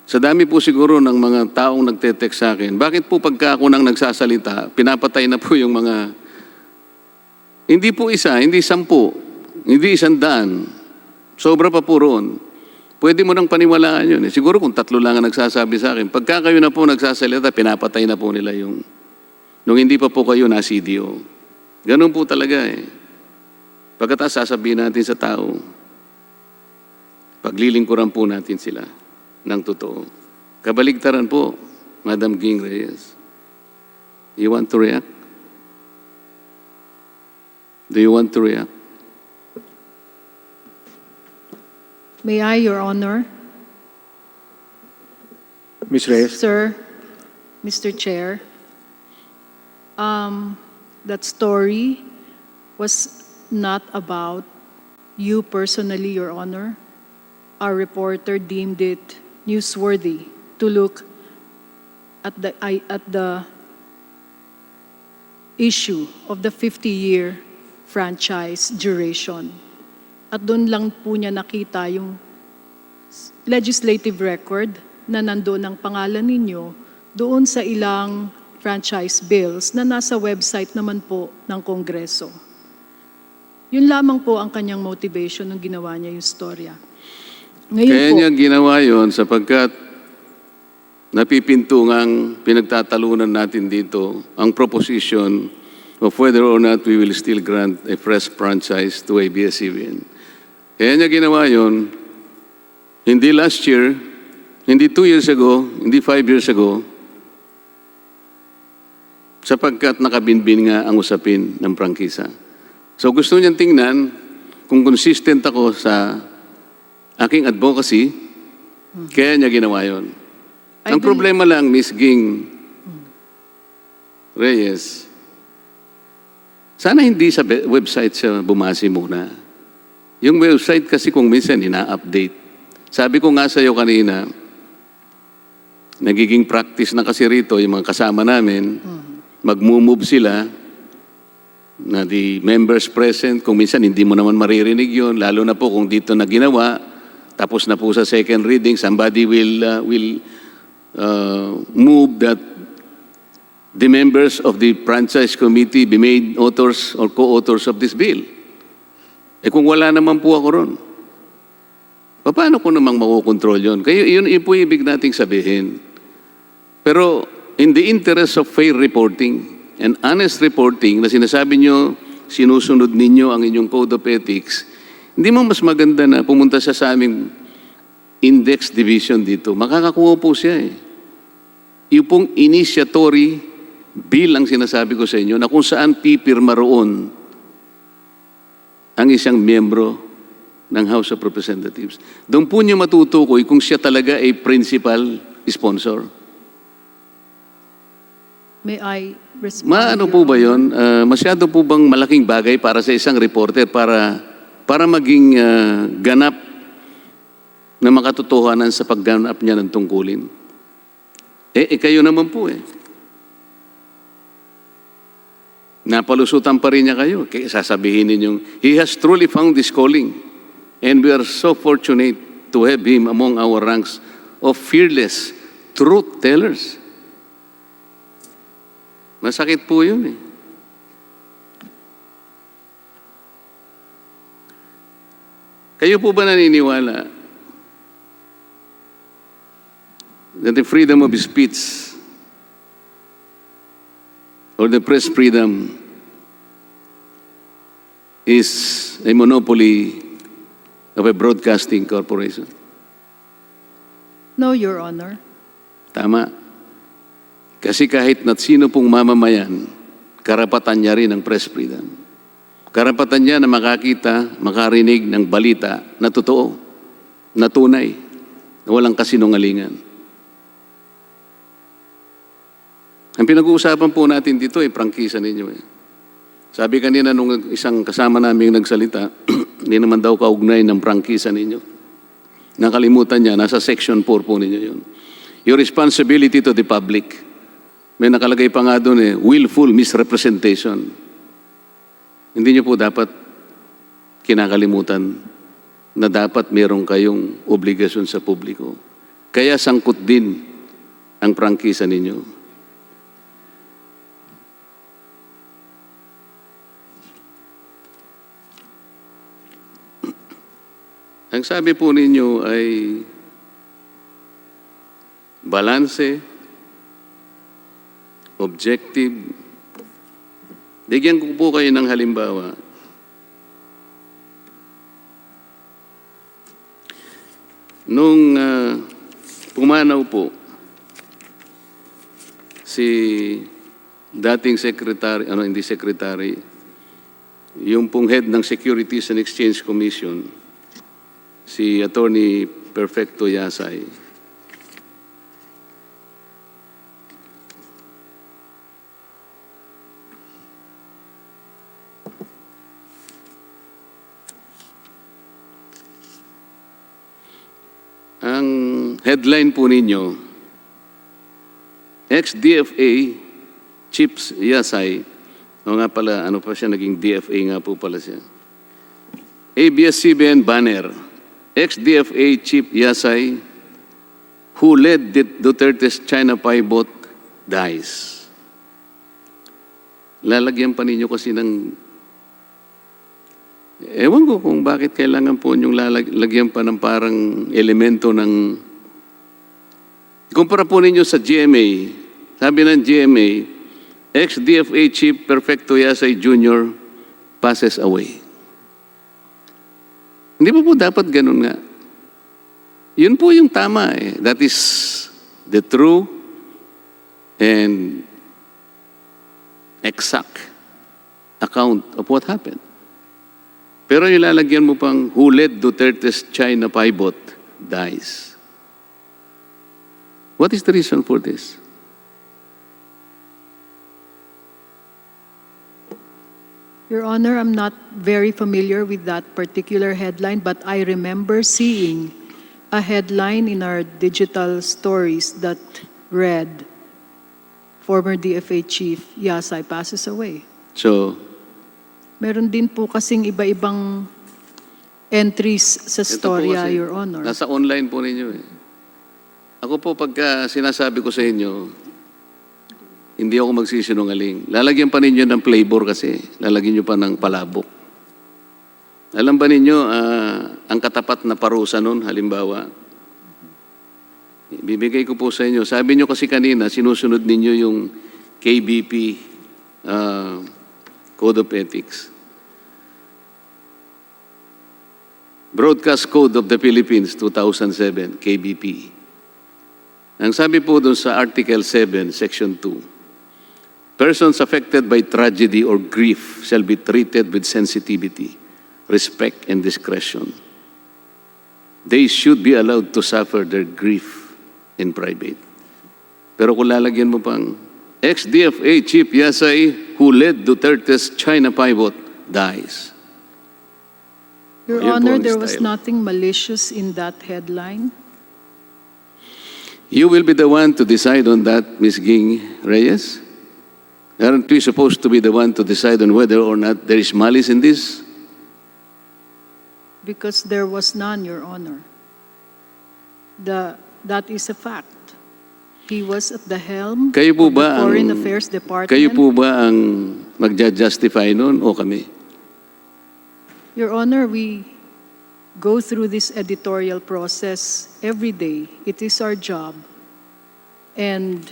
S18: Sa dami po siguro ng mga taong nagte-text sa akin, bakit po pagka ako nang nagsasalita, pinapatay na po yung mga hindi po isa, hindi 10, hindi 100. Sobra pa po roon. Pwede mo nang paniwalaan yun. Siguro kung 3 lang ang nagsasabi sa akin, pagka kayo na po nagsasalita, pinapatay na po nila yung nung hindi pa po kayo na CDO. Ganun po talaga Pagkatapos sasabihin natin sa tao, paglilingkuran po natin sila ng totoo. Kabaligtaran po, Madam Ging Reyes. You want to react? Do you want to react?
S9: May I, Your Honor?
S7: Ms. Reyes?
S9: Sir, Mr. Chair, that story was not about you personally, Your Honor. Our reporter deemed it newsworthy to look at the issue of the 50-year franchise duration. At doon lang po niya nakita yung legislative record na nandoon ang pangalan ninyo doon sa ilang franchise bills na nasa website naman po ng Kongreso. Yun lamang po ang kanyang motivation nung ginawa niya yung storya. Ngayon
S18: Kaya
S9: po,
S18: niya ginawa yun sapagkat napipintungang pinagtatalunan natin dito ang proposition of whether or not we will still grant a fresh franchise to ABS-CBN. Kaya niya ginawa yun, hindi last year, hindi 2 years ago, hindi 5 years ago, sapagkat nakabinbin nga ang usapin ng prangkisa. So gusto niyang tingnan kung consistent ako sa aking advocacy, kaya niya ginawa yun. Ang problema lang, Ms. Ging Reyes, sana hindi sa website siya bumasi muna. Yung website kasi kung minsan ina-update. Sabi ko nga sa iyo kanina, Nagiging practice na kasi rito, yung mga kasama namin, mag-move sila na the members present, kung minsan hindi mo naman maririnig yun, lalo na po kung dito na ginawa, tapos na po sa second reading, somebody will move that the members of the franchise committee be made authors or co-authors of this bill. Eh kung wala naman po ako ron, paano ko namang makukontrol yun? Kaya yun po ibig nating sabihin. Pero in the interest of fair reporting and honest reporting na sinasabi nyo, sinusunod ninyo ang inyong code of ethics, hindi mo mas maganda na pumunta siya sa aming index division dito. Makakakuha po siya eh. Yung pong initiatory bill ang sinasabi ko sa inyo na kung saan pipirma roon ang isang miyembro ng House of Representatives. Doon po niyo matutukoy kung siya talaga ay principal sponsor.
S9: May I respond?
S18: Maano po ba yun? Masyado po bang malaking bagay para sa isang reporter para maging ganap na makatotohanan sa pagganap niya ng tungkulin? Kayo naman po eh. Napalusutan pa rin niya kayo. Kaya sasabihin ninyong, he has truly found this calling. And we are so fortunate to have him among our ranks of fearless truth tellers. Masakit po yun eh. Kayo po ba naniniwala that the freedom of speech or the press freedom is a monopoly of a broadcasting corporation?
S9: No, Your Honor.
S18: Tama. Kasi kahit na sino pong mamamayan, karapatan niya rin ang press freedom. Karapatan niya na makakita, makarinig ng balita na totoo, na tunay, na walang kasinungalingan. Ang pinag-uusapan po natin dito ay prangkisa ninyo eh. Sabi kanina nung isang kasama namin nagsalita, hindi naman daw kaugnay ng prangkisa ninyo. Nakalimutan niya, nasa section 4 po ninyo yun. Your responsibility to the public. May nakalagay pa nga doon eh, willful misrepresentation. Hindi niyo po dapat kinakalimutan na dapat meron kayong obligasyon sa publiko. Kaya sangkot din ang prangkisa ninyo. Ang sabi po ninyo ay balanse, objective. Bigyan ko po kayo ng halimbawa. Nung pumanaw po si dating secretary, hindi secretary, yung pong head ng Securities and Exchange Commission, si Attorney Perfecto Yasay, ang headline po ninyo, ex-DFA Chips Yasay, o nga pala, ano pa siya, naging DFA nga po pala siya. ABS-CBN banner, ex-DFA Chief Yasay, who led Duterte's China pivot, dies. Lalagyan pa ninyo kasi ng ewan ko kung bakit kailangan po niyong lalagyan pa ng parang elemento ng... Kumpara po ninyo sa GMA. Sabi ng GMA, ex-DFA Chief Perfecto Yasay Jr. passes away. Hindi po dapat ganun nga. Yun po yung tama eh. That is the true and exact account of what happened. Pero ilalagyan mo pang who led Duterte's China pivot dies. What is the reason for this?
S9: Your Honor, I'm not very familiar with that particular headline, but I remember seeing a headline in our digital stories that read, former DFA Chief Yasay passes away.
S18: So,
S9: Meron din po kasing iba-ibang entries sa
S18: ito po
S9: storya,
S18: kasi,
S9: Your Honor.
S18: nasa online po ninyo eh. Ako po pagka sinasabi ko sa inyo, hindi ako magsisinungaling. Lalagyan pa ninyo ng flavor kasi. Lalagyan nyo pa ng palabok. Alam ba ninyo, ang katapat na parusa nun, halimbawa, bibigay ko po sa inyo. Sabi nyo kasi kanina, sinusunod ninyo yung KBP Code of Ethics. Broadcast Code of the Philippines, 2007, KBP. Ang sabi po doon sa Article 7, Section 2, persons affected by tragedy or grief shall be treated with sensitivity, respect, and discretion. They should be allowed to suffer their grief in private. Pero kung lalagyan mo pang, ex-DFA Chief Yasay, who led Duterte's China pivot, dies.
S9: Your
S18: Yun po
S9: Honor,
S18: ang
S9: there was
S18: style.
S9: nothing malicious in that headline.
S18: You will be the one to decide on that, Ms. Ging Reyes? Aren't we supposed to be the one to decide on whether or not there is malice in this?
S9: Because there was none, Your Honor. That is a fact. He was at the helm
S18: Kayo po
S9: of the
S18: ba
S9: Foreign
S18: ang,
S9: Affairs Department.
S18: kayo po ba ang magja-justify nun o kami?
S9: Your Honor, we go through this editorial process every day. It is our job. And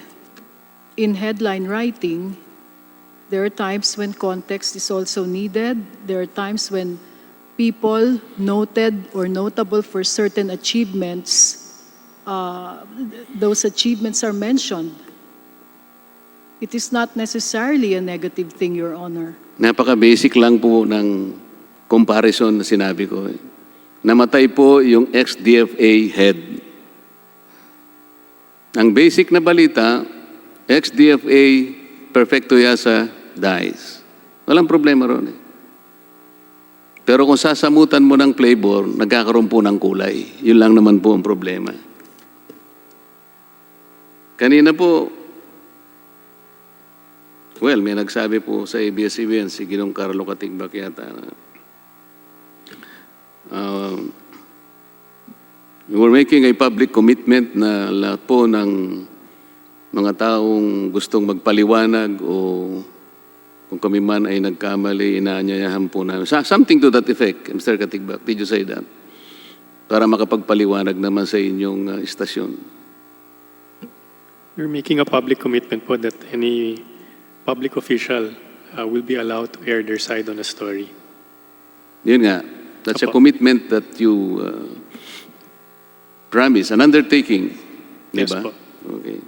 S9: in headline writing, there are times when context is also needed. There are times when people noted or notable for certain achievements, those achievements are mentioned. It is not necessarily a negative thing, Your Honor.
S18: Napaka-basic lang po ng comparison na sinabi ko. Namatay po yung ex-DFA head. Ang basic na balita, ex-DFA Perfecto Yasa dies. Walang problema ron eh. Pero kung sasamutan mo ng flavor, nagkakaroon po ng kulay. Yun lang naman po ang problema. Kanina po, well, may nagsabi po sa ABS-CBN, si Ginong Carlo Katigbak yata, we're making a public commitment na lahat po ng mga taong gustong magpaliwanag o kung kami man ay nagkamali, inaanyayahan po namin. Something to that effect, Mr. Katigbak. Did you say that? Para makapagpaliwanag naman sa inyong istasyon.
S13: We're making a public commitment po that any public official will be allowed to air their side on a story.
S18: Yun nga. That's a
S13: Apo.
S18: commitment that you promise, an undertaking.
S13: Yes
S18: Diba?
S13: po.
S18: Okay.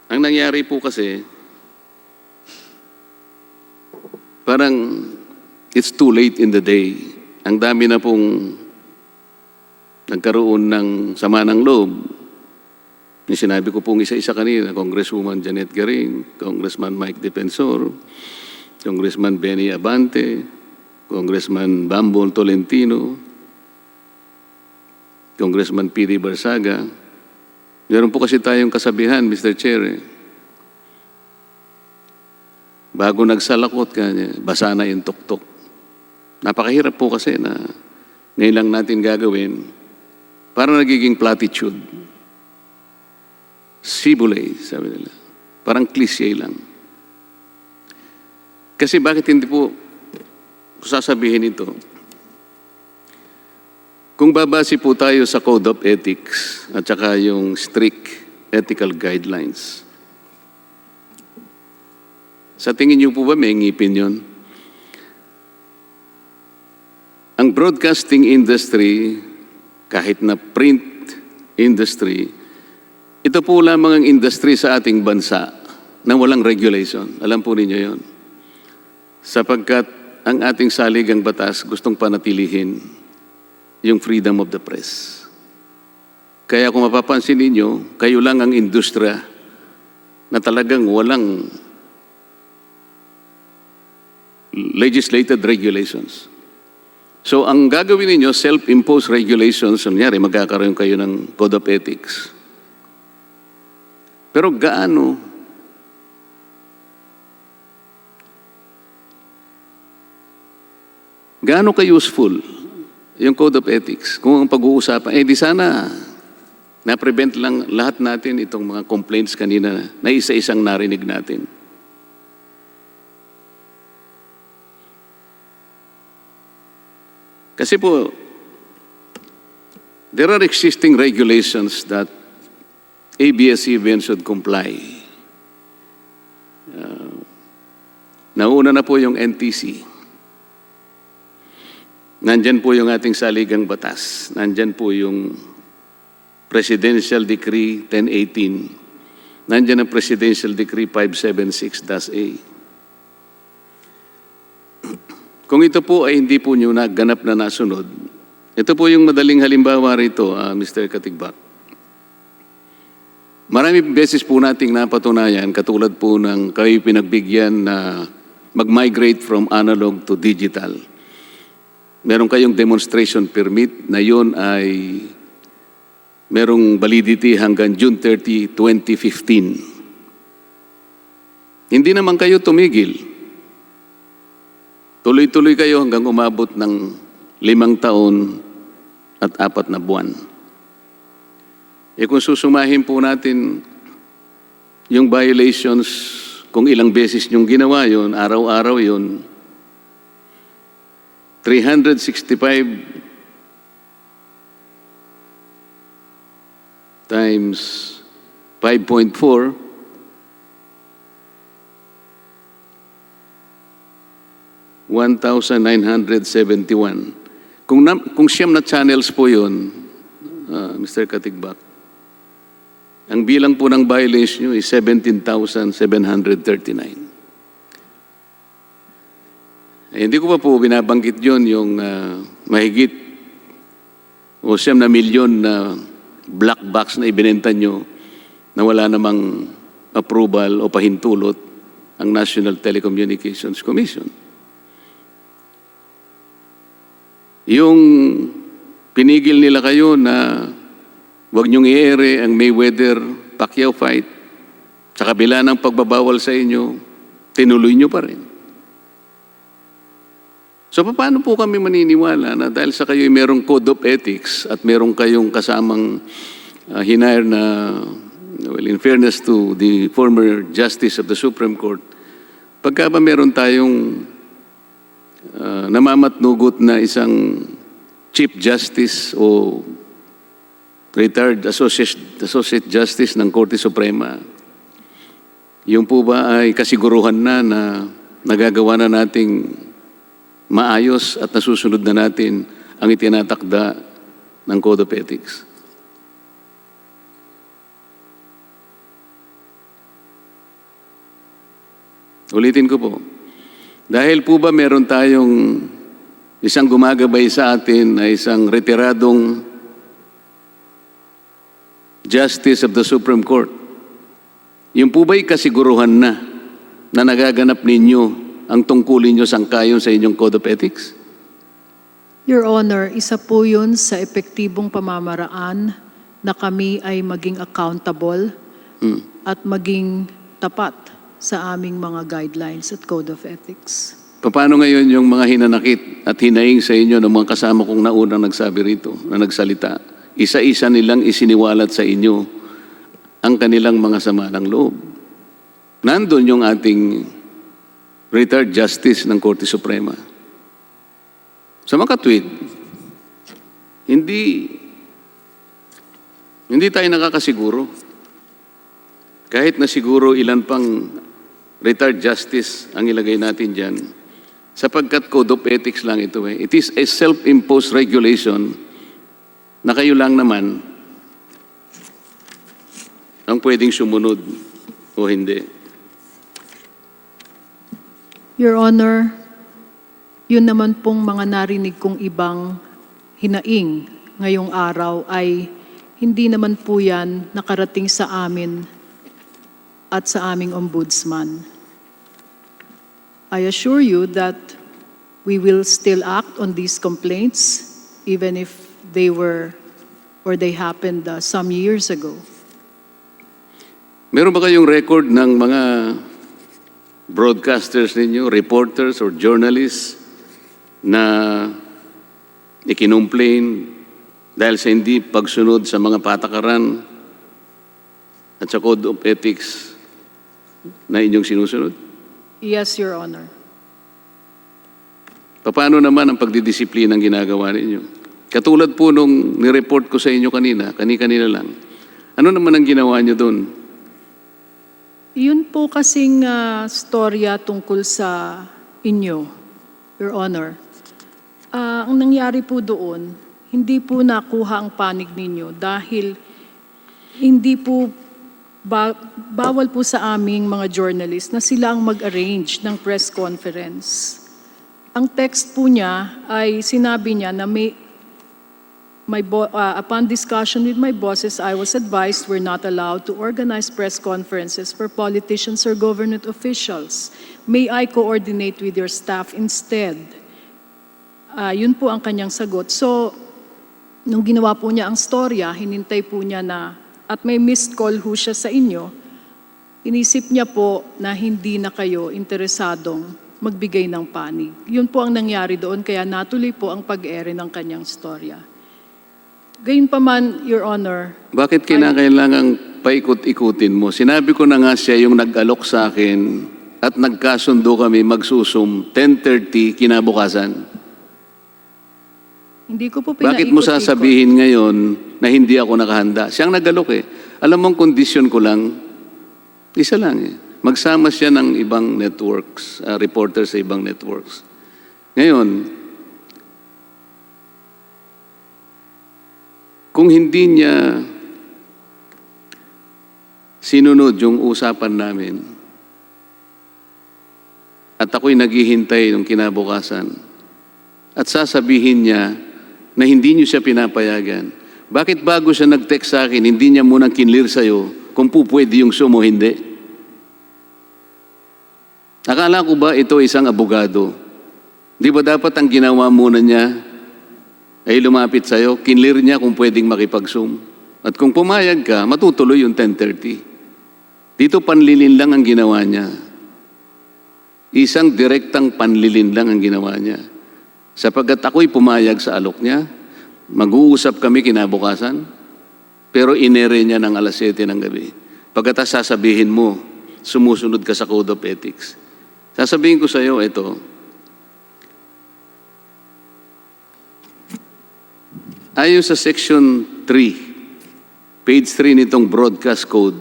S18: Ang nangyari po kasi, parang it's too late in the day. Ang dami na pong nagkaroon ng sama ng loob. Yung sinabi ko pong isa-isa kanina, Congresswoman Janet Garing, Congressman Mike Defensor, Congressman Benny Abante, Congressman Bambol Tolentino, Congressman P.D. Barsaga. Meron po kasi tayong kasabihan, Mr. Chair. Bago nagsalakot ka, basa na yung tuktok. Napakahirap po kasi na ngayon lang natin gagawin. Parang nagiging platitude. Sibulay, sabi nila. Parang cliché lang. Kasi bakit hindi po sasabihin ito? Kung babase po tayo sa Code of Ethics at saka yung strict ethical guidelines, sa tingin niyo po ba may ngipin yun? Ang broadcasting industry, kahit na print industry, ito po lamang ang industry sa ating bansa na walang regulation. Alam po ninyo yun. Sapagkat ang ating saligang batas gustong panatilihin yung freedom of the press. Kaya kung mapapansin ninyo, kayo lang ang industriya na talagang walang legislated regulations. So ang gagawin ninyo, self-imposed regulations, nangyari, magkakaroon kayo ng Code of Ethics. Pero gaano ka-useful yung Code of Ethics? Kung ang pag-uusapan, di sana na-prevent lang lahat natin itong mga complaints kanina na isa-isang narinig natin. Kasi po, there are existing regulations that ABS-CBN should comply. Nauna na po yung NTC. Nandyan po yung ating saligang batas. Nandyan po yung Presidential Decree 1018. Nandyan ang Presidential Decree 576-A. Kung ito po ay hindi po nyo naganap na nasunod, ito po yung madaling halimbawa rito, Mr. Katigbak. Marami beses po nating napatunayan, katulad po ng kayo pinagbigyan na mag-migrate from analog to digital. Meron kayong demonstration permit na yun ay merong validity hanggang June 30, 2015. Hindi naman kayo tumigil. Tuloy-tuloy kayo hanggang umabot ng 5 taon at 4 na buwan. Kung susumahin po natin yung violations, kung ilang beses yung ginawa yun, araw-araw yun, 365 times 5.4, 1,971. Kung siyam na channels po yun, Mr. Katigbak, ang bilang po ng violation nyo is 17,739. Hindi ko pa po binabanggit yun yung mahigit o 9 milyon na black box na ibinenta nyo na wala namang approval o pahintulot ang National Telecommunications Commission. Yung pinigil nila kayo na huwag niyong i-ere ang Mayweather-Pacquiao fight, sa kabila ng pagbabawal sa inyo, tinuloy niyo pa rin. So paano po kami maniniwala na dahil sa kayo merong Code of Ethics at merong kayong kasamang hinire na, well, in fairness to the former Justice of the Supreme Court, pagka ba meron tayong namamatnugot na isang Chief Justice o retired Associate Justice ng Korte Suprema, yung po ba ay kasiguruhan na nagagawa na nating maayos at nasusunod na natin ang itinatakda ng Code of Ethics? Ulitin ko po. Dahil po ba meron tayong isang gumagabay sa atin na isang retiradong Justice of the Supreme Court, yung po ba'y kasiguruhan na nagaganap ninyo ang tungkulin nyo sangkayon sa inyong Code of Ethics?
S9: Your Honor, isa po yun sa epektibong pamamaraan na kami ay maging accountable at maging tapat sa aming mga guidelines at Code of Ethics.
S18: Paano ngayon yung mga hinanakit at hinaing sa inyo ng mga kasama kong naunang nagsabi rito, na nagsalita? Isa-isa nilang isiniwalat sa inyo ang kanilang mga sama ng loob. Nandun yung ating retired Justice ng Korte Suprema. Sa makatwid, hindi tayo nakakasiguro. Kahit na siguro ilan pang retired justice ang ilagay natin dyan, sapagkat Code of Ethics lang ito eh. It is a self-imposed regulation na kayo lang naman ang pwedeng sumunod o hindi.
S9: Your Honor, yun naman pong mga narinig kong ibang hinaing ngayong araw ay hindi naman po yan nakarating sa amin at sa aming ombudsman. I assure you that we will still act on these complaints even if they were or they happened some years ago.
S18: Meron ba kayong record ng mga broadcasters ninyo, reporters or journalists na ikinomplain dahil sa hindi pagsunod sa mga patakaran at sa Code of Ethics na inyong sinusunod?
S9: Yes, Your Honor.
S18: Paano naman ang pagdidisiplina ang ginagawa ninyo? Katulad po nung nireport ko sa inyo kanina, kani-kanina lang. Ano naman ang ginawa nyo doon?
S9: Yun po kasing storya tungkol sa inyo, Your Honor. Ang nangyari po doon, hindi po nakuha ang panig ninyo dahil hindi po bawal po sa aming mga journalist na sila ang mag-arrange ng press conference. Ang text po niya ay sinabi niya na upon discussion with my bosses, I was advised we're not allowed to organize press conferences for politicians or government officials. May I coordinate with your staff instead? Yun po ang kanyang sagot. So, nung ginawa po niya ang storya, hinintay po niya na, at may missed call ho siya sa inyo, inisip niya po na hindi na kayo interesadong magbigay ng panig. Yun po ang nangyari doon, kaya natuloy po ang pag-ere ng kanyang storya. Gayunpaman, Your Honor.
S18: Bakit kinakailangang paikot-ikutin mo? Sinabi ko na nga siya yung nag-alok sa akin at nagkasundo kami magsusum 10:30 kinabukasan.
S9: Hindi ko po
S18: Bakit mo sasabihin ngayon na hindi ako nakahanda? Siyang nag-alok eh. Alam mong kondisyon ko lang, isa lang eh. Magsama siya ng ibang networks, reporters sa ibang networks. Ngayon, kung hindi niya sinunod yung usapan namin at ako'y naghihintay ng kinabukasan at sasabihin niya na hindi niyo siya pinapayagan, bakit bago siya nag-text sa akin, hindi niya munang kinlir sa'yo kung pupwede yung sumo, hindi? Akala ko ba ito isang abogado? Di ba dapat ang ginawa muna niya ay lumapit sa'yo, kinlir niya kung pwedeng makipag-zoom. At kung pumayag ka, matutuloy yung 10:30. Dito panlilin lang ang ginawa niya. Isang direktang panlilin lang ang ginawa niya. Sapagkat ako'y pumayag sa alok niya, mag-uusap kami kinabukasan, pero inere niya ng alas 7 ng gabi. Pagkatas sasabihin mo, sumusunod ka sa Code of Ethics. Sasabihin ko sa iyo, ito, ayon sa Section 3, page 3 nitong Broadcast Code,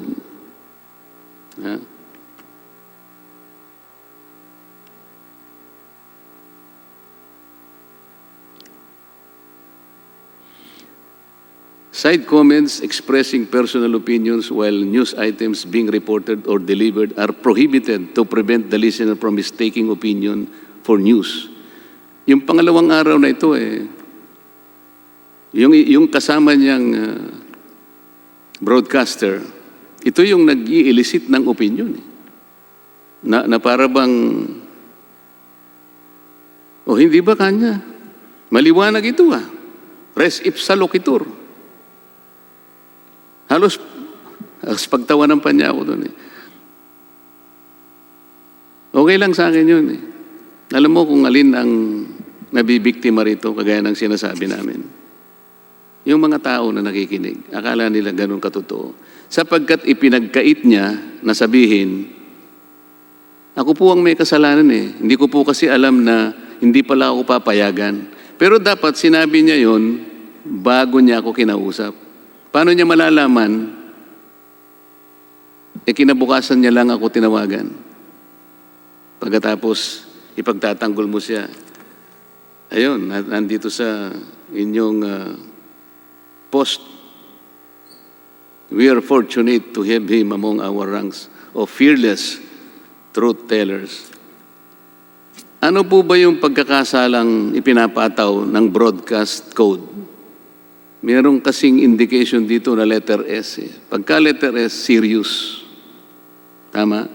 S18: side comments expressing personal opinions while news items being reported or delivered are prohibited to prevent the listener from mistaking opinion for news. Yung pangalawang araw na ito yung kasama niyang broadcaster, ito yung nag-i-elicit ng opinion. Na para bang, hindi ba kanya? Maliwanag ito res ipsa loquitur. Halos pagtawanan pa niya ako doon Okay lang sa akin yun Alam mo kung alin ang nabibiktima rito, kagaya ng sinasabi namin. Yung mga tao na nakikinig, akala nila ganun katotoo. Sapagkat ipinagkait niya na sabihin, ako po ang may kasalanan Hindi ko po kasi alam na hindi pala ako papayagan. Pero dapat sinabi niya yon bago niya ako kinausap. Paano niya malalaman? Kinabukasan niya lang ako tinawagan. Pagkatapos, ipagtatanggol mo siya. Ayun, nandito sa inyong post. We are fortunate to have him among our ranks of fearless truth tellers. Ano po ba yung pagkakasalang ipinapataw ng broadcast code? Mayroong kasing indication dito na letter S. Pagka letter S, serious. Tama?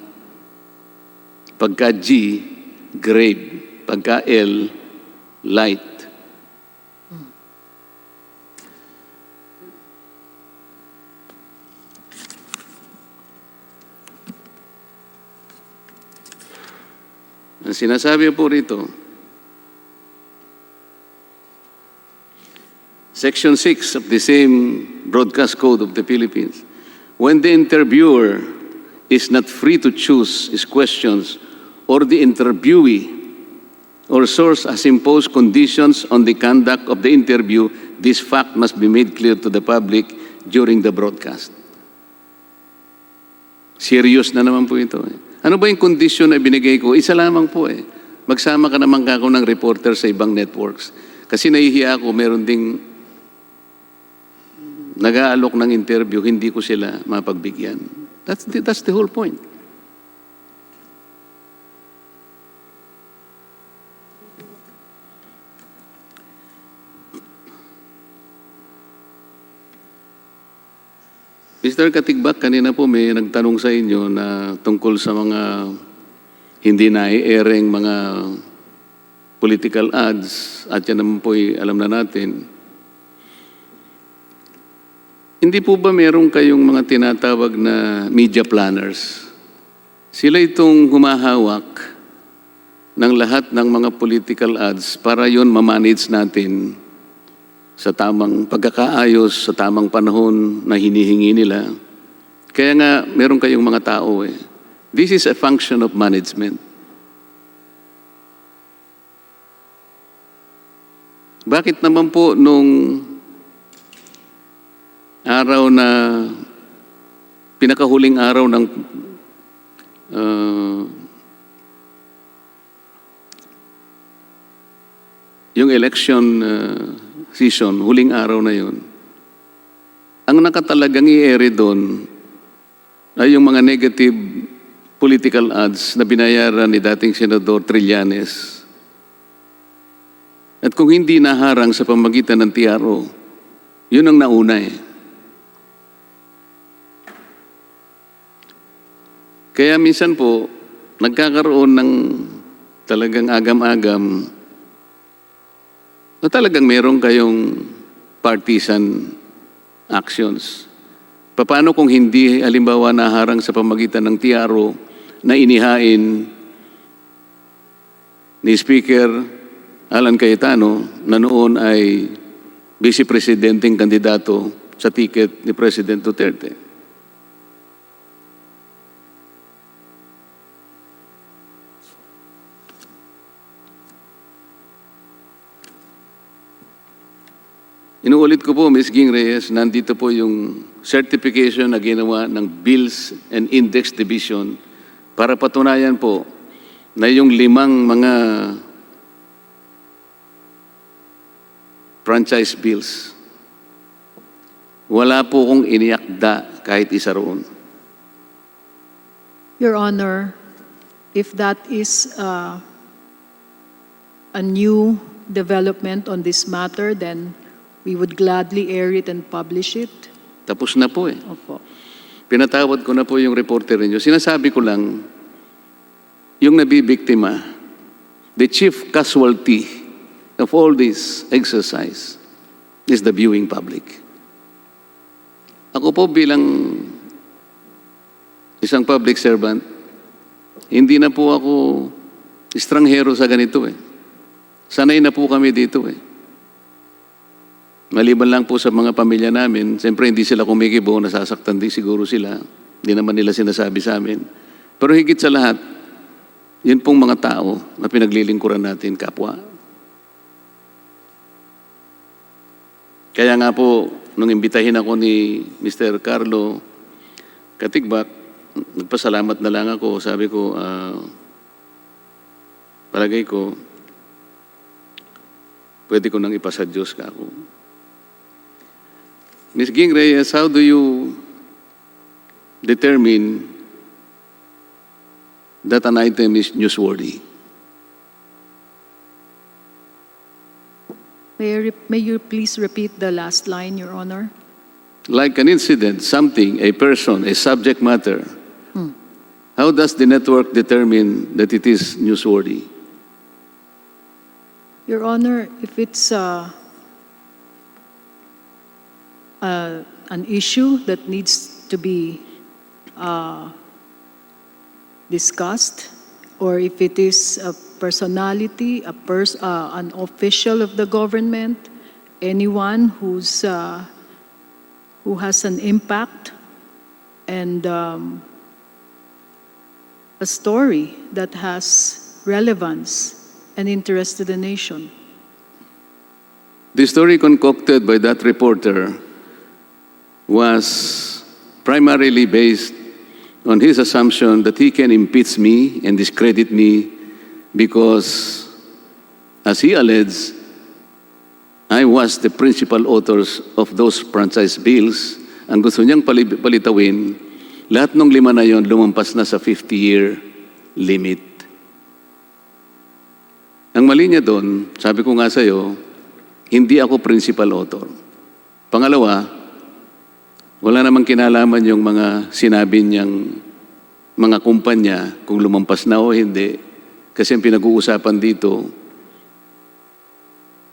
S18: Pagka G, grave. Pagka L, light. Ang sinasabi po rito, Section 6 of the same Broadcast Code of the Philippines, when the interviewer is not free to choose his questions or the interviewee or source has imposed conditions on the conduct of the interview, this fact must be made clear to the public during the broadcast. Serious na naman po ito. Ano ba yung condition na binigay ko? Isa lamang po eh. Magsama ka naman kako ng reporter sa ibang networks. Kasi nahihiya ako, meron ding nag-aalok ng interview, hindi ko sila mapagbigyan. That's the whole point. Mr. Katigbak, kanina po may nagtanong sa inyo na tungkol sa mga hindi nai-airing mga political ads at yan naman po alam na natin. Hindi po ba meron kayong mga tinatawag na media planners? Sila itong humahawak ng lahat ng mga political ads para yon ma-manage natin sa tamang pagkakaayos, sa tamang panahon na hinihingi nila. Kaya nga, meron kayong mga tao eh. This is a function of management. Bakit naman po nung araw na, pinakahuling araw ng yung election season, huling araw na yun, ang nakatalagang i-ere doon ay yung mga negative political ads na binayaran ni dating Senador Trillanes. At kung hindi naharang sa pamagitan ng TRO, yun ang nauna eh. Kaya minsan po, nagkakaroon ng talagang agam-agam na talagang meron kayong partisan actions. Paano kung hindi, halimbawa, naharang sa pamagitan ng TRO na inihain ni Speaker Alan Cayetano na noon ay Vice Presidenteng kandidato sa ticket ni President Duterte? Inuulit ko po, Ms. Ging Reyes, nandito po yung certification na ginawa ng Bills and Index Division para patunayan po na yung 5 mga franchise bills, wala po kong iniakda kahit isa roon.
S9: Your Honor, if that is a new development on this matter, then we would gladly air it and publish it.
S18: Tapos na po eh.
S9: Opo.
S18: Pinatawad ko na po yung reporter ninyo. Sinasabi ko lang, yung nabibiktima, the chief casualty of all this exercise is the viewing public. Ako po bilang isang public servant, hindi na po ako estranghero sa ganito eh. Sanay na po kami dito eh. Maliban lang po sa mga pamilya namin, siyempre hindi sila kumikibo, nasasaktan din siguro sila. Hindi naman nila sinasabi sa amin. Pero higit sa lahat, yun pong mga tao na pinaglilingkuran natin, kapwa. Kaya nga po, nung imbitahin ako ni Mr. Carlo Katigbak, nagpasalamat na lang ako. Sabi ko, palagay ko, pwede ko nang ipasa Diyos ka ako. Ms. Ging Reyes, how do you determine that an item is newsworthy?
S9: May you please repeat the last line, Your Honor?
S18: Like an incident, something, a person, a subject matter. How does the network determine that it is newsworthy?
S9: Your Honor, if it's an issue that needs to be discussed, or if it is a personality, an official of the government, anyone who has an impact and a story that has relevance and interest to the nation.
S18: The story concocted by that reporter was primarily based on his assumption that he can impeach me and discredit me because, as he alleged, I was the principal authors of those franchise bills. Ang gusto niyang palitawin, lahat ng 5 na yon lumampas na sa 50-year limit. Ang mali niya doon, sabi ko nga sa'yo, hindi ako principal author. Pangalawa, wala namang kinalaman yung mga sinabi niyang mga kumpanya kung lumampas na o hindi. Kasi ang pinag-uusapan dito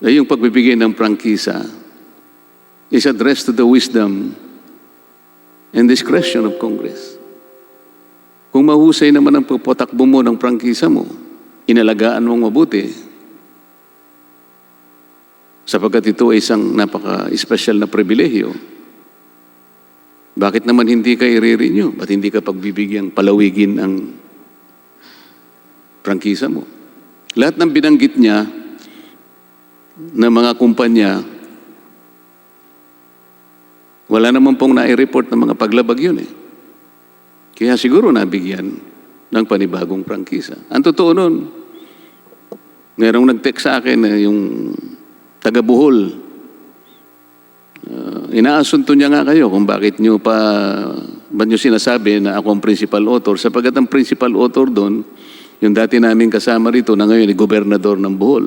S18: ay yung pagbibigay ng prangkisa is addressed to the wisdom and discretion of Congress. Kung mahusay naman ang pagpatakbo mo ng prangkisa mo, inalagaan mong mabuti, sapagkat ito ay isang napaka-special na pribilehyo, bakit naman hindi ka i-renew? Ba't hindi ka pagbibigyang palawigin ang prangkisa mo? Lahat ng binanggit niya na mga kumpanya, wala naman pong nai-report ng mga paglabag yun eh. Kaya siguro nabigyan ng panibagong prangkisa. Ang totoo nun, merong nag-text sa akin na yung taga-Bohol, inaasunto niya nga kayo kung ba't nyo sinasabi na ako ang principal author, sapagkat ang principal author doon, yung dati namin kasama rito na ngayon ay gobernador ng Bohol,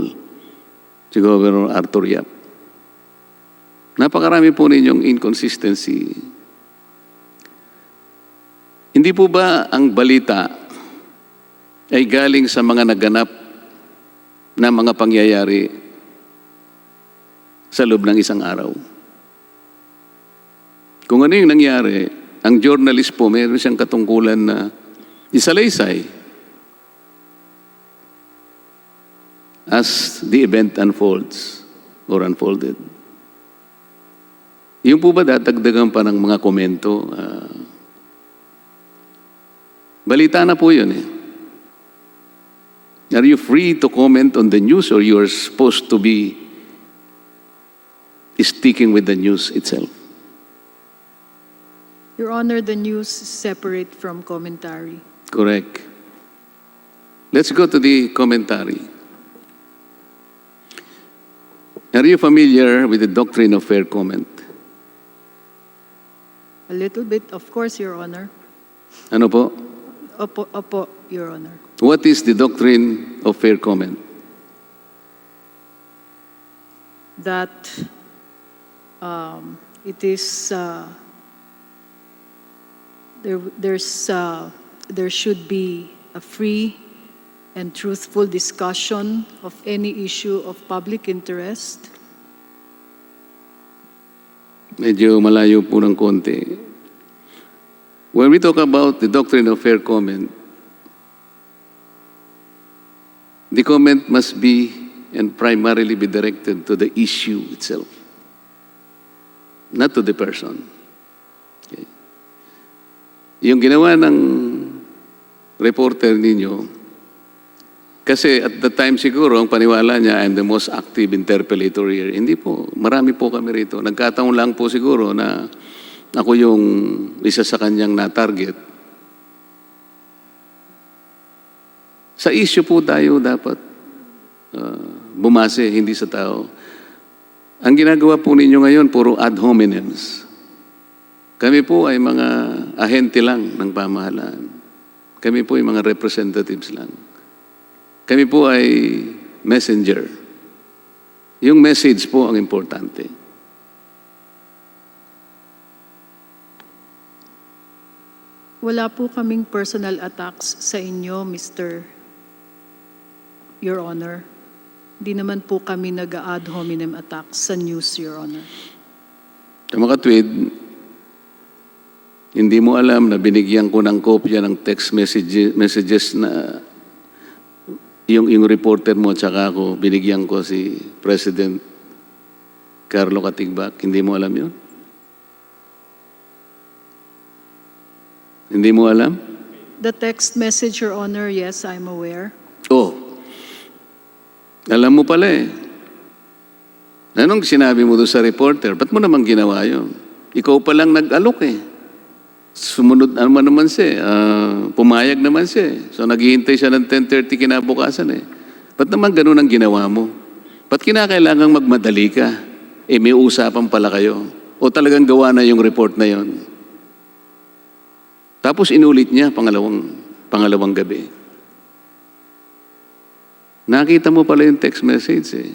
S18: si Governor Arthur Yap. Napakarami po ninyong inconsistency. Hindi po ba ang balita ay galing sa mga naganap na mga pangyayari sa loob ng isang araw? Kung ano yung nangyari, ang journalist po, mayroon siyang katungkulan na isalaysay as the event unfolds or unfolded. Yung po ba dadagdagan pa ng mga komento? Balita na po yun eh. Are you free to comment on the news or you are supposed to be sticking with the news itself?
S9: Your Honor, the news is separate from commentary.
S18: Correct. Let's go to the commentary. Are you familiar with the doctrine of fair comment?
S9: A little bit, of course, Your Honor.
S18: Ano po?
S9: Opo, Your Honor.
S18: What is the doctrine of fair comment?
S9: That it is there should be a free and truthful discussion of any issue of public interest.
S18: Medyo malayo po ng konti. When we talk about the doctrine of fair comment, the comment must be and primarily be directed to the issue itself, not to the person. Okay. Yung ginawa ng reporter ninyo, kasi at the time siguro, ang paniwala niya, I'm the most active interpellator here. Hindi po, marami po kami rito. Nagkataon lang po siguro na ako yung isa sa kanyang na-target. Sa issue po tayo dapat bumase, hindi sa tao. Ang ginagawa po ninyo ngayon, puro ad hominems. Kami po ay mga ahente lang ng pamahalaan. Kami po ay mga representatives lang. Kami po ay messenger. Yung message po ang importante.
S9: Wala po kaming personal attacks sa inyo, Your Honor. Di naman po kami nag-ad hominem attack sa news, Your Honor.
S18: Sa mga tweet, hindi mo alam na binigyan ko ng kopya ng text messages na yung reporter mo at saka ako, binigyan ko si President Carlo Katigbak. Hindi mo alam yun? Hindi mo alam?
S9: The text message, Your Honor, yes, I'm aware.
S18: Oh, alam mo pala eh. Anong sinabi mo doon sa reporter? Ba't mo naman ginawa yun? Ikaw pa lang nag-alok eh. Sumunod naman siya, pumayag naman siya. So naghihintay siya ng 10:30 kinabukasan eh. Ba't naman ganun ang ginawa mo? Ba't kinakailangang magmadali ka? Eh may usapan pala kayo. O talagang gawa na yung report na yon. Tapos inulit niya pangalawang gabi. Nakita mo pala yung text message eh.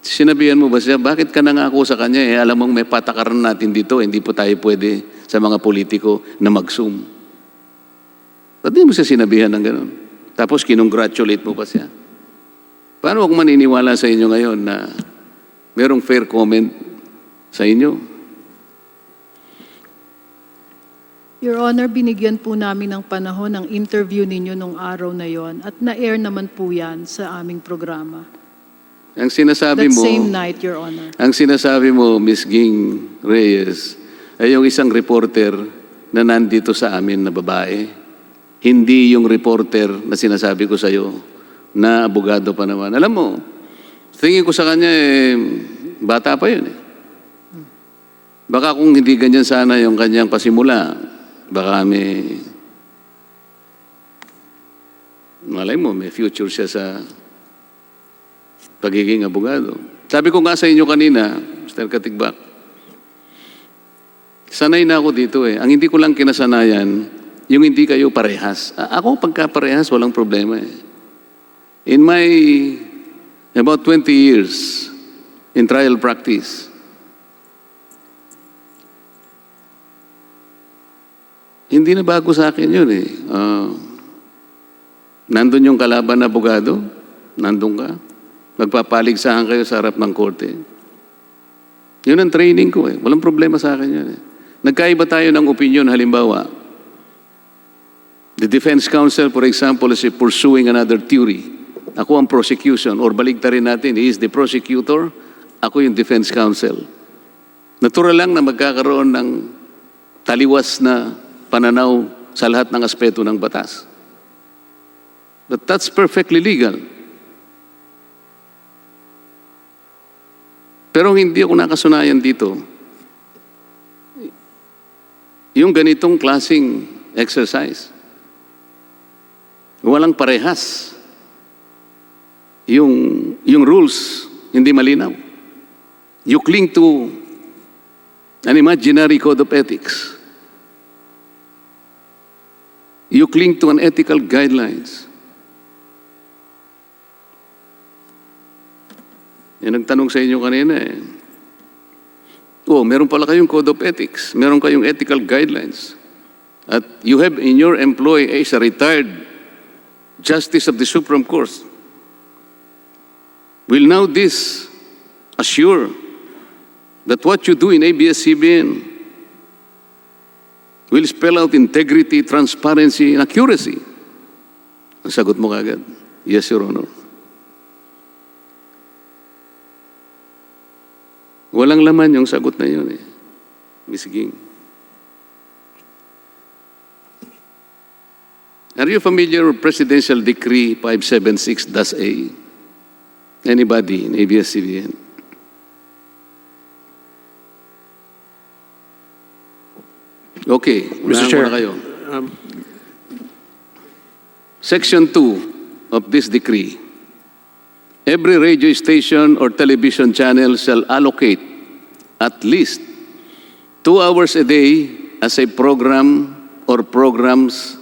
S18: Sinabihan mo ba siya, bakit ka nangako sa kanya eh, alam mong may patakaran natin dito, hindi po tayo pwede sa mga politiko na mag-zoom. Ba't di mo siya sinabihan ng gano'n? Tapos kinongratulate mo pa siya. Paano ako maniniwala sa inyo ngayon na merong fair comment sa inyo?
S9: Your Honor, binigyan po namin ng panahon ng interview ninyo nung araw na yon at na-air naman po yan sa aming programa.
S18: Ang sinasabi
S9: That
S18: mo,
S9: same night, Your Honor.
S18: ang sinasabi mo, Ms. Ging Reyes, ay yung isang reporter na nandito sa amin na babae. Hindi yung reporter na sinasabi ko sa iyo na abogado pa naman. Alam mo, tingin ko sa kanya eh, bata pa yun eh. Baka kung hindi ganyan sana yung kanyang pasimula, baka malay mo, may future siya sa pagiging abogado. Sabi ko nga sa inyo kanina, Mr. Katigbak, sanay na ako dito eh. Ang hindi ko lang kinasanayan, yung hindi kayo parehas. Ako pagka parehas, walang problema eh. In my about 20 years in trial practice, hindi na bago sa akin yun eh. Nandun yung kalaban na abogado, nandun ka. Magpapaligsahan kayo sa harap ng korte. Yun ang training ko eh. Walang problema sa akin yun eh. Nagkaiba tayo ng opinion, halimbawa, the defense counsel, for example, is pursuing another theory. Ako ang prosecution, or baligtarin natin, he is the prosecutor, ako yung defense counsel. Natural lang na magkakaroon ng taliwas na pananaw sa lahat ng aspeto ng batas. But that's perfectly legal. Pero hindi ako nakasunayan dito. Yung ganitong klaseng exercise, walang parehas. Yung rules, hindi malinaw. You cling to an imaginary code of ethics. You cling to an ethical guidelines. Yan ang tanong sa inyo kanina eh. Oh, meron pala kayong code of ethics. Meron kayong ethical guidelines. At you have in your employee as a retired Justice of the Supreme Court. Will now this assure that what you do in ABS-CBN will spell out integrity, transparency, and accuracy? Ang sagot mo kagad, yes, Your Honor. Walang laman yung sagot na yun eh, Ms. Ging. Are you familiar with Presidential Decree 576-A? Anybody in ABS-CBN? Okay,
S10: Mr. Chair,
S18: muna kayo. Section 2 of this decree. Every radio station or television channel shall allocate at least 2 hours a day as a program or programs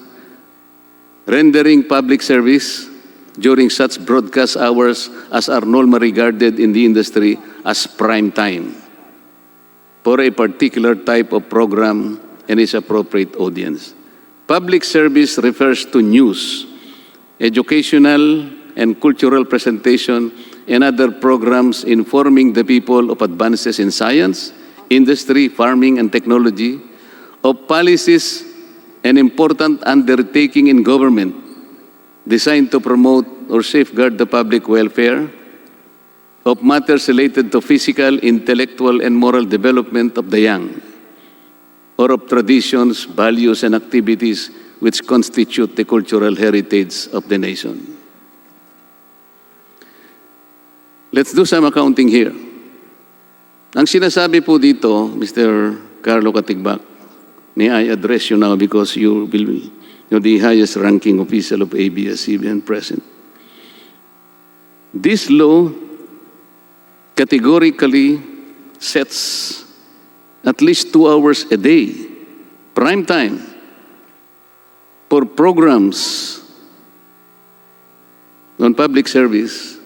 S18: rendering public service during such broadcast hours as are normally regarded in the industry as prime time for a particular type of program and its appropriate audience. Public service refers to news, educational, and cultural presentation, and other programs informing the people of advances in science, industry, farming, and technology, of policies and important undertaking in government designed to promote or safeguard the public welfare, of matters related to physical, intellectual, and moral development of the young, or of traditions, values, and activities which constitute the cultural heritage of the nation. Let's do some accounting here. Ang sinasabi po dito, Mr. Carlo Katigbak, may I address you now because you're the highest ranking official of ABS-CBN present. This law categorically sets at least 2 hours a day, prime time, for programs on public service.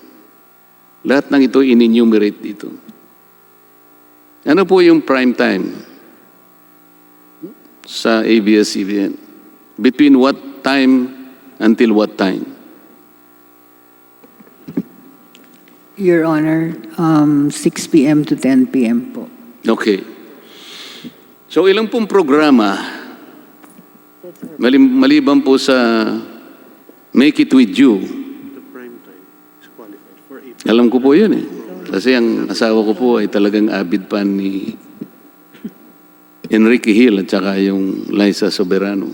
S18: Lahat ng ito in-enumerate dito. Ano po yung prime time sa ABS-CBN? Between what time until what time?
S19: Your Honor, 6 p.m. to 10 p.m. po.
S18: Okay. So ilang pong programa, maliban po sa Make It With You, alam ko po yun eh. Kasi ang asawa ko po ay talagang avid fan ni Enrique Hill at saka yung Liza Soberano.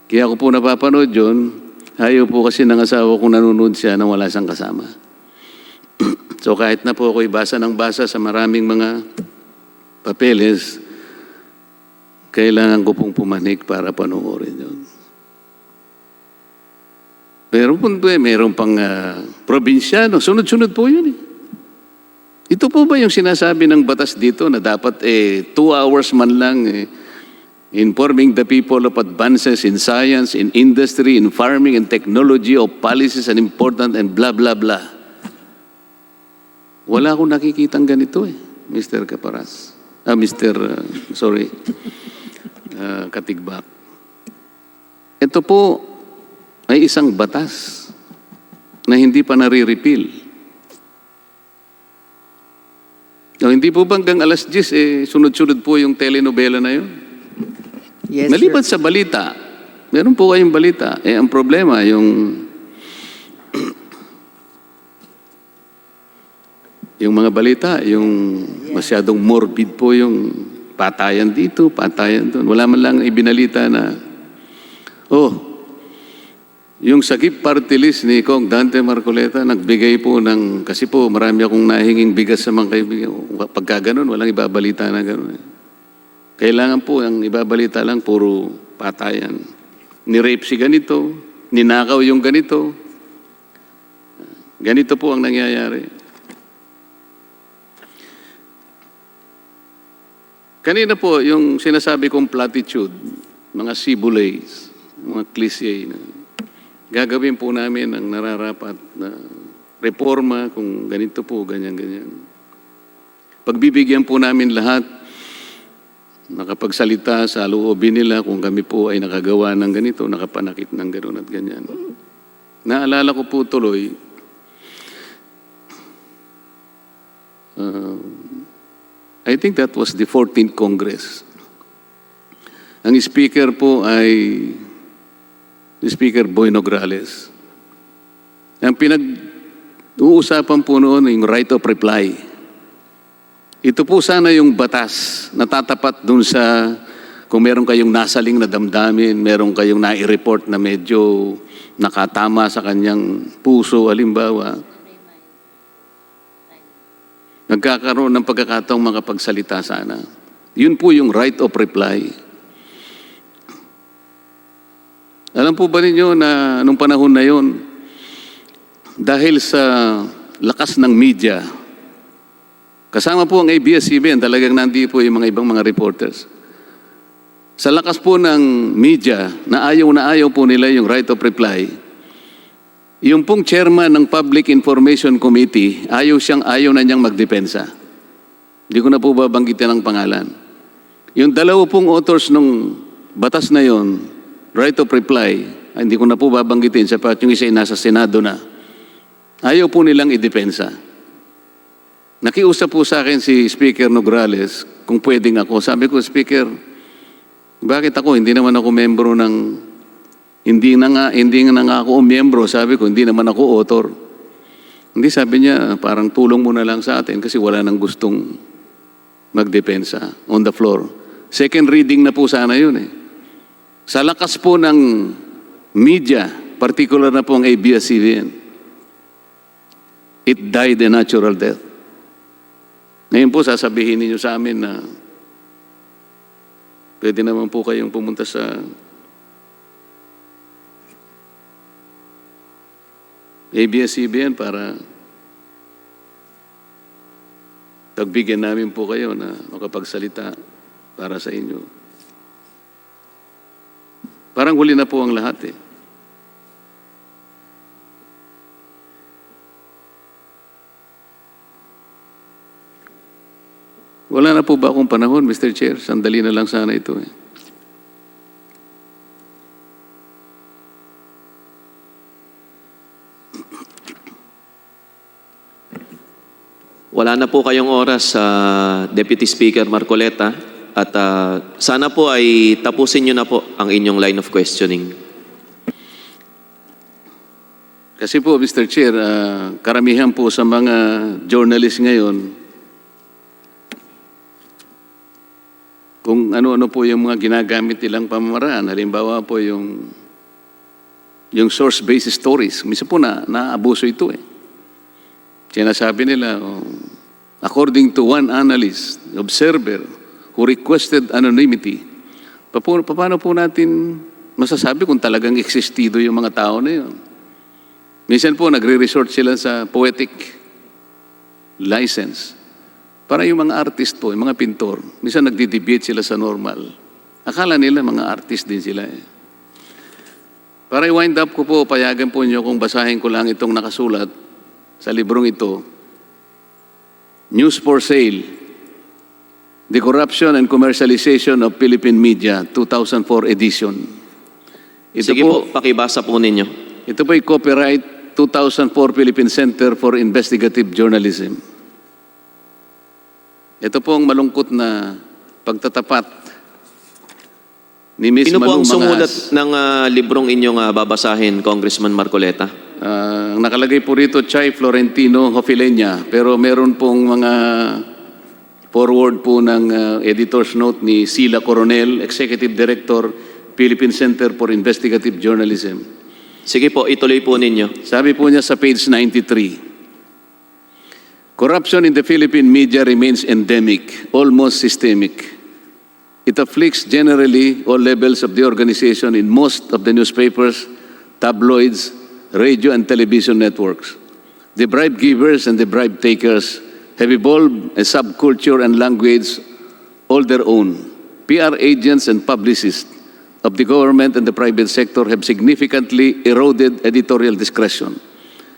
S18: Kaya ako po napapanood yun, ayaw po kasi ng asawa ko nanonood siya nang wala siyang kasama. So kahit na po ako'y basa ng basa sa maraming mga papeles, kailangan ko pong pumanik para panoorin yun. Pero po mayroon pang probinsyano, sunod-sunod po yun eh. Ito po ba yung sinasabi ng batas dito na dapat 2 hours man lang informing the people of advances in science, in industry, in farming, and technology, of policies and important and blah, blah, blah. Wala akong nakikitang ganito eh, Mr. Caparas. Katigbak. Ito po ay isang batas na hindi pa nare-repeal. Hindi po ba hanggang alas 10, sunod-sunod po yung telenovela na yun?
S19: Yes,
S18: Maliban sa balita, meron po kayong balita. Ang problema, yung mga balita, yung masyadong morbid po yung patayan dito, patayan doon. Wala man lang ibinalita na, yung Sagip Party List ni Kong Dante Marcoleta, nagbigay po ng, kasi po marami akong nahinging bigas sa mga kaibigan. Pagka ganun, walang ibabalita na ganun. Kailangan po, ang ibabalita lang, puro patayan. Ni-rape si ganito, ninakaw yung ganito. Ganito po ang nangyayari. Kanina po, yung sinasabi kong platitude, mga sibulays, mga cliche na gagawin po namin ang nararapat na reforma kung ganito po, ganyan-ganyan. Pagbibigyan po namin lahat nakapagsalita sa loobin nila kung kami po ay nakagawa ng ganito, nakapanakit ng gano'n at ganyan. Naalala ko po tuloy, I think that was the 14th Congress. Ang speaker po ay Speaker Boy Nograles. Ang pinag-uusapan po noon yung right of reply. Ito po sana yung batas na tatapat dun sa kung meron kayong nasaling na damdamin, meron kayong nai-report na medyo nakatama sa kanyang puso, halimbawa, nagkakaroon ng pagkakataong makapagsalita sana. Yun po yung right of reply. Alam po ba ninyo na nung panahon na yun, dahil sa lakas ng media, kasama po ang ABS-CBN, talagang nandito po yung mga ibang mga reporters. Sa lakas po ng media, na ayaw po nila yung right of reply, yung pong chairman ng Public Information Committee, ayaw na niyang magdepensa. Hindi ko na po babanggitin ang pangalan. Yung dalawa pong authors ng batas na yon, right of reply, hindi ko na po babanggitin sapat yung isa ay nasa Senado na. Ayaw po nilang idepensa. Nakiusap po sa akin si Speaker Nograles kung pwedeng ako. Sabi ko, Speaker, bakit ako? Hindi naman ako membro ng... Hindi na nga ako miyembro. Sabi ko, hindi naman ako author. Hindi, sabi niya, parang tulong mo na lang sa atin kasi wala nang gustong magdepensa on the floor. Second reading na po sana yun eh. Sa lakas po ng media, particular na po ang ABS-CBN, it died a natural death. Ngayon po, sasabihin niyo sa amin na pwede naman po kayong pumunta sa ABS-CBN para pagbigyan namin po kayo na makapagsalita para sa inyo. Parang huli na po ang lahat eh. Wala na po ba akong panahon, Mr. Chair? Sandali na lang sana ito eh.
S3: Wala na po kayong oras, Deputy Speaker Marcoleta, at sana po ay tapusin nyo na po ang inyong line of questioning.
S18: Kasi po, Mr. Chair, karamihan po sa mga journalist ngayon, kung ano-ano po yung mga ginagamit nilang pamamaraan, halimbawa po yung source-based stories, minsan po naabuso ito eh. Sinasabi nila, according to one analyst, observer, who requested anonymity, paano po natin masasabi kung talagang existido yung mga tao na yun? Minsan po, nagre-resort sila sa poetic license. Para yung mga artist po, yung mga pintor, minsan nagdi-debate sila sa normal. Akala nila mga artist din sila eh. Para i-wind up ko po, payagan po niyo kung basahin ko lang itong nakasulat sa librong ito, News for Sale, The Corruption and Commercialization of Philippine Media, 2004 edition.
S3: Sige po, pakibasa po ninyo.
S18: Ito po ay copyright 2004 Philippine Center for Investigative Journalism. Ito po ang malungkot na pagtatapat ni Ms.
S3: Sino po
S18: Malu
S3: ang sumulat
S18: Mangas.
S3: ng librong inyong babasahin, Congressman Marcoleta?
S18: Ang nakalagay po rito, Chay Florentino Hofilenya, pero meron pong mga forward po ng editor's note ni Sila Coronel, Executive Director, Philippine Center for Investigative Journalism.
S3: Sige po, ituloy po ninyo.
S18: Sabi po niya sa page 93, corruption in the Philippine media remains endemic, almost systemic. It afflicts generally all levels of the organization in most of the newspapers, tabloids, radio and television networks. The bribe givers and the bribe takers have evolved a subculture and language all their own. PR agents and publicists of the government and the private sector have significantly eroded editorial discretion.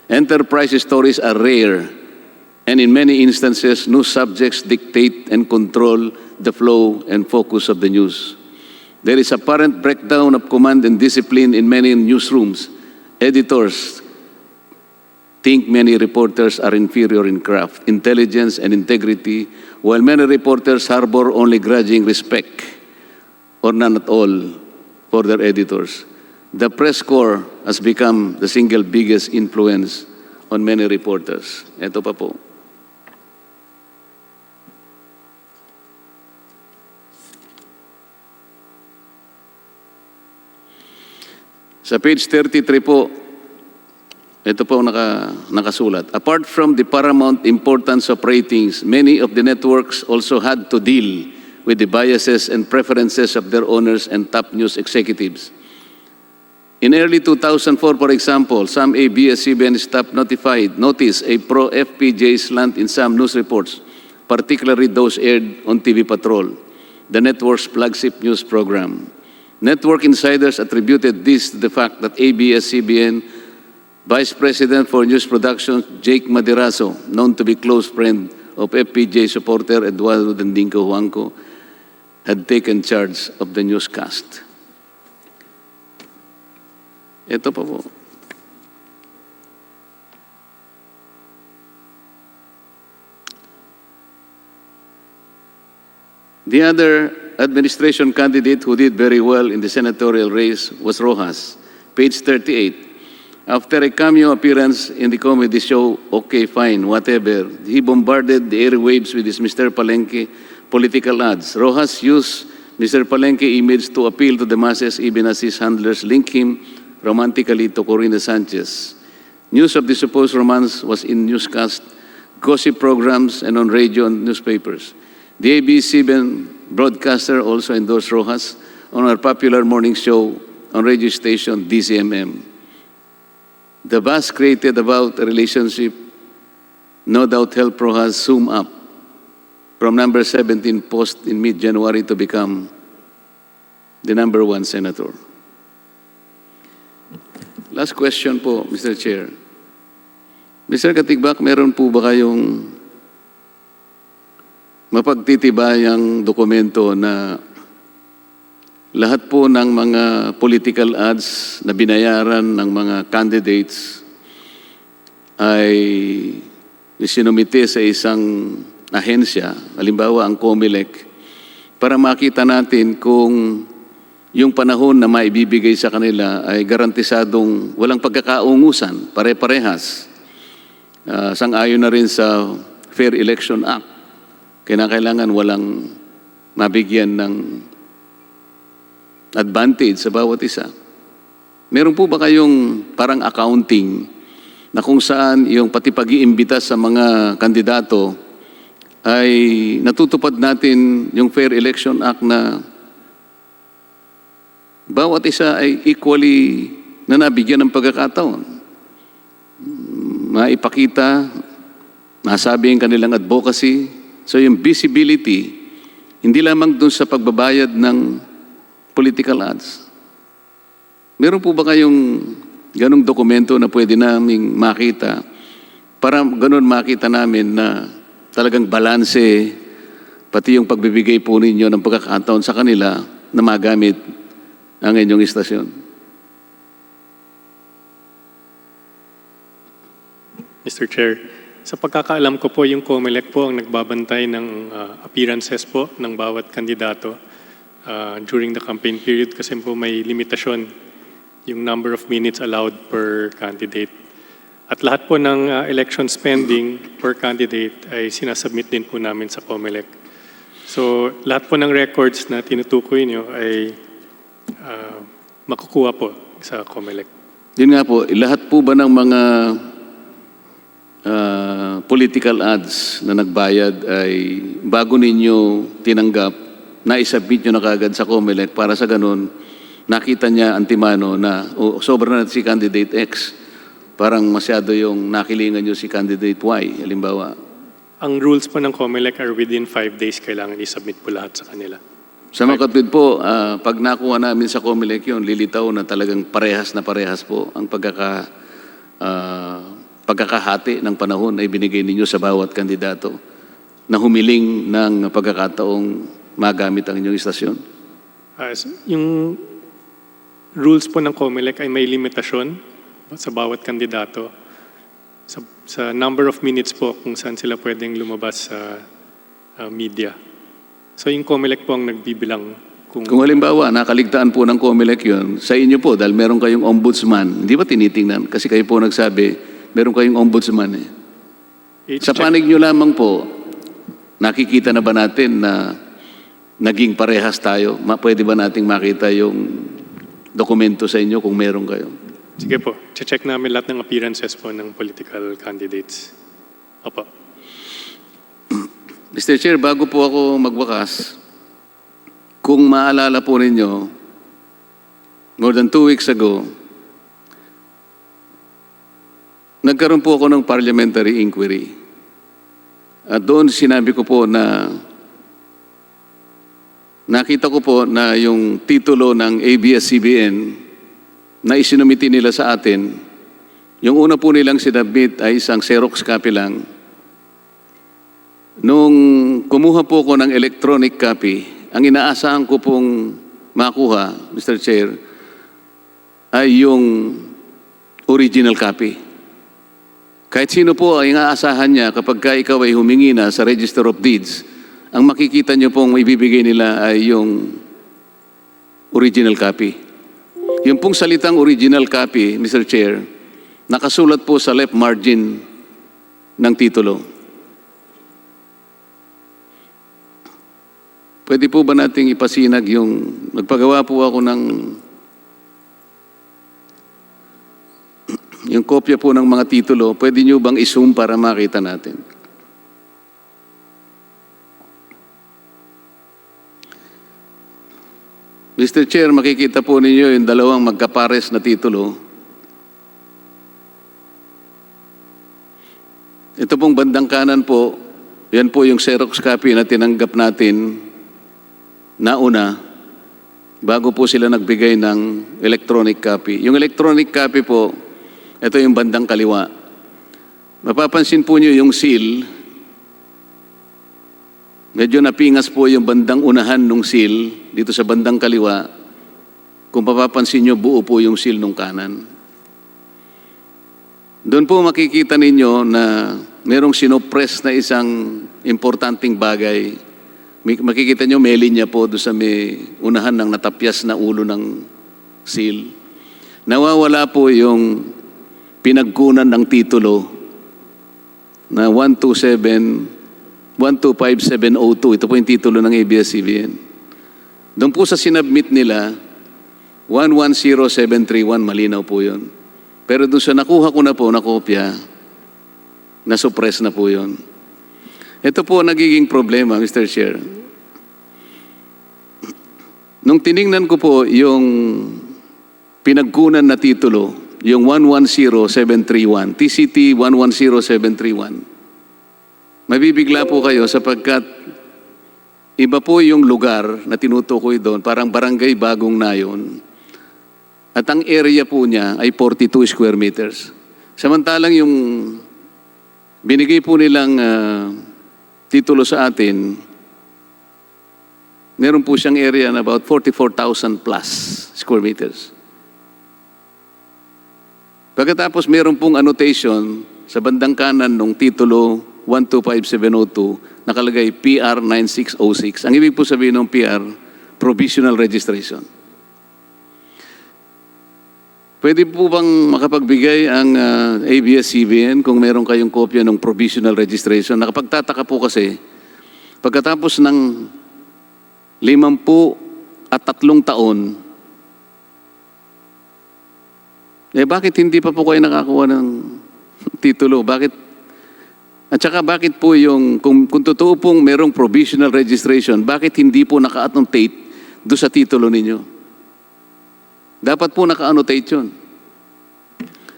S18: Enterprise stories are rare, and in many instances, news subjects dictate and control the flow and focus of the news. There is apparent breakdown of command and discipline in many newsrooms. Editors think many reporters are inferior in craft, intelligence, and integrity, while many reporters harbor only grudging respect, or none at all, for their editors. The press corps has become the single biggest influence on many reporters. Ito pa po. Sa page 33 po, ito po nakasulat. Apart from the paramount importance of ratings, many of the networks also had to deal with the biases and preferences of their owners and top news executives. In early 2004, for example, some ABS-CBN staff noticed a pro-FPJ slant in some news reports, particularly those aired on TV Patrol, the network's flagship news program. Network insiders attributed this to the fact that ABS-CBN Vice President for News Production Jake Maderazo, known to be close friend of FPJ supporter Eduardo Dandinko Huangco, had taken charge of the newscast. Ito pa po. The other administration candidate who did very well in the senatorial race was Rojas, page 38. After a cameo appearance in the comedy show, Okay Fine, Whatever, he bombarded the airwaves with his Mr. Palenque political ads. Rojas used Mr. Palenque image to appeal to the masses even as his handlers link him romantically to Corina Sanchez. News of the supposed romance was in newscast, gossip programs, and on radio and newspapers. The ABS-CBN broadcaster also endorsed Rojas on our popular morning show on radio station DCMM. The buzz created about a relationship no doubt helped Rojas zoom up from number 17 post in mid-January to become the number 1 senator. Last question po, Mr. Chair. Mr. Katigbak, meron po ba kayong mapagtitibayang dokumento na lahat po ng mga political ads na binayaran ng mga candidates ay sinumite sa isang ahensya, halimbawa ang COMELEC, para makita natin kung yung panahon na maibibigay sa kanila ay garantisadong walang pagkakaungusan, pare-parehas. Sang-ayon na rin sa Fair Election Act. Kailangan walang mabigyan ng advantage sa bawat isa. Meron po ba kayong parang accounting na kung saan yung pati pag-iimbita sa mga kandidato ay natutupad natin yung Fair Election Act na bawat isa ay equally na nabigyan ng pagkakataon. Maipakita, masabi ang kanilang advocacy. So yung visibility, hindi lamang dun sa pagbabayad ng political ads. Meron po ba kayong ganong dokumento na pwede naming makita para ganon makita namin na talagang balanse pati yung pagbibigay po ninyo ng pagkakataon sa kanila na magamit ang inyong istasyon?
S13: Mr. Chair, sa pagkakaalam ko po, yung COMELEC po ang nagbabantay ng appearances po ng bawat kandidato during the campaign period kasi po may limitasyon yung number of minutes allowed per candidate. At lahat po ng election spending per candidate ay sinasubmit din po namin sa COMELEC. So lahat po ng records na tinutukoy nyo ay makukuha po sa COMELEC.
S18: Yun nga po, lahat po ba ng mga political ads na nagbayad ay bago ninyo tinanggap, na-submit nyo na kagad sa COMELEC para sa ganun, nakita niya antimano na sobra na si candidate X, parang masyado yung nakilingan nyo si candidate Y, halimbawa.
S13: Ang rules po ng COMELEC are within 5 days kailangan i-submit po lahat sa kanila.
S18: Sa mga kapatid po, pag nakuha namin sa COMELEC yun, lilitaw na talagang parehas po ang pagkakahati ng panahon na ibinigay ninyo sa bawat kandidato na humiling ng pagkakataong magamit ang inyong istasyon?
S13: Yung rules po ng COMELEC ay may limitasyon sa bawat kandidato. Sa number of minutes po kung saan sila pwedeng lumabas sa media. So yung COMELEC po ang nagbibilang. Kung
S18: halimbawa, nakaligtaan po ng COMELEC yun, sa inyo po, dahil meron kayong ombudsman, hindi ba tinitingnan? Kasi kayo po nagsabi, meron kayong ombudsman eh. Sa panig nyo lamang po, nakikita na ba natin na naging parehas tayo? Pwede ba nating makita yung dokumento sa inyo kung meron kayo?
S13: Sige po, check namin lahat ng appearances po ng political candidates. Opo.
S18: Mr. Chair, bago po ako magwakas, kung maalala po ninyo, more than 2 weeks ago, nagkaroon po ako ng parliamentary inquiry. At doon sinabi ko po na nakita ko po na yung titulo ng ABS-CBN na isinumiti nila sa atin, yung una po nilang sinabit ay isang Xerox copy lang. Nung kumuha po ko ng electronic copy, ang inaasahan ko pong makuha, Mr. Chair, ay yung original copy. Kahit sino po ay inaasahan niya kapag ikaw ay humingi na sa Register of Deeds, ang makikita nyo pong ibibigay nila ay yung original copy. Yung pong salitang original copy, Mr. Chair, nakasulat po sa left margin ng titulo. Pwede po ba nating ipasinag yung, nagpagawa po ako ng, yung kopya po ng mga titulo, pwede nyo bang i-zoom para makita natin? Mr. Chair, makikita po ninyo yung dalawang magkapares na titulo. Ito pong bandang kanan po, yan po yung Xerox copy na tinanggap natin nauna bago po sila nagbigay ng electronic copy. Yung electronic copy po, ito yung bandang kaliwa. Mapapansin po nyo yung seal. Medyo napingas po yung bandang unahan ng seal dito sa bandang kaliwa. Kung mapapansin nyo, buo po yung seal nung kanan. Doon po makikita ninyo na merong sinopress na isang importanteng bagay. Makikita nyo, may linya po doon sa may unahan ng natapyas na ulo ng seal. Nawawala po yung pinagkunan ng titulo na 125702. Ito po yung titulo ng ABS-CBN. Doon po sa sinubmit nila, 110731, malinaw po yun. Pero doon sa nakuha ko na po na kopya, nasuppress na po yun. Ito po nagiging problema, Mr. Chair. Nung tiningnan ko po yung pinagkunan na titulo, yung 110731, TCT 110731, mabibigla po kayo sapagkat iba po yung lugar na tinutukoy doon, parang barangay Bagong Nayon. At ang area po niya ay 42 square meters. Samantalang yung binigay po nilang titulo sa atin, meron po siyang area na about 44,000 plus square meters. Pagkatapos meron pong annotation sa bandang kanan ng titulo 125702, nakalagay PR 9606. Ang ibig po sabihin ng PR, provisional registration. Pwede po bang makapagbigay ang ABS-CBN kung meron kayong kopya ng provisional registration? Nakapagtataka po kasi, pagkatapos ng 53 taon, bakit hindi pa po kayo nakakuha ng titulo? Bakit? At saka bakit po yung, kung totoo pong merong provisional registration, bakit hindi po naka-annotate doon sa titulo ninyo? Dapat po naka-annotate yun.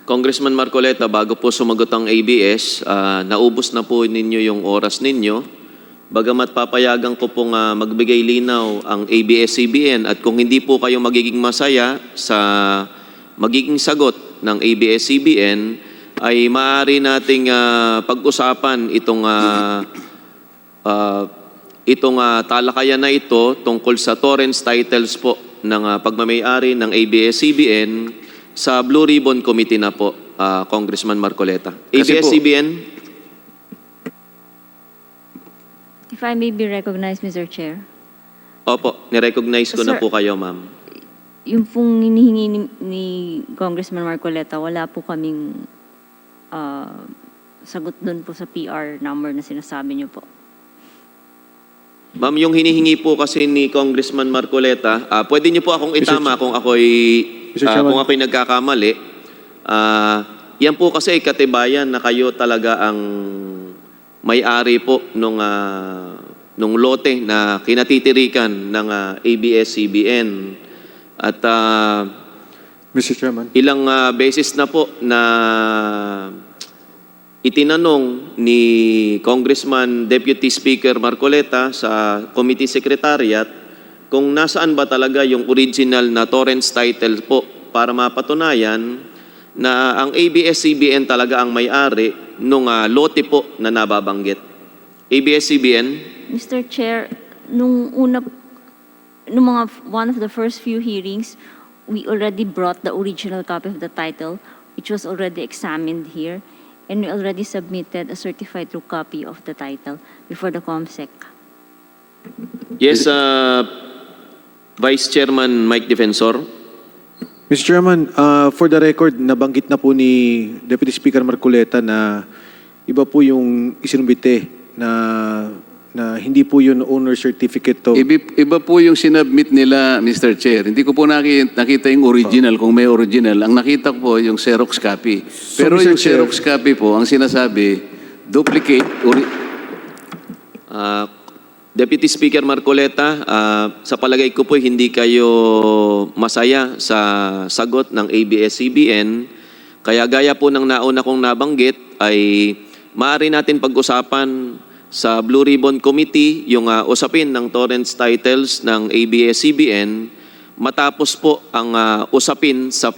S3: Congressman Marcoleta, bago po sumagot ang ABS, naubos na po ninyo yung oras ninyo. Bagamat papayagan ko pong magbigay linaw ang ABS-CBN at kung hindi po kayo magiging masaya sa magiging sagot ng ABS-CBN, ay maaari nating pag-usapan itong talakayan na ito tungkol sa torrents titles po ng pagmamayari ng ABS-CBN sa Blue Ribbon Committee na po, Congressman Marcoleta. ABS-CBN?
S20: If I may be recognized, Mr. Chair.
S3: Opo, nirecognize ko na po kayo, ma'am.
S20: Yung pong hinihingi ni Congressman Marcoleta, wala po kaming sagot doon po sa PR number na sinasabi niyo po.
S3: Ma'am, yung hinihingi po kasi ni Congressman Marcoleta, pwede niyo po akong itama kung ako'y nagkakamali. Yan po kasi katibayan na kayo talaga ang may-ari po nung lote na kinatitirikan ng ABS-CBN. At
S7: Mr. Chairman.
S3: Ilang beses na po na itinanong ni Congressman Deputy Speaker Marcoleta sa Committee Secretariat kung nasaan ba talaga yung original na torrents title po para mapatunayan na ang ABS-CBN talaga ang may-ari nung lote po na nababanggit. ABS-CBN?
S20: Mr. Chair, nung one of the first few hearings, we already brought the original copy of the title, which was already examined here. And we already submitted a certified true copy of the title before the COMSEC.
S3: Yes, Vice Chairman Mike Defensor.
S7: Mr. Chairman, for the record, nabanggit na po ni Deputy Speaker Marcoleta na iba po yung isinumbite na hindi po yun owner certificate to.
S18: Iba po yung sinubmit nila, Mr. Chair. Hindi ko po nakita yung original, kung may original. Ang nakita ko po yung Xerox copy. Pero
S7: Mr.
S18: yung
S7: Chair,
S18: Xerox copy po, ang sinasabi, duplicate,
S3: Deputy Speaker Marcoleta, sa palagay ko po hindi kayo masaya sa sagot ng ABS-CBN. Kaya gaya po ng nauna kong nabanggit ay maaari natin pag-usapan sa Blue Ribbon Committee yung usapin ng torrents titles ng ABS-CBN matapos po ang usapin sa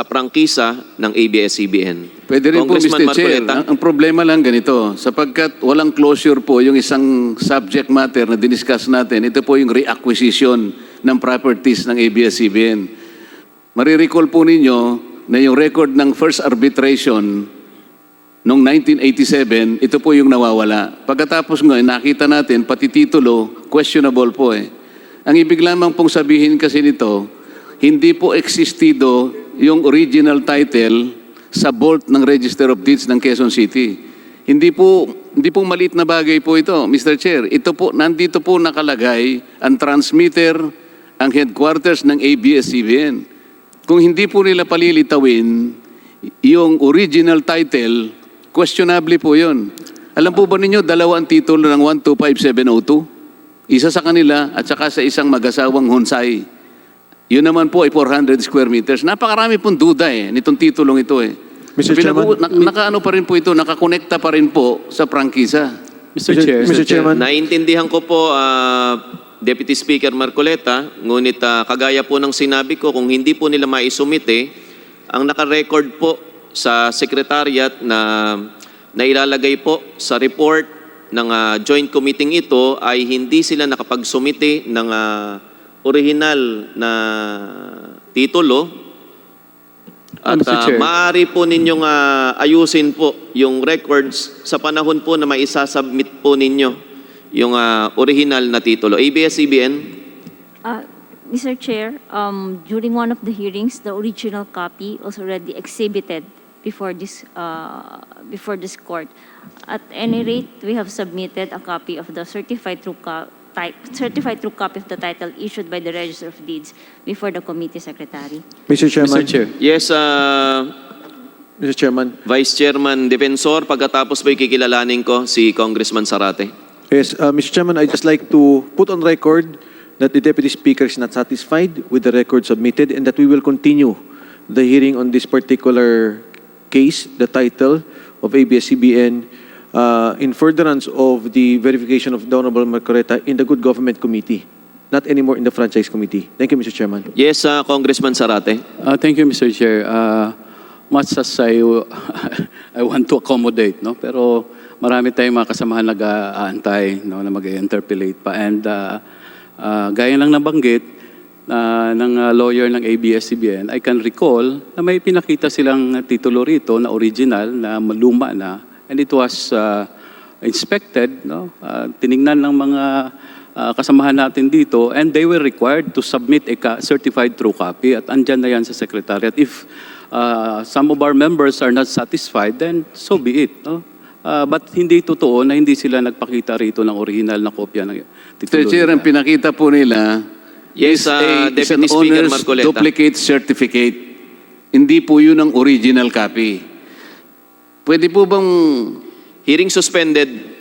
S3: prangkisa ng ABS-CBN.
S18: Pwede rin po,
S3: Congressman
S18: Mr. Chair.
S3: Marcoleta.
S18: Ang problema lang ganito, sapagkat walang closure po yung isang subject matter na diniscuss natin, ito po yung reacquisition ng properties ng ABS-CBN. Marirecall po ninyo na yung record ng first arbitration noong 1987, ito po yung nawawala. Pagkatapos nga, nakita natin, pati titulo, questionable po eh. Ang ibig lamang pong sabihin kasi nito, hindi po existido yung original title sa vault ng Register of Deeds ng Quezon City. Hindi po maliit na bagay po ito, Mr. Chair. Ito po, nandito po nakalagay ang transmitter, ang headquarters ng ABS-CBN. Kung hindi po nila palilitawin yung original title, questionable po yun. Alam po ba ninyo, dalawa ang titulo ng 125702? Isa sa kanila at saka sa isang mag-asawang Honsay. Yun naman po ay 400 square meters. Napakarami pong duda nitong titulong ito eh.
S7: Mr. Chairman,
S18: nakaano pa rin po ito, nakakonekta pa rin po sa prangkisa.
S7: Mr. Chairman.
S3: Naiintindihan ko po, Deputy Speaker Marcoleta, ngunit kagaya po ng sinabi ko, kung hindi po nila maisumite, ang nakarecord po sa Secretariat na ilalagay po sa report ng joint committee ito ay hindi sila nakapagsumite ng original na titulo. At maaari po ninyong ayusin po yung records sa panahon po na maisasubmit po ninyo yung original na titulo. ABS-CBN?
S20: Mr. Chair, during one of the hearings, the original copy was already exhibited before this court. At any rate, we have submitted a copy of the certified true copy of the title issued by the Register of Deeds before the committee secretary.
S7: Mr. Chairman.
S3: Yes,
S7: Mr. Chairman.
S3: Vice Chairman Defensor, pagkatapos po'y kikilalanin ko si Congressman Zarate.
S7: Yes, Mr. Chairman, I'd just like to put on record that the Deputy Speaker is not satisfied with the record submitted and that we will continue the hearing on this particular case, the title of ABS-CBN, in furtherance of the verification of the Honorable Marcoleta in the Good Government Committee, not anymore in the Franchise Committee. Thank you, Mr. Chairman.
S3: Yes, Congressman Zarate.
S12: Thank you, Mr. Chair. Much as I want to accommodate, no? Pero marami tayong mga kasamahan nag-aantay, no, na mag-interpolate pa. And gaya lang nabanggit, ng lawyer ng ABS-CBN, I can recall na may pinakita silang titulo rito na original, na maluma na, and it was inspected, no? Tiningnan ng mga kasamahan natin dito, and they were required to submit a certified true copy, at andyan na yan sa Secretariat. If some of our members are not satisfied, then so be it, no? But hindi totoo na hindi sila nagpakita rito ng original na kopya ng titulo.
S18: Mr. Chair, ang pinakita po nila,
S3: yes, Deputy Speaker Marcoleta.
S18: Duplicate certificate. Hindi po yun ang original copy. Pwede po bang
S3: hearing suspended?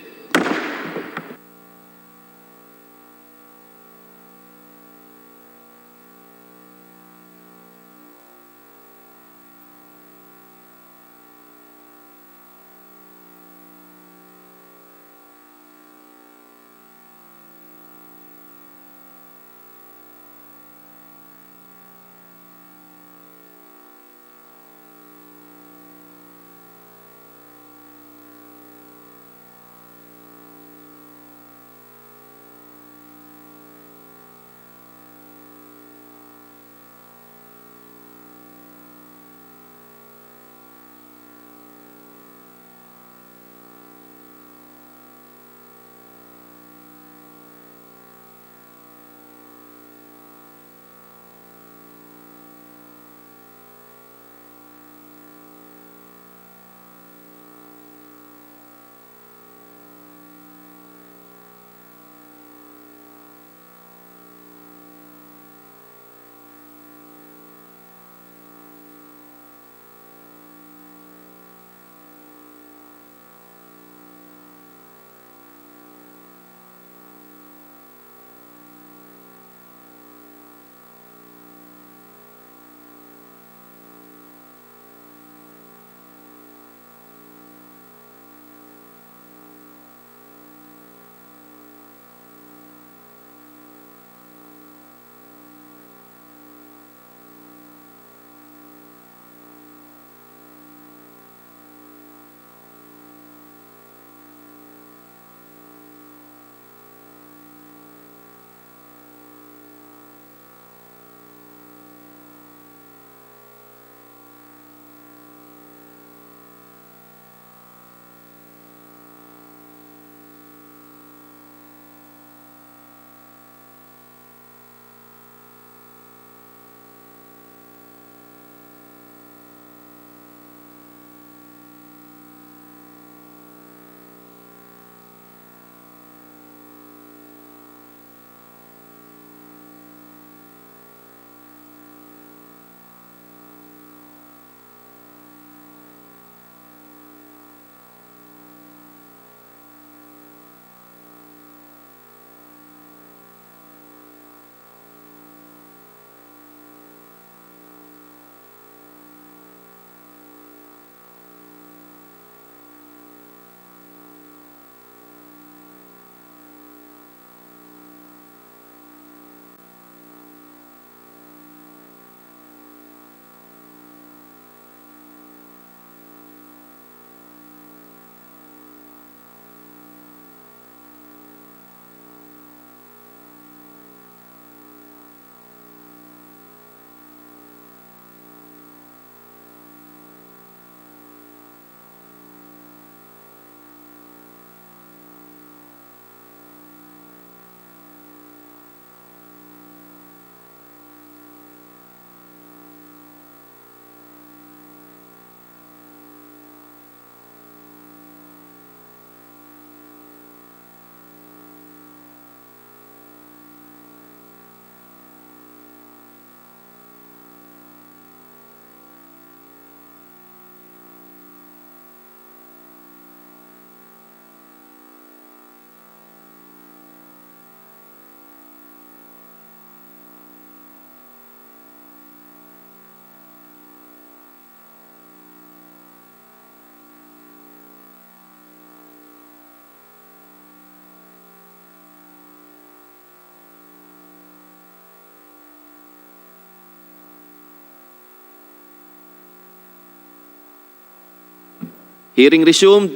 S3: Hearing resumed.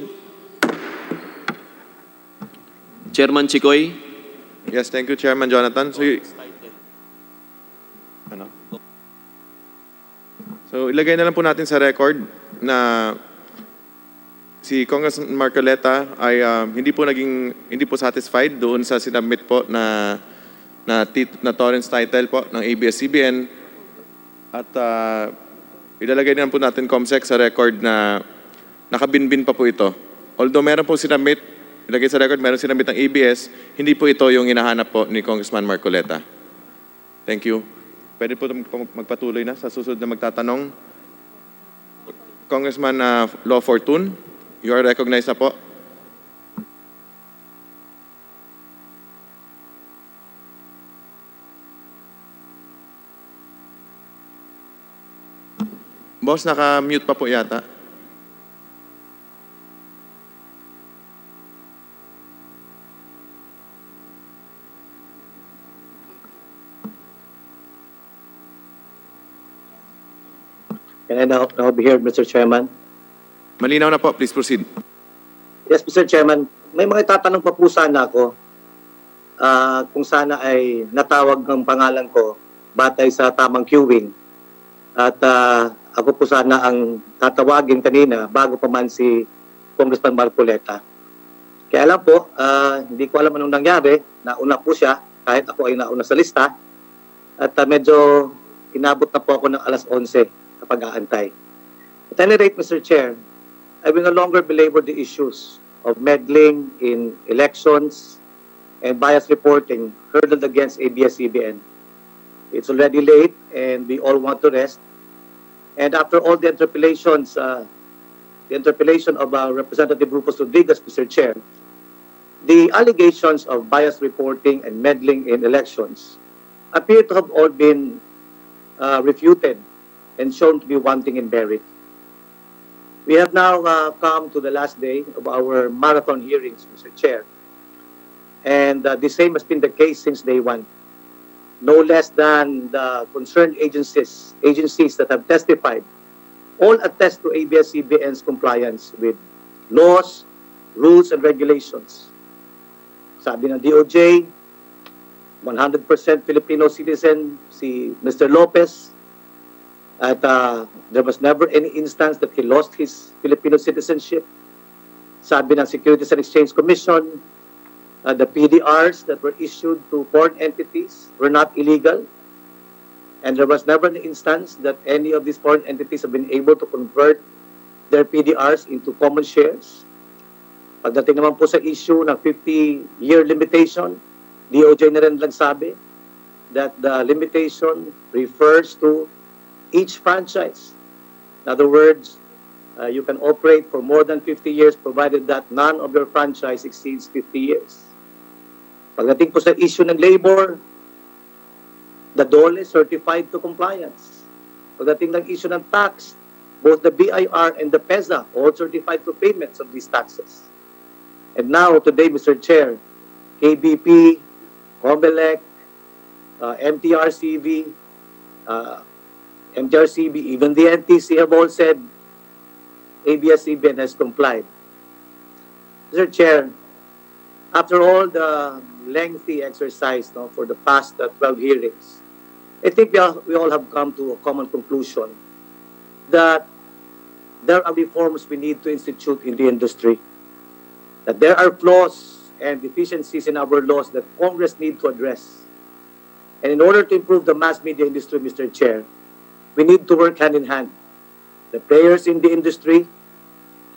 S3: Chairman Chikoy.
S7: Yes, thank you, Chairman Jonathan. So ilagay na lang po natin sa record na si Congressman Marcoleta ay hindi po satisfied doon sa sinabmit po na torrents title po ng ABS-CBN at ilalagay na lang po natin COMSEC sa record na nakabinbin pa po ito. Although meron po sinabmit, ilagay sa record, meron sinabmit ng ABS, hindi po ito yung hinahanap po ni Congressman Marcoleta. Thank you. Pwede po magpatuloy na sa susunod na magtatanong. Congressman Law Fortune, you are recognized na po. Boss, naka-mute pa po yata.
S15: Can I now be heard, Mr. Chairman?
S7: Malinaw na po, please proceed.
S15: Yes, Mr. Chairman. May mga itatanong pa po sana ako kung sana ay natawag ng pangalan ko batay sa tamang queuing. At ako po sana ang tatawagin kanina bago pa man si Congressman Marcoleta. Kaya lang po, hindi ko alam anong nangyari. Nauna po siya, kahit ako ay nauna sa lista. At medyo inabot na po ako ng alas 11 sa pag-aantay. At any rate, Mr. Chair, I will no longer belabor the issues of meddling in elections and bias reporting hurled against ABS-CBN. It's already late and we all want to rest. And after all the interpellations, the interpellation of Representative Rufus Rodriguez, Mr. Chair, the allegations of bias reporting and meddling in elections appear to have all been refuted and shown to be wanting in merit. We have now come to the last day of our marathon hearings, Mr. Chair. And the same has been the case since day one. No less than the concerned agencies that have testified all attest to ABS-CBN's compliance with laws, rules, and regulations. Sabi ng DOJ, 100% Filipino citizen si Mr. Lopez. At there was never any instance that he lost his Filipino citizenship. Sabi ng Securities and Exchange Commission, the PDRs that were issued to foreign entities were not illegal. And there was never an instance that any of these foreign entities have been able to convert their PDRs into common shares. Pagdating naman po sa issue ng 50-year limitation, DOJ na rin nagsabi that the limitation refers to each franchise. In other words, you can operate for more than 50 years provided that none of your franchise exceeds 50 years. Pagdating po sa issue ng labor, the DOLE is certified to compliance. Pagdating ng issue ng tax, both the BIR and the PEZA all certified to payments of these taxes. And now, today, Mr. Chair, KBP, COMELEC, MTRCB, even the NTC have all said ABS-CBN has complied. Mr. Chair, after all the lengthy exercise for the past 12 hearings, I think we all have come to a common conclusion that there are reforms we need to institute in the industry, that there are flaws and deficiencies in our laws that Congress need to address. And in order to improve the mass media industry, Mr. Chair, we need to work hand in hand. The players in the industry,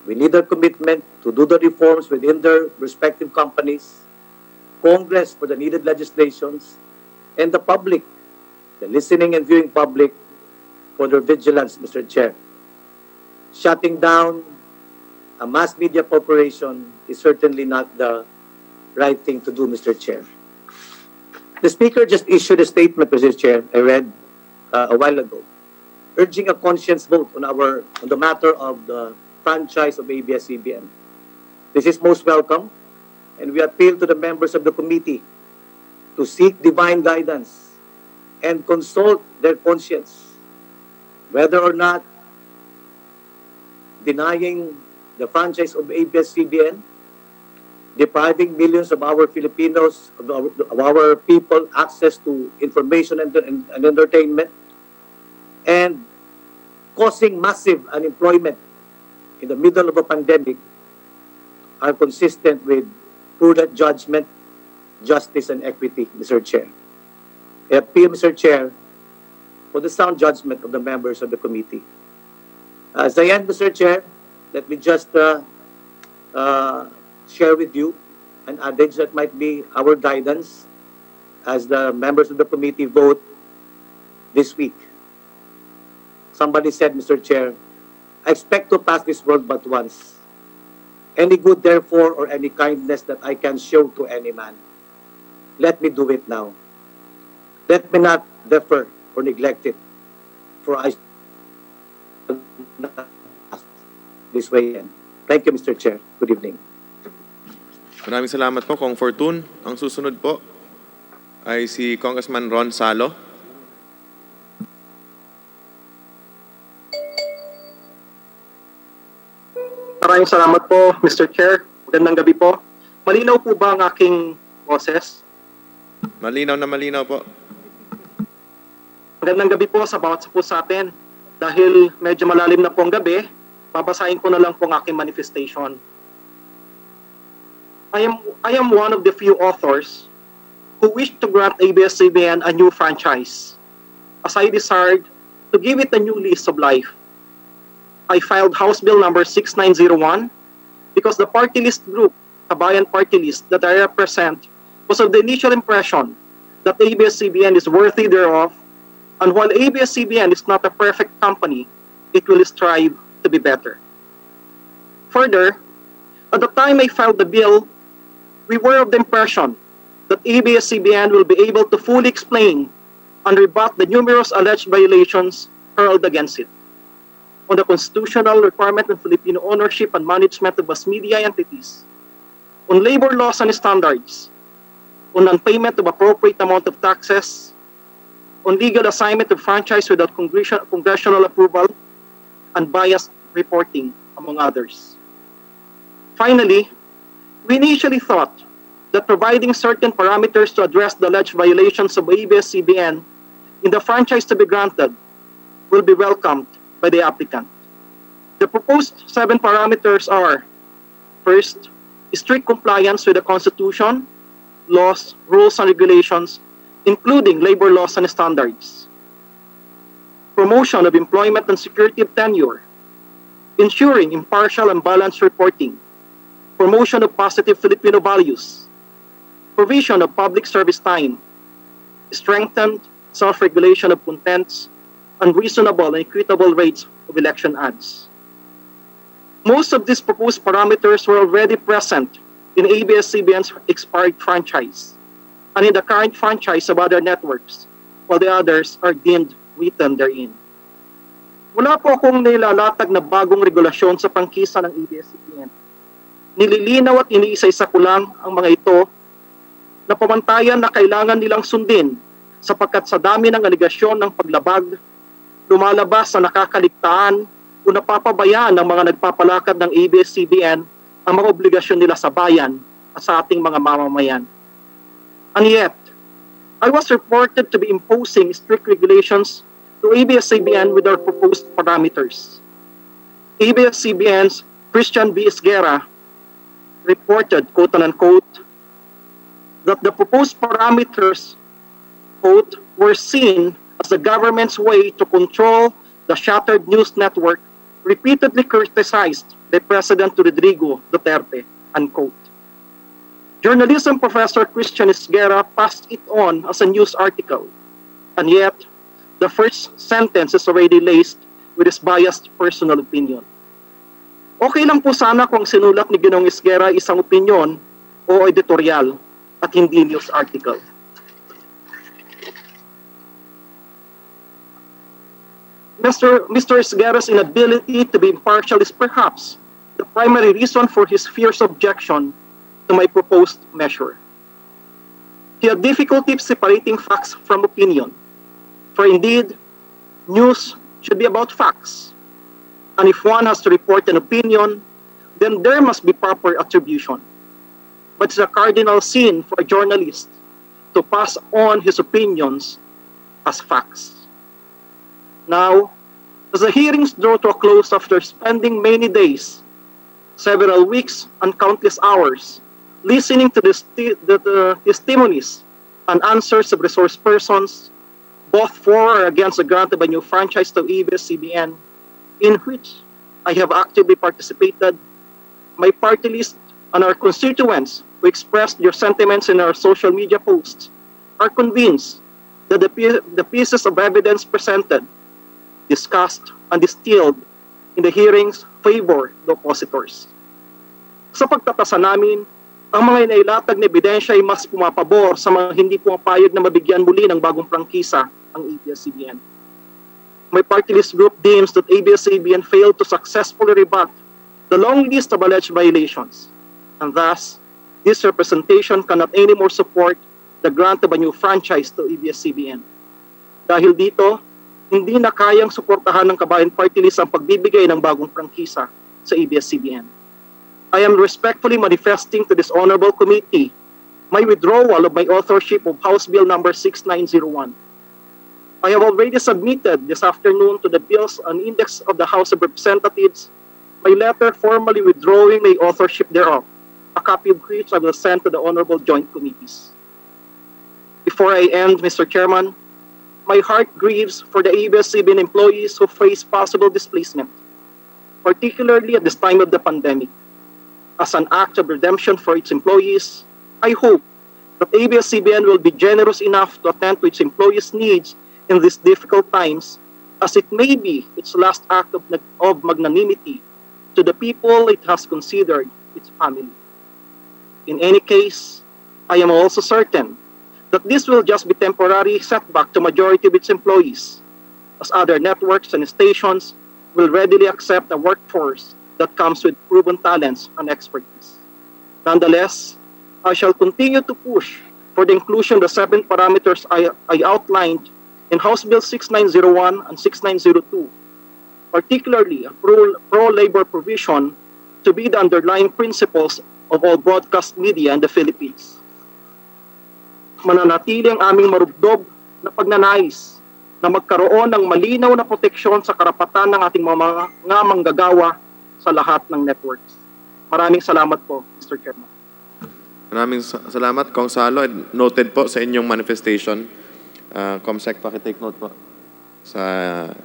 S15: we need their commitment to do the reforms within their respective companies, Congress for the needed legislations, and the public, the listening and viewing public, for their vigilance, Mr. Chair. Shutting down a mass media corporation is certainly not the right thing to do, Mr. Chair. The Speaker just issued a statement, Mr. Chair, I read a while ago, urging a conscience vote on the matter of the franchise of ABS-CBN. This is most welcome, and we appeal to the members of the committee to seek divine guidance and consult their conscience, whether or not denying the franchise of ABS-CBN, depriving millions of our Filipinos, of our people, access to information and entertainment, and causing massive unemployment in the middle of a pandemic, are consistent with prudent judgment, justice, and equity, Mr. Chair. I appeal, Mr. Chair, for the sound judgment of the members of the committee. As I end, Mr. Chair, let me just share with you an adage that might be our guidance as the members of the committee vote this week. Somebody said, Mr. Chair, I expect to pass this world but once. Any good, therefore, or any kindness that I can show to any man, let me do it now. Let me not defer or neglect it, for I shall not pass this way in. Thank you, Mr. Chair. Good evening.
S17: Maraming salamat po, Kong Fortune. Ang susunod po ay si Congressman Ron Salo.
S22: Maraming salamat po, Mr. Chair. Magandang gabi po. Malinaw po ba ang aking boses?
S17: Malinaw na malinaw po.
S22: Magandang gabi po sa bawat po sa atin. Dahil medyo malalim na po ang gabi, babasahin ko na lang po ang aking manifestation. I am one of the few authors who wish to grant ABS-CBN a new franchise, as I desired to give it a new lease of life. I filed House Bill number 6901 because the party list group, Kabayan Party List, that I represent was of the initial impression that ABS-CBN is worthy thereof, and while ABS-CBN is not a perfect company, it will strive to be better. Further, at the time I filed the bill, we were of the impression that ABS-CBN will be able to fully explain and rebut the numerous alleged violations hurled against it on the constitutional requirement of Filipino ownership and management of mass media entities, on labor laws and standards, on non-payment of appropriate amount of taxes, on legal assignment of franchise without congressional approval, and biased reporting, among others. Finally, we initially thought that providing certain parameters to address the alleged violations of ABS-CBN in the franchise to be granted will be welcomed by the applicant. The proposed 7 parameters are: first, strict compliance with the Constitution, laws, rules, and regulations, including labor laws and standards; promotion of employment and security of tenure; ensuring impartial and balanced reporting; promotion of positive Filipino values; provision of public service time; strengthened self-regulation of contents; and reasonable and equitable rates of election ads. Most of these proposed parameters were already present in ABS-CBN's expired franchise and in the current franchise of other networks, while the others are deemed written therein. Wala po akong nilalatag na bagong regulasyon sa prangkisa ng ABS-CBN. Nililinaw at iniisa-isa ko lang ang mga ito na pamantayan na kailangan nilang sundin sapagkat sa dami ng aligasyon ng paglabag, lumalabas na nakakaligtaan o napapabayaan ng mga nagpapalakad ng ABS-CBN ang mga obligasyon nila sa bayan at sa ating mga mamamayan. And yet, I was reported to be imposing strict regulations to ABS-CBN with our proposed parameters. ABS-CBN's Christian B. Esguerra reported, quote-unquote, that the proposed parameters, quote, were seen as the government's way to control the shattered news network repeatedly criticized by President Rodrigo Duterte, unquote. Journalism professor Christian Esguerra passed it on as a news article, and yet the first sentence is already laced with his biased personal opinion. Okay lang po sana kung sinulat ni Ginong Esguerra isang opinion o editorial at hindi news article. Mr. Esguerra's inability to be impartial is perhaps the primary reason for his fierce objection to my proposed measure. He had difficulty separating facts from opinion, for indeed, news should be about facts. And if one has to report an opinion, then there must be proper attribution. But it's a cardinal sin for a journalist to pass on his opinions as facts. Now, as the hearings draw to a close after spending many days, several weeks, and countless hours listening to the testimonies and answers of resource persons, both for or against the grant of a new franchise to ABS-CBN, in which I have actively participated, my party list and our constituents who expressed their sentiments in our social media posts are convinced that the pieces of evidence presented, discussed, and distilled in the hearings favor the oppositors. Sa pagtatasa namin, ang mga inailatag na ebidensya ay mas pumapabor sa mga hindi pumapayag na mabigyan muli ng bagong prangkisa ang ABS-CBN. My party list group deems that ABS-CBN failed to successfully rebut the long list of alleged violations, and thus, this representation cannot anymore support the grant of a new franchise to ABS-CBN. Dahil dito, hindi na kayang suportahan ng Kabayan Party List ang pagbibigay ng bagong prangkisa sa ABS-CBN. I am respectfully manifesting to this honorable committee my withdrawal of my authorship of House Bill number 6901. I have already submitted this afternoon to the Bills and Index of the House of Representatives my letter formally withdrawing my authorship thereof, a copy of which I will send to the honorable joint committees. Before I end, Mr. Chairman, my heart grieves for the ABS-CBN employees who face possible displacement, particularly at this time of the pandemic. As an act of redemption for its employees, I hope that ABS-CBN will be generous enough to attend to its employees' needs in these difficult times, as it may be its last act of magnanimity to the people it has considered its family. In any case, I am also certain that this will just be temporary setback to majority of its employees, as other networks and stations will readily accept a workforce that comes with proven talents and expertise. Nonetheless, I shall continue to push for the inclusion of the 7 parameters I outlined in House Bill 6901 and 6902, particularly a pro-labor provision to be the underlying principles of all broadcast media in the Philippines. Mananatili ang aming marubdob na pagnanais na magkaroon ng malinaw na proteksyon sa karapatan ng ating mga manggagawa sa lahat ng networks. Maraming salamat po, Mr. Chairman.
S17: Maraming salamat, Kong Salo. Noted po sa inyong manifestation. Comsec, pakitake note po sa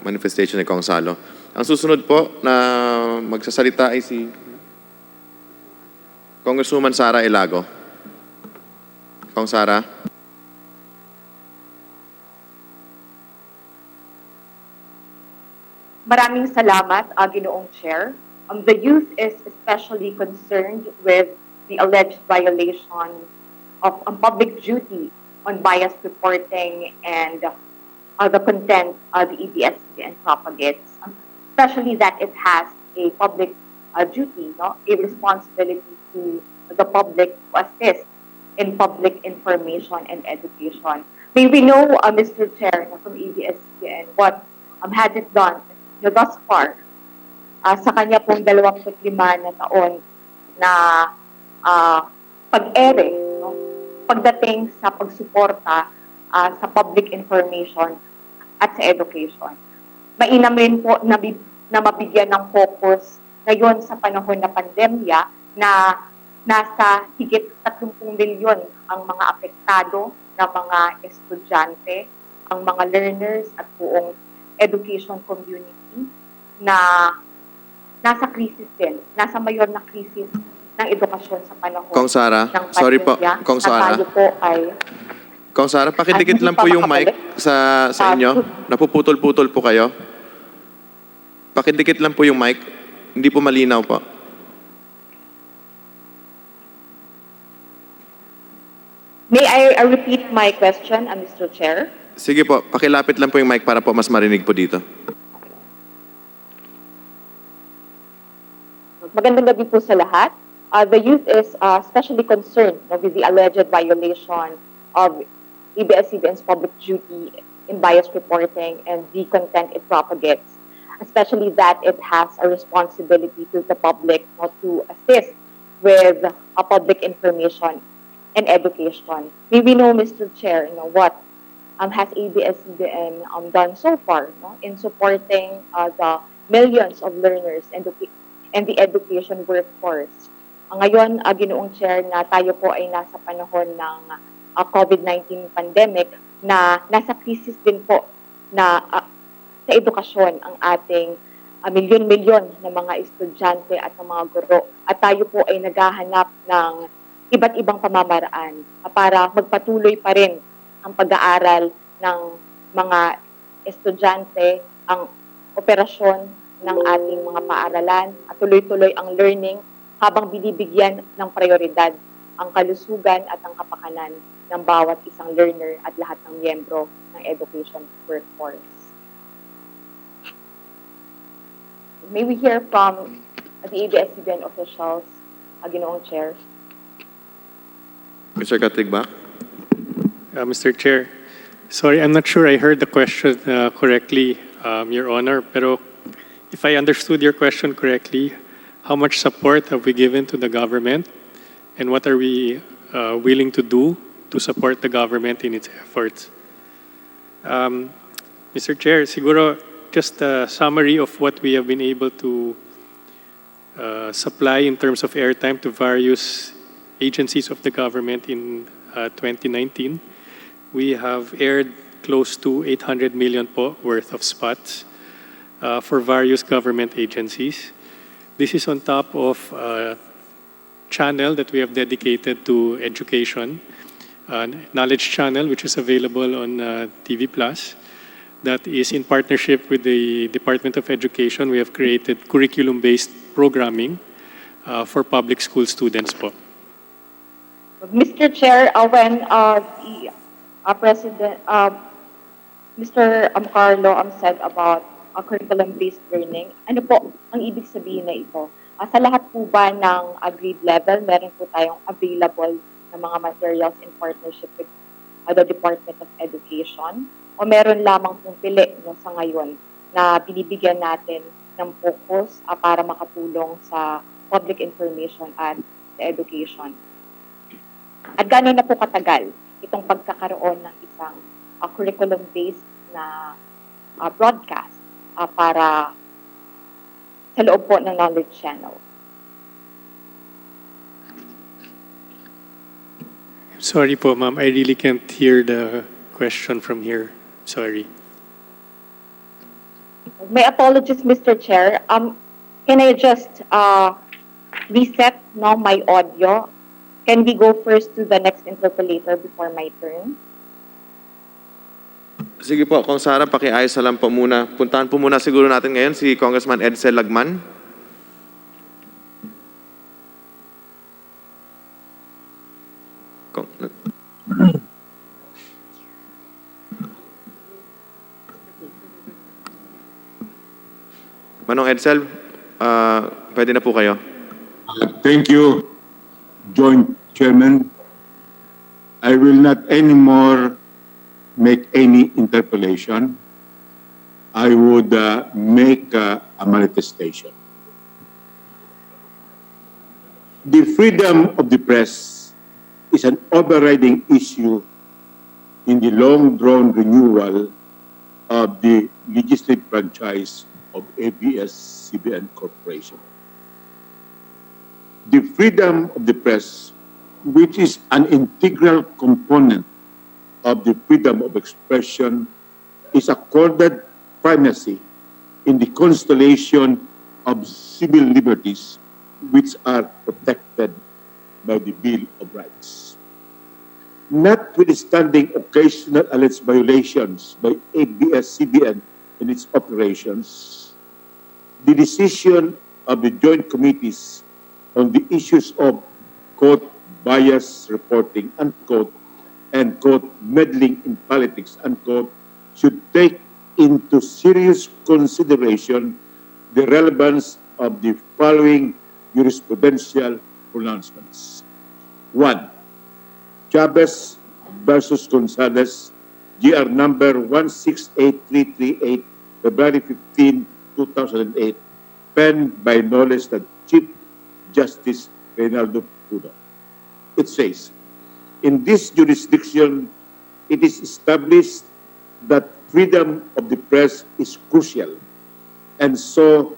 S17: manifestation ni Kong Salo. Ang susunod po na magsasalita ay si Congresswoman Sara Ilago. Kong Sara.
S5: Maraming salamat, Ginoong Chair. The youth is especially concerned with the alleged violation of public duty on bias reporting and the content the ABS-CBN propagates, especially that it has a public duty, a responsibility to the public to assist in public information and education. May we know, Mr. Chair, from ABS-CBN, what has it done thus far sa kanya pong 25 na taon na pag-ere, pagdating sa pagsuporta sa public information at sa education. Mainam rin po na mabigyan ng focus ngayon sa panahon na pandemya na nasa higit 30 milyon ang mga apektado na mga estudyante, ang mga learners at buong education community na nasa krisis din, nasa mayor na krisis ng edukasyon sa panahon
S17: Kong Sara,
S5: ng
S17: sorry po,
S5: pandemya.
S17: Kong Sara.
S5: Tayo po ay
S17: Kong Sara, pakidikit lang po yung mic sa inyo. Napuputol-putol po kayo. Pakidikit lang po yung mic. Hindi po malinaw po.
S5: May I repeat my question, Mr. Chair?
S17: Sige po, pakilapit lang po yung mic para po mas marinig po dito.
S5: Magandang gabi po sa lahat. The youth is especially concerned with the alleged violation of ABS-CBN's public duty in bias reporting and the content it propagates. especially that it has a responsibility to the public not to assist with public information and education. May we know, Mr. Chair, what has ABS-CBN done so far in supporting the millions of learners and the education workforce? Ngayon, Ginoong Chair, na tayo po ay nasa panahon ng COVID-19 pandemic na nasa krisis din po na sa edukasyon ang ating milyon-milyon na mga estudyante at ng mga guro. At tayo po ay naghahanap ng iba't ibang pamamaraan para magpatuloy pa rin ang pag-aaral ng mga estudyante, ang operasyon ng ating mga paaralan at tuloy-tuloy ang learning habang binibigyan ng prioridad ang kalusugan at ang kapakanan ng bawat isang learner at lahat ng miyembro ng education workforce. May we hear from the ABS-CBN officials, Ginoong Chair?
S17: Mr. Katigbak?
S13: Mr. Chair, sorry, I'm not sure I heard the question correctly, Your Honor, pero if I understood your question correctly, how much support have we given to the government and what are we willing to do to support the government in its efforts? Mr. Chair, siguro just a summary of what we have been able to supply in terms of airtime to various agencies of the government in 2019. We have aired close to 800 million po worth of spots for various government agencies. This is on top of a channel that we have dedicated to education, Knowledge Channel, which is available on TV Plus. That is in partnership with the Department of Education. We have created curriculum-based programming for public school students po.
S5: Mr. Chair, when the President, Mr. Carlo said about curriculum-based learning, ano po ang ibig sabihin na ito? Sa lahat po ba ng grade level, meron po tayong available na mga materials in partnership with the Department of Education? O meron lamang pong pili sa ngayon na binibigyan natin ng focus para makatulong sa public information at sa education? At gano'n na po katagal itong pagkakaroon ng isang curriculum-based na broadcast para sa loob po ng Knowledge Channel?
S13: Sorry po, ma'am. I really can't hear the question from here. Sorry.
S5: My apologies, Mr. Chair. Can I just reset my audio? Can we go first to the next interpolator before my turn?
S17: Sige po, Kong Sara, pakiayos na lang po muna. Puntahan po muna siguro natin ngayon si Congressman Edsel Lagman. Manong Edsel, pwede na po kayo.
S8: Thank you, Joint Chairman. I will not anymore make any interpolation. I would make a manifestation. The freedom of the press is an overriding issue in the long-drawn renewal of the legislative franchise of ABS-CBN Corporation. The freedom of the press, which is an integral component of the freedom of expression, is accorded primacy in the constellation of civil liberties which are protected by the Bill of Rights. Notwithstanding occasional alleged violations by ABS-CBN in its operations, the decision of the joint committees on the issues of, quote, bias reporting, unquote, and, quote, meddling in politics, unquote, should take into serious consideration the relevance of the following jurisprudential pronouncements. 1. Chavez versus Gonzalez, GR number 168338, February 15, 2008, penned by no less than Chief Justice Reynaldo Puno. It says, in this jurisdiction, it is established that freedom of the press is crucial and so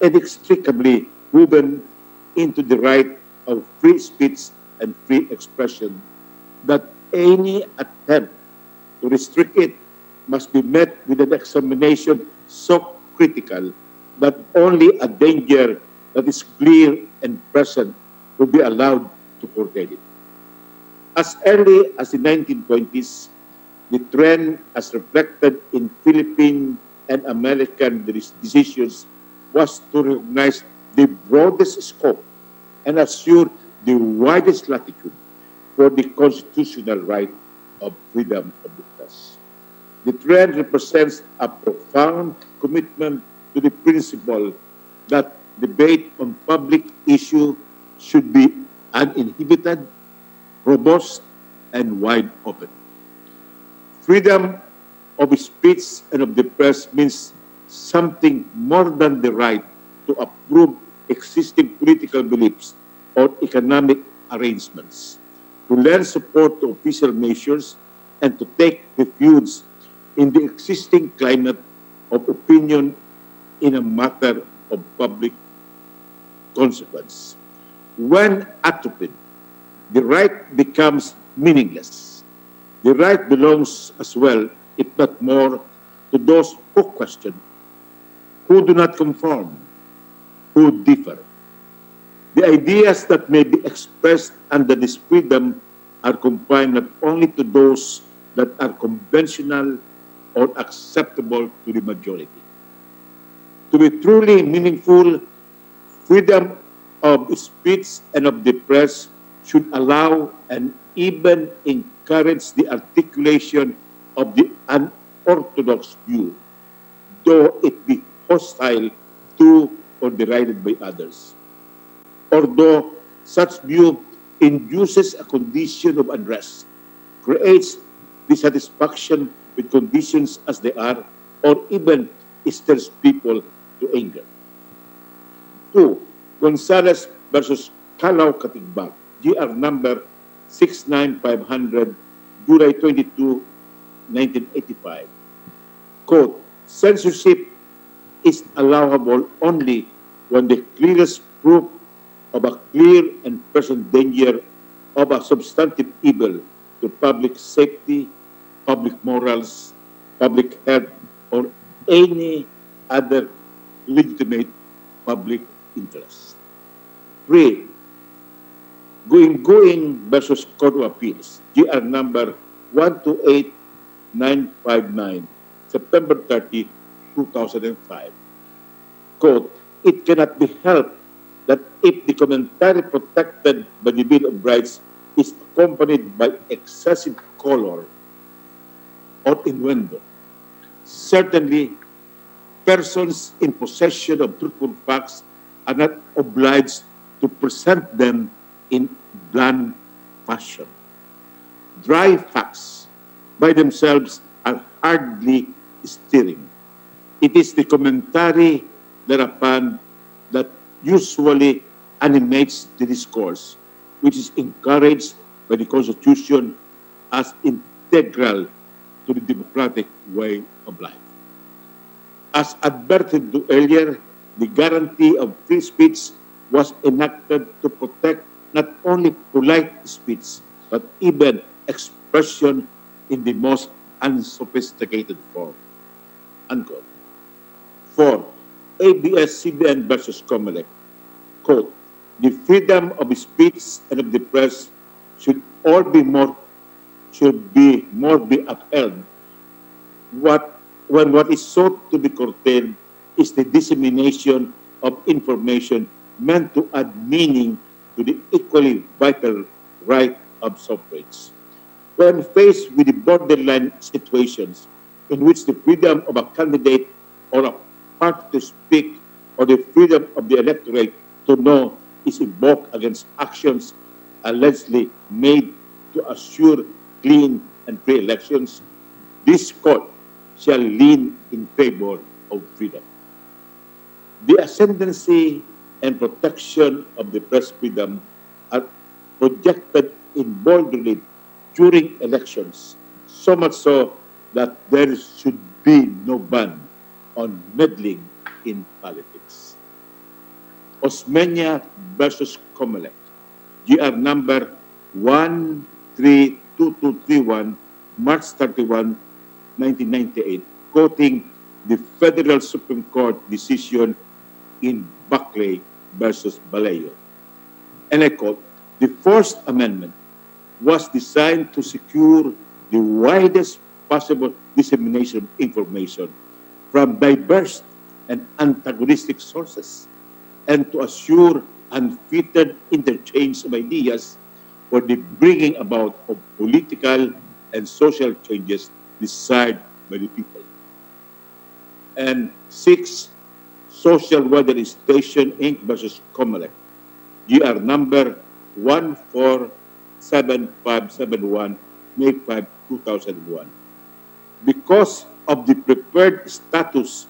S8: inextricably woven into the right of free speech and free expression, that any attempt to restrict it must be met with an examination so critical that only a danger that is clear and present will be allowed to curtail it. As early as the 1920s, the trend as reflected in Philippine and American decisions was to recognize the broadest scope and assure the widest latitude for the constitutional right of freedom of the press. The trend represents a profound commitment to the principle that debate on public issue should be uninhibited, robust, and wide open. Freedom of speech and of the press means something more than the right to approve existing political beliefs or economic arrangements, to lend support to official measures, and to take refuge in the existing climate of opinion in a matter of public consequence. When atrophied, the right becomes meaningless. The right belongs as well, if not more, to those who question, who do not conform, who differ. The ideas that may be expressed under this freedom are confined not only to those that are conventional or acceptable to the majority. To be truly meaningful, freedom of speech and of the press should allow and even encourage the articulation of the unorthodox view, though it be hostile to or derided by others. Although such view induces a condition of unrest, creates dissatisfaction with conditions as they are, or even stirs people to anger. 2. Gonzales versus Calao Katigbang, GR number 69500, July 22, 1985. Quote, censorship is allowable only when the clearest proof of a clear and present danger of a substantive evil to public safety, public morals, public health, or any other legitimate public interest. 3. Going versus Court of Appeals, GR number 128959, September 30, 2005. Quote, it cannot be helped that if the commentary protected by the Bill of Rights is accompanied by excessive color or innuendo, certainly persons in possession of truthful facts are not obliged to present them in bland fashion. Dry facts by themselves are hardly stirring. It is the commentary thereupon that usually animates the discourse, which is encouraged by the Constitution as integral to the democratic way of life. As adverted to earlier, the guarantee of free speech was enacted to protect not only polite speech, but even expression in the most unsophisticated form. Unquote. 4. ABS-CBN versus Comelec. Quote, the freedom of speech and of the press should be more upheld. When what is sought to be curtailed is the dissemination of information meant to add meaning to the equally vital right of suffrage. When faced with the borderline situations in which the freedom of a candidate or a party to speak or the freedom of the electorate to know is invoked against actions allegedly made to assure clean and free elections, this court shall lean in favor of freedom. The ascendancy and protection of the press freedom are projected in bold relief during elections, so much so that there should be no ban on meddling in politics. Osmeña versus Comelec, GR number 132231, March 31, 1998, quoting the Federal Supreme Court decision in Buckley versus Vallejo. And I quote, the First Amendment was designed to secure the widest possible dissemination of information from diverse and antagonistic sources, and to assure unfettered interchange of ideas for the bringing about of political and social changes desired by the people. And 6, Social Weather Station Inc. versus Comelec, GR number 147571, May 5, 2001. Because of the prepared status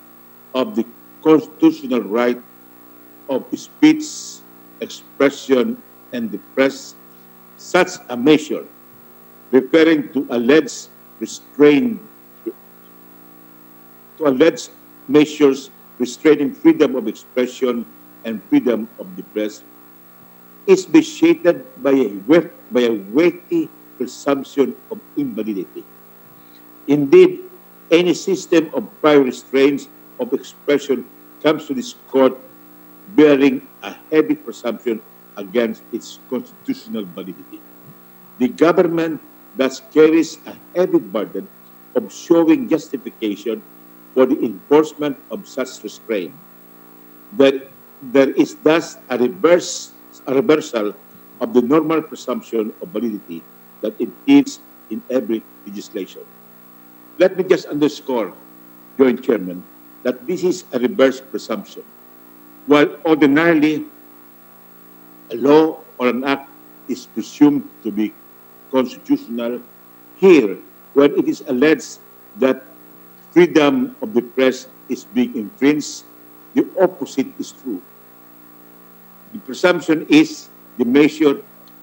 S8: of the constitutional right of speech, expression, and the press, such a measure referring to alleged measures restraining freedom of expression and freedom of the press is vitiated by a weighty presumption of invalidity. Indeed, any system of prior restraints of expression comes to this court bearing a heavy presumption against its constitutional validity. The government thus carries a heavy burden of showing justification for the enforcement of such restraint. That there is thus a reversal of the normal presumption of validity that impedes in every legislation. Let me just underscore, Joint Chairman, that this is a reverse presumption. While ordinarily a law or an act is presumed to be constitutional, here, when it is alleged that freedom of the press is being infringed, the opposite is true. The presumption is the measure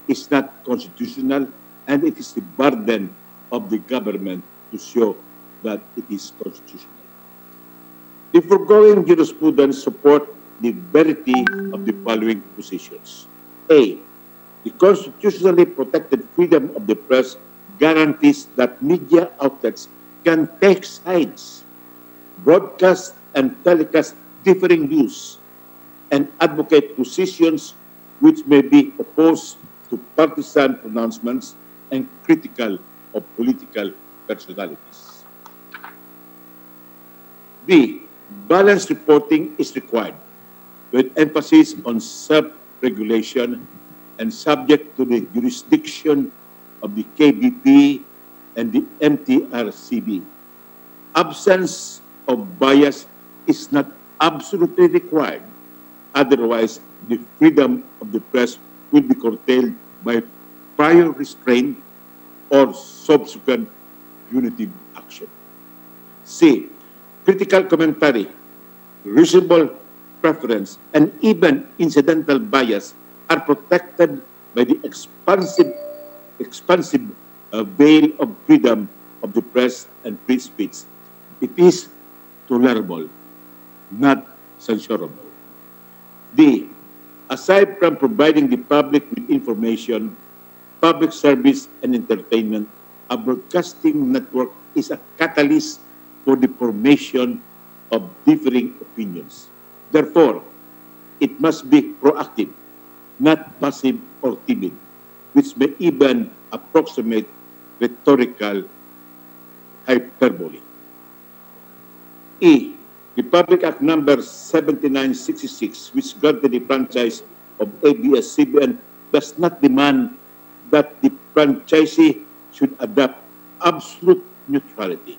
S8: is not constitutional, and it is the burden of the government to show that it is constitutional. The foregoing jurisprudence support the verity of the following positions. A, the constitutionally protected freedom of the press guarantees that media outlets can take sides, broadcast and telecast differing views, and advocate positions which may be opposed to partisan pronouncements and critical of political personalities. B, balanced reporting is required with emphasis on self-regulation and subject to the jurisdiction of the KBP and the MTRCB. Absence of bias is not absolutely required. Otherwise, the freedom of the press will be curtailed by prior restraint or subsequent punitive action. C, critical commentary, reasonable preference, and even incidental bias are protected by the expansive veil of freedom of the press and free speech. It is tolerable, not censurable. D, aside from providing the public with information, public service, and entertainment, a broadcasting network is a catalyst for the formation of differing opinions. Therefore, it must be proactive, not passive or timid, which may even approximate rhetorical hyperbole. E, Republic Act number 7966, which granted the franchise of ABS-CBN, does not demand that the franchisee should adopt absolute neutrality,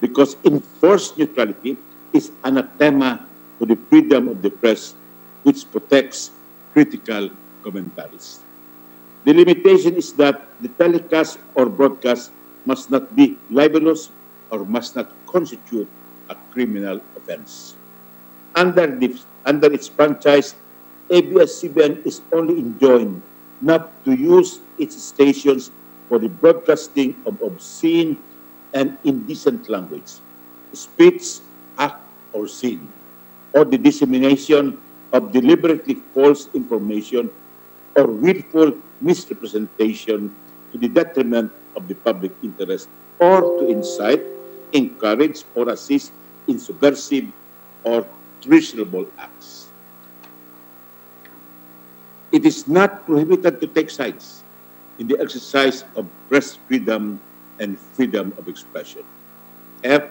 S8: because enforced neutrality is anathema to the freedom of the press, which protects critical commentaries. The limitation is that the telecast or broadcast must not be libelous or must not constitute a criminal offense. under its franchise, ABS-CBN is only enjoined not to use its stations for the broadcasting of obscene and indecent language, speech, act, or scene, or the dissemination of deliberately false information or willful misrepresentation to the detriment of the public interest, or to incite, encourage, or assist in subversive or treasonable acts. It is not prohibited to take sides in the exercise of press freedom and freedom of expression. F.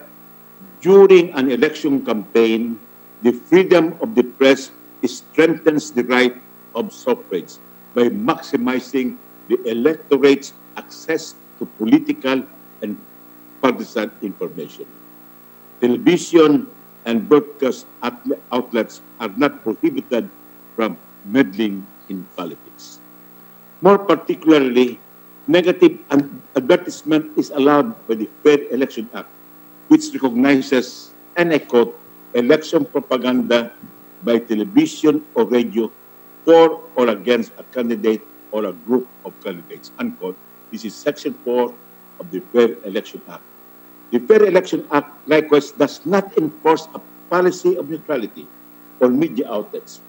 S8: During an election campaign, the freedom of the press strengthens the right of suffrage by maximizing the electorate's access to political and partisan information. Television and broadcast outlets are not prohibited from meddling in politics. More particularly, negative advertisement is allowed by the Fair Election Act, which recognizes, and I quote, election propaganda by television or radio for or against a candidate or a group of candidates, unquote. This is Section 4 of the Fair Election Act. The Fair Election Act likewise does not enforce a policy of neutrality on media outlets,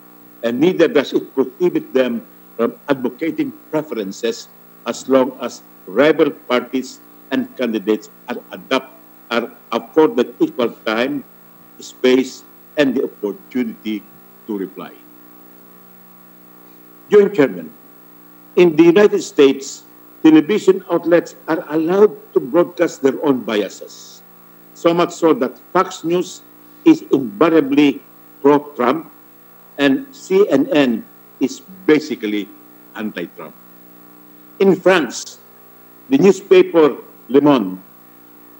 S8: and neither does it prohibit them from advocating preferences as long as rival parties and candidates are afforded equal time, space, and the opportunity to reply. Joint Chairman, in the United States, television outlets are allowed to broadcast their own biases, so much so that Fox News is invariably pro-Trump and CNN is basically anti-Trump. In France, the newspaper Le Monde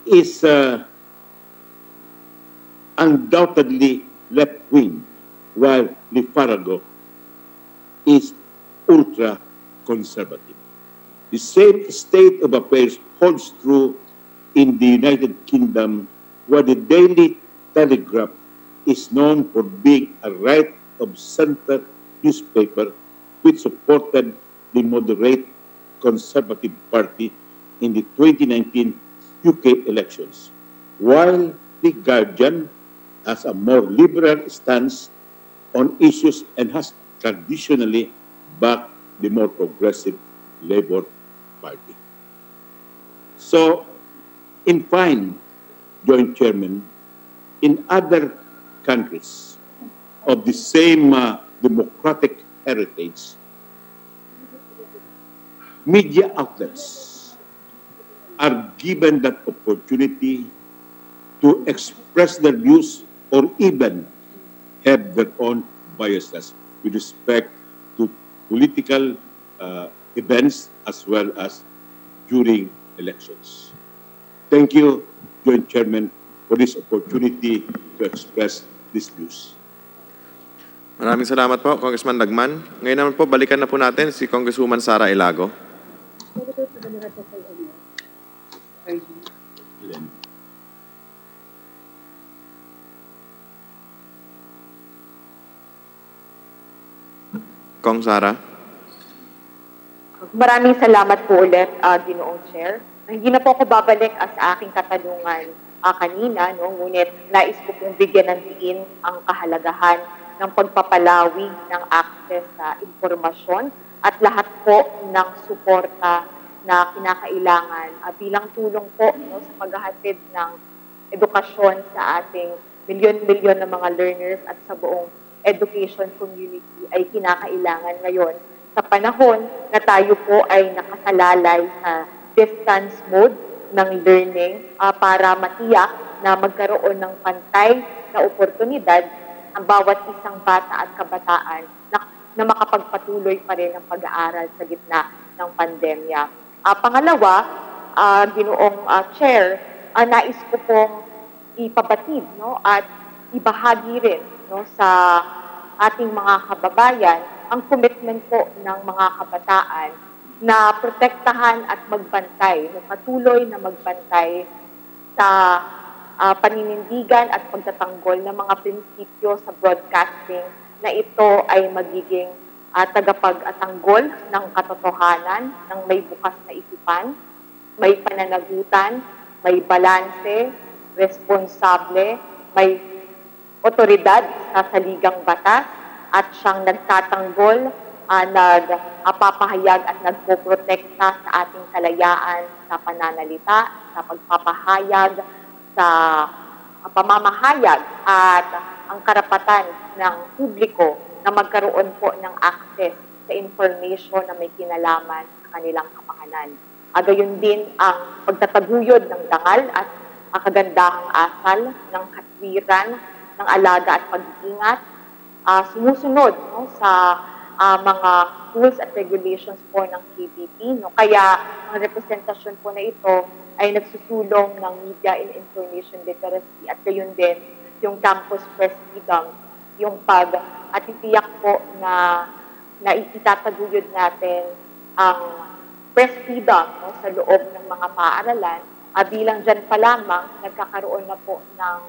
S8: is undoubtedly left-wing, while Le Figaro is ultra-conservative. The same state of affairs holds true in the United Kingdom, where the Daily Telegraph is known for being a right-of-center newspaper which supported the moderate Conservative Party in the 2019 UK elections, while The Guardian has a more liberal stance on issues and has traditionally backed the more progressive Labour Party. So, in fine, Joint Chairman, in other countries of the same democratic heritage, media outlets are given that opportunity to express their views or even have their own biases with respect to political events as well as during elections. Thank you, Joint Chairman, for this opportunity to express these views.
S17: Maraming salamat po, Congressman Lagman. Ngayon naman po, balikan na po natin si Congresswoman Sara Ilago. Kong Sara.
S5: Maraming salamat po ulit, Ginoong Chair. Hindi na po ako babalik sa aking katanungan kanina, no? Ngunit nais ko pong bigyan ng diin ang kahalagahan ng pagpapalawi ng access sa impormasyon at lahat po ng suporta na kinakailangan bilang tulong po, no, sa paghahatid ng edukasyon sa ating milyon-milyon na mga learners at sa buong education community ay kinakailangan ngayon sa panahon na tayo po ay nakasalalay sa distance mode ng learning para matiyak na magkaroon ng pantay na oportunidad ang bawat isang bata at kabataan na makapagpatuloy pa rin ang pag-aaral sa gitna ng pandemya. Pangalawa, Ginoong Chair, nais ko pong ipabatid, no, at ibahagi rin, no, sa ating mga kababayan ang commitment po ng mga kabataan na protektahan at magbantay, no, patuloy na magbantay sa paninindigan at pagtatanggol ng mga prinsipyo sa broadcasting na ito ay magiging tagapagtanggol ng katotohanan ng may bukas na isipan, may pananagutan, may balanse, responsable, may otoridad sa saligang batas at siyang nagtatanggol, nagpapahayag at nagpoprotekta sa ating kalayaan sa pananalita, sa pagpapahayag, sa pamamahayag at ang karapatan ng publiko na magkaroon po ng access sa information na may kinalaman sa kanilang kapakanan. Gayon din ang pagtataguyod ng dangal at kagandahang asal ng katwiran, ng alaga at pag-iingat, sumusunod sa mga rules at regulations po ng KBP. Kaya ang representasyon po na ito ay nagsusulong ng media and information literacy at gayon din yung campus press freedom, yung pag-atitiyak po na itataguyod natin ang press freedom sa loob ng mga paaralan, bilang dyan pa lamang nagkakaroon na po ng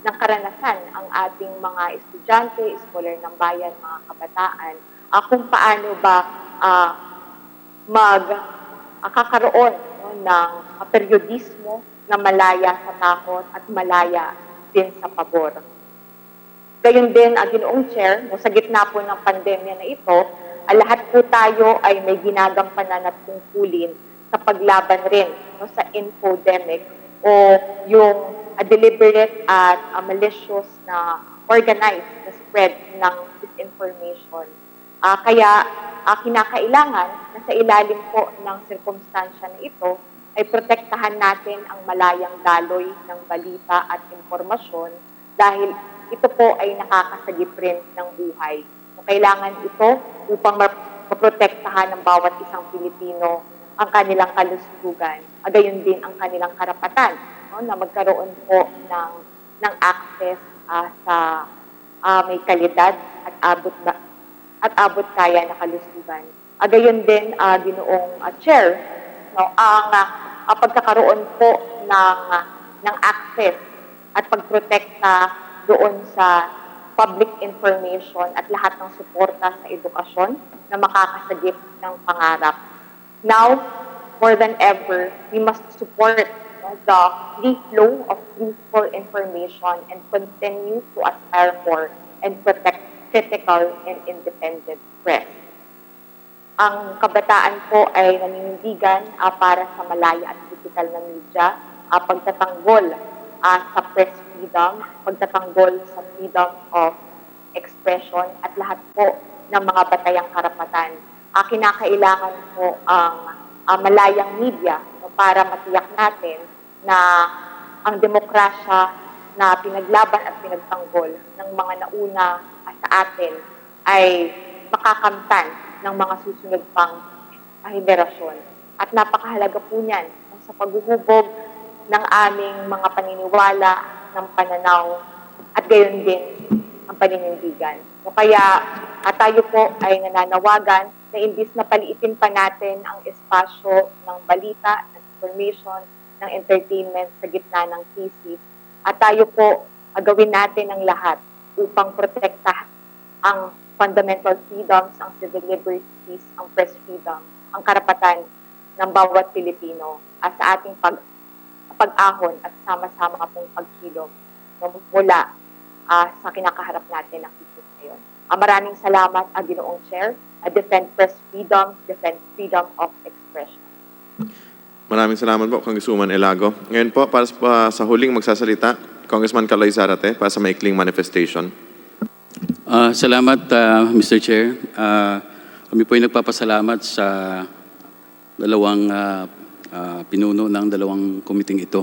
S5: karanasan ang ating mga estudyante, scholar ng bayan, mga kabataan, kung paano ba magkakaroon ng periodismo na malaya sa takot at malaya din sa pabor. Gayon din, Ginoong Chair, sa gitna po ng pandemya na ito, lahat po tayo ay may ginagampanan at tungkulin sa paglaban rin sa infodemic o yung deliberate at malicious na organized na spread ng disinformation. Kaya kinakailangan na sa ilalim po ng sirkumstansya na ito ay protektahan natin ang malayang daloy ng balita at impormasyon dahil ito po ay nakakasagip rin ng buhay. So, kailangan ito upang maprotektahan ng bawat isang Pilipino ang kanilang kalusugan, gayon din ang kanilang karapatan na magkaroon po ng access sa may kalidad at abot kaya na kalusugan. Gayon din, Ginoong Chair, ang pagkakaroon po ng access at pagprotekta doon sa public information at lahat ng suporta sa edukasyon na makakasagip ng pangarap. Now, more than ever, we must support the free flow of truthful information and continue to aspire for and protect critical and independent press. Ang kabataan po ay naninindigan para sa malaya at critical na media, pagtatanggol sa press freedom, pagtatanggol sa freedom of expression at lahat po ng mga batayang karapatan. Kinakailangan po ang malayang media para matiyak natin na ang demokrasya na pinaglaban at pinagtanggol ng mga nauna sa atin ay makakamtan ng mga susunod pang henerasyon. At napakahalaga po niyan sa paghuhubog ng aming mga paniniwala, ng pananaw, at gayon din ang paninindigan. So kaya tayo po ay nananawagan na imbis na paliitin pa natin ang espasyo ng balita, ng information, ng entertainment sa gitna ng krisis, at tayo po gawin natin ang lahat upang protektahan ang fundamental freedoms, ang civil liberties, ang press freedom, ang karapatan ng bawat Pilipino sa ating pag-ahon at sama-sama pong pagkilom mula sa kinakaharap natin na krisis ngayon. Maraming salamat, Ginoong Chair. Defend press freedom, defend freedom of expression.
S17: Maraming salamat po, Congresswoman Elago. Ngayon po, para sa huling magsasalita, Congressman Kaloy Zarate, para sa maikling manifestation.
S12: Salamat, Mr. Chair. Kami po ay nagpapasalamat sa dalawang pinuno ng dalawang komiting ito.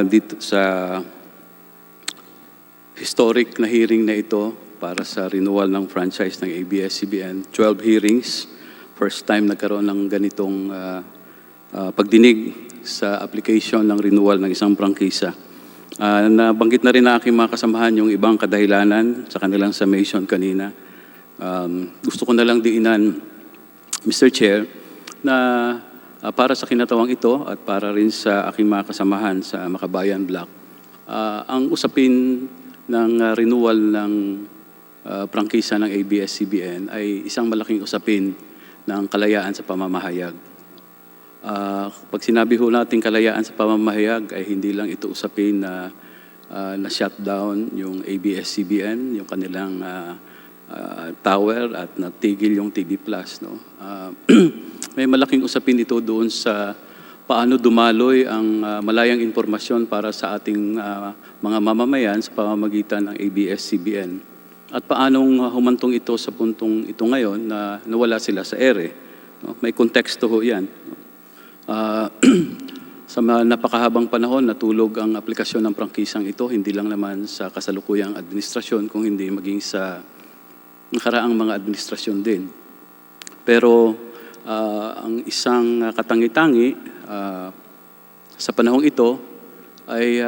S12: Dito sa historic na hearing na ito para sa renewal ng franchise ng ABS-CBN. 12 hearings. First time nagkaroon ng ganitong pagdinig sa application ng renewal ng isang prangkisa. Nabanggit na rin na aking mga kasamahan yung ibang kadahilanan sa kanilang summation kanina. Gusto ko na lang diinan, Mr. Chair, na para sa kinatawang ito at para rin sa aking mga kasamahan sa Makabayan Block, ang usapin ng renewal ng prangkisa ng ABS-CBN ay isang malaking usapin ng kalayaan sa pamamahayag. Pag sinabi ho natin kalayaan sa pamamahayag ay hindi lang ito usapin na na-shutdown yung ABS-CBN, yung kanilang tower at natigil yung TV Plus. No? May malaking usapin ito doon sa paano dumaloy ang malayang impormasyon para sa ating mga mamamayan sa pamamagitan ng ABS-CBN. At paanong humantong ito sa puntong ito ngayon na nawala sila sa ere. No? May konteksto ho yan. Sa napakahabang panahon, natulog ang aplikasyon ng prangkisang ito, hindi lang naman sa kasalukuyang administrasyon, kung hindi maging sa nakaraang mga administrasyon din. Pero ang isang katangi-tangi sa panahong ito ay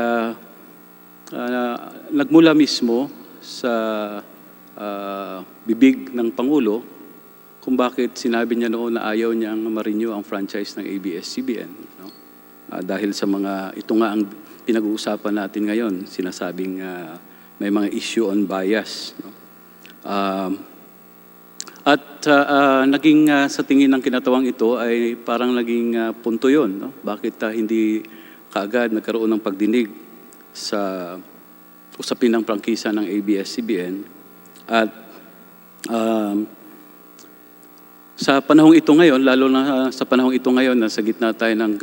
S12: nagmula mismo sa bibig ng Pangulo kung bakit sinabi niya noon na ayaw niyang ma-renew ang franchise ng ABS-CBN. No? Dahil sa mga, ito nga ang pinag-uusapan natin ngayon, sinasabing may mga issue on bias. No? Naging sa tingin ng kinatawang ito ay parang naging punto yun. No? Bakit hindi kaagad nagkaroon ng pagdinig sa usapin ng prangkisa ng ABS-CBN at sa panahong ito ngayon, lalo na sa panahong ito ngayon na sa gitna tayo ng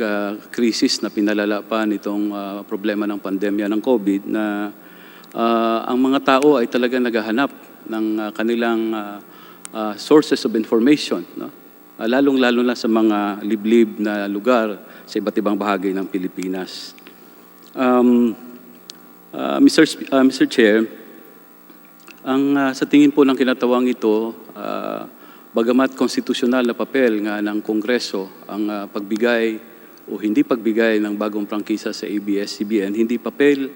S12: krisis na pinalala pa nitong problema ng pandemya ng COVID na ang mga tao ay talaga naghahanap ng kanilang sources of information, no? Lalong-lalo na sa mga liblib na lugar sa iba't ibang bahagi ng Pilipinas. Mr. Chair, sa tingin po ng kinatawang ito, bagamat konstitusyonal na papel nga ng Kongreso ang pagbigay o hindi pagbigay ng bagong prangkisa sa ABS-CBN, hindi papel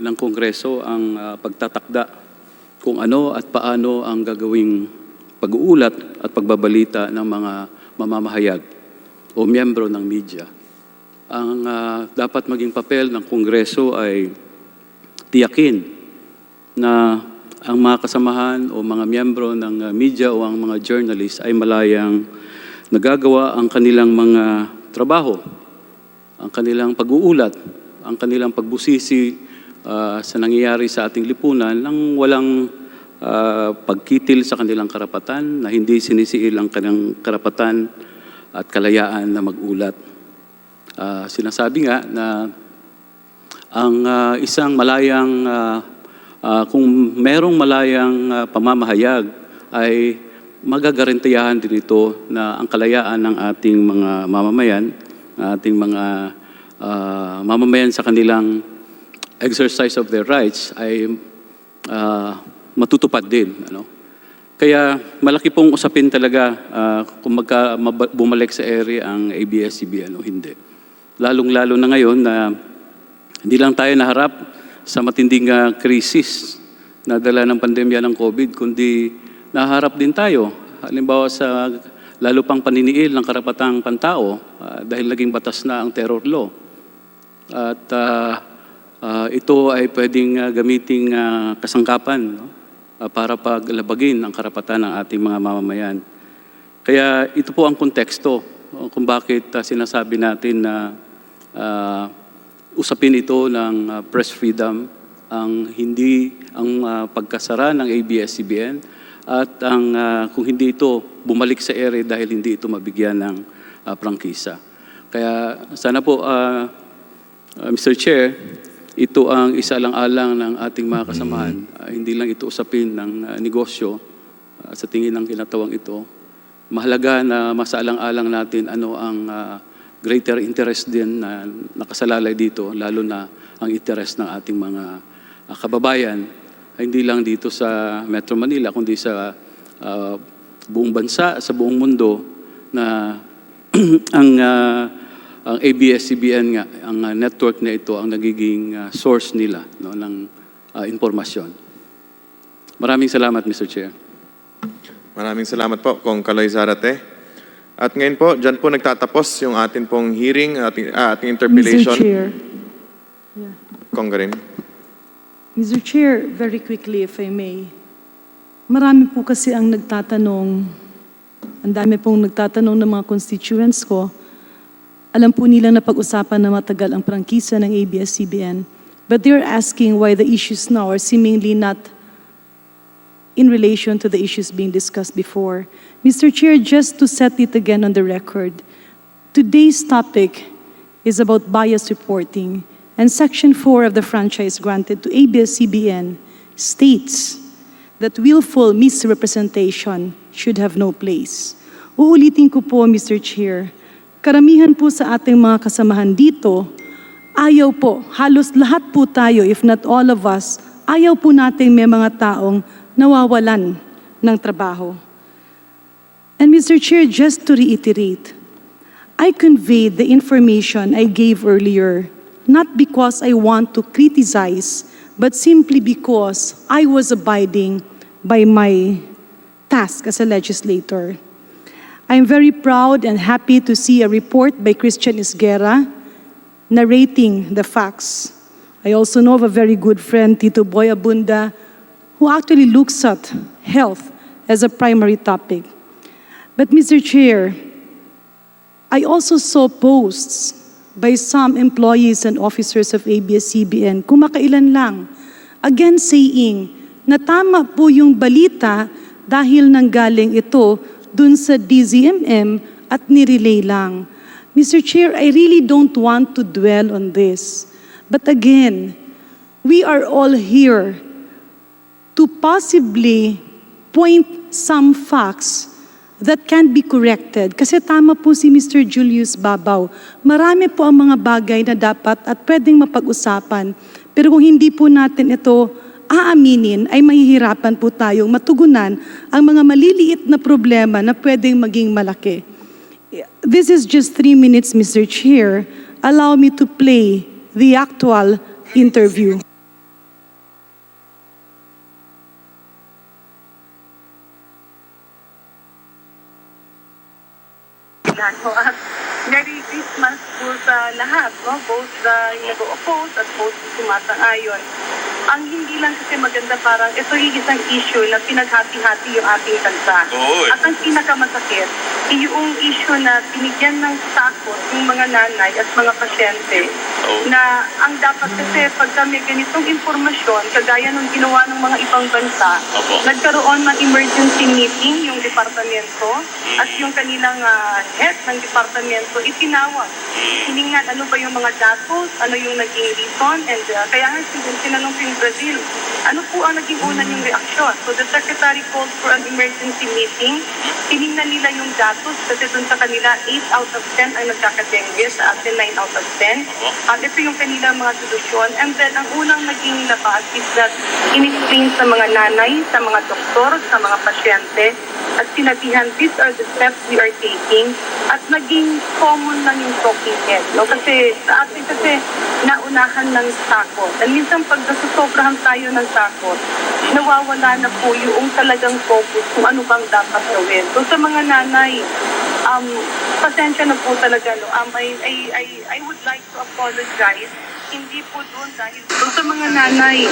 S12: ng Kongreso ang pagtatakda kung ano at paano ang gagawing pag-uulat at pagbabalita ng mga mamamahayag o miyembro ng media. Ang dapat maging papel ng Kongreso ay tiyakin na ang mga kasamahan o mga miyembro ng media o ang mga journalists ay malayang nagagawa ang kanilang mga trabaho, ang kanilang pag-uulat, ang kanilang pagbusisi sa nangyayari sa ating lipunan nang walang pagkitil sa kanilang karapatan, na hindi sinisiil ang kanilang karapatan at kalayaan na mag-ulat. Sinasabi nga na ang isang malayang kung merong malayang pamamahayag ay magagarantiyahan din ito na ang kalayaan ng ating mga mamamayan, ating mga mamamayan sa kanilang exercise of their rights ay matutupad din. Ano? Kaya malaki pong usapin talaga kung bumalik sa area ang ABS-CBN o hindi. Lalong-lalo na ngayon na hindi lang tayo naharap sa matinding krisis na dala ng pandemya ng COVID, kundi naharap din tayo. Halimbawa sa lalo pang paniniil ng karapatang pantao dahil naging batas na ang terror law. At ito ay pwedeng gamiting kasangkapan, no? Para paglabagin ang karapatan ng ating mga mamamayan. Kaya ito po ang konteksto kung bakit sinasabi natin na usapin ito ng press freedom, ang pagkasara ng ABS-CBN at kung hindi ito bumalik sa ere dahil hindi ito mabigyan ng prangkisa. Kaya sana po, Mr. Chair, ito ang isa-alang-alang ng ating mga kasamahan. Hindi lang ito usapin ng negosyo sa tingin ng kinatawang ito. Mahalaga na masaalang-alang natin ano ang greater interest din na nakasalalay dito, lalo na ang interest ng ating mga kababayan, hindi lang dito sa Metro Manila, kundi sa buong bansa, sa buong mundo, na ang ABS-CBN nga, ang network na ito, ang nagiging source nila, no, ng impormasyon. Maraming salamat, Mr. Chair.
S17: Maraming salamat po, Kong Kaloy Zarate. At ngayon po, dyan po nagtatapos yung atin pong hearing, ating interpellation.
S9: Mr. Chair.
S17: Congressman.
S9: Mr. Chair, very quickly if I may. Marami po kasi ang nagtatanong, ang dami pong nagtatanong ng mga constituents ko. Alam po nila na pag-usapan na matagal ang prangkisa ng ABS-CBN. But they're asking why the issues now are seemingly not in relation to the issues being discussed before. Mr. Chair, just to set it again on the record, today's topic is about bias reporting, and Section 4 of the franchise granted to ABS-CBN states that willful misrepresentation should have no place. Uulitin ko po, Mr. Chair, karamihan po sa ating mga kasamahan dito, ayaw po, halos lahat po tayo, if not all of us, ayaw po nating may mga taong nawawalan ng trabaho. And Mr. Chair, just to reiterate, I conveyed the information I gave earlier, not because I want to criticize, but simply because I was abiding by my task as a legislator. I'm very proud and happy to see a report by Christian Isguera narrating the facts. I also know of a very good friend, Tito Boy Abunda, who actually looks at health as a primary topic. But Mr. Chair, I also saw posts by some employees and officers of ABS-CBN, kumakailan lang, again saying na tama po yung balita dahil nanggaling ito dun sa DZMM at nirelay lang. Mr. Chair, I really don't want to dwell on this. But again, we are all here to possibly point some facts that can be corrected. Kasi tama po si Mr. Julius Babaw. Marami po ang mga bagay na dapat at pwedeng mapag-usapan. Pero kung hindi po natin ito aaminin, ay mahihirapan po tayong matugunan ang mga maliliit na problema na pwedeng maging malaki. This is just 3 minutes, Mr. Chair. Allow me to play the actual interview.
S16: Merry Christmas po sa lahat, no? Both the nag-oppose at both sumasang-ayon. Ang hindi lang kasi maganda, parang ito yung isang issue na pinaghati-hati yung ating bansa. At ang pinakamasakit, yung issue na binigyan ng takot yung mga nanay at mga pasyente na ang dapat kasi pagka may ganitong informasyon, kagaya nung ginawa ng mga ibang bansa, nagkaroon ng emergency meeting yung departamento at yung kanilang head ng departamento itinawag. Hiningan ano ba yung mga datos, ano yung naging reason, and kaya nga sinanong ko yung Brazil, ano po ang naging una yung reaksyon. So the secretary called for an emergency meeting, tinignan nila yung datos kasi dun sa kanila 8 out of 10 ang nagkakadengue, sa atin 9 out of 10. At ito yung kanilang mga solusyon. And then ang unang naging labas is that in-explain sa mga nanay, sa mga doktor, sa mga pasyente, at sinabihan, these are the steps we are taking, at naging common lang yung talking head. No? Kasi sa atin kasi naunahan ng takot. At minsan pag nasusobrahan tayo ng takot, nawawala na po yung talagang focus kung ano bang dapat gawin. So sa mga nanay, pasensya na po talaga. No? I would like to apologize. Hindi po doon dahil sa mga nanay,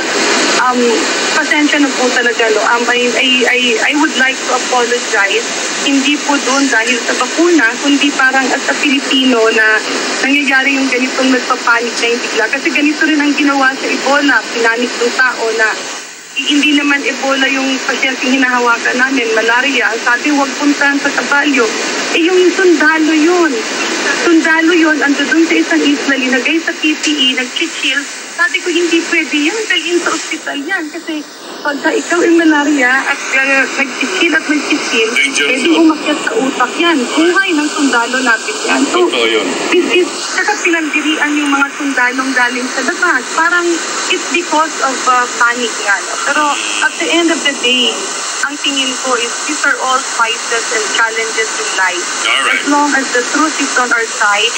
S16: pasensya na po talaga. No? I would like to apologize. Hindi po doon dahil sa bakuna, kundi parang as a Filipino na nangyayari yung ganitong nagpapanik na yung bigla. Kasi ganito rin ang ginawa sa Ebola. Pinanik ng tao na hindi naman Ebola yung pasyenteng hinahawakan namin, malaria. Sabi, huwag puntahan sa kabalyo. Yung sundalo yun. Sundalo yun, ando dun sa isang isla, linagay sa PPE, nag-chill. Sabi ko, hindi pwede yan, dalhin sa ospital yan. Kasi pagka ikaw ay malaria at nag-chill at nag-chill, di umakyat sa utak yan. Buhay ng sundalo natin yan. So, this is, saka pinandirian yung mga sundalong galing sa labas. Parang it's because of panic nga. No? Pero at the end of the day, ang tingin ko is these are all fights and challenges in life. As long as the truth is on our side,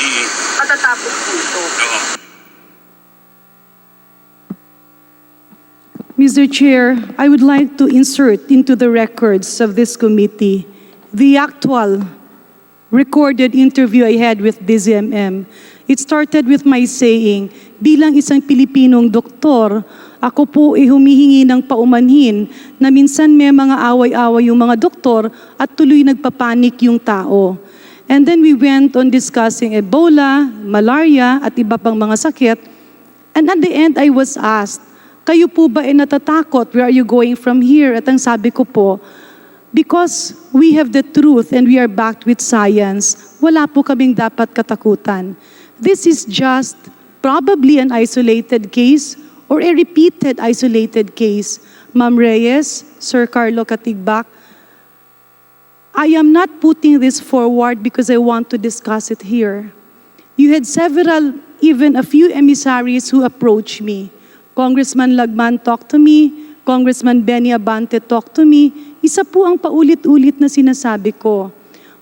S16: matatapos po ito.
S9: Mr. Chair, I would like to insert into the records of this committee the actual
S11: recorded interview I had with DZMM. It started with my saying, bilang isang Pilipinong doktor, ako po ay humihingi ng paumanhin na minsan may mga away-away yung mga doktor at tuloy nagpapanik yung tao. And then we went on discussing Ebola, malaria at iba pang mga sakit. And at the end, I was asked, kayo po ba ay natatakot? Where are you going from here? At ang sabi ko po, because we have the truth and we are backed with science, wala po kaming dapat katakutan. This is just probably an isolated case or a repeated isolated case. Ma'am Reyes, Sir Carlo Katigbak, I am not putting this forward because I want to discuss it here. You had several, even a few emissaries who approached me. Congressman Lagman talked to me, Congressman Benny Abante talked to me. Isa po ang paulit-ulit na sinasabi ko.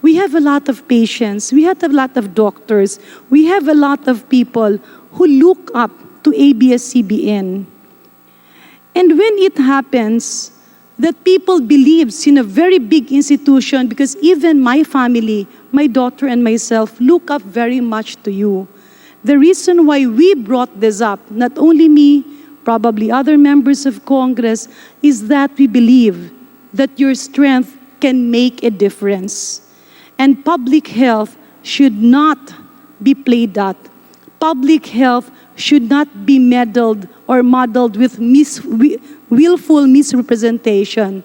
S11: We have a lot of patients, we have a lot of doctors, we have a lot of people who look up to ABS-CBN. And when it happens that people believes in a very big institution, because even my family, my daughter and myself look up very much to you. The reason why we brought this up, not only me, probably other members of Congress, is that we believe that your strength can make a difference. And public health should not be played at. Public health should not be meddled or muddled with willful misrepresentation,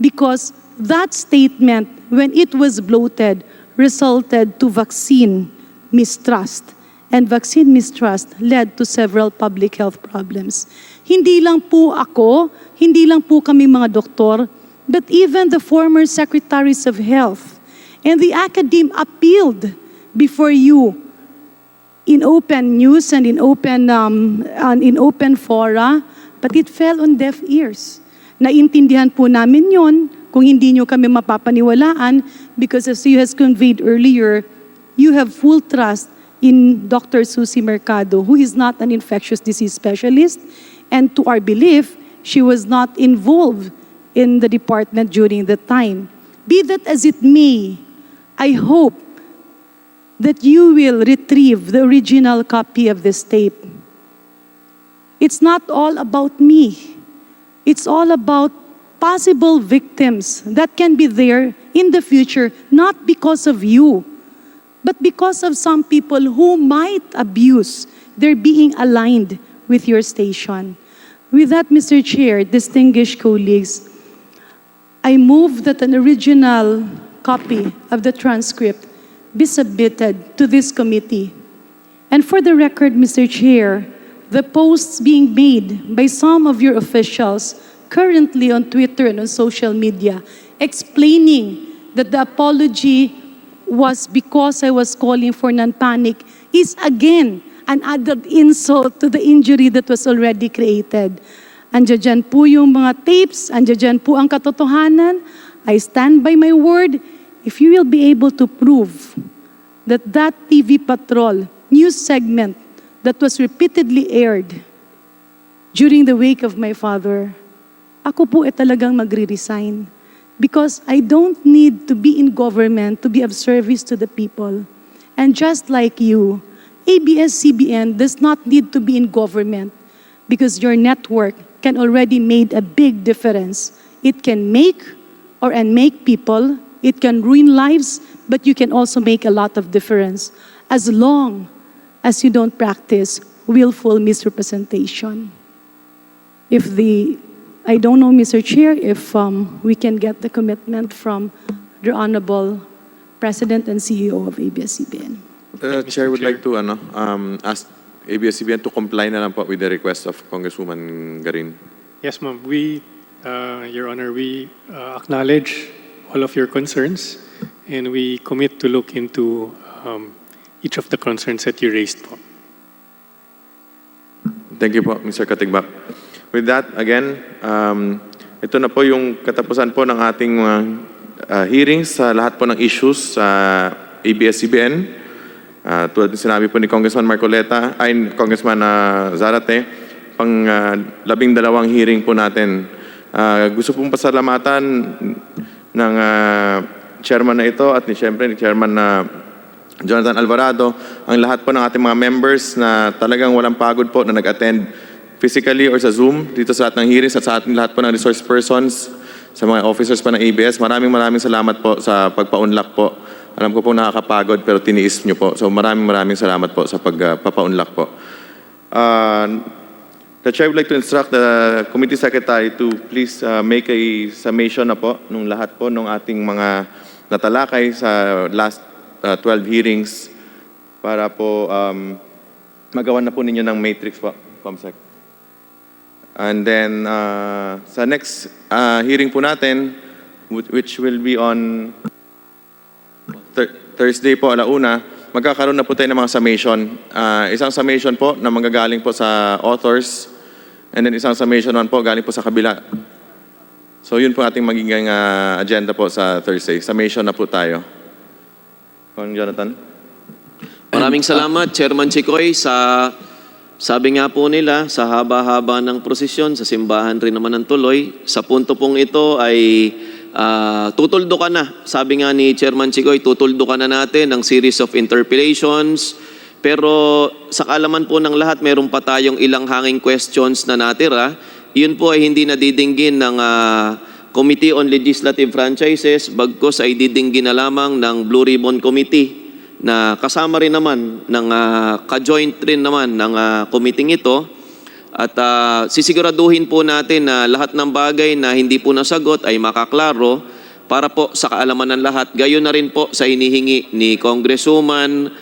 S11: because that statement, when it was bloated, resulted to vaccine mistrust. And vaccine mistrust led to several public health problems. Hindi lang po ako, hindi lang po kami mga doktor, but even the former secretaries of health and the academe appealed before you in open news and in open fora, but it fell on deaf ears. Naintindihan po namin yon kung hindi nyo kami mapapaniwalaan, because as you has conveyed earlier, you have full trust in Dr. Susie Mercado, who is not an infectious disease specialist, and to our belief, she was not involved in the department during the time. Be that as it may, I hope that you will retrieve the original copy of this tape. It's not all about me. It's all about possible victims that can be there in the future, not because of you, but because of some people who might abuse their being aligned with your station. With that, Mr. Chair, distinguished colleagues, I move that an original copy of the transcript be submitted to this committee. And for the record, Mr. Chair, the posts being made by some of your officials currently on Twitter and on social media explaining that the apology was because I was calling for non-panic is again an added insult to the injury that was already created. Andiyan dyan po yung mga tapes, andiyan dyan po ang katotohanan. I stand by my word. If you will be able to prove that that TV Patrol news segment that was repeatedly aired during the wake of my father, ako po ay talagang magre-resign. Because I don't need to be in government to be of service to the people. And just like you, ABS-CBN does not need to be in government because your network can already make a big difference. It can make or unmake people, it can ruin lives, but you can also make a lot of difference as long as you don't practice willful misrepresentation. I don't know, Mr. Chair, if we can get the commitment from the Honorable President and CEO of ABS-CBN.
S17: Chair would like to ask ABS-CBN to comply na lang po with the request of Congresswoman Garin.
S13: Yes, ma'am. Your Honor, we acknowledge all of your concerns and we commit to look into each of the concerns that you raised po.
S17: Thank you po, Mr. Katigbak. With that, again, ito na po yung katapusan po ng ating hearings sa lahat po ng issues sa ABS-CBN. Tulad ng sinabi po ni Congressman Congressman Zarate, pang 12 hearing po natin. Gusto pong pasalamatan ng chairman na ito at siyempre ni chairman na Jonathan Alvarado, ang lahat po ng ating mga members na talagang walang pagod po na nag-attend physically or sa Zoom dito sa lahat ng hearings at sa ating lahat po ng resource persons, sa mga officers pa ng ABS. Maraming salamat po sa pagpa-unlock po. Alam ko po nakakapagod pero tiniis nyo po. So maraming salamat po sa pagpapa-unlock po. The Chair would like to instruct the Committee Secretary to please make a summation na po nung lahat po nung ating mga natalakay sa last 12 hearings para po magawa na po ninyo ng matrix po, Comsec. And then sa next hearing po natin, which will be on Thursday po, 1:00, magkakaroon na po tayo ng mga summation. Isang summation po na manggagaling po sa authors, and then isang summation naman po galing po sa kabila. So yun po ating magiging agenda po sa Thursday. Summation na po tayo. Kung Jonathan?
S3: Maraming salamat, Chairman Chikoy, sa sabi nga po nila, sa haba-haba ng prosesyon, sa simbahan rin naman ng tuloy. Sa punto pong ito ay tutuldo ka na. Sabi nga ni Chairman Chikoy, tutuldo ka na natin ng series of interpellations. Pero sa kaalaman po ng lahat, meron pa tayong ilang hanging questions na natira. Yun po ay hindi nadidinggin ng Committee on Legislative Franchises, bagkus ay didinggin na lamang ng Blue Ribbon Committee na kasama rin naman ng ka-joint rin naman ng committee ito. At sisiguraduhin po natin na lahat ng bagay na hindi po nasagot ay makaklaro para po sa kaalaman ng lahat. Gayon na rin po sa hinihingi ni Congresswoman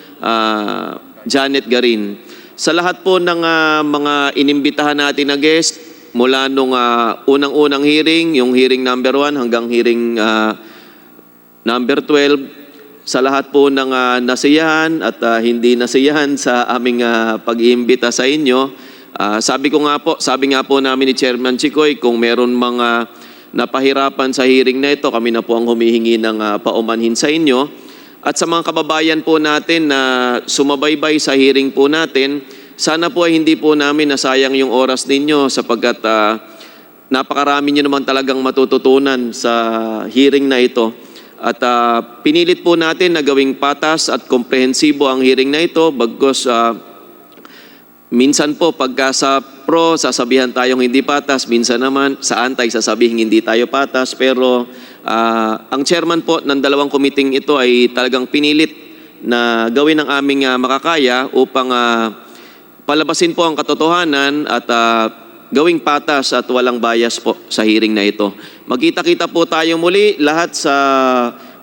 S3: Janet Garin. Sa lahat po ng mga inimbitahan natin na guest, mula nung unang-unang hearing, yung hearing number 1 hanggang hearing number 12, sa lahat po ng nasiyahan at hindi nasiyahan sa aming pag-iimbita sa inyo, sabi nga po namin ni Chairman Chikoy, kung meron mga napahirapan sa hearing na ito, kami na po ang humihingi ng paumanhin sa inyo. At sa mga kababayan po natin na sumabaybay sa hearing po natin, sana po ay hindi po namin nasayang yung oras ninyo sapagkat napakarami nyo naman talagang matututunan sa hearing na ito. At pinilit po natin na gawing patas at komprehensibo ang hearing na ito bagkus minsan po pagka sa pro sasabihan tayong hindi patas, minsan naman sa anti sasabihin hindi tayo patas. Pero ang chairman po ng dalawang committee ito ay talagang pinilit na gawin ang aming makakaya upang palabasin po ang katotohanan at gawing patas at walang bias po sa hearing na ito. Magkita-kita po tayo muli lahat sa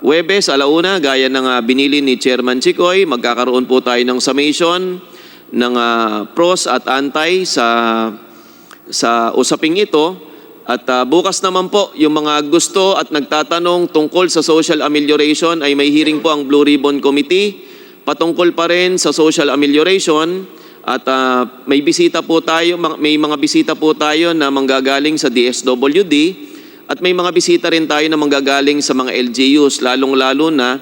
S3: Huwebes, 1:00, gaya ng binili ni Chairman Chikoy. Magkakaroon po tayo ng summation ng pros at anti sa usaping ito. At bukas naman po, yung mga gusto at nagtatanong tungkol sa social amelioration ay may hearing po ang Blue Ribbon Committee patungkol pa rin sa social amelioration. At may mga bisita po tayo na manggagaling sa DSWD at may mga bisita rin tayo na manggagaling sa mga LGUs, lalong-lalo na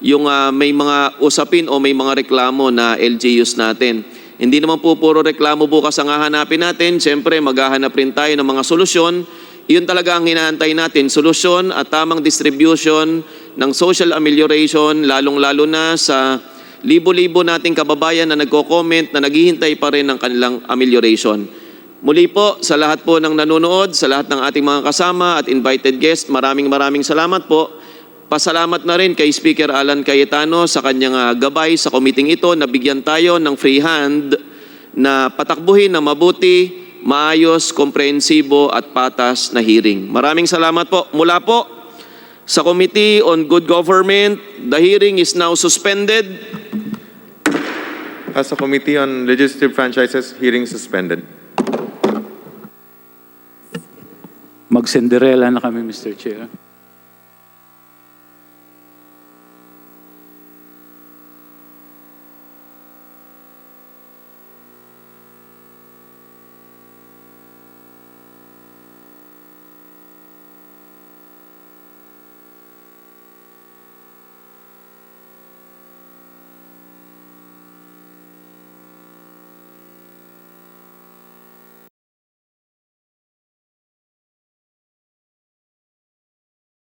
S3: yung may mga usapin o may mga reklamo na LGUs natin. Hindi naman po puro reklamo bukas ang hahanapin natin. Siyempre, maghahanap rin tayo ng mga solusyon. Iyon talaga ang hinaantay natin, solusyon at tamang distribution ng social amelioration, lalong-lalo na sa libo-libo nating kababayan na nagko-comment na naghihintay pa rin ng kanilang amelioration. Muli po, sa lahat po ng nanonood, sa lahat ng ating mga kasama at invited guest, maraming salamat po. Pasalamat na rin kay Speaker Alan Cayetano sa kanyang gabay sa committee ito. Nabigyan tayo ng free hand na patakbuhin na mabuti, maayos, komprehensibo at patas na hearing. Maraming salamat po. Mula po sa Committee on Good Government, the hearing is now suspended.
S17: As a Committee on Legislative Franchises, hearing suspended.
S12: Mag-Cinderella na kami, Mr. Chair.